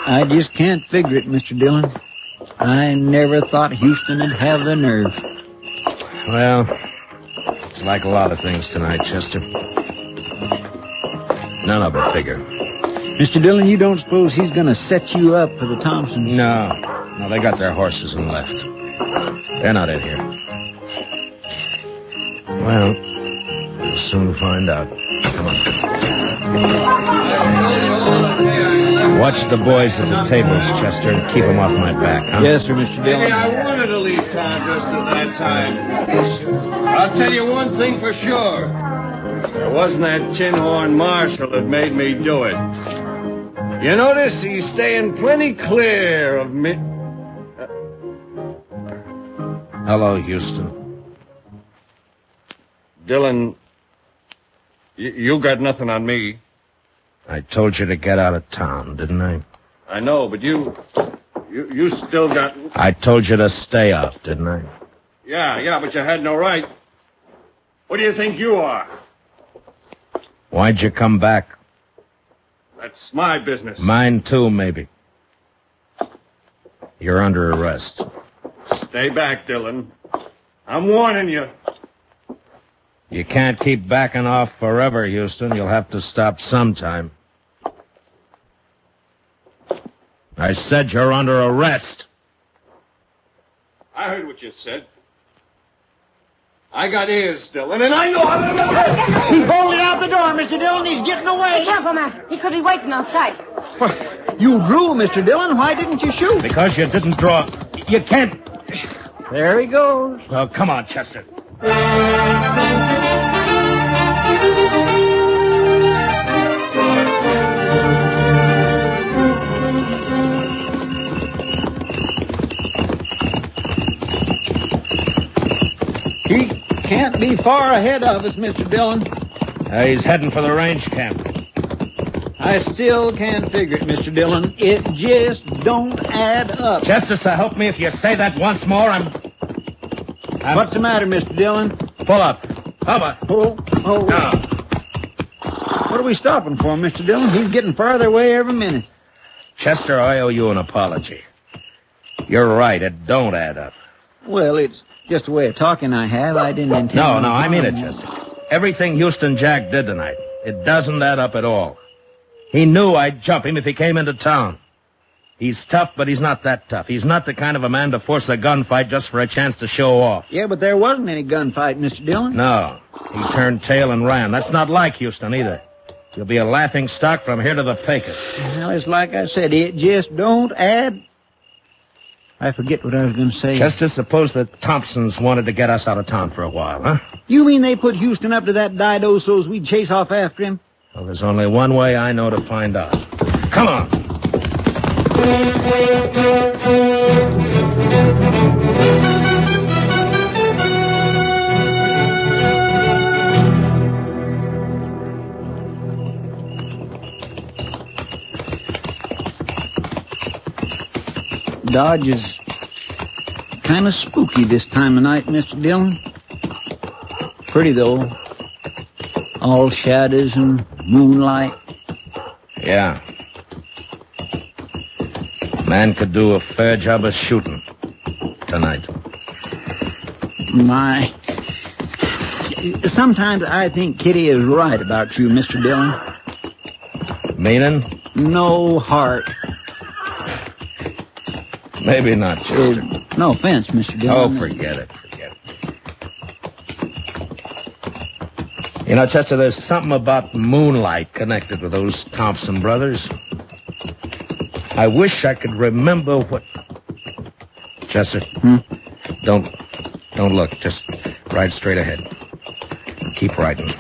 S13: I just can't figure it, Mr. Dillon. I never thought Houston'd have the nerve.
S8: Well, it's like a lot of things tonight, Chester. None of it figure.
S13: Mr. Dillon, you don't suppose he's going to set you up for the Thompsons?
S8: No, they got their horses and left. They're not in here. Well, we'll soon find out. Come on. Watch the boys at the tables, Chester, and keep them off my back, huh?
S13: Yes, sir, Mr. Dillon.
S6: Maybe I wanted to leave town just at that time. I'll tell you one thing for sure. It wasn't that tin horn marshal that made me do it. You notice he's staying plenty clear of me.
S8: Hello, Houston.
S6: Dillon, you got nothing on me.
S8: I told you to get out of town, didn't I?
S6: I know, but you still got...
S8: I told you to stay out, didn't I?
S6: Yeah, but you had no right. What do you think you are?
S8: Why'd you come back?
S6: That's my business.
S8: Mine too, maybe. You're under arrest.
S6: Stay back, Dillon. I'm warning you.
S8: You can't keep backing off forever, Houston. You'll have to stop sometime. I said you're under arrest.
S6: I heard what you said. I got ears, Dillon, and I know how to...
S13: He's bolted out the door, Mr. Dillon. He's getting away.
S14: Be careful, Matt. He could be waiting outside.
S13: You drew, Mr. Dillon. Why didn't you shoot?
S8: Because you didn't draw. You can't...
S13: There he goes.
S8: Oh, come on, Chester.
S13: He can't be far ahead of us, Mr. Dillon.
S8: He's heading for the range camp.
S13: I still can't figure it, Mr. Dillon. It just don't add up.
S8: Chester, so help me if you say that once more, I'm...
S13: What's the matter, Mr. Dillon?
S8: Pull up. How about?
S13: Oh.
S8: Now.
S13: What are we stopping for, Mr. Dillon? He's getting farther away every minute.
S8: Chester, I owe you an apology. You're right. It don't add up.
S13: Well, it's just a way of talking I have. I didn't intend...
S8: No, I mean it, Chester. Everything Houston Jack did tonight, it doesn't add up at all. He knew I'd jump him if he came into town. He's tough, but he's not that tough. He's not the kind of a man to force a gunfight just for a chance to show off.
S13: Yeah, but there wasn't any gunfight, Mr. Dillon.
S8: No. He turned tail and ran. That's not like Houston either. He'll be a laughing stock from here to the Pecos.
S13: Well, it's like I said, it just don't add... I forget what I was going to say.
S8: Chester, suppose the Thompsons wanted to get us out of town for a while, huh?
S13: You mean they put Houston up to that dido so's we'd chase off after him?
S8: Well, there's only one way I know to find out. Come on.
S13: Dodge is kind of spooky this time of night, Mr. Dillon. Pretty, though. All shadows and moonlight.
S8: Yeah. Man could do a fair job of shooting tonight.
S13: My. Sometimes I think Kitty is right about you, Mr. Dillon.
S8: Meaning?
S13: No heart.
S8: Maybe not, Chester.
S13: No offense, Mr. Dillon.
S8: Oh, forget it. You know, Chester, there's something about moonlight connected with those Thompson brothers. I wish I could remember what... Chester, Don't look. Just ride straight ahead. Keep riding.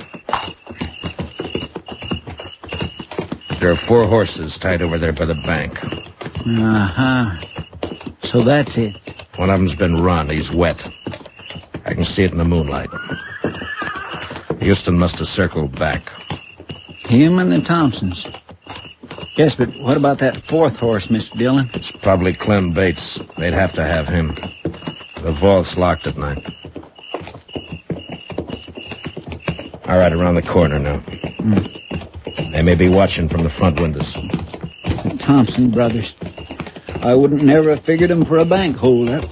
S8: There are 4 horses tied over there by the bank.
S13: Uh-huh. So that's it.
S8: One of them's been run. He's wet. I can see it in the moonlight. Houston must have circled back.
S13: Him and the Thompsons. Yes, but what about that 4th horse, Mr. Dillon?
S8: It's probably Clem Bates. They'd have to have him. The vault's locked at night. All right, around the corner now. They may be watching from the front windows.
S13: The Thompson brothers. I wouldn't never have figured them for a bank holdup.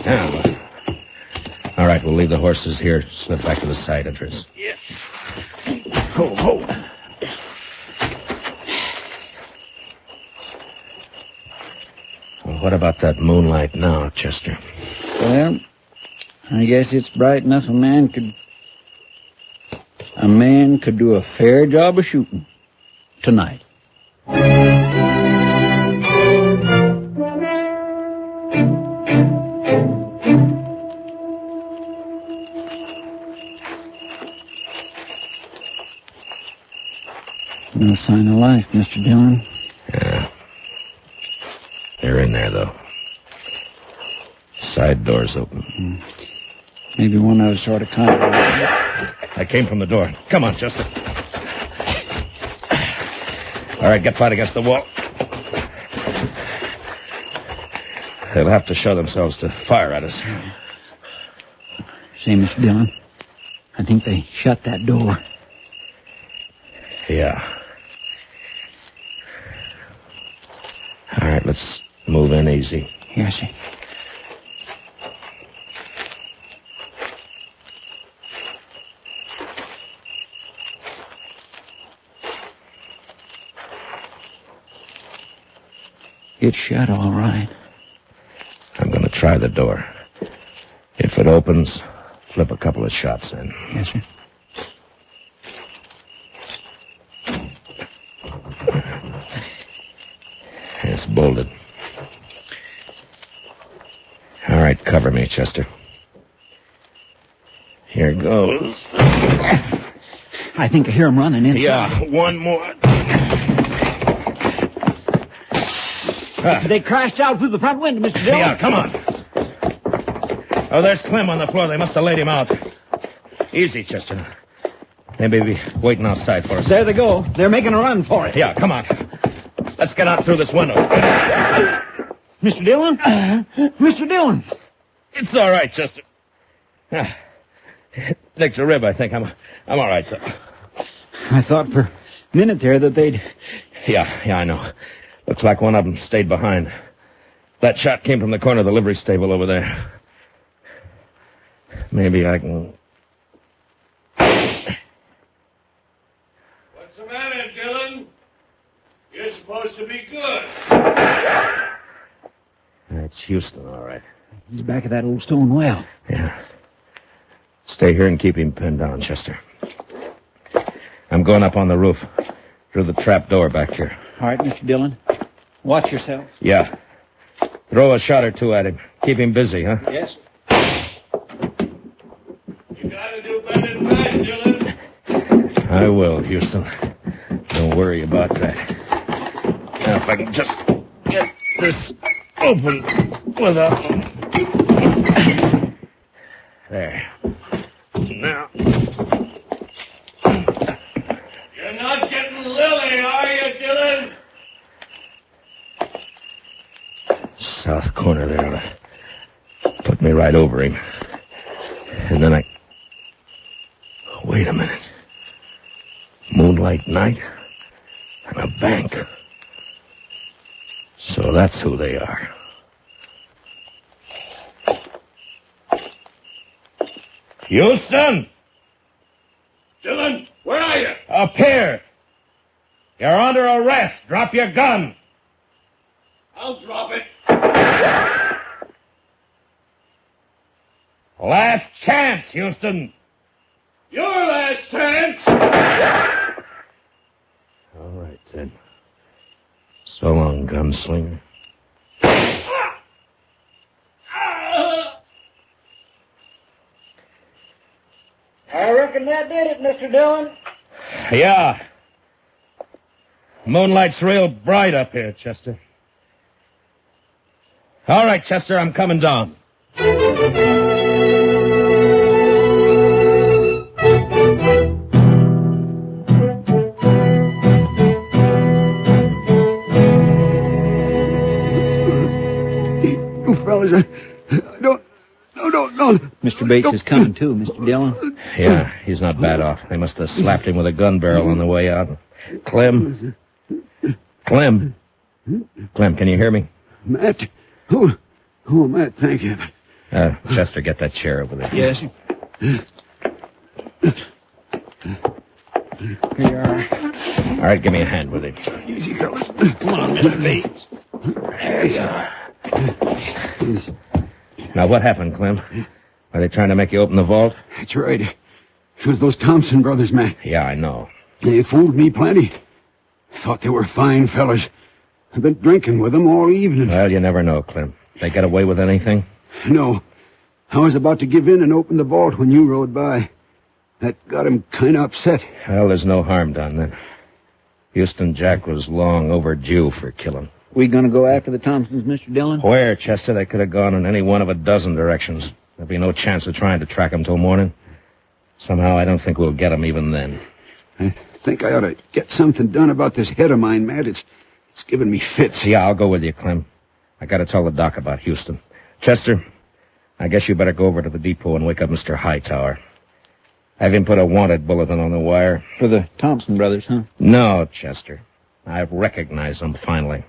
S8: Yeah, well. All right, we'll leave the horses here. Slip back to the side entrance.
S13: Yeah. Ho.
S8: Well, what about that moonlight now, Chester?
S13: Well, I guess it's bright enough a man could do a fair job of shooting tonight. No sign of life, Mr. Dillon.
S8: Yeah. They're in there, though. Side door's open.
S13: Maybe one of us sort of kind of...
S8: I came from the door. Come on, Chester. All right, get flat against the wall. They'll have to show themselves to fire at us.
S13: Say, Mr. Dillon, I think they shut that door.
S8: Yeah. All right, let's move in easy.
S13: Yes, sir. It's shut all right.
S8: I'm going to try the door. If it opens, flip a couple of shots in.
S13: Yes, sir.
S8: It's bolted. All right, cover me, Chester. Here goes.
S13: I think I hear him running inside.
S8: Yeah, one more.
S13: They crashed out through the front window, Mr. Dillon.
S8: Yeah, come on. Oh, there's Clem on the floor. They must have laid him out. Easy, Chester. They may be waiting outside for us.
S13: There they go. They're making a run for it.
S8: Yeah, come on. Let's get out through this window.
S13: Mr. Dillon? Mr. Dillon!
S8: It's all right, Chester. Nicked a rib, I think. I'm all right, though.
S13: I thought for a minute there that they'd...
S8: Yeah, I know. Looks like one of them stayed behind. That shot came from the corner of the livery stable over there. Maybe I can...
S6: What's the matter, Dillon? You're supposed to be good.
S8: It's Houston, all right.
S13: He's back at that old stone well.
S8: Yeah. Stay here and keep him pinned down, Chester. I'm going up on the roof, through the trap door back here.
S13: All right, Mr. Dillon. Watch yourself.
S8: Yeah. Throw a shot or two at him. Keep him busy, huh?
S13: Yes.
S6: You gotta do better than that, Dillon.
S8: I will, Houston. Don't worry about that. Now, if I can just get this open without... There. Now...
S6: You're not getting Lily, are you, Dillon?
S8: South corner there. Put me right over him. And then I... Wait a minute. Moonlight night and a bank. So that's who they are. Houston!
S6: Dillon, where are you?
S8: Up here. You're under arrest. Drop your gun.
S6: I'll drop it.
S8: Last chance, Houston.
S6: Your last chance.
S8: All right, then. So long, gunslinger.
S13: I reckon that did it, Mr. Dillon.
S8: Yeah. Moonlight's real bright up here, Chester. All right, Chester, I'm coming down.
S15: You fellas, I don't.
S13: Mr. Bates is coming, too, Mr. Dillon.
S8: Yeah, he's not bad off. They must have slapped him with a gun barrel on the way out. Clem, can you hear me?
S15: Matt? Oh, Matt, thank you.
S8: Chester, get that chair over there.
S13: Yes. Here you are.
S8: All right, give me a hand with him.
S15: Easy, fellas.
S8: Come on, Mr. Bates. There you are. Now, what happened, Clem? Are they trying to make you open the vault?
S15: That's right. It was those Thompson brothers, Matt.
S8: Yeah, I know.
S15: They fooled me plenty. Thought they were fine fellas. I've been drinking with them all evening.
S8: Well, you never know, Clem. They get away with anything?
S15: No. I was about to give in and open the vault when you rode by. That got him kind of upset.
S8: Well, there's no harm done then. Houston Jack was long overdue for killing.
S13: We gonna go after the Thompsons, Mr. Dillon?
S8: Where, Chester? They could have gone in any one of a dozen directions. There'd be no chance of trying to track them till morning. Somehow, I don't think we'll get them even then.
S15: I think I ought to get something done about this head of mine, Matt. It's giving me fits.
S8: Yeah, I'll go with you, Clem. I gotta tell the doc about Houston. Chester, I guess you better go over to the depot and wake up Mr. Hightower. Have him put a wanted bulletin on the wire.
S13: For the Thompson brothers, huh?
S8: No, Chester. I've recognized them finally.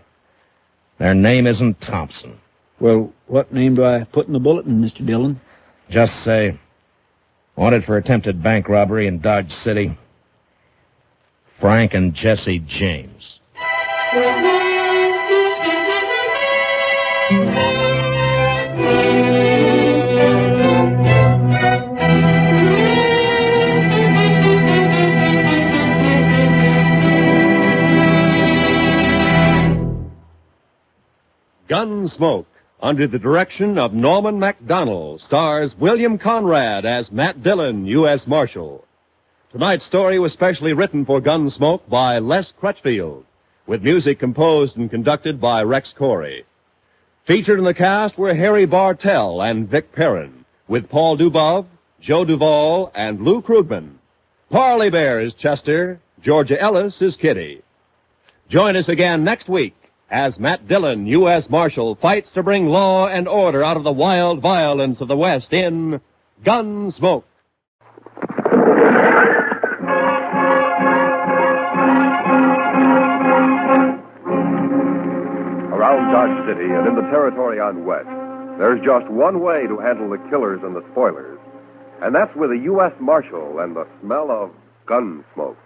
S8: Their name isn't Thompson.
S13: Well, what name do I put in the bulletin, Mr. Dillon?
S8: Just say, wanted for attempted bank robbery in Dodge City, Frank and Jesse James.
S4: Gunsmoke, under the direction of Norman Macdonald, stars William Conrad as Matt Dillon, U.S. Marshal. Tonight's story was specially written for Gunsmoke by Les Crutchfield, with music composed and conducted by Rex Corey. Featured in the cast were Harry Bartell and Vic Perrin, with Paul Dubov, Joe Duvall, and Lou Krugman. Parley Bear is Chester, Georgia Ellis is Kitty. Join us again next week as Matt Dillon, U.S. Marshal, fights to bring law and order out of the wild violence of the West in Gunsmoke.
S3: Around Dodge City and in the territory on West, there's just one way to handle the killers and the spoilers, and that's with a U.S. Marshal and the smell of gun smoke.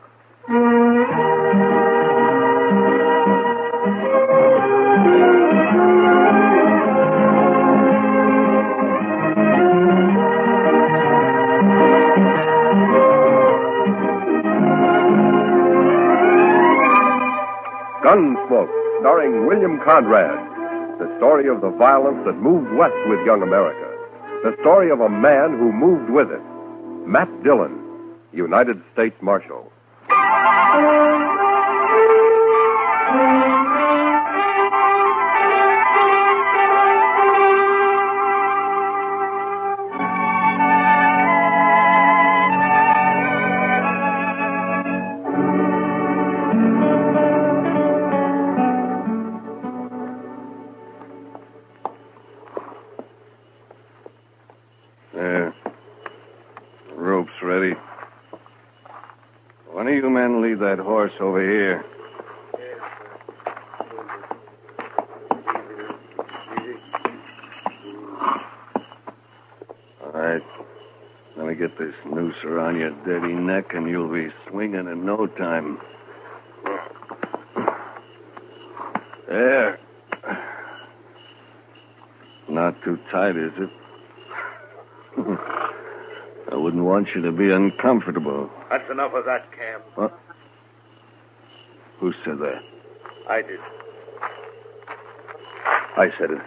S3: Gunsmoke, starring William Conrad. The story of the violence that moved west with young America. The story of a man who moved with it. Matt Dillon, United States Marshal.
S6: There. The rope's ready. One of you men lead that horse over here. All right. Let me get this noose around your dirty neck, and you'll be swinging in no time. There. Not too tight, is it? I wouldn't want you to be uncomfortable.
S11: That's enough of that, Cam.
S6: What? Who said that?
S11: I did.
S6: I said it.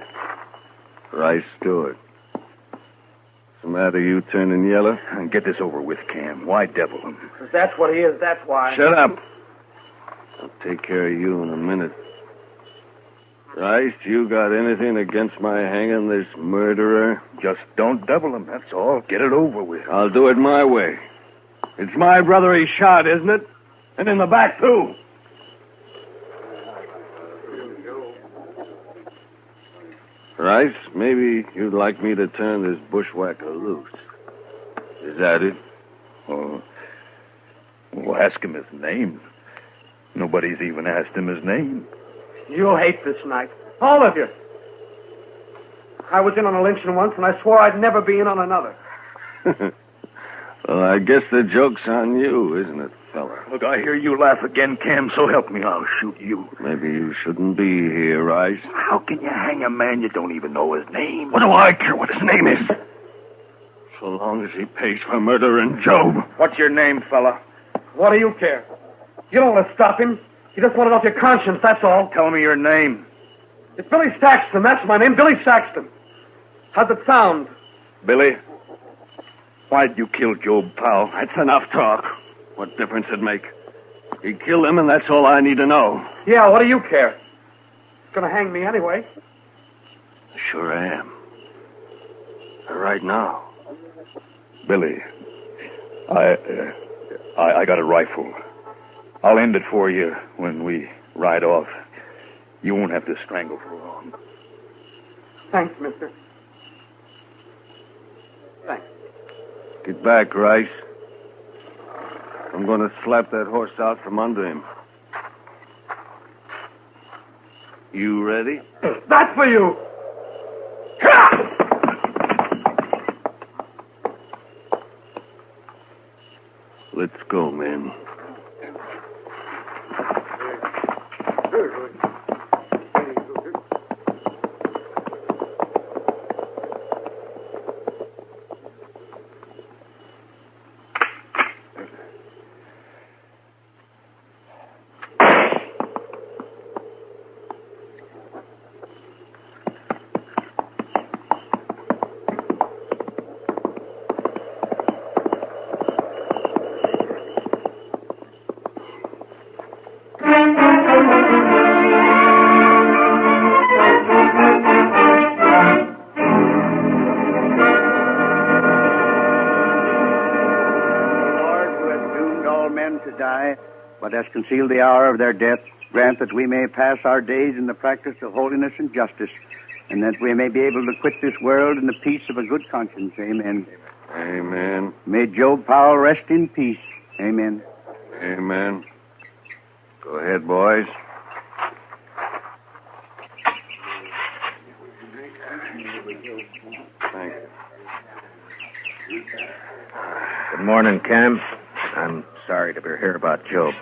S6: Rice Stewart. What's the matter, you turning yellow?
S11: Get this over with, Cam. Why devil him?
S5: If that's what he is, that's why.
S6: Shut up. I'll take care of you in a minute. Rice, you got anything against my hanging this murderer?
S11: Just don't devil him, that's all. Get it over with.
S6: I'll do it my way.
S11: It's my brother he shot, isn't it? And in the back, too.
S6: Rice, maybe you'd like me to turn this bushwhacker loose. Is that it?
S11: Oh. Well, ask him his name. Nobody's even asked him his name.
S5: You'll hate this night. All of you. I was in on a lynching once, and I swore I'd never be in on another.
S6: Well, I guess the joke's on you, isn't it, fella?
S11: Look, I hear you laugh again, Cam, so help me, I'll shoot you.
S6: Maybe you shouldn't be here, Rice.
S11: How can you hang a man you don't even know his name? What do I care what his name is?
S6: So long as he pays for murdering Job.
S11: What's your name, fella?
S5: What do you care? You don't want to stop him. You just want it off your conscience, that's all.
S11: Tell me your name.
S5: It's Billy Saxton, that's my name, Billy Saxton. How's it sound?
S11: Billy, why'd you kill Job, pal?
S6: That's enough talk. What difference it make? He killed him, and that's all I need to know.
S5: Yeah, what do you care? He's gonna hang me anyway.
S6: Sure I am. Right now.
S11: Billy, I got a rifle. I'll end it for you when we ride off. You won't have to strangle for long.
S5: Thanks, mister. Thanks.
S6: Get back, Rice. I'm going to slap that horse out from under him. You ready?
S5: That's for you!
S6: Let's go, men.
S21: But has concealed the hour of their death, grant that we may pass our days in the practice of holiness and justice, and that we may be able to quit this world in the peace of a good conscience. Amen. Amen. May Job Powell rest in peace. Amen.
S6: Amen. Go ahead, boys. Thank you.
S9: Good morning, Cam. I'm sorry to hear about Job.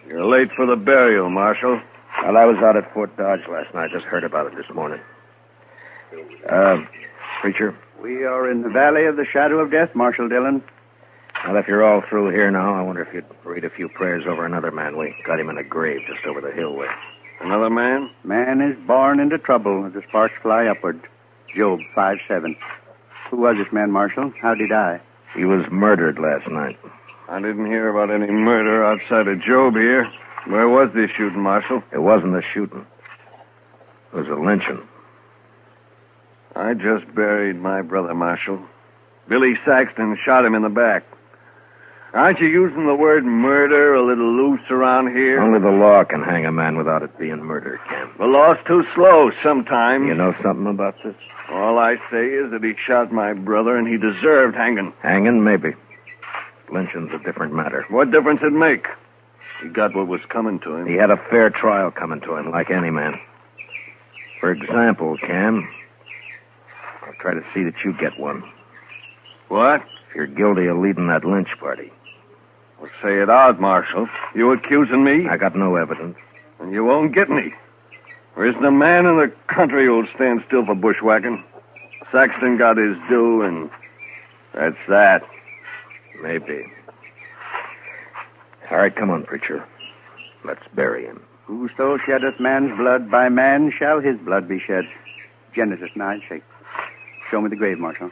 S6: You're late for the burial, Marshal.
S9: Well, I was out at Fort Dodge last night. Just heard about it this morning. Preacher?
S21: We are in the valley of the shadow of death, Marshal Dillon.
S9: Well, if you're all through here now, I wonder if you'd read a few prayers over another man. We got him in a grave just over the hill way.
S6: Another man?
S21: Man is born into trouble as the sparks fly upward. Job 5:7. Who was this man, Marshal? How'd he die?
S9: He was murdered last night.
S6: I didn't hear about any murder outside of Job here. Where was this shooting, Marshal?
S9: It wasn't a shooting. It was a lynching.
S6: I just buried my brother, Marshal. Billy Saxton shot him in the back. Aren't you using the word murder a little loose around here?
S9: Only the law can hang a man without it being murder, Cam.
S6: The law's too slow sometimes.
S9: You know something about this?
S6: All I say is that he shot my brother and he deserved hanging.
S9: Hanging, maybe. Lynching's a different matter.
S6: What difference it make? He got what was coming to him.
S9: He had a fair trial coming to him, like any man. For example, Cam, I'll try to see that you get one.
S6: What?
S9: If you're guilty of leading that lynch party.
S6: Well, say it out, Marshal. You accusing me?
S9: I got no evidence.
S6: And you won't get any. There isn't a man in the country who'll stand still for bushwhacking. Saxton got his due, and that's that.
S9: Maybe. All right, come on, preacher. Let's bury him.
S21: Whoso sheddeth man's blood, by man shall his blood be shed. Genesis 9:6. Show me the grave, Marshal.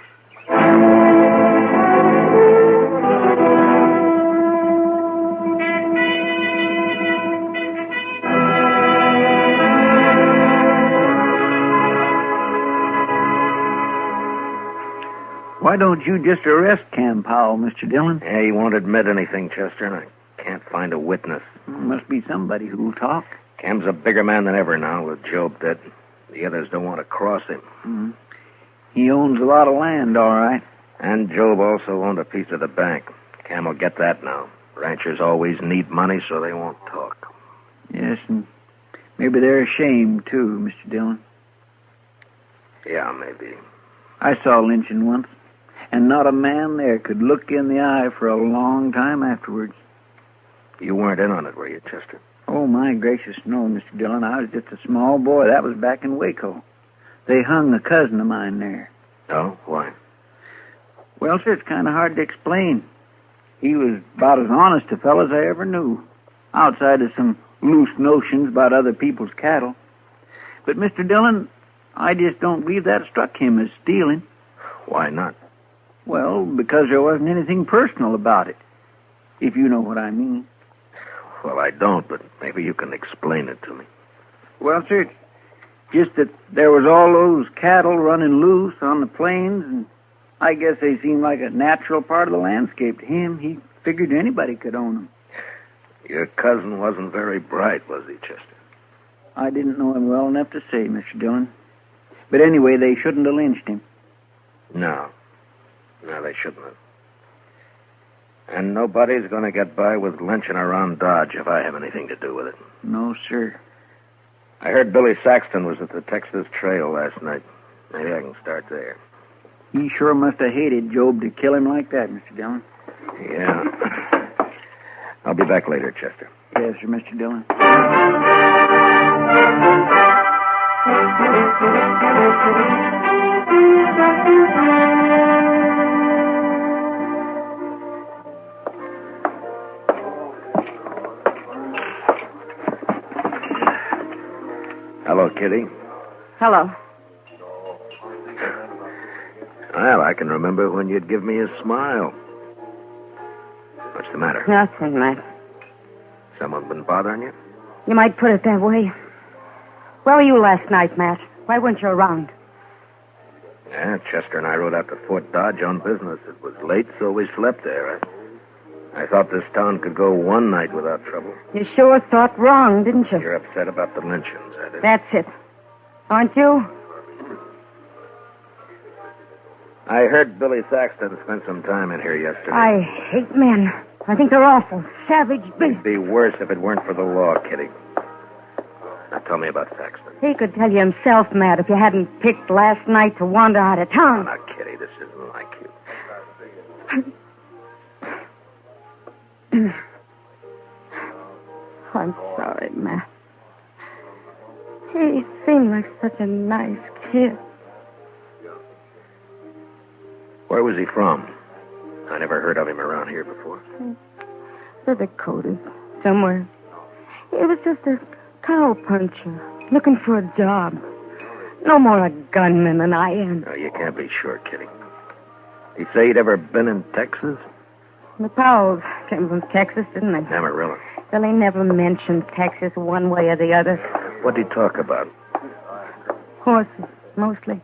S13: Why don't you just arrest Cam Powell, Mr. Dillon?
S9: Yeah, he won't admit anything, Chester, and I can't find a witness.
S13: Must be somebody who'll talk.
S9: Cam's a bigger man than ever now, with Job dead. The others don't want to cross him.
S13: Mm. He owns a lot of land, all right.
S9: And Job also owned a piece of the bank. Cam will get that now. Ranchers always need money, so they won't talk.
S13: Yes, and maybe they're ashamed, too, Mr. Dillon.
S9: Yeah, maybe.
S13: I saw lynching once, and not a man there could look in the eye for a long time afterwards.
S9: You weren't in on it, were you, Chester?
S13: Oh, my gracious, no, Mr. Dillon. I was just a small boy. That was back in Waco. They hung a cousin of mine there.
S9: Oh? Why?
S13: Well, sir, it's kind of hard to explain. He was about as honest a fellow as I ever knew, outside of some loose notions about other people's cattle. But, Mr. Dillon, I just don't believe that struck him as stealing.
S9: Why not?
S13: Well, because there wasn't anything personal about it, if you know what I mean.
S9: Well, I don't, but maybe you can explain it to me.
S13: Well, sir, just that there was all those cattle running loose on the plains, and I guess they seemed like a natural part of the landscape to him. He figured anybody could own them.
S9: Your cousin wasn't very bright, was he, Chester?
S13: I didn't know him well enough to say, Mr. Dillon. But anyway, they shouldn't have lynched him.
S9: No. No, they shouldn't have. And nobody's going to get by with lynching around Dodge if I have anything to do with it.
S13: No, sir.
S9: I heard Billy Saxton was at the Texas Trail last night. Maybe I can start there.
S13: He sure must have hated Job to kill him like that, Mr. Dillon.
S9: Yeah. I'll be back later, Chester.
S13: Yes, sir, Mr. Dillon.
S9: Hello, Kitty.
S1: Hello.
S9: Well, I can remember when you'd give me a smile. What's the matter?
S1: Nothing, Matt.
S9: Someone been bothering you?
S1: You might put it that way. Where were you last night, Matt? Why weren't you around?
S9: Yeah, Chester and I rode out to Fort Dodge on business. It was late, so we slept there. I thought this town could go one night without trouble.
S1: You sure thought wrong, didn't you?
S9: You're upset about the lynchings, that is.
S1: That's it. Aren't you?
S9: I heard Billy Saxton spent some time in here yesterday.
S1: I hate men. I think they're awful. Savage beasts.
S9: It'd be worse if it weren't for the law, Kitty. Now tell me about Saxton.
S1: He could tell you himself, Matt, if you hadn't picked last night to wander out of town.
S9: Now, Kitty, this isn't like you.
S1: I'm sorry, Matt. He seemed like such a nice kid.
S9: Where was he from? I never heard of him around here before.
S1: The Dakotas, somewhere. He was just a cow puncher, looking for a job. No more a gunman than I am.
S9: No, you can't be sure, Kitty. He say he'd ever been in Texas?
S1: The Powells came from Texas, didn't they?
S9: Amarillo.
S1: Well, he never mentioned Texas one way or the other.
S9: What'd he talk about?
S1: Horses, mostly.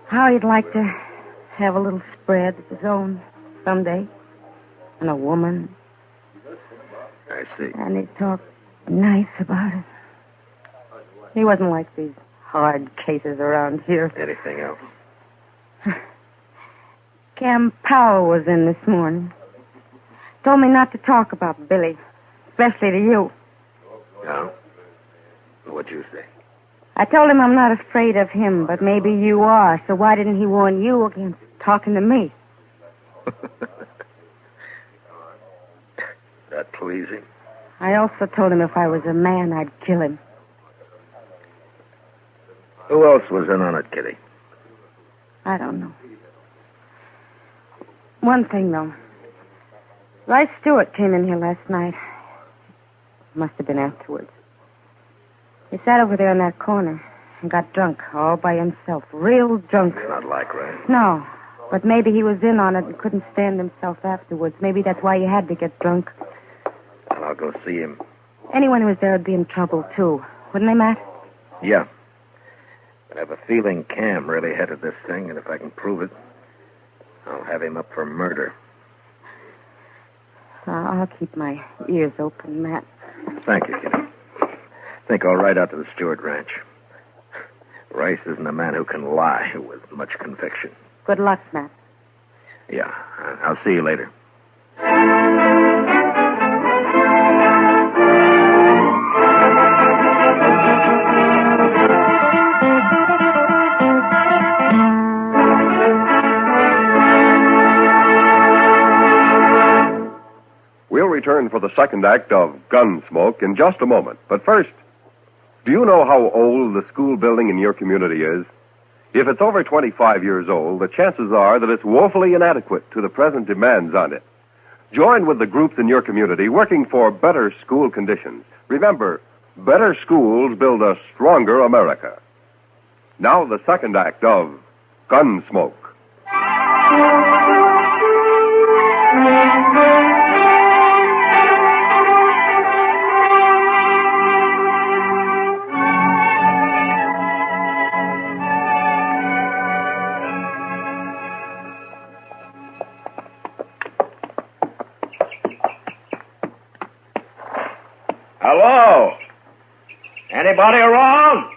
S1: How he'd like to have a little spread of his own someday. And a woman.
S9: I see.
S1: And he talked nice about it. He wasn't like these hard cases around here.
S9: Anything else?
S1: Cam Powell was in this morning. Told me not to talk about Billy, especially to you.
S9: No? What'd you say?
S1: I told him I'm not afraid of him, but maybe you are, so why didn't he warn you against talking to me?
S9: That pleasing?
S1: I also told him if I was a man, I'd kill him.
S9: Who else was in on it, Kitty?
S1: I don't know. One thing, though. Rice Stewart came in here last night. Must have been afterwards. He sat over there in that corner and got drunk all by himself. Real drunk.
S9: Not like Rice.
S1: No, but maybe he was in on it and couldn't stand himself afterwards. Maybe that's why he had to get drunk.
S9: Well, I'll go see him.
S1: Anyone who was there would be in trouble, too. Wouldn't they, Matt?
S9: Yeah. But I have a feeling Cam really headed this thing, and if I can prove it, I'll have him up for murder.
S1: I'll keep my ears open, Matt.
S9: Thank you, Kitty. I think I'll ride out to the Stewart Ranch. Rice isn't a man who can lie with much conviction.
S1: Good luck, Matt.
S9: Yeah, I'll see you later.
S3: We'll return for the second act of Gunsmoke in just a moment. But first, do you know how old the school building in your community is? If it's over 25 years old, the chances are that it's woefully inadequate to the present demands on it. Join with the groups in your community working for better school conditions. Remember, better schools build a stronger America. Now the second act of Gunsmoke.
S8: Hello? Anybody around?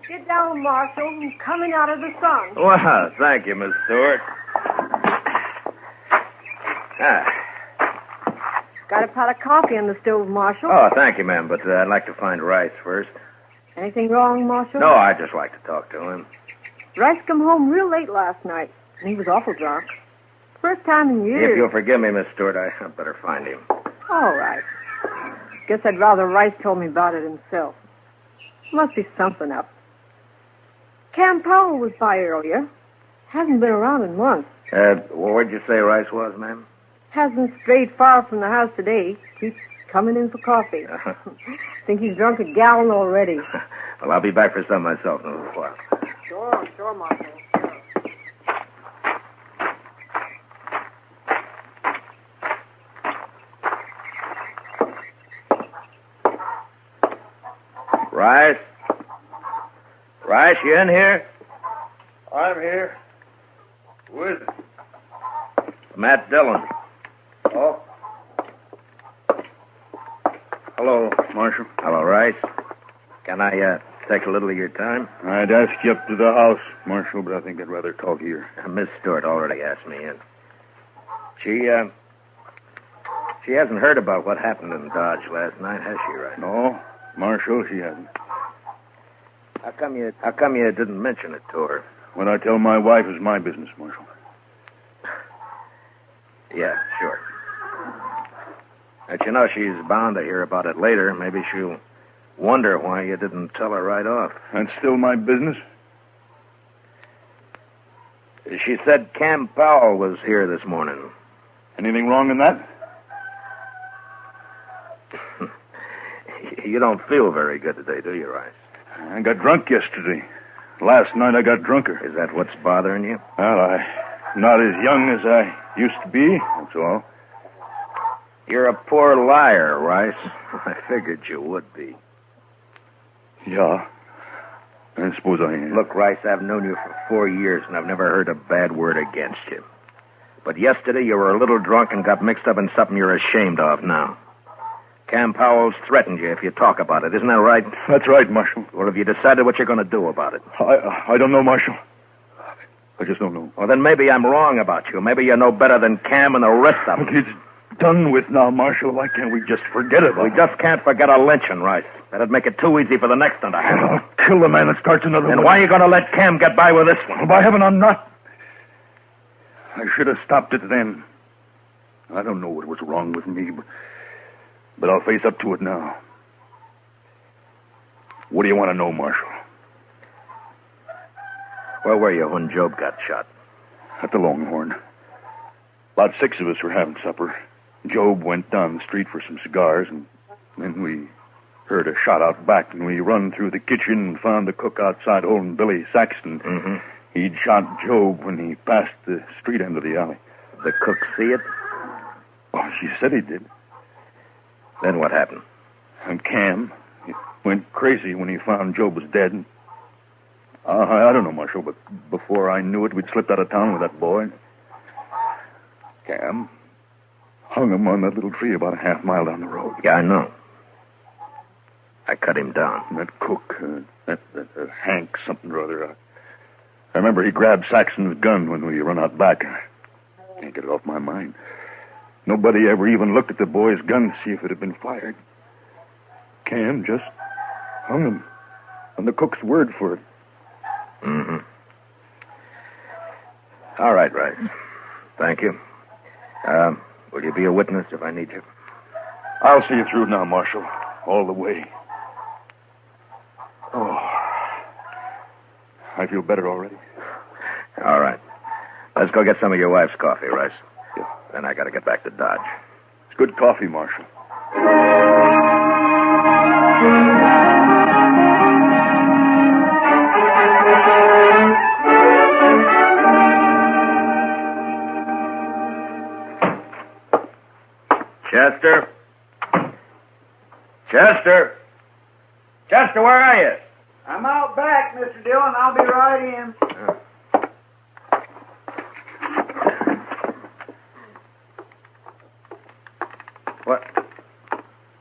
S7: Get down, Marshal. I'm coming out of the sun.
S9: Well, thank you, Miss Stewart.
S7: Got a pot of coffee on the stove, Marshal.
S9: Oh, thank you, ma'am, but I'd like to find Rice first.
S7: Anything wrong, Marshal?
S9: No, I'd just like to talk to him.
S7: Rice come home real late last night, and he was awful drunk. First time in years.
S9: If you'll forgive me, Miss Stewart, I'd better find him.
S7: All right. Guess I'd rather Rice told me about it himself. Must be something up. Cam Powell was by earlier. Hasn't been around in months.
S9: Where'd you say Rice was, ma'am?
S7: Hasn't strayed far from the house today. Keeps coming in for coffee. Think he's drunk a gallon already.
S9: Well, I'll be back for some myself in a little while.
S7: Sure, Marshal.
S9: Rice? Rice, you in here?
S6: I'm here. Who is it?
S9: Matt Dillon.
S6: Oh. Hello, Marshal.
S9: Hello, Rice. Can I
S12: take a little of your time?
S10: I'd ask you up to the house, Marshal, but I think I'd rather talk here.
S12: Miss Stewart already asked me in. She hasn't heard about what happened in Dodge last night, has she, right?
S10: No, Marshal, she hasn't.
S12: How come you didn't mention it to her?
S10: What I tell my wife is my business, Marshal.
S12: Yeah, sure. But you know, she's bound to hear about it later. Maybe she'll wonder why you didn't tell her right off.
S10: That's still my business?
S12: She said Cam Powell was here this morning.
S10: Anything wrong in that?
S12: You don't feel very good today, do you, Rice?
S10: I got drunk yesterday. Last night I got drunker.
S12: Is that what's bothering you?
S10: Well, I'm not as young as I used to be, that's all.
S12: You're a poor liar, Rice. I figured you would be.
S10: Yeah, I suppose I am.
S12: Look, Rice, I've known you for 4 years, and I've never heard a bad word against you. But yesterday you were a little drunk and got mixed up in something you're ashamed of now. Cam Powell's threatened you if you talk about it. Isn't that right?
S10: That's right, Marshal.
S12: Well, have you decided what you're going to do about it?
S10: I don't know, Marshal. I just don't know.
S12: Well, then maybe I'm wrong about you. Maybe you know better than Cam and the rest of them.
S10: It's done with now, Marshal. Why can't we just forget about it?
S12: We just can't forget a lynching, Rice. That'd make it too easy for the next one to happen.
S10: I'll kill the man that starts another
S12: Then
S10: one.
S12: why are you going to let Cam get by with this one?
S10: By heaven, I'm not. I should have stopped it then. I don't know what was wrong with me, but I'll face up to it now. What do you want to know, Marshal?
S12: Where were you when Job got shot?
S10: At the Longhorn. About 6 of us were having supper. Job went down the street for some cigars, and then we heard a shot out back, and we run through the kitchen and found the cook outside holding Billy Saxton.
S12: Mm-hmm.
S10: He'd shot Job when he passed the street end of the alley.
S12: The cook see it?
S10: Oh, she said he did.
S12: Then what happened?
S10: And Cam, he went crazy when he found Job was dead. And, I don't know, Marshal, but before I knew it, we'd slipped out of town with that boy. Cam hung him on that little tree about a half mile down the road.
S12: Yeah, I know. I cut him down.
S10: And that cook, that Hank something or other, I remember he grabbed Saxon's gun when we run out back. I can't get it off my mind. Nobody ever even looked at the boy's gun to see if it had been fired. Cam just hung him on the cook's word for it.
S12: Mm-hmm. All right, Rice. Thank you. Will you be a witness if I need you?
S10: I'll see you through now, Marshal. All the way. Oh. I feel better already.
S12: All right. Let's go get some of your wife's coffee, Rice. Yeah. Then I got to get back to Dodge.
S10: It's good coffee, Marshal.
S12: Chester? Chester? Chester, where are you?
S13: I'm out back, Mr. Dillon. I'll be right in.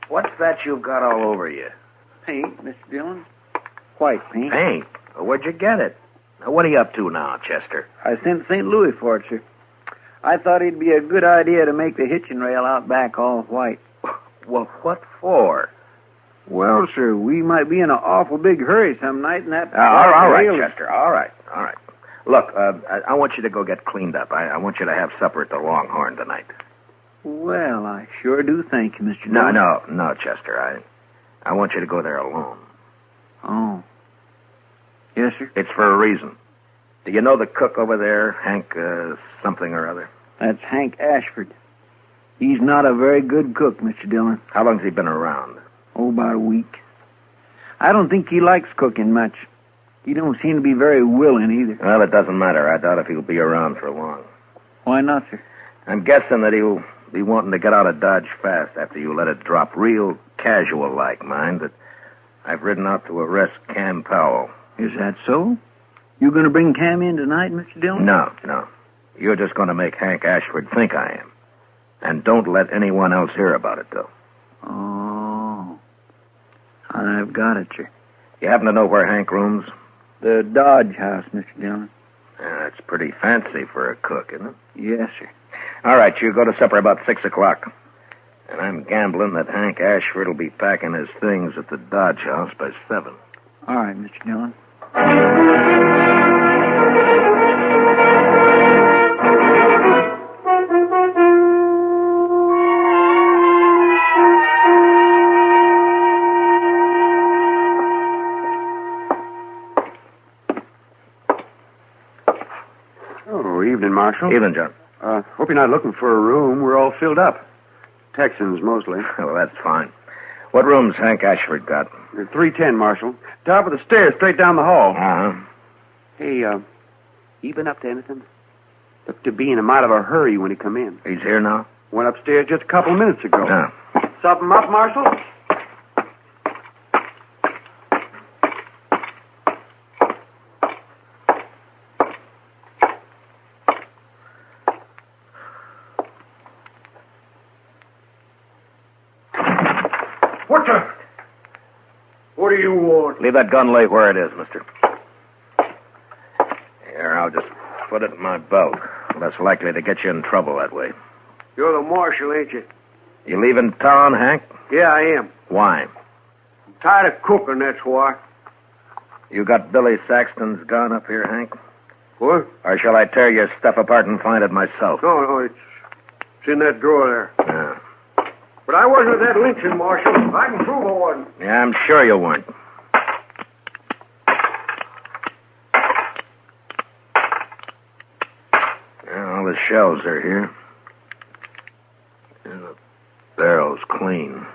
S12: What's that you've got all over you?
S13: Paint, Mr. Dillon. White paint.
S12: Paint? Well, where'd you get it? Now, what are you up to now, Chester?
S13: I sent St. Louis for it, sir. I thought it'd be a good idea to make the hitching rail out back all white.
S12: Well, what for?
S13: Well, sir, we might be in an awful big hurry some night, and that...
S12: all right, Chester. All right. Look, I want you to go get cleaned up. I want you to have supper at the Longhorn tonight.
S13: Well, I sure do thank you, Mr. Dillon.
S12: No, Chester. I want you to go there alone.
S13: Oh. Yes, sir?
S12: It's for a reason. Do you know the cook over there, Hank something or other?
S13: That's Hank Ashford. He's not a very good cook, Mr. Dillon.
S12: How long's he been around?
S13: Oh, about a week. I don't think he likes cooking much. He don't seem to be very willing either.
S12: Well, it doesn't matter. I doubt if he'll be around for long.
S13: Why not, sir?
S12: I'm guessing that he'll be wanting to get out of Dodge fast after you let it drop. Real casual-like, mind, that I've ridden out to arrest Cam Powell.
S13: Is that so? You going to bring Cam in tonight, Mr. Dillon?
S12: No. You're just going to make Hank Ashford think I am. And don't let anyone else hear about it, though.
S13: Oh. I've got it, sir.
S9: You happen to know where Hank rooms?
S13: The Dodge House, Mr. Dillon.
S9: That's pretty fancy for a cook, isn't it?
S13: Yes, sir.
S9: All right, you go to supper about 6 o'clock. And I'm gambling that Hank Ashford will be packing his things at the Dodge House by 7.
S13: All right, Mr. Dillon.
S21: Oh, evening, Marshal.
S9: Evening, John.
S21: Hope you're not looking for a room. We're all filled up. Texans, mostly.
S9: Well, that's fine. What room's Hank Ashford got?
S21: 310, Marshal. Top of the stairs, straight down the hall.
S9: Uh-huh.
S21: Hey, you been up to anything? Looked to be in a mite of a hurry when he come in.
S9: He's here now?
S21: Went upstairs just a couple of minutes ago.
S9: Yeah.
S21: Something up, Marshal? What do you want?
S9: Leave that gun lay where it is, mister. Here, I'll just put it in my belt. Less likely to get you in trouble that way.
S21: You're the marshal, ain't you?
S9: You leaving town, Hank?
S21: Yeah, I am.
S9: Why?
S21: I'm tired of cooking, that's why.
S9: You got Billy Saxton's gun up here, Hank?
S21: What?
S9: Or shall I tear your stuff apart and find it myself?
S21: No, it's in that drawer there.
S9: Yeah.
S21: But I wasn't at that lynching, Marshal. I can prove I wasn't.
S9: Yeah, I'm sure you weren't. Yeah, all the shells are here. And the barrel's clean.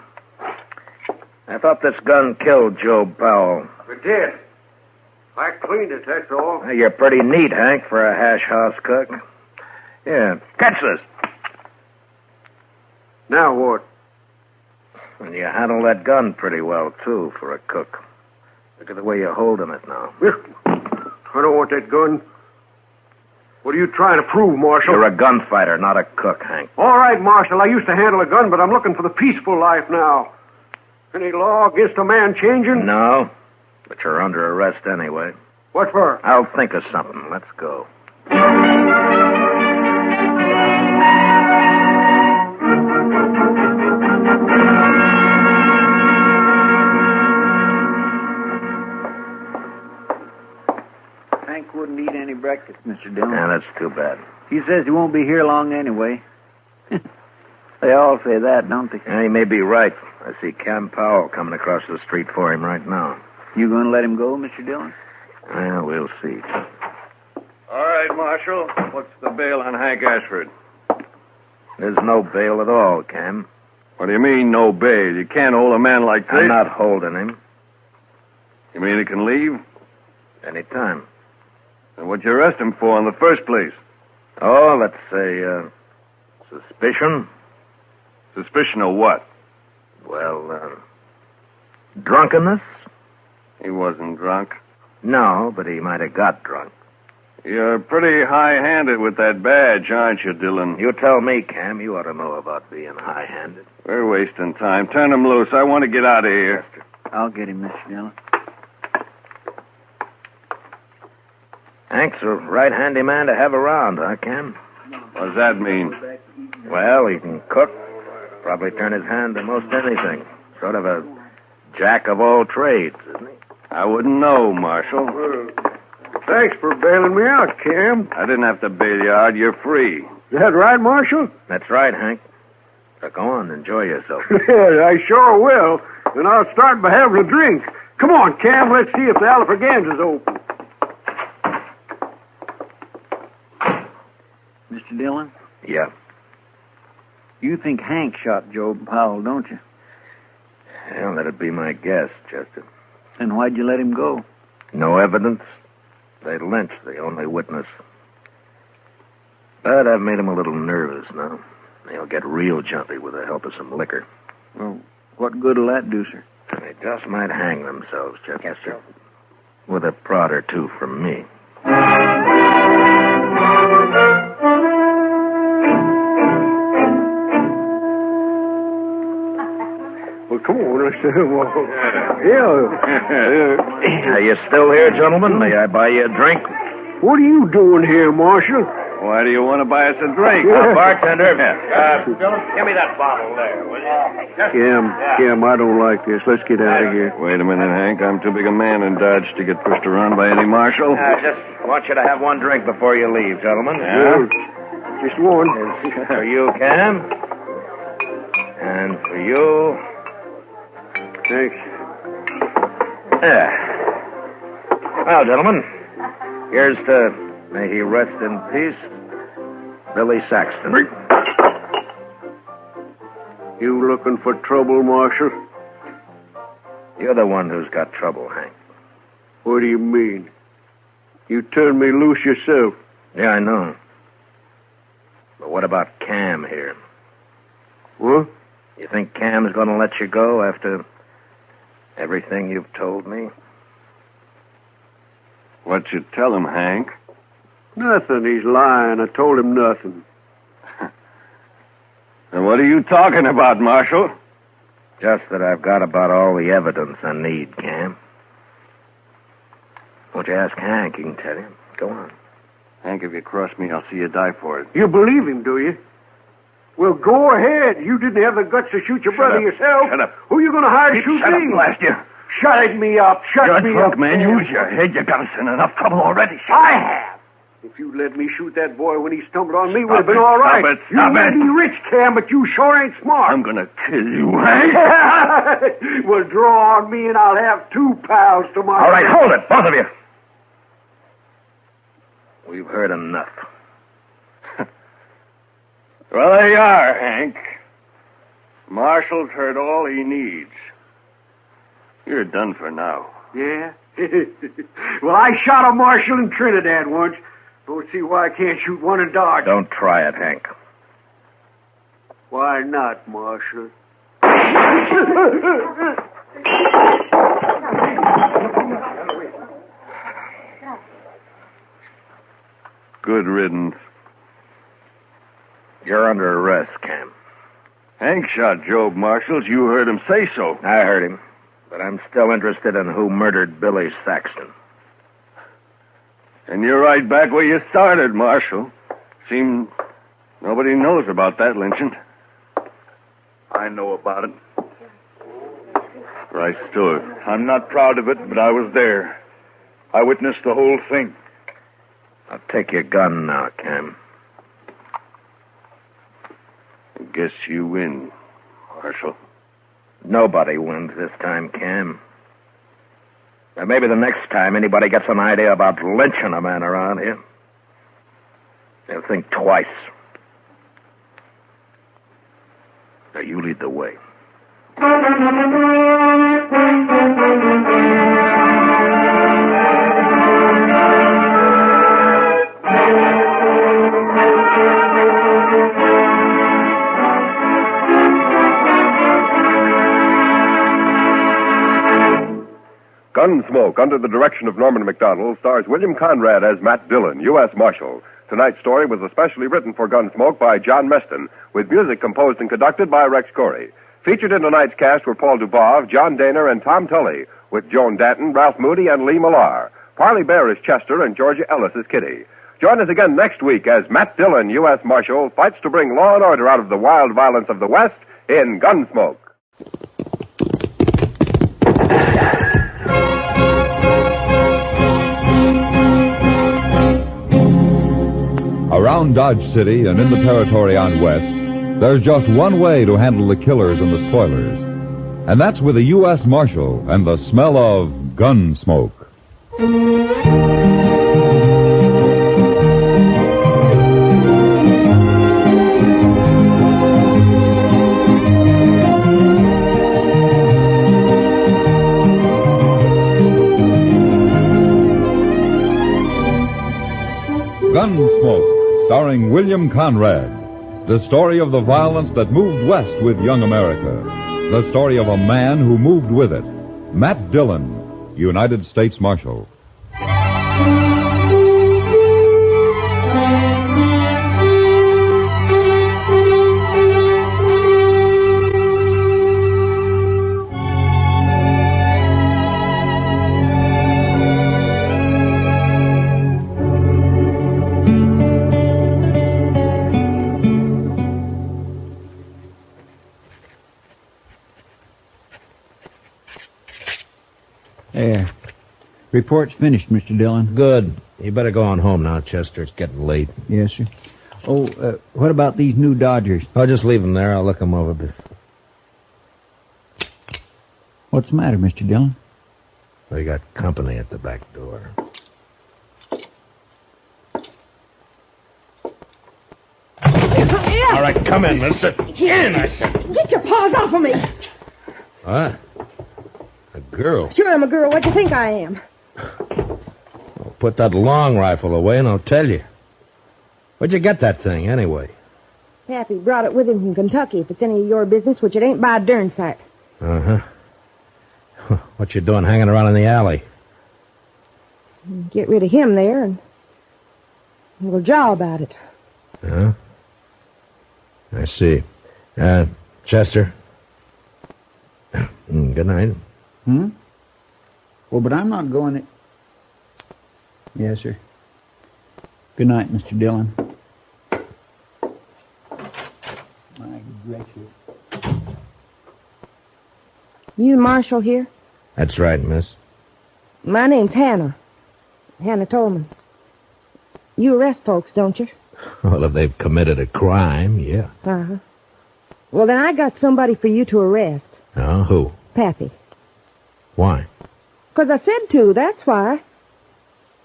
S9: I thought this gun killed Joe Powell.
S21: It did. I cleaned it, that's all.
S9: You're pretty neat, Hank, for a hash house cook. Yeah, catch this.
S21: Now what?
S9: And you handle that gun pretty well, too, for a cook. Look at the way you're holding it now.
S21: I don't want that gun. What are you trying to prove, Marshal?
S9: You're a gunfighter, not a cook, Hank.
S21: All right, Marshal, I used to handle a gun, but I'm looking for the peaceful life now. Any law against a man changing?
S9: No, but you're under arrest anyway.
S21: What for?
S9: I'll think of something. Let's go.
S13: Hank wouldn't eat any breakfast, Mr. Dillon.
S9: Yeah, that's too bad.
S13: He says he won't be here long anyway. They all say that, don't they?
S9: Yeah, he may be right. I see Cam Powell coming across the street for him right now.
S13: You going to let him go, Mr. Dillon?
S9: Well, we'll see.
S6: All right, Marshal. What's the bail on Hank Ashford?
S9: There's no bail at all, Cam.
S6: What do you mean, no bail? You can't hold a man like this.
S9: I'm not holding him.
S6: You mean he can leave?
S9: Anytime.
S6: And what'd you arrest him for in the first place?
S9: Oh, let's say, suspicion.
S6: Suspicion of what?
S9: Well, drunkenness?
S6: He wasn't drunk.
S9: No, but he might have got drunk.
S6: You're pretty high-handed with that badge, aren't you, Dillon?
S9: You tell me, Cam. You ought to know about being high-handed.
S6: We're wasting time. Turn him loose. I want to get out of here.
S13: I'll get him, Mr. Dillon.
S9: Hank's a right handy man to have around, huh, Cam?
S6: What does that mean?
S9: Well, he can cook. Probably turn his hand to most anything. Sort of a jack of all trades, isn't he?
S6: I wouldn't know, Marshal.
S21: Thanks for bailing me out, Cam.
S6: I didn't have to bail you out. You're free.
S21: Is that right, Marshal?
S9: That's right, Hank. So go on, enjoy yourself.
S21: Yeah, I sure will. And I'll start by having a drink. Come on, Cam, let's see if the Alfraganza's open.
S13: Mr. Dillon?
S9: Yeah.
S13: You think Hank shot Joe Powell, don't you?
S9: Well, that'd be my guess, Chester.
S13: Then why'd you let him go?
S9: No evidence. They lynched the only witness. But I've made him a little nervous now. He'll get real jumpy with the help of some liquor.
S13: Well, what good will that do, sir?
S9: They just might hang themselves, Chester. With a prod or two from me.
S10: Well, come on. Let's yeah.
S9: Are you still here, gentlemen? May I buy you a drink?
S10: What are you doing here, Marshal?
S6: Why do you want to buy us a drink?
S9: Bartender.
S8: Dillon, give me that bottle there, will you?
S10: Kim, I don't like this. Let's get out of here.
S6: Wait a minute, Hank. I'm too big a man in Dodge to get pushed around by any marshal.
S9: I just want you to have one drink before you leave, gentlemen.
S10: Yeah? Just one.
S9: For you, Cam. And for you.
S10: Thanks.
S9: Yeah. Well, gentlemen, here's to, may he rest in peace, Billy Saxton.
S10: You looking for trouble, Marshal?
S9: You're the one who's got trouble, Hank.
S10: What do you mean? You turned me loose yourself.
S9: Yeah, I know. But what about Cam here?
S10: What?
S9: You think Cam's going to let you go after everything you've told me?
S6: What'd you tell him, Hank?
S10: Nothing. He's lying. I told him nothing.
S6: And what are you talking about, Marshal?
S9: Just that I've got about all the evidence I need, Cam. Won't you ask Hank? He can tell you. Go on.
S6: Hank, if you cross me, I'll see you die for it.
S10: You believe him, do you? Well, go ahead. You didn't have the guts to shoot your brother yourself.
S6: Shut up.
S10: Who are you going to hire to shoot
S6: Shut
S10: me?
S6: up, blast you.
S10: Shut me up. Shut me up.
S6: Man, use your head. You got us in enough trouble already.
S10: I have. If you'd let me shoot that boy when he stumbled on me, would have been all right.
S6: Stop
S10: you may be rich, Cam, but you sure ain't smart.
S6: I'm going to kill you, Hank.
S10: Well, draw on me and I'll have 2 pals tomorrow.
S9: All right, hold it, both of you. We've heard enough.
S6: Well, there you are, Hank. Marshal's heard all he needs. You're done for now.
S10: Yeah? Well, I shot a marshal in Trinidad once. Don't see why I can't shoot one in Dodge.
S9: Don't try it, Hank.
S10: Why not, Marshal?
S6: Good riddance.
S9: You're under arrest, Cam.
S6: Hank shot Job Marshals. You heard him say so.
S9: I heard him. But I'm still interested in who murdered Billy Saxton.
S6: And you're right back where you started, Marshal. Seems nobody knows about that lynching.
S2: I know about it.
S6: Right stood.
S2: I'm not proud of it, but I was there. I witnessed the whole thing.
S9: I'll take your gun now, Cam.
S6: I guess you win, Marshal.
S9: Nobody wins this time, Cam. And maybe the next time anybody gets an idea about lynching a man around here, they'll think twice. Now, you lead the way.
S4: Gunsmoke, under the direction of Norman Macdonald, stars William Conrad as Matt Dillon, U.S. Marshal. Tonight's story was especially written for Gunsmoke by John Meston, with music composed and conducted by Rex Corey. Featured in tonight's cast were Paul Dubov, John Daner, and Tom Tully, with Joan Danton, Ralph Moody, and Lee Millar. Parley Bear is Chester, and Georgia Ellis is Kitty. Join us again next week as Matt Dillon, U.S. Marshal, fights to bring law and order out of the wild violence of the West in Gunsmoke.
S22: Around Dodge City and in the territory on West, there's just one way to handle the killers and the spoilers. And that's with a U.S. Marshal and the smell of Gunsmoke. Gunsmoke, starring William Conrad. The story of the violence that moved west with young America. The story of a man who moved with it. Matt Dillon, United States Marshal.
S18: There. Report's finished, Mr. Dillon.
S9: Good. You better go on home now, Chester. It's getting late.
S18: Yes, sir. Oh, what about these new Dodgers?
S9: I'll just leave them there. I'll look them over.
S18: What's the matter, Mr. Dillon?
S9: We got company at the back door.
S1: Yeah.
S9: All right, come in, mister. In, I said.
S1: Get your paws off of me.
S9: What? A girl.
S1: Sure, I'm a girl. What do you think I am?
S9: Well, put that long rifle away and I'll tell you. Where'd you get that thing, anyway?
S1: Pappy brought it with him from Kentucky, if it's any of your business, which it ain't by a darn sight.
S9: Uh-huh. What you doing hanging around in the alley?
S1: Get rid of him there, and we'll jaw about it.
S9: Huh? I see. Chester? Good night.
S18: Well, but I'm not going to... Yes, sir. Good night, Mr. Dillon. My gracious.
S1: You Marshal here?
S9: That's right, miss.
S1: My name's Hannah. Hannah Tolmans. You arrest folks, don't you?
S9: Well, if they've committed a crime, yeah.
S1: Uh-huh. Well, then I got somebody for you to arrest.
S9: Oh, who?
S1: Pappy.
S9: Why?
S1: 'Cause I said to, that's why.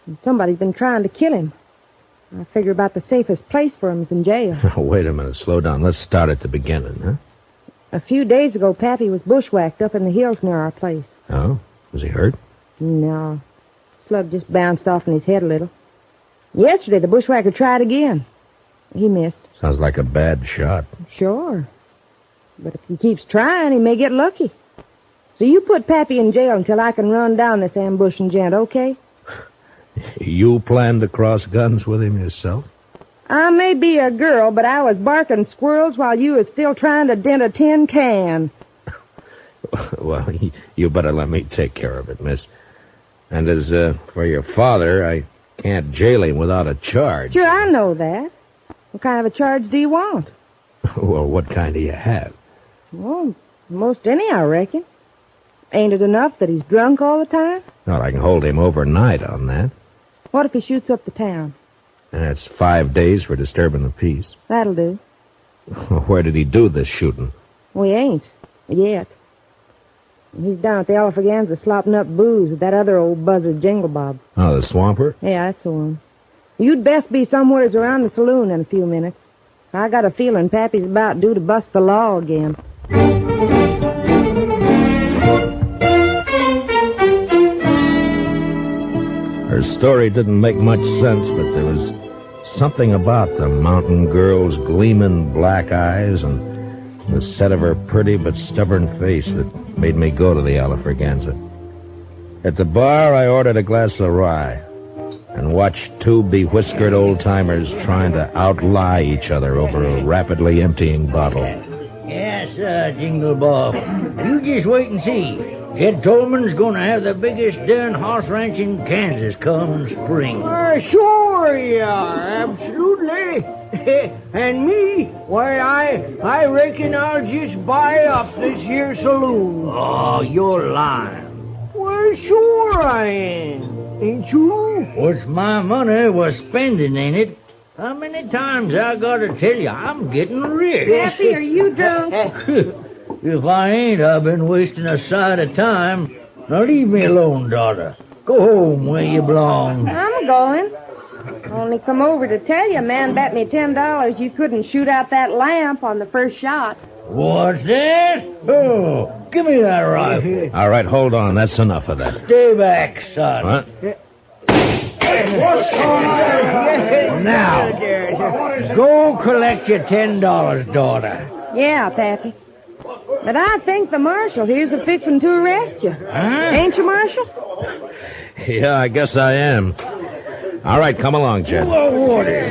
S1: And somebody's been trying to kill him. I figure about the safest place for him is in jail.
S9: Wait a minute, slow down. Let's start at the beginning, huh?
S1: A few days ago, Pappy was bushwhacked up in the hills near our place.
S9: Oh? Was he hurt?
S1: No. Slug just bounced off in his head a little. Yesterday, the bushwhacker tried again. He missed.
S9: Sounds like a bad shot.
S1: Sure. But if he keeps trying, he may get lucky. So you put Pappy in jail until I can run down this ambushing gent, okay?
S9: You plan to cross guns with him yourself?
S1: I may be a girl, but I was barking squirrels while you was still trying to dent a tin can.
S9: Well, you better let me take care of it, miss. And as for your father, I can't jail him without a charge.
S1: Sure, I know that. What kind of a charge do you want?
S9: Well, what kind do you have?
S1: Well, most any, I reckon. Ain't it enough that he's drunk all the time?
S9: Well, I can hold him overnight on that.
S1: What if he shoots up the town?
S9: That's 5 days for disturbing the peace.
S1: That'll do.
S9: Where did he do this shooting?
S1: We ain't. Yet. He's down at the Alafraganza slopping up booze with that other old buzzard Jingle Bob.
S9: Oh, the swamper?
S1: Yeah, that's the one. You'd best be somewheres around the saloon in a few minutes. I got a feeling Pappy's about due to bust the law again.
S9: Her story didn't make much sense, but there was something about the mountain girl's gleaming black eyes and the set of her pretty but stubborn face that made me go to the Alafraganza. At the bar, I ordered a glass of rye and watched two bewhiskered old-timers trying to outlie each other over a rapidly emptying bottle.
S20: Yes, Jingle Bob. You just wait and see. Jed Tolman's gonna have the biggest darn horse ranch in Kansas come spring.
S23: Sure you are, absolutely. And me, why, I reckon I'll just buy up this here saloon.
S20: Oh, you're lying.
S23: Well, sure I am. Ain't you?
S20: What's my money was spending, ain't it? How many times I gotta tell you I'm getting rich?
S1: Pappy, are you drunk?
S20: If I ain't, I've been wasting a sight of time. Now leave me alone, daughter. Go home where you belong.
S1: I'm going. Only come over to tell you, man bet me $10 you couldn't shoot out that lamp on the first shot.
S20: What's that? Oh, give me that rifle.
S9: All right, hold on. That's enough of that.
S20: Stay back, son.
S9: What?
S20: Now, go collect your $10, daughter.
S1: Yeah, Pappy. But I think the marshal here's a-fixin' to arrest you.
S20: Huh?
S1: Ain't you, Marshal?
S9: Yeah, I guess I am. All right, come along, Jed.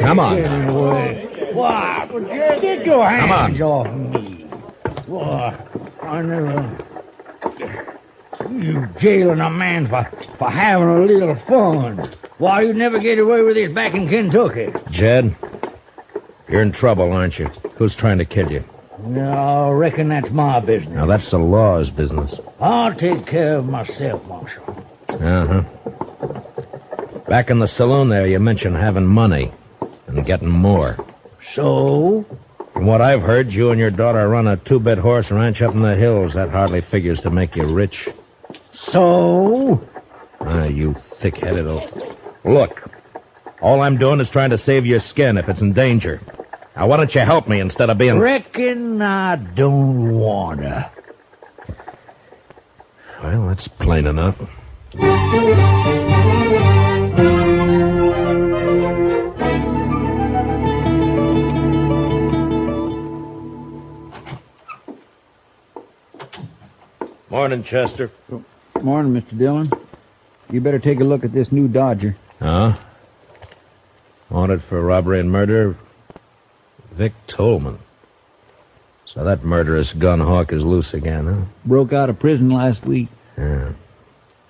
S9: Come on.
S20: Why, get your hands
S9: Come
S20: off me. Why, I never... You jailing a man for having a little fun. Why, you'd never get away with this back in Kentucky.
S9: Jed, you're in trouble, aren't you? Who's trying to kill you?
S20: No, I reckon that's my business.
S9: Now, that's the law's business.
S20: I'll take care of myself, Marshal.
S8: Uh-huh. Back in the saloon there, you mentioned having money and getting more.
S20: So?
S8: From what I've heard, you and your daughter run a 2-bit horse ranch up in the hills. That hardly figures to make you rich.
S20: So?
S8: You thick-headed old... Look, all I'm doing is trying to save your skin if it's in danger. Now, why don't you help me instead of being...
S20: Reckon I don't wanna.
S8: Well, that's plain enough. Morning, Chester.
S18: Morning, Mr. Dillon. You better take a look at this new Dodger.
S8: Huh? Wanted for robbery and murder, Vic Tolman. So that murderous gun hawk is loose again, huh?
S18: Broke out of prison last week.
S8: Yeah.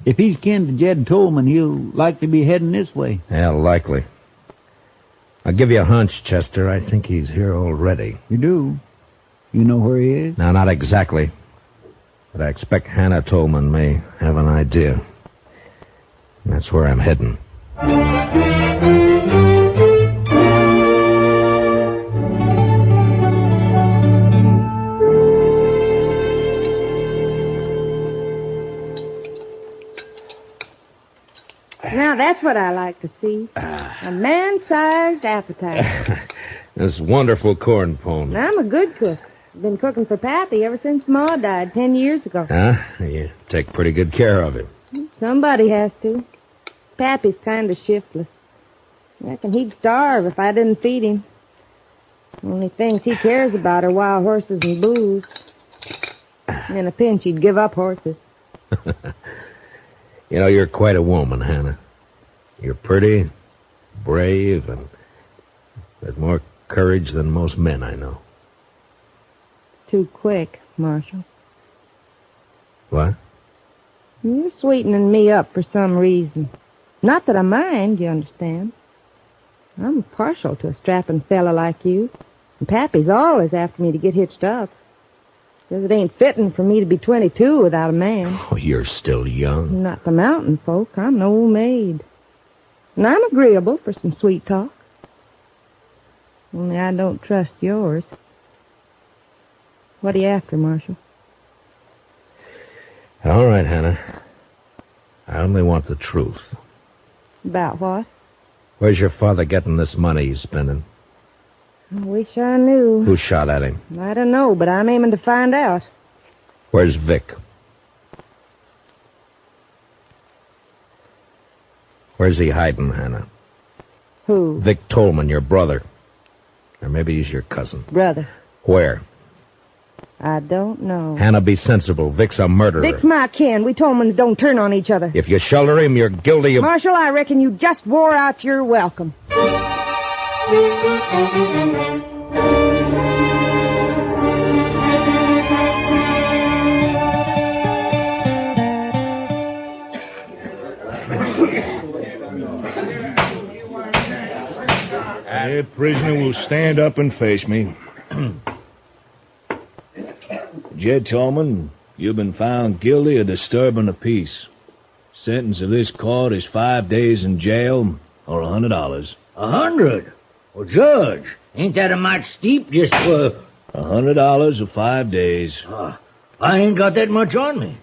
S18: If he's kin to Jed Tolman, he'll likely be heading this way.
S8: Yeah, likely. I'll give you a hunch, Chester. I think he's here already.
S18: You do? You know where he is?
S8: No, not exactly. But I expect Hannah Tolman may have an idea. That's where I'm heading.
S16: Now, that's what I like to see. A man-sized appetite.
S8: This wonderful corn pone.
S16: I'm a good cook. Been cooking for Pappy ever since Ma died 10 years ago.
S8: Huh? You take pretty good care of him.
S16: Somebody has to. Pappy's kind of shiftless. Reckon he'd starve if I didn't feed him. Only things he cares about are wild horses and booze. In a pinch, he'd give up horses.
S8: You know, you're quite a woman, Hannah. You're pretty, brave, and with more courage than most men I know.
S16: Too quick, Marshal.
S8: What?
S16: You're sweetening me up for some reason. Not that I mind, you understand. I'm partial to a strapping fella like you. And Pappy's always after me to get hitched up. Says it ain't fitting for me to be 22 without a man.
S8: Oh, you're still young.
S16: Not the mountain folk. I'm an old maid. And I'm agreeable for some sweet talk. Only I don't trust yours. What are you after, Marshal?
S8: All right, Hannah. I only want the truth.
S16: About what?
S8: Where's your father getting this money he's spending?
S16: I wish I knew.
S8: Who shot at him?
S16: I don't know, but I'm aiming to find out.
S8: Where's Vic? Where's he hiding, Hannah?
S16: Who?
S8: Vic Tolman, your brother. Or maybe he's your cousin.
S16: Brother.
S8: Where?
S16: I don't know.
S8: Hannah, be sensible. Vic's a murderer.
S16: Vic's my kin. We Tolmans don't turn on each other.
S8: If you shelter him, you're guilty of...
S16: Marshal, I reckon you just wore out your welcome.
S17: That prisoner will stand up and face me. Jed Tolman, you've been found guilty of disturbing the peace. Sentence of this court is 5 days in jail or $100.
S20: 100? Well, Judge, ain't that a mite steep just for...
S17: $100 or 5 days.
S20: I ain't got that much on me.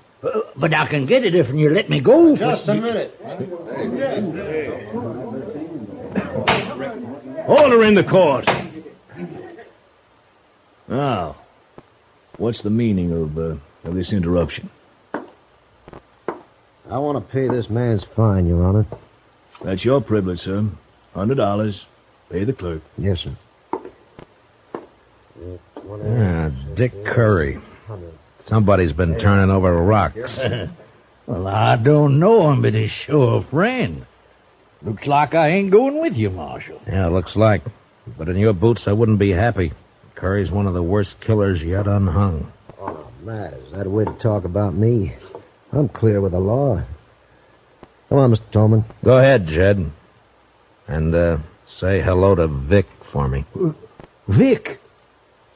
S20: But I can get it if you let me go.
S11: Just a minute.
S17: Order in the court. Now, what's the meaning of this interruption?
S19: I want to pay this man's fine, Your Honor.
S17: That's your privilege, sir. $100. Pay the clerk.
S19: Yes, sir.
S8: Dick Curry. Somebody's been turning over rocks.
S20: Well, I don't know him, but he's sure a friend. Looks like I ain't going with you, Marshal.
S8: Yeah, looks like. But in your boots, I wouldn't be happy. Curry's one of the worst killers yet unhung.
S19: Oh, Matt, is that a way to talk about me? I'm clear with the law. Come on, Mr. Tolman.
S8: Go ahead, Jed. And, say hello to Vic for me.
S20: Vic?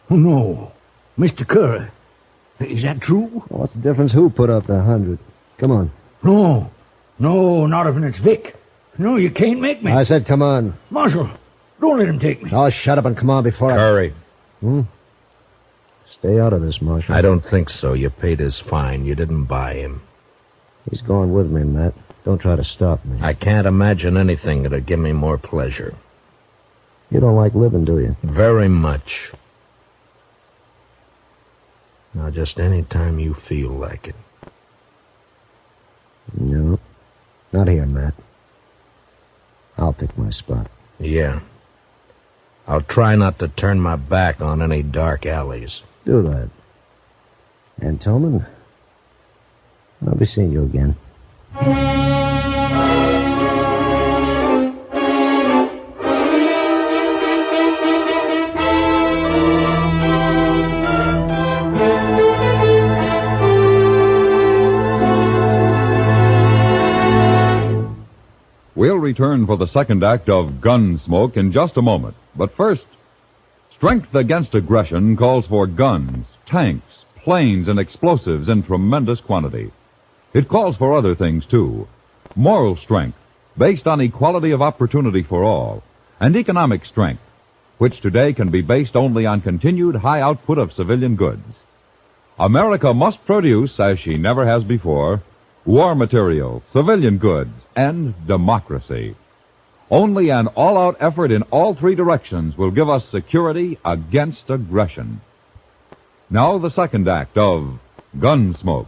S20: Oh, no. Mr. Curry. Is that true?
S19: What's the difference who put up the 100? Come on.
S20: No. No, not if it's Vic. No, you can't make me.
S19: I said come on.
S20: Marshal, don't let him take me.
S19: Oh, shut up and come on before
S9: Curry.
S19: Stay out of this, Marshal.
S9: I don't think so. You paid his fine. You didn't buy him.
S19: He's going with me, Matt. Don't try to stop me.
S9: I can't imagine anything that'd give me more pleasure.
S19: You don't like living, do you?
S9: Very much. Now, just any time you feel like it.
S19: No. Not here, Matt. I'll pick my spot.
S9: Yeah. I'll try not to turn my back on any dark alleys.
S19: Do that. And Tolman, I'll be seeing you again.
S22: We'll return for the second act of Gunsmoke in just a moment. But first, strength against aggression calls for guns, tanks, planes, and explosives in tremendous quantity. It calls for other things, too. Moral strength, based on equality of opportunity for all, and economic strength, which today can be based only on continued high output of civilian goods. America must produce, as she never has before, war material, civilian goods, and democracy. Only an all-out effort in all three directions will give us security against aggression. Now the second act of Gunsmoke.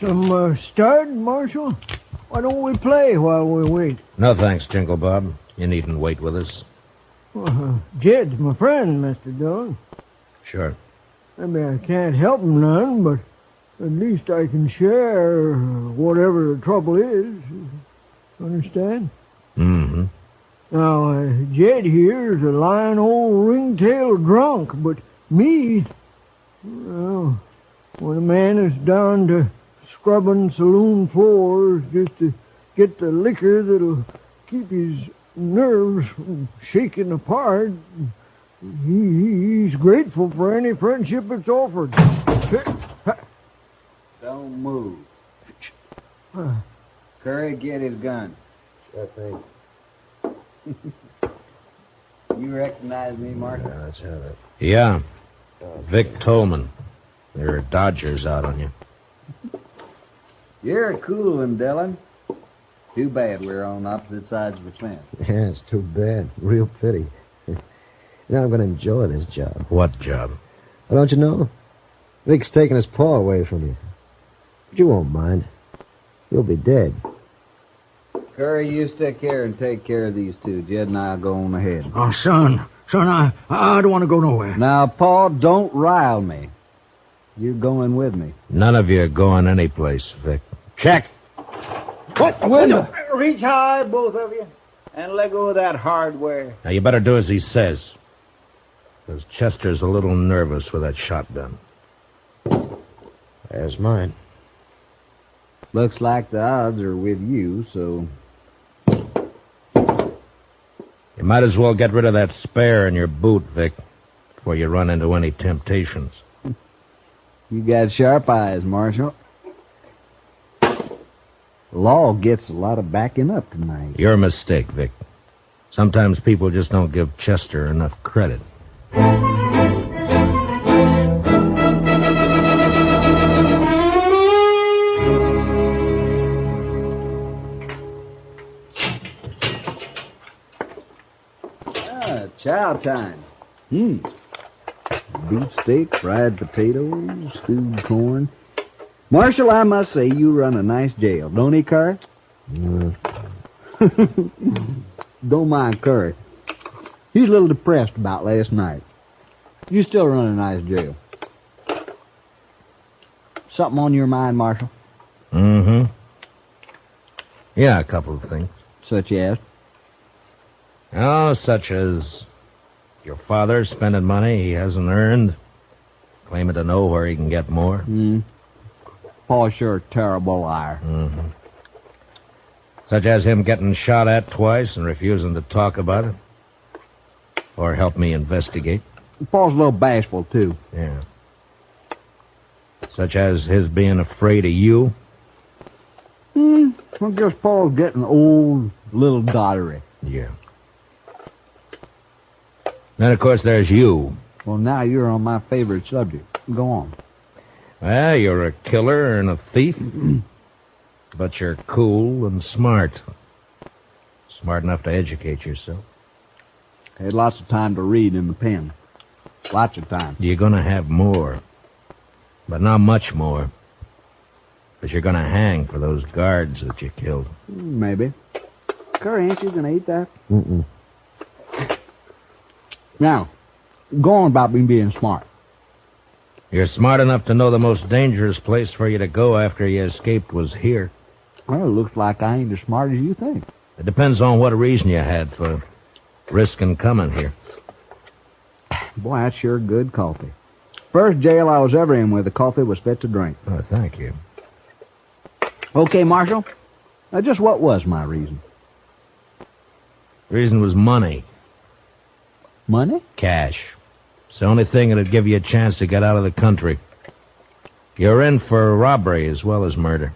S23: Some stud, Marshal? Why don't we play while we wait?
S9: No thanks, Jingle Bob. You needn't wait with us.
S23: Jed's my friend, Mr. Dillon.
S9: Sure.
S23: Maybe I can't help him none, but at least I can share whatever the trouble is. Understand?
S9: Mm-hmm.
S23: Now, Jed here is a lying old ringtail drunk, but me, well, when a man is down to scrubbing saloon floors just to get the liquor that'll keep his nerves from shaking apart, he's grateful for any friendship that's offered.
S18: Don't move. Curry, get his gun.
S19: Sure thing.
S18: You recognize me, Marshal?
S19: Yeah, let's have it.
S9: Yeah. Vic Tolman. There are Dodgers out on you.
S18: You're a cool one, Dillon. Too bad we're on opposite sides of the fence.
S19: Yeah, it's too bad. Real pity. Now I'm going to enjoy this job.
S9: What job?
S19: Well, don't you know? Vic's taking his paw away from you. But you won't mind. You'll be dead.
S18: Curry, you stick here and take care of these two. Jed and I'll go on ahead.
S20: Oh, son, I don't want to go nowhere.
S18: Now, Paul, don't rile me. You're going with me.
S9: None of you are going anyplace, Vic. Check.
S18: What? Window. Reach high, both of you, and let go of that hardware.
S9: Now, you better do as he says. Because Chester's a little nervous with that shotgun.
S19: There's mine.
S18: Looks like the odds are with you, so...
S9: You might as well get rid of that spare in your boot, Vic, before you run into any temptations.
S18: You got sharp eyes, Marshal. The law gets a lot of backing up tonight.
S9: Your mistake, Vic. Sometimes people just don't give Chester enough credit.
S18: Chow time. Beefsteak, fried potatoes, stewed corn. Marshal, I must say you run a nice jail, don't he, Curry? Don't mind Curry. He's a little depressed about last night. You still run a nice jail. Something on your mind, Marshal?
S9: Mm-hmm. Yeah, a couple of things.
S18: Such as?
S9: Oh, such as Your father spending money he hasn't earned, claiming to know where he can get more.
S18: Pa's sure a terrible liar.
S9: Mm-hmm. Such as him getting shot at twice and refusing to talk about it. Or help me investigate.
S18: Pa's a little bashful, too.
S9: Yeah. Such as his being afraid of you.
S18: I guess Pa's getting old, little dottery.
S9: Yeah. Then, of course, there's you.
S18: Well, now you're on my favorite subject. Go on.
S9: Well, you're a killer and a thief. But you're cool and smart. Smart enough to educate yourself.
S18: Had lots of time to read in the pen. Lots of time.
S9: You're gonna have more. But not much more. Because you're gonna hang for those guards that you killed.
S18: Maybe. Curry, ain't you gonna eat that?
S19: Mm-mm.
S18: Now, go on about me being smart.
S9: You're smart enough to know the most dangerous place for you to go after you escaped was here.
S18: Well, it looks like I ain't as smart as you think.
S9: It depends on what reason you had for risking coming here.
S18: Boy, that's sure good coffee. First jail I was ever in where the coffee was fit to drink.
S9: Oh, thank you.
S18: Okay, Marshal. Now, just what was my reason?
S9: Reason was money.
S18: Money?
S9: Cash. It's the only thing that'd give you a chance to get out of the country. You're in for robbery as well as murder.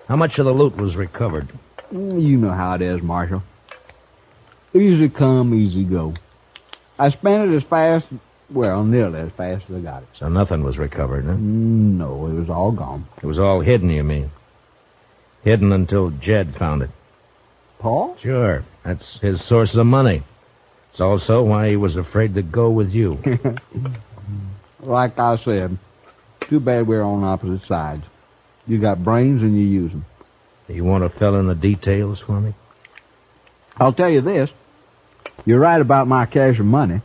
S9: How much of the loot was recovered?
S18: You know how it is, Marshal. Easy come, easy go. I spent it as fast, well, nearly as fast as I got it.
S9: So nothing was recovered, huh?
S18: No, it was all gone.
S9: It was all hidden, you mean? Hidden until Jed found it.
S18: Paul?
S9: Sure. That's his source of money. It's also why he was afraid to go with you.
S18: Like I said, too bad we're on opposite sides. You got brains and you use them.
S9: You want to fill in the details for me?
S18: I'll tell you this. You're right about my cash and money.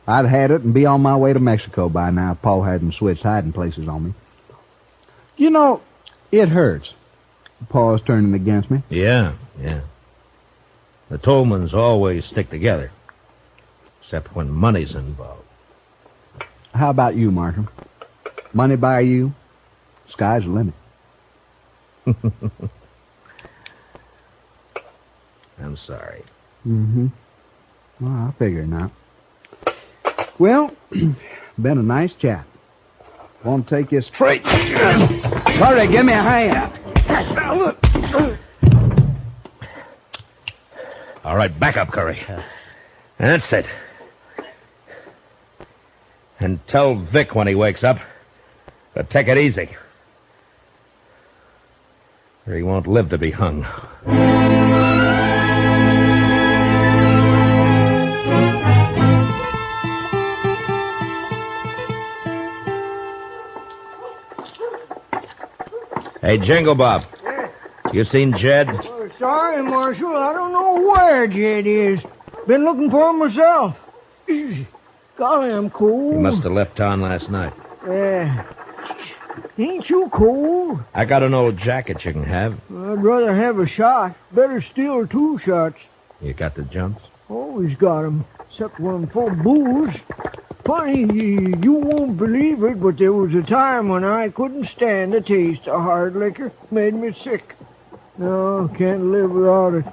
S18: I'd had it and be on my way to Mexico by now if Paul hadn't switched hiding places on me. You know, it hurts. Paul's turning against me.
S9: Yeah. The Tolmans always stick together. Except when money's involved.
S18: How about you, Marshal? Money by you? Sky's the limit.
S9: I'm sorry.
S18: Mm-hmm. Well, I figure not. Well, been a nice chat. Want to take you straight. Hurry, give me a hand.
S9: All right, back up, Curry. That's it. And tell Vic when he wakes up to take it easy. Or he won't live to be hung. Hey, Jingle Bob. You seen Jed?
S23: Oh, sorry, Marshal. I don't know where Jed is. Been looking for him myself. Golly, I'm cold.
S9: He must have left town last night.
S23: Ain't you cold?
S9: I got an old jacket you can have.
S23: I'd rather have a shot. Better steal 2 shots.
S9: You got the jumps?
S23: Always got 'em, except when I'm full of booze. Funny, you won't believe it, but there was a time when I couldn't stand the taste of hard liquor. Made me sick. No, can't live without it.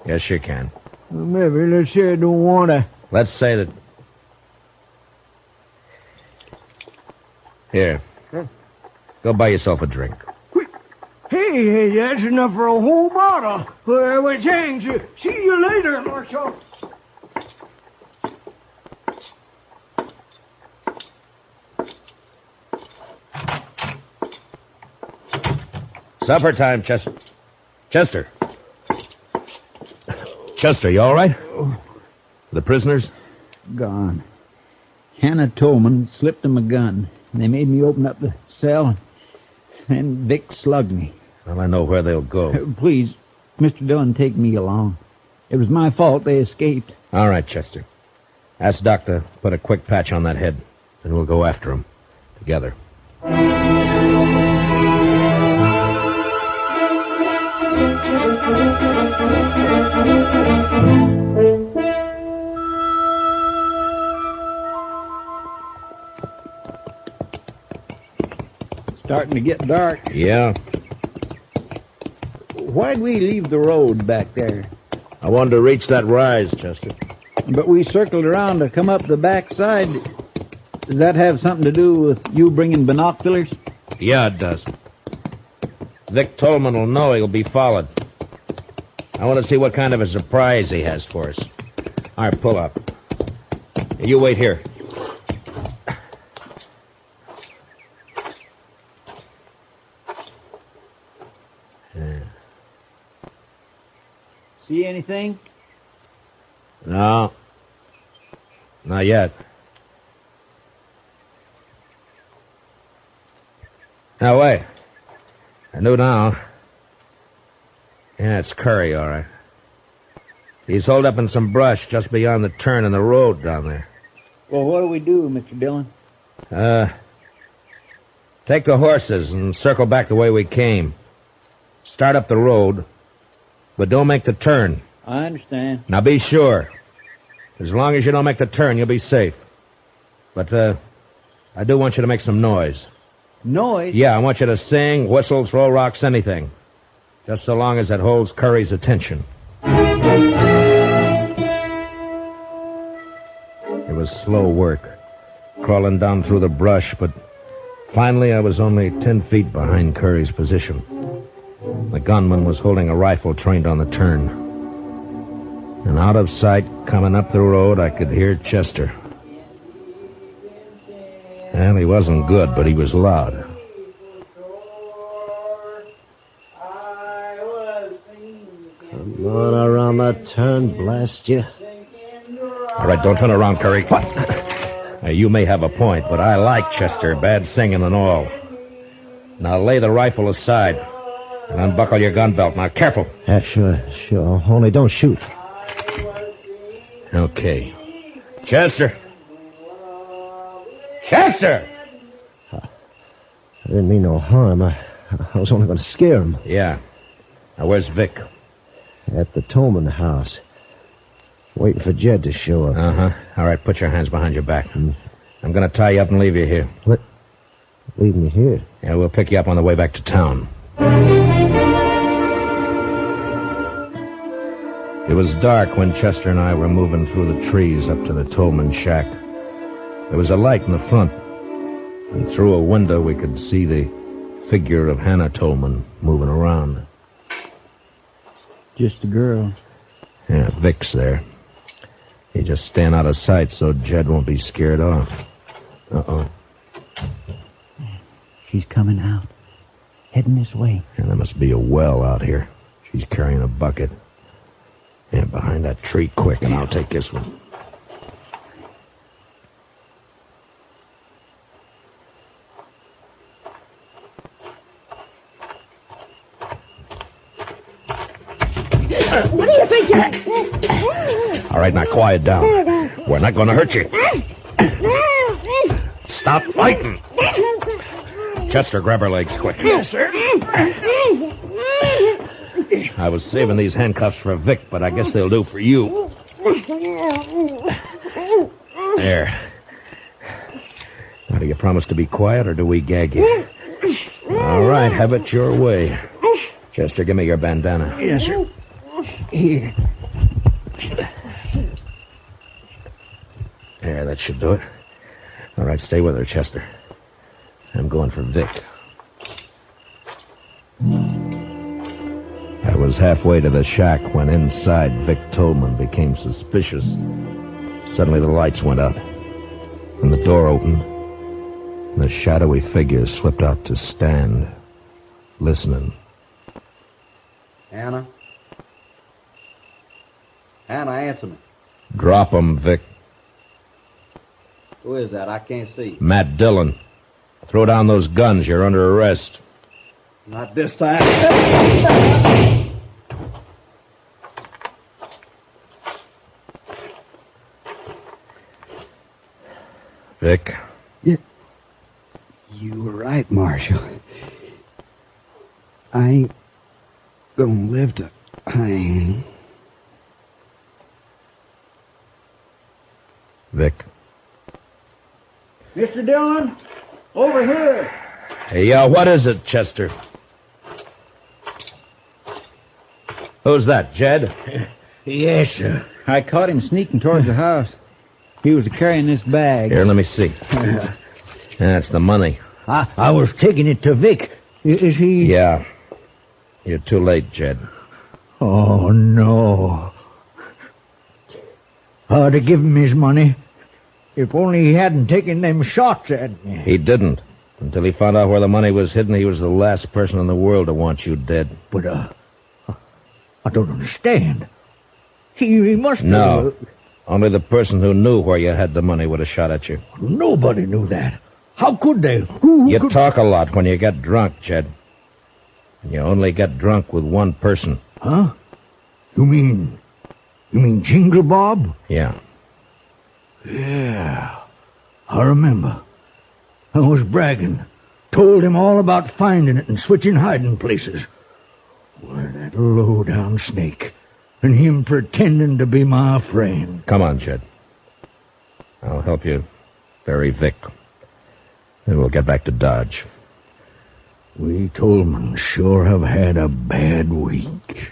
S9: Yes, you can.
S23: Well, maybe, let's say I don't want to.
S9: Let's say that... Here. Go buy yourself a drink.
S23: Hey, that's enough for a whole bottle. Well, thanks. See you later, Marshal.
S9: Supper time, Chester. Chester, you all right? The prisoners?
S13: Gone. Hannah Tolman slipped him a gun. They made me open up the cell, and Vic slugged me.
S9: Well, I know where they'll go.
S13: Please, Mr. Dillon, take me along. It was my fault they escaped.
S9: All right, Chester. Ask Doc to put a quick patch on that head, and we'll go after him. Together.
S13: Starting to get dark.
S9: Yeah.
S13: Why'd we leave the road back there?
S9: I wanted to reach that rise, Chester.
S13: But we circled around to come up the back side. Does that have something to do with you bringing binoculars?
S9: Yeah, it does. Vic Tolman will know he'll be followed. I want to see what kind of a surprise he has for us. All right, pull up. You wait here.
S13: See anything?
S9: No. Not yet. Now, wait. I know now. Yeah, it's Curry, all right. He's holed up in some brush just beyond the turn in the road down there.
S13: Well, what do we do, Mr. Dillon?
S9: Take the horses and circle back the way we came. Start up the road, but don't make the turn.
S13: I understand.
S9: Now be sure. As long as you don't make the turn, you'll be safe. But, I do want you to make some noise.
S13: Noise?
S9: Yeah, I want you to sing, whistle, throw rocks, anything. Just so long as it holds Curry's attention. It was slow work, crawling down through the brush, but finally I was only 10 feet behind Curry's position. The gunman was holding a rifle trained on the turn. And out of sight, coming up the road, I could hear Chester. Well, he wasn't good, but he was loud.
S19: Come on around that turn, blast you.
S9: All right, don't turn around, Curry. What? You may have a point, but I like Chester, bad singing and all. Now lay the rifle aside and unbuckle your gun belt. Now, careful.
S19: Yeah, sure. Only don't shoot.
S9: Okay. Chester! Chester!
S19: I didn't mean no harm. I was only going to scare him.
S9: Yeah. Now, where's Vic?
S19: At the Tolman house. Waiting for Jed to show up.
S9: Uh-huh. All right, put your hands behind your back. I'm going to tie you up and leave you here.
S19: What? Leave me here?
S9: Yeah, we'll pick you up on the way back to town. It was dark when Chester and I were moving through the trees up to the Tolman shack. There was a light in the front, and through a window we could see the figure of Hannah Tolman moving around.
S13: Just a girl.
S9: Yeah, Vic's there. He just stand out of sight so Jed won't be scared off. Uh-oh.
S13: She's coming out. Heading this way.
S9: And there must be a well out here. She's carrying a bucket. Yeah, behind that tree quick, and I'll take this one.
S1: What do you think you're...
S9: All right, now quiet down. We're not going to hurt you. Stop fighting. Chester, grab her legs quick.
S1: Yes, sir.
S9: I was saving these handcuffs for Vic, but I guess they'll do for you. There. Now, do you promise to be quiet, or do we gag you? All right, have it your way. Chester, give me your bandana.
S13: Yes, sir. Here.
S9: There, that should do it. All right, stay with her, Chester. I'm going for Vic. I was halfway to the shack when inside Vic Tolman became suspicious. Suddenly the lights went out, and the door opened, and a shadowy figure slipped out to stand, listening.
S18: Hannah? Hannah, answer me.
S9: Drop him, Vic.
S18: Who is that? I can't see.
S9: Matt Dillon. Throw down those guns. You're under arrest.
S18: Not this time.
S9: Vic?
S5: You were right, Marshal. I ain't gonna live to hang.
S9: Vic?
S13: Mr. Dillon, over here.
S9: Yeah, what is it, Chester? Who's that, Jed?
S20: Yes, sir.
S5: I caught him sneaking towards the house. He was carrying this bag.
S9: Here, let me see. That's the money.
S20: I was taking it to Vic. Is he...
S9: Yeah. You're too late, Jed.
S20: Oh, no. To give him his money. If only he hadn't taken them shots at me.
S9: He didn't. Until he found out where the money was hidden, he was the last person in the world to want you dead.
S20: But, I don't understand. He must have...
S9: No. Only the person who knew where you had the money would have shot at you.
S20: Nobody knew that. How could they? Who
S9: you
S20: could...
S9: talk a lot when you get drunk, Jed. And you only get drunk with one person.
S20: Huh? You mean Jingle Bob?
S9: Yeah.
S20: Yeah. I remember. I was bragging. Told him all about finding it and switching hiding places. Why, that low-down snake. And him pretending to be my friend.
S9: Come on, Jed. I'll help you bury Vic. Then we'll get back to Dodge.
S20: We Tolmans sure have had a bad week.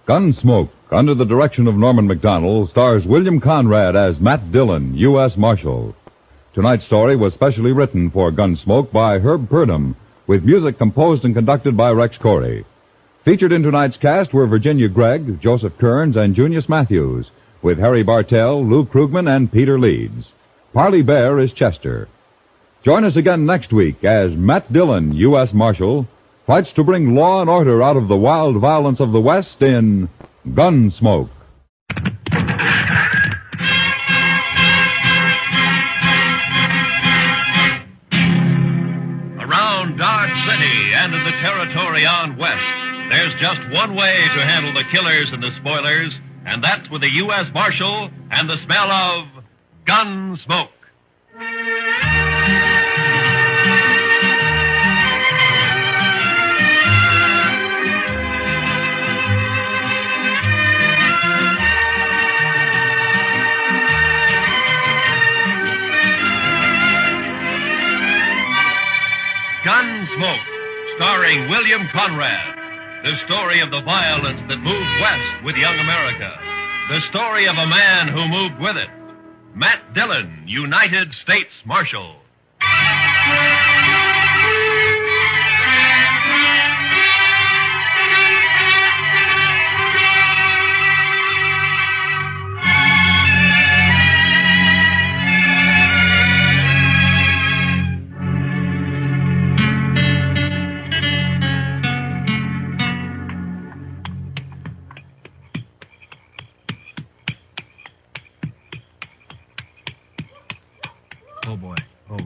S22: Gunsmoke, under the direction of Norman Macdonald, stars William Conrad as Matt Dillon, U.S. Marshal. Tonight's story was specially written for Gunsmoke by Herb Purdom, with music composed and conducted by Rex Corey. Featured in tonight's cast were Virginia Gregg, Joseph Kearns, and Junius Matthews, with Harry Bartell, Lou Krugman, and Peter Leeds. Parley Bear is Chester. Join us again next week as Matt Dillon, U.S. Marshal, fights to bring law and order out of the wild violence of the West in Gunsmoke.
S4: Around Dodge City and in the territory on west, there's just one way to handle the killers and the spoilers, and that's with the U.S. Marshal and the smell of Gunsmoke. Gunsmoke, starring William Conrad. The story of the violence that moved west with young America. The story of a man who moved with it. Matt Dillon, United States Marshal.
S5: Oh, boy. Oh.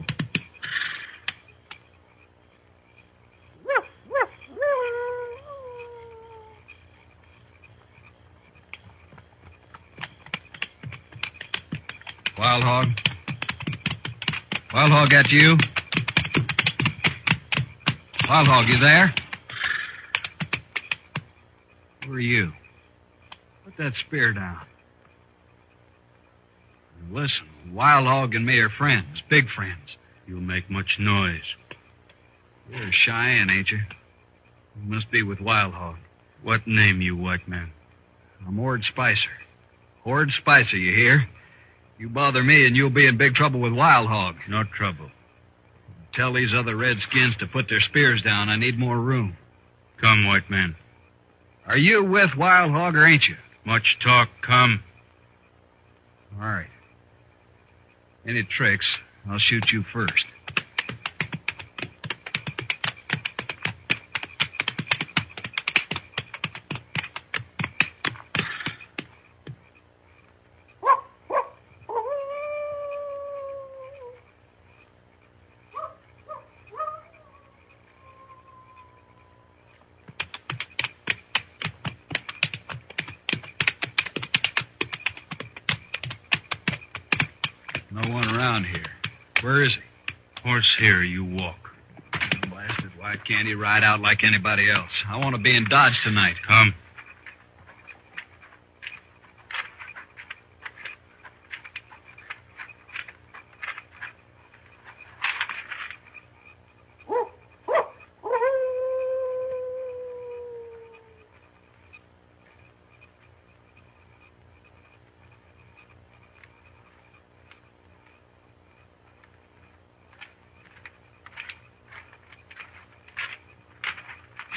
S3: Wild Hog? Wild Hog, that you? Wild Hog, you there? Who are you? Put that spear down. Listen, Wild Hog and me are friends, big friends. You'll make much noise. You're Cheyenne, ain't you? You must be with Wild Hog. What name, you white man? I'm Ord Spicer. Ord Spicer, you hear? You bother me and you'll be in big trouble with Wild Hog. No trouble. Tell these other redskins to put their spears down. I need more room. Come, white man. Are you with Wild Hog or ain't you? Much talk, come. All right. Any tricks, I'll shoot you first. No one around here. Where is he? Horse here, you walk. Blasted, why can't he ride out like anybody else? I want to be in Dodge tonight. Come.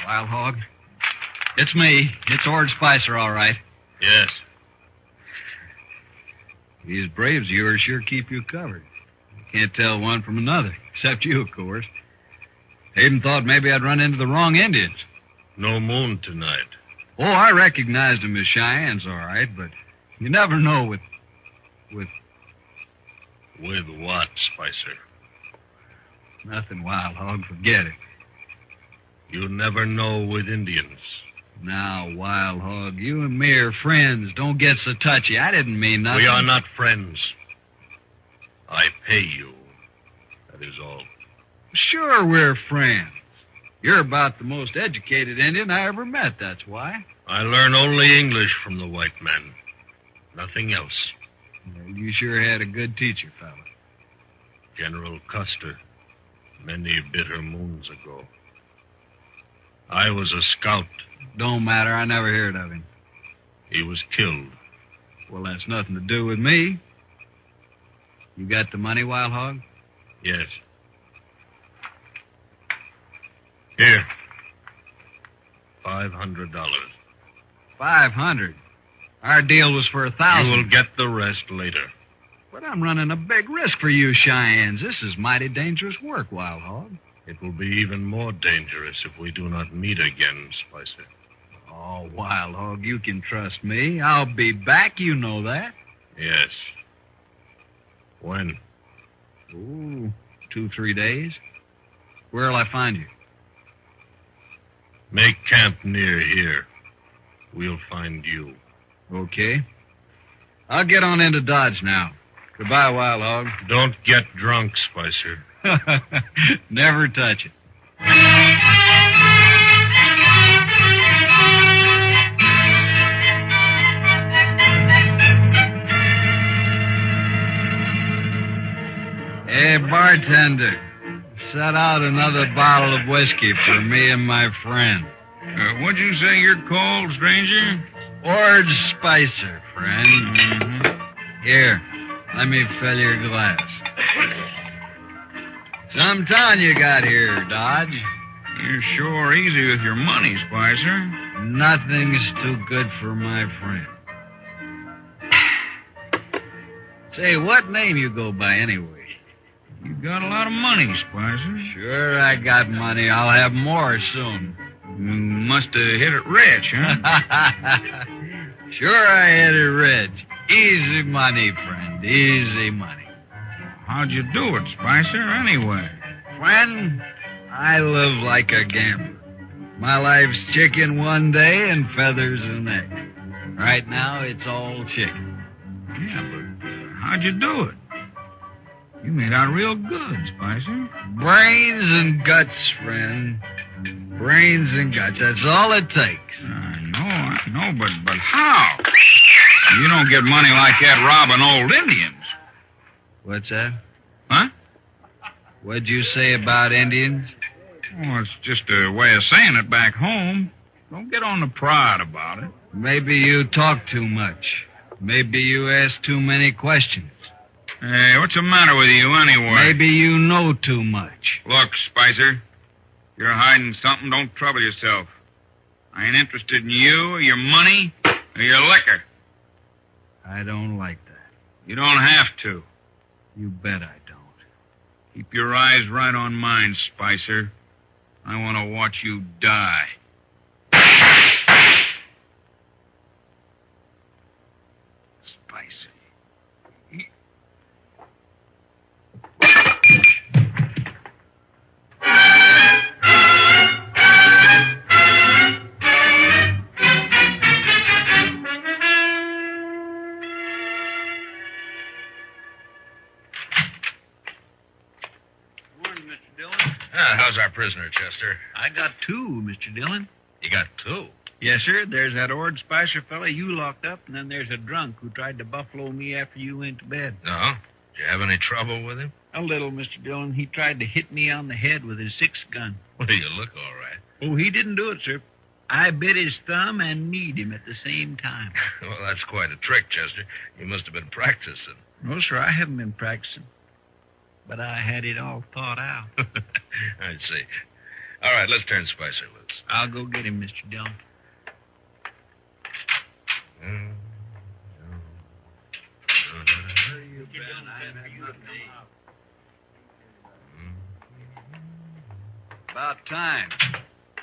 S3: Wild Hog? It's me. It's Ord Spicer, all right.
S8: Yes.
S3: These braves of yours sure keep you covered. You can't tell one from another, except you, of course. Hayden thought maybe I'd run into the wrong Indians.
S8: No moon tonight.
S3: Oh, I recognized them as Cheyennes, all right, but you never know with...
S8: With what, Spicer?
S3: Nothing, Wild Hog. Forget it.
S8: You never know with Indians.
S3: Now, Wild Hog, you and me are friends. Don't get so touchy. I didn't mean nothing.
S8: We are not friends. I pay you. That is all.
S3: Sure, we're friends. You're about the most educated Indian I ever met, that's why.
S8: I learn only English from the white man. Nothing else.
S3: Well, you sure had a good teacher, fella.
S8: General Custer, many bitter moons ago. I was a scout.
S3: Don't matter. I never heard of him.
S8: He was killed.
S3: Well, that's nothing to do with me. You got the money, Wild Hog?
S8: Yes. Here. $500.
S3: 500? Our deal was for 1,000.
S8: You will get the rest later.
S3: But I'm running a big risk for you Cheyennes. This is mighty dangerous work, Wild Hog.
S8: It will be even more dangerous if we do not meet again, Spicer.
S3: Oh, Wild Hog, you can trust me. I'll be back, you know that.
S8: Yes. When?
S3: Ooh, 2-3 days. Where'll I find you?
S8: Make camp near here. We'll find you.
S3: Okay. I'll get on into Dodge now. Goodbye, Wild Hog.
S8: Don't get drunk, Spicer.
S3: Never touch it. Hey, bartender, set out another bottle of whiskey for me and my friend.
S7: What'd you say you're called, stranger?
S3: Ord Spicer, friend. Mm-hmm. Here, let me fill your glass. Some town you got here, Dodge.
S7: You're sure easy with your money, Spicer.
S3: Nothing's too good for my friend. Say, what name you go by anyway?
S7: You got a lot of money, Spicer.
S3: Sure, I got money. I'll have more soon.
S7: You must have hit it rich, huh?
S3: Sure, I hit it rich. Easy money, friend. Easy money.
S7: How'd you do it, Spicer, anyway?
S3: Friend, I live like a gambler. My life's chicken one day and feathers the next. Right now, it's all chicken.
S7: Yeah, but how'd you do it? You made out real good, Spicer.
S3: Brains and guts, friend. Brains and guts. That's all it takes.
S7: I know, but how? You don't get money like that robbing old Indians.
S3: What's that?
S7: Huh?
S3: What'd you say about Indians?
S7: Oh, it's just a way of saying it back home. Don't get on the pride about it.
S3: Maybe you talk too much. Maybe you ask too many questions.
S7: Hey, what's the matter with you anyway?
S3: Maybe you know too much.
S7: Look, Spicer, if you're hiding something, don't trouble yourself. I ain't interested in you or your money or your liquor.
S3: I don't like that.
S7: You don't have to.
S3: You bet I don't.
S7: Keep your eyes right on mine, Spicer. I want to watch you die. Spicer.
S9: How's our prisoner, Chester?
S3: I got 2, Mr. Dillon.
S9: You got 2?
S3: Yes, sir. There's that Ord Spicer fella you locked up, and then there's a drunk who tried to buffalo me after you went to bed.
S9: No? Did you have any trouble with him?
S3: A little, Mr. Dillon. He tried to hit me on the head with his 6 gun.
S9: Well, you look all right.
S3: Oh, he didn't do it, sir. I bit his thumb and kneed him at the same time.
S9: Well, that's quite a trick, Chester. You must have been practicing.
S3: No, sir, I haven't been practicing. But I had it all thought out.
S9: I see. All right, let's turn Spicer loose.
S3: I'll go get him, Mr. Dillon. About time.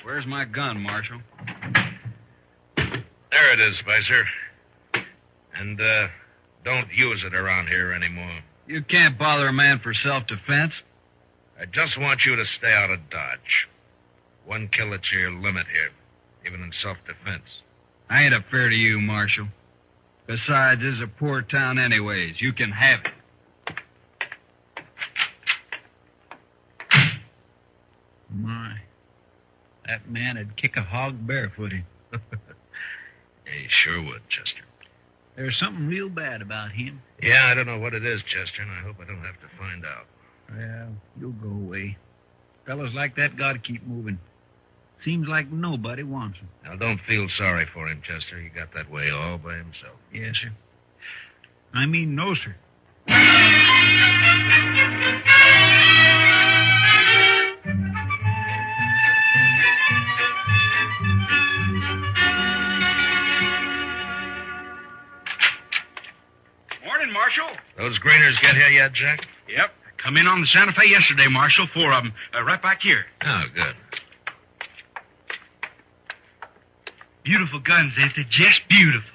S3: Where's my gun, Marshal?
S9: There it is, Spicer. And, don't use it around here anymore.
S3: You can't bother a man for self-defense.
S9: I just want you to stay out of Dodge. 1 kill at your limit here, even in self-defense.
S3: I ain't up fair to you, Marshal. Besides, this is a poor town anyways. You can have it. My, that man would kick a hog barefooted.
S9: He sure would, Chester.
S3: There's something real bad about him.
S9: Yeah, I don't know what it is, Chester, and I hope I don't have to find out.
S3: Well, you'll go away. Fellows like that gotta keep moving. Seems like nobody wants him.
S9: Now, don't feel sorry for him, Chester. He got that way all by himself.
S3: Yes, sir. I mean, no, sir.
S12: Morning, Marshal.
S9: Those greeners get here yet, Jack?
S12: Yep. Come in on the Santa Fe yesterday, Marshal. 4 of them. Right back here.
S9: Oh, good.
S12: Beautiful guns, ain't they? Just beautiful.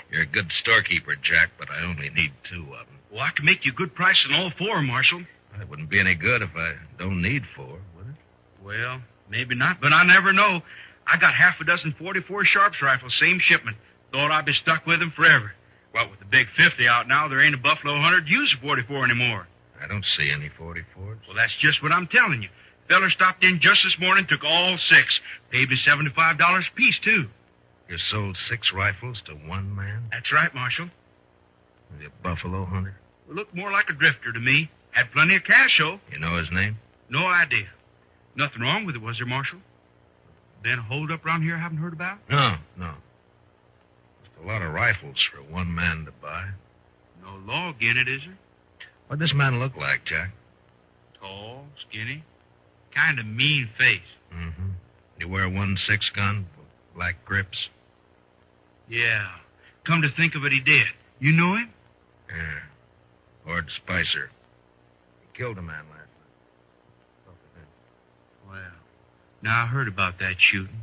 S9: You're a good storekeeper, Jack, but I only need 2 of them.
S12: Well, I can make you a good price on all 4, Marshal.
S9: That wouldn't be any good if I don't need 4, would it?
S12: Well, maybe not, but I never know. I got half a dozen 44 Sharps rifles, same shipment. Thought I'd be stuck with them forever. Well, with the big 50 out now, there ain't a Buffalo hunter to use a 44 anymore.
S9: I don't see any 44s.
S12: Well, that's just what I'm telling you. Feller stopped in just this morning, took all 6. Paid me $75 a piece, too.
S9: You sold 6 rifles to 1 man?
S12: That's right, Marshal.
S9: Is he a buffalo hunter?
S12: Looked more like a drifter to me. Had plenty of cash, though.
S9: You know his name?
S12: No idea. Nothing wrong with it, was there, Marshal? Been a hold-up around here I haven't heard about?
S9: No. Just a lot of rifles for 1 man to buy.
S12: No log in it, is there?
S9: What'd this man look like, Jack?
S12: Tall, skinny, kind of mean face.
S9: Mm-hmm. You wear 1.6 gun, black grips?
S12: Yeah. Come to think of it, he did. You know him?
S9: Yeah. Ord Spicer. He killed a man last night.
S12: Well, now I heard about that shooting.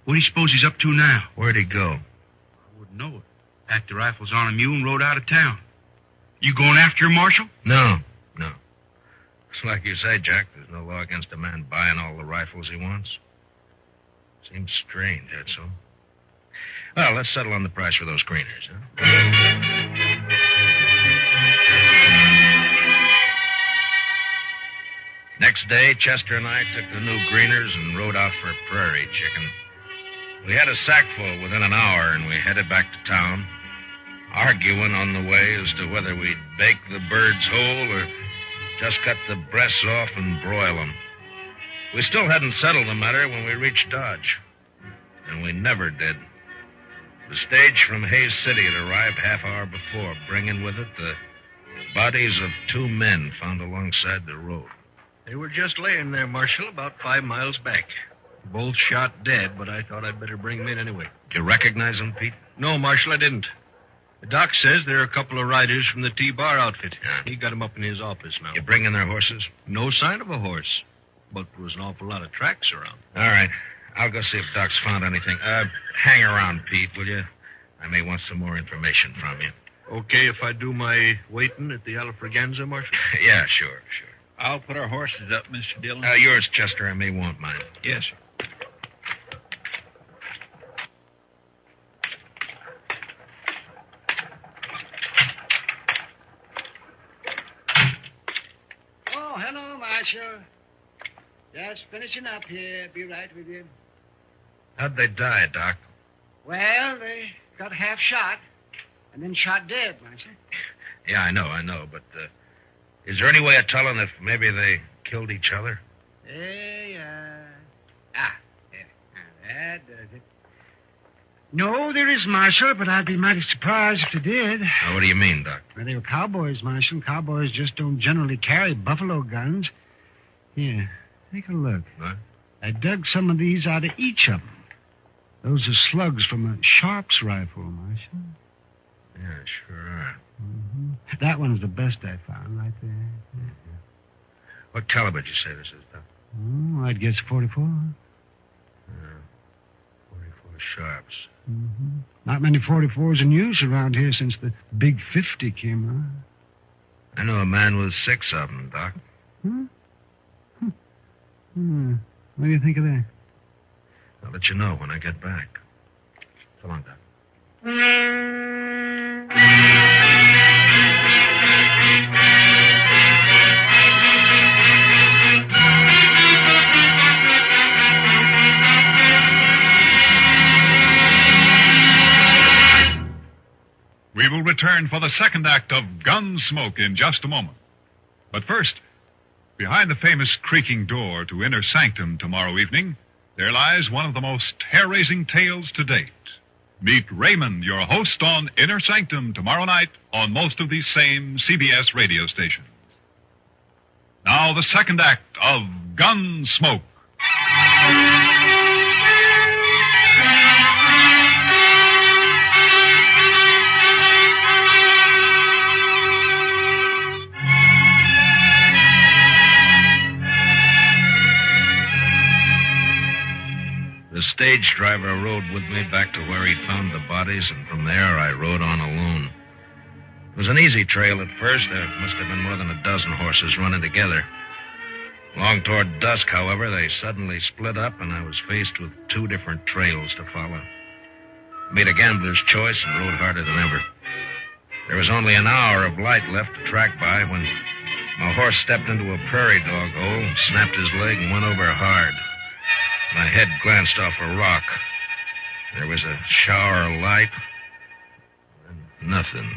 S12: What do you suppose he's up to now?
S9: Where'd he go?
S12: I wouldn't know it. Packed the rifles on a mule and rode out of town. You going after him, Marshal?
S9: No. It's like you say, Jack, there's no law against a man buying all the rifles he wants. Seems strange, that's all. Well, let's settle on the price for those greeners, huh? Next day, Chester and I took the new greeners and rode out for a prairie chicken. We had a sackful within an hour, and we headed back to town, arguing on the way as to whether we'd bake the birds whole or just cut the breasts off and broil them. We still hadn't settled the matter when we reached Dodge. And we never did. The stage from Hayes City had arrived half hour before, bringing with it the bodies of 2 men found alongside the road.
S3: They were just laying there, Marshal, about 5 miles back. Both shot dead, but I thought I'd better bring them in anyway.
S9: Did you recognize them, Pete?
S3: No, Marshal, I didn't. The doc says they're a couple of riders from the T-Bar outfit.
S9: Yeah.
S3: He got them up in his office now.
S9: You bring in their horses?
S3: No sign of a horse, but there was an awful lot of tracks around.
S9: All right. I'll go see if Doc's found anything. Hang around, Pete, will you? I may want some more information from you.
S3: Okay if I do my waiting at the Alfraganza, Marshal?
S9: Yeah, sure.
S3: I'll put our horses up, Mr. Dillon.
S9: Yours, Chester. I may want mine.
S3: Yes, sir.
S14: Oh, hello, Marshal.
S5: Just finishing up here. Be right with you.
S9: How'd they die, Doc?
S5: Well, they got half shot and then shot dead, Marshal.
S9: Yeah, I know, but is there any way of telling if maybe they killed each other?
S5: That does it. No, there is, Marshal, but I'd be mighty surprised if they did.
S9: Now, what do you mean, Doc?
S5: Well, they were cowboys, Marshal. Cowboys just don't generally carry buffalo guns. Here, take a look.
S9: What?
S5: I dug some of these out of each of them. Those are slugs from a Sharp's rifle, Marshal.
S9: Yeah, sure are.
S5: Mm-hmm. That one's the best I found right there.
S9: Mm-hmm. What caliber did you say this is, Doc?
S5: Oh, I'd guess 44.
S9: 44 Sharps.
S5: Mm-hmm. Not many 44s in use around here since the Big 50 came out.
S9: I know a man with 6 of them, Doc.
S5: What do you think of that?
S9: I'll let you know when I get back. So long, Doc.
S22: We will return for the second act of Gunsmoke in just a moment. But first, behind the famous creaking door to Inner Sanctum tomorrow evening, there lies one of the most hair-raising tales to date. Meet Raymond, your host on Inner Sanctum tomorrow night on most of these same CBS radio stations. Now, the second act of Gunsmoke.
S9: The stage driver rode with me back to where he'd found the bodies, and from there I rode on alone. It was an easy trail at first. There must have been more than a dozen horses running together. Long toward dusk, however, they suddenly split up, and I was faced with 2 different trails to follow. I made a gambler's choice and rode harder than ever. There was only an hour of light left to track by when my horse stepped into a prairie dog hole, snapped his leg, and went over hard. My head glanced off a rock. There was a shower of light, and nothing.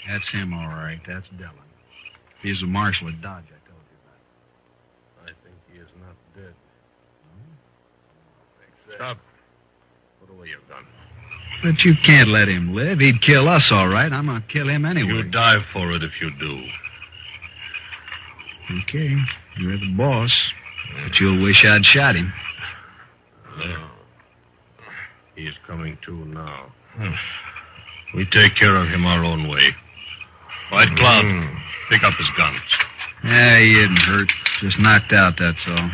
S3: That's him, all right. That's Dillon. He's the marshal at Dodge I told you about.
S6: I think he is not dead. Stop. Put away your gun.
S3: But you can't let him live. He'd kill us, all right. I'm going to kill him anyway.
S6: You die for it if you do.
S3: Okay. You're the boss. But you'll wish I'd shot him.
S6: No. He is coming to now. We take care of him our own way. White Cloud, pick up his guns.
S3: Yeah, he isn't hurt. Just knocked out, that's all.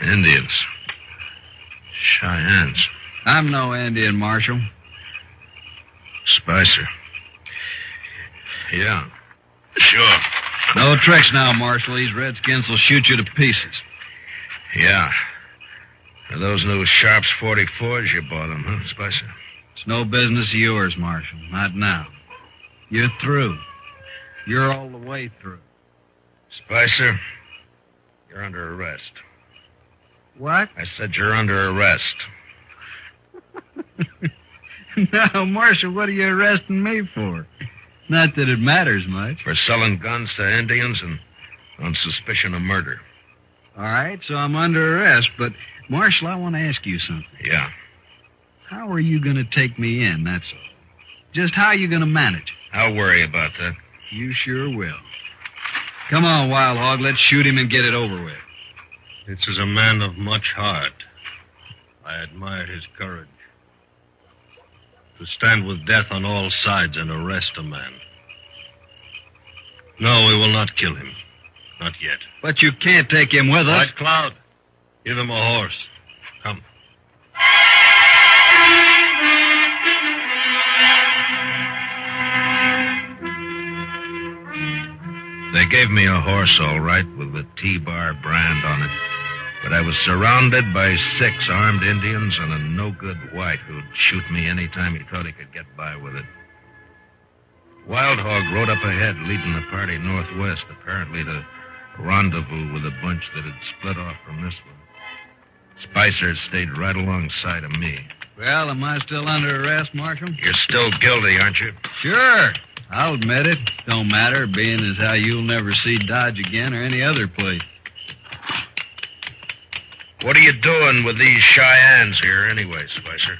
S9: Indians. Cheyennes.
S3: I'm no Indian, Marshal.
S9: Spicer. Yeah. Sure.
S3: No tricks now, Marshal. These redskins will shoot you to pieces.
S9: Yeah. Are those new Sharps 44s you bought them, huh, Spicer?
S3: It's no business of yours, Marshal. Not now. You're through. You're all the way through.
S9: Spicer, you're under arrest.
S3: What?
S9: I said you're under arrest.
S3: No, Marshal, what are you arresting me for? Not that it matters much.
S9: For selling guns to Indians and on suspicion of murder.
S3: All right, so I'm under arrest, but, Marshal, I want to ask you something.
S9: Yeah.
S3: How are you going to take me in, that's all? Just how are you going to manage?
S9: I'll worry about that.
S3: You sure will. Come on, Wild Hog, let's shoot him and get it over with.
S6: This is a man of much heart. I admire his courage. To stand with death on all sides and arrest a man. No, we will not kill him. Not yet.
S3: But you can't take him with us.
S6: White Cloud, give him a horse. Come.
S9: They gave me a horse, all right, with the T-Bar brand on it. But I was surrounded by 6 armed Indians and a no-good white who'd shoot me any time he thought he could get by with it. Wild Hog rode up ahead, leading the party northwest, apparently to rendezvous with a bunch that had split off from this one. Spicer stayed right alongside of me.
S3: Well, am I still under arrest, Marshal?
S9: You're still guilty, aren't you?
S3: Sure. I'll admit it. Don't matter, being as how you'll never see Dodge again or any other place.
S9: What are you doing with these Cheyennes here anyway, Spicer?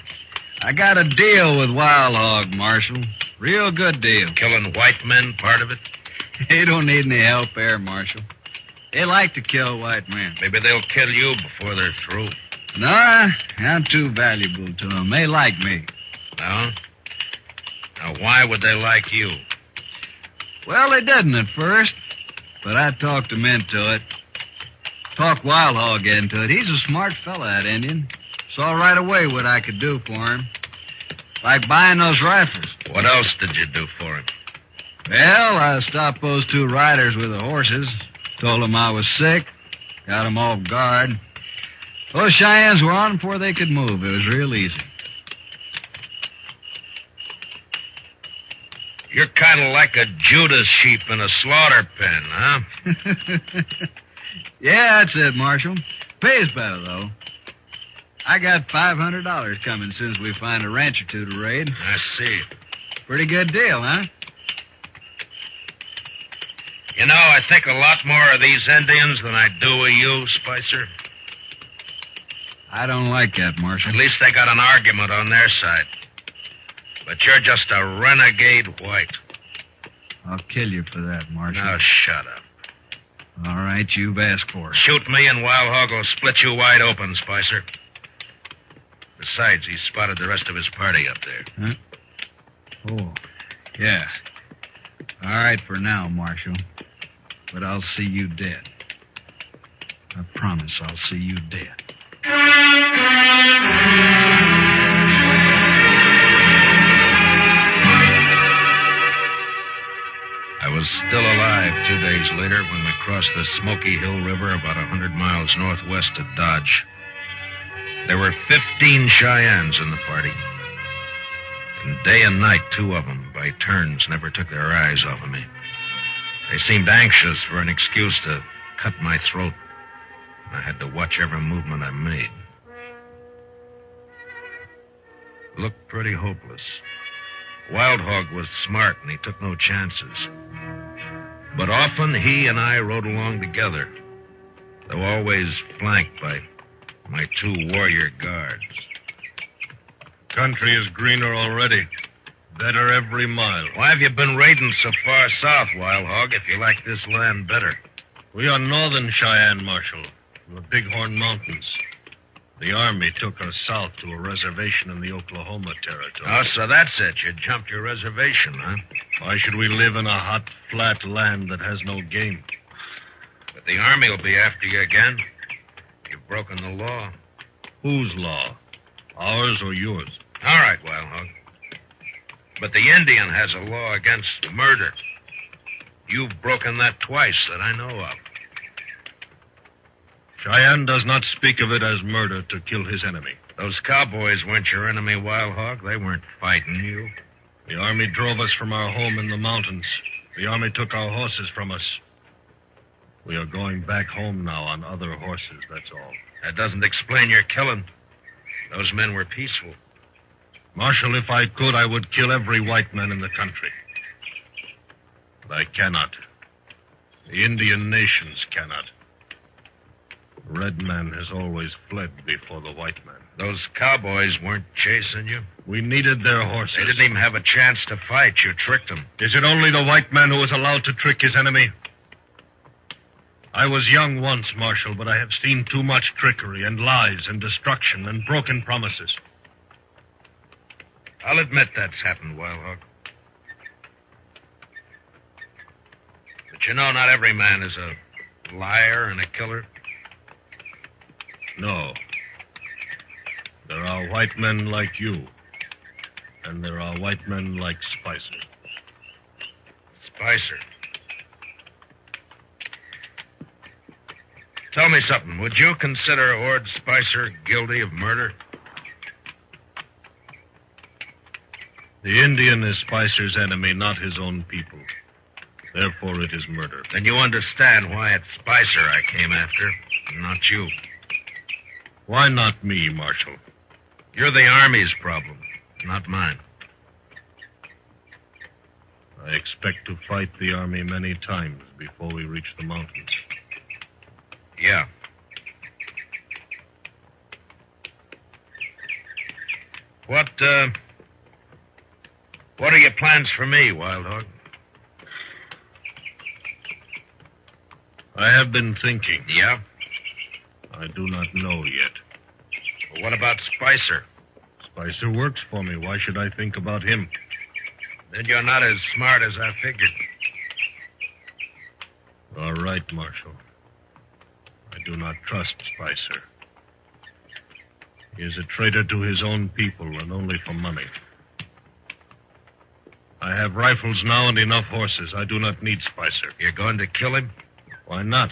S3: I got a deal with Wild Hog, Marshal. Real good deal.
S9: Killing white men, part of it?
S3: They don't need any help there, Marshal. They like to kill white men.
S9: Maybe they'll kill you before they're through.
S3: No, I'm too valuable to them. They like me.
S9: No? Now, why would they like you?
S3: Well, they didn't at first, but I talked them into it. Talked Wild Hog into it. He's a smart fella, that Indian. Saw right away what I could do for him. Like buying those rifles.
S9: What else did you do for him?
S3: Well, I stopped those 2 riders with the horses. Told them I was sick. Got them off guard. Those Cheyennes were on before they could move. It was real easy.
S9: You're kind of like a Judas sheep in a slaughter pen, huh?
S3: Yeah, that's it, Marshal. Pays better, though. I got $500 coming as soon as we find a ranch or 2 to raid.
S9: I see.
S3: Pretty good deal, huh?
S9: You know, I think a lot more of these Indians than I do of you, Spicer.
S3: I don't like that, Marshal.
S9: At least they got an argument on their side. But you're just a renegade white.
S3: I'll kill you for that, Marshal.
S9: Now, shut up.
S3: All right, you've asked for it.
S9: Shoot me and Wild Hog will split you wide open, Spicer. Besides, he's spotted the rest of his party up there.
S3: Huh? Oh, yeah. All right for now, Marshal. But I'll see you dead. I promise I'll see you dead.
S9: I was still alive 2 days later when we crossed the Smoky Hill River about 100 miles northwest of Dodge. There were 15 Cheyennes in the party. And day and night, 2 of them, by turns, never took their eyes off of me. They seemed anxious for an excuse to cut my throat. I had to watch every movement I made. Looked pretty hopeless. Wild Hog was smart, and he took no chances. But often he and I rode along together, though always flanked by my 2 warrior guards.
S6: Country is greener already. Better every mile.
S9: Why have you been raiding so far south, Wild Hog, if you like this land better?
S6: We are northern Cheyenne, Marshal, from the Bighorn Mountains. The Army took us south to a reservation in the Oklahoma Territory.
S9: Oh, so that's it. You jumped your reservation, huh?
S6: Why should we live in a hot, flat land that has no game?
S9: But the Army will be after you again. You've broken the law.
S6: Whose law? Ours or yours?
S9: All right, Wild Hog. But the Indian has a law against murder. You've broken that twice that I know of.
S6: Cheyenne does not speak of it as murder to kill his enemy.
S9: Those cowboys weren't your enemy, Wild Hog. They weren't fighting you.
S6: The Army drove us from our home in the mountains. The Army took our horses from us. We are going back home now on other horses, that's all.
S9: That doesn't explain your killing. Those men were peaceful.
S6: Marshal, if I could, I would kill every white man in the country. But I cannot. The Indian nations cannot. The red man has always fled before the white man.
S9: Those cowboys weren't chasing you?
S6: We needed their horses.
S9: They didn't even have a chance to fight. You tricked them.
S6: Is it only the white man who is allowed to trick his enemy? I was young once, Marshal, but I have seen too much trickery and lies and destruction and broken promises.
S9: I'll admit that's happened, Wild Hog. But you know, not every man is a liar and a killer.
S6: No. There are white men like you. And there are white men like Spicer.
S9: Spicer. Tell me something. Would you consider Ord Spicer guilty of murder?
S17: The Indian is Spicer's enemy, not his own people. Therefore, it is murder.
S9: Then you understand why it's Spicer I came after, and not you.
S17: Why not me, Marshal?
S9: You're the Army's problem, not mine.
S17: I expect to fight the Army many times before we reach the mountains.
S9: Yeah. What are your plans for me, Wild Hog?
S17: I have been thinking.
S9: Yeah?
S17: I do not know yet.
S9: Well, what about Spicer?
S17: Spicer works for me. Why should I think about him?
S9: Then you're not as smart as I figured.
S17: All right, Marshal. I do not trust Spicer. He is a traitor to his own people and only for money. I have rifles now and enough horses. I do not need Spicer.
S9: You're going to kill him?
S17: Why not?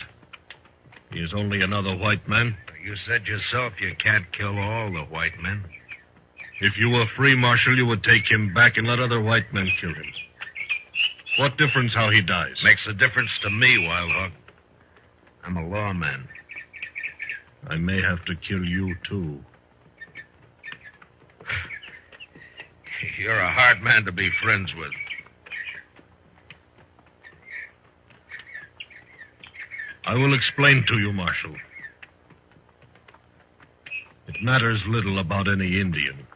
S17: He is only another white man.
S9: You said yourself you can't kill all the white men.
S17: If you were free, Marshal, you would take him back and let other white men kill him. What difference how he dies?
S9: Makes a difference to me, Wild Hog. I'm a lawman.
S17: I may have to kill you, too.
S9: You're a hard man to be friends with.
S17: I will explain to you, Marshal. It matters little about any Indian.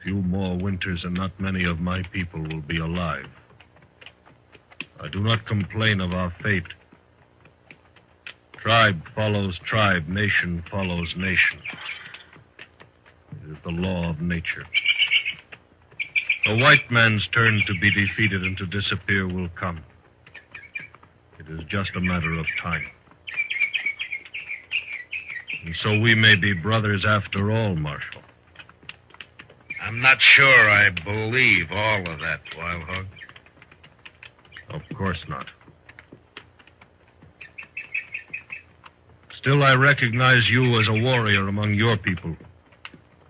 S17: Few more winters and not many of my people will be alive. I do not complain of our fate. Tribe follows tribe, nation follows nation. It is the law of nature. The white man's turn to be defeated and to disappear will come. It is just a matter of time. And so we may be brothers after all, Marshal.
S9: I'm not sure I believe all of that, Wild Hog.
S17: Of course not. Still, I recognize you as a warrior among your people,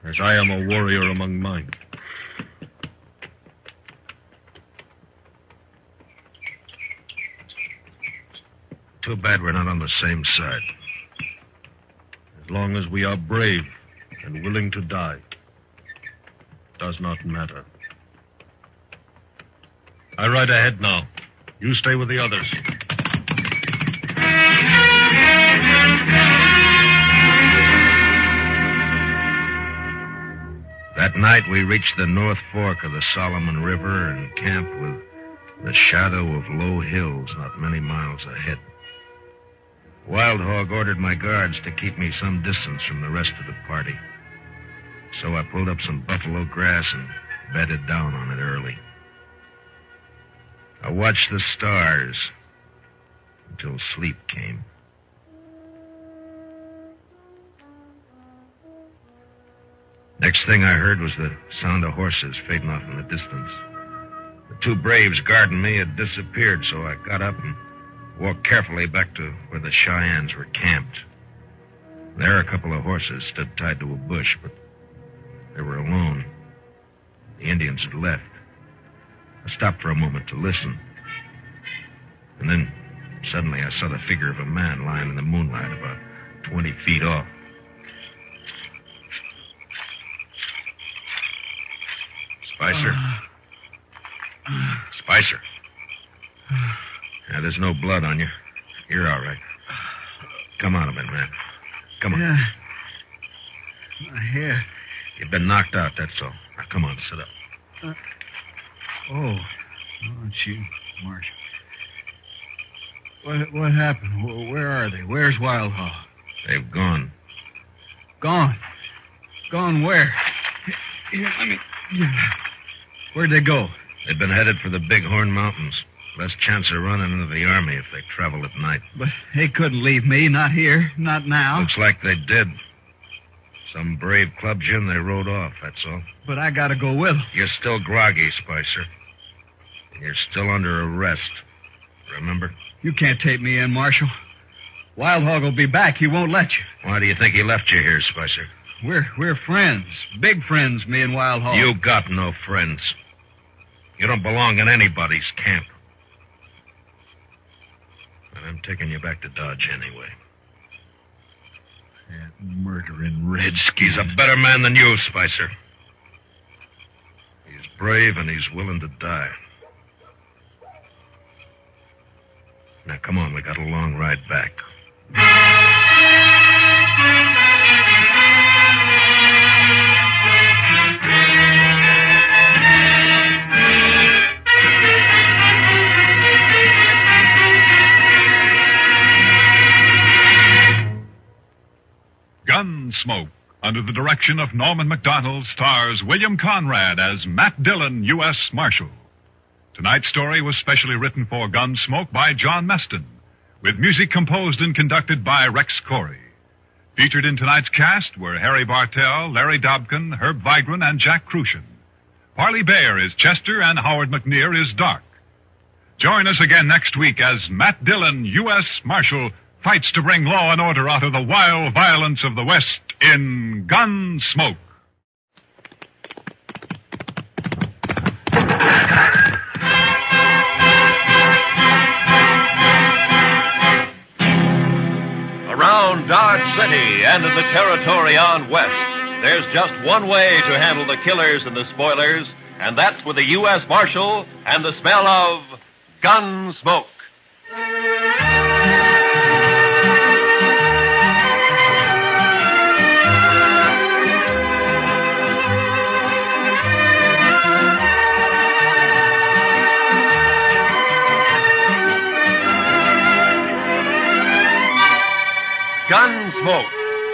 S17: as I am a warrior among mine.
S9: Too bad we're not on the same side.
S17: As long as we are brave and willing to die, it does not matter. I ride ahead now. You stay with the others.
S9: That night, we reached the North Fork of the Solomon River and camped with the shadow of low hills not many miles ahead. Wild Hog ordered my guards to keep me some distance from the rest of the party. So I pulled up some buffalo grass and bedded down on it early. I watched the stars until sleep came. Next thing I heard was the sound of horses fading off in the distance. The two braves guarding me had disappeared, so I got up and walked carefully back to where the Cheyennes were camped. There, a couple of horses stood tied to a bush, but they were alone. The Indians had left. I stopped for a moment to listen. And then, suddenly, I saw the figure of a man lying in the moonlight about 20 feet off. Spicer? Spicer? Yeah, there's no blood on you. You're all right. Come out of it, man. Come on.
S5: Yeah. My hair.
S9: You've been knocked out, that's all. Now, come on, sit up.
S5: Oh, it's you, Marshal. What happened? Where are they? Where's Wild Hog?
S9: They've gone.
S5: Gone? Gone where? Here, let me... Where'd they go?
S9: They've been headed for the Bighorn Mountains. Less chance of running into the Army if they travel at night.
S5: But they couldn't leave me, not here, not now.
S9: Looks like they did. Some brave clubbed you and they rode off, that's all.
S5: But I gotta go with them.
S9: You're still groggy, Spicer. You're still under arrest. Remember?
S5: You can't take me in, Marshal.
S3: Wild Hog will be back. He won't let you.
S9: Why do you think he left you here, Spicer?
S3: We're friends. Big friends, me and Wild Hog.
S9: You got no friends. You don't belong in anybody's camp. And I'm taking you back to Dodge anyway.
S3: That murdering redskin.
S9: He's a better man than you, Spicer. He's brave and he's willing to die. Now, come on, we got a long ride back.
S22: Gunsmoke, under the direction of Norman Macdonald, stars William Conrad as Matt Dillon, U.S. Marshal. Tonight's story was specially written for Gunsmoke by John Meston, with music composed and conducted by Rex Corey. Featured in tonight's cast were Harry Bartell, Larry Dobkin, Herb Vigran, and Jack Crucian. Parley Bayer is Chester, and Howard McNear is Dark. Join us again next week as Matt Dillon, U.S. Marshal, fights to bring law and order out of the wild violence of the West in Gunsmoke.
S4: Around Dodge City and in the territory on west, there's just one way to handle the killers and the spoilers, and that's with the U.S. Marshal and the smell of Gunsmoke. Gunsmoke,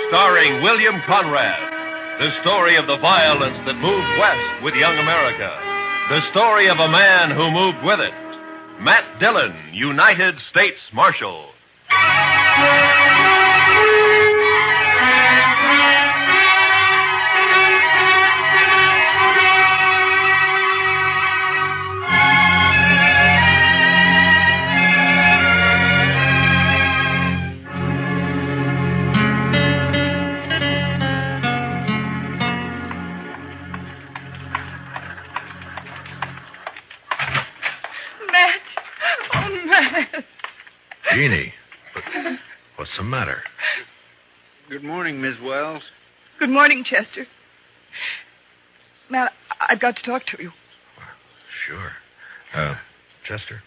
S4: starring William Conrad. The story of the violence that moved west with young America. The story of a man who moved with it. Matt Dillon, United States Marshal.
S9: Jeannie, what's the matter?
S13: Good morning, Miss Wells.
S14: Good morning, Chester. Matt, I've got to talk to you.
S9: Sure. Chester?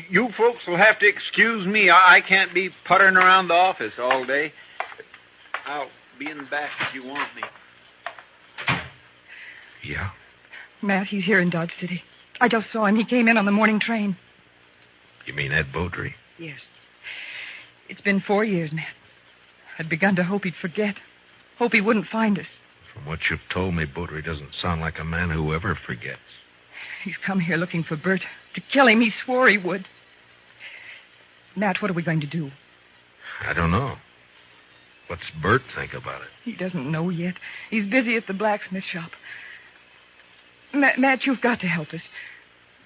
S13: You folks will have to excuse me. I can't be puttering around the office all day. I'll be in the back if you want me.
S9: Yeah?
S14: Matt, he's here in Dodge City. I just saw him. He came in on the morning train.
S9: You mean Ed Beaudry?
S14: Yes. It's been 4 years, Matt. I'd begun to hope he'd forget. Hope he wouldn't find us.
S9: From what you've told me, Beaudry doesn't sound like a man who ever forgets.
S14: He's come here looking for Bert. To kill him, he swore he would. Matt, what are we going to do?
S9: I don't know. What's Bert think about it?
S14: He doesn't know yet. He's busy at the blacksmith shop. Matt, you've got to help us.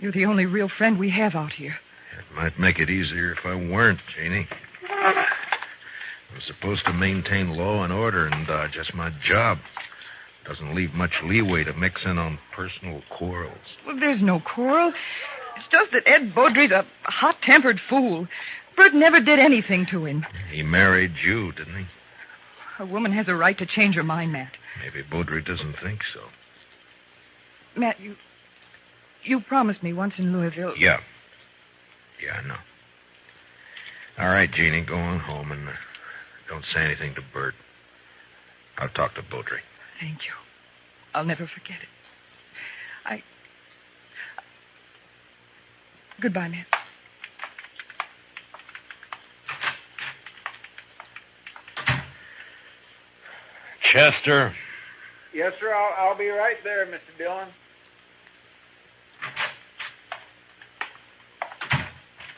S14: You're the only real friend we have out here.
S9: It might make it easier if I weren't, Jeannie. I'm supposed to maintain law and order in Dodge. That's my job. Doesn't leave much leeway to mix in on personal quarrels.
S14: Well, there's no quarrel. It's just that Ed Beaudry's a hot-tempered fool. Bert never did anything to him.
S9: He married you, didn't he?
S14: A woman has a right to change her mind, Matt.
S9: Maybe Beaudry doesn't think so.
S14: Matt, you promised me once in Louisville.
S9: Yeah. Yeah, I know. All right, Jeannie, go on home and don't say anything to Bert. I'll talk to Beaudry.
S14: Thank you. I'll never forget it. Goodbye, Matt.
S9: Chester.
S13: Yes, sir. I'll be right there, Mr. Dillon.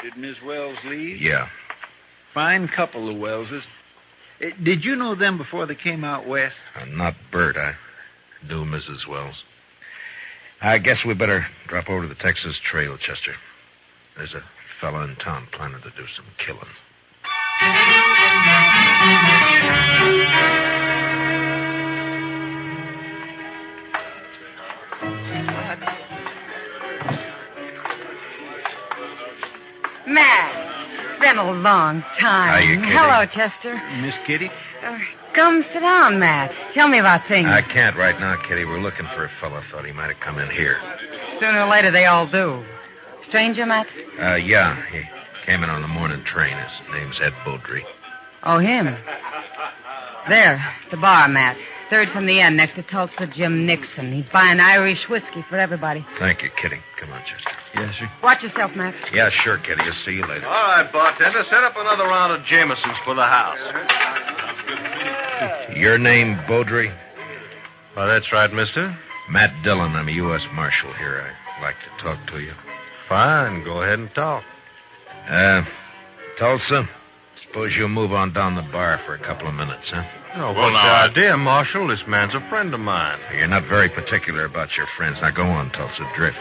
S13: Did Miss Wells leave?
S9: Yeah.
S13: Fine couple, the Wellses. Did you know them before they came out west?
S9: Not Bert. I knew Mrs. Wells. I guess we better drop over to the Texas Trail, Chester. There's a fella in town planning to do some killing.
S10: Matt, been a long time.
S9: Hiya, Kitty.
S10: Hello, Chester.
S9: Miss Kitty?
S10: Come sit down, Matt. Tell me about things.
S9: I can't right now, Kitty. We're looking for a fella. Thought he might have come in here.
S10: Sooner or later, they all do. Stranger, Matt?
S9: Yeah. He came in on the morning train. His name's Ed Beaudry.
S10: Oh, him. There, the bar, Matt. Third from the end, next to Tulsa Jim Nixon. He's buying Irish whiskey for everybody.
S9: Thank you, Kitty. Come on, Chester.
S17: Yes, sir.
S10: Watch yourself, Matt.
S9: Yeah, sure, Kitty. I'll see you later.
S6: All right, bartender, set up another round of Jamesons for the house.
S9: Your name, Beaudry?
S17: Well, that's right, mister.
S9: Matt Dillon. I'm a U.S. Marshal here. I'd like to talk to you.
S17: Fine. Go ahead and talk.
S9: Tulsa, suppose you'll move on down the bar for a couple of minutes, huh?
S17: Oh, what's the idea, Marshal? This man's a friend of mine.
S9: You're not very particular about your friends. Now go on, Tulsa. Drift.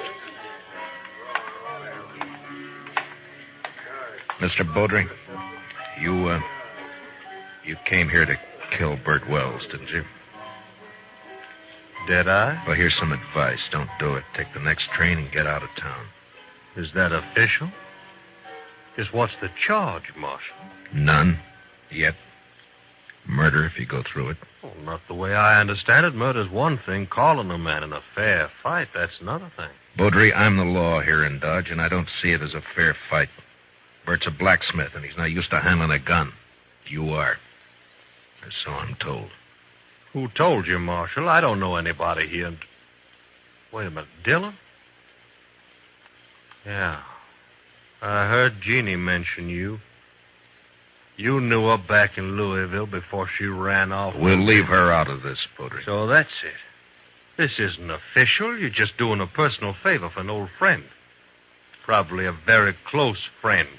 S9: Mr. Beaudry, you came here to kill Bert Wells, didn't you?
S17: Did I?
S9: Well, here's some advice. Don't do it. Take the next train and get out of town.
S17: Is that official? Just what's the charge, Marshal?
S9: None. Yet. Murder, if you go through it.
S17: Well, not the way I understand it. Murder's one thing. Calling a man in a fair fight, that's another thing.
S9: Beaudry, I'm the law here in Dodge, and I don't see it as a fair fight. Bert's a blacksmith, and he's not used to handling a gun. You are. Or so I'm told.
S17: Who told you, Marshal? I don't know anybody here. Wait a minute. Dillon? Yeah. I heard Jeannie mention you. You knew her back in Louisville before she ran off.
S9: We'll leave her out of this, Beaudry.
S17: So that's it. This isn't official. You're just doing a personal favor for an old friend. Probably a very close friend.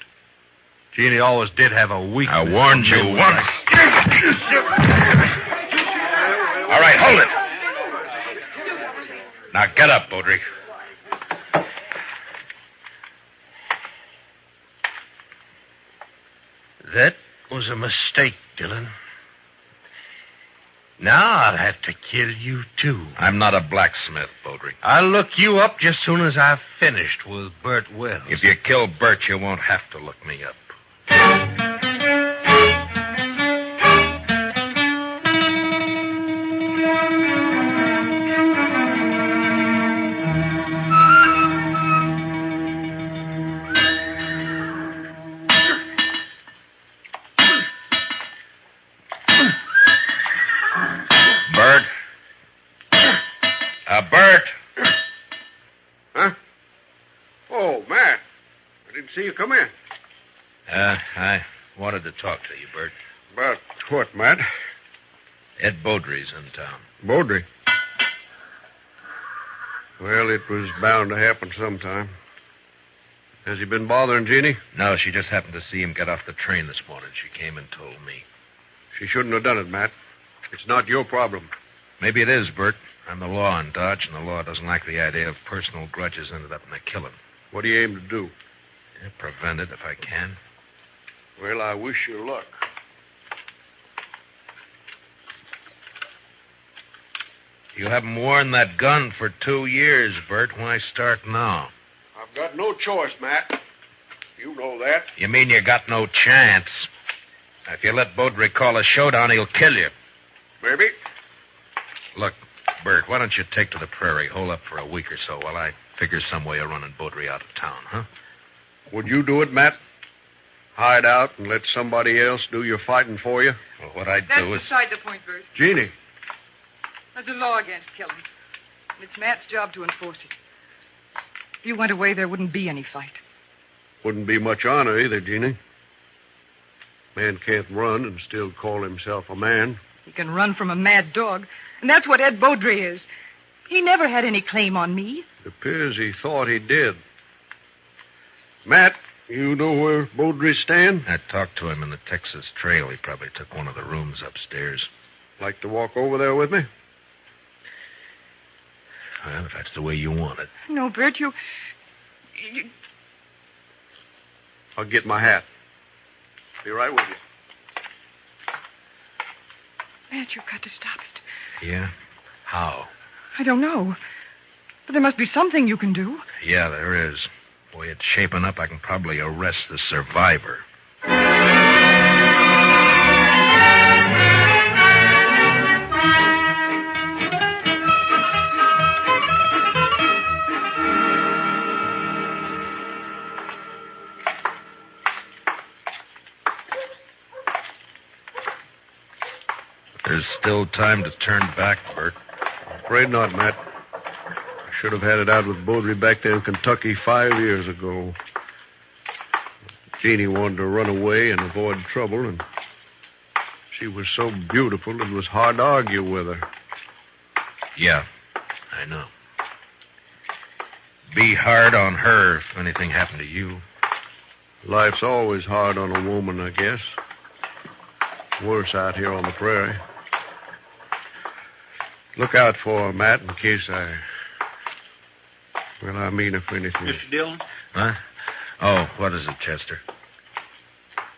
S17: Jeannie always did have a weakness.
S9: I warned you once. All right, hold it. Now get up, Beaudry.
S17: That was a mistake, Dillon. Now I'll have to kill you, too.
S9: I'm not a blacksmith, Beaudry.
S17: I'll look you up just soon as I've finished with Bert Wells.
S9: If you kill Bert, you won't have to look me up. Bert.
S6: Huh? Oh, Matt. I didn't see you come in.
S9: I wanted to talk to you, Bert.
S6: About what, Matt?
S9: Ed Beaudry's in town.
S6: Beaudry? Well, it was bound to happen sometime. Has he been bothering Jeannie?
S9: No, she just happened to see him get off the train this morning. She came and told me.
S6: She shouldn't have done it, Matt. It's not your problem.
S9: Maybe it is, Bert. I'm the law in Dodge, and the law doesn't like the idea of personal grudges ended up in a killing.
S6: What do you aim to do?
S9: Yeah, prevent it if I can.
S6: Well, I wish you luck.
S9: You haven't worn that gun for 2 years, Bert. Why start now?
S6: I've got no choice, Matt. You know that.
S9: You mean you got no chance? If you let Beaudry call a showdown, he'll kill you.
S6: Maybe.
S9: Look, Bert, why don't you take to the prairie, hole up for a week or so while I figure some way of running Beaudry out of town, huh?
S6: Would you do it, Matt? Hide out and let somebody else do your fighting for you?
S9: Well, what I'd
S14: That's
S9: do is...
S14: beside the point, Bert.
S6: Jeannie.
S14: There's a law against killing. And it's Matt's job to enforce it. If you went away, there wouldn't be any fight.
S6: Wouldn't be much honor either, Jeannie. Man can't run and still call himself a man.
S14: He can run from a mad dog. And that's what Ed Beaudry is. He never had any claim on me.
S6: It appears he thought he did. Matt, you know where Beaudry stands?
S9: I talked to him in the Texas Trail. He probably took one of the rooms upstairs.
S6: Like to walk over there with me?
S9: Well, if that's the way you want it.
S14: No, Bert,
S2: I'll get my hat. Be right with you.
S14: Matt, you've got to stop it.
S9: Yeah? How?
S14: I don't know. But there must be something you can do.
S9: Yeah, there is. Boy, it's shaping up. I can probably arrest the survivor. There's still time to turn back, Bert.
S2: Afraid not, Matt. I should have had it out with Baudry back there in Kentucky 5 years ago. Jeannie wanted to run away and avoid trouble, and she was so beautiful it was hard to argue with her.
S9: Yeah, I know. Be hard on her if anything happened to you.
S2: Life's always hard on a woman, I guess. Worse out here on the prairie. Look out for her, Matt, in case I mean if anything.
S13: Mr. Dillon?
S9: Huh? Oh, what is it, Chester?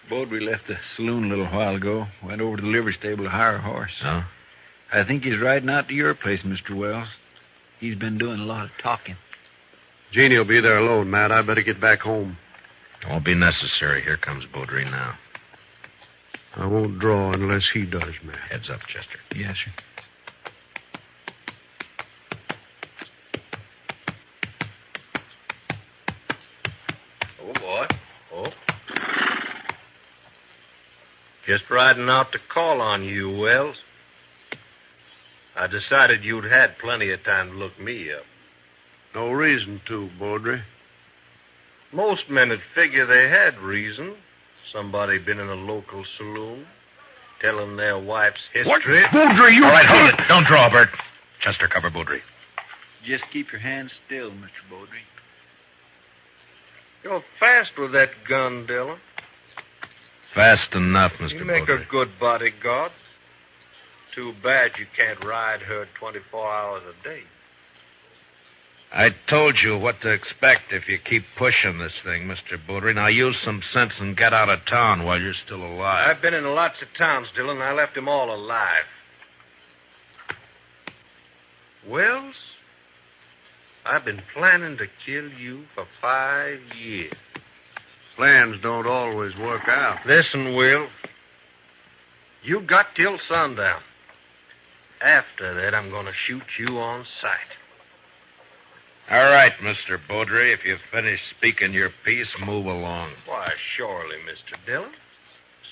S13: Baudry left the saloon a little while ago. Went over to the livery stable to hire a horse.
S9: Oh?
S13: I think he's riding out to your place, Mr. Wells. He's been doing a lot of talking.
S2: Jeannie will be there alone, Matt. I better get back home.
S9: It won't be necessary. Here comes Baudry now.
S2: I won't draw unless he does, Matt.
S9: Heads up, Chester.
S13: Yes, sir.
S15: Oh, boy. Oh. Just riding out to call on you, Wells. I decided you'd had plenty of time to look me up.
S2: No reason to, Baudry.
S15: Most men would figure they had reason. Somebody been in a local saloon, telling their wife's history.
S9: What? Baudry, you... All right, hold it. Don't draw, Bert. Chester, cover Baudry.
S13: Just keep your hands still, Mr. Baudry.
S15: You're fast with that gun, Dillon.
S9: Fast enough, Mr.
S15: You make
S9: Baudry.
S15: a good bodyguard. Too bad you can't ride her 24 hours a day.
S9: I told you what to expect if you keep pushing this thing, Mr. Baudry. Now use some sense and get out of town while you're still alive.
S15: I've been in lots of towns, Dillon. I left them all alive. Wells, I've been planning to kill you for 5 years.
S2: Plans don't always work out.
S15: Listen, Will. You got till sundown. After that, I'm going to shoot you on sight.
S9: All right, Mr. Baudry. If you've finished speaking your piece, move along.
S15: Why, surely, Mr. Dillon.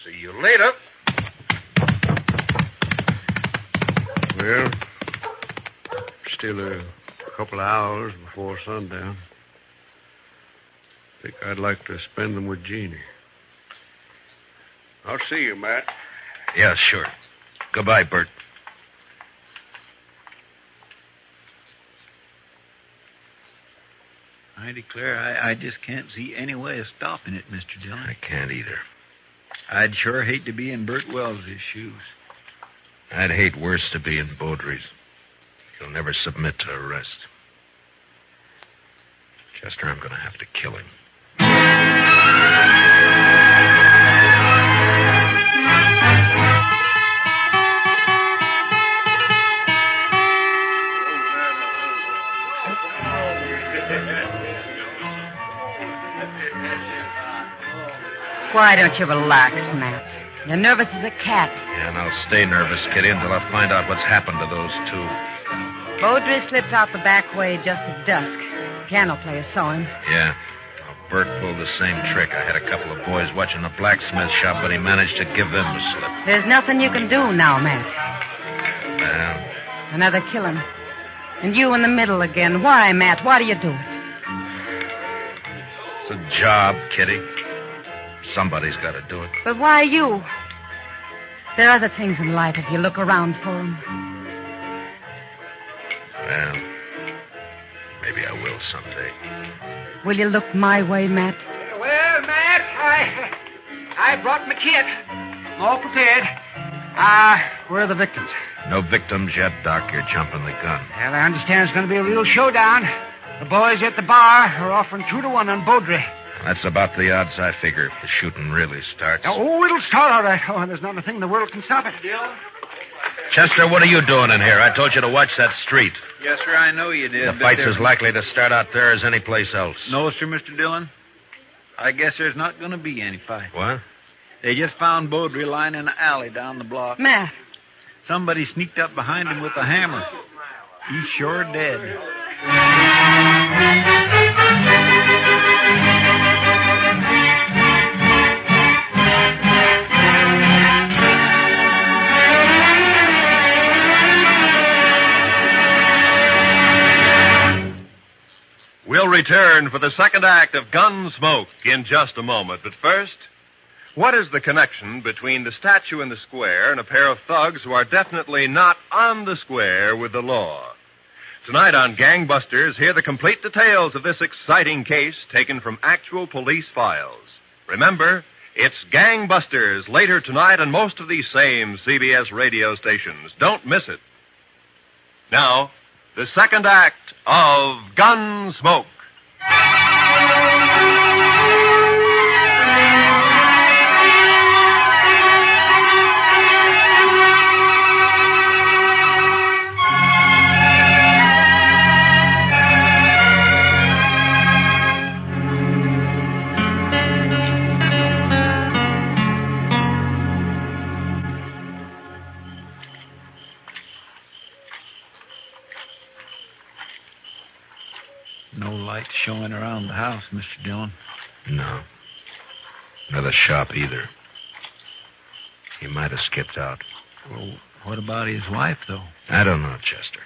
S15: See you later.
S2: Well, still a couple of hours before sundown. Think I'd like to spend them with Jeannie. I'll see you, Matt.
S9: Yeah, sure. Goodbye, Bert.
S13: I declare I just can't see any way of stopping it, Mr. Dillon.
S9: I can't either.
S13: I'd sure hate to be in Bert Wells' shoes.
S9: I'd hate worse to be in Baudry's. He'll never submit to arrest. Chester, I'm going to have to kill him.
S10: Why don't you relax, Matt? You're nervous as a cat.
S9: Yeah, and I'll stay nervous, Kitty, until I find out what's happened to those two.
S10: Baudry slipped out the back way just at dusk. The piano player saw him.
S9: Yeah. Well, Bert pulled the same trick. I had a couple of boys watching the blacksmith shop, but he managed to give them the slip.
S10: There's nothing you can do now, Matt.
S9: Well,
S10: Another killing. And you in the middle again. Why, Matt? Why do you do it?
S9: it's a job, Kitty. Somebody's got to do it.
S10: But why you? There are other things in life if you look around for them.
S9: Well, maybe I will someday.
S10: Will you look my way, Matt?
S5: Well, Matt, I brought my kit. I'm all prepared. Where are the victims?
S9: No victims yet, Doc. You're jumping the gun.
S5: Well, I understand it's going to be a real showdown. The boys at the bar are offering 2-1 on Baudry.
S9: That's about the odds I figure if the shooting really starts.
S5: Oh, it'll start all right. Oh, and there's not a thing in the world can stop it.
S9: Chester, what are you doing in here? I told you to watch that street.
S13: Yes, sir, I know you did.
S9: The fight's as likely to start out there as any place else.
S13: No, sir, Mr. Dillon. I guess there's not going to be any fight.
S9: What?
S13: They just found Beaudry lying in an alley down the block.
S10: Matt.
S13: Somebody sneaked up behind him with a hammer. He's sure dead.
S4: We'll return for the second act of Gunsmoke in just a moment. But first, what is the connection between the statue in the square and a pair of thugs who are definitely not on the square with the law? Tonight on Gangbusters, hear the complete details of this exciting case taken from actual police files. Remember, it's Gangbusters later tonight on most of these same CBS radio stations. Don't miss it. Now, the second act of Gunsmoke.
S13: No light showing around the house, Mr. Dillon.
S9: No. Nor the shop either. He might have skipped out.
S13: Well, what about his wife, though?
S9: I don't know, Chester.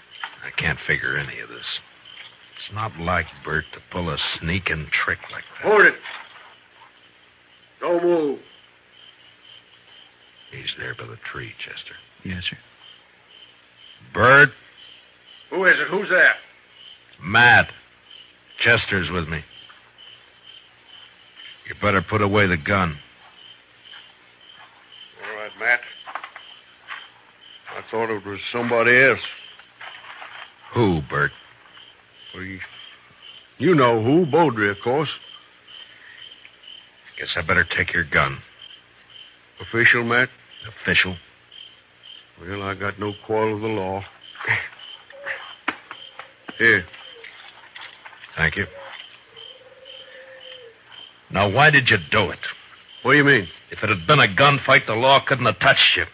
S9: I can't figure any of this. It's not like Bert to pull a sneaking trick like that.
S2: Hold it. Don't move.
S9: He's there by the tree, Chester.
S13: Yes, sir.
S9: Bert?
S2: Who is it? Who's there?
S9: Matt. Chester's with me. You better put away the gun.
S2: All right, Matt. I thought it was somebody else.
S9: Who, Bert?
S2: Well, you know who. Beaudry, of course.
S9: Guess I better take your gun.
S2: Official, Matt?
S9: Official.
S2: Well, I got no quarrel with the law. Here.
S9: Thank you. Now, why did you do it?
S2: What do you mean?
S9: If it had been a gunfight, the law couldn't have touched you.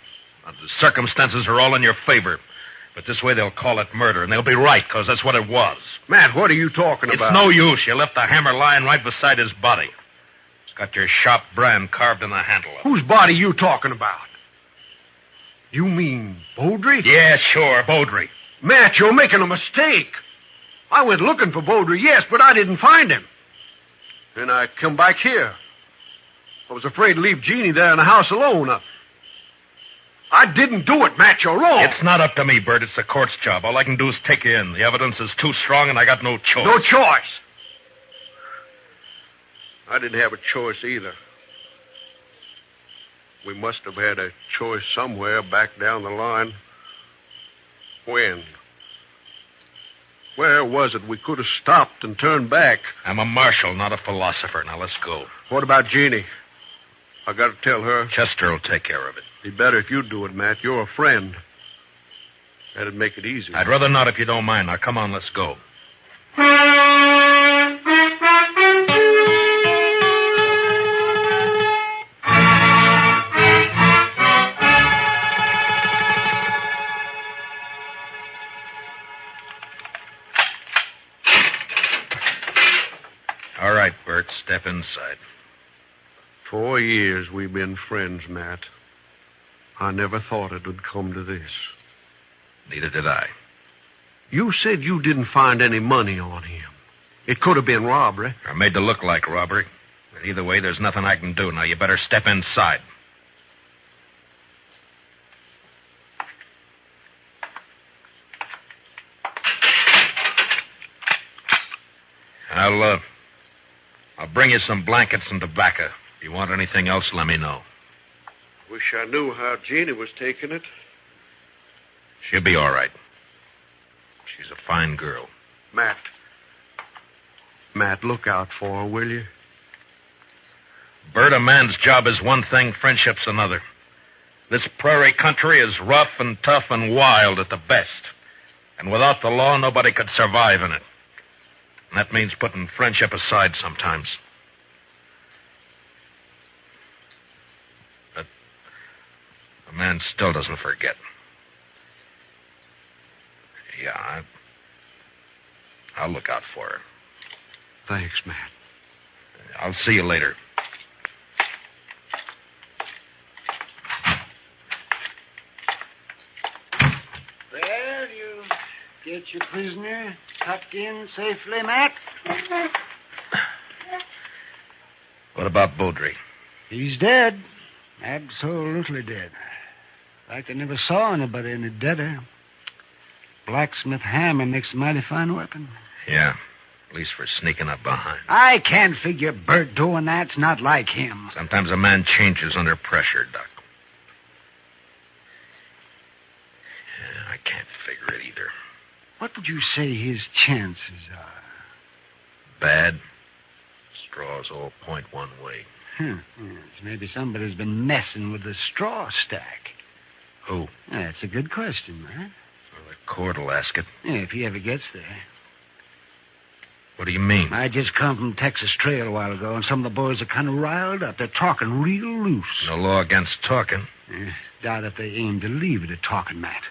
S9: Now, the circumstances are all in your favor. But this way they'll call it murder, and they'll be right, because that's what it was.
S2: Matt, what are you talking about?
S9: It's no use. You left the hammer lying right beside his body. It's got your sharp brand carved in the handle of it.
S2: Whose body you talking about? You mean Beaudry?
S9: Yeah, sure, Beaudry.
S2: Matt, you're making a mistake. I went looking for Beaudry, yes, but I didn't find him. Then I come back here. I was afraid to leave Jeannie there in the house alone. I didn't do it, Matt. You're wrong.
S9: It's not up to me, Bert. It's the court's job. All I can do is take you in. The evidence is too strong, and I got no choice.
S2: No choice? I didn't have a choice either. We must have had a choice somewhere back down the line. When? Where was it we could have stopped and turned back?
S9: I'm a marshal, not a philosopher. Now, let's go.
S2: What about Jeannie? I got to tell her.
S9: Chester will take care of it.
S2: Be better if you do it, Matt. You're a friend. That'd make it easy.
S9: I'd rather not if you don't mind. Now, come on, let's go. All right, Bert, step inside.
S2: 4 years we've been friends, Matt. I never thought it would come to this.
S9: Neither did I.
S2: You said you didn't find any money on him. It could have been robbery.
S9: Or made to look like robbery. But either way, there's nothing I can do. Now, you better step inside. I'll bring you some blankets and tobacco. If you want anything else, let me know.
S2: Wish I knew how Jeannie was taking it.
S9: She'll be all right. She's a fine girl.
S2: Matt, look out for her, will you?
S9: Bert, a man's job is one thing, friendship's another. This prairie country is rough and tough and wild at the best. And without the law, nobody could survive in it. And that means putting friendship aside sometimes. But a man still doesn't forget. Yeah, I'll look out for her.
S2: Thanks, Matt.
S9: I'll see you later.
S23: Well, you get your prisoner tucked in safely, Matt?
S9: What about Beaudry?
S23: He's dead. Absolutely dead. Like I never saw anybody any deader. Blacksmith hammer makes a mighty fine weapon.
S9: Yeah, at least for sneaking up behind.
S23: I can't figure Bert doing that's not like him.
S9: Sometimes a man changes under pressure, Doc. Yeah, I can't figure it either.
S23: What would you say his chances are?
S9: Bad. Straws all point one way.
S23: Yes, maybe somebody's been messing with the straw stack.
S9: Who?
S23: That's a good question, man.
S9: Well, the court will ask it.
S23: Yeah, if he ever gets there.
S9: What do you mean?
S23: I just come from Texas Trail a while ago, and some of the boys are kind of riled up. They're talking real loose.
S9: No law against talking.
S23: Doubt if they aim to leave it at talking, Matt.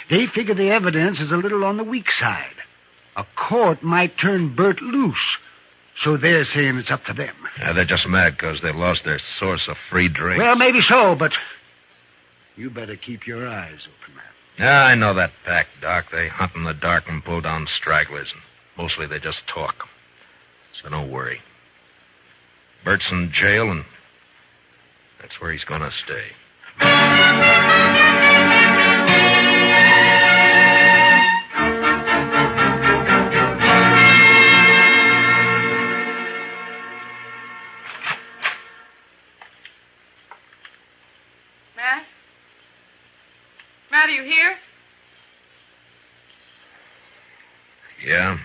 S23: They figure the evidence is a little on the weak side. A court might turn Bert loose, so they're saying it's up to them.
S9: Yeah, they're just mad because they lost their source of free drink.
S23: Well, maybe so, but you better keep your eyes open, Matt.
S9: Yeah, I know that pack, Doc. They hunt in the dark and pull down stragglers, and mostly they just talk. So don't worry. Bert's in jail, and that's where he's going to stay.
S14: Matt? Matt, are you here?
S9: Yeah,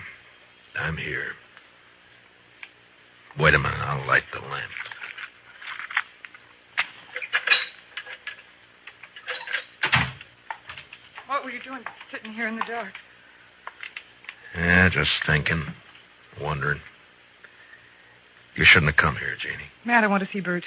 S9: I'm here. Wait a minute, I'll light the lamp.
S14: What were you doing sitting here in the dark?
S9: Yeah, just thinking, wondering. You shouldn't have come here, Jeannie.
S14: Matt, I want to see Bert.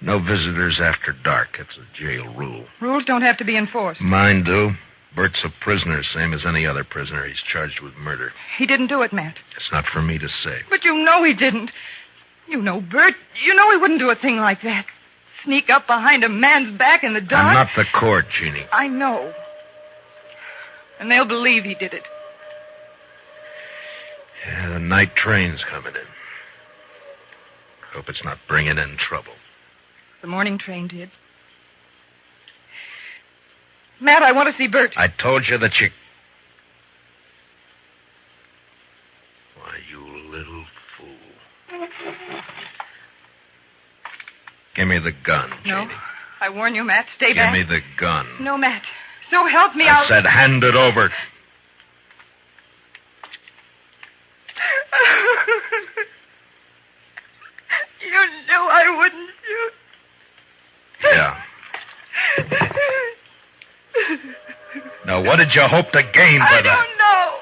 S9: No visitors after dark. It's a jail rule.
S14: Rules don't have to be enforced.
S9: Mine do. Bert's a prisoner, same as any other prisoner. He's charged with murder.
S14: He didn't do it, Matt.
S9: It's not for me to say.
S14: But you know he didn't. You know Bert. You know he wouldn't do a thing like that. Sneak up behind a man's back in the dark.
S9: I'm not the court, Jeannie.
S14: I know. And they'll believe he did it.
S9: Yeah, the night train's coming in. Hope it's not bringing in trouble.
S14: The morning train did. Matt, I want to see Bert.
S9: I told you that you... Why, you little fool. Give me the gun, Jeannie.
S14: No. I warn you, Matt. Stay
S9: Give
S14: back.
S9: me the gun.
S14: No, Matt. So help me,
S9: I said hand it over.
S14: You knew I wouldn't shoot.
S9: Yeah. Now, what did you hope to gain by
S14: I
S9: that?
S14: don't know.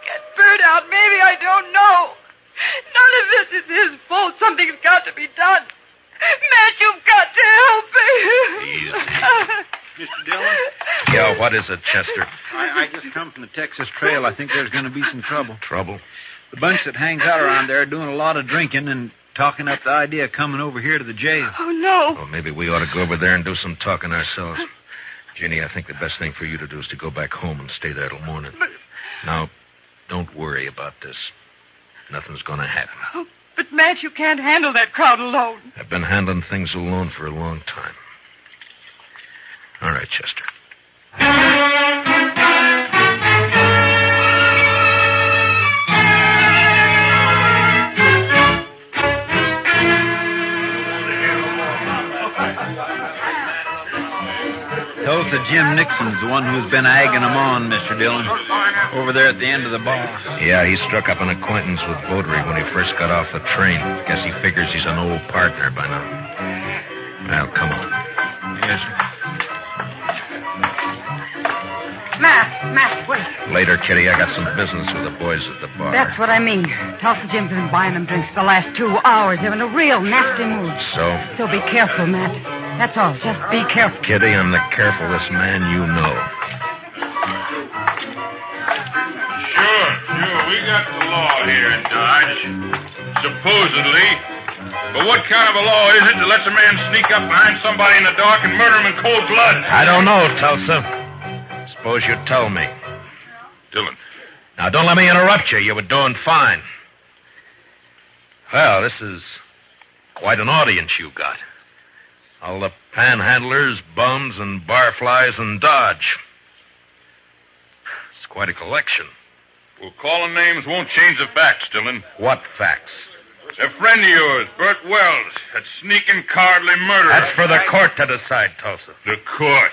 S14: Get Bert out. Maybe I don't know. None of this is his fault. Something's got to be done. Matt, you've got to help me.
S13: Mr. Dillon?
S9: Yeah, what is it, Chester?
S13: I just come from the Texas Trail. I think there's going to be some trouble.
S9: Trouble?
S13: The bunch that hangs out around there are doing a lot of drinking and talking up the idea of coming over here to the jail.
S14: Oh, no.
S9: Well, maybe we ought to go over there and do some talking ourselves. Jeannie, I think the best thing for you to do is to go back home and stay there till morning. Now, don't worry about this. Nothing's going to happen.
S14: Oh, but, Matt, you can't handle that crowd alone.
S9: I've been handling things alone for a long time. All right, Chester.
S13: Those
S3: Tulsa Jim Nixon's the one who's been egging him on, Mr. Dillon. Over there at the end of the bar.
S9: Yeah, he struck up an acquaintance with Beaudry when he first got off the train. Guess he figures he's an old partner by now. Well, come on.
S3: Yes, sir.
S10: Matt, wait.
S9: Later, Kitty, I got some business with the boys at the bar.
S10: That's what I mean. Tulsa Jim's been buying them drinks the last 2 hours. They're in a real nasty mood. So be careful, Matt. That's all. Just be careful.
S9: Kitty, I'm the carefulest man you know.
S7: Sure. We got the law here in Dodge. Supposedly. But what kind of a law is it that lets a man sneak up behind somebody in the dark and murder him in cold blood?
S9: I don't know, Tulsa. Suppose you tell me.
S7: Dillon.
S9: Now, don't let me interrupt you. You were doing fine. Well, this is quite an audience you got. All the panhandlers, bums, and barflies in Dodge. It's quite a collection.
S7: Well, calling names won't change the facts, Dillon.
S9: What facts?
S7: A friend of yours, Bert Wells, that sneaking cowardly murderer.
S9: That's for the court to decide, Tulsa.
S7: The court?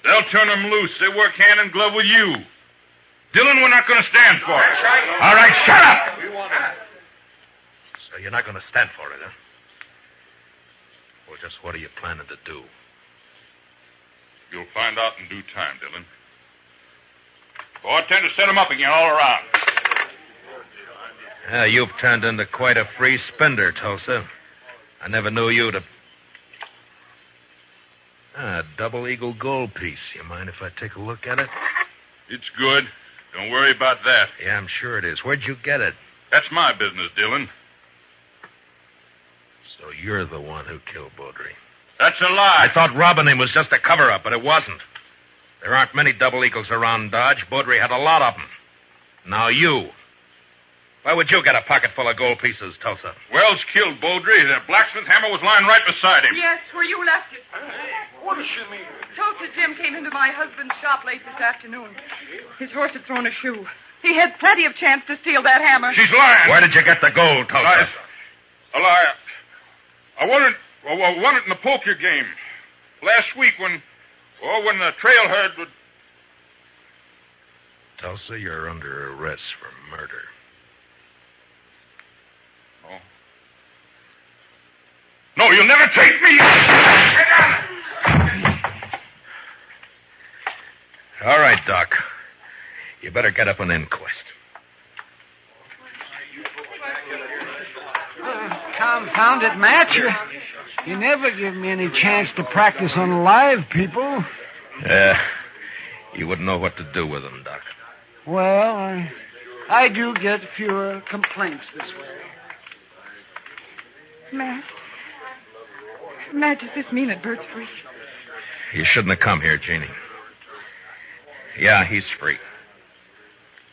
S7: They'll turn him loose. They work hand in glove with you. Dillon, we're not going to stand for it.
S9: All right, shut up! So you're not going to stand for it, huh? Well, just what are you planning to do?
S7: You'll find out in due time, Dillon. Oh, I tend to set him up again all around.
S9: Yeah, you've turned into quite a free spender, Tulsa. I never knew you to... A double eagle gold piece. You mind if I take a look at it?
S7: It's good. Don't worry about that.
S9: Yeah, I'm sure it is. Where'd you get it?
S7: That's my business, Dillon.
S9: So you're the one who killed Beaudry.
S7: That's a lie.
S9: I thought robbing him was just a cover-up, but it wasn't. There aren't many double eagles around Dodge. Beaudry had a lot of them. Now you. Why would you get a pocket full of gold pieces, Tulsa?
S7: Wells killed Beaudry. The blacksmith hammer was lying right beside him.
S14: Yes, where you left it.
S7: What does she mean?
S14: Tulsa Jim came into my husband's shop late this afternoon. His horse had thrown a shoe. He had plenty of chance to steal that hammer.
S7: She's lying.
S9: Where did you get the gold, Tulsa?
S7: A lie. I won it in the poker game. Last week when the trail herd would...
S9: Tulsa, you're under arrest for murder.
S7: No, you'll never take me.
S9: All right, Doc. You better get up an inquest.
S23: Confound it, Matt. You never give me any chance to practice on live people.
S9: You wouldn't know what to do with them, Doc.
S23: Well, I do get fewer complaints this way.
S14: Matt, does this mean that Bert's free?
S9: You shouldn't have come here, Jeannie. Yeah, he's free.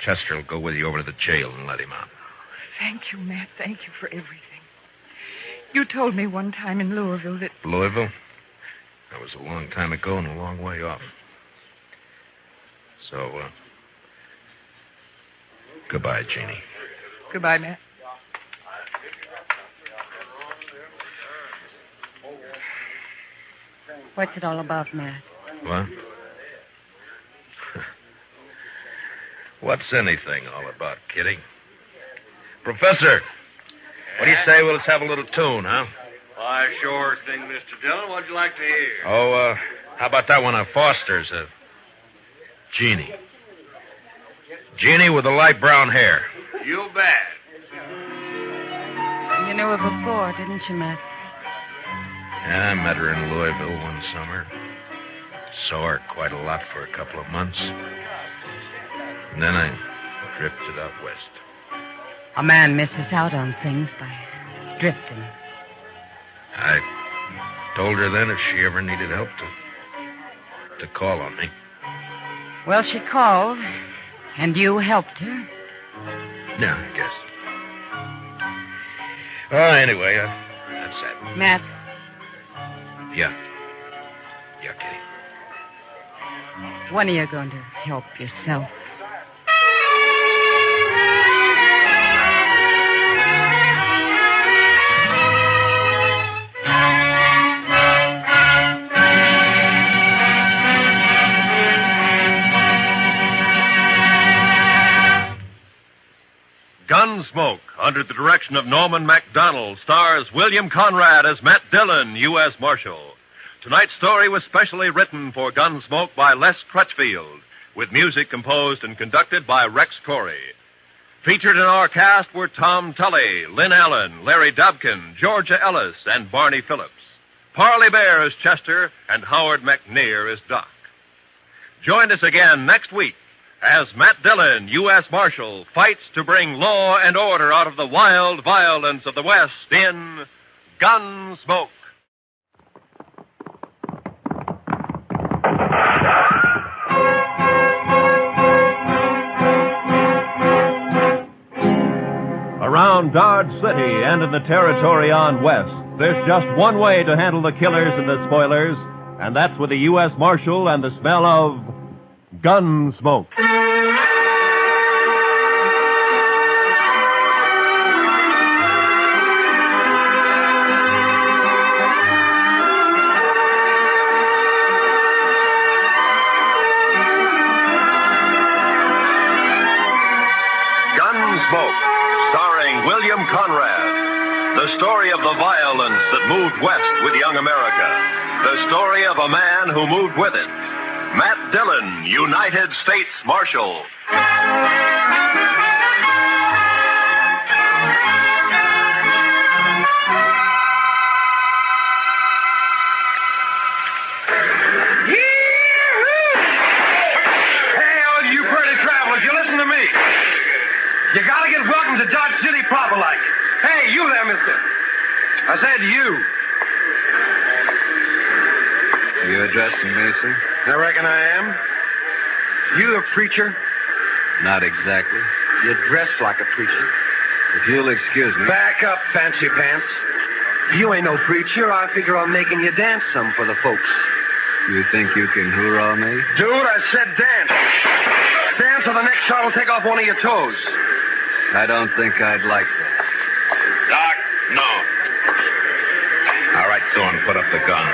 S9: Chester will go with you over to the jail and let him out.
S14: Thank you, Matt. Thank you for everything. You told me one time in Louisville that...
S9: Louisville? That was a long time ago and a long way off. So, goodbye, Jeannie.
S14: Goodbye, Matt.
S10: What's it all about, Matt?
S9: What? What's anything all about, Kitty? Professor, what do you say let's have a little tune, huh?
S15: Why, sure thing, Mr. Dillon. What'd you like to hear?
S9: Oh, how about that one of Foster's? Jeannie. Jeannie with the light brown hair.
S15: You bet.
S10: You knew her before, didn't you, Matt?
S9: Yeah, I met her in Louisville one summer. Saw her quite a lot for a couple of months. And then I drifted out west.
S10: A man misses out on things by drifting.
S9: I told her then if she ever needed help to call on me.
S10: Well, she called, and you helped her.
S9: Yeah, I guess. Well, anyway, that's that.
S10: Matt.
S9: Yeah. Yeah, Kitty.
S10: When are you going to help yourself?
S4: Gunsmoke, under the direction of Norman MacDonald, stars William Conrad as Matt Dillon, U.S. Marshal. Tonight's story was specially written for Gunsmoke by Les Crutchfield, with music composed and conducted by Rex Corey. Featured in our cast were Tom Tully, Lynn Allen, Larry Dobkin, Georgia Ellis, and Barney Phillips. Parley Bear as Chester, and Howard McNear as Doc. Join us again next week as Matt Dillon, U.S. Marshal, fights to bring law and order out of the wild violence of the West in Gunsmoke.
S22: Around Dodge City and in the territory on West, there's just one way to handle the killers and the spoilers, and that's with the U.S. Marshal and the smell of Gunsmoke.
S4: Gunsmoke, starring William Conrad. The story of the violence that moved west with young America. The story of a man who moved with it. Matt Dillon, United States Marshal.
S2: You gotta get welcome to Dodge City proper like. Hey, you there, mister. I said you.
S3: You addressing me, sir?
S2: I reckon I am. You a preacher?
S3: Not exactly.
S2: You dress like a preacher.
S3: If you'll excuse me.
S2: Back up, fancy pants. You ain't no preacher. I figure on making you dance some for the folks.
S3: You think you can hoorah me?
S2: Dude, I said dance. Dance or the next shot will take off one of your toes.
S3: I don't think I'd like that.
S9: Doc, no. All right, Thorne, put up the gun.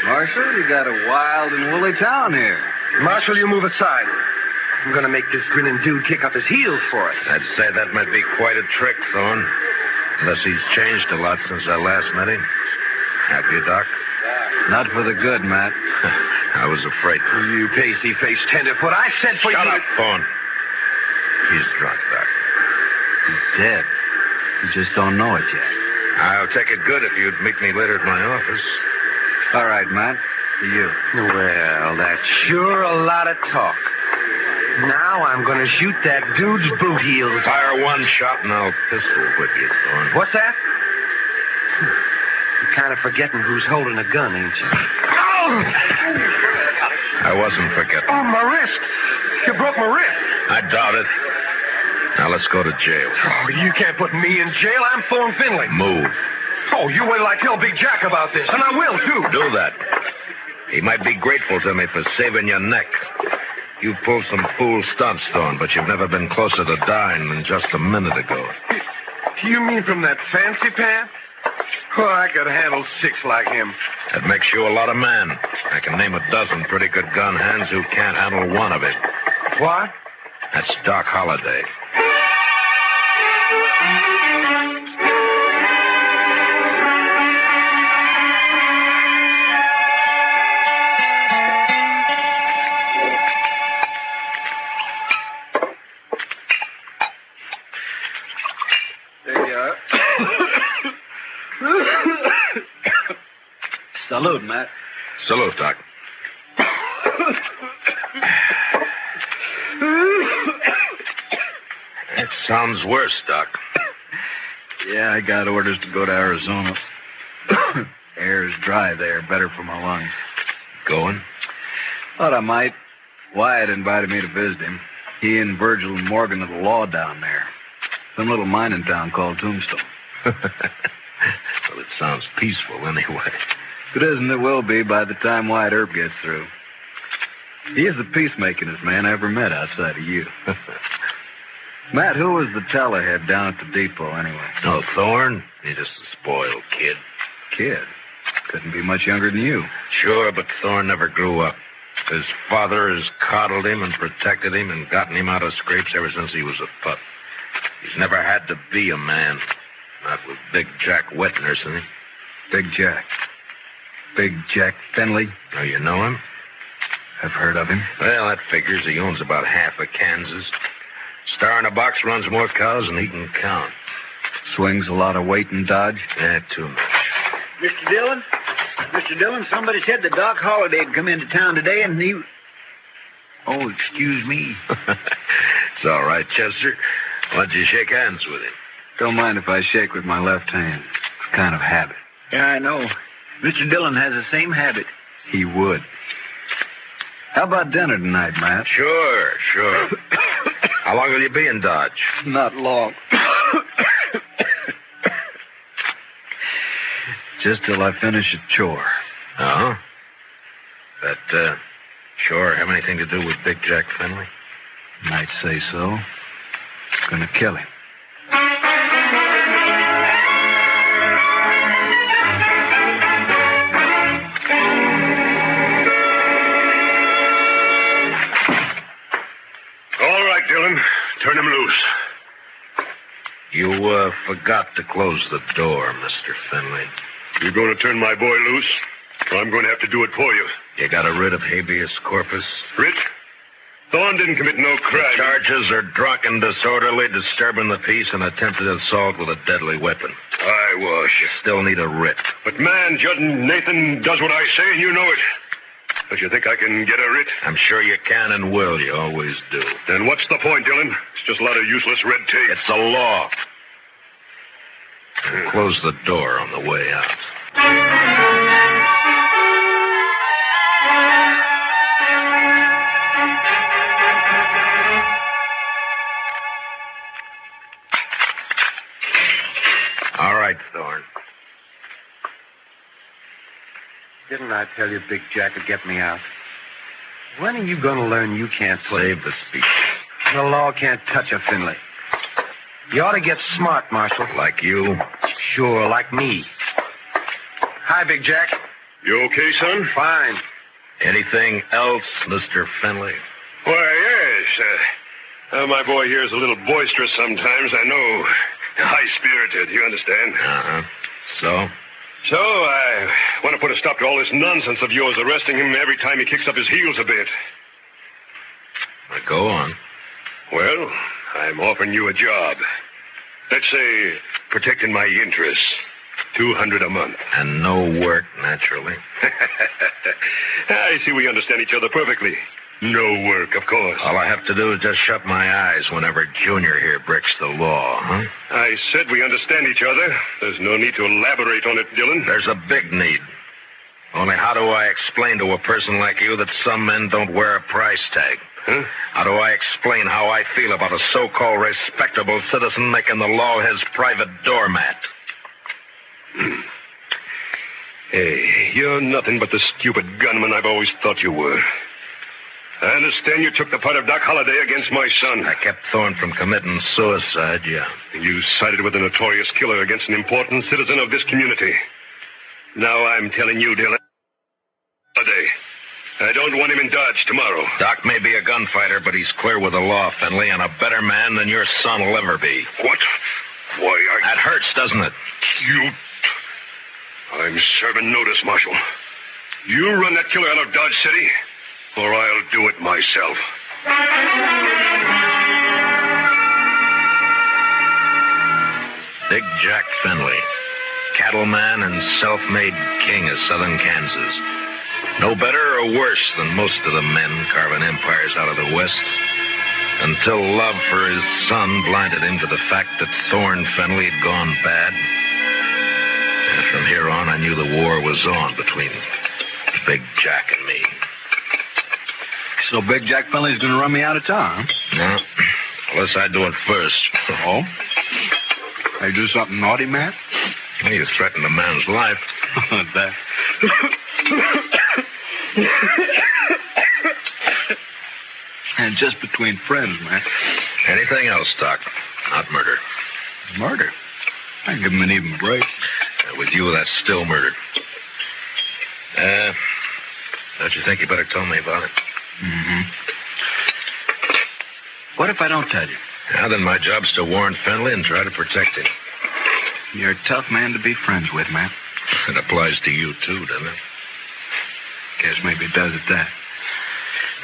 S3: Marshal, you got a wild and woolly town here.
S2: Marshal, you move aside. I'm going to make this grinning dude kick up his heels for us.
S9: I'd say that might be quite a trick, Thorne. Unless he's changed a lot since I last met him. Have you, Doc?
S3: Not for the good, Matt.
S9: I was afraid.
S2: You pasty-faced tenderfoot. I said for
S9: Shut
S2: you...
S9: up, Thorne. He's drunk, Doc.
S3: He's dead. You just don't know it yet.
S9: I'll take it good if you'd meet me later at my office.
S3: All right, Matt. To you.
S2: Well, that's sure a lot of talk. Now I'm going to shoot that dude's boot heels.
S9: Fire one shot and I'll pistol whip you, Thorne.
S2: What's that? You're kind of forgetting who's holding a gun, ain't you? Oh!
S9: I wasn't forgetting.
S2: Oh, my wrist. You broke my wrist.
S9: I doubt it. Now let's go to jail.
S2: Oh, you can't put me in jail. I'm Thorne Finley.
S9: Move.
S2: Oh, you wait till I tell Big Jack about this, and I will, too.
S9: Do that. He might be grateful to me for saving your neck. You pulled some fool stunts, Thorne, but you've never been closer to dying than just a minute ago.
S2: You mean from that fancy pants? Oh, I could handle 6 like him.
S9: That makes you a lot of man. I can name a dozen pretty good gun hands who can't handle one of it.
S2: What?
S9: That's Doc Holliday.
S2: There you are.
S3: Salute, Matt.
S9: Salute, Doc. It sounds worse, Doc.
S3: Yeah, I got orders to go to Arizona. Air's dry there, better for my lungs.
S9: Going?
S3: Thought I might. Wyatt invited me to visit him. He and Virgil and Morgan are the law down there. Some little mining town called Tombstone.
S9: Well, it sounds peaceful anyway.
S3: If it isn't, it will be by the time Wyatt Earp gets through. He is the peacemakingest man I ever met outside of you. Matt, who was the tellerhead down at the depot anyway?
S9: Oh, Thorne? He's just a spoiled kid.
S3: Kid? Couldn't be much younger than you.
S9: Sure, but Thorne never grew up. His father has coddled him and protected him and gotten him out of scrapes ever since he was a pup. He's never had to be a man. Not with Big Jack wet nursing him.
S3: Big Jack. Big Jack Finley.
S9: Oh, you know him?
S3: I've heard of him.
S9: Well, that figures. He owns about half of Kansas. Star in a box runs more cows than he can count.
S3: Swings a lot of weight in Dodge?
S9: Yeah, too much.
S13: Mr. Dillon? Mr. Dillon, somebody said that Doc Holliday had come into town today and he... Oh, excuse me.
S9: It's all right, Chester. Why don't you shake hands with him?
S3: Don't mind if I shake with my left hand. It's kind of habit.
S13: Yeah, I know. Mr. Dillon has the same habit.
S3: He would. How about dinner tonight, Matt?
S9: Sure. How long will you be in Dodge?
S3: Not long. Just till I finish a chore.
S9: Oh? That, chore have anything to do with Big Jack Finley?
S3: Might say so. Gonna kill him.
S2: All right, Dillon. Turn him loose.
S9: You, forgot to close the door, Mr. Finley.
S2: You going to turn my boy loose? Or I'm going to have to do it for you.
S9: You got a writ of habeas corpus?
S2: Writ? Thorne didn't commit no crime.
S9: The charges are drunken, disorderly, disturbing the peace, and attempted assault with a deadly weapon.
S2: I was.
S9: You still need a writ.
S2: But, man, Judd Nathan does what I say, and you know it. Don't you think I can get a writ?
S9: I'm sure you can and will. You always do.
S2: Then what's the point, Dillon? It's just a lot of useless red tape.
S9: It's a law. Close the door on the way out. All right, Thorne.
S11: Didn't I tell you Big Jack would get me out? When are you going to learn you can't play?
S9: Save the speech.
S11: The law can't touch a Finley. You ought to get smart, Marshal.
S9: Like you?
S11: Sure, like me. Hi, Big Jack.
S2: You okay, son?
S11: Fine.
S9: Anything else, Mr. Finley?
S2: Why, yes. My boy here is a little boisterous sometimes, I know. High-spirited, you understand?
S9: Uh-huh.
S2: So I want to put a stop to all this nonsense of yours, arresting him every time he kicks up his heels a bit.
S9: Go on.
S2: Well, I'm offering you a job. Let's say, protecting my interests. $200 a month.
S9: And no work, naturally.
S2: I see we understand each other perfectly. No work, of course.
S9: All I have to do is just shut my eyes whenever Junior here breaks the law, huh?
S2: I said we understand each other. There's no need to elaborate on it, Dillon.
S9: There's a big need. Only how do I explain to a person like you that some men don't wear a price tag?
S2: Huh?
S9: How do I explain how I feel about a so-called respectable citizen making the law his private doormat?
S2: Hey, you're nothing but the stupid gunman I've always thought you were. I understand you took the part of Doc Holliday against my son.
S9: I kept Thorne from committing suicide, yeah.
S2: You sided with a notorious killer against an important citizen of this community. Now I'm telling you, Dillon, Holliday, I don't want him in Dodge tomorrow.
S9: Doc may be a gunfighter, but he's clear with the law, Finley, and a better man than your son will ever be.
S2: What? Why,
S9: That hurts, doesn't it?
S2: I'm serving notice, Marshal. You run that killer out of Dodge City, or I'll do it myself.
S9: Big Jack Finley, cattleman and self-made king of southern Kansas. No better or worse than most of the men carving empires out of the West. Until love for his son blinded him to the fact that Thorne Finley had gone bad. And from here on, I knew the war was on between Big Jack and me.
S3: So Big Jack Finley's going to run me out of town?
S9: No, unless I do it first.
S3: Oh? I do something naughty, Matt?
S9: Well, you threatened a man's life.
S3: That. And just between friends, Matt.
S9: Anything else, Doc? Not murder.
S3: Murder? I give him an even break.
S9: With you, that's still murder. Don't you think you better tell me about it?
S3: Mm-hmm. What if I don't tell you?
S9: Now then, my job's to warn Fenley and try to protect him.
S3: You're a tough man to be friends with, Matt.
S9: It applies to you, too, doesn't it?
S3: Guess maybe it does at that.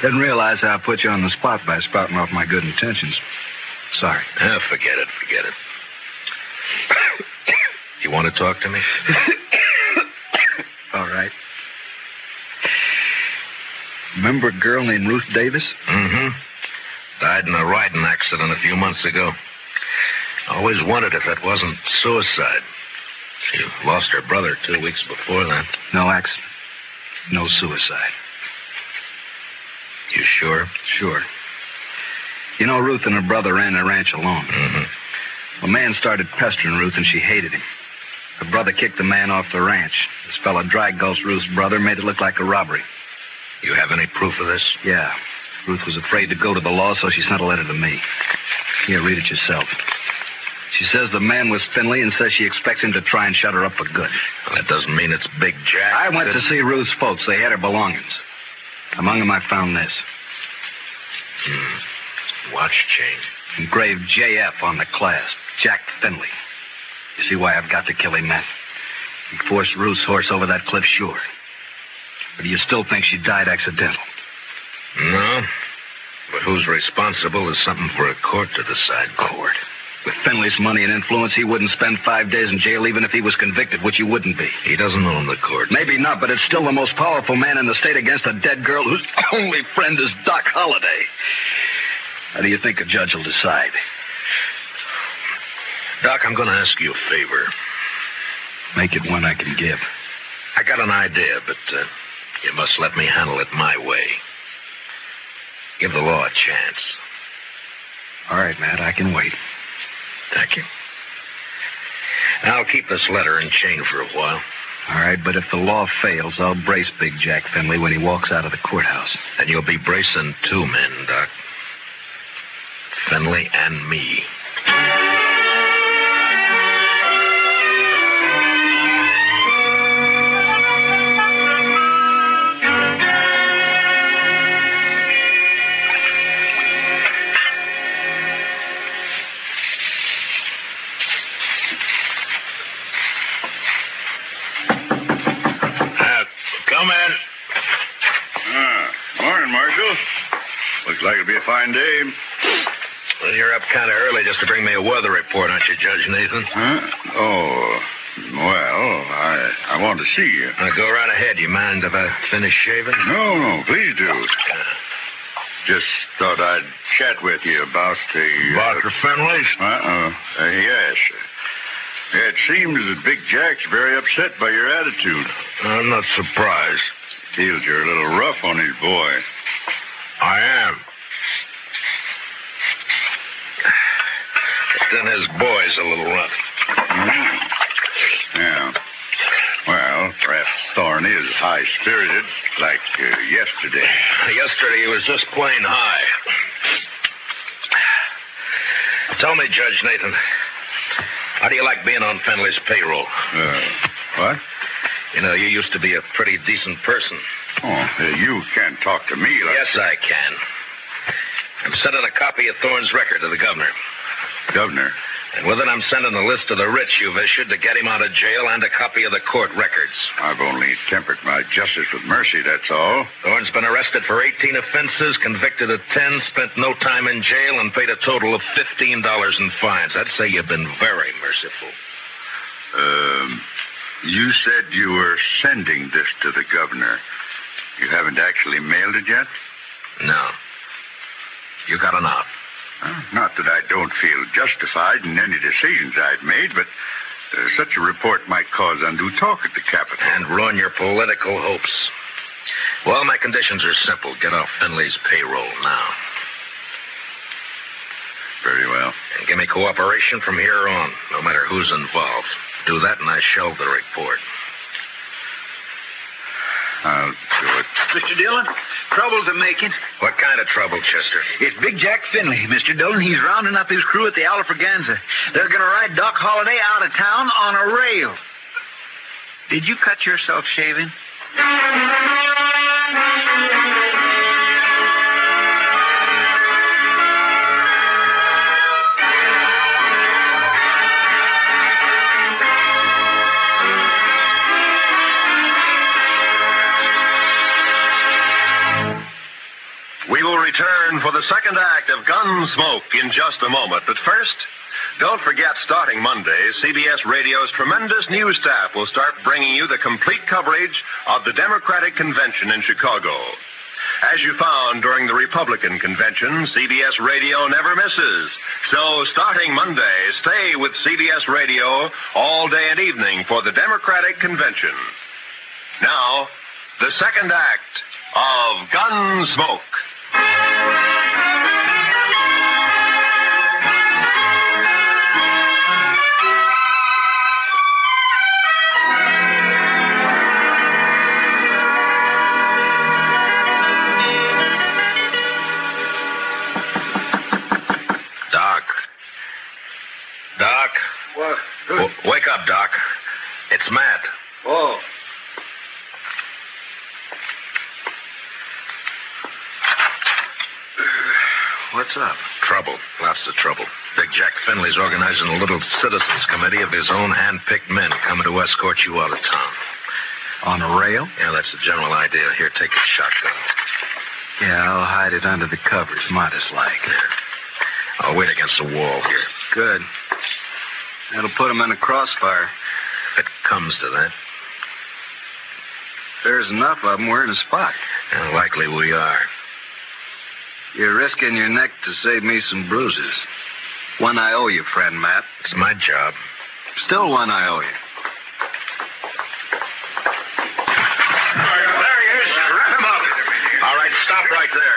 S3: Didn't realize I put you on the spot by spouting off my good intentions. Sorry.
S9: Forget it. You want to talk to me?
S3: All right. Remember a girl named Ruth Davis?
S9: Mm-hmm. Died in a riding accident a few months ago. Always wondered if that wasn't suicide. She lost her brother 2 weeks before that.
S3: No accident. No suicide.
S9: You sure?
S3: Sure. You know, Ruth and her brother ran the ranch alone.
S9: Mm-hmm.
S3: A man started pestering Ruth, and she hated him. Her brother kicked the man off the ranch. This fella dry-gulched Ruth's brother, made it look like a robbery.
S9: You have any proof of this?
S3: Yeah. Ruth was afraid to go to the law, so she sent a letter to me. Here, read it yourself. She says the man was Finley and says she expects him to try and shut her up for good.
S9: Well, that doesn't mean it's Big Jack.
S3: I went to see Ruth's folks. They had her belongings. Among them, I found this.
S9: Watch chain.
S3: Engraved JF on the clasp. Jack Finley. You see why I've got to kill him, Matt? He forced Ruth's horse over that cliff, sure. But do you still think she died accidental?
S9: No. But who's responsible is something for a court to decide.
S3: Court? With Finley's money and influence, he wouldn't spend 5 days in jail even if he was convicted, which he wouldn't be.
S9: He doesn't own the court.
S3: Maybe not, but it's still the most powerful man in the state against a dead girl whose only friend is Doc Holliday. How do you think a judge will decide?
S9: Doc, I'm going to ask you a favor.
S3: Make it one I can give.
S9: I got an idea, but you must let me handle it my way. Give the law a chance.
S3: All right, Matt, I can wait.
S9: Thank you. I'll keep this letter and chain for a while.
S3: All right, but if the law fails, I'll brace Big Jack Finley when he walks out of the courthouse.
S9: Then you'll be bracing 2 men, Doc. Finley and me.
S7: Come in. Morning, Marshal. Looks like it'll be a fine day.
S9: Well, you're up kind of early just to bring me a weather report, aren't you, Judge Nathan?
S7: Huh? Oh, well, I want to see you.
S9: Go right ahead. You mind if I finish shaving?
S7: No, please do. Just thought I'd chat with you about the...
S9: Dr. Finley's?
S7: Yes. It seems that Big Jack's very upset by your attitude.
S9: I'm not surprised.
S7: Feels you're a little rough on his boy.
S9: I am. But then his boy's a little rough.
S7: Yeah. Well, perhaps Thorne is high-spirited, like yesterday.
S9: Yesterday he was just plain high. Tell me, Judge Nathan, how do you like being on Fenley's payroll?
S7: What?
S9: You know, you used to be a pretty decent person.
S7: Oh, you can't talk to me like...
S9: Yes, I can. I'm sending a copy of Thorne's record to the governor.
S7: Governor?
S9: And with it, I'm sending a list of the writs you've issued to get him out of jail and a copy of the court records.
S7: I've only tempered my justice with mercy, that's all.
S9: Thorne's been arrested for 18 offenses, convicted of 10, spent no time in jail, and paid a total of $15 in fines. I'd say you've been very merciful.
S7: You said you were sending this to the governor. You haven't actually mailed it yet?
S9: No. You got enough.
S7: Not that I don't feel justified in any decisions I've made, but such a report might cause undue talk at the Capitol.
S9: And ruin your political hopes. Well, my conditions are simple. Get off Finley's payroll now.
S7: Very well.
S9: And give me cooperation from here on, no matter who's involved. Do that and I shelve the report.
S7: I'll do it.
S13: Mr. Dillon, trouble's a-making.
S9: What kind of trouble, Chester?
S13: It's Big Jack Finley, Mr. Dillon. He's rounding up his crew at the Alfraganza. They're going to ride Doc Holliday out of town on a rail. Did you cut yourself shaving?
S16: in for the second act of Gunsmoke in just a moment. But first, don't forget, starting Monday, CBS Radio's tremendous news staff will start bringing you the complete coverage of the Democratic Convention in Chicago. As you found during the Republican Convention, CBS Radio never misses. So, starting Monday, stay with CBS Radio all day and evening for the Democratic Convention. Now, the second act of Gunsmoke.
S9: Doc.
S6: What?
S9: Wake up, Doc. It's Matt.
S6: Oh.
S9: What's up? Trouble. Lots of trouble. Big Jack Finley's organizing a little citizens committee of his own hand-picked men coming to escort you out of town.
S3: On a rail?
S9: Yeah, that's the general idea. Here, take a shotgun.
S3: Yeah, I'll hide it under the covers, modest like.
S9: Here. I'll wait against the wall here.
S3: Good. That'll put him in a crossfire.
S9: If it comes to that.
S3: There's enough of them, we're in a spot.
S9: And likely we are.
S3: You're risking your neck to save me some bruises. One I owe you, friend Matt.
S9: It's my job.
S3: Still one I owe you.
S9: There he is. Wrap him up. All right, stop right there.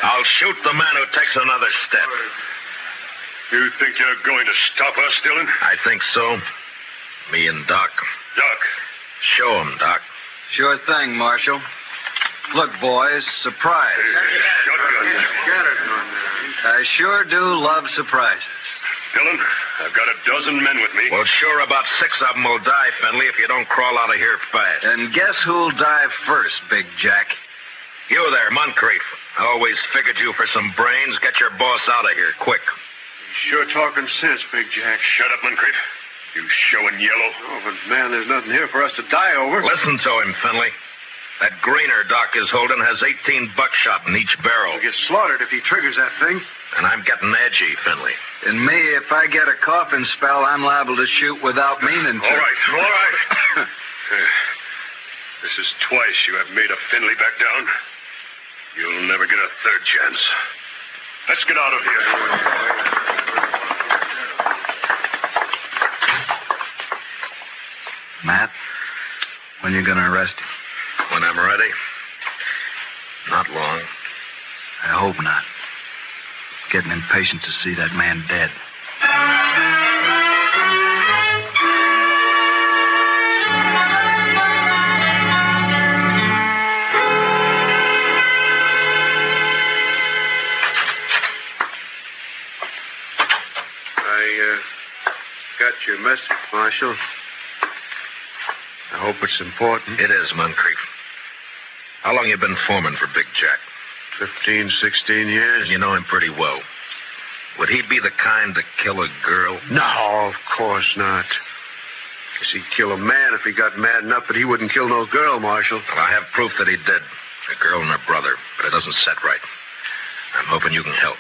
S9: I'll shoot the man who takes another step.
S2: You think you're going to stop us, Dillon?
S9: I think so. Me and Doc.
S2: Doc.
S9: Show him, Doc.
S3: Sure thing, Marshal. Look, boys, surprise. I sure do love surprises.
S2: Dillon, I've got a dozen men with me.
S9: Well, sure, about 6 of them will die, Finley, if you don't crawl out of here fast.
S3: And guess who'll die first, Big Jack?
S9: You there, Moncrief. I always figured you for some brains. Get your boss out of here, quick.
S2: Sure talking sense, Big Jack. Shut up, Moncrief. You showing yellow.
S6: Oh, but, man, there's nothing here for us to die over.
S9: Listen to him, Finley. That greener Doc is holding has 18 buckshot in each barrel.
S6: He'll get slaughtered if he triggers that thing.
S9: And I'm getting edgy, Finley.
S3: And me, if I get a coughing spell, I'm liable to shoot without meaning to.
S2: All right. This is twice you have made a Finley back down. You'll never get a third chance. Let's get out of here.
S3: Matt, when you gonna arrest him?
S9: When I'm ready. Not long.
S3: I hope not. Getting impatient to see that man dead.
S6: I got your message, Marshal. I hope it's important.
S9: It is, Moncrief. How long you been foreman for Big Jack?
S6: 15, 16 years.
S9: You know him pretty well. Would he be the kind to kill a girl?
S6: No, of course not. Guess he'd kill a man if he got mad enough, but he wouldn't kill no girl, Marshal.
S9: Well, I have proof that he did. A girl and her brother, but it doesn't set right. I'm hoping you can help.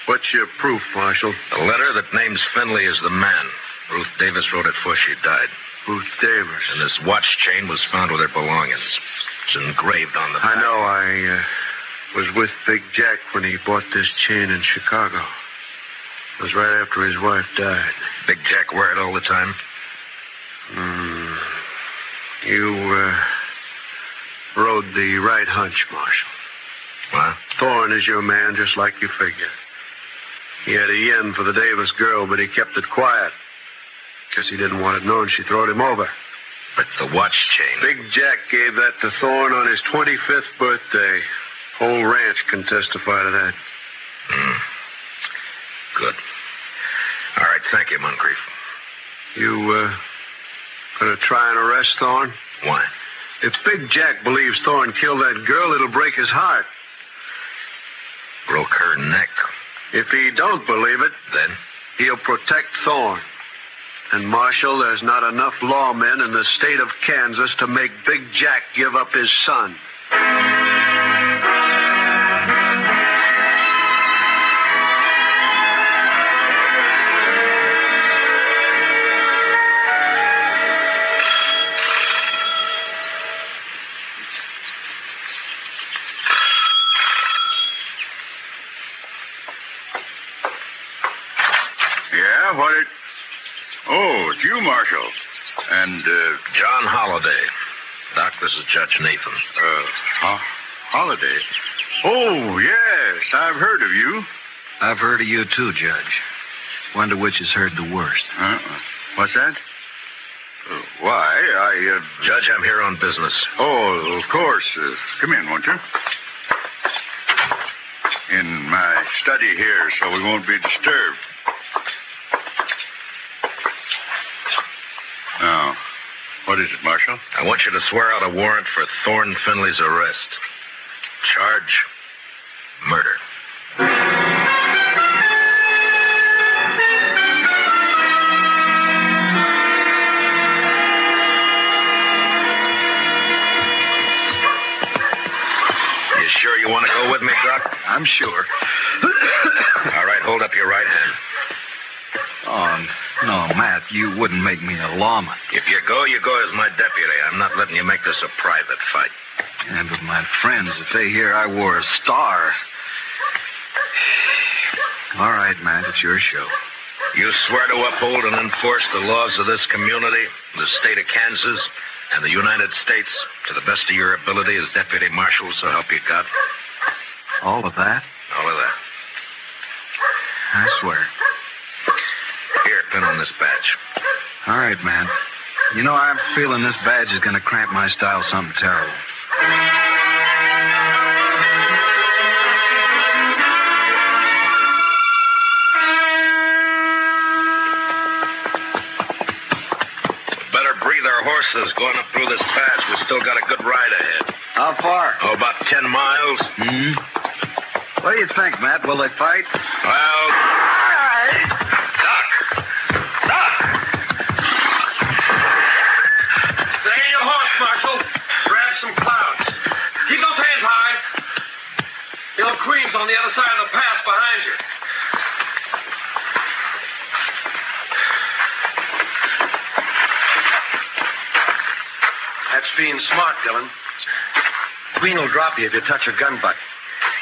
S6: What's your proof, Marshal?
S9: A letter that names Finley as the man. Ruth Davis wrote it before she died.
S6: Ruth Davis.
S9: And this watch chain was found with her belongings. It's engraved on the back.
S6: I know. I was with Big Jack when he bought this chain in Chicago. It was right after his wife died.
S9: Big Jack wear it all the time?
S6: You rode the right hunch, Marshal.
S9: What?
S6: Thorne is your man, just like you figured. He had a yen for the Davis girl, but he kept it quiet. Guess he didn't want it known she throwed him over.
S9: But the watch chain...
S6: Big Jack gave that to Thorne on his 25th birthday. Whole ranch can testify to that.
S9: Good. All right, thank you, Moncrief.
S6: You, gonna try and arrest Thorne?
S9: Why?
S6: If Big Jack believes Thorne killed that girl, it'll break his heart.
S9: Broke her neck.
S6: If he don't believe it,
S9: then
S6: he'll protect Thorne. And, Marshal, there's not enough lawmen in the state of Kansas to make Big Jack give up his son.
S1: what? Oh, it's you, Marshal. And,
S9: John Holliday. Doc, this is Judge Nathan.
S1: Holiday? Oh, yes, I've heard of you.
S3: I've heard of you, too, Judge. Wonder which has heard the worst.
S1: What's that? Why,
S9: Judge, I'm here on business.
S1: Oh, of course. Come in, won't you? In my study here, so we won't be disturbed. Now, what is it, Marshal?
S9: I want you to swear out a warrant for Thorne Finley's arrest. Charge, murder. You sure you want to go with me, Doc?
S3: I'm sure.
S9: All right, hold up your right hand.
S3: Oh, no, Matt, you wouldn't make me a lawman.
S9: If you go as my deputy. I'm not letting you make this a private fight.
S3: And with my friends, if they hear I wore a star... All right, Matt, it's your show.
S9: You swear to uphold and enforce the laws of this community, the state of Kansas, and the United States to the best of your ability as deputy marshal, so help you God?
S3: All of that?
S9: All of that.
S3: I swear.
S9: Here, pin on this badge.
S3: All right, man. You know, I'm feeling this badge is going to cramp my style something terrible.
S9: Better breathe our horses going up through this pass. We still got a good ride ahead.
S3: How far?
S9: Oh, about 10 miles.
S3: What do you think, Matt? Will they fight?
S9: Well...
S19: Marshal, grab some clouds. Keep those hands high. Young Queen's on the other side of the pass behind you.
S11: That's being smart, Dillon. Queen will drop you if you touch her gun butt.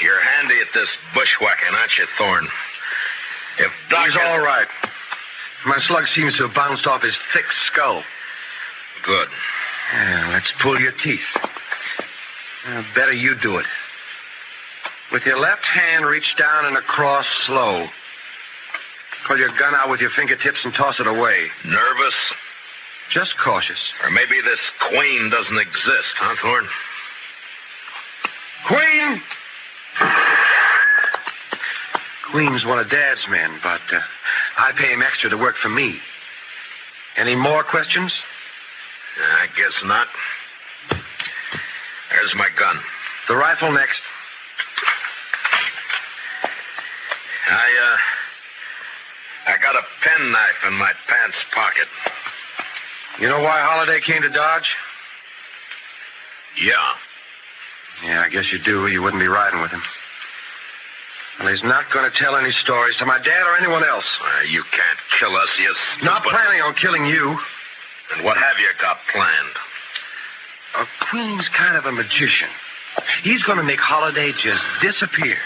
S9: You're handy at this bushwhacking, aren't you, Thorne? If Doc
S11: He's all right. My slug seems to have bounced off his thick skull.
S9: Good.
S11: Yeah, let's pull your teeth. Better you do it. With your left hand, reach down and across slow. Pull your gun out with your fingertips and toss it away.
S9: Nervous?
S11: Just cautious.
S9: Or maybe this Queen doesn't exist, huh, Thorne?
S11: Queen! Queen's one of Dad's men, but I pay him extra to work for me. Any more questions?
S9: I guess not. There's my gun.
S11: The rifle next.
S9: I got a penknife in my pants pocket.
S11: You know why Holliday came to Dodge?
S9: Yeah.
S11: Yeah, I guess you do. You wouldn't be riding with him. Well, he's not going to tell any stories to my dad or anyone else.
S9: You can't kill us, you stupid...
S11: Not planning on killing you.
S9: And what have you got planned?
S11: Queen's kind of a magician. He's going to make Holliday just disappear.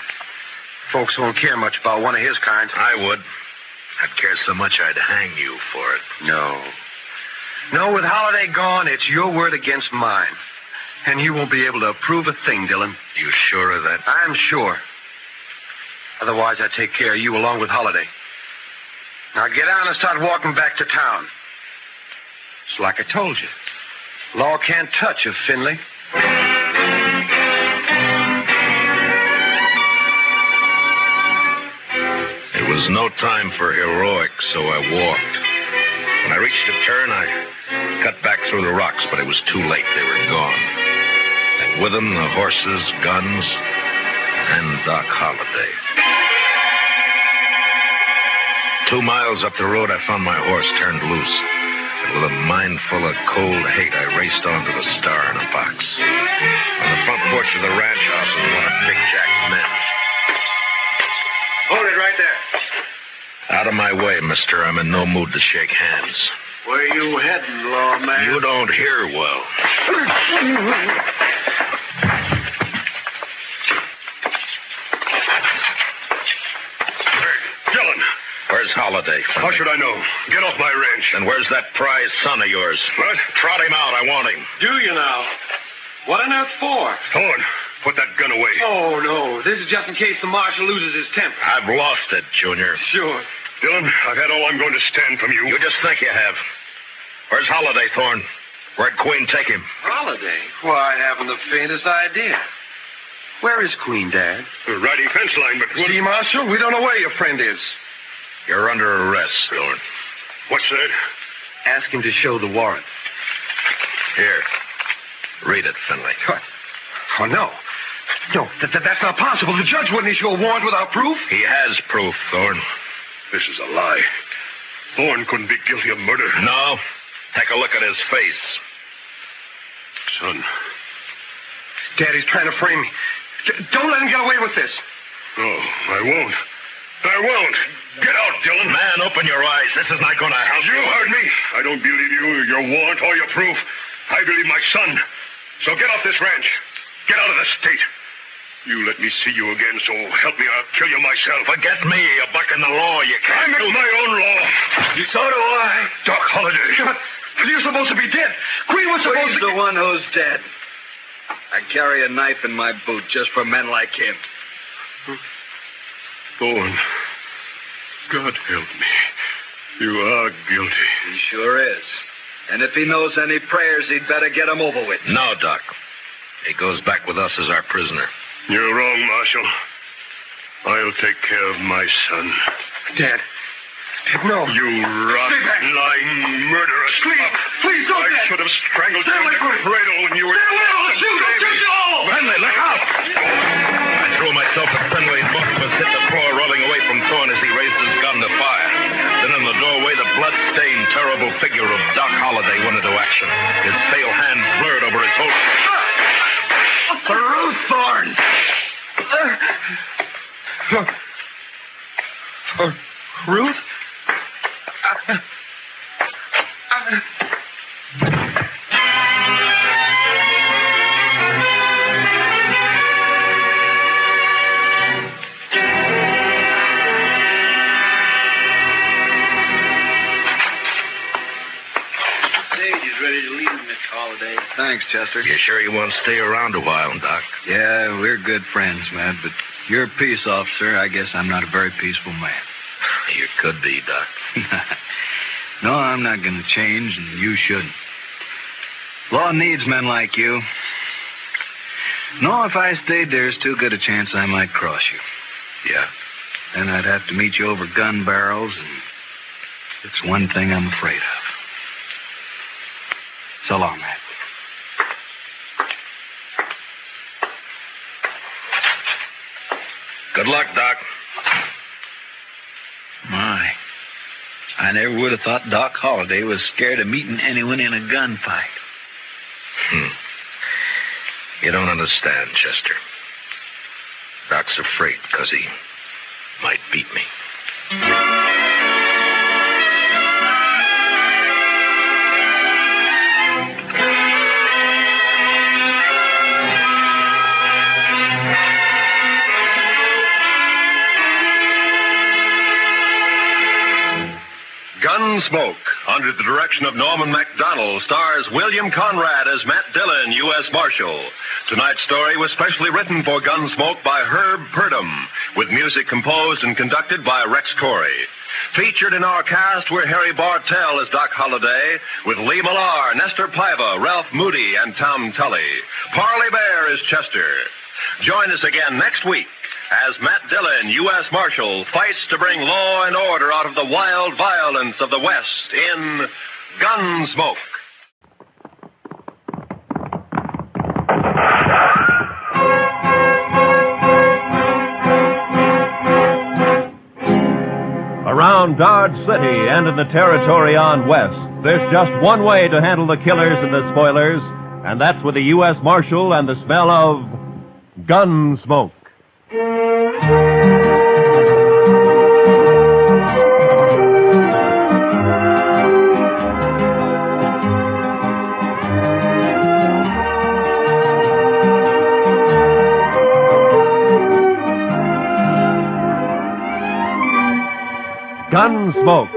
S11: Folks won't care much about one of his kind.
S9: I would. I'd care so much I'd hang you for it.
S11: No, with Holliday gone, it's your word against mine. And you won't be able to approve a thing, Dillon.
S9: You sure of that?
S11: I'm sure. Otherwise, I'd take care of you along with Holliday. Now get on and start walking back to town. It's like I told you. Law can't touch a Finley.
S9: It was no time for heroics, so I walked. When I reached a turn, I cut back through the rocks, but it was too late. They were gone. And with them, the horses, guns, and Doc Holliday. 2 miles up the road, I found my horse turned loose. And with a mind full of cold hate, I raced onto the Star in a box. On the front porch of the ranch house was one of Big Jack's men.
S11: Hold it right there.
S9: Out of my way, mister. I'm in no mood to shake hands.
S19: Where you heading, lawman?
S9: You don't hear well. Dillon. Where's Holliday.
S18: How should I know? Get off my ranch.
S9: And where's that prize son of yours?
S18: What?
S9: Trot him out. I want him.
S19: Do you now? What on earth for?
S18: Thorne, put that gun away.
S19: Oh, no. This is just in case the marshal loses his temper.
S9: I've lost it, Junior.
S19: Sure.
S18: Dillon, I've had all I'm going to stand from you.
S9: You just think you have. Where's Holliday, Thorne? Where'd Queen take him?
S19: Holiday? Why, I haven't the faintest idea. Where is Queen, Dad?
S18: The riding fence line, but...
S19: See, Marshal, we don't know where your friend is.
S9: You're under arrest, Thorne.
S18: What's that?
S19: Ask him to show the warrant.
S9: Here. Read it, Finley.
S19: Oh, no. No, that's not possible. The judge wouldn't issue a warrant without proof.
S9: He has proof, Thorne.
S18: This is a lie. Thorne couldn't be guilty of murder.
S9: No. Take a look at his face.
S18: Son.
S19: Daddy's trying to frame me. Don't let him get away with this.
S18: No, I won't. I won't. Get out, Dillon.
S9: Man, open your eyes. This is not going to help
S18: you. You heard me. I don't believe you, your warrant, or your proof. I believe my son. So get off this ranch. Get out of the state. You let me see you again, so help me, I'll kill you myself.
S9: Forget me. You're bucking the law. You can't.
S18: I make my own law.
S19: So do I.
S18: Doc Holliday.
S19: But you're supposed to be dead. Queen was supposed
S20: He's
S19: to...
S20: the one who's dead. I carry a knife in my boot just for men like him.
S18: Thorne, God help me. You are guilty.
S20: He sure is. And if he knows any prayers, he'd better get them over with.
S9: No, Doc. He goes back with us as our prisoner.
S18: You're wrong, Marshal. I'll take care of my son.
S19: Dad, no.
S18: You rotten, lying murderer.
S19: Please don't.
S18: I should have strangled you in the cradle when you were...
S19: I'll shoot you all!
S9: Finley, look out! I threw myself at Finley and both of us hit the floor, rolling away from Thorne as he raised his gun to fire. Then in the doorway, the blood-stained, terrible figure of Doc Holliday went into action. His pale hands blurred over his holster.
S19: Ruth Thorne! Ruth?
S20: Ready to leave, Mr. Holliday.
S3: Thanks, Chester.
S9: You sure you want to stay around a while, Doc?
S3: Yeah, we're good friends, Matt, but you're a peace officer. I guess I'm not a very peaceful man.
S9: You could be, Doc.
S3: No, I'm not going to change, and you shouldn't. Law needs men like you. No, if I stayed, there's too good a chance I might cross you.
S9: Yeah.
S3: Then I'd have to meet you over gun barrels, and it's one thing I'm afraid of. So long, Matt.
S9: Good luck, Doc.
S3: My. I never would have thought Doc Holliday was scared of meeting anyone in a gunfight.
S9: You don't understand, Chester. Doc's afraid because he might beat me.
S16: Gunsmoke, under the direction of Norman MacDonald, stars William Conrad as Matt Dillon, U.S. Marshal. Tonight's story was specially written for Gunsmoke by Herb Purdom, with music composed and conducted by Rex Corey. Featured in our cast were Harry Bartell as Doc Holliday, with Lee Millar, Nestor Paiva, Ralph Moody, and Tom Tully. Parley Bear is Chester. Join us again next week as Matt Dillon, U.S. Marshal, fights to bring law and order out of the wild violence of the West in Gunsmoke.
S4: Around Dodge City and in the territory on west, there's just one way to handle the killers and the spoilers, and that's with the U.S. Marshal and the smell of Gunsmoke. Gunsmoke,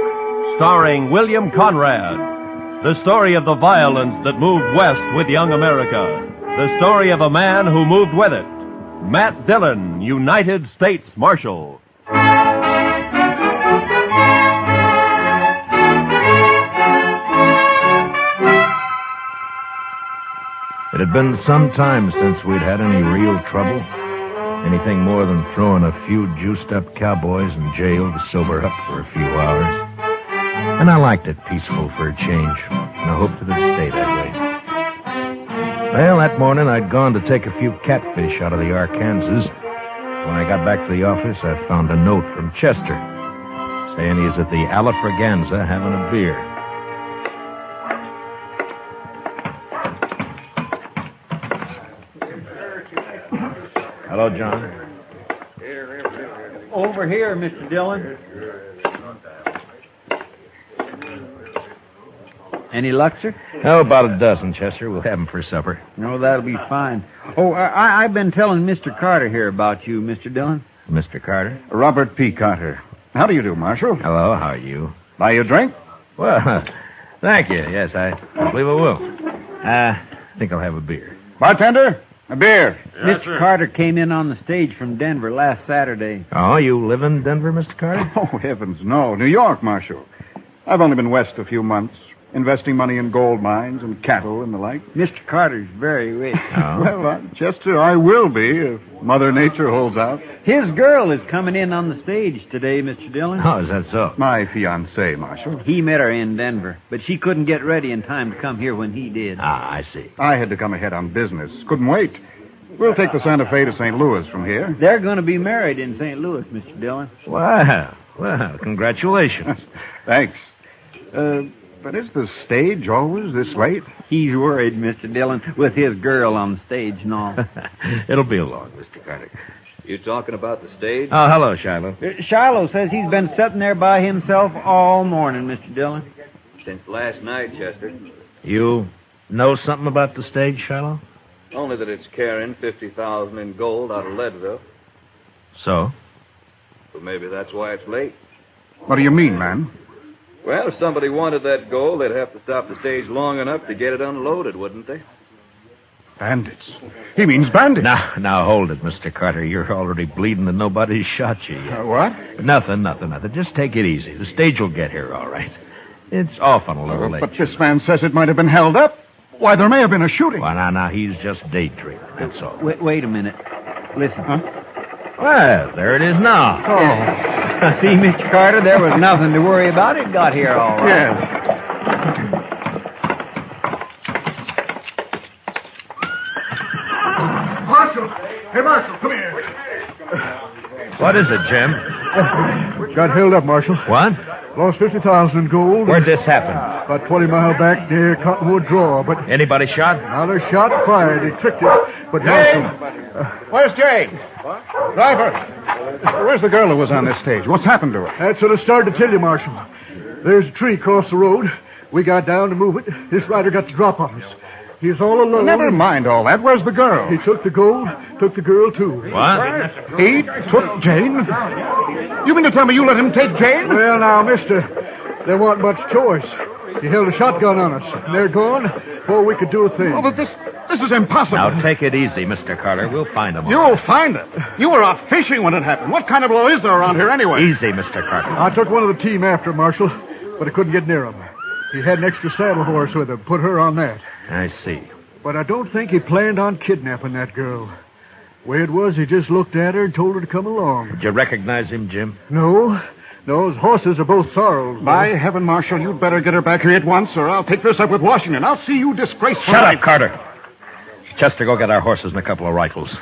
S4: starring William Conrad. The story of the violence that moved west with young America. The story of a man who moved with it. Matt Dillon, United States Marshal.
S9: It had been some time since we'd had any real trouble. Anything more than throwing a few juiced-up cowboys in jail to sober up for a few hours. And I liked it peaceful for a change, and I hoped that it'd stay that way. Well, that morning I'd gone to take a few catfish out of the Arkansas. When I got back to the office, I found a note from Chester saying he's at the Alafraganza having a beer. Hello, John.
S13: Over here, Mr. Dillon. Any luck, sir?
S9: Oh, about a dozen, Chester. We'll have them for supper.
S13: No, that'll be fine. Oh, I've been telling Mr. Carter here about you, Mr. Dillon.
S9: Mr. Carter?
S8: Robert P. Carter. How do you do, Marshal?
S9: Hello, how are you?
S8: Buy you a drink?
S9: Well, thank you. Yes, I believe I will. I think I'll have a beer.
S8: Bartender, a beer.
S13: Yes, Mr. Carter came in on the stage from Denver last Saturday.
S9: Oh, you live in Denver, Mr. Carter?
S8: Oh, heavens, no. New York, Marshal. I've only been west a few months, investing money in gold mines and cattle and the like.
S13: Mr. Carter's very rich.
S9: Oh.
S8: Well, Chester, I will be if Mother Nature holds out.
S13: His girl is coming in on the stage today, Mr. Dillon.
S9: Oh, is that so?
S8: My fiancée, Marshal.
S13: He met her in Denver, but she couldn't get ready in time to come here when he did.
S9: Ah, I see.
S8: I had to come ahead on business. Couldn't wait. We'll take the Santa Fe to St. Louis from here.
S13: They're going to be married in St. Louis, Mr. Dillon.
S9: Wow. Well, congratulations.
S8: Thanks. But is the stage always this late?
S13: He's worried, Mr. Dillon, with his girl on the stage and all.
S9: It'll be along, Mr. Carter.
S20: You talking about the stage?
S9: Oh, hello, Shiloh.
S13: Shiloh says he's been sitting there by himself all morning, Mr. Dillon.
S20: Since last night, Chester.
S9: You know something about the stage, Shiloh?
S20: Only that it's carrying $50,000 in gold out of Leadville.
S9: So?
S20: But maybe that's why it's late.
S8: What do you mean, man?
S20: Well, if somebody wanted that gold, they'd have to stop the stage long enough to get it unloaded, wouldn't they?
S8: Bandits. He means bandits.
S9: Now, hold it, Mr. Carter. You're already bleeding and nobody's shot you yet.
S8: What?
S9: Nothing. Just take it easy. The stage will get here all right. It's often a little late.
S8: But this man says it might have been held up. Why, there may have been a shooting.
S9: Well, now, he's just daydreaming, that's all.
S13: Wait a minute. Listen.
S8: Huh?
S9: Well, there it is now.
S13: Oh. See, Mr. Carter, there was nothing to worry about. It got here all right.
S8: Yes.
S2: Marshal! Hey, Marshal, come here.
S9: What is it, Jim?
S2: Got held up, Marshal.
S9: What?
S2: Lost 50,000 in gold.
S9: Where'd this happen?
S2: About 20 miles back near Cottonwood Draw, but...
S9: Anybody shot?
S2: Now, they shot and fired. They tricked it. But
S8: Jane!
S2: Marshal...
S8: Where's Jane? What? Driver! Where's the girl who was on this stage? What's happened to her?
S2: That's what I started to tell you, Marshal. There's a tree across the road. We got down to move it. This rider got the drop on us. He's all alone.
S8: Never mind all that. Where's the girl?
S2: He took the gold, took the girl, too.
S9: What?
S8: He took Jane? You mean to tell me you let him take Jane?
S2: Well, now, mister, there wasn't much choice. He held a shotgun on us, and they're gone before we could do a thing.
S8: Oh, but this is impossible.
S9: Now, take it easy, Mr. Carter. We'll find him.
S8: You'll find it. You were out fishing when it happened. What kind of law is there around here anyway?
S9: Easy, Mr. Carter.
S2: I took one of the team after him, Marshal, but I couldn't get near him. He had an extra saddle horse with him. Put her on that.
S9: I see.
S2: But I don't think he planned on kidnapping that girl. Way it was, he just looked at her and told her to come along.
S9: Did you recognize him, Jim?
S2: No. Those horses are both sorrels.
S8: By heaven, Marshal, you'd better get her back here at once, or I'll take this up with Washington. I'll see you disgraced.
S9: Shut up, Carter. Chester, go get our horses and a couple of rifles.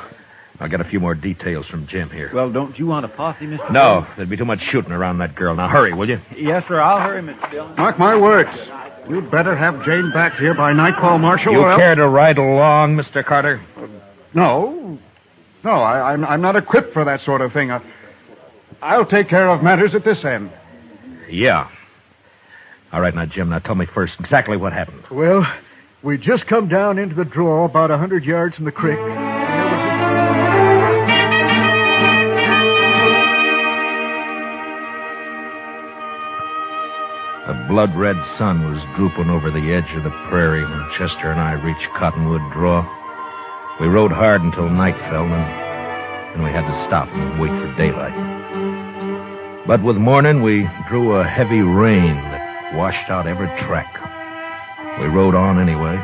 S9: I'll get a few more details from Jim here.
S13: Well, don't you want a posse, Mr.
S9: No, there'd be too much shooting around that girl. Now, hurry, will you?
S13: Yes, sir. I'll hurry, Mr. Dillon.
S8: Mark my words. You'd better have Jane back here by nightfall, Marshal.
S9: You care to ride along, Mr. Carter?
S8: No. No, I'm not equipped for that sort of thing. I'll take care of matters at this end.
S9: Yeah. All right, now, Jim, now tell me first exactly what happened.
S2: Well, we just come down into the draw about 100 yards from the creek.
S9: blood-red sun was drooping over the edge of the prairie when Chester and I reached Cottonwood Draw. We rode hard until night fell, and we had to stop and wait for daylight. But with morning, we drew a heavy rain that washed out every track. We rode on anyway.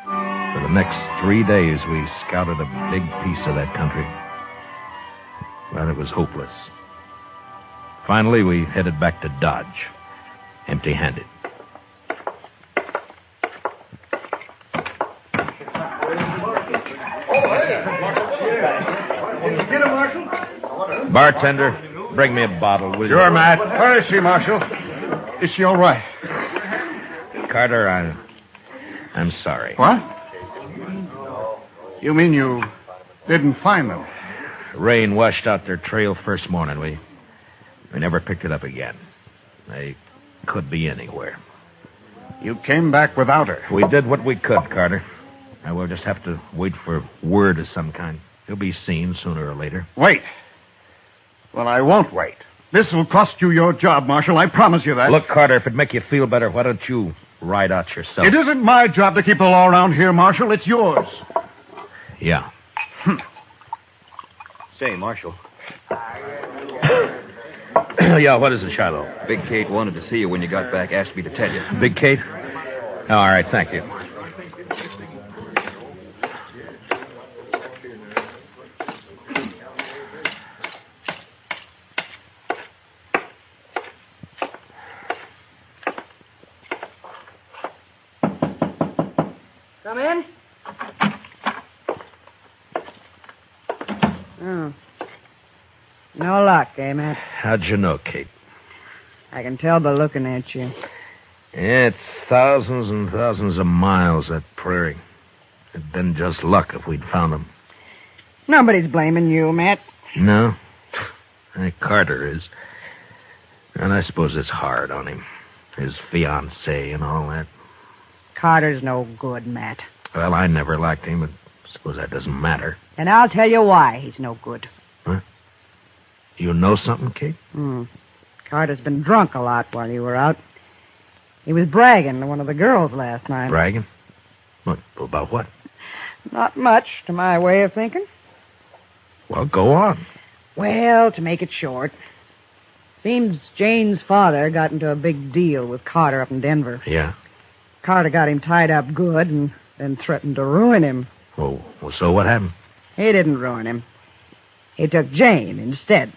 S9: For the next 3 days, we scouted a big piece of that country. But it was hopeless. Finally, we headed back to Dodge, empty-handed. Bartender, bring me a bottle, will you?
S8: Sure, Matt. Where is she, Marshal? Is she all right?
S9: Carter, I'm sorry.
S8: What? You mean you didn't find them?
S9: Rain washed out their trail first morning. We never picked it up again. They could be anywhere.
S8: You came back without her.
S9: We did what we could, Carter. Now we'll just have to wait for word of some kind. He'll be seen sooner or later.
S8: Wait. Well, I won't wait. This will cost you your job, Marshal. I promise you that.
S9: Look, Carter, if it'd make you feel better, why don't you ride out yourself?
S8: It isn't my job to keep the law around here, Marshal. It's yours.
S9: Yeah.
S20: Say, Marshal.
S9: Yeah, what is it, Shiloh?
S20: Big Kate wanted to see you when you got back. Asked me to tell you.
S9: Big Kate? Oh, all right, thank you.
S10: Come in. Oh. No luck, eh, Matt?
S9: How'd you know, Kate?
S10: I can tell by looking at you.
S9: Yeah, it's thousands and thousands of miles, that prairie. It'd been just luck if we'd found them.
S10: Nobody's blaming you, Matt.
S9: No? Carter is. And I suppose it's hard on him. His fiancée and all that.
S10: Carter's no good, Matt.
S9: Well, I never liked him, but I suppose that doesn't matter.
S10: And I'll tell you why he's no good.
S9: Huh? You know something, Kate?
S10: Carter's been drunk a lot while you were out. He was bragging to one of the girls last night.
S9: Bragging? What, about what?
S10: Not much, to my way of thinking.
S9: Well, go on.
S10: Well, to make it short, seems Jane's father got into a big deal with Carter up in Denver.
S9: Yeah?
S10: Carter got him tied up good and then threatened to ruin him.
S9: Well, so what happened?
S10: He didn't ruin him. He took Jane instead.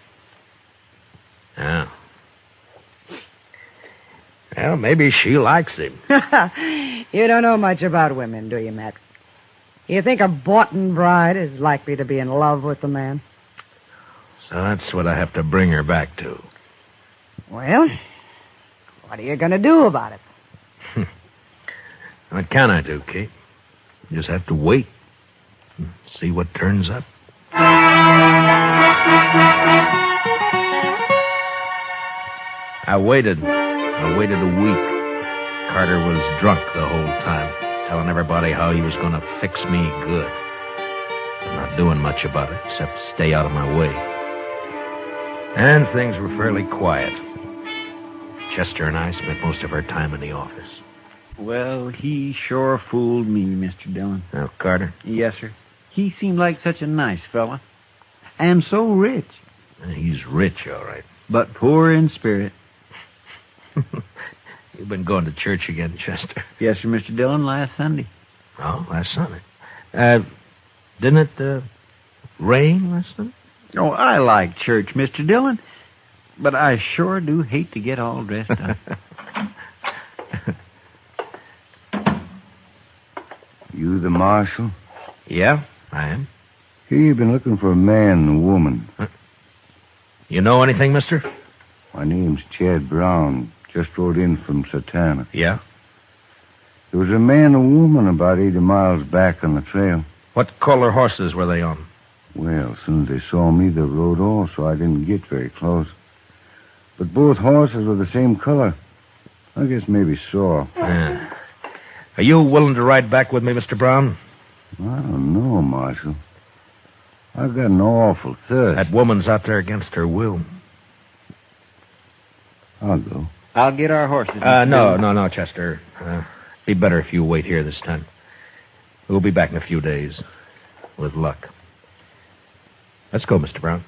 S9: Yeah. Well, maybe she likes him.
S10: You don't know much about women, do you, Matt? You think a Boughten bride is likely to be in love with the man?
S9: So that's what I have to bring her back to.
S10: Well, what are you going to do about it?
S9: What can I do, Kate? Just have to wait and see what turns up. I waited a week. Carter was drunk the whole time, telling everybody how he was going to fix me good. I'm not doing much about it, except stay out of my way. And things were fairly quiet. Chester and I spent most of our time in the office.
S13: Well, he sure fooled me, Mr. Dillon.
S9: Now, Carter?
S13: Yes, sir. He seemed like such a nice fella. And so rich.
S9: He's rich, all right.
S13: But poor in spirit.
S9: You've been going to church again, Chester?
S13: Yes, sir, Mr. Dillon, last Sunday.
S9: Oh, last Sunday. Didn't it rain last Sunday?
S13: Oh, I like church, Mr. Dillon. But I sure do hate to get all dressed up.
S12: You the marshal?
S9: Yeah, I am.
S12: Here you've been looking for a man and a woman.
S9: Huh? You know anything, mister?
S12: My name's Chad Brown. Just rode in from Satana.
S9: Yeah?
S12: There was a man and a woman about 80 miles back on the trail.
S9: What color horses were they on?
S12: Well, as soon as they saw me, they rode off, so I didn't get very close. But both horses were the same color. I guess maybe sore.
S9: Yeah. Are you willing to ride back with me, Mr. Brown?
S12: I don't know, Marshal. I've got an awful thirst.
S9: That woman's out there against her will.
S12: I'll go.
S5: I'll get our horses.
S17: No, Chester. Be better if you wait here this time. We'll be back in a few days. With luck. Let's go, Mr. Brown.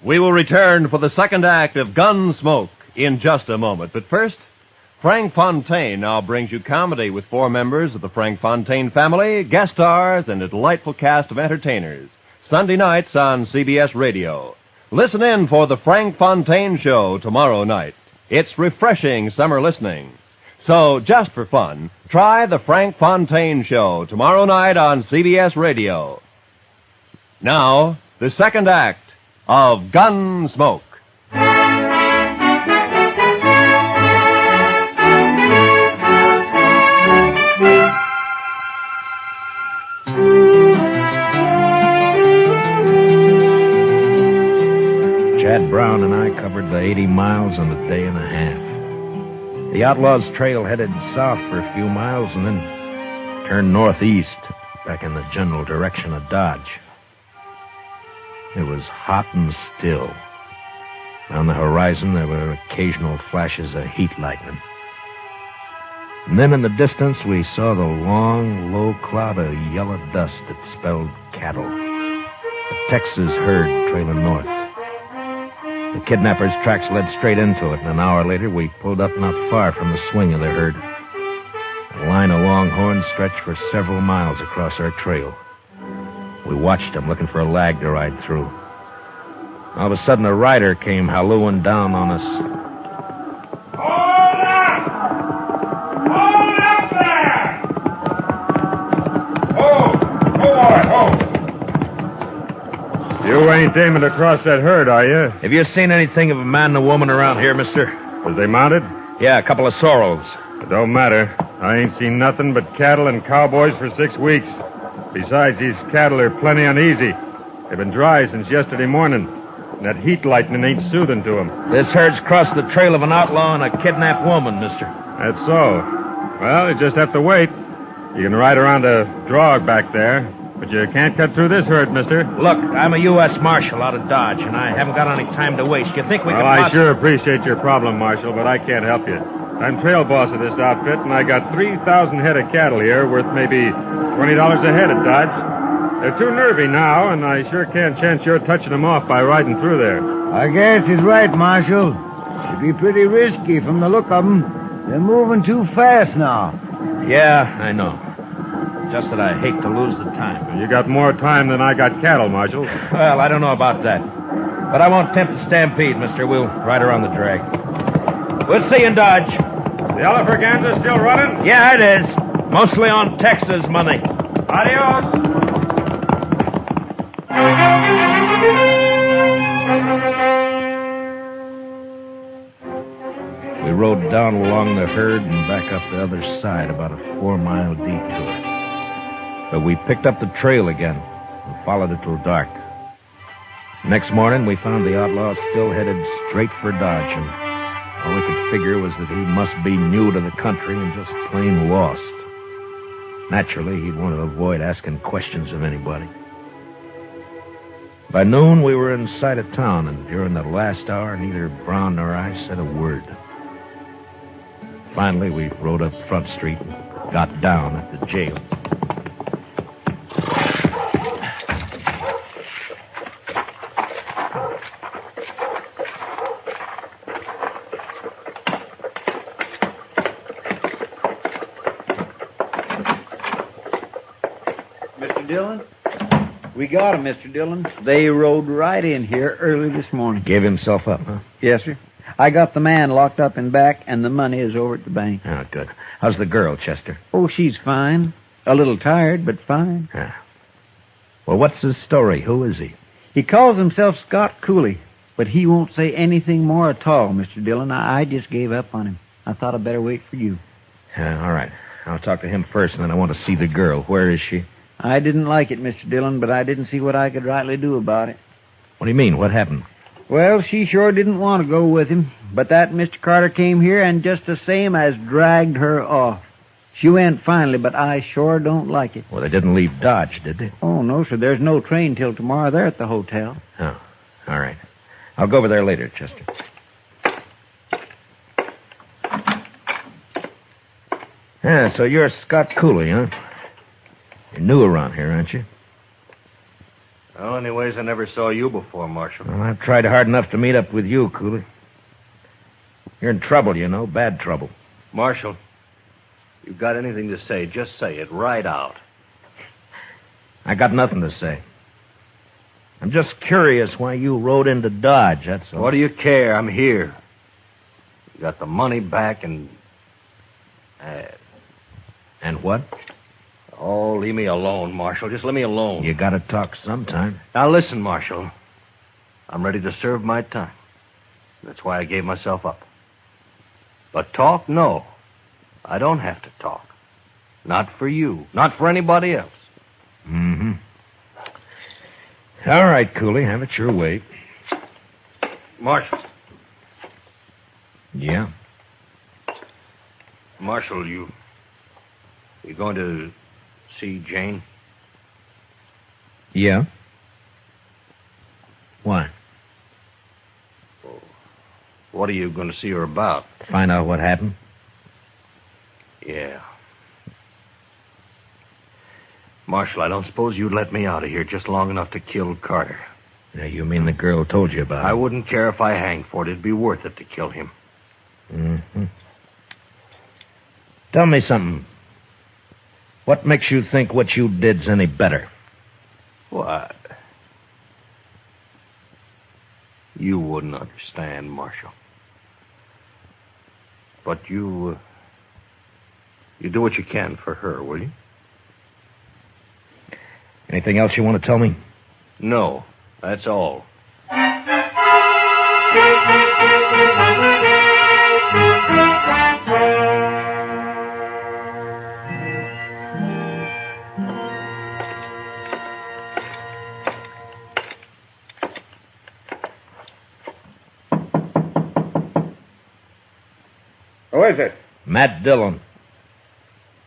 S4: We will return for the second act of Gunsmoke in just a moment. But first, Frank Fontaine now brings you comedy with 4 members of the Frank Fontaine family, guest stars, and a delightful cast of entertainers. Sunday nights on CBS Radio. Listen in for the Frank Fontaine Show tomorrow night. It's refreshing summer listening. So, just for fun, try the Frank Fontaine Show tomorrow night on CBS Radio. Now, the second act of Gunsmoke.
S17: Chad Brown and I covered the 80 miles in a day and a half. The Outlaws' trail headed south for a few miles and then turned northeast, back in the general direction of Dodge. It was hot and still. On the horizon, there were occasional flashes of heat lightning. And then in the distance, we saw the long, low cloud of yellow dust that spelled cattle. A Texas herd trailing north. The kidnappers' tracks led straight into it, and an hour later, we pulled up not far from the swing of the herd. A line of longhorns stretched for several miles across our trail. We watched them, looking for a lag to ride through. All of a sudden, a rider came hallooing down on us.
S19: Hold up! Hold up there!
S8: You ain't aiming to cross that herd, are you?
S17: Have you seen anything of a man and a woman around here, mister?
S8: Was they mounted?
S17: Yeah, a couple of sorrels.
S8: It don't matter. I ain't seen nothing but cattle and cowboys for 6 weeks. Besides, these cattle are plenty uneasy. They've been dry since yesterday morning. And that heat lightning ain't soothing to them.
S17: This herd's crossed the trail of an outlaw and a kidnapped woman, mister.
S8: That's so. Well, you just have to wait. You can ride around a drog back there, but you can't cut through this herd, mister.
S17: Look, I'm a U.S. Marshal out of Dodge, and I haven't got any time to waste. You think we
S8: Well,
S17: can...
S8: I sure appreciate your problem, Marshal, but I can't help you. I'm trail boss of this outfit, and I got 3,000 head of cattle here worth maybe $20 a head at Dodge. They're too nervy now, and I sure can't chance your touching them off by riding through there.
S23: I guess he's right, Marshal. It'd be pretty risky from the look of them. They're moving too fast now.
S17: Yeah, I know. Just that I hate to lose the time.
S8: You got more time than I got cattle, Marshal.
S17: Well, I don't know about that. But I won't tempt the stampede, mister. We'll ride around the drag. We'll see you in Dodge.
S8: The Alafraganza's still running?
S17: Yeah, it is. Mostly on Texas money.
S8: Adios.
S17: We rode down along the herd and back up the other side, about a 4-mile detour. But we picked up the trail again and followed it till dark. Next morning, we found the outlaw still headed straight for Dodge, and all we could figure was that he must be new to the country and just plain lost. Naturally, he'd want to avoid asking questions of anybody. By noon, we were in sight of town, and during the last hour, neither Brown nor I said a word. Finally, we rode up Front Street and got down at the jail.
S13: Mr. Dillon? We got him, Mr. Dillon. They rode right in here early this morning.
S17: Gave himself up, huh?
S13: Yes, sir. I got the man locked up in back, and the money is over at the bank.
S17: Oh, good. How's the girl, Chester?
S13: Oh, she's fine. A little tired, but fine.
S17: Yeah. Well, what's his story? Who is he?
S13: He calls himself Scott Cooley, but he won't say anything more at all, Mr. Dillon. I just gave up on him. I thought I'd better wait for you.
S17: Yeah, all right. I'll talk to him first, and then I want to see the girl. Where is she?
S13: I didn't like it, Mr. Dillon, but I didn't see what I could rightly do about it.
S17: What do you mean? What happened?
S13: Well, she sure didn't want to go with him, but that Mr. Carter came here and just the same as dragged her off. She went finally, but I sure don't like it.
S17: Well, they didn't leave Dodge, did they?
S13: Oh, no, sir. There's no train till tomorrow. They're at the hotel.
S17: Oh, all right. I'll go over there later, Chester. Yeah, so you're Scott Cooley, huh? You're new around here, aren't you?
S6: Well, anyways, I never saw you before, Marshal.
S17: Well, I've tried hard enough to meet up with you, Cooley. You're in trouble, you know, bad trouble.
S6: Marshal, you got anything to say, just say it right out.
S17: I got nothing to say. I'm just curious why you rode into Dodge, that's all.
S6: What do you care? I'm here. You got the money back and...
S17: And what?
S6: Oh, leave me alone, Marshal. Just let me alone.
S17: You gotta talk sometime.
S6: Now listen, Marshal. I'm ready to serve my time. That's why I gave myself up. But talk, no. I don't have to talk. Not for you. Not for anybody else.
S17: Mm-hmm. All right, Cooley. Have it your way.
S6: Marshal.
S17: Yeah?
S6: Marshal, you going to see Jane?
S17: Yeah? Why?
S6: Well, what are you going to see her about?
S17: Find out what happened?
S6: Yeah. Marshal, I don't suppose you'd let me out of here just long enough to kill Carter.
S17: Yeah, you mean the girl told you about it?
S6: I wouldn't care if I hanged for it. It'd be worth it to kill him.
S17: Mm-hmm. Tell me something. What makes you think what you did's any better?
S6: What? You wouldn't understand, Marshal. But you do what you can for her, will you?
S17: Anything else you want to tell me?
S6: No, that's all.
S5: Who is it?
S17: Matt Dillon.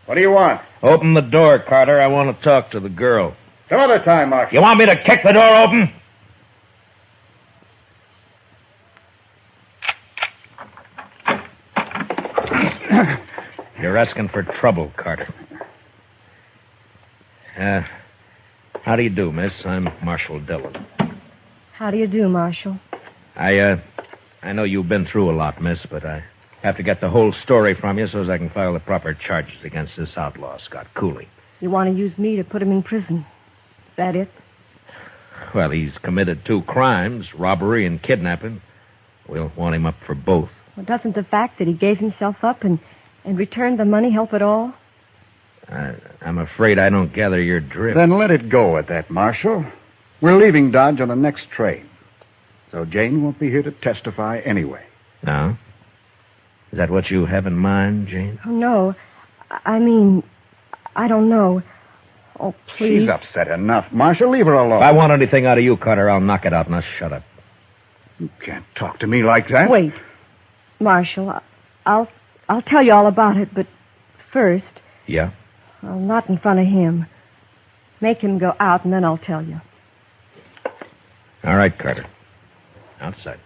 S5: What do you want?
S17: Open the door, Carter. I want to talk to the girl.
S5: Some other time, Marshal.
S17: You want me to kick the door open? You're asking for trouble, Carter. How do you do, miss? I'm Marshal Dillon.
S14: How do you do, Marshal?
S17: I know you've been through a lot, miss, but I have to get the whole story from you so as I can file the proper charges against this outlaw, Scott Cooley.
S14: You want to use me to put him in prison? Is that it?
S17: Well, he's committed 2 crimes, robbery and kidnapping. We'll want him up for both.
S14: Well, doesn't the fact that he gave himself up and returned the money help at all?
S17: I'm afraid I don't gather your drift.
S5: Then let it go at that, Marshal. We're leaving Dodge on the next train. So Jane won't be here to testify anyway.
S17: No? Is that what you have in mind, Jane?
S14: Oh, no. I mean, I don't know. Oh, please.
S5: She's upset enough. Marshal, leave her alone.
S17: If I want anything out of you, Carter, I'll knock it out. Now shut up.
S5: You can't talk to me like that.
S14: Wait. Marshal, I'll tell you all about it, but first...
S17: Yeah?
S14: Well, not in front of him. Make him go out, and then I'll tell you.
S17: All right, Carter. Outside.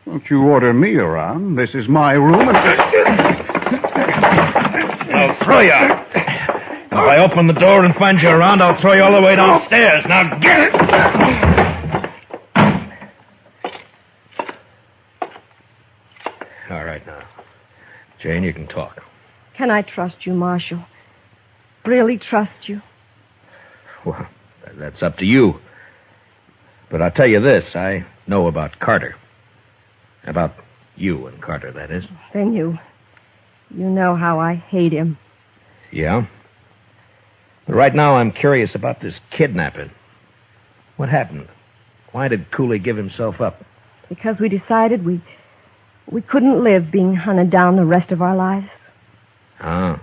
S5: Don't you order me around. This is my room, and...
S17: I'll throw you out. If I open the door and find you around, I'll throw you all the way downstairs. Now get it! All right, now. Jane, you can talk.
S14: Can I trust you, Marshal? Really trust you?
S17: Well, that's up to you. But I'll tell you this. I know about Carter. About you and Carter, that is.
S14: Then you know how I hate him.
S17: Yeah? But right now I'm curious about this kidnapping. What happened? Why did Cooley give himself up?
S14: Because we decided we couldn't live being hunted down the rest of our lives.
S17: Ah.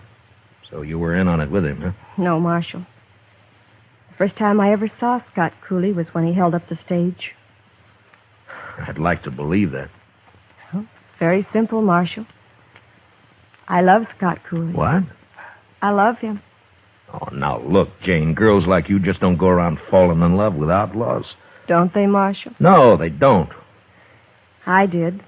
S17: So you were in on it with him, huh?
S14: No, Marshal. The first time I ever saw Scott Cooley was when he held up the stage.
S17: I'd like to believe that.
S14: Very simple, Marshal. I love Scott Cooley.
S17: What?
S14: I love him.
S17: Oh, now look, Jane, girls like you just don't go around falling in love with outlaws.
S14: Don't they, Marshal?
S17: No, they don't.
S14: I did.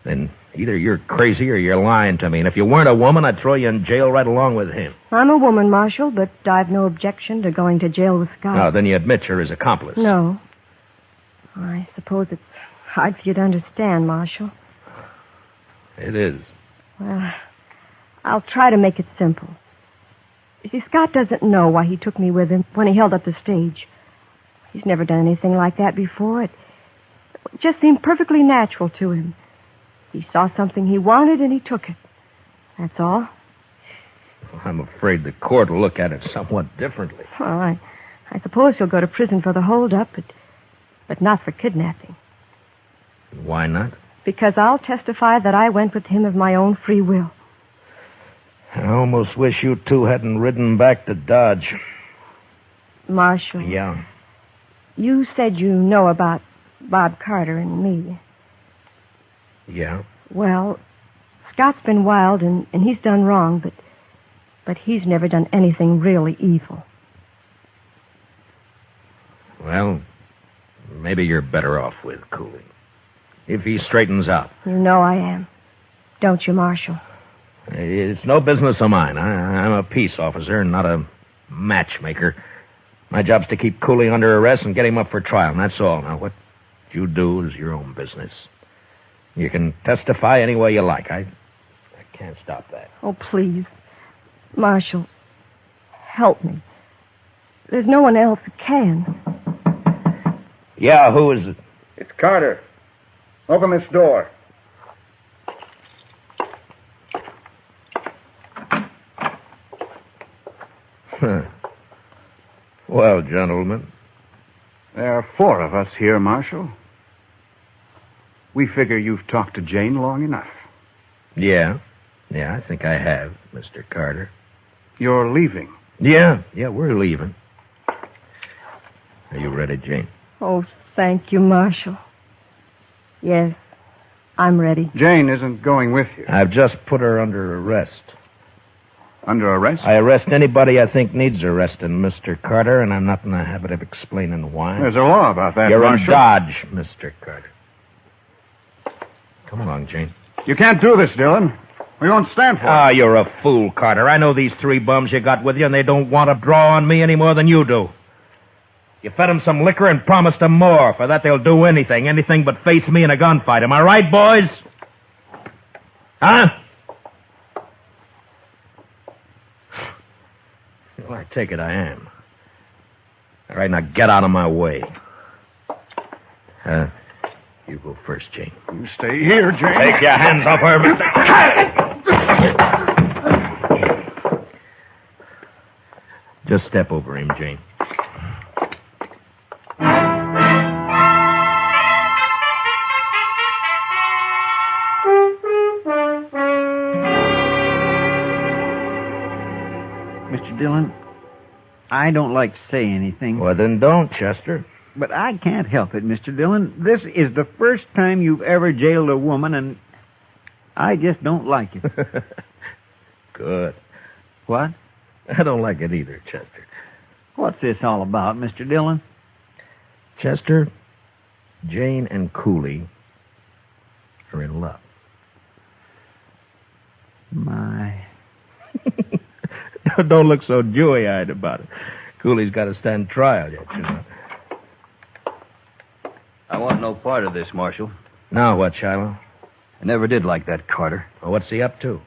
S17: Then either you're crazy or you're lying to me. And if you weren't a woman, I'd throw you in jail right along with him.
S14: I'm a woman, Marshal, but I've no objection to going to jail with Scott.
S17: Oh, then you admit you're his accomplice.
S14: No. I suppose it's hard for you to understand, Marshal.
S17: It is.
S14: Well, I'll try to make it simple. You see, Scott doesn't know why he took me with him when he held up the stage. He's never done anything like that before. It just seemed perfectly natural to him. He saw something he wanted and he took it. That's all.
S17: I'm afraid the court will look at it somewhat differently.
S14: Well, I suppose he'll go to prison for the holdup, but not for kidnapping.
S17: Why not?
S14: Because I'll testify that I went with him of my own free will.
S17: I almost wish you two hadn't ridden back to Dodge.
S14: Marshal.
S17: Yeah.
S14: You said you know about Bob Carter and me.
S17: Yeah?
S14: Well, Scott's been wild and he's done wrong, but he's never done anything really evil.
S17: Well, maybe you're better off with Cooley. If he straightens out.
S14: You know I am. Don't you, Marshal?
S17: It's no business of mine. I'm a peace officer, not a matchmaker. My job's to keep Cooley under arrest and get him up for trial, and that's all. Now, what you do is your own business. You can testify any way you like. I can't stop that.
S14: Oh, please. Marshal, help me. There's no one else who can.
S17: Yeah, who is it?
S5: It's Carter. Open this door.
S17: Well, gentlemen.
S5: There are 4 of us here, Marshal. We figure you've talked to Jane long enough.
S17: Yeah, I think I have, Mr. Carter.
S5: You're leaving?
S17: Yeah, we're leaving. Are you ready, Jane?
S14: Oh, thank you, Marshal. Yes, I'm ready.
S5: Jane isn't going with you.
S17: I've just put her under arrest.
S5: Under arrest?
S17: I arrest anybody I think needs arresting, Mr. Carter, and I'm not in the habit of explaining why.
S5: There's a law about that,
S17: You're
S5: Marshal.
S17: in Dodge, Mr. Carter. Come along, Jane.
S5: You can't do this, Dillon. We won't stand for it.
S17: Ah, you're a fool, Carter. I know these 3 bums you got with you, and they don't want to draw on me any more than you do. You fed them some liquor and promised them more. For that, they'll do anything but face me in a gunfight. Am I right, boys? Huh? Well, I take it I am. All right, now get out of my way. You go first, Jane.
S5: You stay here, Jane.
S17: Take your hands off her, Mr. Just step over him, Jane.
S13: Mr. Dillon, I don't like to say anything.
S17: Well, then don't, Chester.
S13: But I can't help it, Mr. Dillon. This is the first time you've ever jailed a woman, and I just don't like it.
S17: Good.
S13: What?
S17: I don't like it either, Chester.
S13: What's this all about, Mr. Dillon?
S17: Chester, Jane and Cooley are in love.
S13: My.
S17: Don't look so dewy-eyed about it. Cooley's got to stand trial yet, you know.
S20: I want no part of this, Marshal.
S17: Now what, Shiloh?
S20: I never did like that Carter.
S17: Well, what's he up to?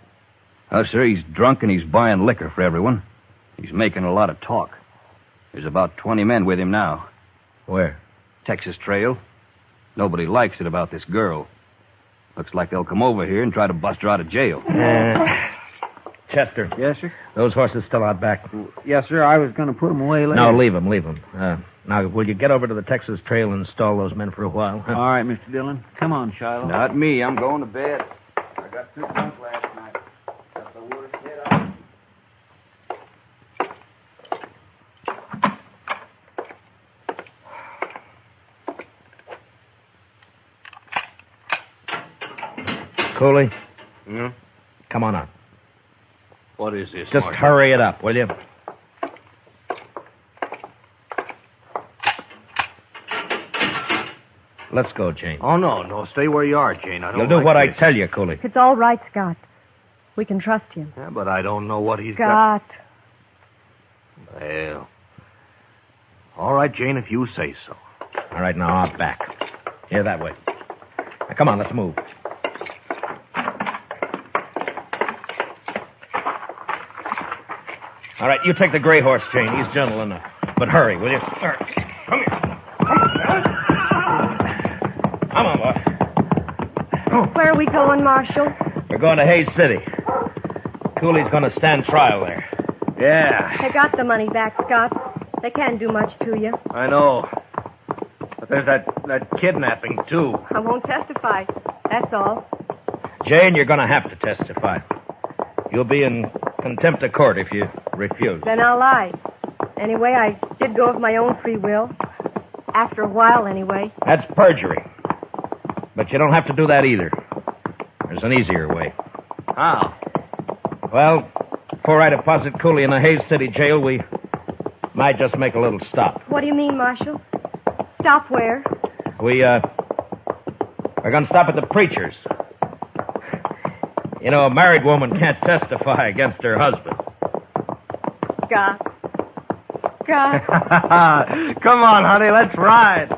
S20: Oh, sir, he's drunk and he's buying liquor for everyone. He's making a lot of talk. There's about 20 men with him now.
S17: Where?
S20: Texas Trail. Nobody likes it about this girl. Looks like they'll come over here and try to bust her out of jail.
S17: Chester.
S13: Yes, sir?
S17: Those horses still out back.
S13: Yes, sir. I was going to put them away later.
S17: No, leave them. Now, will you get over to the Texas Trail and stall those men for a while? Huh?
S13: All right, Mr. Dillon. Come on, Shiloh.
S20: Not me. I'm going to bed. I got too drunk last night. Got the worst head out.
S17: Cooley,
S12: Yeah?
S17: come on out.
S12: What is this,
S17: Just
S12: Marshal?
S17: hurry it up, will you? Let's go, Jane.
S12: Oh, no. Stay where you are, Jane. I don't
S17: You'll do
S12: like
S17: what I
S12: this.
S17: tell you, Cooley.
S14: It's all right, Scott. We can trust him.
S12: Yeah, but I don't know what he's
S14: Scott.
S12: got. Well. All right, Jane, if you say so.
S17: All right, now out back. Here, that way. Now, come on, let's move. All right, you take the gray horse, Jane. He's gentle enough. But hurry, will you? Come here. Come on, boy.
S14: Where are we going, Marshal?
S17: We're going to Hayes City. Cooley's going to stand trial there.
S12: Yeah,
S14: They got the money back, Scott. They can't do much to you.
S12: I know. But there's that kidnapping, too.
S14: I won't testify. That's all.
S17: Jane, you're going to have to testify. You'll be in contempt of court if you refuse.
S14: Then I'll lie. Anyway, I did go of my own free will. After a while, anyway.
S17: That's perjury. But you don't have to do that either. There's an easier way.
S12: How?
S17: Well, before I deposit Cooley in the Hayes City jail, we might just make a little stop.
S14: What do you mean, Marshal? Stop where?
S17: We're going to stop at the preacher's. You know, a married woman can't testify against her husband.
S14: Scott. Scott.
S12: Come on, honey, let's ride.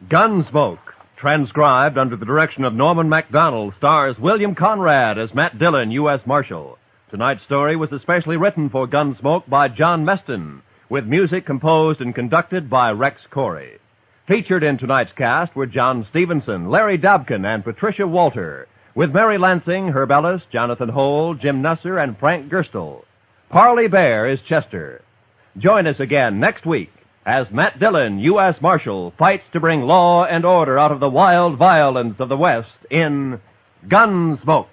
S4: Gunsmoke, transcribed under the direction of Norman MacDonald, stars William Conrad as Matt Dillon, U.S. Marshal. Tonight's story was especially written for Gunsmoke by John Meston, with music composed and conducted by Rex Corey. Featured in tonight's cast were John Stevenson, Larry Dobkin, and Patricia Walter, with Mary Lansing, Herb Ellis, Jonathan Hole, Jim Nusser, and Frank Gerstle. Parley Bear is Chester. Join us again next week as Matt Dillon, U.S. Marshal, fights to bring law and order out of the wild violence of the West in Gunsmoke.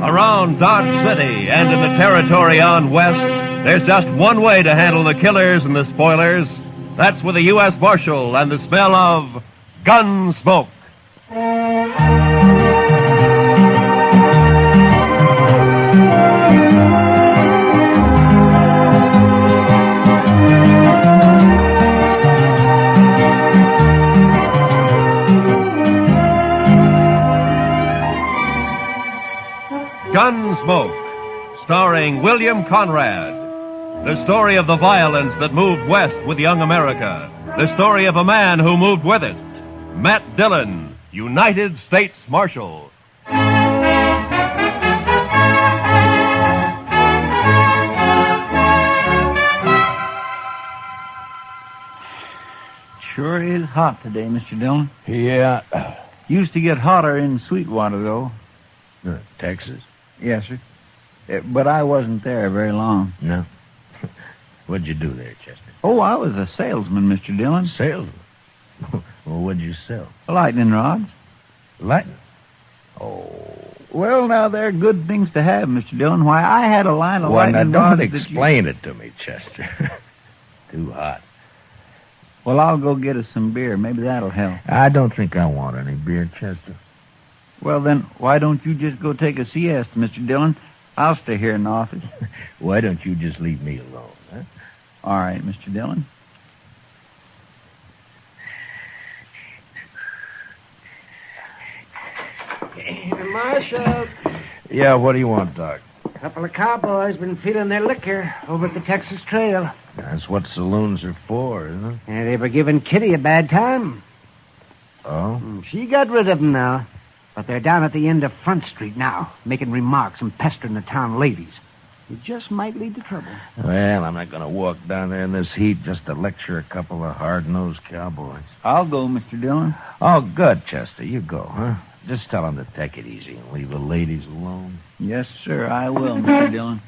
S4: Around Dodge City and in the territory on West, there's just one way to handle the killers and the spoilers. That's with a U.S. Marshal and the smell of Gunsmoke. Gunsmoke, starring William Conrad. The story of the violence that moved west with young America. The story of a man who moved with it. Matt Dillon, United States Marshal.
S13: Sure is hot today, Mr. Dillon.
S17: Yeah.
S13: Used to get hotter in Sweetwater, though.
S17: Texas?
S13: Yes, sir. But I wasn't there very long.
S17: No. What'd you do there, Chester?
S13: Oh, I was a salesman, Mr. Dillon.
S17: Salesman? Well, what'd you sell?
S13: Lightning rods.
S17: Lightning?
S13: Oh. Well, now, they're good things to have, Mr. Dillon. Why, I had a line of lightning
S17: now,
S13: rods.
S17: don't explain it to me, Chester. Too hot.
S13: Well, I'll go get us some beer. Maybe that'll help.
S17: I don't think I want any beer, Chester.
S13: Well, then, why don't you just go take a siesta, Mr. Dillon? I'll stay here in the office.
S17: Why don't you just leave me alone, huh?
S13: All right, Mr. Dillon.
S15: Marshal,
S17: Yeah, what do you want, Doc?
S15: a couple of cowboys been feeding their liquor over at the Texas Trail.
S17: That's what saloons are for, isn't it?
S15: And they were giving Kitty a bad time.
S17: Oh?
S15: She got rid of them now. But they're down at the end of Front Street now, making remarks and pestering the town ladies. It just might lead to trouble.
S17: Well, I'm not going to walk down there in this heat just to lecture a couple of hard-nosed cowboys.
S13: I'll go, Mr. Dillon.
S17: Oh, good, Chester. You go, huh? Just tell him to take it easy and leave the ladies alone.
S13: Yes, sir, I will, Mr. Dillon.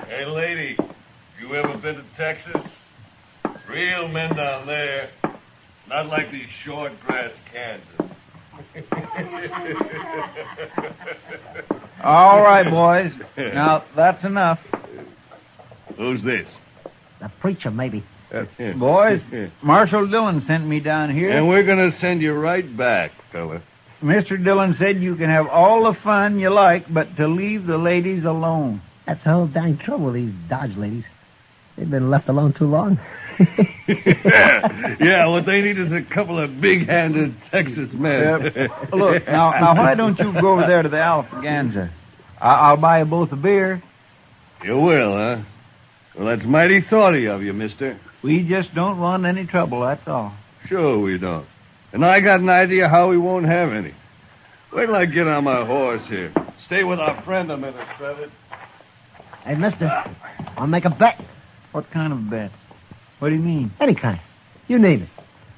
S7: Hey, lady, you ever been to Texas? Real men down there. Not like these short grass Kansas.
S13: All right, boys. Now, that's enough.
S7: Who's this?
S15: The preacher, maybe.
S13: Boys, Marshal Dillon sent me down here.
S7: And we're going to send you right back, fella.
S13: Mr. Dillon said you can have all the fun you like, but to leave the ladies alone.
S15: That's the whole dang trouble with these Dodge ladies. They've been left alone too long.
S7: Yeah, what they need is a couple of big-handed Texas men.
S13: Look, now, why don't you go over there to the Alphaganza? I'll buy you both a beer.
S7: You will, huh? Well, that's mighty thoughty of you, mister.
S13: We just don't want any trouble, that's all.
S7: Sure we don't. And I got an idea how we won't have any. Wait till I get on my horse here. Stay with our friend a minute, Trevor.
S15: Hey, mister, I'll make a bet.
S13: What kind of bet? What do you mean?
S15: Any kind. You name it.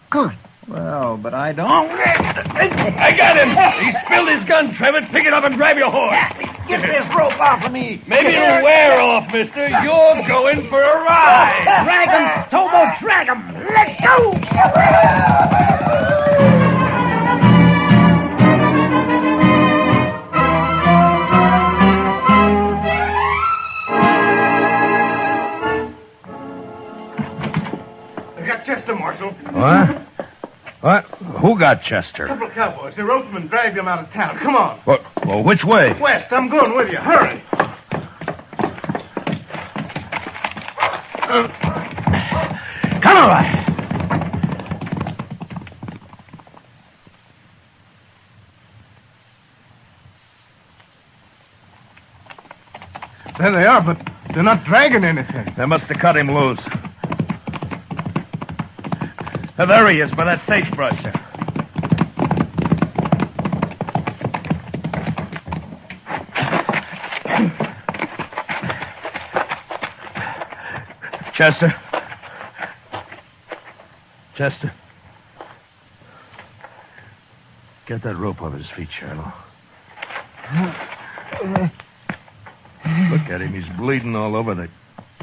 S15: Come on.
S13: Well, but I don't...
S7: I got him! He spilled his gun, Trevor. Pick it up and grab your horse.
S13: Get this rope off of me.
S7: Maybe it'll wear off, mister. You're going for a ride.
S15: Drag him, Tobo, drag him. Let's go!
S18: I got Chester, Marshal.
S17: What? What? Who got Chester?
S18: A couple of cowboys. They roped him and dragged him out of town. Come on.
S17: Well, which way?
S18: West, I'm going with you. Hurry.
S17: Come on, right.
S18: There they are, but they're not dragging anything.
S17: They must have cut him loose. There he is, by that sagebrush there. Chester. Chester. Get that rope off his feet, Shiloh. Look at him. He's bleeding all over. They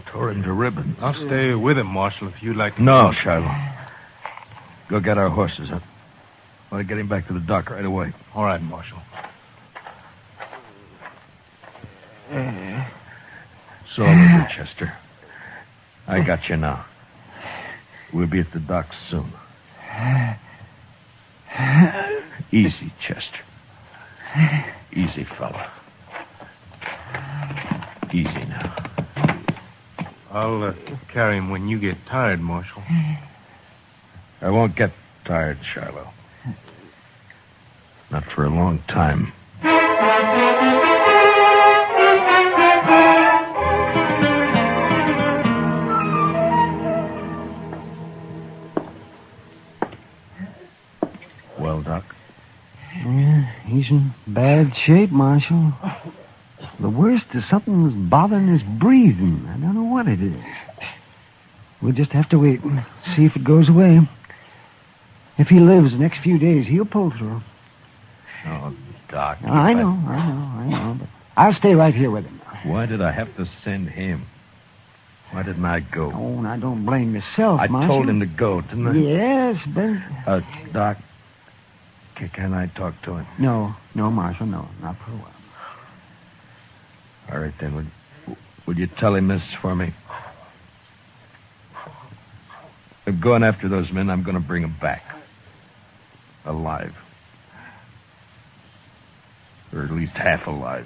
S17: tore him to ribbons.
S18: I'll stay with him, Marshal, if you'd like to.
S17: No, Shiloh. Go get our horses up. I want to get him back to the dock right away.
S18: All right, Marshal.
S17: It's all over, Chester. I got you now. We'll be at the dock soon. Easy, Chester. Easy, fella. Easy now.
S18: I'll carry him when you get tired, Marshal.
S17: I won't get tired, Shiloh. Not for a long time. Well, Doc?
S15: Yeah, he's in bad shape, Marshal. The worst is something's bothering his breathing. I don't know what it is. We'll just have to wait and see if it goes away. If he lives the next few days, he'll pull through.
S17: Oh, Doc.
S15: I know. But I'll stay right here with him.
S17: Why did I have to send him? Why didn't I go?
S15: Oh, now don't blame yourself,
S17: I
S15: Marshal.
S17: told him to go, didn't I?
S15: Yes, but...
S17: Doc, can I talk to him?
S15: No, Marshal, no. Not for a while.
S17: All right, then. Would you tell him this for me? I'm going after those men. I'm going to bring them back. Alive. Or at least half alive.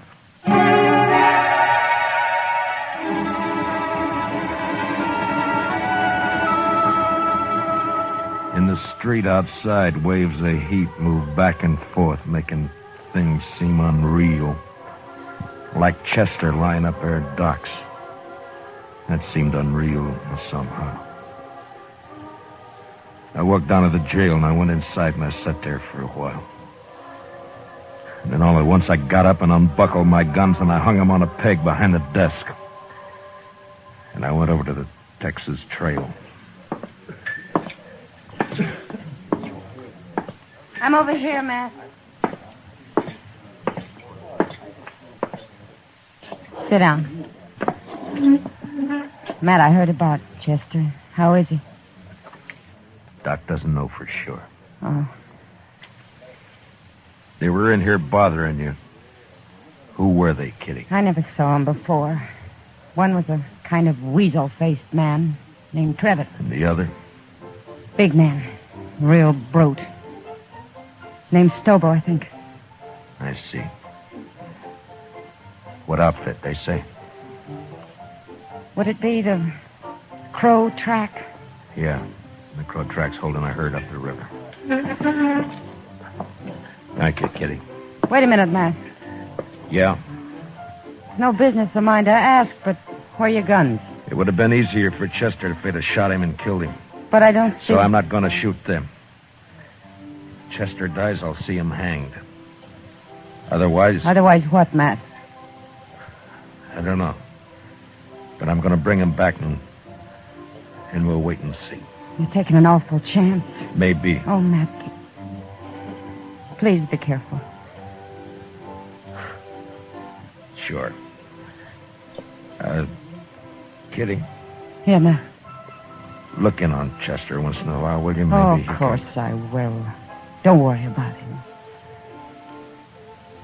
S17: In the street outside, waves of heat move back and forth, making things seem unreal. Like Chester lying up there at docks. That seemed unreal somehow. I walked down to the jail and I went inside and I sat there for a while. And then all at once I got up and unbuckled my guns and I hung them on a peg behind the desk. And I went over to the Texas Trail.
S10: I'm over here, Matt. Sit down. Matt, I heard about Chester. How is he?
S17: Doc doesn't know for sure.
S10: Oh.
S17: They were in here bothering you. Who were they, Kitty?
S10: I never saw him before. One was a kind of weasel-faced man named Trevitt.
S17: And the other?
S10: Big man. Real brute. Named Stobo, I think.
S17: I see. What outfit, they say?
S10: Would it be the Crow Track?
S17: Yeah. The Crow Track's holding a herd up the river. Thank you, Kitty.
S10: Wait a minute, Matt.
S17: Yeah?
S10: It's no business of mine to ask, but where are your guns?
S17: It would have been easier for Chester if they'd have shot him and killed him.
S10: But I don't see...
S17: So I'm not going to shoot them. Chester dies, I'll see him hanged. Otherwise...
S10: Otherwise what, Matt?
S17: I don't know. But I'm going to bring him back and we'll wait and see.
S10: You're taking an awful chance.
S17: Maybe.
S10: Oh, Matt. Please be careful.
S17: Sure. Kitty.
S10: Yeah, Matt.
S17: Look in on Chester once in a while, will you? Maybe
S10: Oh, of course I will. Don't worry about him.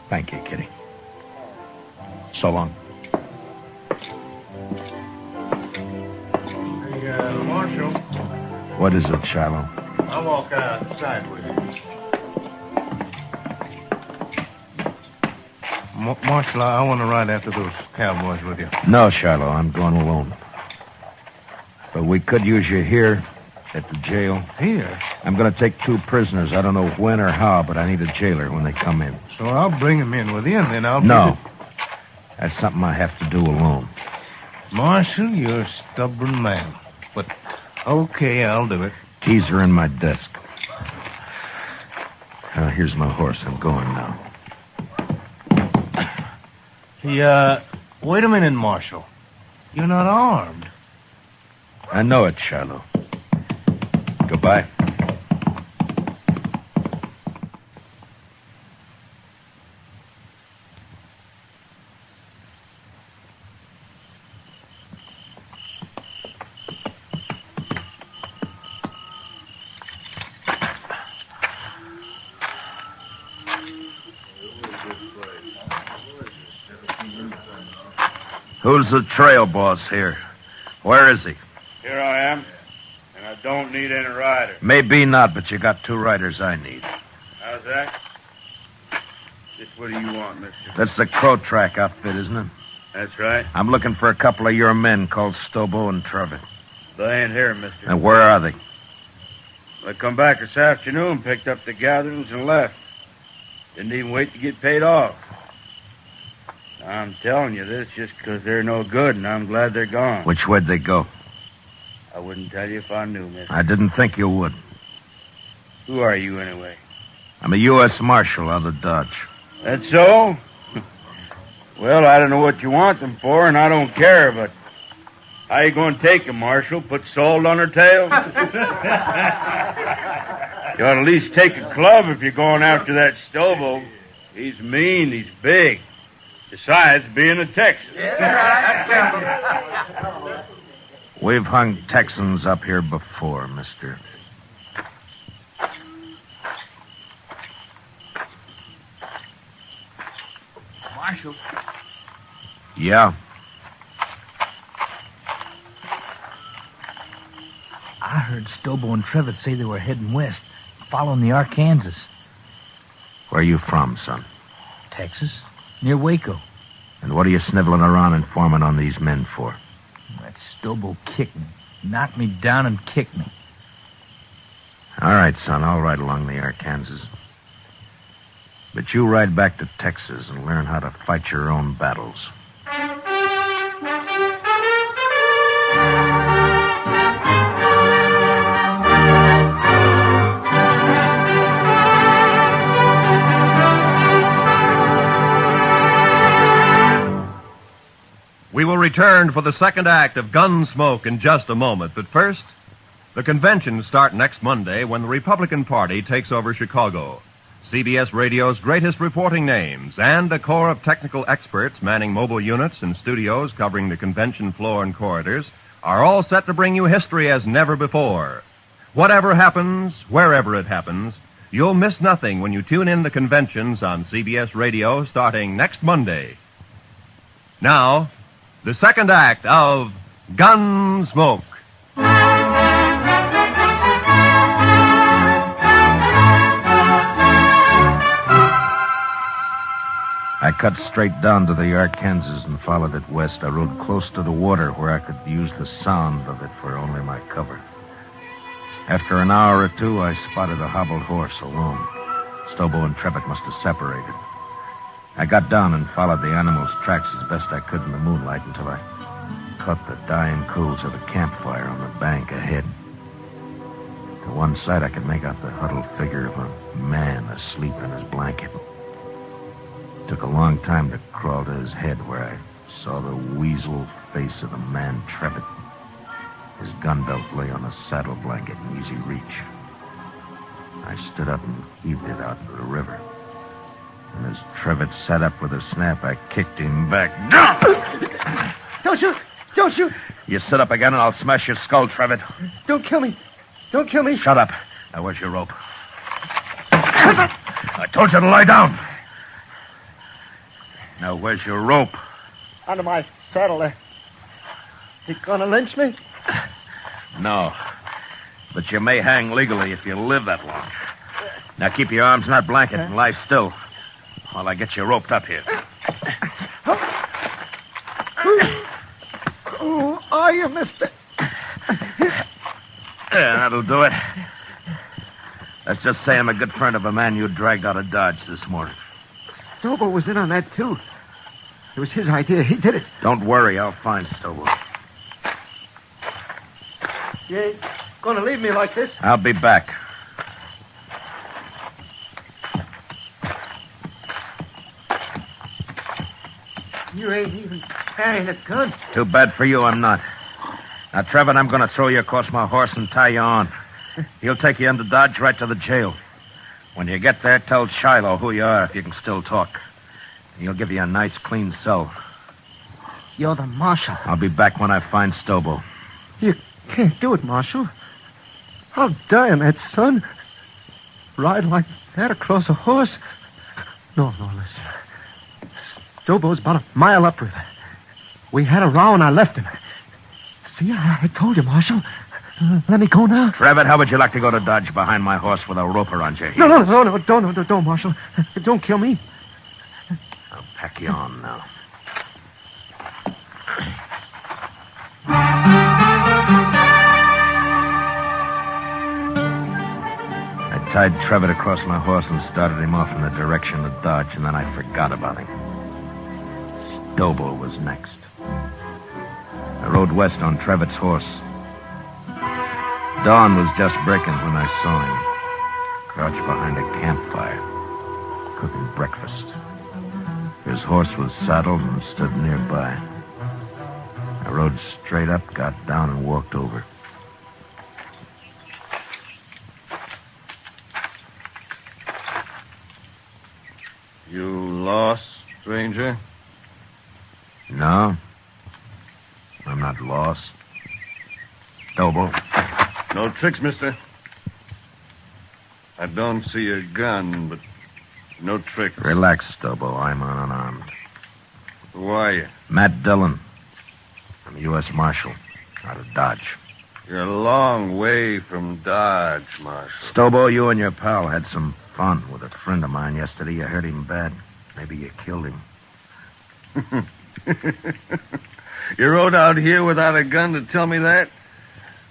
S17: Thank you, Kitty. So long.
S7: Hey, Marshal.
S17: What is it, Shiloh?
S7: I'll walk outside with you. Marshal, I want to ride after those cowboys with you.
S17: No, Shiloh, I'm going alone. But we could use you here at the jail.
S7: Here?
S17: I'm going to take 2 prisoners. I don't know when or how, but I need a jailer when they come in.
S7: So I'll bring them in with you, and then I'll...
S17: No. That's something I have to do alone.
S7: Marshal, you're a stubborn man. But, okay, I'll do it.
S17: Keys are in my desk. Here's my horse. I'm going now.
S7: Wait a minute, Marshal. You're not armed.
S17: I know it, Shiloh. Goodbye. Who's the trail boss here? Where is he?
S1: Here I am, and I don't need any riders.
S17: Maybe not, but you got 2 riders I need.
S1: How's that? Just what do you want, mister?
S17: That's the Crow Track outfit, isn't it?
S1: That's right.
S17: I'm looking for a couple of your men called Stobo and Trevitt.
S1: They ain't here, mister.
S17: And where are they?
S1: They come back this afternoon, picked up the gatherings, and left. Didn't even wait to get paid off. I'm telling you this just because they're no good, and I'm glad they're gone.
S17: Which way'd they go?
S1: I wouldn't tell you if I knew, mister.
S17: I didn't think you would.
S1: Who are you, anyway?
S17: I'm a U.S. Marshal out of Dodge.
S1: That's so? Well, I don't know what you want them for, and I don't care, but how you going to take them, Marshal? Put salt on her tail? You ought to at least take a club if you're going after that Stobo. He's mean, he's big. Besides being a Texan.
S17: We've hung Texans up here before, mister.
S15: Marshal.
S17: Yeah?
S15: I heard Stobo and Trevitt say they were heading west, following the Arkansas.
S17: Where are you from, son?
S15: Texas, near Waco.
S17: And what are you sniveling around informing on these men for?
S15: That Stobo kicked me, knocked me down and kicked me.
S17: All right, son, I'll ride along the Arkansas. But you ride back to Texas and learn how to fight your own battles.
S11: We will return for the second act of Gunsmoke in just a moment. But first, the conventions start next Monday when the Republican Party takes over Chicago. CBS Radio's greatest reporting names and a corps of technical experts manning mobile units and studios covering the convention floor and corridors are all set to bring you history as never before. Whatever happens, wherever it happens, you'll miss nothing when you tune in the conventions on CBS Radio starting next Monday. Now, the second act of Gunsmoke.
S17: I cut straight down to the Arkansas and followed it west. I rode close to the water where I could use the sound of it for only my cover. After an hour or two, I spotted a hobbled horse alone. Stobo and Trevitt must have separated. I got down and followed the animal's tracks as best I could in the moonlight until I caught the dying coals of a campfire on the bank ahead. To one side, I could make out the huddled figure of a man asleep in his blanket. It took a long time to crawl to his head where I saw the weasel face of the man Trevitt. His gun belt lay on a saddle blanket in easy reach. I stood up and heaved it out into the river. And as Trevitt sat up with a snap, I kicked him back. Down!
S15: Don't shoot! Don't shoot!
S17: You sit up again and I'll smash your skull, Trevitt.
S15: Don't kill me. Don't kill me.
S17: Shut up. Now, where's your rope? I told you to lie down. Now, where's your rope?
S15: Under my saddle there. You gonna lynch me?
S17: No. But you may hang legally if you live that long. Now, keep your arms in that blanket and lie still while I get you roped up here.
S15: Who are you, mister?
S17: Yeah, that'll do it. Let's just say I'm a good friend of a man you dragged out of Dodge this morning.
S15: Stobo was in on that, too. It was his idea. He did it.
S17: Don't worry. I'll find Stobo.
S15: You ain't gonna leave me like this?
S17: I'll be back.
S15: You ain't even carrying a gun.
S17: Too bad for you, I'm not. Now, Trevor, I'm going to throw you across my horse and tie you on. He'll take you into Dodge right to the jail. When you get there, tell Shiloh who you are if you can still talk. He'll give you a nice, clean cell.
S15: You're the marshal.
S17: I'll be back when I find Stobo.
S15: You can't do it, Marshal. I'll die on that, son. Ride like that across a horse. No, listen. Stobo's about a mile upriver. We had a row and I left him. See, I told you, Marshal. Let me go now.
S17: Trevor, how would you like to go to Dodge behind my horse with a rope around your heels?
S15: No, don't, Marshal. Don't kill me.
S17: I'll pack you on now. I tied Trevor across my horse and started him off in the direction of Dodge, and then I forgot about him. Stobo was next. I rode west on Trevitt's horse. Dawn was just breaking when I saw him, crouched behind a campfire, cooking breakfast. His horse was saddled and stood nearby. I rode straight up, got down, and walked over.
S1: You lost, stranger?
S17: No. I'm not lost. Stobo.
S1: No tricks, mister. I don't see a gun, but no tricks.
S17: Relax, Stobo. I'm unarmed.
S1: Who are you?
S17: Matt Dillon. I'm a U.S. Marshal out of Dodge.
S1: You're a long way from Dodge, Marshal.
S17: Stobo, you and your pal had some fun with a friend of mine yesterday. You hurt him bad. Maybe you killed him.
S1: You rode out here without a gun to tell me that?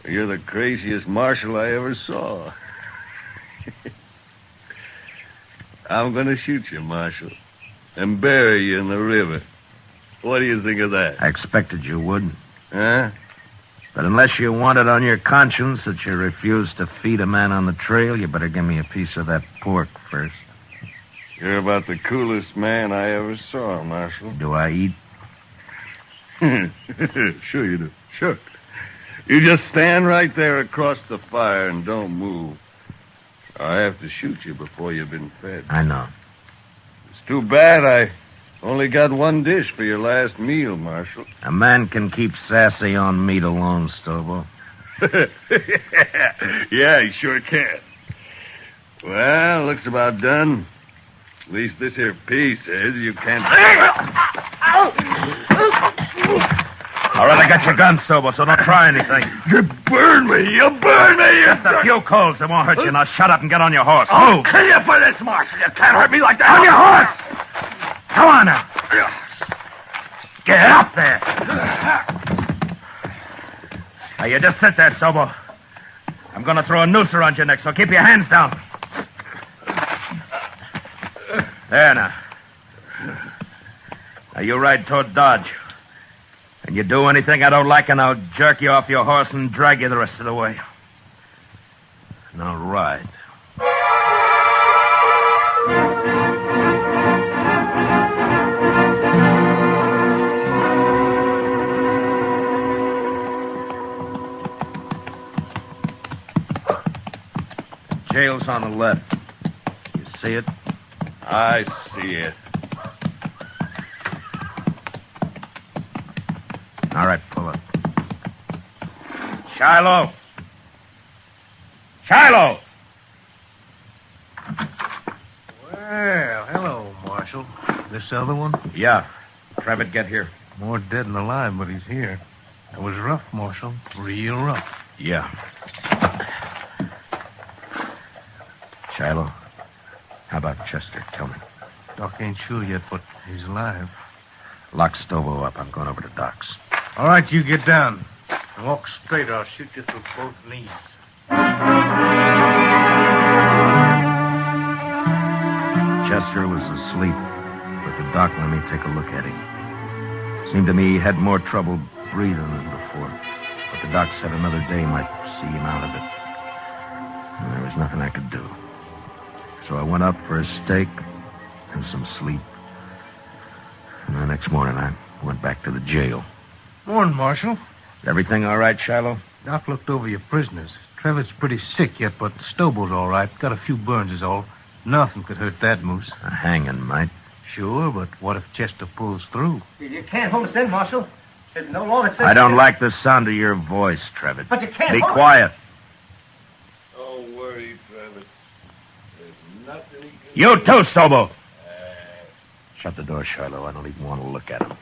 S1: You're the craziest marshal I ever saw. I'm going to shoot you, Marshal, and bury you in the river. What do you think of that?
S17: I expected you would.
S1: Huh?
S17: But unless you want it on your conscience that you refused to feed a man on the trail, you better give me a piece of that pork first.
S1: You're about the coolest man I ever saw, Marshal.
S17: Do I eat?
S7: Sure you do. Sure. You just stand right there across the fire and don't move. I have to shoot you before you've been fed.
S17: I know.
S7: It's too bad I only got one dish for your last meal, Marshal.
S17: A man can keep sassy on meat alone, Stobo.
S7: Yeah, he sure can. Well, looks about done. At least this here piece says you can't...
S17: All right, I got your gun, Stobo, so don't try anything.
S7: You burn me! You burn me!
S17: Just a few coals. It won't hurt you. Now shut up and get on your horse.
S7: I'll kill you for this, Marshal. You can't hurt me like that.
S17: On your horse! Come on now. Get up there. Now, you just sit there, Stobo. I'm going to throw a noose around your neck, so keep your hands down. There now. Now, you ride toward Dodge. And you do anything I don't like, and I'll jerk you off your horse and drag you the rest of the way. Now ride. Jail's on the left. You see it?
S7: I see it.
S17: All right, pull up. Shiloh! Shiloh!
S2: Well, hello, Marshal. This other one?
S17: Yeah. Trevitt, get here.
S2: More dead than alive, but he's here. It was rough, Marshal. Real rough.
S17: Yeah. Shiloh, how about Chester? Tell me.
S2: Doc ain't sure yet, but he's alive.
S17: Lock Stobo up. I'm going over to Doc's.
S2: All right, you get down. And walk straight, or I'll shoot you through both knees.
S17: Chester was asleep, but the doc let me take a look at him. Seemed to me he had more trouble breathing than before. But the doc said another day might see him out of it. And there was nothing I could do. So I went up for a steak and some sleep. And the next morning I went back to the jail.
S2: Morning, Marshal.
S17: Everything all right, Shiloh?
S2: Doc looked over your prisoners. Trevor's pretty sick yet, but Stobo's all right. Got a few burns is all. Nothing could hurt that moose.
S17: A hanging might.
S2: Sure, but what if Chester pulls through?
S3: You can't hold us then, Marshal. There's no law that says...
S17: I don't like the sound of your voice, Trevitt.
S3: But you can't
S17: Be
S3: hold
S17: quiet.
S7: Don't worry, Trevitt. There's nothing he can...
S17: You too, Stobo. Shut the door, Shiloh. I don't even want to look at him.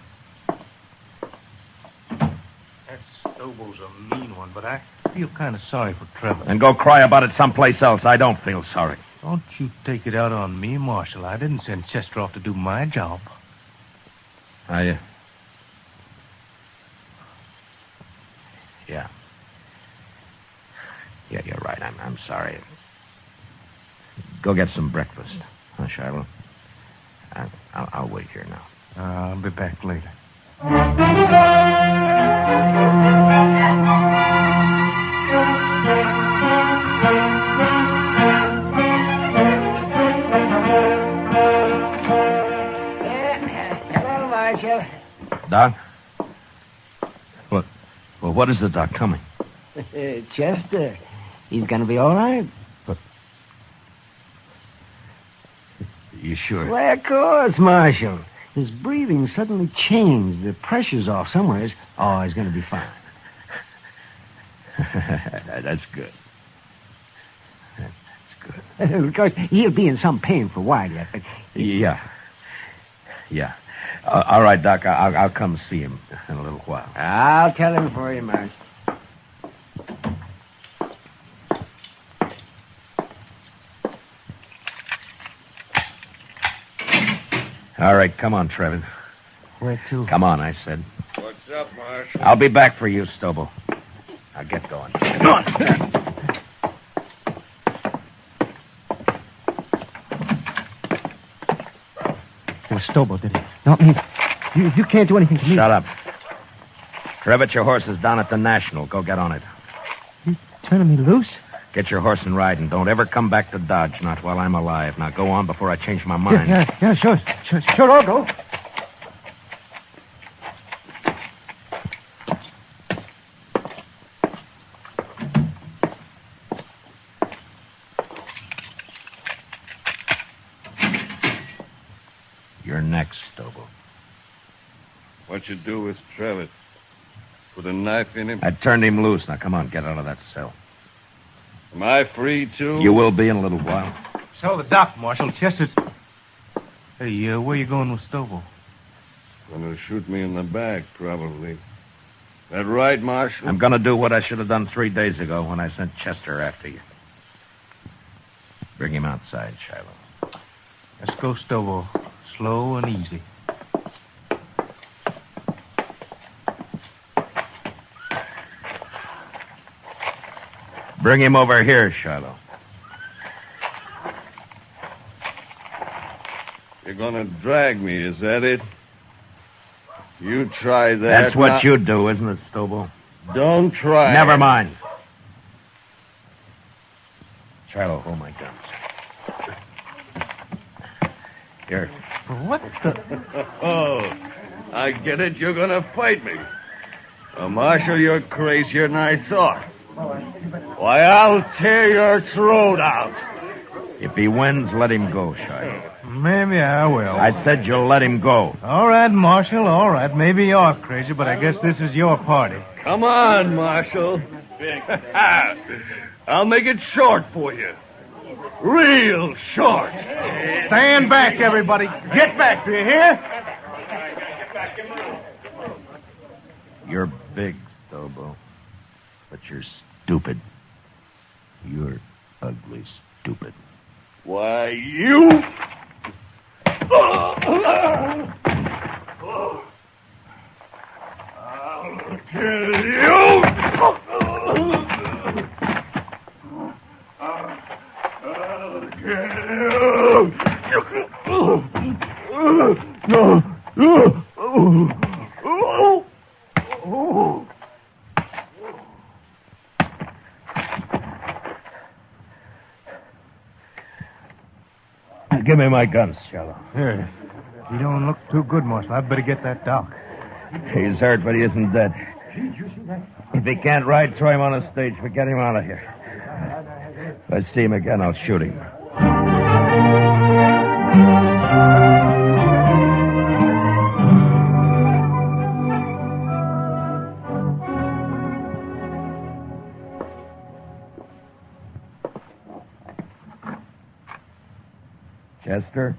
S2: That Stobo's a mean one, but I feel kind of sorry for Trevor.
S17: And go cry about it someplace else. I don't feel sorry.
S2: Don't you take it out on me, Marshal. I didn't send Chester off to do my job.
S17: Yeah. Yeah, you're right. I'm sorry. Go get some breakfast, huh, Shiloh? I'll wait here now.
S2: I'll be back later.
S3: Hello, Marshal.
S17: Doc? What? Well, what is the doc coming?
S3: Chester. He's going to be all right.
S17: You sure?
S15: Why, of course, Marshal. His breathing suddenly changed. The pressure's off somewhere. Oh, he's going to be fine.
S17: That's good.
S15: Of course, he'll be in some pain for a while yet, but...
S17: Yeah. All right, Doc, I'll come see him in a little while.
S3: I'll tell him for you, Marshal.
S17: All right, come on, Trevin.
S15: Where to?
S17: Come on, I said.
S7: What's up, Marshal?
S17: I'll be back for you, Stobo. Now get going. Come on.
S15: It was Stobo, did it? Not me. You can't do anything to me.
S17: Shut up. Trevitt, your horse is down at the National. Go get on it.
S15: You turning me loose?
S17: Get your horse and ride, and don't ever come back to Dodge, not while I'm alive. Now go on before I change my mind.
S15: Yeah, sure, I'll go.
S17: You're next, Stobo.
S7: What you do with Travis? Put a knife in him?
S17: I turned him loose. Now, come on, get out of that cell.
S7: Am I free, too?
S17: You will be in a little while.
S16: So the doc, Marshal. Chester's... Hey, where you going with Stobo?
S7: Gonna shoot me in the back, probably. That right, Marshal?
S17: I'm gonna do what I should have done 3 days ago when I sent Chester after you. Bring him outside, Shiloh.
S16: Let's go, Stobo. Slow and easy.
S17: Bring him over here, Shiloh.
S7: You're gonna drag me, is that it? You try that.
S17: That's what you do, isn't it, Stobo?
S7: Don't try.
S17: Never mind. Shiloh, hold my guns. Here.
S16: What the...
S7: Oh, I get it. You're gonna fight me. Marshal, you're crazier than I thought. Why, I'll tear your throat out.
S17: If he wins, let him go, Shiloh.
S16: Maybe I will.
S17: I said you'll let him go.
S16: All right, Marshal, all right. Maybe you're crazy, but I guess this is your party.
S7: Come on, Marshal. I'll make it short for you. Real short.
S16: Stand back, everybody. Get back, do you hear?
S17: You're big, Stobo, but you're stupid. You're ugly stupid.
S7: Why, you... I'll kill you! I'll kill you!
S17: Give me my guns, Shiloh.
S16: Here. You don't look too good, Marshal. I'd better get that doc.
S17: He's hurt, but he isn't dead. If he can't ride, throw him on a stage, but get him out of here. If I see him again, I'll shoot him. Chester?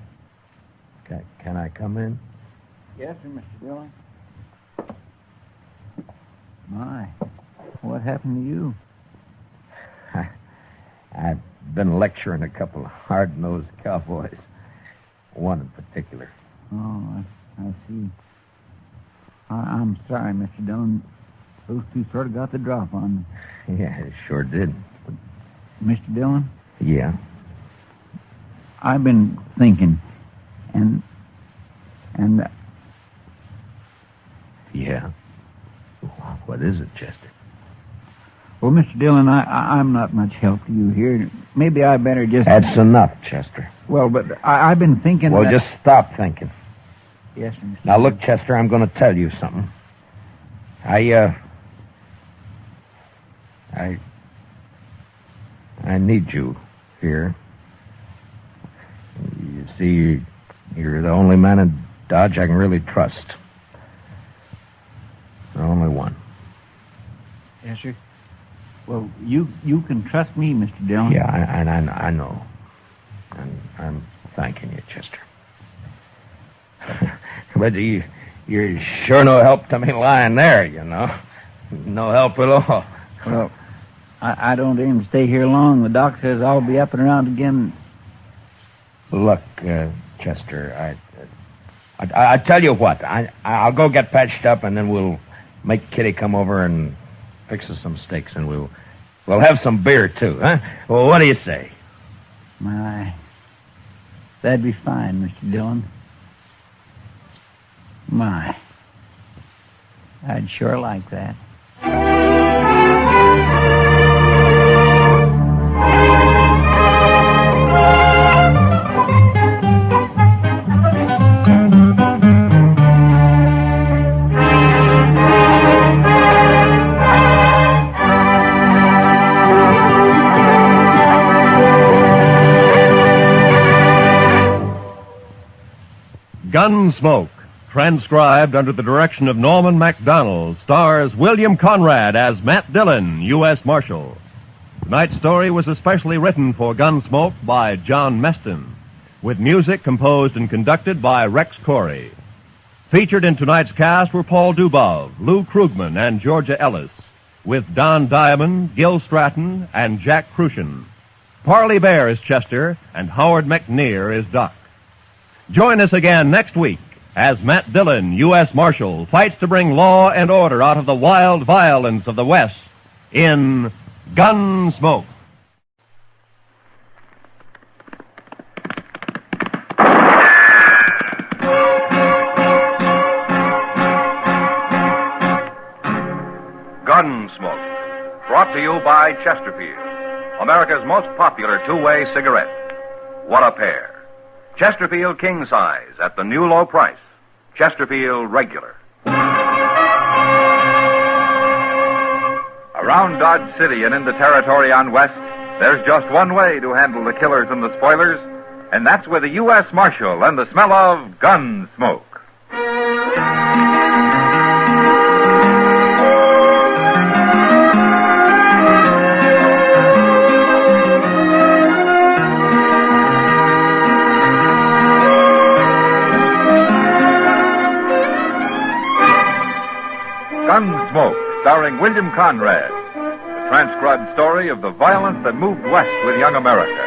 S17: Can I come in?
S13: Yes, sir, Mr. Dillon. My, what happened to you?
S17: I've been lecturing a couple of hard-nosed cowboys. One in particular.
S13: Oh, I see. I'm sorry, Mr. Dillon. Those two sort of got the drop on me.
S17: Yeah, it sure did.
S13: Mr. Dillon?
S17: Yeah?
S13: I've been thinking, and...
S17: Yeah? What is it, Chester?
S13: Well, Mr. Dillon, I'm not much help to you here. Maybe I better just...
S17: That's enough, Chester.
S13: Well, but I've been thinking...
S17: Well, just stop thinking.
S13: Yes, sir, Mr.
S17: Now, look, Chester, I'm going to tell you something. I need you here. You see, you're the only man in Dodge I can really trust. The only one.
S13: Yes, sir. Well, you can trust me, Mr. Dillon.
S17: Yeah, I know. And I'm thanking you, Chester. But you're sure no help to me lying there, you know. No help at all.
S13: Well, I don't aim to stay here long. The doc says I'll be up and around again.
S17: Look, Chester, I tell you what. I'll go get patched up, and then we'll make Kitty come over and fix us some steaks, and we'll have some beer, too, huh? Well, what do you say?
S13: My, that'd be fine, Mr. Dillon. My, I'd sure like that.
S11: Gunsmoke, transcribed under the direction of Norman MacDonald, stars William Conrad as Matt Dillon, U.S. Marshal. Tonight's story was especially written for Gunsmoke by John Meston, with music composed and conducted by Rex Corey. Featured in tonight's cast were Paul Dubov, Lou Krugman, and Georgia Ellis, with Don Diamond, Gil Stratton, and Jack Crucian. Parley Bear is Chester, and Howard McNear is Doc. Join us again next week as Matt Dillon, U.S. Marshal, fights to bring law and order out of the wild violence of the West in Gunsmoke.
S9: Gunsmoke, brought to you by Chesterfield, America's most popular two-way cigarette. What a pair. Chesterfield King Size at the new low price. Chesterfield Regular. Around Dodge City and in the territory on West, there's just one way to handle the killers and the spoilers, and that's with a U.S. Marshal and the smell of Gunsmoke. Gunsmoke, starring William Conrad, the transcribed story of the violence that moved west with young America,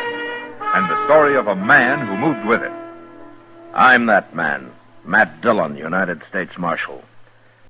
S9: and the story of a man who moved with it.
S17: I'm that man, Matt Dillon, United States Marshal.